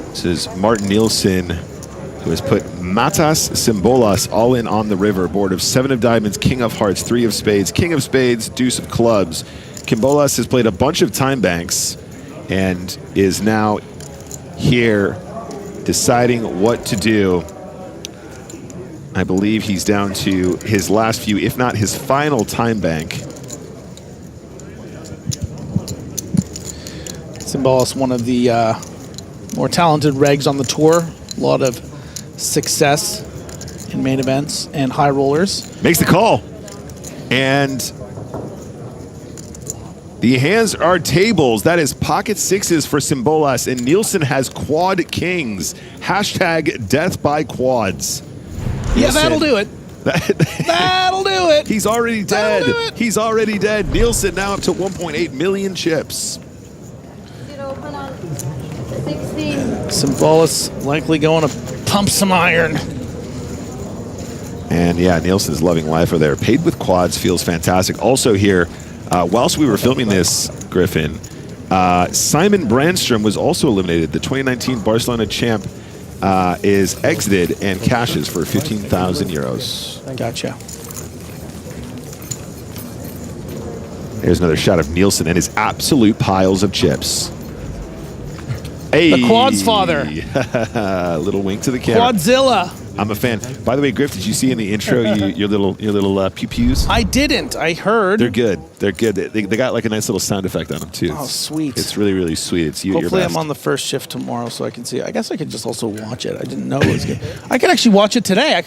This is Martin Nielsen, who has put Matas Simbolas all in on the river. Board of 7 of diamonds, king of hearts, 3 of spades, king of spades, deuce of clubs. Kimbolas has played a bunch of time banks and is now here deciding what to do. I believe he's down to his last few, if not his final time bank. Simbolas, one of the more talented regs on the tour. A lot of success in main events and high rollers. Makes the call. And the hands are tables. That is pocket 6s for Simbolas. And Nielsen has quad kings. Hashtag death by quads. Yeah, that'll do it. That'll do it. He's already dead. He's already dead. Nielsen now up to 1.8 million chips. Simbolas likely going to pump some iron. And yeah, Nielsen's loving life over there. Paid with quads feels fantastic. Also here, whilst we were filming this, Griffin, Simon Brandstrom was also eliminated. The 2019 Barcelona champ is exited and cashes for 15,000 euros. Gotcha. There's another shot of Nielsen and his absolute piles of chips. Hey. The quads father. Little wink to the camera. Quadzilla. I'm a fan. By the way, Griff, did you see in the intro your little pew-pews? I didn't. I heard. They're good. They're good. They got like a nice little sound effect on them too. Oh, sweet. It's really, really sweet. It's you. Hopefully your best. I'm on the first shift tomorrow so I can see it. I guess I could just also watch it. I didn't know it was good. I could actually watch it today.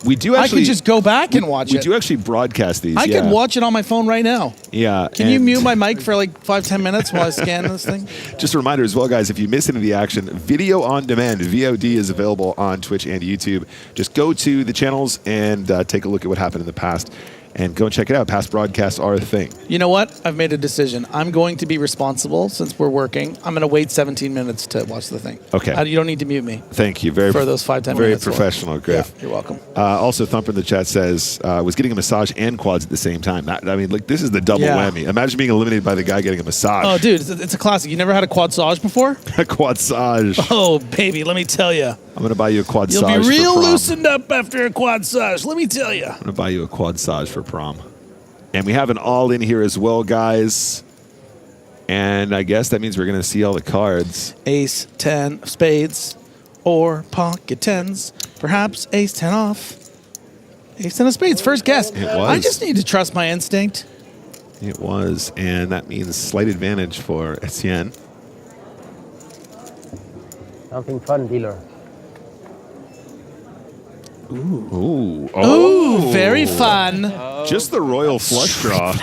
We do actually. I could just go back and watch it. We do actually broadcast these. I could watch it on my phone right now. Yeah. Can you mute my mic for like 5-10 minutes while I scan this thing? Just a reminder as well, guys, if you miss any of the action, video on demand, VOD is available on Twitch and YouTube. Just go to the channels and take a look at what happened in the past. And go and check it out. Past broadcasts are a thing. You know what? I've made a decision. I'm going to be responsible since we're working. I'm going to wait 17 minutes to watch the thing. Okay. You don't need to mute me. Thank you. For those 5-10 very minutes. Very professional, Griff. Yeah, you're welcome. Also, Thumper in the chat says, was getting a massage and quads at the same time. I mean, like, this is the double whammy. Imagine being eliminated by the guy getting a massage. Oh, dude, it's a classic. You never had a quadsage before? A quadsage. Oh, baby, let me tell you. I'm going to buy you a quadsage. You'll be real loosened up after a quadsage. Let me tell you. I'm going to buy you a quadsage for prom. And we have an all-in here as well, guys. And I guess that means we're going to see all the cards. Ace, 10 of spades, or pocket 10s. Perhaps ace 10 off. Ace 10 of spades, first guess. It was. I just need to trust my instinct. It was, and that means slight advantage for Etienne. Something fun, dealer. Ooh. Ooh, very fun. Just the royal flush draw.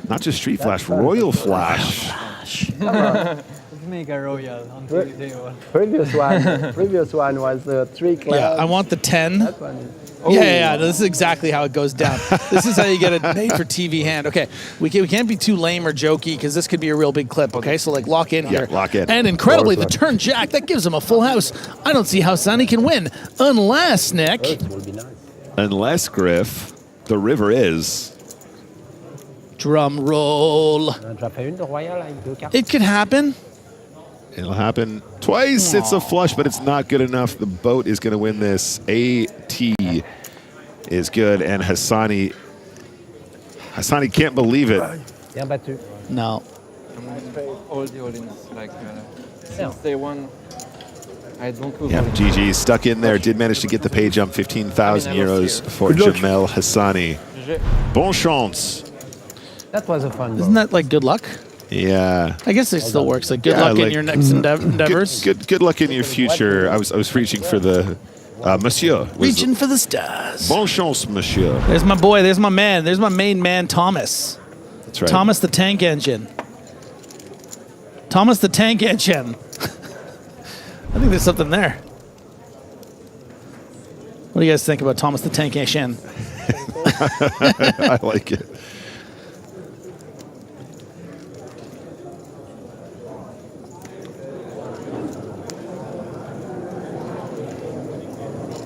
Not just street flash, royal flash. Let's make a royal on day one. Previous one was the 3 clubs. Yeah, I want the 10. That one is. Yeah. This is exactly how it goes down. This is how you get a made-for-TV hand. Okay, we can't be too lame or jokey because this could be a real big clip. Okay, so like lock in here. Yeah, lock in. And incredibly, the turn jack that gives him a full house. I don't see how Sonny can win unless Nick. Unless Griff, the river is. Drum roll. It could happen. It'll happen twice. It's a flush, but it's not good enough. The boat is going to win this. AT is good, and Hassani can't believe it. No. All the audience, like, since day one, I don't lose. Yeah, GG stuck in there. Did manage to get the pay jump. 15,000 euros for Jamel Hassani. Bon chance. That was a fun. Isn't that like good luck? Yeah. I guess it still works. Like good luck in your next endeavors. Good luck in your future. I was reaching for the monsieur. Reaching for the stars. Bon chance, monsieur. There's my boy. There's my man. There's my main man, Thomas. That's right. Thomas the Tank Engine. Thomas the Tank Engine. I think there's something there. What do you guys think about Thomas the Tank Engine? I like it.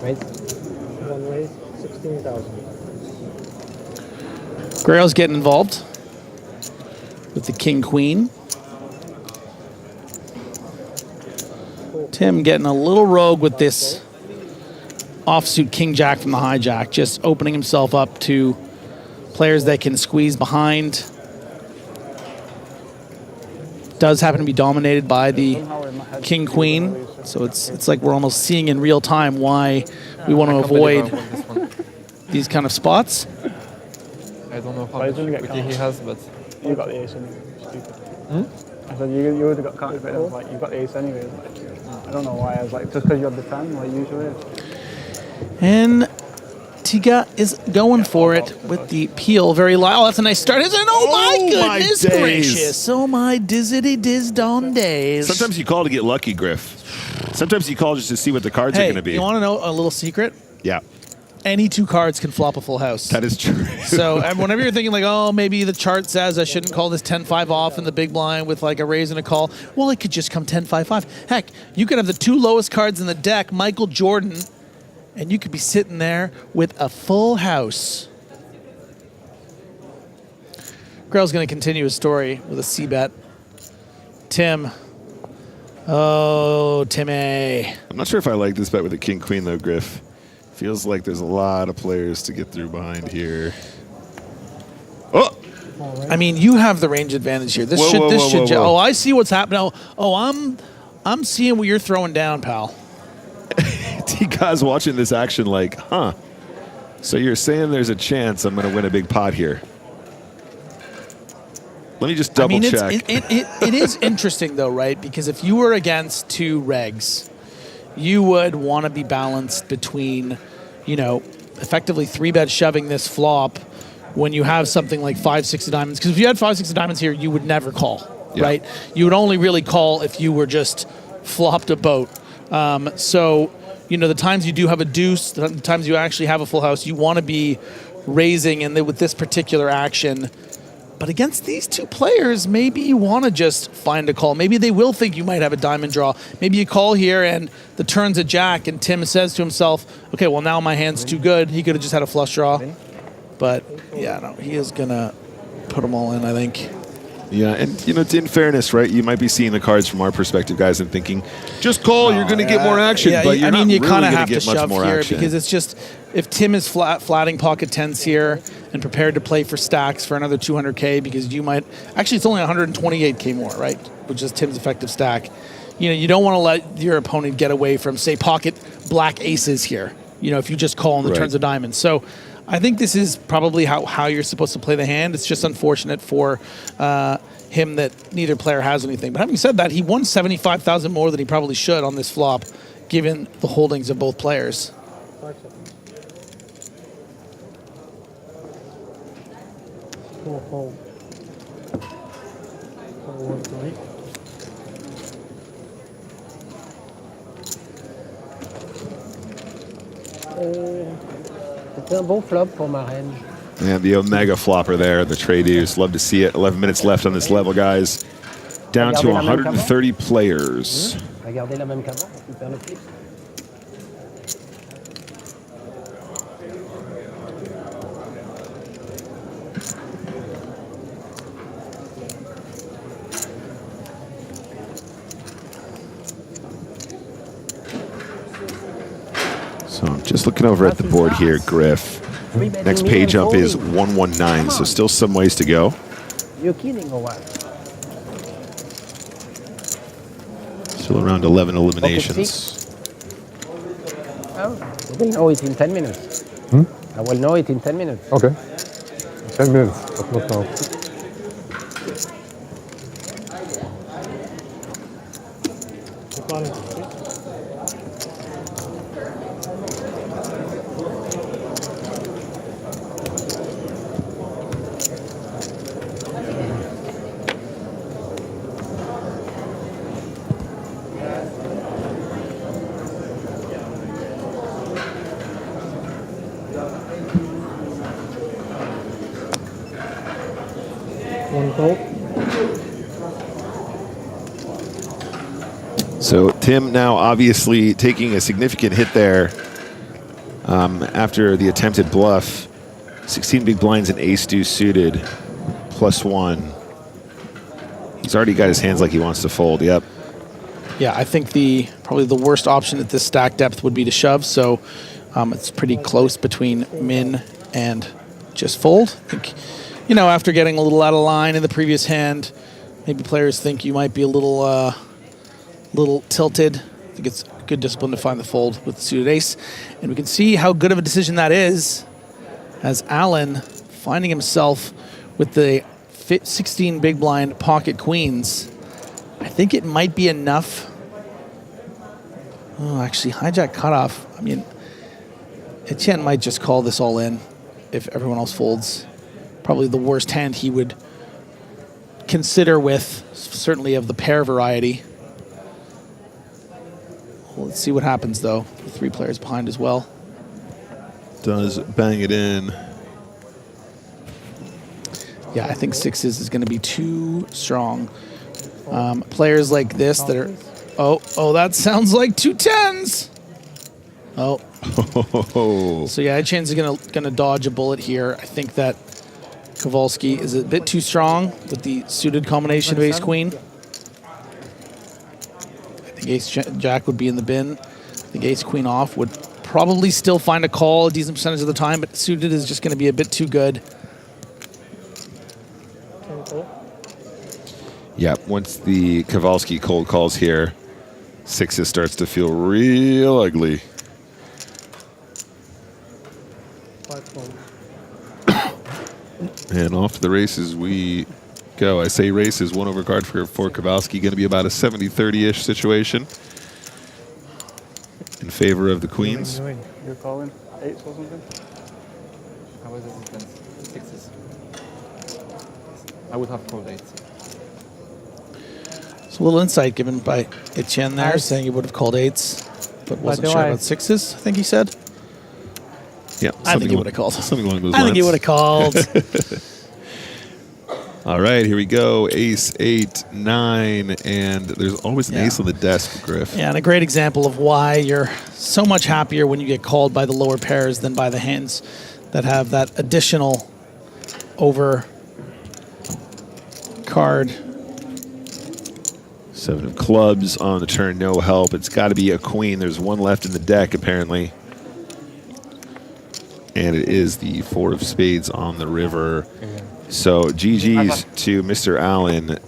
One raise, 16,000. Grail's getting involved with the King Queen. Tim getting a little rogue with this offsuit King Jack from the hijack, just opening himself up to players that can squeeze behind. Does happen to be dominated by the King Queen, so it's like we're almost seeing in real time why we want to avoid these kind of spots. I don't know how much equity he has, but You got the ace anyway, stupid. I said you would have got counted, but like you got the ace anyway. Like, I don't know why. I was like, just because you had the 10, like usually. And Tiga is going for it with the peel very loud. Oh, that's a nice start, isn't it? Oh my goodness gracious. Oh my dizzity diz don days. Sometimes you call to get lucky, Griff. Sometimes you call just to see what the cards are going to be. You want to know a little secret? Yeah. Any two cards can flop a full house. That is true. So whenever you're thinking like, oh, maybe the chart says I shouldn't call this 10-5 off in the big blind with like a raise and a call. Well, it could just come 10-5-5. Heck, you could have the two lowest cards in the deck, Michael Jordan, and you could be sitting there with a full house. Grail's going to continue his story with a C-bet. Tim. Oh, Timmy. I'm not sure if I like this bet with the King Queen though, Griff. Feels like there's a lot of players to get through behind here. Oh! I mean, you have the range advantage here. This should. Oh, I see what's happening. Oh, I'm seeing what you're throwing down, pal. T-Guy's watching this action like, huh? So you're saying there's a chance I'm going to win a big pot here. Let me just double check. It is interesting though, right? Because if you were against two regs, you would want to be balanced between, effectively 3-bet shoving this flop when you have something like 5-6 of diamonds. Because if you had 5-6 of diamonds here, you would never call, right? You would only really call if you were just flopped a boat. So, the times you do have a deuce, the times you actually have a full house, you want to be raising, and with this particular action. But against these two players, maybe you want to just find a call. Maybe they will think you might have a diamond draw. Maybe you call here and the turn's a jack, and Tim says to himself, okay, well, now my hand's too good. He could have just had a flush draw. But, he is going to put them all in, I think. Yeah, and, in fairness, right, you might be seeing the cards from our perspective, guys, and thinking, just call, you're going to get more action. But you're not really going to get much more action. Because it's just, if Tim is flatting pocket tens here and prepared to play for stacks for another 200K, because you might, actually it's only 128K more, right, which is Tim's effective stack. You don't want to let your opponent get away from, say, pocket black aces here, if you just call on the turns of diamonds. So I think this is probably how you're supposed to play the hand. It's just unfortunate for him that neither player has anything. But having said that, he won 75,000 more than he probably should on this flop, given the holdings of both players. C'était un bon flop pour ma range. And the Omega flopper there, the traders. Love to see it. 11 minutes left on this level, guys. Down to 130 players. Regardez la même qu'avant, tu perds le flip. So I'm just looking over at the board here, Griff. Next page up is 119, so still some ways to go. You're kidding or what? Still around 11 eliminations. Oh, we will know it in 10 minutes. I will know it in 10 minutes. Okay. 10 minutes, but not now. So Tim now obviously taking a significant hit there after the attempted bluff. 16 big blinds and ace deuce suited, +1. He's already got his hands like he wants to fold. Yep. Yeah, I think probably the worst option at this stack depth would be to shove. So it's pretty close between min and just fold. I think, you know, after getting a little out of line in the previous hand, maybe players think you might be a little tilted. I think it's good discipline to find the fold with the suited ace. And we can see how good of a decision that is as Allen finding himself with the 16 big blind pocket queens. I think it might be enough. Oh, actually, hijack cutoff. I mean, Etienne might just call this all in if everyone else folds. Probably the worst hand he would consider with, certainly of the pair variety. Well, let's see what happens, though. 3 players behind as well. Does bang it in. Yeah, I think 6s is going to be too strong. Players like this that are... Oh, that sounds like 2 10s. Oh. So yeah, Etienne's gonna dodge a bullet here. I think that Kowalski is a bit too strong with the suited combination of ace queen. I think ace jack would be in the bin. I think ace queen off would probably still find a call a decent percentage of the time, but suited is just going to be a bit too good. Yeah, once the Kowalski cold calls here, 6s starts to feel real ugly. And off to the races we go. I say races, 1 over card for Kowalski, going to be about a 70-30-ish situation in favor of the queens. You're calling 8s or something? I was hesitant. 6s. I would have called 8s. So a little insight given by Etienne there, saying he would have called 8s, but wasn't sure about 6s, I think he said. Yeah, I think he would have called. Something along those I lines. think he would have called. All right, here we go. Ace, 8, 9, and there's always an ace on the desk, Griff. Yeah, and a great example of why you're so much happier when you get called by the lower pairs than by the hands that have that additional over card. 7 of clubs on the turn, no help. It's got to be a queen. There's 1 left in the deck, apparently. And it is the 4 of spades on the river. So GG's to Mr. Allen.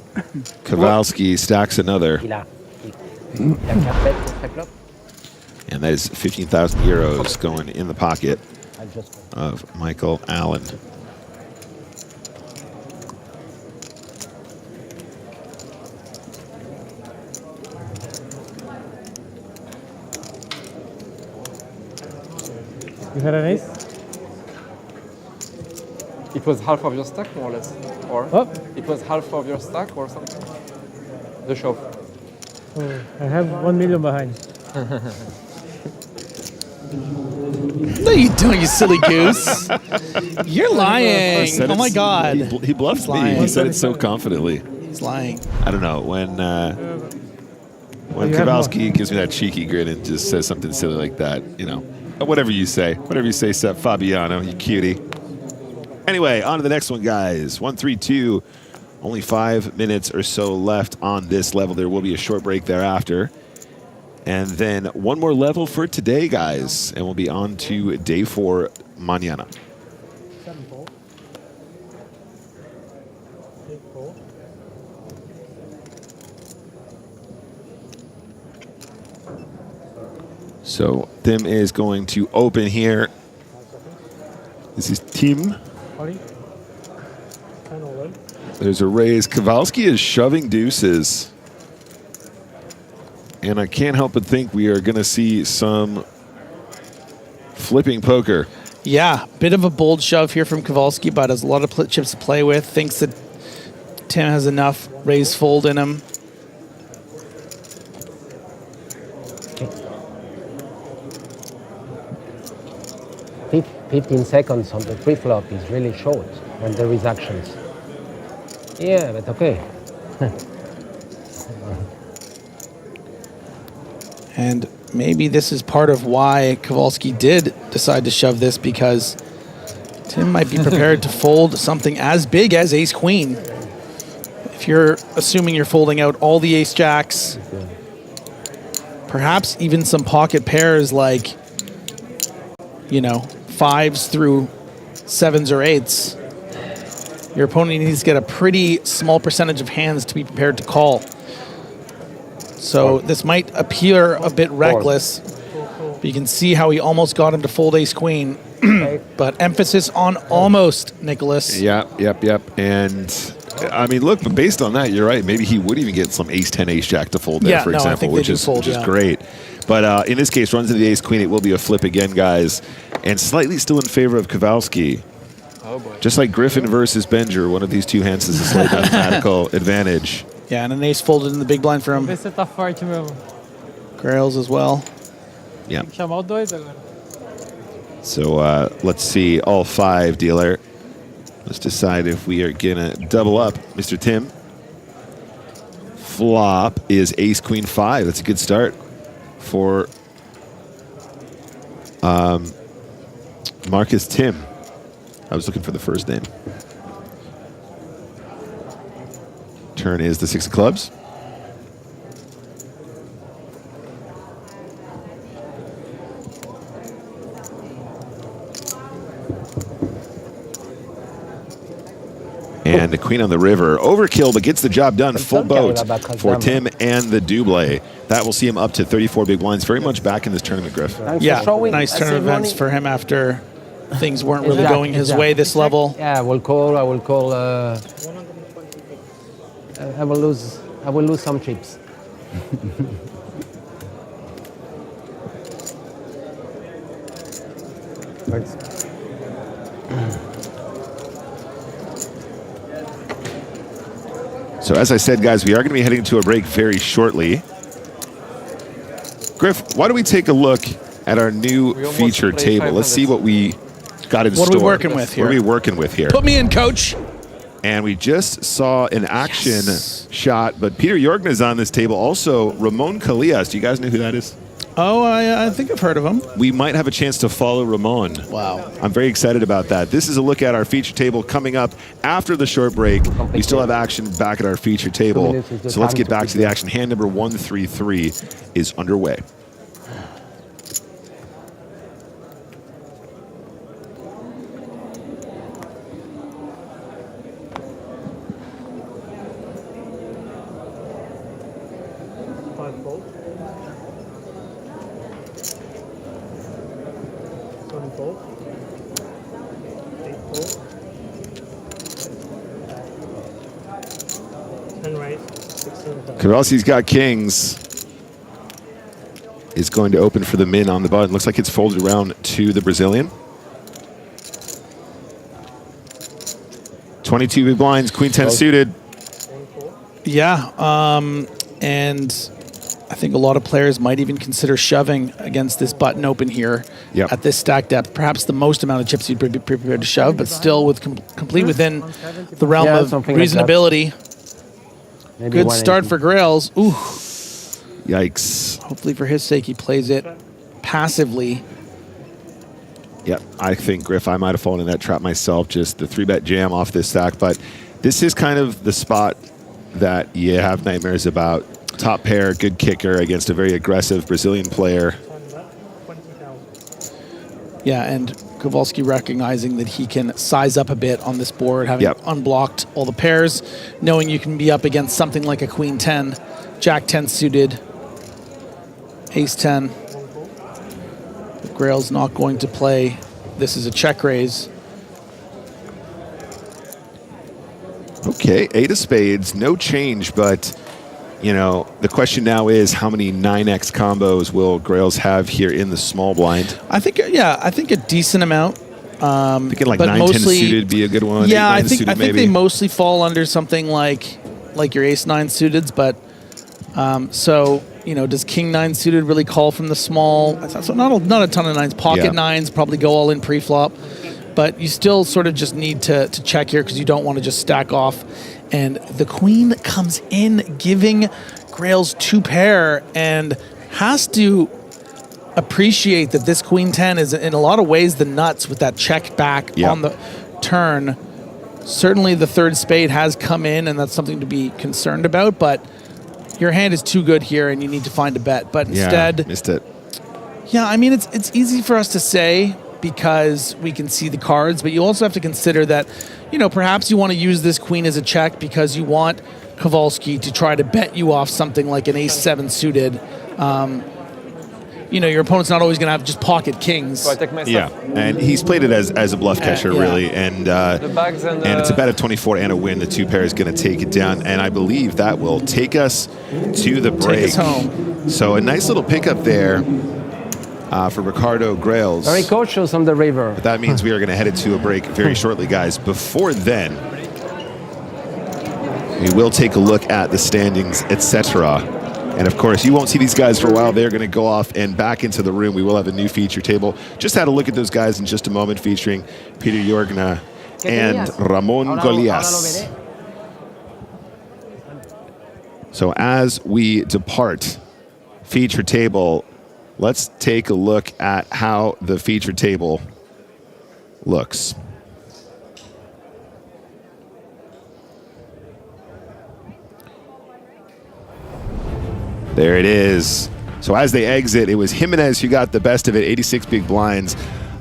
Kowalski stacks another. And that is 15,000 euros going in the pocket of Michael Allen. You had an ace? It was half of your stack, more or less. Or it was half of your stack or something? The shove. Oh, I have 1 million behind. What are you doing, you silly goose? You're lying. Oh my God. He bluffed me. He said it so confidently. He's lying. I don't know. When Kowalski gives me that cheeky grin and just says something silly like that, you know, whatever you say, Sep Fabiano, you cutie. Anyway, on to the next one, guys. 1-3-2. Only 5 minutes or so left on this level. There will be a short break thereafter. And then one more level for today, guys. And we'll be on to day 4 mañana. So Tim is going to open here. This is Tim. There's a raise. Kowalski is shoving deuces. And I can't help but think we are going to see some flipping poker. Yeah, bit of a bold shove here from Kowalski, but has a lot of chips to play with. Thinks that Tim has enough raise fold in him. Okay. 15 seconds on the pre-flop is really short when there is actions. Yeah, but okay. And maybe this is part of why Kowalski did decide to shove this, because Tim might be prepared to fold something as big as ace-queen. If you're assuming you're folding out all the ace-jacks, perhaps even some pocket pairs like, you know, 5s through 7s or 8s, your opponent needs to get a pretty small percentage of hands to be prepared to call. So this might appear a bit reckless, but you can see how he almost got him to fold ace-queen. But emphasis on almost, Nicholas. Yep. And I mean, look, but based on that, you're right. Maybe he would even get some ace-10, ace-jack to fold there, for example, which is great. But in this case, runs into the ace-queen. It will be a flip again, guys. And slightly still in favor of Kowalski. Oh boy. Just like Griffin versus Benger, one of these two hands is a slight mathematical advantage. Yeah, and an ace folded in the big blind for him. Esse tá forte mesmo. Grails as well. Yeah. Tem que chamar o 2 agora. So let's see, all 5 dealer. Let's decide if we are gonna double up. Mr. Tim. Flop is ace-queen 5. That's a good start for Marcus Tim. I was looking for the first name. Turn is the 6 of clubs. And the queen on the river. Overkill, but gets the job done. Full boat for Tim and the double. That will see him up to 34 big blinds. Very much back in this tournament, Griff. Yeah, nice turn of events for him after things weren't really going his way this level. Yeah, I will call. I will lose some chips. So as I said, guys, we are going to be heading to a break very shortly. Griff, why don't we take a look at our new feature table? Let's see what we got in store. What are we working with here? What are we working with here? Put me in, coach. And we just saw an action shot, but Peter Jorgen is on this table. Also, Ramon Calias. Do you guys know who that is? Oh, I think I've heard of him. We might have a chance to follow Ramon. Wow. I'm very excited about that. This is a look at our feature table coming up after the short break. We still have action back at our feature table. So let's get back to the action. Hand number 133 is underway. Kowalski's got kings. is going to open for the min on the button. Looks like it's folded around to the Brazilian. 22 big blinds, queen 10 suited. Yeah, and I think a lot of players might even consider shoving against this button open here at this stack depth. Perhaps the most amount of chips you'd be prepared to shove, but still with complete within the realm of reasonability. Maybe Good start for Grails. Ooh. Yikes. Hopefully for his sake he plays it passively. Yep, I think, Griff, I might have fallen in that trap myself, just the 3-bet jam off this stack. But this is kind of the spot that you have nightmares about. Top pair, good kicker against a very aggressive Brazilian player. Yeah, and Kowalski recognizing that he can size up a bit on this board, having unblocked all the pairs, knowing you can be up against something like a queen 10, jack 10 suited, ace 10. Grail's not going to play. This is a check raise. Okay, 8 of spades, no change, but you know, the question now is how many 9x combos will Grails have here in the small blind? I think, I think a decent amount. Thinking like but 9-10 mostly, suited be a good one. Yeah, 8-9 I think suited maybe. they mostly fall under something like your ace 9 suiteds, but so you know, does king 9 suited really call from the small? So not a ton of nines. Pocket nines probably go all in pre-flop, but you still sort of just need to check here because you don't want to just stack off. And the queen comes in, giving Grails 2 pair, and has to appreciate that this queen 10 is in a lot of ways the nuts with that check back on the turn. Certainly the 3rd spade has come in, and that's something to be concerned about, but your hand is too good here and you need to find a bet. But instead, missed it. Yeah, I mean, it's easy for us to say because we can see the cards, but you also have to consider that, you know, perhaps you want to use this queen as a check because you want Kowalski to try to bet you off something like an ace 7 suited. You know, your opponent's not always going to have just pocket kings. So I take myself. Yeah, and he's played it as a bluff catcher, really. And it's a bet of 24 and a win. The 2 pair is going to take it down. And I believe that will take us to the break. Take us home. So a nice little pickup there for Ricardo Grails. Very cautious on the river. But that means we are going to head into a break very shortly, guys. Before then, we will take a look at the standings, etc. And of course, you won't see these guys for a while. They're going to go off and back into the room. We will have a new feature table. Just had a look at those guys in just a moment, featuring Peter Jorgna and Ramon Golias. So as we depart feature table, let's take a look at how the feature table looks. There it is. So as they exit, it was Jimenez who got the best of it, 86 big blinds.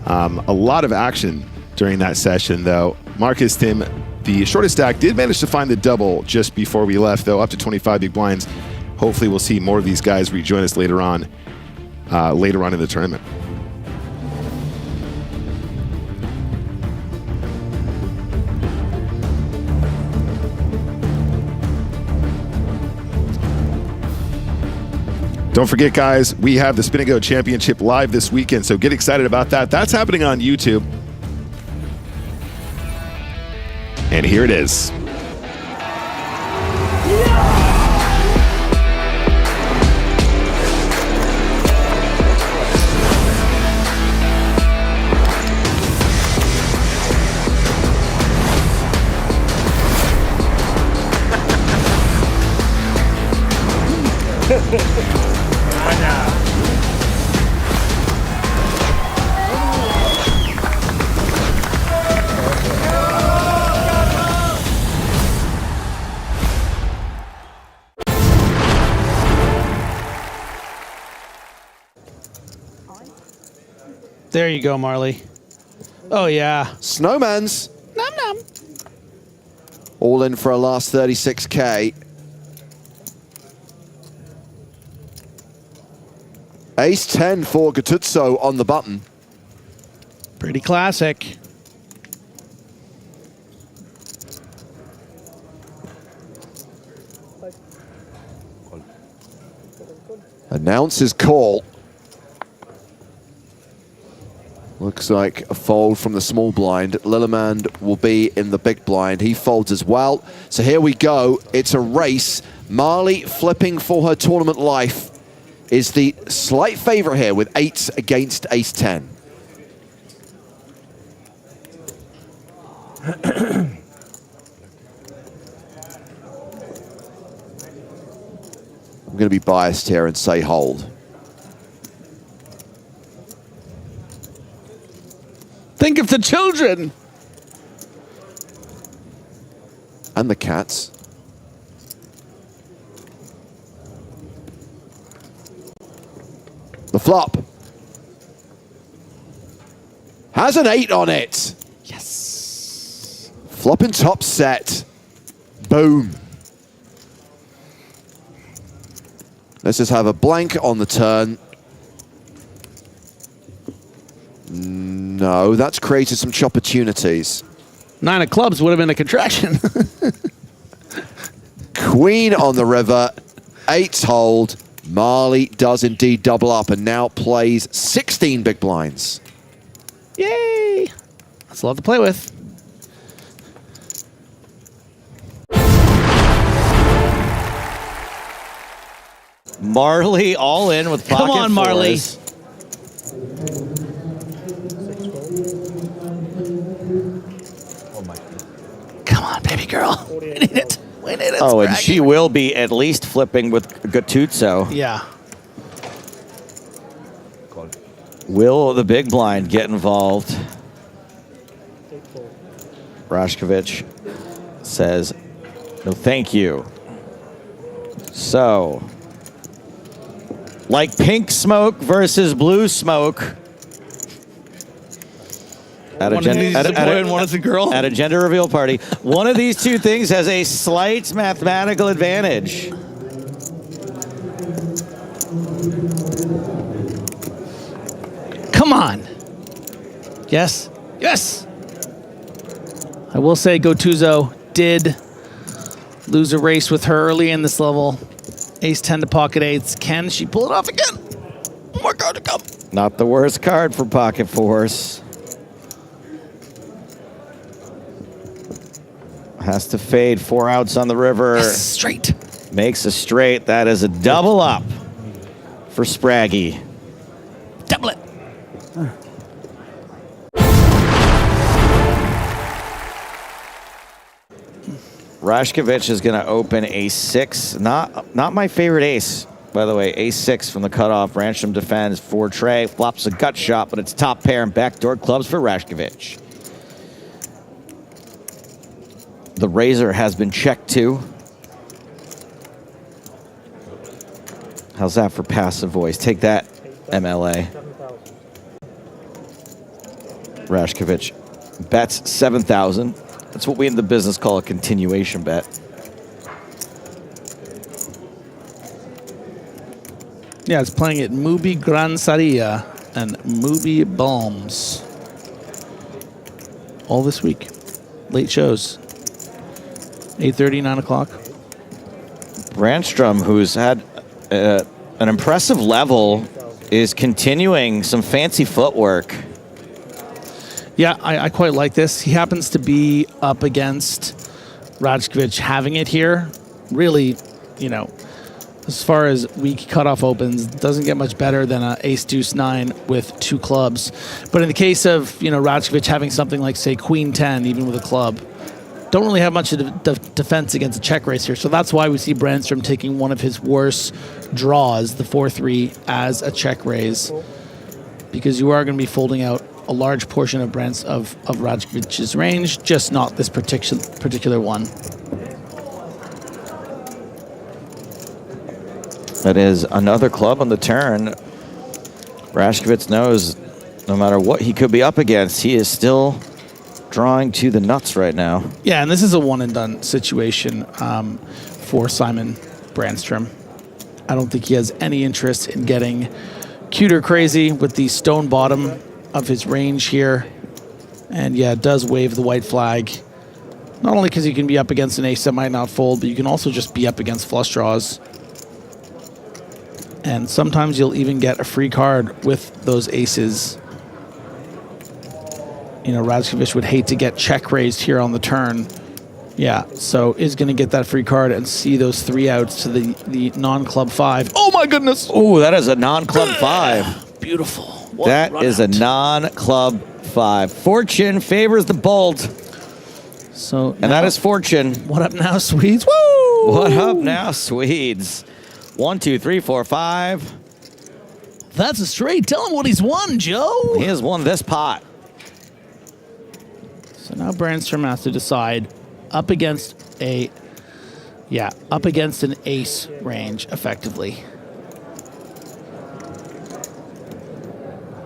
A lot of action during that session, though. Marcus Tim, the shortest stack, did manage to find the double just before we left, though, up to 25 big blinds. Hopefully we'll see more of these guys rejoin us later on in the tournament. Don't forget, guys, we have the Spin and Go Championship live this weekend, so get excited about that. That's happening on YouTube. And here it is. There you go, Marle. Oh, yeah. Snowman's. Nom nom. All in for a last 36K. Ace 10 for Gattuso on the button. Pretty classic. Announces call. Looks like a fold from the small blind. Lillemand will be in the big blind. He folds as well. So here we go. It's a race. Marle, flipping for her tournament life, is the slight favorite here with 8 against ace-10. I'm going to be biased here and say hold. Think of the children. And the cats. The flop. Has an 8 on it. Yes. Flopping top set. Boom. Let's just have a blank on the turn. No, that's created some opportunities. 9 of clubs would have been a contraction. Queen on the river, 8's hold. Marle does indeed double up and now plays 16 big blinds. Yay! That's a lot to play with. Marle all in with pocket Come on, Marle. fours. Come on, baby girl. We need it. We need it. Oh, and Spragg. she will be at least flipping with Gattuso. Yeah. Will the big blind get involved? Rashkovich says, no, thank you. So, like pink smoke versus blue smoke. At One of these is a boy and one is a girl. At a gender reveal party. One of these two things has a slight mathematical advantage. Come on. Yes. Yes. I will say Gattuso did lose a race with her early in this level. Ace-10 to pocket eights. Can she pull it off again? One more card to come. Not the worst card for pocket fours. Has to fade 4 outs on the river. Yes, straight. Makes a straight. That is a double up for Spraggy. Double it. Rashkovich is going to open ace-6. Not my favorite ace, by the way. Ace-6 from the cutoff. Brandstrom defends. 4 tray. Flops a gut shot, but it's top pair and backdoor clubs for Rashkovich. The razor has been checked too. How's that for passive voice? Take that, MLA. Rashkovich bets 7,000. That's what we in the business call a continuation bet. Yeah, it's playing at Mubi Gran Saria and Mubi Balms. All this week. Late shows. 8:30, 9 o'clock. Brandstrom, who's had an impressive level, is continuing some fancy footwork. Yeah, I quite like this. He happens to be up against Rashkovich having it here. Really, you know, as far as weak cutoff opens, doesn't get much better than an ace-deuce-9 with 2 clubs. But in the case of, you know, Rashkovich having something like, say, queen-10, even with a club, don't really have much of defense against a check raise here. So that's why we see Brandstrom taking one of his worst draws, the 4-3, as a check raise. Because you are going to be folding out a large portion of Rashkovich's range, just not this particular one. That is another club on the turn. Rashkovich knows no matter what he could be up against, he is still drawing to the nuts right now. Yeah, and this is a one-and-done situation for Simon Brandstrom. I don't think he has any interest in getting cute or crazy with the stone bottom of his range here. And yeah, it does wave the white flag. Not only because you can be up against an ace that might not fold, but you can also just be up against flush draws. And sometimes you'll even get a free card with those aces. you know, Radzkovic would hate to get check raised here on the turn. Yeah, so is going to get that free card and see those 3 outs to the non-club 5. Oh my goodness! Oh, that is a non-club 5. Beautiful. That is a non-club 5. Fortune favors the bold. So and that is Fortune. What up now, Swedes? Woo! What up now, Swedes? 1, 2, 3, 4, 5. That's a straight. Tell him what he's won, Joe. He has won this pot. So now Brandstrom has to decide up against an ace range, effectively.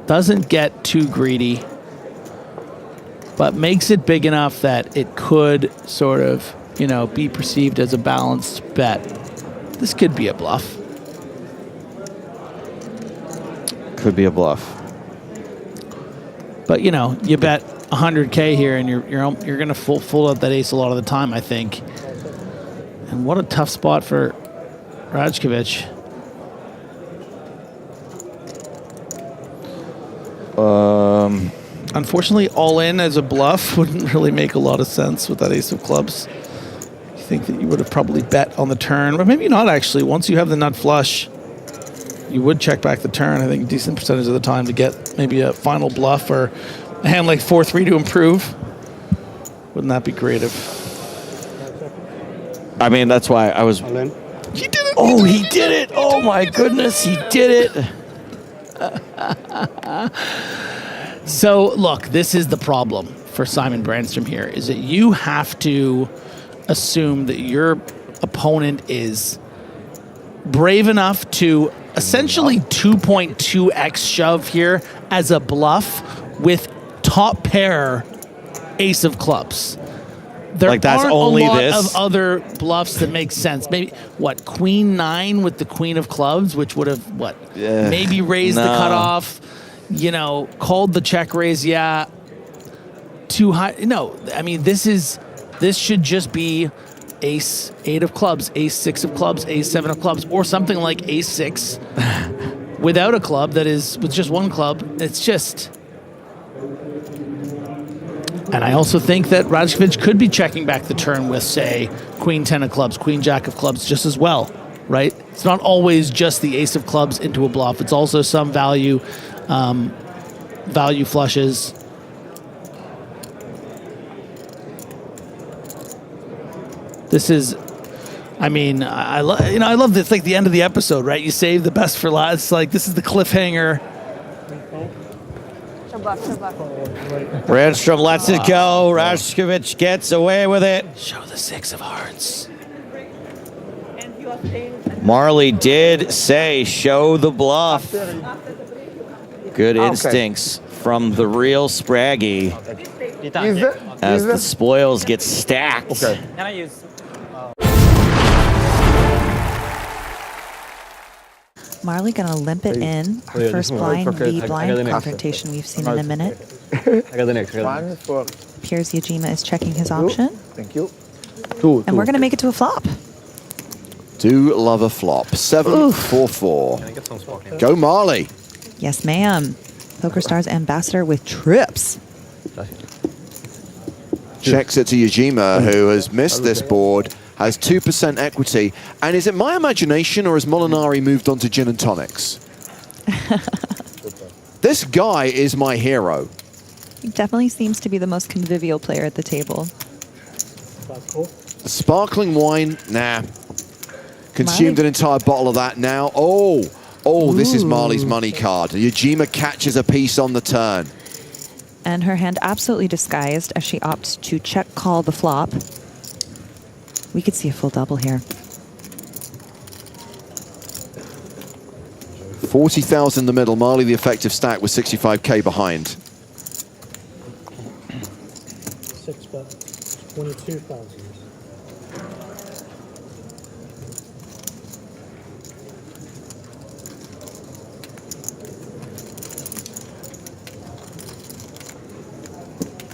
Doesn't get too greedy, but makes it big enough that it could sort of, you know, be perceived as a balanced bet. This could be a bluff. Could be a bluff. But, you know, you bet 100K here, and you're going to full out that ace a lot of the time, I think. And what a tough spot for Radzkovic. Unfortunately, all in as a bluff wouldn't really make a lot of sense with that ace of clubs. You think that you would have probably bet on the turn, but maybe not actually. Once you have the nut flush, you would check back the turn, I think, a decent percentage of the time to get maybe a final bluff or a hand like 4-3 to improve. Wouldn't that be creative? I mean, that's why I was... He did it! Oh, he did it! Oh, my goodness, he did it! So, look, this is the problem for Simon Brandstrom here, is that you have to assume that your opponent is brave enough to essentially 2.2x shove here as a bluff with top pair ace of clubs. There like that's aren't only a lot this? of other bluffs that make sense. Maybe, what, queen 9 with the queen of clubs, which would have, what, maybe raised the cutoff, you know, called the check raise, yeah. Too high. No, I mean, this should just be ace 8 of clubs, ace 6 of clubs, ace 7 of clubs, or something like ace 6 without a club that is with just one club. It's just... And I also think that Radzkovic could be checking back the turn with, say, queen 10 of clubs, queen jack of clubs just as well, right? It's not always just the ace of clubs into a bluff. It's also some value flushes. This is, I mean, I love this. Like the end of the episode, right? You save the best for last. Like this is the cliffhanger. Brandstrom lets it go. Radzkovic gets away with it. Show the 6 of hearts. Marle did say, show the bluff. Good instincts from the real Spraggy. As the spoils get stacked. Can I use... Marle gonna limp it in. Our first blind v blind confrontation we've seen in a minute. I got the next. Piers Yajima is checking his option. Thank you. And we're gonna make it to a flop. Do love a flop. 7-4-4. Go Marle. Yes, ma'am. PokerStars ambassador with trips. Checks it to Yajima, who has missed this board, has 2% equity. And is it my imagination, or has Molinari moved on to gin and tonics? This guy is my hero. He definitely seems to be the most convivial player at the table. Sparkling wine, nah. Consumed an entire bottle of that now. Oh, this is Marley's money card. Yajima catches a piece on the turn. And her hand absolutely disguised as she opts to check call the flop. We could see a full double here. 40,000 in the middle. Marle, the effective stack, with 65K behind. 6 bet, 22,000.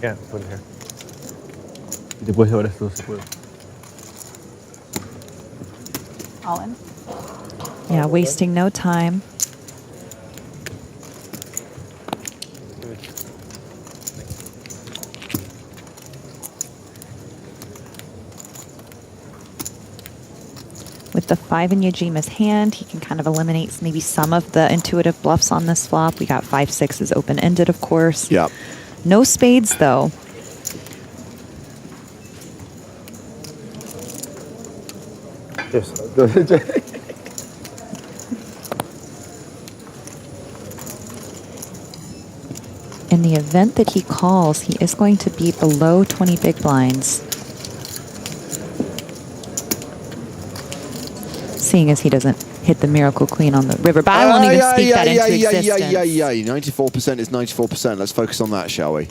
Yeah, put it here. Después ahora esto se puede. All in. Yeah, wasting no time. With the 5 in Yajima's hand, he can kind of eliminate maybe some of the intuitive bluffs on this flop. We got 5 6s open-ended, of course. Yeah. No spades, though. In the event that he calls, he is going to be below 20 big blinds. Seeing as he doesn't hit the Miracle Queen on the river, but I won't even speak that into existence. 94% is 94%. Let's focus on that, shall we?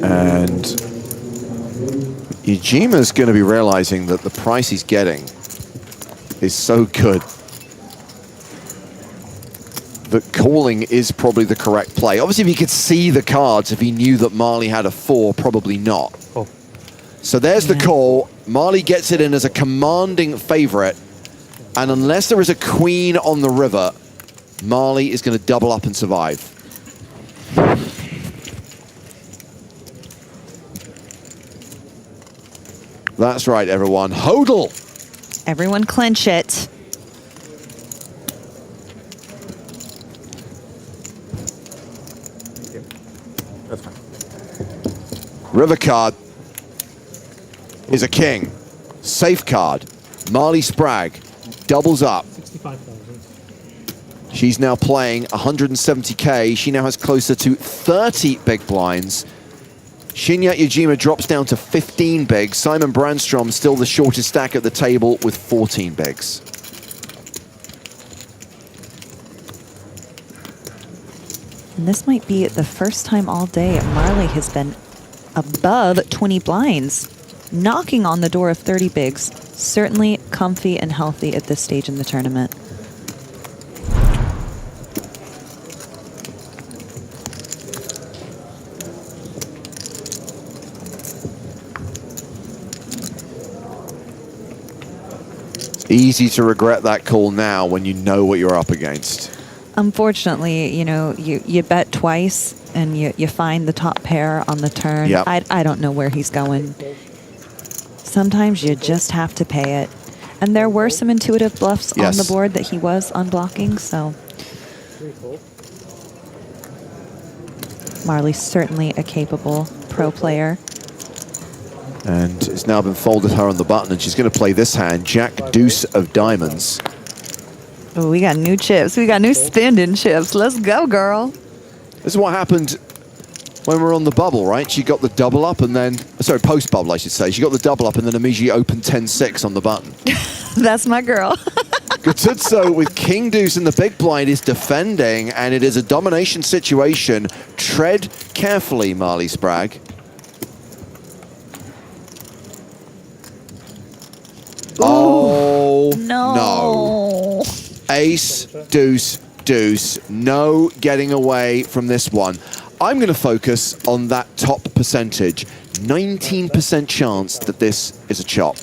And Yajima's going to be realizing that the price he's getting is so good that calling is probably the correct play. Obviously, if he could see the cards, if he knew that Marle had a 4, probably not. So there's the call. Marle gets it in as a commanding favorite. And unless there is a queen on the river, Marle is going to double up and survive. That's right, everyone. Hodl! Everyone clinch it. That's fine. River card is a king. Safe card. Marle Spragg doubles up. 65,000. She's now playing 170k. She now has closer to 30 big blinds. Shinya Yajima drops down to 15 bigs. Simon Brandstrom still the shortest stack at the table with 14 bigs. And this might be the first time all day Marle has been above 20 blinds, knocking on the door of 30 bigs. Certainly comfy and healthy at this stage in the tournament. Easy to regret that call now when you know what you're up against. Unfortunately, you know, you bet twice and you find the top pair on the turn. Yep. I don't know where he's going. Sometimes you just have to pay it. And there were some intuitive bluffs on the board that he was unblocking, so. Marle's certainly a capable pro player. And it's now been folded her on the button, and she's going to play this hand, Jack Deuce of Diamonds. Oh, we got new chips. We got new spending chips. Let's go, girl. This is what happened when we were on the bubble, right? She got the double up and then, sorry, post bubble, I should say. She got the double up and then immediately opened 10-6 on the button. That's my girl. Gutuzzo with King Deuce in the big blind is defending, and it is a domination situation. Tread carefully, Marle Spragg. Oh, no. Ace, deuce, deuce. No getting away from this one. I'm going to focus on that top percentage. 19% chance that this is a chop.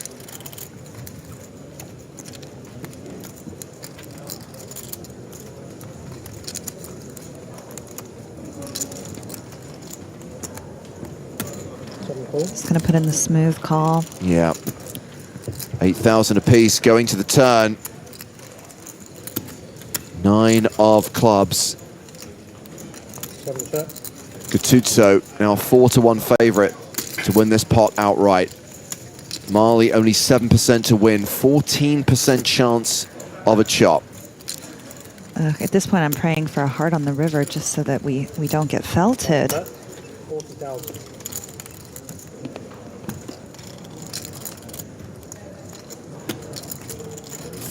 Just going to put in the smooth call. Yeah. 8,000 apiece going to the turn. 9 of clubs. Gutuzzo now a 4-1 favorite to win this pot outright. Marle only 7% to win, 14% chance of a chop. At this point, I'm praying for a heart on the river just so that we don't get felted. 40,000.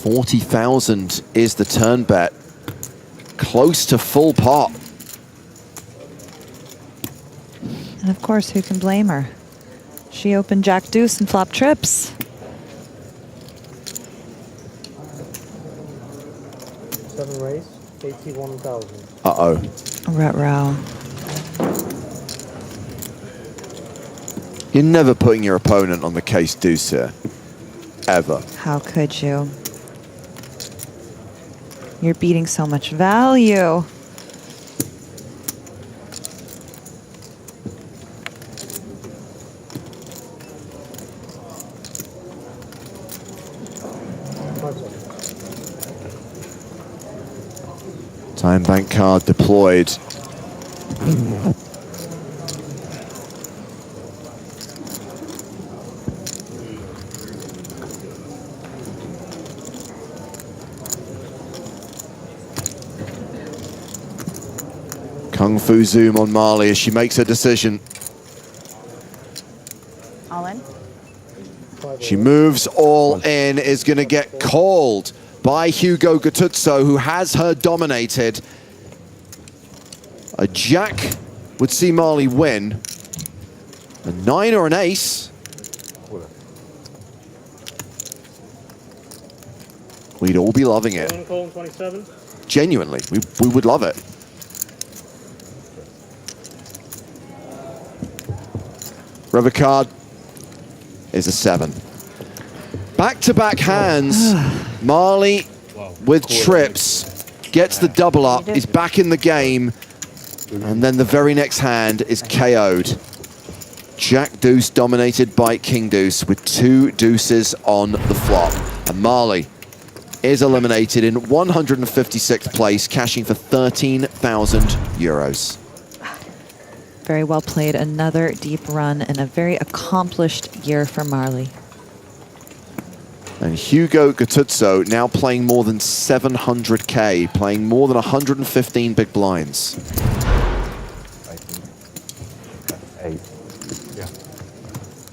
$40,000 is the turn bet. Close to full pot. And of course, who can blame her? She opened Jack Deuce and flop trips. Seven raise. 81,000. Uh-oh. Ruh-roh. You're never putting your opponent on the case deuce here. Ever. How could you? You're beating so much value. Time bank card deployed. Kung Fu zoom on Marle as she makes her decision. All in? She moves all in, is going to get called by Hugo Gattuso, who has her dominated. A jack would see Marle win. A 9 or an ace. We'd all be loving it. Call 27. Genuinely, we would love it. River card is a 7. Back-to-back hands. Marle with trips gets the double up, is back in the game, and then the very next hand is KO'd. Jack deuce dominated by king deuce with 2 deuces on the flop, and Marle is eliminated in 156th place, cashing for 13,000 euros. Very well played. Another deep run and a very accomplished year for Marle. And Hugo Gattuso now playing more than 700K, playing more than 115 big blinds. I think that's 8. Yeah.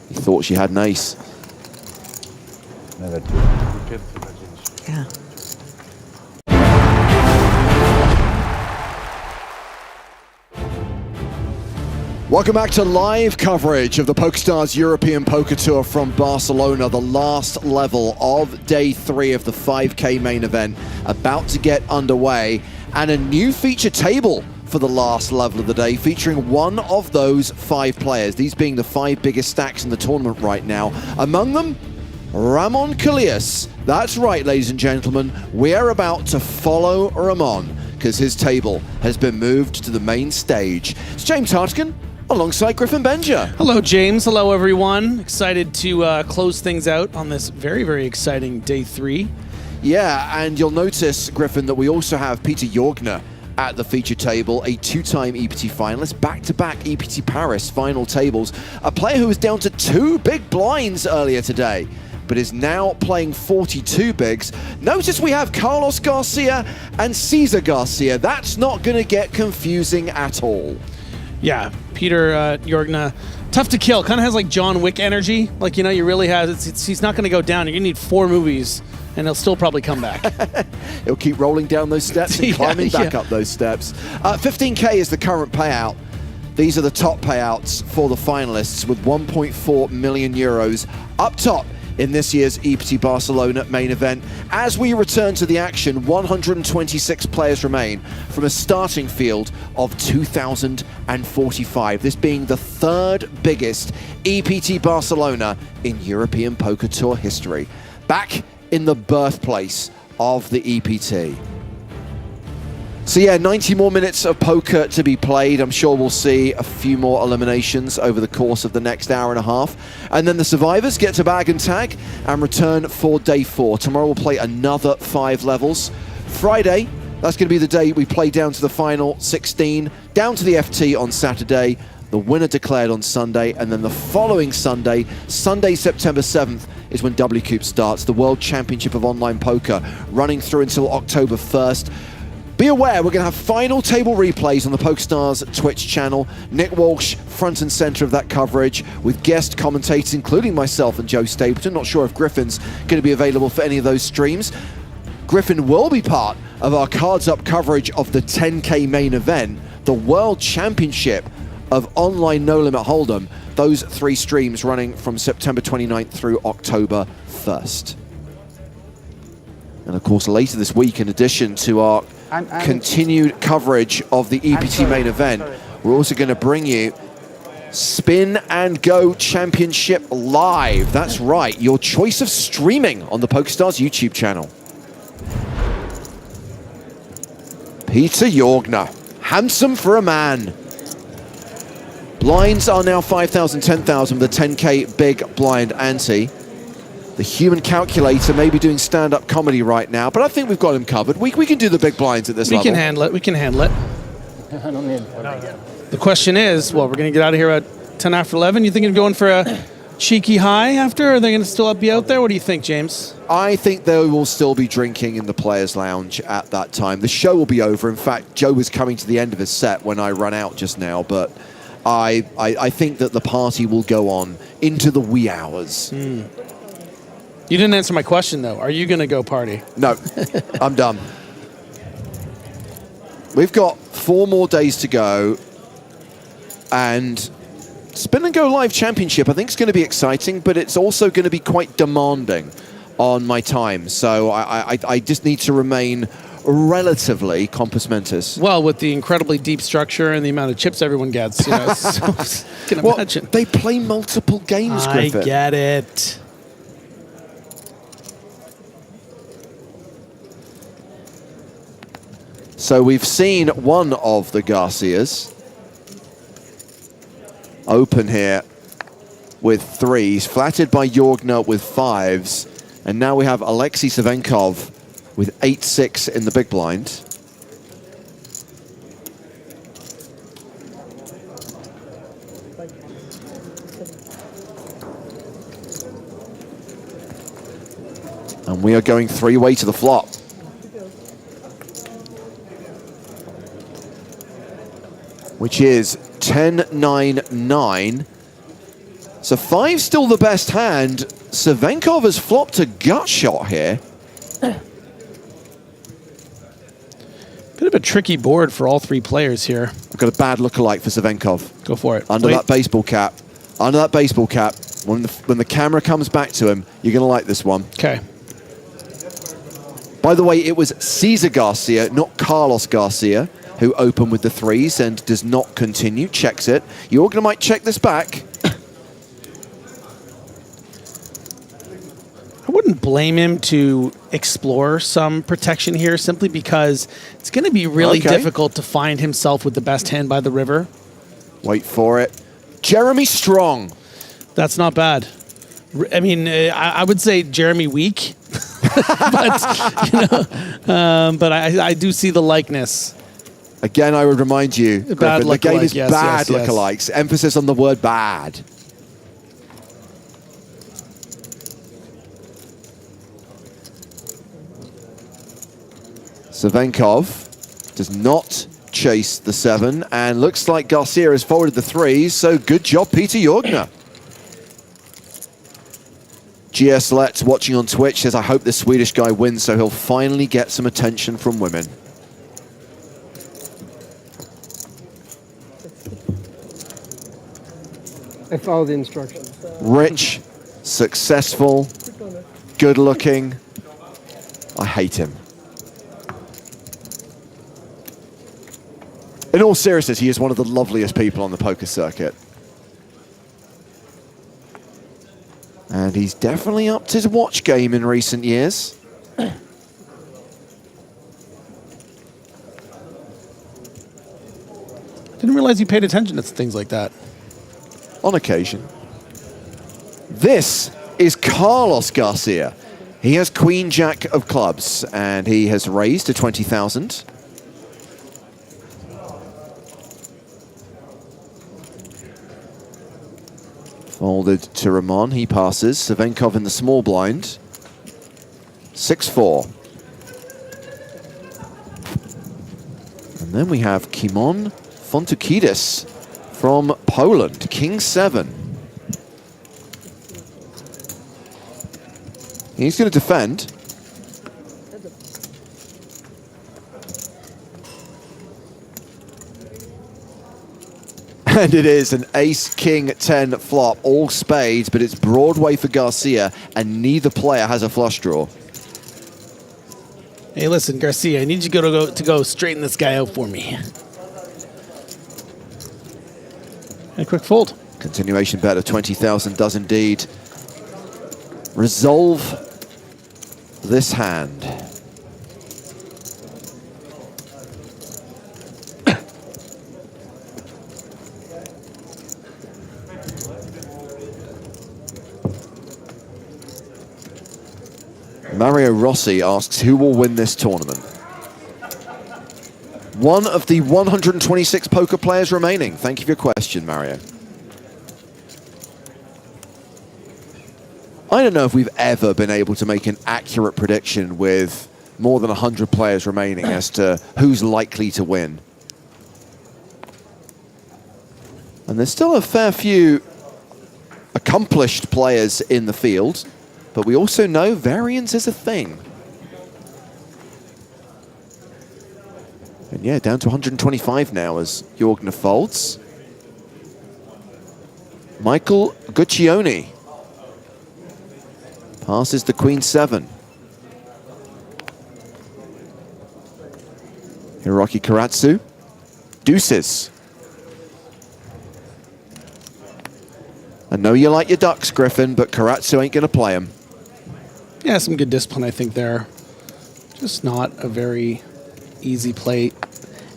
He thought she had an ace. Never do. Yeah. Welcome back to live coverage of the PokerStars European Poker Tour from Barcelona, the last level of day 3 of the 5K main event, about to get underway, and a new feature table for the last level of the day, featuring one of those 5 players, these being the 5 biggest stacks in the tournament right now. Among them, Ramon Calias. That's right, ladies and gentlemen, we are about to follow Ramon, because his table has been moved to the main stage. It's James Hartigan, alongside Griffin Benja. Hello, James. Hello, everyone. Excited to close things out on this very, very exciting day 3. Yeah, and you'll notice, Griffin, that we also have Peter Jorgner at the feature table, a 2-time EPT finalist, back-to-back EPT Paris final tables, a player who was down to 2 big blinds earlier today, but is now playing 42 bigs. Notice we have Carlos Garcia and Cesar Garcia. That's not going to get confusing at all. Yeah, Peter Jorgner, tough to kill. Kind of has like John Wick energy. Like, you know, you really have, he's not going to go down. You're going to need 4 movies, and he'll still probably come back. He'll keep rolling down those steps and climbing back up those steps. 15K is the current payout. These are the top payouts for the finalists, with 1.4 million euros up top in this year's EPT Barcelona main event. As we return to the action, 126 players remain from a starting field of 2,045, this being the 3rd biggest EPT Barcelona in European Poker Tour history. Back in the birthplace of the EPT. So yeah, 90 more minutes of poker to be played. I'm sure we'll see a few more eliminations over the course of the next hour and a half. And then the survivors get to bag and tag and return for day 4. Tomorrow we'll play another 5 levels. Friday, that's going to be the day we play down to the final 16, down to the FT on Saturday, the winner declared on Sunday, and then the following Sunday, September 7th, is when WCOOP starts, the World Championship of Online Poker, running through until October 1st. Be aware, we're going to have final table replays on the PokerStars Twitch channel. Nick Walsh, front and center of that coverage, with guest commentators, including myself and Joe Stapleton. Not sure if Griffin's going to be available for any of those streams. Griffin will be part of our Cards Up coverage of the 10K main event, the World Championship of Online No Limit Hold'em. Those 3 streams running from September 29th through October 1st. And of course, later this week, in addition to our continued coverage of the EPT main event, we're also going to bring you Spin and Go Championship live. That's right, your choice of streaming on the PokerStars YouTube channel. Peter Jorgner, handsome for a man. Blinds are now 5,000, 10,000 with a 10K big blind ante. The human calculator may be doing stand-up comedy right now, but I think we've got him covered. We can do the big blinds at this level. We can handle it. We can handle it. I don't need The question is, well, we're going to get out of here at 10 after 11. You think of going for a cheeky high after, or are they going to still be out there? What do you think, James? I think they will still be drinking in the Players' Lounge at that time. The show will be over. In fact, Joe was coming to the end of his set when I ran out just now, but I think that the party will go on into the wee hours. You didn't answer my question, though. Are you going to go party? No, I'm done. We've got 4 more days to go, and Spin and Go Live Championship I think is going to be exciting, but it's also going to be quite demanding on my time. So I just need to remain relatively compos mentis. Well, with the incredibly deep structure and the amount of chips everyone gets, you know, so I can imagine. They play multiple games, Griffin. I get it. So we've seen one of the Garcias open here with 3s, flattered by Jorgner with 5s, and now we have Alexei Savenkov with 8-6 in the big blind. And we are going 3-way to the flop. Which is 10-9-9. So 5's still the best hand. Savenkov has flopped a gut shot here. Bit of a tricky board for all 3 players here. I've got a bad lookalike for Savenkov. Go for it. Under that baseball cap. Under that baseball cap. When the camera comes back to him, you're going to like this one. Okay. By the way, it was Cesar Garcia, not Carlos Garcia, who opened with the 3s and does not continue, checks it. Jorgner might check this back. I wouldn't blame him to explore some protection here simply because it's going to be really difficult to find himself with the best hand by the river. Wait for it. Jeremy Strong. That's not bad. I mean, I would say Jeremy weak, but, you know, but I do see the likeness. Again, I would remind you, Griffin, the game is bad yes. lookalikes. Emphasis on the word bad. Savenkov does not chase the 7, and looks like Garcia has forwarded the 3s, so good job, Peter Jorgner. GS Let's, watching on Twitch, says, I hope this Swedish guy wins so he'll finally get some attention from women. I followed the instructions. Rich, successful, good looking. I hate him. In all seriousness, he is one of the loveliest people on the poker circuit. And he's definitely upped his watch game in recent years. Didn't realize you paid attention to things like that. On occasion. This is Carlos Garcia. He has Queen Jack of clubs, and he has raised to 20,000. Folded to Ramon, he passes. Savenkov in the small blind. 6-4. And then we have Kimon Fontukidis from Poland, King 7. He's going to defend. And it is an ace-king-10 flop, all spades, but it's Broadway for Garcia, and neither player has a flush draw. Hey, listen, Garcia, I need you to go straighten this guy out for me. And a quick fold. Continuation bet of 20,000 does indeed resolve this hand. Mario Rossi asks, who will win this tournament? One of the 126 poker players remaining. Thank you for your question, Mario. I don't know if we've ever been able to make an accurate prediction with more than 100 players remaining as to who's likely to win. And there's still a fair few accomplished players in the field, but we also know variance is a thing. And yeah, down to 125 now as Jorgner folds. Michael Guccione passes the Queen 7. Hiroki Karatsu, deuces. I know you like your ducks, Griffin, but Karatsu ain't going to play him. Yeah, some good discipline, I think, there. Just not a very easy play.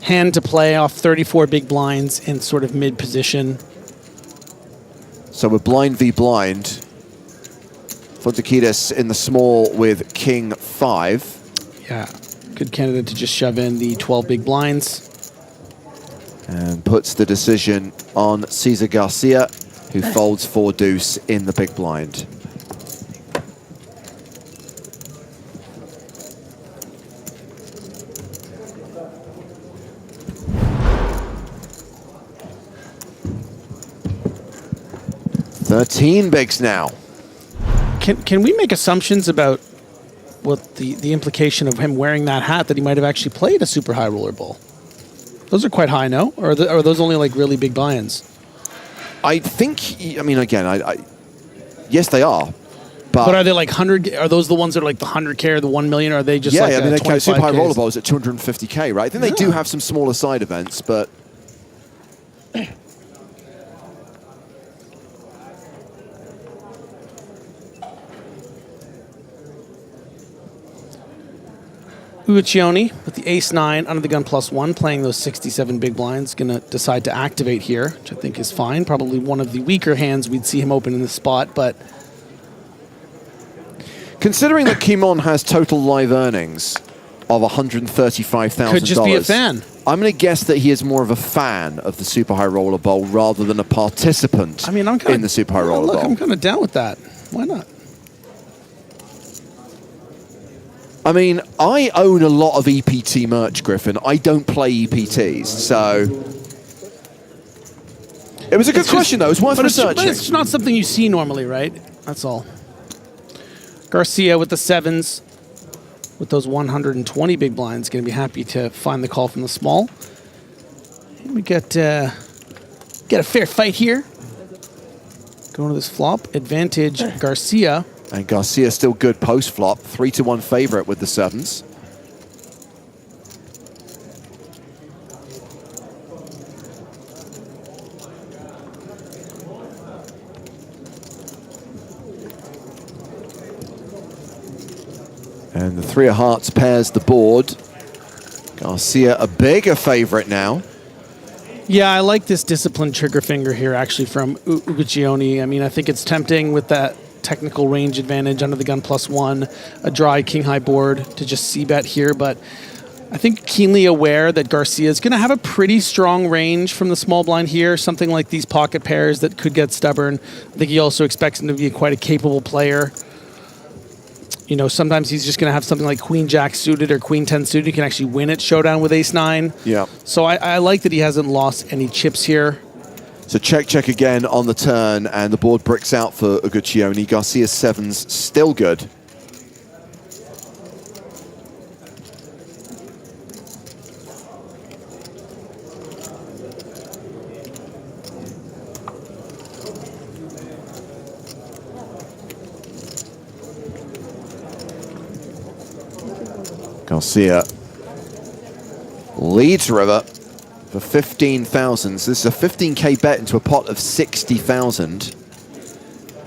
Hand to play off 34 big blinds in sort of mid-position. So we're blind v blind. Fontakidis in the small with King 5. Yeah, good candidate to just shove in the 12 big blinds. And puts the decision on Cesar Garcia, who folds 4 deuce in the big blind. $13 bigs now. Can we make assumptions about what the implication of him wearing that hat, that he might have actually played a super high roller bowl? Those are quite high, no? Or are those only like really big buy-ins? I think, I mean, again, yes, they are. But are they like 100? Are those the ones that are like the 100K or the 1 million? Or are they just like I mean, they count super high 25Ks? roller bowls at 250K, right? I think they do have some smaller side events, but Uguccione with the ace-9 under the gun +1, playing those 67 big blinds, going to decide to activate here, which I think is fine. Probably one of the weaker hands we'd see him open in this spot, but considering that Kimon has total live earnings of $135,000, could just be a fan. I'm going to guess that he is more of a fan of the Super High Roller Bowl rather than a participant in the Super High Roller Bowl. I'm kind of down with that. Why not? I mean, I own a lot of EPT merch, Griffin. I don't play EPTs, so it was a good question, though. It was worth researching. It's not something you see normally, right? That's all. Garcia with the 7s, with those 120 big blinds, going to be happy to find the call from the small. And we get a fair fight here. Going to this flop, advantage Garcia. And Garcia still good post-flop, 3-1 favorite with the 7s. And the 3 of hearts pairs the board. Garcia a bigger favorite now. Yeah, I like this disciplined trigger finger here, actually, from Uguccione. I mean, I think it's tempting with that technical range advantage under the gun +1, a dry king-high board to just c-bet here, but I think keenly aware that Garcia is going to have a pretty strong range from the small blind here, something like these pocket pairs that could get stubborn. I think he also expects him to be quite a capable player. You know, sometimes he's just going to have something like Queen-Jack suited or Queen-10 suited. He can actually win at showdown with ace-9. Yeah. So I like that he hasn't lost any chips here. So check again on the turn, and the board bricks out for Uguccione. Garcia's 7s still good. Garcia leads river for 15,000. So this is a 15K bet into a pot of 60,000.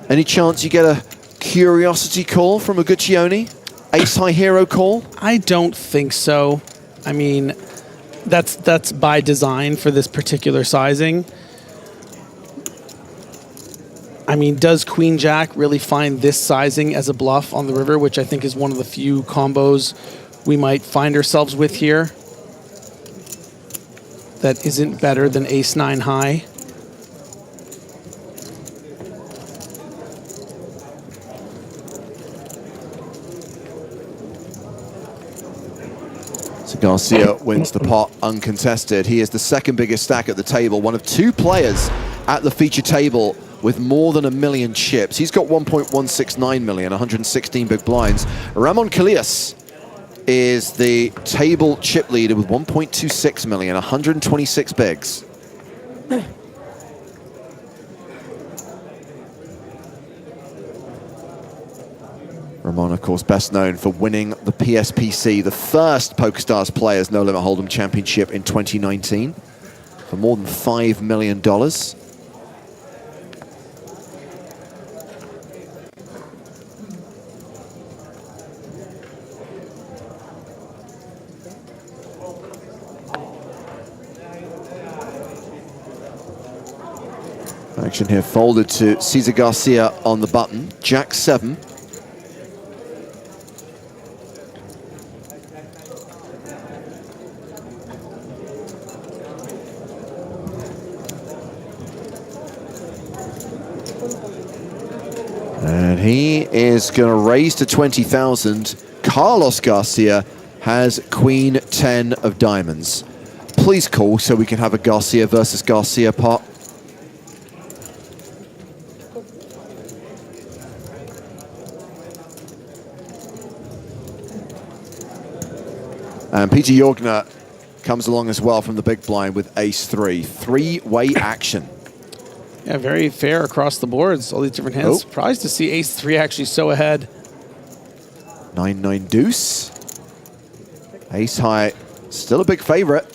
Any chance you get a curiosity call from Uguccione? Ace high hero call? I don't think so. I mean, that's by design for this particular sizing. I mean, does Queen Jack really find this sizing as a bluff on the river, which I think is one of the few combos we might find ourselves with here that isn't better than Ace 9 high? So Garcia wins the pot uncontested. He is the second biggest stack at the table, one of two players at the feature table with more than 1 million chips. He's got 1.169 million, 116 big blinds. Ramon Calias is the table chip leader with 1.26 million, 126 bigs. Ramon, of course, best known for winning the PSPC, the first PokerStars Players No Limit Hold'em Championship in 2019 for more than $5 million. Action here folded to Cesar Garcia on the button. Jack 7. And he is going to raise to 20,000. Carlos Garcia has Queen 10 of diamonds. Please call so we can have a Garcia versus Garcia pot. And Peter Jorgner comes along as well from the big blind with ace 3. Three-way action. Yeah, very fair across the boards. All these different hands. Surprised to see ace 3 actually so ahead. 9-9 deuce. Ace high, still a big favorite.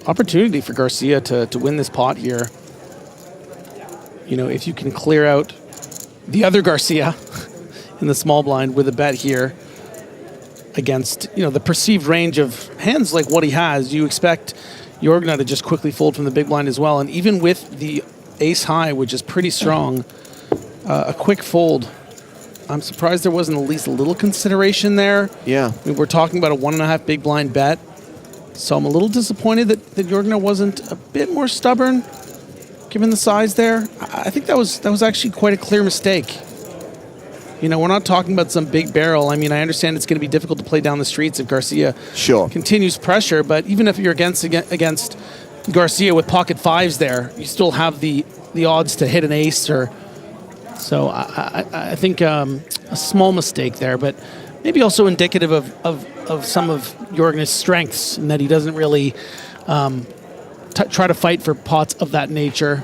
Opportunity for Garcia to win this pot here. You know, if you can clear out the other Garcia in the small blind with a bet here against, you know, the perceived range of hands like what he has, you expect Jorgner to just quickly fold from the big blind as well. And even with the ace high, which is pretty strong, a quick fold. I'm surprised there wasn't at least a little consideration there. Yeah. I mean, we're talking about a 1.5 big blind bet. So I'm a little disappointed that Jorgner wasn't a bit more stubborn given the size there. I think that was actually quite a clear mistake. You know, we're not talking about some big barrel. I mean, I understand it's going to be difficult to play down the streets if Garcia continues pressure, but even if you're against Garcia with pocket fives there, you still have the odds to hit an ace. Or so I think a small mistake there, but maybe also indicative of some of Jorgner's strengths, and that he doesn't really try to fight for pots of that nature.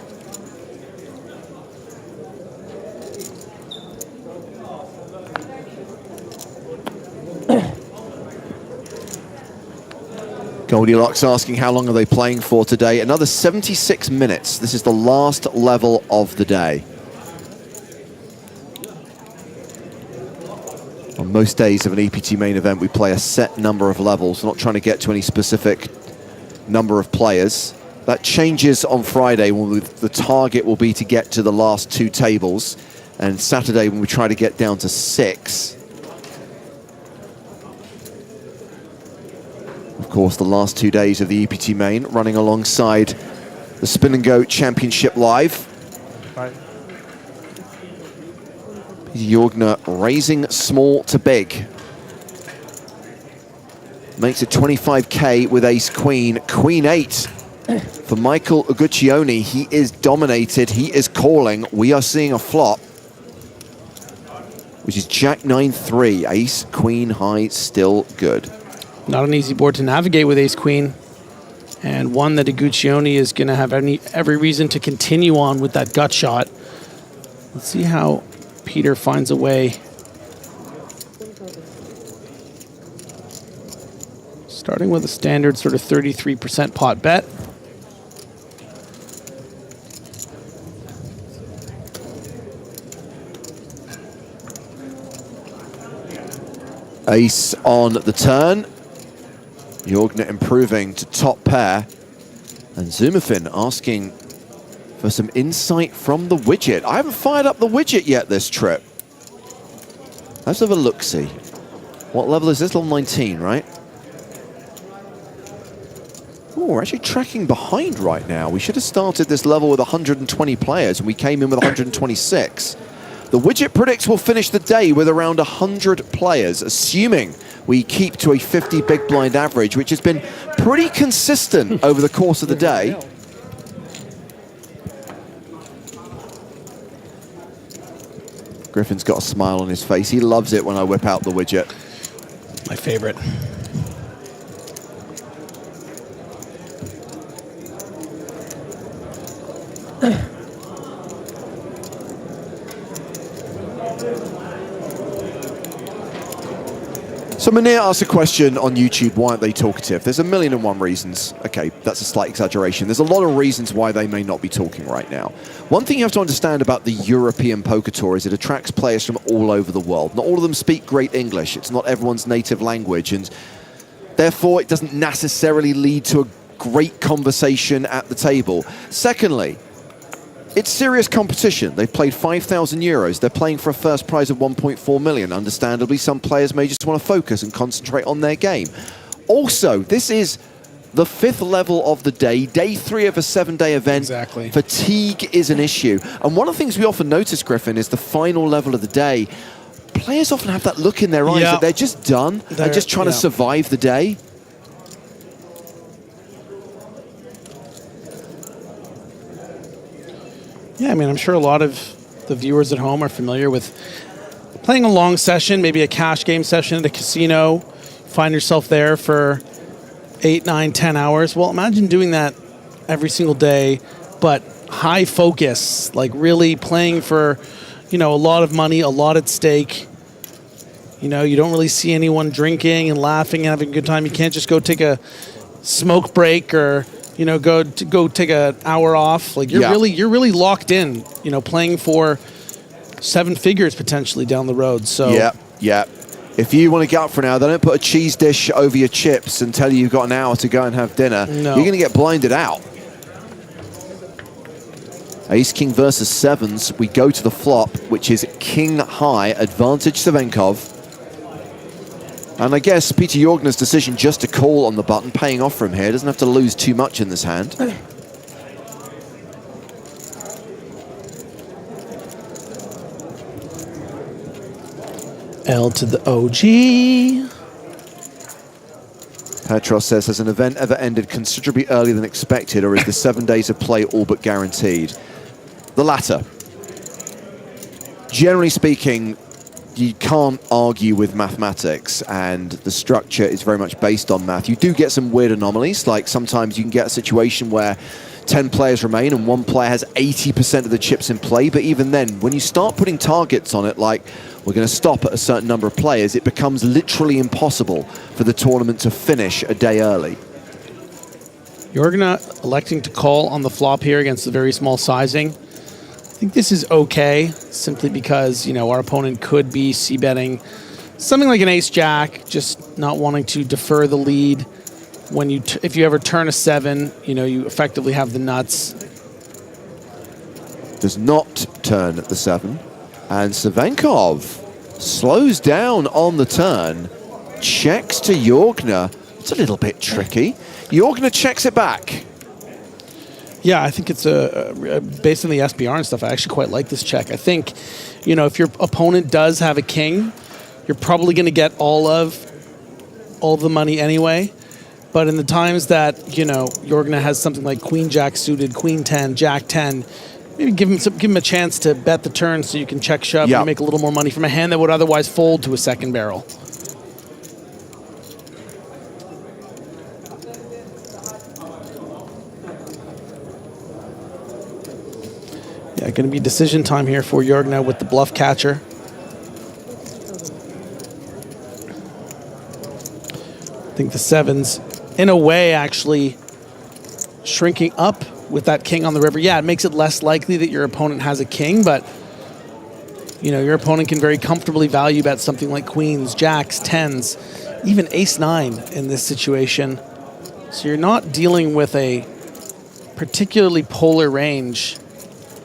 Goldilocks asking how long are they playing for today? Another 76 minutes. This is the last level of the day. On most days of an EPT main event, we play a set number of levels. We're not trying to get to any specific number of players. That changes on Friday when the target will be to get to the last 2 tables, and Saturday when we try to get down to 6. Of course, the last 2 days of the EPT main running alongside the Spin and Go Championship Live. Right. Jorgner raising small to big. Makes it 25K with ace queen. Queen 8 for Michael Uguccione. He is dominated. He is calling. We are seeing a flop, which is Jack 9-3. Ace queen high, still good. Not an easy board to navigate with ace queen, and one that Uguccione is going to have every reason to continue on with that gut shot. Let's see how Peter finds a way. Starting with a standard sort of 33% pot bet. Ace on the turn. Jorgner improving to top pair. And Zoomafin asking for some insight from the widget. I haven't fired up the widget yet this trip. Let's have a look-see. What level is this? Level 19, right? Oh, we're actually tracking behind right now. We should have started this level with 120 players, and we came in with 126. The widget predicts we'll finish the day with around 100 players, assuming we keep to a 50 big blind average, which has been pretty consistent over the course of the day. Griffin's got a smile on his face. He loves it when I whip out the widget. My favorite. So Munir asked a question on YouTube, why aren't they talkative? There's 1,000,001 reasons. Okay, that's a slight exaggeration. There's a lot of reasons why they may not be talking right now. One thing you have to understand about the European Poker Tour is it attracts players from all over the world. Not all of them speak great English. It's not everyone's native language, and therefore it doesn't necessarily lead to a great conversation at the table. Secondly, it's serious competition. They've played 5,000 euros. They're playing for a first prize of 1.4 million. Understandably, some players may just want to focus and concentrate on their game. Also, this is the 5th level of the day, day 3 of a 7-day event. Exactly. Fatigue is an issue. And one of the things we often notice, Griffin, is the final level of the day. Players often have that look in their eyes that they're just done. They're just trying to survive the day. Yeah, I mean, I'm sure a lot of the viewers at home are familiar with playing a long session, maybe a cash game session at a casino. Find yourself there for 8, 9, 10 hours. Well, imagine doing that every single day, but high focus, like really playing for, you know, a lot of money, a lot at stake. You know, you don't really see anyone drinking and laughing and having a good time. You can't just go take a smoke break or, you know, go take an hour off. Like you're really locked in, you know, playing for 7 figures potentially down the road. So yeah. If you want to get up for an hour, they don't put a cheese dish over your chips and tell you you've got an hour to go and have dinner. No. You're going to get blinded out. Ace King versus 7s. We go to the flop, which is King High, advantage Savenkov. And I guess Peter Jorgner's decision just to call on the button, paying off from here, doesn't have to lose too much in this hand. L to the OG. Petros says, has an event ever ended considerably earlier than expected, or is the 7 days of play all but guaranteed? The latter. Generally speaking, you can't argue with mathematics, and the structure is very much based on math. You do get some weird anomalies, like sometimes you can get a situation where 10 players remain and one player has 80% of the chips in play, but even then, when you start putting targets on it, like we're going to stop at a certain number of players, it becomes literally impossible for the tournament to finish a day early. Jorgner electing to call on the flop here against the very small sizing. I think this is okay, simply because, you know, our opponent could be c-betting something like an ace-jack, just not wanting to defer the lead. When you, if you ever turn a 7, you know, you effectively have the nuts. Does not turn the 7, and Savenkov slows down on the turn, checks to Jorgner. It's a little bit tricky. Jorgner checks it back. Yeah, I think it's based on the SPR and stuff. I actually quite like this check. I think, you know, if your opponent does have a king, you're probably going to get all the money anyway. But in the times that, you know, Jorgner has something like Queen Jack suited, Queen 10, Jack 10, maybe give him a chance to bet the turn so you can check shove and make a little more money from a hand that would otherwise fold to a second barrel. Yeah, going to be decision time here for Jörg now with the bluff catcher. I think the sevens, in a way, actually shrinking up with that king on the river. Yeah, it makes it less likely that your opponent has a king, but you know, your opponent can very comfortably value bet something like queens, jacks, tens, even ace-9 in this situation. So you're not dealing with a particularly polar range.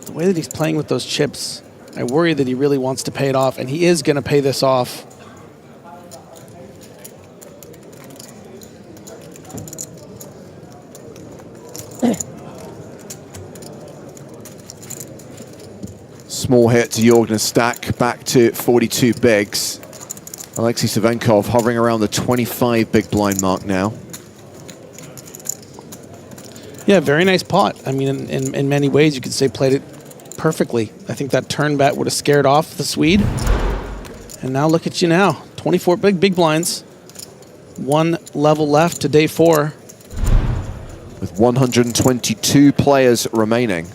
The way that he's playing with those chips, I worry that he really wants to pay it off, and he is going to pay this off. Small hit to Jorgen's stack, back to 42 bigs. Alexei Savenkov hovering around the 25 big blind mark now. Yeah, very nice pot. I mean, in many ways, you could say played it perfectly. I think that turn bet would have scared off the Swede. And now look at you now. 24 big blinds. One level left to day 4. With 122 players remaining.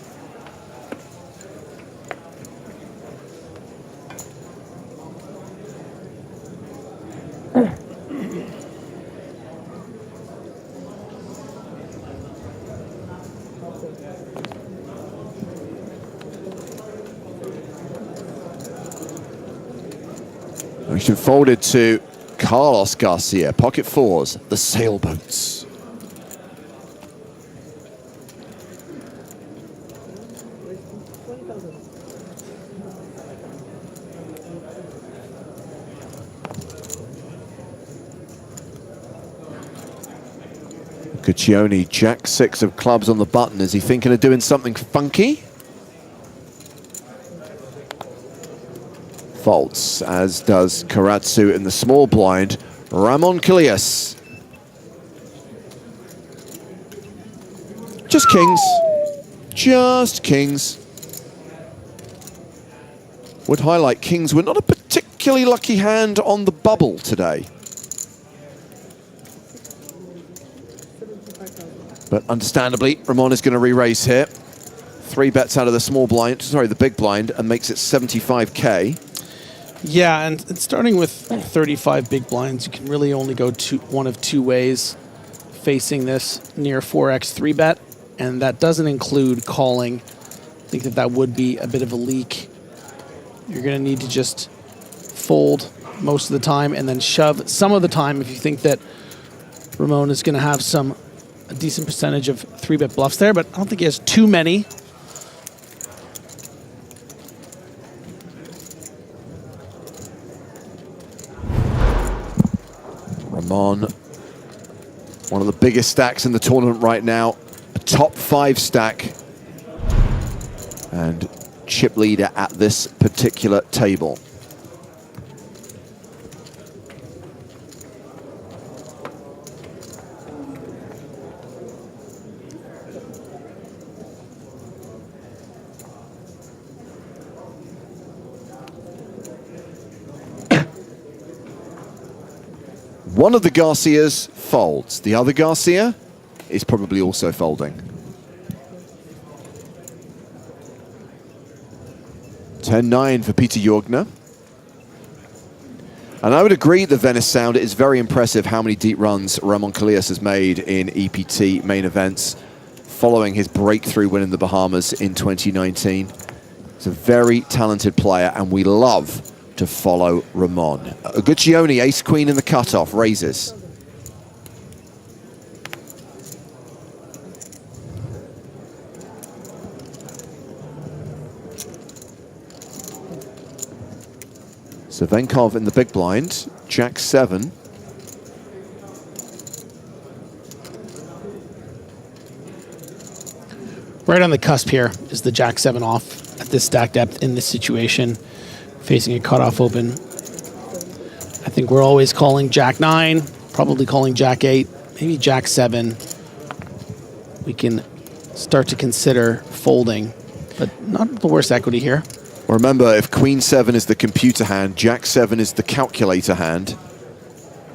Action folded to Carlos Garcia, pocket 4s, the sailboats. Cuccione, jack 6 of clubs on the button. Is he thinking of doing something funky? Faults, as does Karatsu in the small blind. Ramon Kilias. Just kings. Just kings. Would highlight kings were not a particularly lucky hand on the bubble today. But understandably, Ramon is going to re-raise here. 3 bets out of the small blind, sorry, the big blind, and makes it 75K. Yeah, and starting with 35 big blinds, you can really only go one of 2 ways facing this near 4x 3-bet, and that doesn't include calling. I think that would be a bit of a leak. You're going to need to just fold most of the time and then shove some of the time if you think that Ramon is going to have a decent percentage of 3-bet bluffs there, but I don't think he has too many. Ramon, one of the biggest stacks in the tournament right now, a top 5 stack, and chip leader at this particular table. One of the Garcias folds. The other Garcia is probably also folding. 10-9 for Peter Jorgner. And I would agree the Venice Sound is very impressive how many deep runs Ramon Kilias has made in EPT main events following his breakthrough win in the Bahamas in 2019. He's a very talented player, and we love to follow Ramon. Guccione, ace-queen in the cutoff, raises. Savenkov in the big blind, jack 7. Right on the cusp here is the jack 7 off at this stack depth in this situation, facing a cutoff open. I think we're always calling jack 9, probably calling jack 8, maybe jack 7. We can start to consider folding, but not the worst equity here. Remember, if queen 7 is the computer hand, jack 7 is the calculator hand.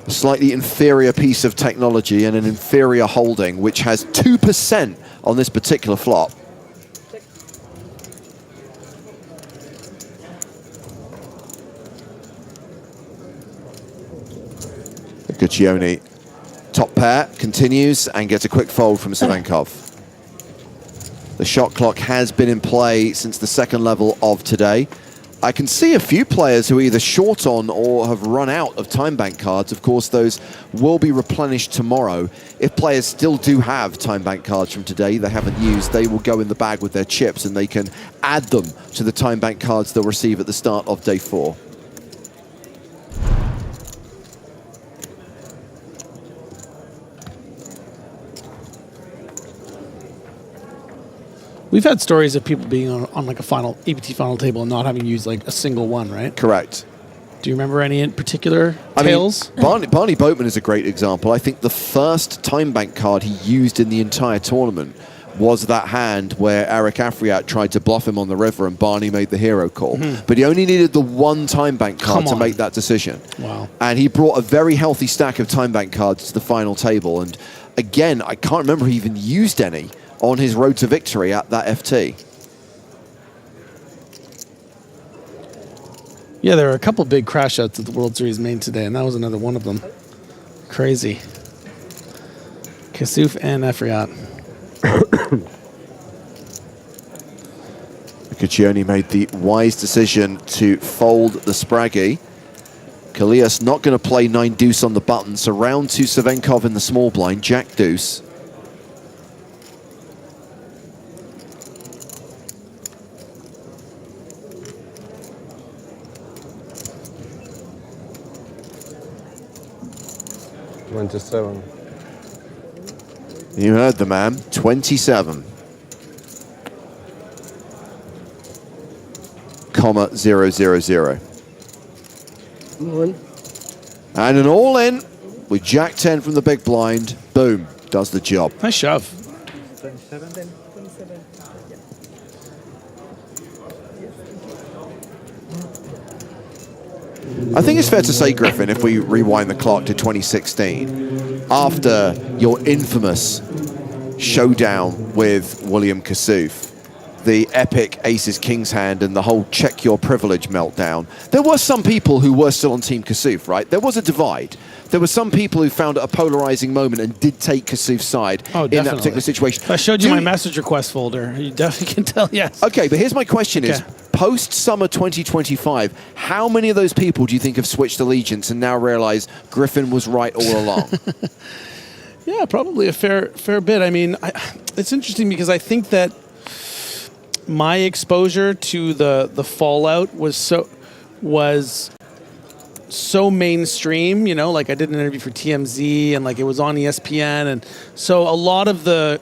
A slightly inferior piece of technology and an inferior holding, which has 2% on this particular flop. Ciccione, top pair, continues and gets a quick fold from Savenkov. The shot clock has been in play since the second level of today. I can see a few players who are either short on or have run out of time bank cards. Of course, those will be replenished tomorrow. If players still do have time bank cards from today they haven't used, they will go in the bag with their chips and they can add them to the time bank cards they'll receive at the start of day 4. We've had stories of people being on like a final EPT final table and not having used like a single one, right? Correct. Do you remember any in particular tales? I mean, Barney Boatman is a great example. I think the first time bank card he used in the entire tournament was that hand where Eric Afriat tried to bluff him on the river and Barney made the hero call. But he only needed the one time bank card to make that decision. Wow. And he brought a very healthy stack of time bank cards to the final table. And again, I can't remember he even used any on his road to victory at that FT. Yeah, there were a couple big crash outs at the World Series Main today, and that was another one of them. Crazy. Kassouf and Afriat. Ciccione made the wise decision to fold the Spraggy. Kalias not going to play 9 deuce on the button, so round to Savenkov in the small blind, Jack deuce. You heard the man, 27. Comma 000. And an all in with Jack 10 from the big blind. Boom, does the job. Nice shove. 27 then? 27. I think it's fair to say, Griffin, if we rewind the clock to 2016, after your infamous showdown with William Kassouf, the epic aces kings hand and the whole check your privilege meltdown, there were some people who were still on Team Kassouf, right? There was a divide. There were some people who found it a polarizing moment and did take Kassouf's side in that particular situation. If I showed you my message request folder, you definitely can tell, yes. Okay, but here's my question is, post-summer 2025, how many of those people do you think have switched allegiance and now realize Griffin was right all along? Yeah, probably a fair bit. I mean, it's interesting because I think that my exposure to the fallout was so mainstream, you know, like I did an interview for TMZ and like it was on ESPN, and so a lot of the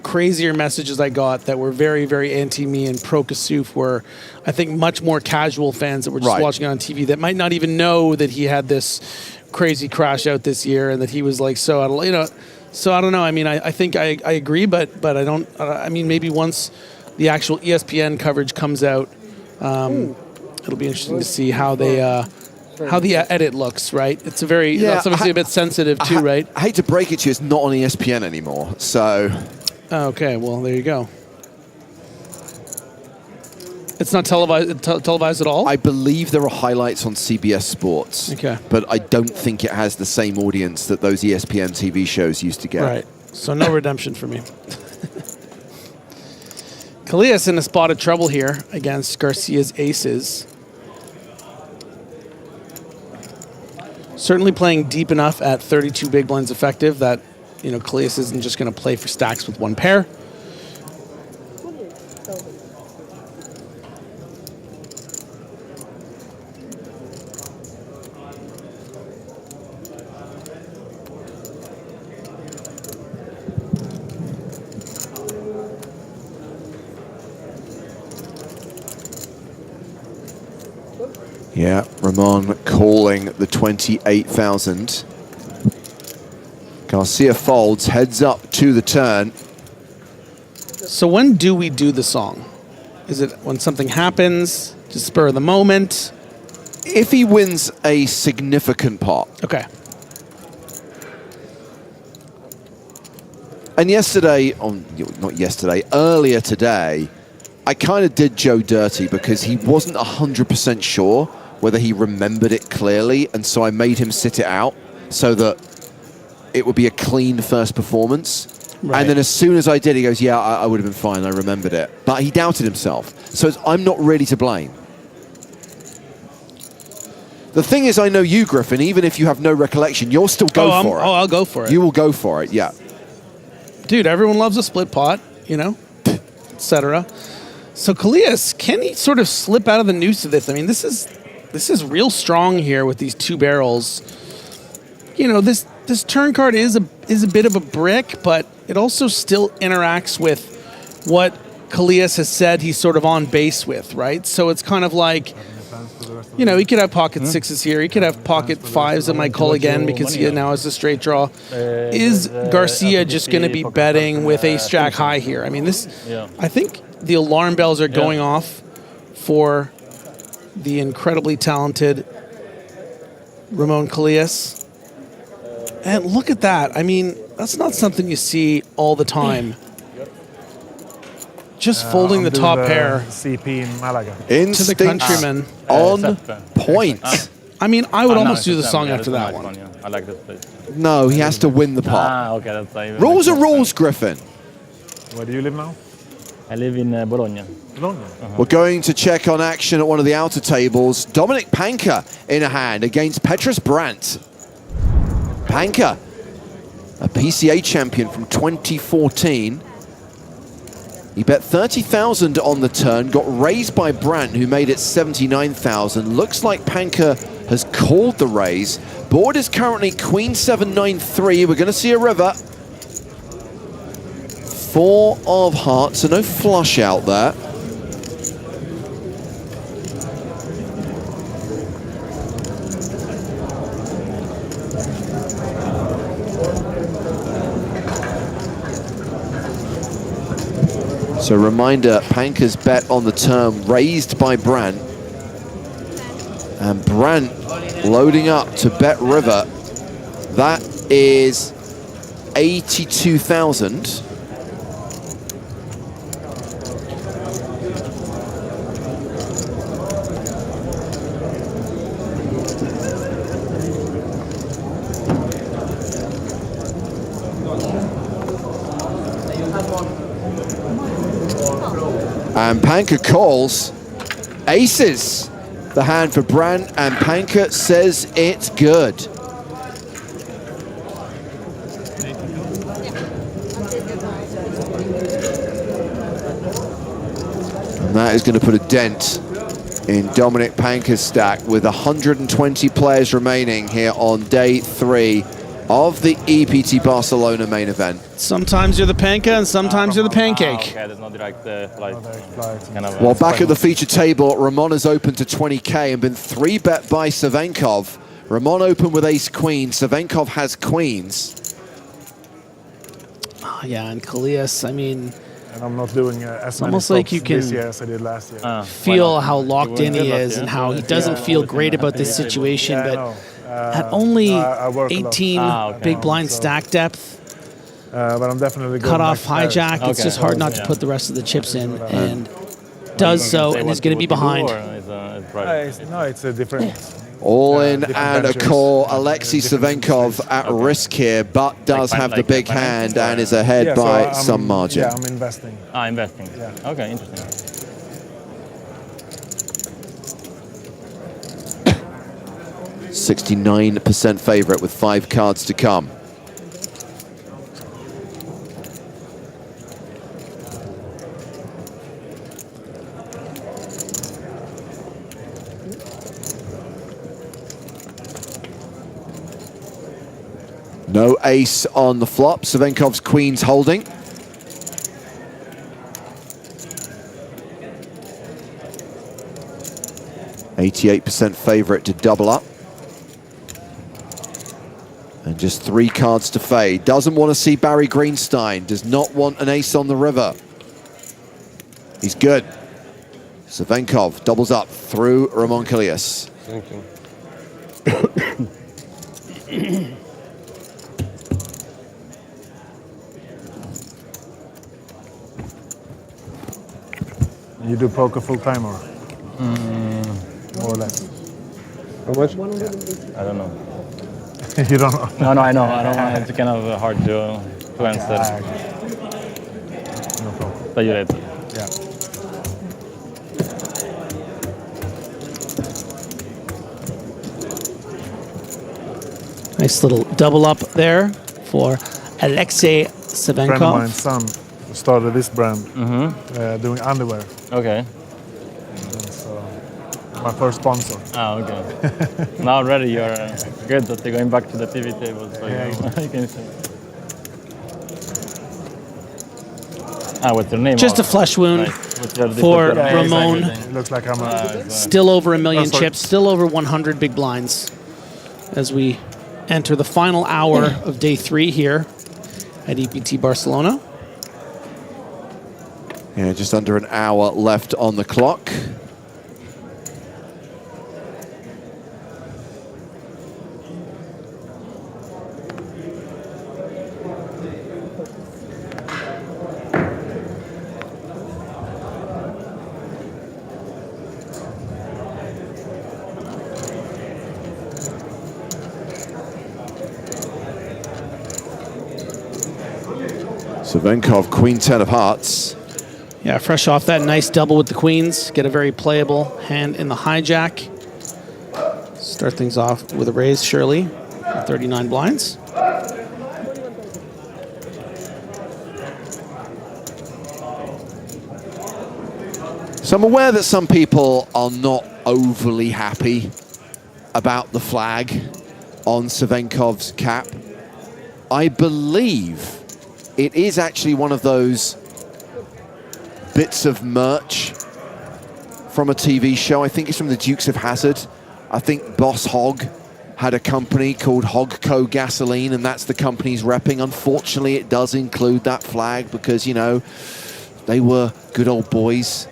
crazier messages I got that were very, very anti-me and pro-Kassouf were, I think, much more casual fans that were just watching it on TV that might not even know that he had this crazy crash out this year and that he was like so out of, you know, so I don't know. I mean, I think I agree, but I don't, I mean, maybe once the actual ESPN coverage comes out, it'll be interesting to see how they, how the edit looks, right? It's a very, that's obviously a bit sensitive too, right? I hate to break it to you, it's not on ESPN anymore, so... Okay, well, there you go. It's not televised at all? I believe there are highlights on CBS Sports. Okay. But I don't think it has the same audience that those ESPN TV shows used to get. Right. So no redemption for me. Kalias in a spot of trouble here against Garcia's aces. Certainly playing deep enough at 32 big blinds effective that, you know, Kalias isn't just going to play for stacks with one pair. Yeah, Ramon calling the 28,000. Garcia folds, heads up to the turn. So when do we do the song? Is it when something happens, to spur of the moment? If he wins a significant pot. Okay. And yesterday, not yesterday, earlier today, I kind of did Joe dirty because he wasn't 100% sure whether he remembered it clearly, and so I made him sit it out. so that it would be a clean first performance. Right. And then as soon as I did, he goes, yeah, I would have been fine. I remembered it. But he doubted himself. So I'm not really to blame. The thing is, I know you, Griffin, even if you have no recollection, you'll still go for it. Oh, I'll go for it. You will go for it, yeah. Dude, everyone loves a split pot, you know, etc. So Kalias, can he sort of slip out of the noose of this? I mean, this is real strong here with these two barrels. You know, this turn card is a bit of a brick, but it also still interacts with what Kalias has said he's sort of on base with, right? So it's kind of like, you know, he could have pocket sixes here. He could have pocket fives that might call again because he now has a straight draw. Is Garcia just going to be betting with ace jack high here? I mean, I think the alarm bells are going off for the incredibly talented Ramon Kalias. And look at that. I mean, that's not something you see all the time. Just folding the top pair. CP in Malaga. To the countryman. On point. I mean, I would almost do the song after that one. I like this place. No, he has to win the pot. Okay, that's like Rules are rules, Griffin. Where do you live now? I live in Bologna. Bologna? We're going to check on action at one of the outer tables. Dominik Panka in a hand against Petrus Brandt. Panka, a PCA champion from 2014. He bet 30,000 on the turn, got raised by Brandt, who made it 79,000. Looks like Panka has called the raise. Board is currently Queen 7-9-3. We're going to see a river. 4 of hearts, so no flush out there. So reminder, Panka's bet on the turn raised by Brandt. And Brandt loading up to bet river. That is 82,000. And Panka calls aces. The hand for Brandt, and Panka says it's good. And that is going to put a dent in Dominik Panka's stack with 120 players remaining here on day 3 of the EPT Barcelona main event. Sometimes you're the panka and sometimes you're the pancake. Okay, there's no direct flight. Well, back at the feature table, Ramon has opened to 20k and been 3-bet by Savenkov. Ramon opened with ace-queen. Savenkov has queens. Oh, yeah, and Kalias, I mean... And I'm not doing as many almost like you can this year as I did last year. Feel how locked in he is and how he doesn't feel great about this situation, but at only 18 big blind stack depth, but I'm definitely cut off hijack, it's just hard not to put the rest of the chips in, and does so, and is going to be behind. No, it's a different... All in and a call. Alexei Savenkov at risk here, but does have the big hand and is ahead by some margin. Yeah, I'm investing. Investing. Yeah. Okay, interesting. 69% favorite with 5 cards to come. No ace on the flop. Savenkov's queen's holding. %88 favorite to double up. And just 3 cards to fade. Doesn't want to see Barry Greenstein. Does not want an ace on the river. He's good. Savenkov doubles up through Ramon Kalias. Thank you. You do poker full time or? More or less. How much? I don't know. You don't know? No, I know. I don't want it's kind of hard to answer. No problem. But you later. Yeah. Nice little double up there for Alexei Friend of Savenkov. mine's son started this brand doing underwear. Okay. And so my first sponsor. Ah, okay. Now already you're good that you're going back to the TV table, so you can see. What's your name? Just a flesh wound for Ramon. It looks like I'm Still over a million chips, still over 100 big blinds as we enter the final hour of day 3 here at EPT Barcelona. Yeah, just under an hour left on the clock. Savenkov, Queen 10 of hearts. Yeah, fresh off that nice double with the queens. Get a very playable hand in the hijack. Start things off with a raise, surely. 39 blinds. So I'm aware that some people are not overly happy about the flag on Savenkov's cap. I believe it is actually one of those bits of merch from a TV show. I think it's from the Dukes of Hazzard. I think Boss Hogg had a company called Hogco Gasoline, and that's the company he's repping. Unfortunately, it does include that flag because, you know, they were good old boys.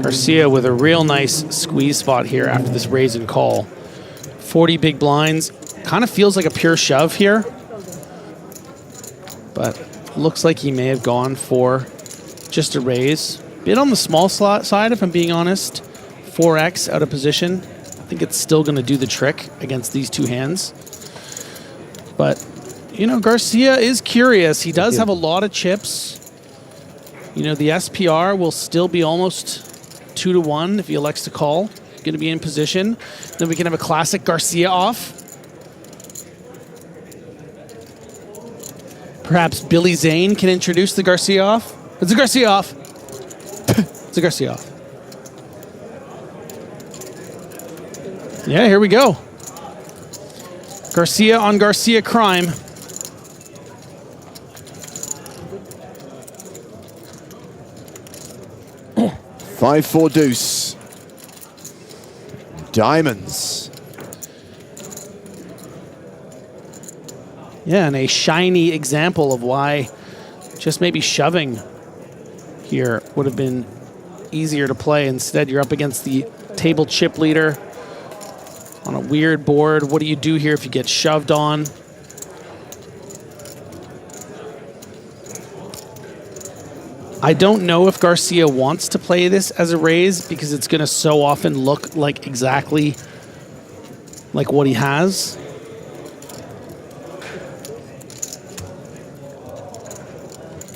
Garcia with a real nice squeeze spot here after this raise and call. 40 big blinds. Kind of feels like a pure shove here. But looks like he may have gone for just a raise. Bit on the small slot side, if I'm being honest. 4x out of position. I think it's still going to do the trick against these two hands. But, you know, Garcia is curious. He does have a lot of chips. You know, the SPR will still be almost 2-1 if he elects to call. Going to be in position. Then we can have a classic Garcia off. Perhaps Billy Zane can introduce the Garcia off. It's a Garcia off. It's a Garcia off. Yeah, here we go. Garcia on Garcia crime. Five, 4 deuce. Diamonds. Yeah, and a shiny example of why just maybe shoving here would have been easier to play. Instead, you're up against the table chip leader on a weird board. What do you do here if you get shoved on? I don't know if Garcia wants to play this as a raise because it's going to so often look like exactly like what he has.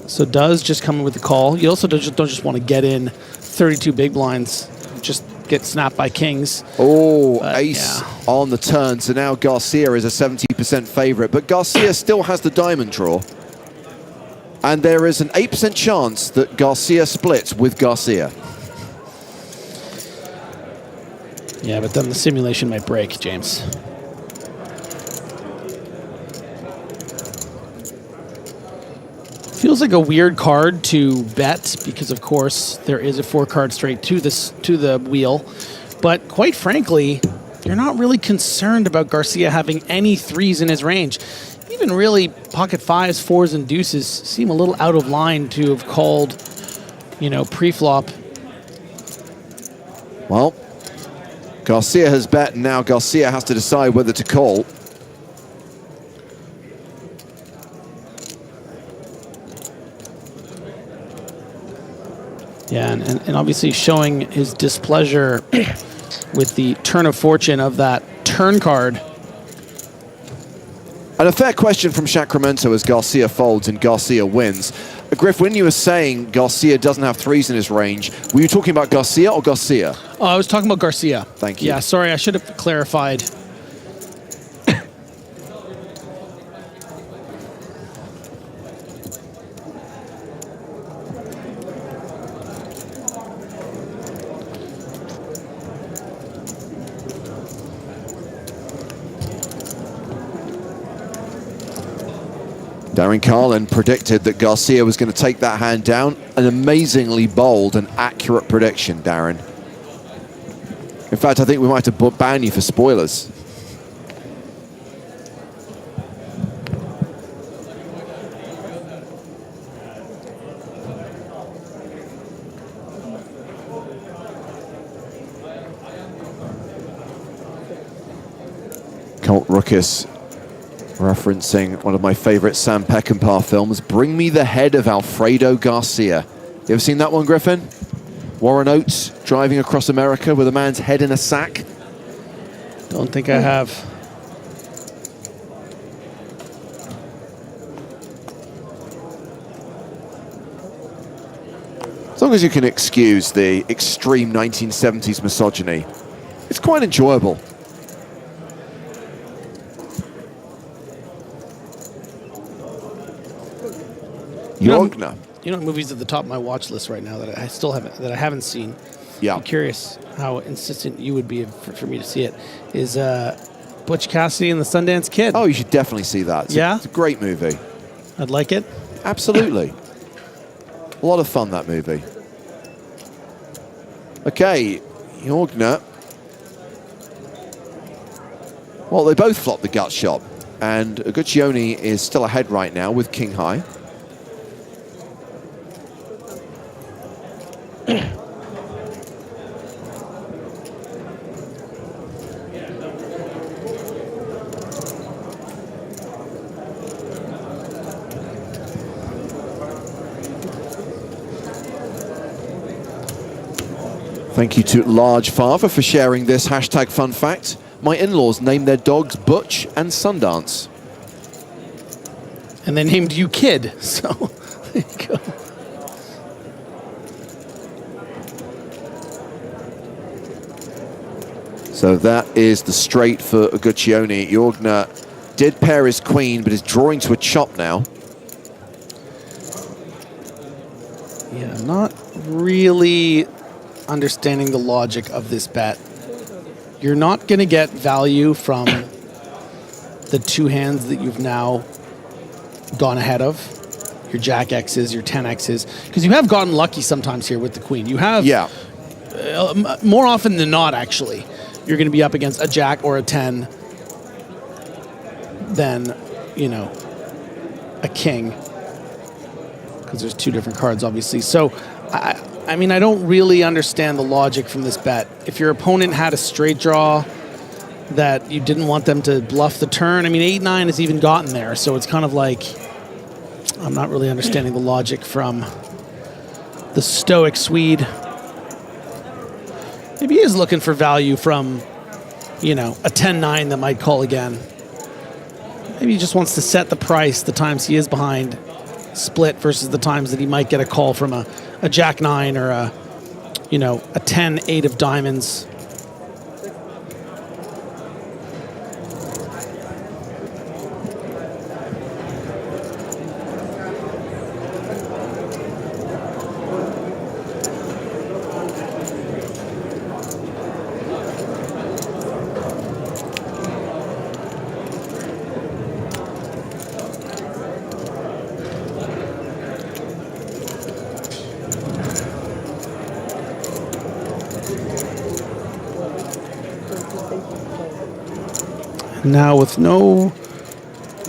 So does just come in with the call. You also don't just want to get in 32 big blinds, just get snapped by kings. Oh, ace on the turn. So now Garcia is a 70% favorite, but Garcia still has the diamond draw. And there is an 8% chance that Garcia splits with Garcia. Yeah, but then the simulation might break, James. Feels like a weird card to bet because, of course, there is a 4-card straight to the wheel. But quite frankly, you're not really concerned about Garcia having any threes in his range. Even really pocket 5s, 4s, and deuces seem a little out of line to have called, you know, pre-flop. Well, Garcia has bet, and now Garcia has to decide whether to call. Yeah, and obviously showing his displeasure with the turn of fortune of that turn card. And a fair question from Sacramento as Garcia folds and Garcia wins. Griff, when you were saying Garcia doesn't have threes in his range, were you talking about Garcia or Garcia? Oh, I was talking about Garcia. Thank you. Yeah, sorry, I should have clarified. Darren Carlin predicted that Garcia was going to take that hand down. An amazingly bold and accurate prediction, Darren. In fact, I think we might have banned you for spoilers. Colt Ruckus referencing one of my favorite Sam Peckinpah films, Bring Me the Head of Alfredo Garcia. You ever seen that one, Griffin? Warren Oates driving across America with a man's head in a sack? Don't think I have. As long as you can excuse the extreme 1970s misogyny, it's quite enjoyable. You know movies at the top of my watch list right now that I still haven't seen. Yeah. I'm curious how insistent you would be for me to see it. Is Butch Cassidy and the Sundance Kid? Oh, you should definitely see that. It's a great movie. I'd like it. Absolutely. A lot of fun, that movie. Okay, Jorgner. Well, they both flopped the gut shot, and Guccione is still ahead right now with king high. Thank you to Large Father for sharing this hashtag fun fact. My in-laws named their dogs Butch and Sundance. And they named you Kid, so there you go. So that is the straight for Guccione. Jorgner did pair his queen, but is drawing to a chop now. Yeah, not really understanding the logic of this bet. You're not going to get value from the two hands that you've now gone ahead of. Your Jack X's, your 10 X's. Because you have gotten lucky sometimes here with the queen. You have, more often than not, actually, you're going to be up against a Jack or a 10 than, you know, a king. Because there's two different cards, obviously. So, I mean, I don't really understand the logic from this bet. If your opponent had a straight draw that you didn't want them to bluff the turn, I mean, 8-9 has even gotten there, so it's kind of like I'm not really understanding the logic from the stoic Swede. Maybe he is looking for value from, you know, a 10-9 that might call again. Maybe he just wants to set the price the times he is behind split versus the times that he might get a call from a Jack 9 or a, you know, a 10-8 of diamonds. Now, with no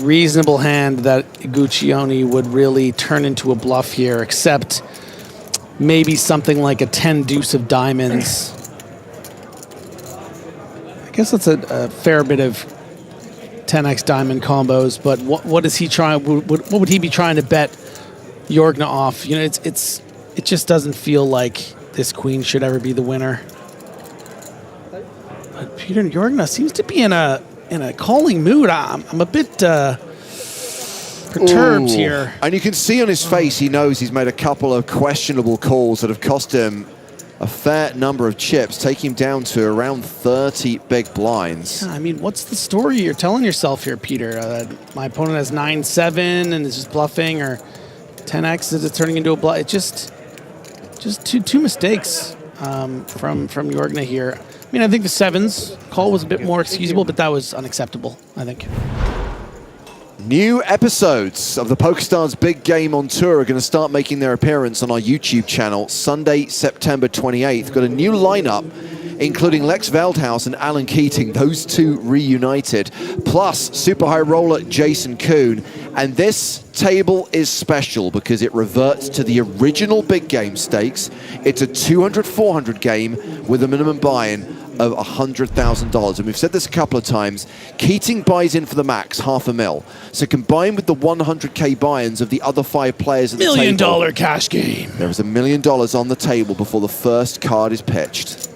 reasonable hand that Guccione would really turn into a bluff here, except maybe something like a 10 deuce of diamonds. I guess that's a fair bit of 10x diamond combos, but what is he trying? What would he be trying to bet Jorgner off? You know, it's it just doesn't feel like this queen should ever be the winner. But Peter Jorgna seems to be in a calling mood. I'm a bit perturbed here. And you can see on his face, he knows he's made a couple of questionable calls that have cost him a fair number of chips, taking him down to around 30 big blinds. I mean, what's the story you're telling yourself here, Peter? My opponent has 9-7 and is just bluffing, or 10x is it turning into a bluff? It's just two mistakes from Jorgna here. I mean, I think the 7s call was a bit more excusable, but that was unacceptable, I think. New episodes of the PokerStars Big Game on Tour are going to start making their appearance on our YouTube channel Sunday, September 28th. Got a new lineup, including Lex Veldhuis and Alan Keating, those two reunited, plus super high roller Jason Kuhn. And this table is special because it reverts to the original Big Game stakes. It's a 200-400 game with a minimum buy-in of $100,000. And we've said this a couple of times, Keating buys in for the max, $500,000. So combined with the 100K buy-ins of the other 5 players at the table, $1 million cash game. there is $1 million on the table before the first card is pitched.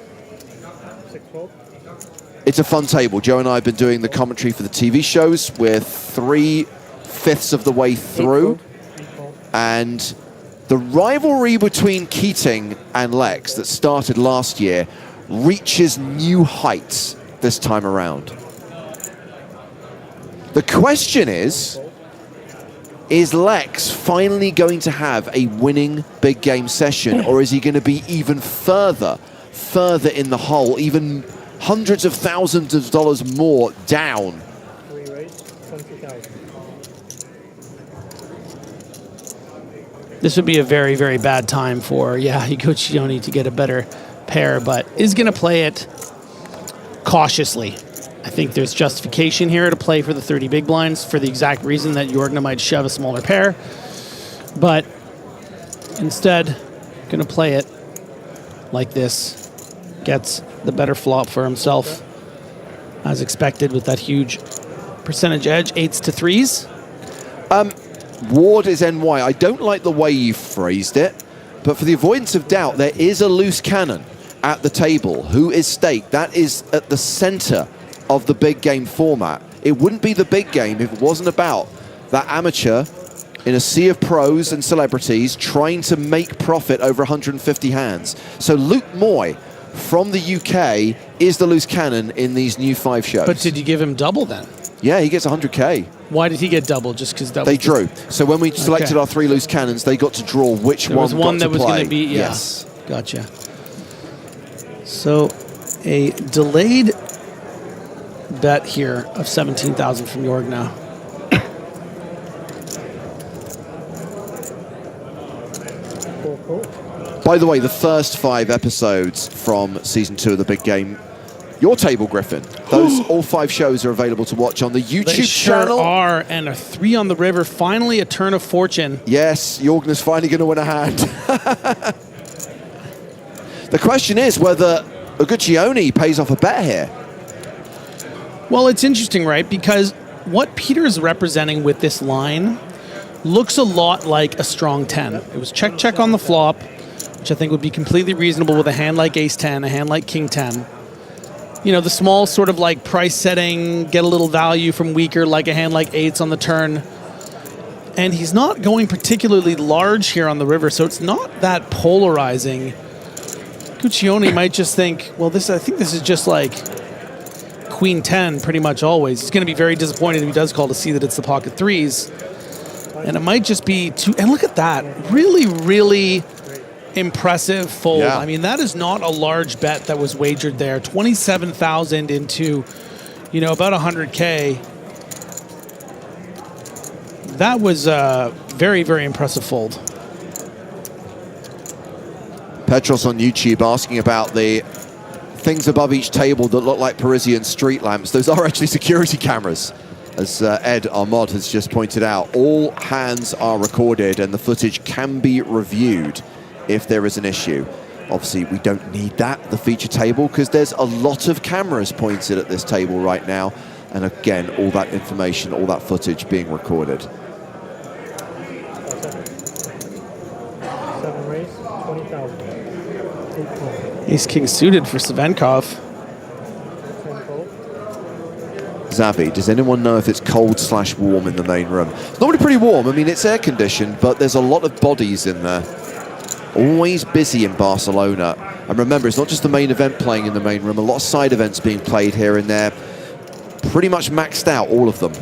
It's a fun table. Joe and I have been doing the commentary for the TV shows. We're 3/5 of the way through. And the rivalry between Keating and Lex that started last year reaches new heights this time around. The question is Lex finally going to have a winning big game session, or is he going to be even further in the hole, even hundreds of thousands of dollars more down? This would be a very, very bad time for, Higuchioni to get a better pair, but is going to play it cautiously. I think there's justification here to play for the 30 big blinds for the exact reason that Jorgna might shove a smaller pair, but instead going to play it like this. Gets the better flop for himself as expected with that huge percentage edge, 8s to 3s. Ward is NY. I don't like the way you phrased it, but for the avoidance of doubt, there is a loose cannon at the table who is staked. That is at the center of the big game format. It wouldn't be the big game if it wasn't about that amateur in a sea of pros and celebrities trying to make profit over 150 hands. So Luke Moy from the UK is the loose cannon in these new 5 shows. But did you give him double then? Yeah, he gets 100K. Why did he get double? Just because that they drew. So when we selected our 3 loose cannons, they got to draw which there was one that was going to be. Yeah. Yes. Gotcha. So a delayed bet here of 17,000 from Jorgna. By the way, the first 5 episodes from season 2 of the Big Game, your table, Griffin, those all 5 shows are available to watch on the YouTube They sure channel. are, and a 3 on the river. Finally, a turn of fortune. Yes, Jorgna's finally going to win a hand. The question is whether Higuchioni pays off a bet here. Well, it's interesting, right? Because what Peter is representing with this line looks a lot like a strong 10. It was check on the flop, which I think would be completely reasonable with a hand like ace 10, a hand like king 10. You know, the small sort of like price setting, get a little value from weaker, like a hand like 8s on the turn. And he's not going particularly large here on the river, so it's not that polarizing. Higuchioni might just think, well, I think this is just like queen 10 pretty much always. He's going to be very disappointed if he does call to see that it's the pocket 3s. And it might just be too, and look at that, really, really impressive fold. Yeah. I mean, that is not a large bet that was wagered there. 27,000 into, about 100K. That was a very, very impressive fold. Petros on YouTube asking about the things above each table that look like Parisian street lamps. Those are actually security cameras. As Ed, our mod, has just pointed out, all hands are recorded and the footage can be reviewed if there is an issue. Obviously, we don't need that, the feature table, because there's a lot of cameras pointed at this table right now. And again, all that information, all that footage being recorded. Ace-king suited for Savenkov. Zavi, does anyone know if it's cold/warm in the main room? It's normally pretty warm. I mean, it's air conditioned, but there's a lot of bodies in there. Always busy in Barcelona. And remember, it's not just the main event playing in the main room. A lot of side events being played here and there. Pretty much maxed out, all of them.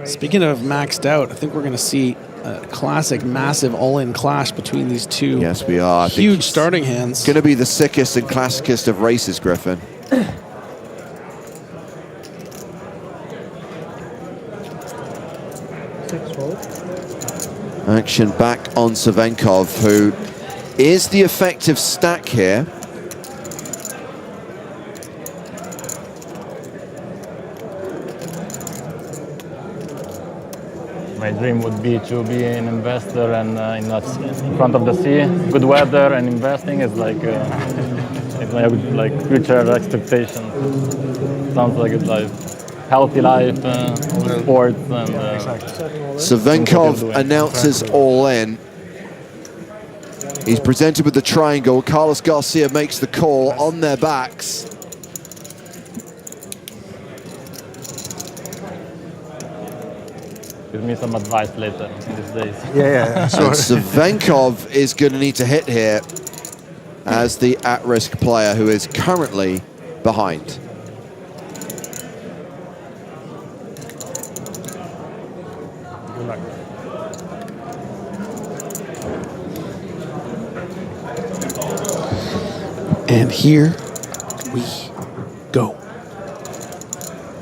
Speaking of maxed out, I think we're going to see a classic, massive all-in clash between these two. Yes, we are. Huge starting hands. Going to be the sickest and classicest of races, Griffin. Action back on Savenkov, who is the effective stack here. My dream would be to be an investor and in front of the sea. Good weather and investing is like it's like future expectation. Sounds like it's like healthy life, sports, and Savenkov announces all in. He's presented with the triangle. Carlos Garcia makes the call on their backs. give me some advice later these days. Yeah, sure. And Savenkov is going to need to hit here as the at-risk player who is currently behind. And here we go.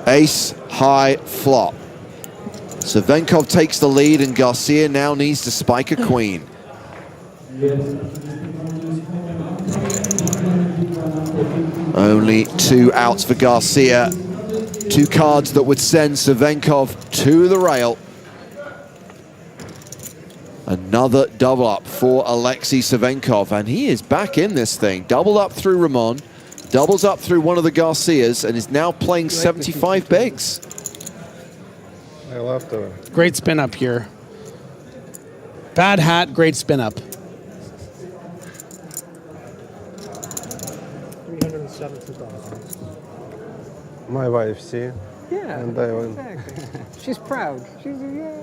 Ace high flop. Savenkov takes the lead and Garcia now needs to spike a queen. Only 2 outs for Garcia. 2 cards that would send Savenkov to the rail. Another double up for Alexei Savenkov, and he is back in this thing. Doubled up through Ramon, doubles up through one of the Garcias, and is now playing 75 bigs. I love the Great spin up here. Bad hat, great spin up. 370,000. My wife, see? Yeah, and I went. exactly. She's proud. She's yay.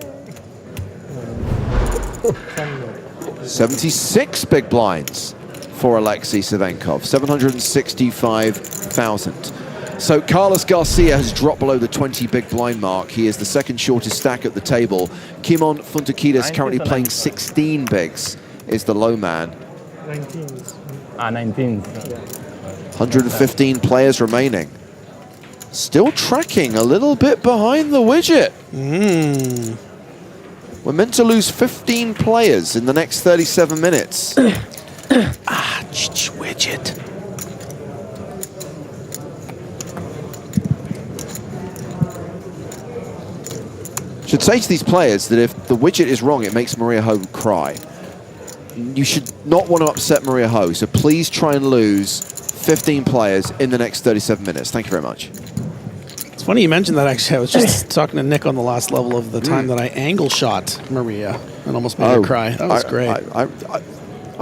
76 big blinds for Alexei Savenkov, 765,000. So Carlos Garcia has dropped below the 20 big blind mark. He is the second shortest stack at the table. Kimon Funtakidis currently playing 16 bigs, is the low man. 19s. 19s. 115 players remaining. Still tracking a little bit behind the widget. We're meant to lose 15 players in the next 37 minutes. Widget. Should say to these players that if the widget is wrong, it makes Maria Ho cry. You should not want to upset Maria Ho, so please try and lose 15 players in the next 37 minutes. Thank you very much. It's funny you mentioned that, actually. I was just talking to Nick on the last level of the time that I angle shot Maria and almost made her cry. That was great. I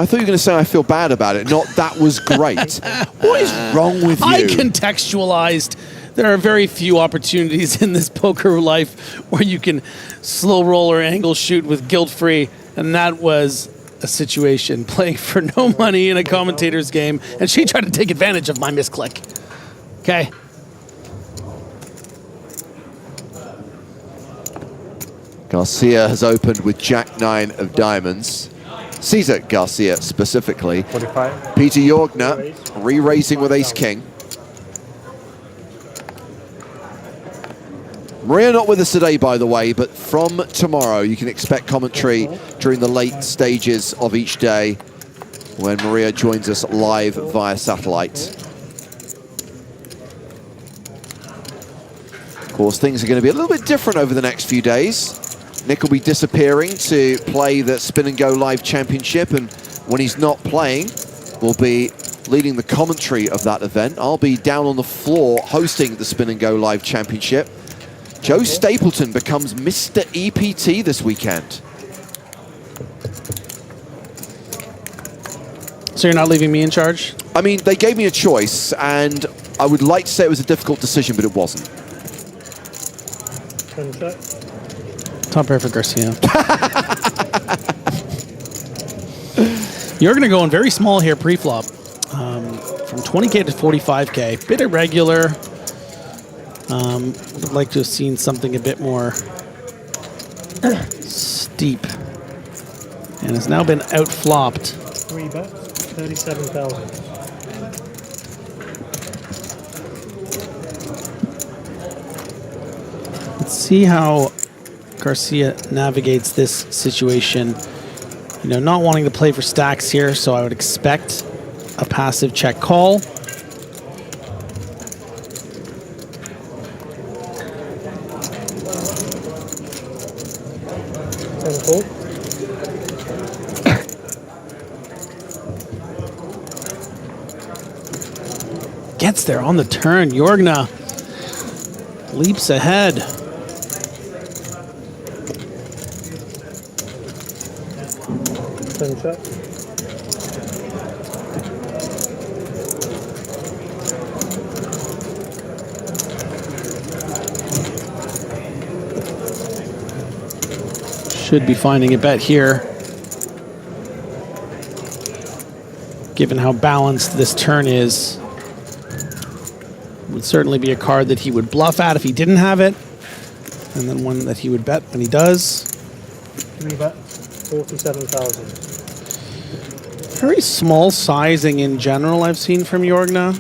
thought you were going to say I feel bad about it, not that was great. What is wrong with you? I contextualized. There are very few opportunities in this poker life where you can slow roll or angle shoot with guilt-free, and that was a situation playing for no money in a commentator's game, and she tried to take advantage of my misclick. Okay. Garcia has opened with Jack-9 of diamonds. Cesar Garcia specifically. 45. Peter Jorgner re-raising with ace-king. Maria not with us today, by the way, but from tomorrow you can expect commentary during the late stages of each day when Maria joins us live via satellite. Of course, things are going to be a little bit different over the next few days. Nick will be disappearing to play the Spin and Go Live Championship, and when he's not playing, we'll be leading the commentary of that event. I'll be down on the floor hosting the Spin and Go Live Championship. Joe Stapleton becomes Mr. EPT this weekend. So you're not leaving me in charge? I mean, they gave me a choice, and I would like to say it was a difficult decision, but it wasn't. Top pair for Garcia. You're going to go in very small here pre-flop. From 20K to 45K. Bit irregular. Would like to have seen something a bit more steep. And has now been out-flopped. 3 bets, 37,000. Let's see how Garcia navigates this situation. You know, not wanting to play for stacks here, so I would expect a passive check call. Gets there on the turn. Jorgna leaps ahead. Should be finding a bet here, given how balanced this turn is. Would certainly be a card that he would bluff at if he didn't have it, and then one that he would bet when he does. 3 bets, 47,000. Very small sizing in general I've seen from Jorgna.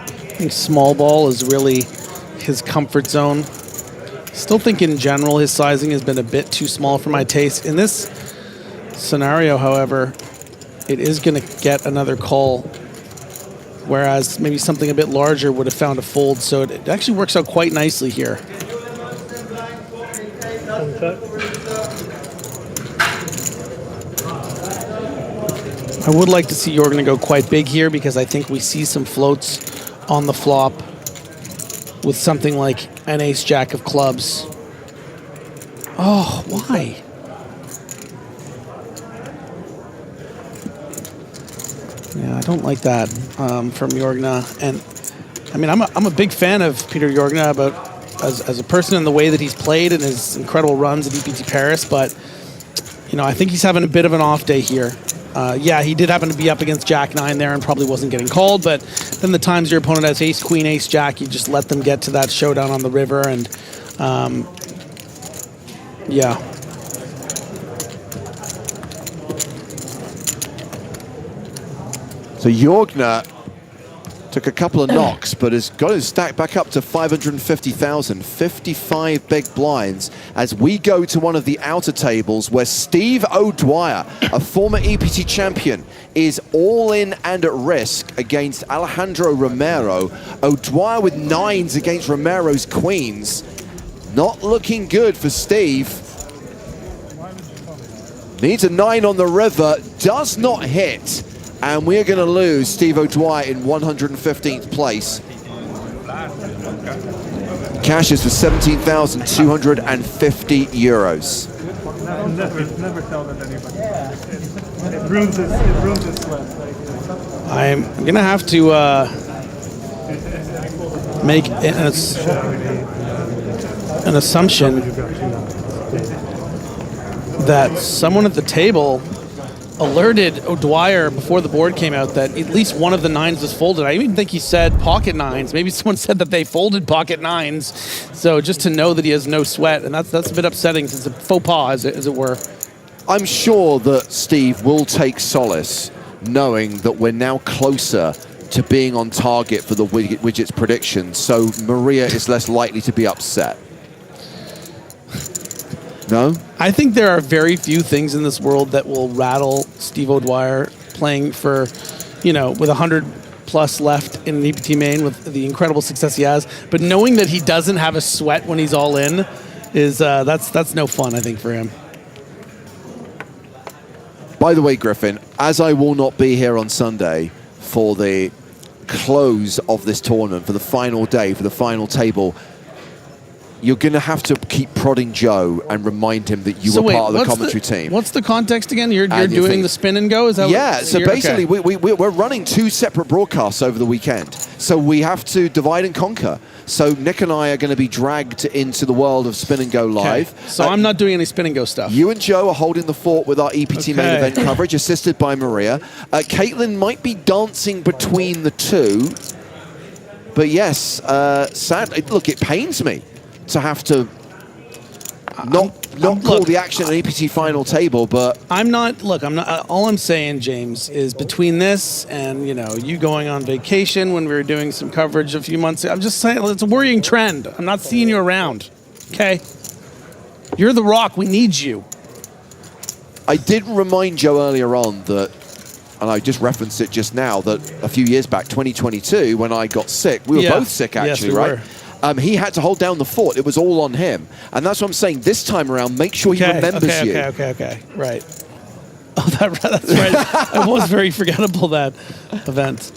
I think small ball is really his comfort zone. Still think in general his sizing has been a bit too small for my taste. In this scenario, however, it is going to get another call, whereas maybe something a bit larger would have found a fold, so it actually works out quite nicely here. I would like to see Jorgna go quite big here, because I think we see some floats on the flop with something like an ace-jack of clubs. Oh, why? Yeah, I don't like that from Jorgna. And I mean, I'm a big fan of Peter Jorgna as a person in the way that he's played and his incredible runs at EPT Paris, but you know, I think he's having a bit of an off day here. Yeah, he did happen to be up against Jack-9 there and probably wasn't getting called, but then the times your opponent has ace-queen, ace-jack, you just let them get to that showdown on the river, and yeah. So Jorgna took a couple of knocks, but has got his stack back up to 550,000, 55 big blinds, as we go to one of the outer tables where Steve O'Dwyer, a former EPT champion, is all in and at risk against Alejandro Romero. O'Dwyer with 9s against Romero's queens. Not looking good for Steve. Needs a 9 on the river, does not hit. And we're going to lose Steve O'Dwyer in 115th place. Cash is for 17,250 euros. Never tell that anybody. It ruins his sweat. I'm going to have to make an assumption that someone at the table alerted O'Dwyer before the board came out that at least one of the 9s was folded. I even think he said pocket 9s. Maybe someone said that they folded pocket 9s. So just to know that he has no sweat, and that's a bit upsetting. It's a faux pas, as it were. I'm sure that Steve will take solace knowing that we're now closer to being on target for the widget's prediction, so Maria is less likely to be upset. No? I think there are very few things in this world that will rattle Steve O'Dwyer playing for, you know, with 100 plus left in an EPT main with the incredible success he has. But knowing that he doesn't have a sweat when he's all in is that's no fun, I think, for him. By the way, Griffin, as I will not be here on Sunday for the close of this tournament, for the final day, for the final table, you're going to have to keep prodding Joe and remind him that you were part of the commentary team. What's the context again? You're doing the spin and go? Is that yeah, what, so basically we're running 2 separate broadcasts over the weekend. So we have to divide and conquer. So Nick and I are going to be dragged into the world of Spin and Go Live. So I'm not doing any Spin and Go stuff. You and Joe are holding the fort with our EPT main event coverage, assisted by Maria. Caitlin might be dancing between the two. But yes, sadly, look, it pains me to have to not call the action on EPT final table, but I'm not. Look, I'm not. All I'm saying, James, is between this and you going on vacation when we were doing some coverage a few months ago, I'm just saying it's a worrying trend. I'm not seeing you around. Okay, you're the Rock. We need you. I did remind Joe earlier on that, and I just referenced it just now, that a few years back, 2022, when I got sick, we were both sick actually, right? He had to hold down the fort. It was all on him. And that's what I'm saying. This time around, make sure he remembers you. Okay. Right. Oh, that's right. It was very forgettable, that event.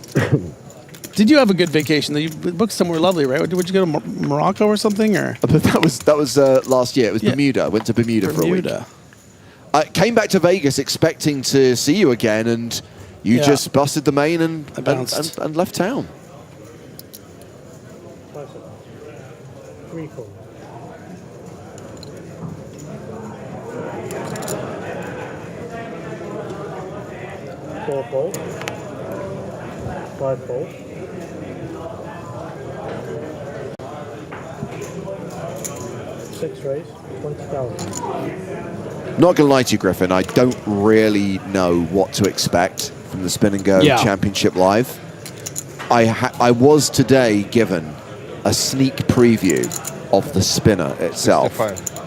Did you have a good vacation? You booked somewhere lovely, right? Would you go to Morocco or something? Or that was last year. It was Bermuda. I went to Bermuda for a week. I came back to Vegas expecting to see you again, and you just busted the main and left town. Recall. Four fold. 5 fold. 6 raise. 20,000. Not gonna lie to you, Griffin. I don't really know what to expect from the Spin and Go Championship Live. I was today given a sneak preview of the spinner itself,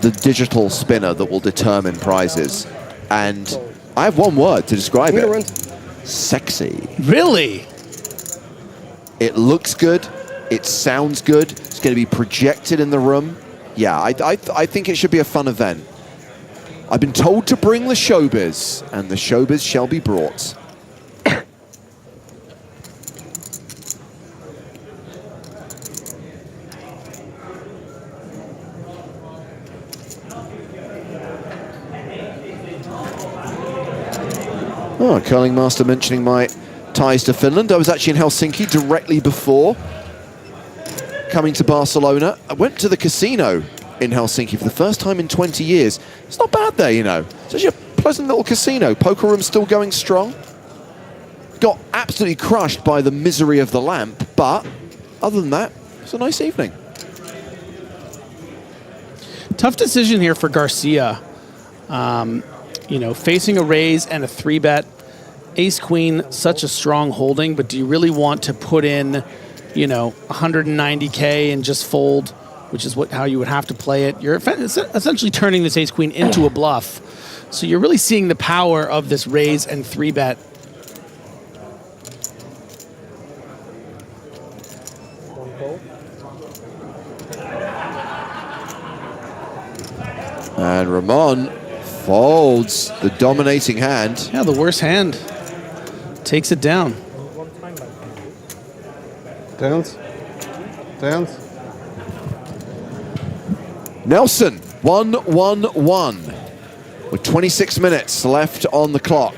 the digital spinner that will determine prizes, and I have one word to describe it: sexy. Really? It looks good. It sounds good. It's going to be projected in the room. Yeah, I think it should be a fun event. I've been told to bring the showbiz, and the showbiz shall be brought. Oh, curling master mentioning my ties to Finland. I was actually in Helsinki directly before coming to Barcelona. I went to the casino in Helsinki for the first time in 20 years. It's not bad there, It's actually a pleasant little casino. Poker room still going strong. Got absolutely crushed by the misery of the lamp, but other than that, it's a nice evening. Tough decision here for Garcia. Facing a raise and a 3-bet. Ace-Queen, such a strong holding, but do you really want to put in, 190K and just fold, which is how you would have to play it? You're essentially turning this Ace-Queen into a bluff. So you're really seeing the power of this raise and 3-bet. And Ramon folds the dominating hand. Yeah, the worst hand. Takes it down. Tens. Nelson, 1-1-1. With 26 minutes left on the clock.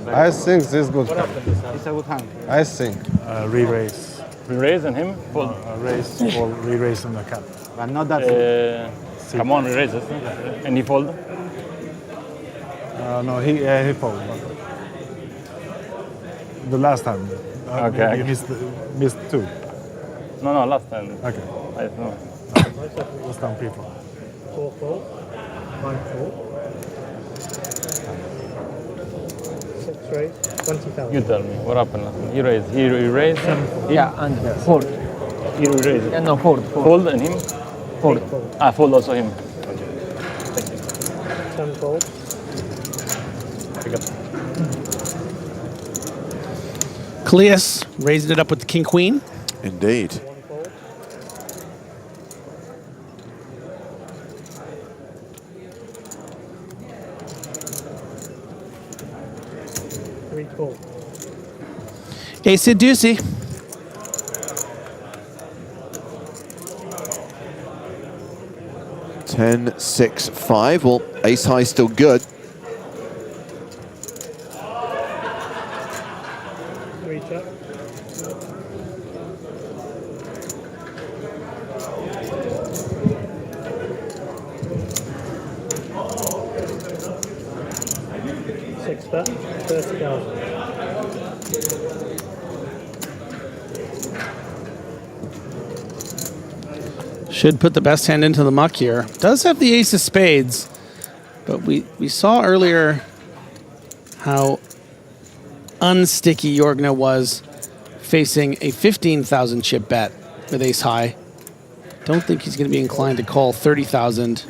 I think this is good. It's a good hand. I think. Re-raise. Re-raise and him? Fold. Raise or re-raise on the cap. But not that. Come on, re-raise. And he fold? No, he fold. The last time. Okay. You missed 2. No, last time. Okay. I don't know. Last time people. 4 fold. 5 fold. 6 raise. 20,000. You tell me, what happened last time? He raised. He raised? Yeah, and fold. He raised. Yeah, no, fold. Fold and him? Fold. Fold also him. 10 fold. Kalias raising it up with the king-queen. Indeed. 8 ball. Ace deucey. Ten, 6, 5. Well, ace high still good. 3 check. Six bet, 30,000. Should put the best hand into the muck here. Does have the ace of spades, but we saw earlier how unsticky Jorgna was facing a 15,000 chip bet with ace high. Don't think he's going to be inclined to call 30,000.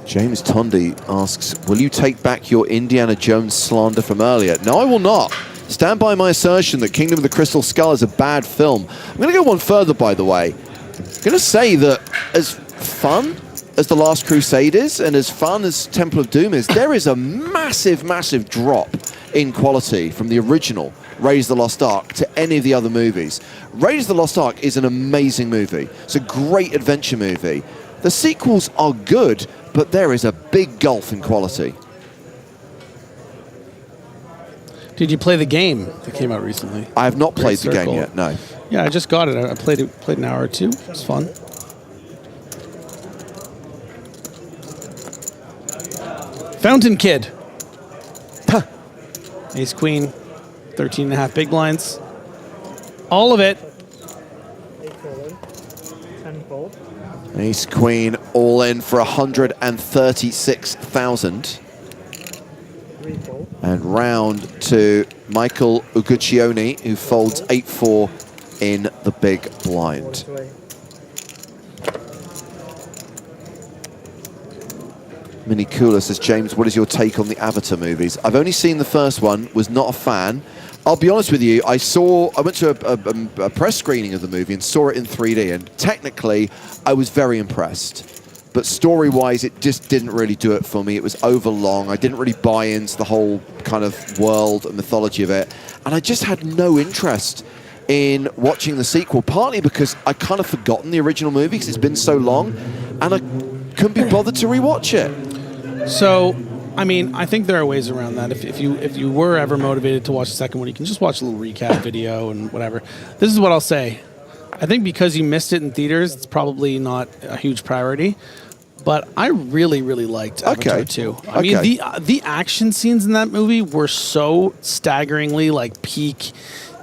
James Tondi asks, will you take back your Indiana Jones slander from earlier? No, I will not. Stand by my assertion that Kingdom of the Crystal Skull is a bad film. I'm going to go one further, by the way. I'm going to say that as fun as The Last Crusade is, and as fun as Temple of Doom is, there is a massive, massive drop in quality from the original Raiders of the Lost Ark to any of the other movies. Raiders of the Lost Ark is an amazing movie. It's a great adventure movie. The sequels are good, but there is a big gulf in quality. Did you play the game that came out recently? I have not played the game yet, no. Yeah, I just got it. I played an hour or two. It was fun. Fountain Kid. Huh. Ace Queen, 13.5 big blinds. All of it. 10 ball. Ace Queen all in for 136,000. And round to Michael Uguccione, who folds 8-4 in the big blind. Mini Cooler says, James, what is your take on the Avatar movies? I've only seen the first one, was not a fan. I'll be honest with you, I went to a press screening of the movie and saw it in 3D, and technically I was very impressed. But story-wise, it just didn't really do it for me. It was overlong. I didn't really buy into the whole kind of world and mythology of it. And I just had no interest in watching the sequel, partly because I kind of forgotten the original movie because it's been so long, and I couldn't be bothered to rewatch it. So, I mean, I think there are ways around that. If you were ever motivated to watch the second one, you can just watch a little recap video and whatever. This is what I'll say. I think because you missed it in theaters, it's probably not a huge priority. But I really, really liked Avatar 2. I mean, the action scenes in that movie were so staggeringly like peak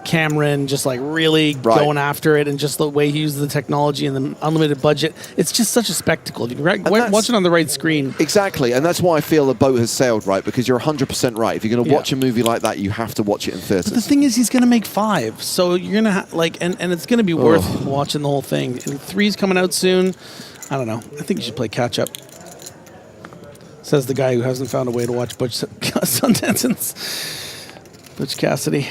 Cameron, just like really going after it, and just the way he uses the technology and the unlimited budget. It's just such a spectacle. If you can watch it on the right screen. Exactly, and that's why I feel the boat has sailed, right? Because you're 100% right. If you're going to watch a movie like that, you have to watch it in theaters. But the thing is, he's going to make 5, so you're going to and it's going to be worth watching the whole thing. And 3's coming out soon. I don't know. I think you should play catch up. Says the guy who hasn't found a way to watch Butch Sundance and Butch Cassidy.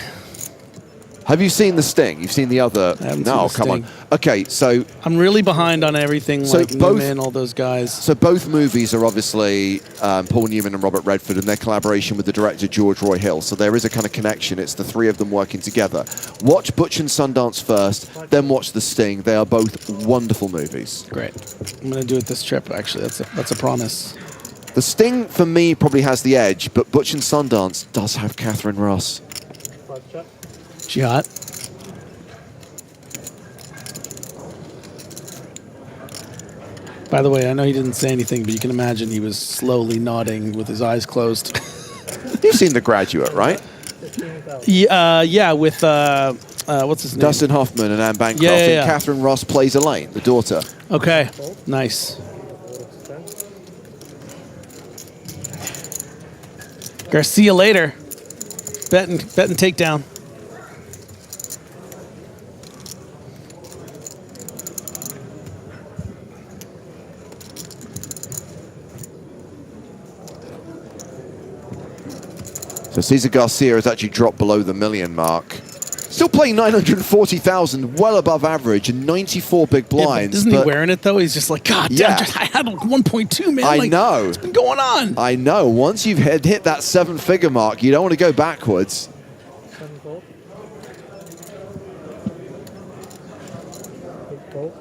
Have you seen The Sting? You've seen the other? No, come on. Okay, so I'm really behind on everything. So like Newman, all those guys. So both movies are obviously Paul Newman and Robert Redford, and their collaboration with the director George Roy Hill. So there is a kind of connection. It's the three of them working together. Watch Butch and Sundance first, then watch The Sting. They are both wonderful movies. Great. I'm going to do it this trip. Actually, that's a promise. The Sting for me probably has the edge, but Butch and Sundance does have Catherine Ross. Jihad. By the way, I know he didn't say anything, but you can imagine he was slowly nodding with his eyes closed. You've seen The Graduate, right? Yeah, with what's his name? Dustin Hoffman and Anne Bancroft. Yeah. And Catherine Ross plays Elaine, the daughter. Okay, nice. Garcia later. Bet and takedown. So Cesar Garcia has actually dropped below the million mark. Still playing 940,000, well above average, and 94 big blinds. Isn't he wearing it though? He's just like, God damn, I had like 1.2, man. I like, know. What's been going on? I know. Once you've hit that 7-figure mark, you don't want to go backwards. 7 fold. 8 fold.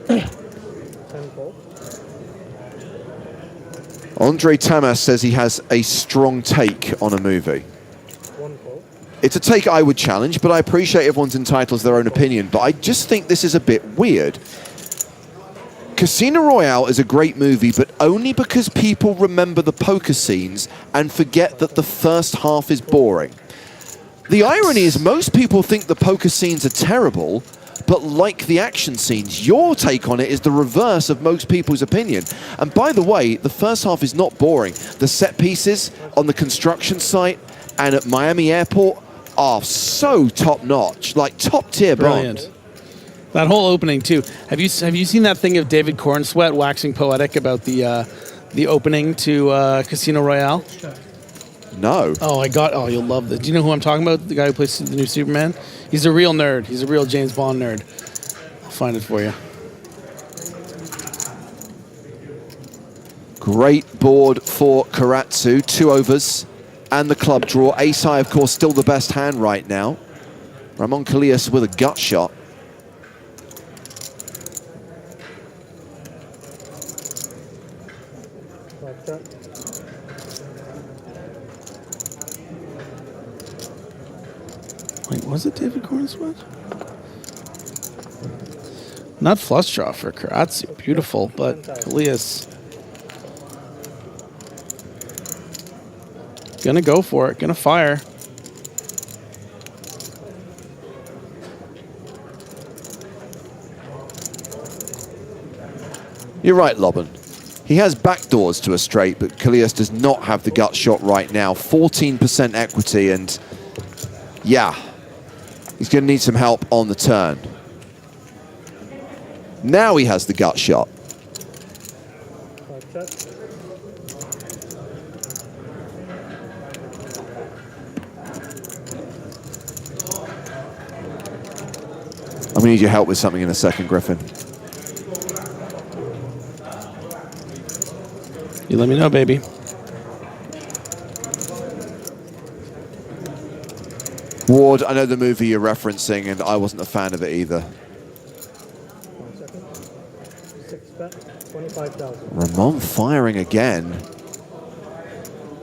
10 fold. Andre Tamas says he has a strong take on a movie. 1 fold. It's a take I would challenge, but I appreciate everyone's entitled to their own opinion. But I just think this is a bit weird. Casino Royale is a great movie, but only because people remember the poker scenes and forget that the first half is boring. The irony is most people think the poker scenes are terrible, but like the action scenes. Your take on it is the reverse of most people's opinion. And by the way, the first half is not boring. The set pieces on the construction site and at Miami Airport are so top-notch, like top-tier Brilliant. Bond. That whole opening too. Have you seen that thing of David Cornsweat waxing poetic about the opening to Casino Royale? No. Oh, you'll love this. Do you know who I'm talking about? The guy who plays the new Superman? He's a real nerd. He's a real James Bond nerd. I'll find it for you. Great board for Karatsu. 2 overs and the club draw. Ace high, of course, still the best hand right now. Ramon Calillas with a gut shot. Like that. Wait, was it David Cornsweat? Not flush draw for Karatsu. Beautiful, but Calillas gonna go for it. Gonna fire. You're right, Lobben. He has backdoors to a straight, but Calillas does not have the gut shot right now. 14% equity, and yeah, he's going to need some help on the turn. Now he has the gut shot. Like that. I'm going to need your help with something in a second, Griffin. You let me know, baby. Ward, I know the movie you're referencing, and I wasn't a fan of it either. 1 second. 6 bet. 25,000. Ramon firing again.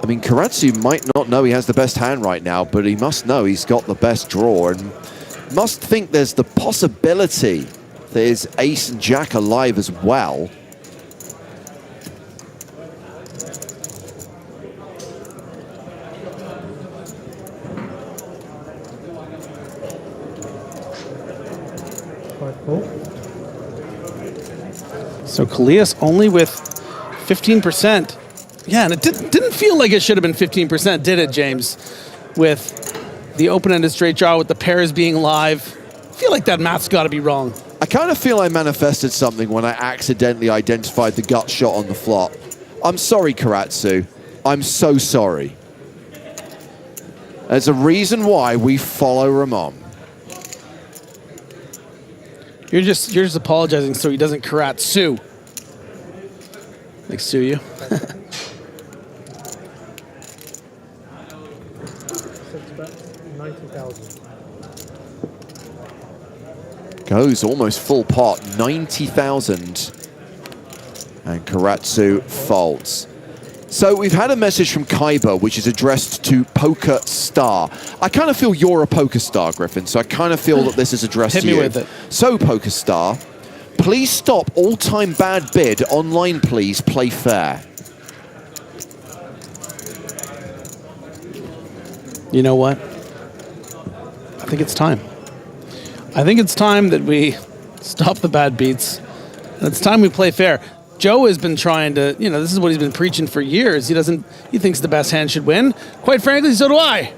I mean, Karatsu might not know he has the best hand right now, but he must know he's got the best draw and must think there's the possibility there's ace and jack alive as well. So Calillas only with 15%. Yeah, and it didn't feel like it should have been 15%, did it, James? With the open-ended straight draw with the pairs being live. I feel like that math's got to be wrong. I kind of feel I manifested something when I accidentally identified the gut shot on the flop. I'm sorry, Karatsu. I'm so sorry. There's a reason why we follow Ramon. You're just apologizing so he doesn't Karatsu. Like sue you. 6 bet. 90,000. Goes almost full pot, 90,000. And Karatsu folds. So we've had a message from Kaiba, which is addressed to PokerStar. I kind of feel you're a PokerStar, Griffin, so I kind of feel that this is addressed Hit to me you. with it. So, PokerStar, please stop all-time bad bid. Online, please. Play fair. You know what? I think it's time. I think it's time that we stop the bad beats. And it's time we play fair. Joe has been trying to, this is what he's been preaching for years. He thinks the best hand should win. Quite frankly, so do I.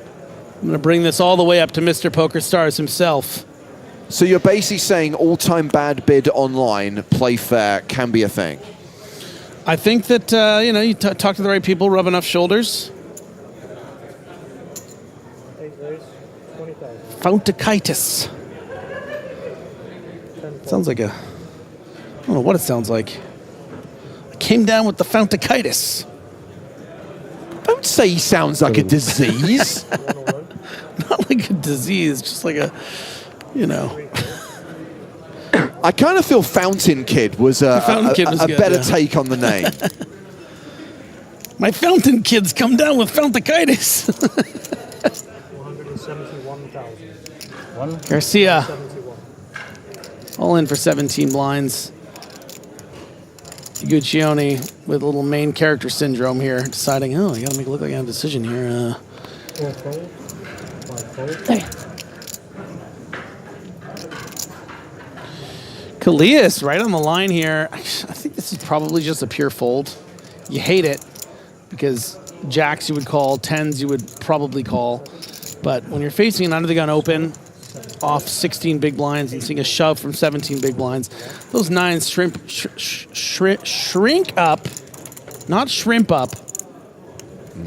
I'm going to bring this all the way up to Mr. PokerStars himself. So you're basically saying all-time bad bid online, play fair, can be a thing? I think that, you talk to the right people, rub enough shoulders. 8 raise. Fountachitis. Sounds like a... I don't know what it sounds like. I came down with the fountachitis. Don't say he sounds like a disease. Not like a disease, just like a, you know. I kind of feel Fountain Kid was a good, better yeah. take on the name. My fountain kids come down with fountachitis. 171,000. Garcia. All in for 17 blinds. Guccione with a little main character syndrome here, deciding, oh, I gotta make it look like I have a decision here. Hey. Kalias right on the line here. I think this is probably just a pure fold. You hate it because jacks you would call, tens you would probably call. But when you're facing an under the gun open off 16 big blinds and seeing a shove from 17 big blinds, those nines shrink up, not shrimp up.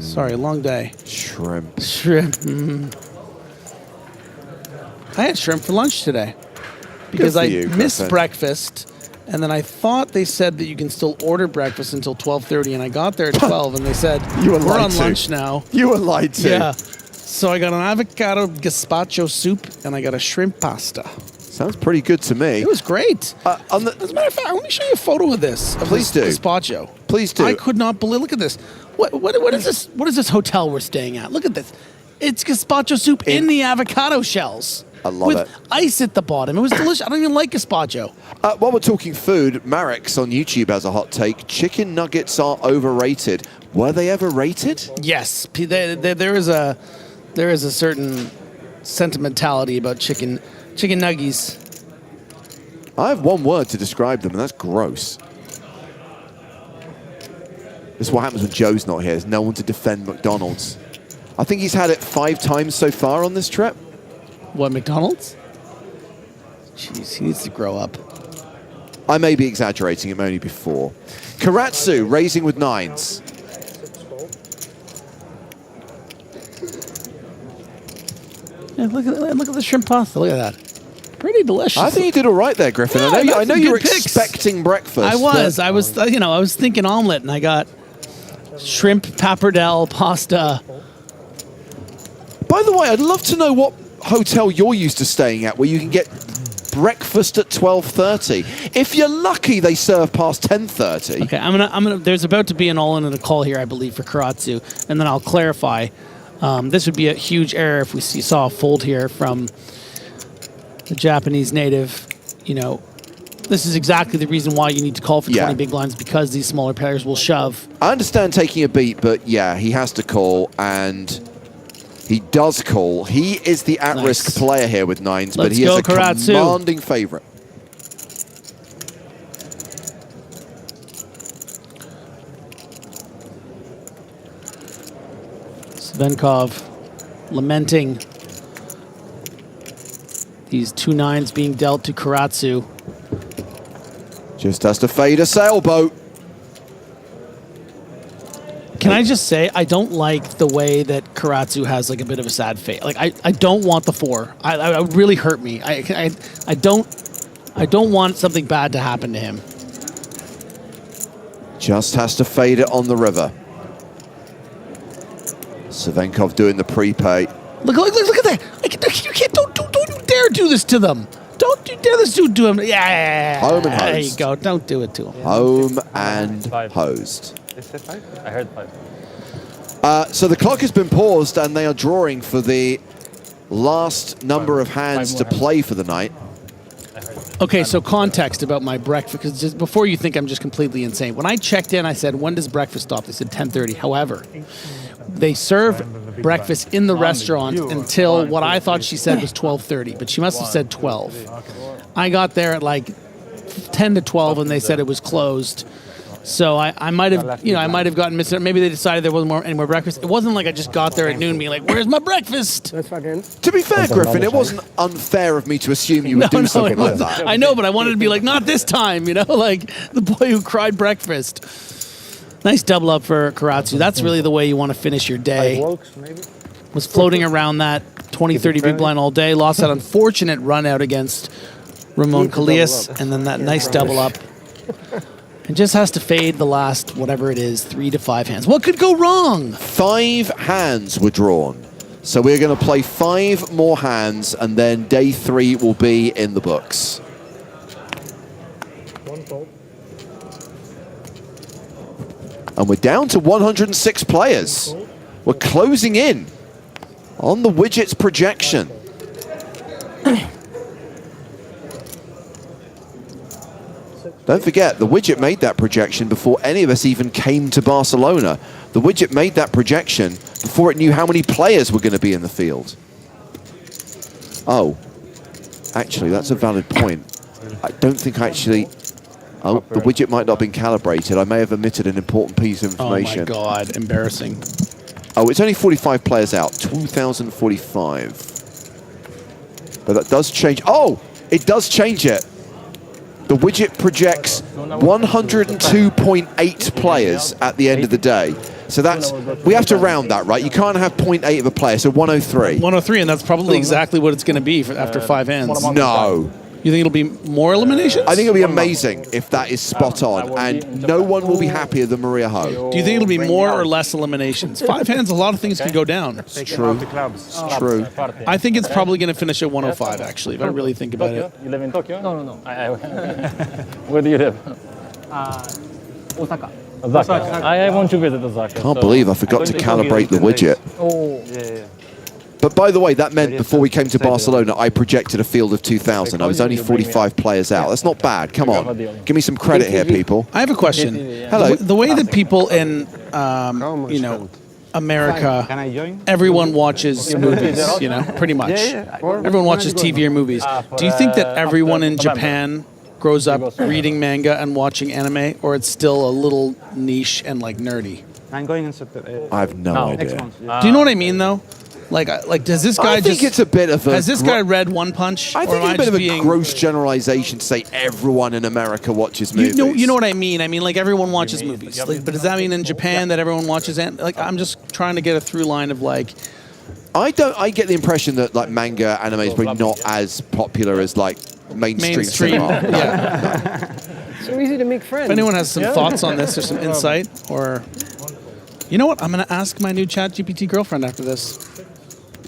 Sorry, long day. Shrimp. I had shrimp for lunch today because I missed Griffin. breakfast, and then I thought they said that you can still order breakfast until 12:30, and I got there at 12, and they said, You were we're lied on to. lunch now. You were lied to. Yeah. So I got an avocado gazpacho soup, and I got a shrimp pasta. Sounds pretty good to me. It was great. As a matter of fact, let me show you a photo of this. Please do. Gazpacho. Please do. I could not believe. Look at this. What is this? What is this hotel we're staying at? Look at this. It's gazpacho soup in the avocado shells. I love with it. ice at the bottom. It was delicious. I don't even like gazpacho. While we're talking food, Marek's on YouTube has a hot take. Chicken nuggets are overrated. Were they ever rated? Yes. There is a certain sentimentality about chicken nuggies. I have one word to describe them, and that's gross. This is what happens when Joe's not here. There's no one to defend McDonald's. I think he's had it 5 times so far on this trip. What, McDonald's? Jeez, he needs to grow up. I may be exaggerating. It may only be 4. Karatsu raising with 9s. Yeah, look at the shrimp pasta. Look at that. Pretty delicious. I think you did all right there, Griffin. Yeah, I know you were good picks. expecting breakfast. I was thinking omelet, and I got shrimp pappardelle pasta. By the way, I'd love to know what hotel you're used to staying at where you can get breakfast at 12:30. If you're lucky, they serve past 10:30. Okay, I'm gonna. There's about to be an all-in and a call here, I believe, for Karatsu, and then I'll clarify. This would be a huge error if we saw a fold here from the Japanese native. You know, this is exactly the reason why you need to call for 20 big blinds, because these smaller players will shove. I understand taking a beat, but yeah, he has to call, and he does call. He is the at-risk player here with 9s, but he is a Karatsu. commanding favorite. Svenkov lamenting these 2 9s being dealt to Karatsu. Just has to fade a sailboat. Can I just say, I don't like the way that Karatsu has like a bit of a sad face. Like I don't want the 4. I would really hurt me. I don't want something bad to happen to him. Just has to fade it on the river. Svenkov doing the prepay. Look at that! You can't, don't you dare do this to them! Don't you dare this dude do him! Yeah, Home and there you hosed. go. Don't do it to him. Home and hosed. They said 5? I heard 5. So the clock has been paused, and they are drawing for the last number of hands to play for the night. Okay, so context about my breakfast, because just before you think I'm just completely insane. When I checked in, I said, when does breakfast stop? They said 10:30. However, they serve breakfast in the restaurant until what I thought she said was 12:30, but she must have said 12. I got there at like 10 to 12, and they said it was closed. So I might have, I might have gotten missed. Maybe they decided there wasn't any more breakfast. It wasn't like I just got there at noon being like, where's my breakfast? To be fair, Griffin, it wasn't unfair of me to assume you would do something like that. I know, but I wanted to be like, not this time, like the boy who cried breakfast. Nice double up for Karatsu. That's really the way you want to finish your day. was floating around that 20, 30 big blind all day. Lost that unfortunate run out against Ramon Callias, and then that nice double up. And just has to fade the last, whatever it is, 3 to 5 hands. What could go wrong? 5 hands were drawn. So we're going to play 5 more hands, and then day 3 will be in the books. And we're down to 106 players. We're closing in on the widget's projection. Don't forget, the widget made that projection before any of us even came to Barcelona. The widget made that projection before it knew how many players were going to be in the field. Oh, actually, that's a valid point. I don't think actually... Oh, the widget might not have been calibrated. I may have omitted an important piece of information. Oh my God, embarrassing. Oh, it's only 45 players out, 2,045. But that does change. Oh, it does change it. The widget projects 102.8 players at the end of the day. So that's, we have to round that, right? You can't have 0.8 of a player, so 103. 103, and that's probably exactly what it's going to be for after 5 hands. No. You think it'll be more eliminations? I think it'll be amazing if that is spot on, and no one will be happier than Maria Ho. Do you think it'll be more or less eliminations? 5 hands, a lot of things could go down. It's true. True. I think it's probably going to finish at 105, actually, if I really think about it. You live in Tokyo? No. Where do you live? Osaka. Osaka. I want to visit Osaka. Can't believe I forgot to calibrate the widget. Oh. But by the way, that meant before we came to Barcelona, I projected a field of 2,000. I was only 45 players out. That's not bad. Come on. Give me some credit here, people. I have a question. Hello. The way that people in, you know, America, everyone watches movies, you know, pretty much. Everyone watches TV or movies. Do you think that everyone in Japan grows up reading manga and watching anime, or it's still a little niche and like nerdy? I'm going in September. I have no idea. Do you know what I mean, though? Like does this guy I think it's a bit of a... Has this guy read One Punch? I think it's a bit of a gross generalization to say everyone in America watches movies. You know what I mean? I mean, like, everyone watches movies. Like, but does that mean in Japan that everyone watches... Like, I'm just trying to get a through line of, like... I get the impression that, like, manga anime is probably not as popular as, like, mainstream cinema. Yeah. So easy to make friends. If anyone has some thoughts on this or some insight, or... You know what? I'm going to ask my new ChatGPT girlfriend after this.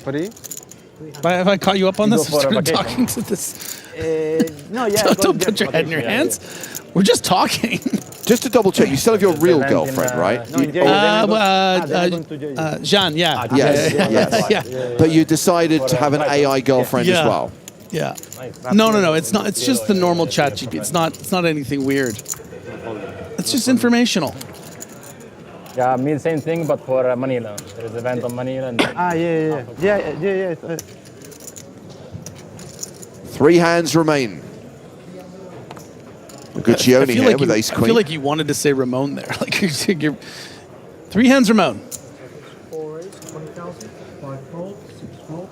Have I caught you up on this? I started talking to this. No, yeah. Don't put your head in your hands. We're just talking. Just to double check, you still have your real girlfriend, right? Jean, yeah. Yes. Yeah. But you decided to have an AI girlfriend as well. Yeah. No. It's not. It's just the normal ChatGPT. It's not anything weird. It's just informational. Yeah, I mean same thing, but for Manila. There's an event on Manila. And Yeah. 3 hands remain. Guccione here with ace queen. I feel like you wanted to say Ramon there. Like you're 3 hands, Ramon. 4 8, 20,000. 5 fold, 6 fold.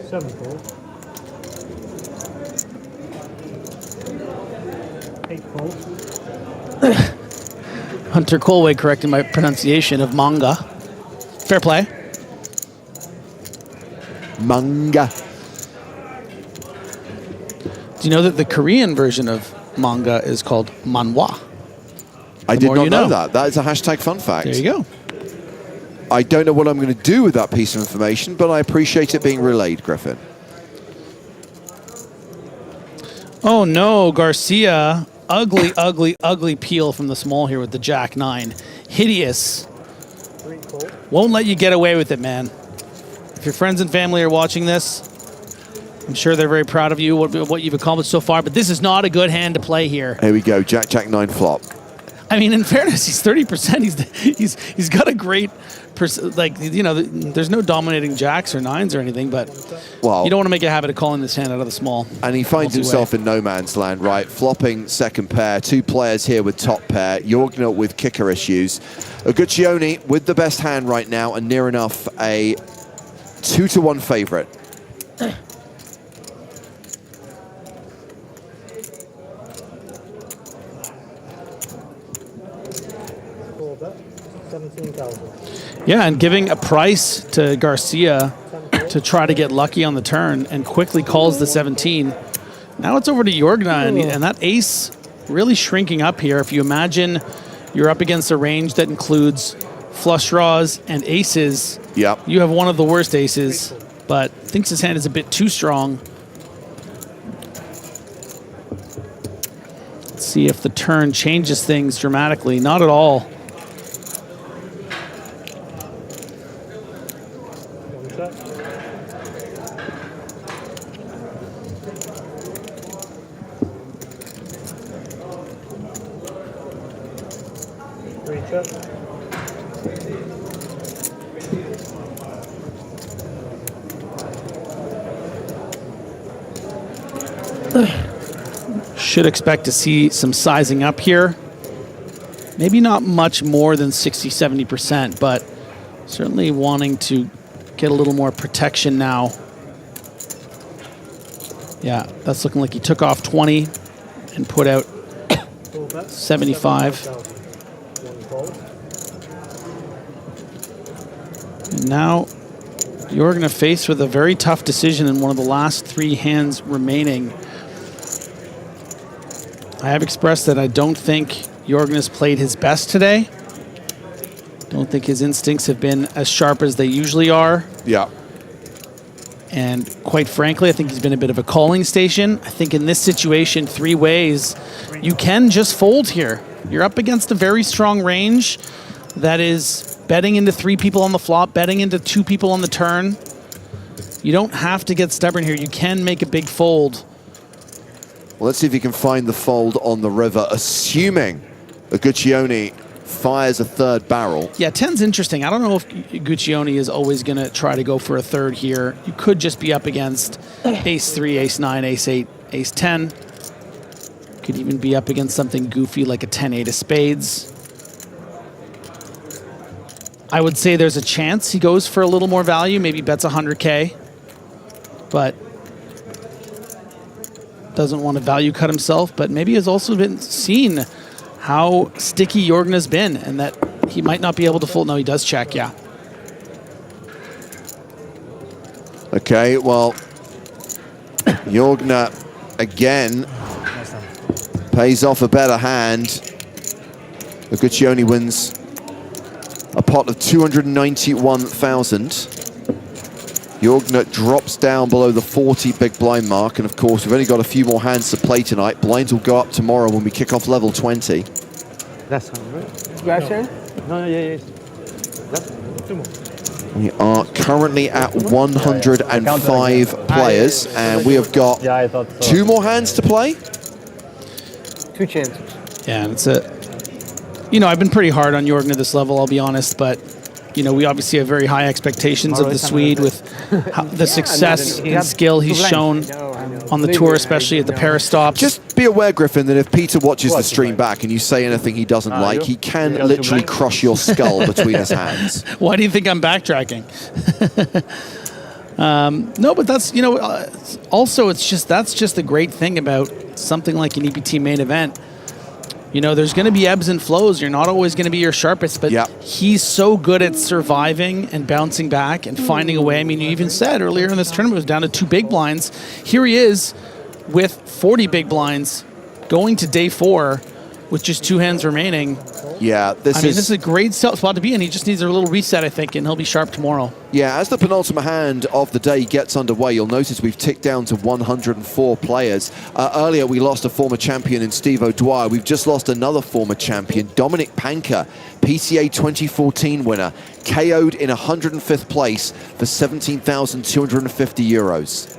7 fold. 8 fold. Hunter Colway correcting my pronunciation of manga. Fair play. Manga. Do you know that the Korean version of manga is called manhwa? I did not know that. That is a hashtag fun fact. There you go. I don't know what I'm going to do with that piece of information, but I appreciate it being relayed, Griffin. Oh no, Garcia. Ugly peel from the small here with the Jack-9. Hideous. Won't let you get away with it, man. If your friends and family are watching this, I'm sure they're very proud of you, what you've accomplished so far, but this is not a good hand to play here. Here we go, Jack-9 flop. I mean, in fairness, he's 30%. He's got a great, there's no dominating jacks or nines or anything, but you don't want to make a habit of calling this hand out of the small. And he finds himself in no man's land, right? Flopping second pair, 2 players here with top pair, Jorgnot with kicker issues. Guccione with the best hand right now and near enough a 2-1 favorite. 17,000. Yeah, and giving a price to Garcia to try to get lucky on the turn and quickly calls the 17. Now it's over to Jorgna, and that ace really shrinking up here. If you imagine you're up against a range that includes flush draws and aces, you have one of the worst aces, but thinks his hand is a bit too strong. Let's see if the turn changes things dramatically. Not at all. Should expect to see some sizing up here. Maybe not much more than 60-70%, but certainly wanting to get a little more protection now. Yeah, that's looking like he took off 20 and put out 75. And now you're going to face with a very tough decision in one of the last 3 hands remaining. I have expressed that I don't think Jorgen has played his best today. Don't think his instincts have been as sharp as they usually are. Yeah. And quite frankly, I think he's been a bit of a calling station. I think in this situation, 3 ways, you can just fold here. You're up against a very strong range that is betting into 3 people on the flop, betting into 2 people on the turn. You don't have to get stubborn here. You can make a big fold. Well, let's see if he can find the fold on the river, assuming Guccione fires a 3rd barrel. Yeah, 10's interesting. I don't know if Guccione is always going to try to go for a 3rd here. You could just be up against ace-3, ace-9, ace-8, ace-10. Could even be up against something goofy like a 10-8 of spades. I would say there's a chance he goes for a little more value, maybe bets 100K, but doesn't want to value cut himself, but maybe has also been seen how sticky Jorgen has been and that he might not be able to fold. No, he does check, yeah. Okay, well, Jorgen again pays off a better hand. Guccione wins a pot of 291,000. Jorgen drops down below the 40 big blind mark, and of course we've only got a few more hands to play tonight. Blinds will go up tomorrow when we kick off level 20. That's all right. Question? No, yeah. We are currently at 105 players, and we have got 2 more hands to play. 2 chances. Yeah, and it's a, you know, I've been pretty hard on Jorgen at this level, I'll be honest, but you know, we obviously have very high expectations of the Swede with the success and skill he's shown on the tour, especially at the Paris stops. Just be aware, Griffin, that if Peter watches the stream back and you say anything he doesn't like, he can literally crush your skull between his hands. Why do you think I'm backtracking? No, but that's, you know, also it's just, that's just the great thing about something like an EPT main event. You know, there's going to be ebbs and flows. You're not always going to be your sharpest, but he's so good at surviving and bouncing back and finding a way. I mean, you even said earlier in this tournament it was down to 2 big blinds. Here he is with 40 big blinds going to day 4 with just 2 hands remaining. Yeah, this is a great spot to be in. He just needs a little reset, I think, and he'll be sharp tomorrow. Yeah, as the penultimate hand of the day gets underway, you'll notice we've ticked down to 104 players. Earlier, we lost a former champion in Steve O'Dwyer. We've just lost another former champion, Dominik Panka, PCA 2014 winner, KO'd in 105th place for 17,250 euros.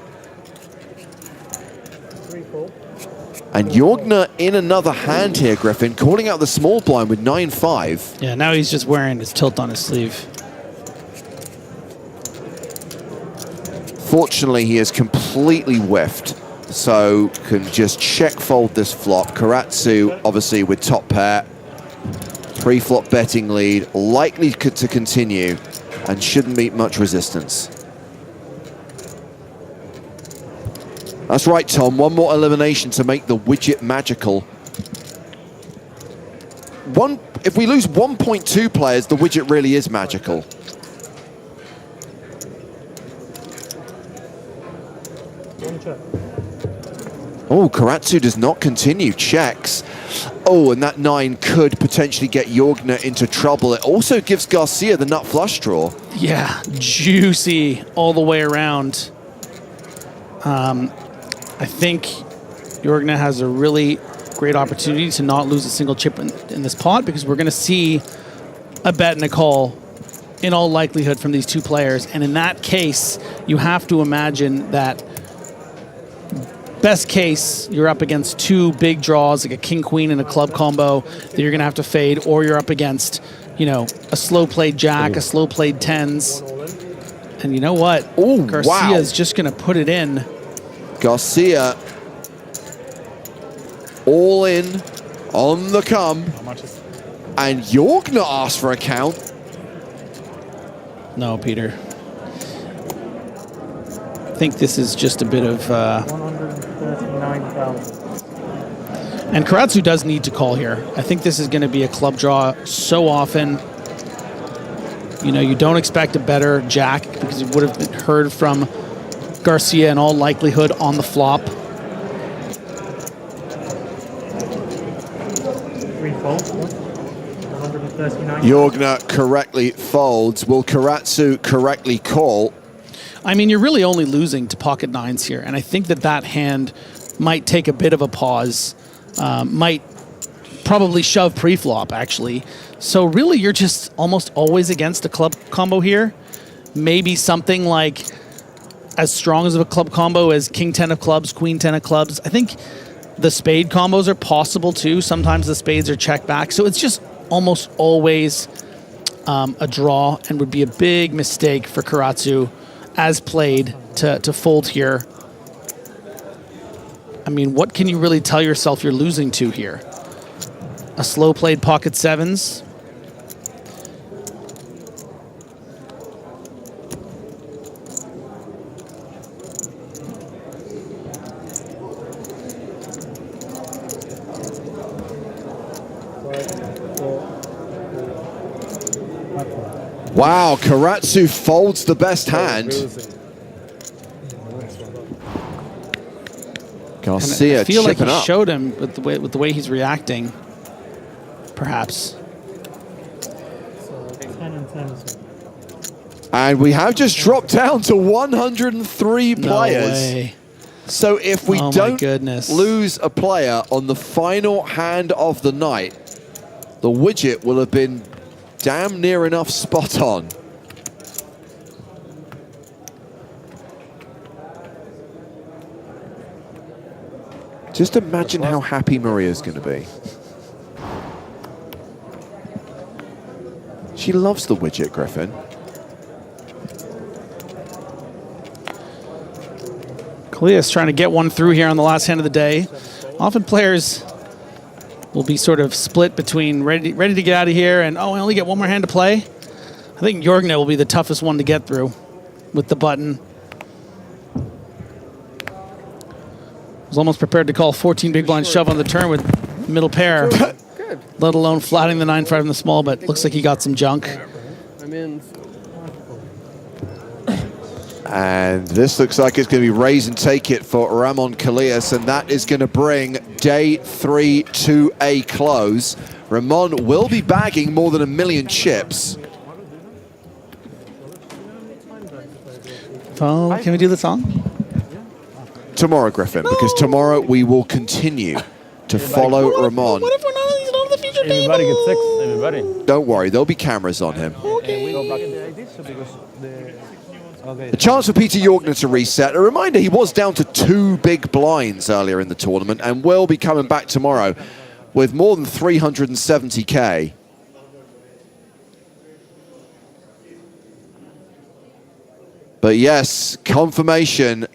And Jorgen in another hand here, Griffin, calling out the small blind with 9-5. Yeah, now he's just wearing his tilt on his sleeve. Fortunately, he is completely whiffed, so can just check fold this flop. Karatsu, obviously, with top pair. Pre-flop betting lead, likely to continue, and shouldn't meet much resistance. That's right, Tom. One more elimination to make the widget magical. if we lose 1.2 players, the widget really is magical. Oh, Karatsu does not continue, checks. Oh, and that 9 could potentially get Jorgner into trouble. It also gives Garcia the nut flush draw. Yeah, juicy all the way around. I think Jorgner has a really great opportunity to not lose a single chip in this pot, because we're going to see a bet and a call in all likelihood from these two players. And in that case, you have to imagine that best case, you're up against two big draws, like a king-queen and a club combo that you're going to have to fade, or you're up against, you know, a slow-played jack, a slow-played tens. And you know what? Oh, Garcia is just going to put it in. Garcia all in on the come. And Jorgner asked for a count. No, Peter. I think this is just a bit of... 139,000. And Karatsu does need to call here. I think this is going to be a club draw so often. You know, you don't expect a better jack, because you would have been heard from Garcia in all likelihood on the flop. Jorgner correctly folds. Will Karatsu correctly call? I mean, you're really only losing to pocket nines here, and I think that that hand might take a bit of a pause, might probably shove pre-flop, actually. So really, you're just almost always against a club combo here. Maybe something like as strong as of a club combo as king 10 of clubs, queen 10 of clubs. I think the spade combos are possible too. Sometimes the spades are checked back. So it's just almost always a draw, and would be a big mistake for Karatsu as played to fold here. I mean, what can you really tell yourself you're losing to here? A slow played pocket sevens. Wow, Karatsu folds the best hand. Garcia I feel like he chipping up. showed him with the way he's reacting, perhaps. And we have just dropped down to 103 players. way. So if we Oh my don't goodness. lose a player on the final hand of the night, the widget will have been damn near enough spot on. Just imagine how happy Maria's going to be. She loves the widget, Griffin. Kalia's trying to get one through here on the last hand of the day. Often players will be sort of split between ready to get out of here and, oh, I only get one more hand to play. I think Jorgner will be the toughest one to get through with the button. Was almost prepared to call 14 big blind shove on the turn with middle pair, let alone flatting the 9-5 in the small, but looks like he got some junk. I'm in. And this looks like it's going to be raise and take it for Ramon Kalias, and that is going to bring day 3 to a close. Ramon will be bagging more than 1 million chips. Oh, can we do the song? Tomorrow, Griffin, because tomorrow we will continue to follow Ramon. What if we're not on the feature table? Everybody gets 6. Everybody. Don't worry, there'll be cameras on him. Okay. A chance for Peter Jorgner to reset. A reminder, he was down to 2 big blinds earlier in the tournament and will be coming back tomorrow with more than 370K. But yes, confirmation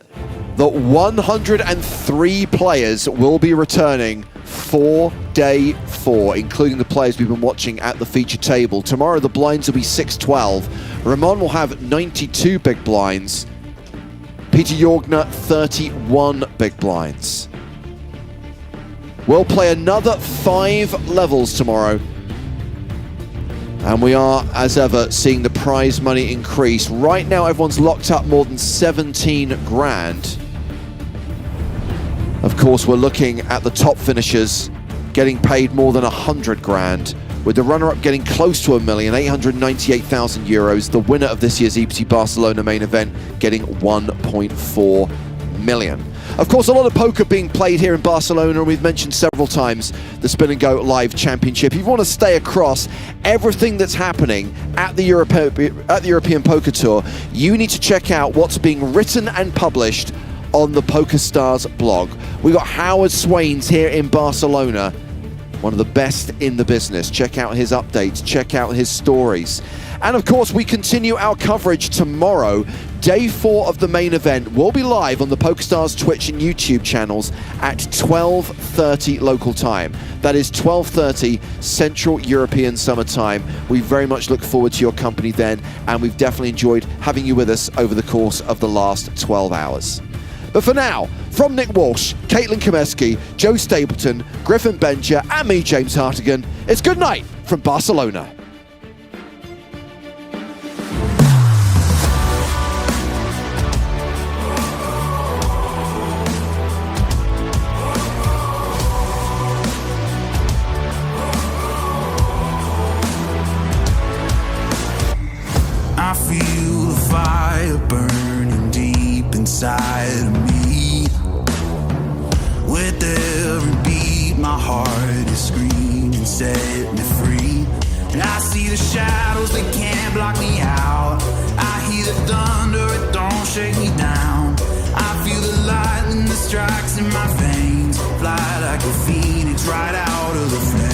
that 103 players will be returning for day 4, including the players we've been watching at the feature table. Tomorrow the blinds will be 6-12. Ramon will have 92 big blinds. Peter Jorgner, 31 big blinds. We'll play another 5 levels tomorrow And we are, as ever, seeing the prize money increase. Right now, everyone's locked up more than 17 grand. Of course, we're looking at the top finishers getting paid more than 100 grand, with the runner-up getting close to €1,898,000 euros. The winner of this year's EPT Barcelona main event getting 1.4 million. Of course, a lot of poker being played here in Barcelona, and we've mentioned several times the Spin and Go Live Championship. If you want to stay across everything that's happening at the European Poker Tour, you need to check out what's being written and published on the PokerStars blog. We've got Howard Swains here in Barcelona, one of the best in the business. Check out his updates, check out his stories. And of course, we continue our coverage tomorrow. Day 4 of the main event will be live on the PokerStars Twitch and YouTube channels at 12:30 local time. That is 12:30 Central European Summer Time. We very much look forward to your company then, and we've definitely enjoyed having you with us over the course of the last 12 hours. But for now, from Nick Walsh, Caitlin Komeski, Joe Stapleton, Griffin Bencher, and me, James Hartigan, it's good night from Barcelona. I feel the fire burning deep inside of me. With every beat, my heart is screaming, set me free. And I see the shadows, they can't block me out. I hear the thunder, it don't shake me down. I feel the lightning that strikes in my veins, fly like a phoenix right out of the flame.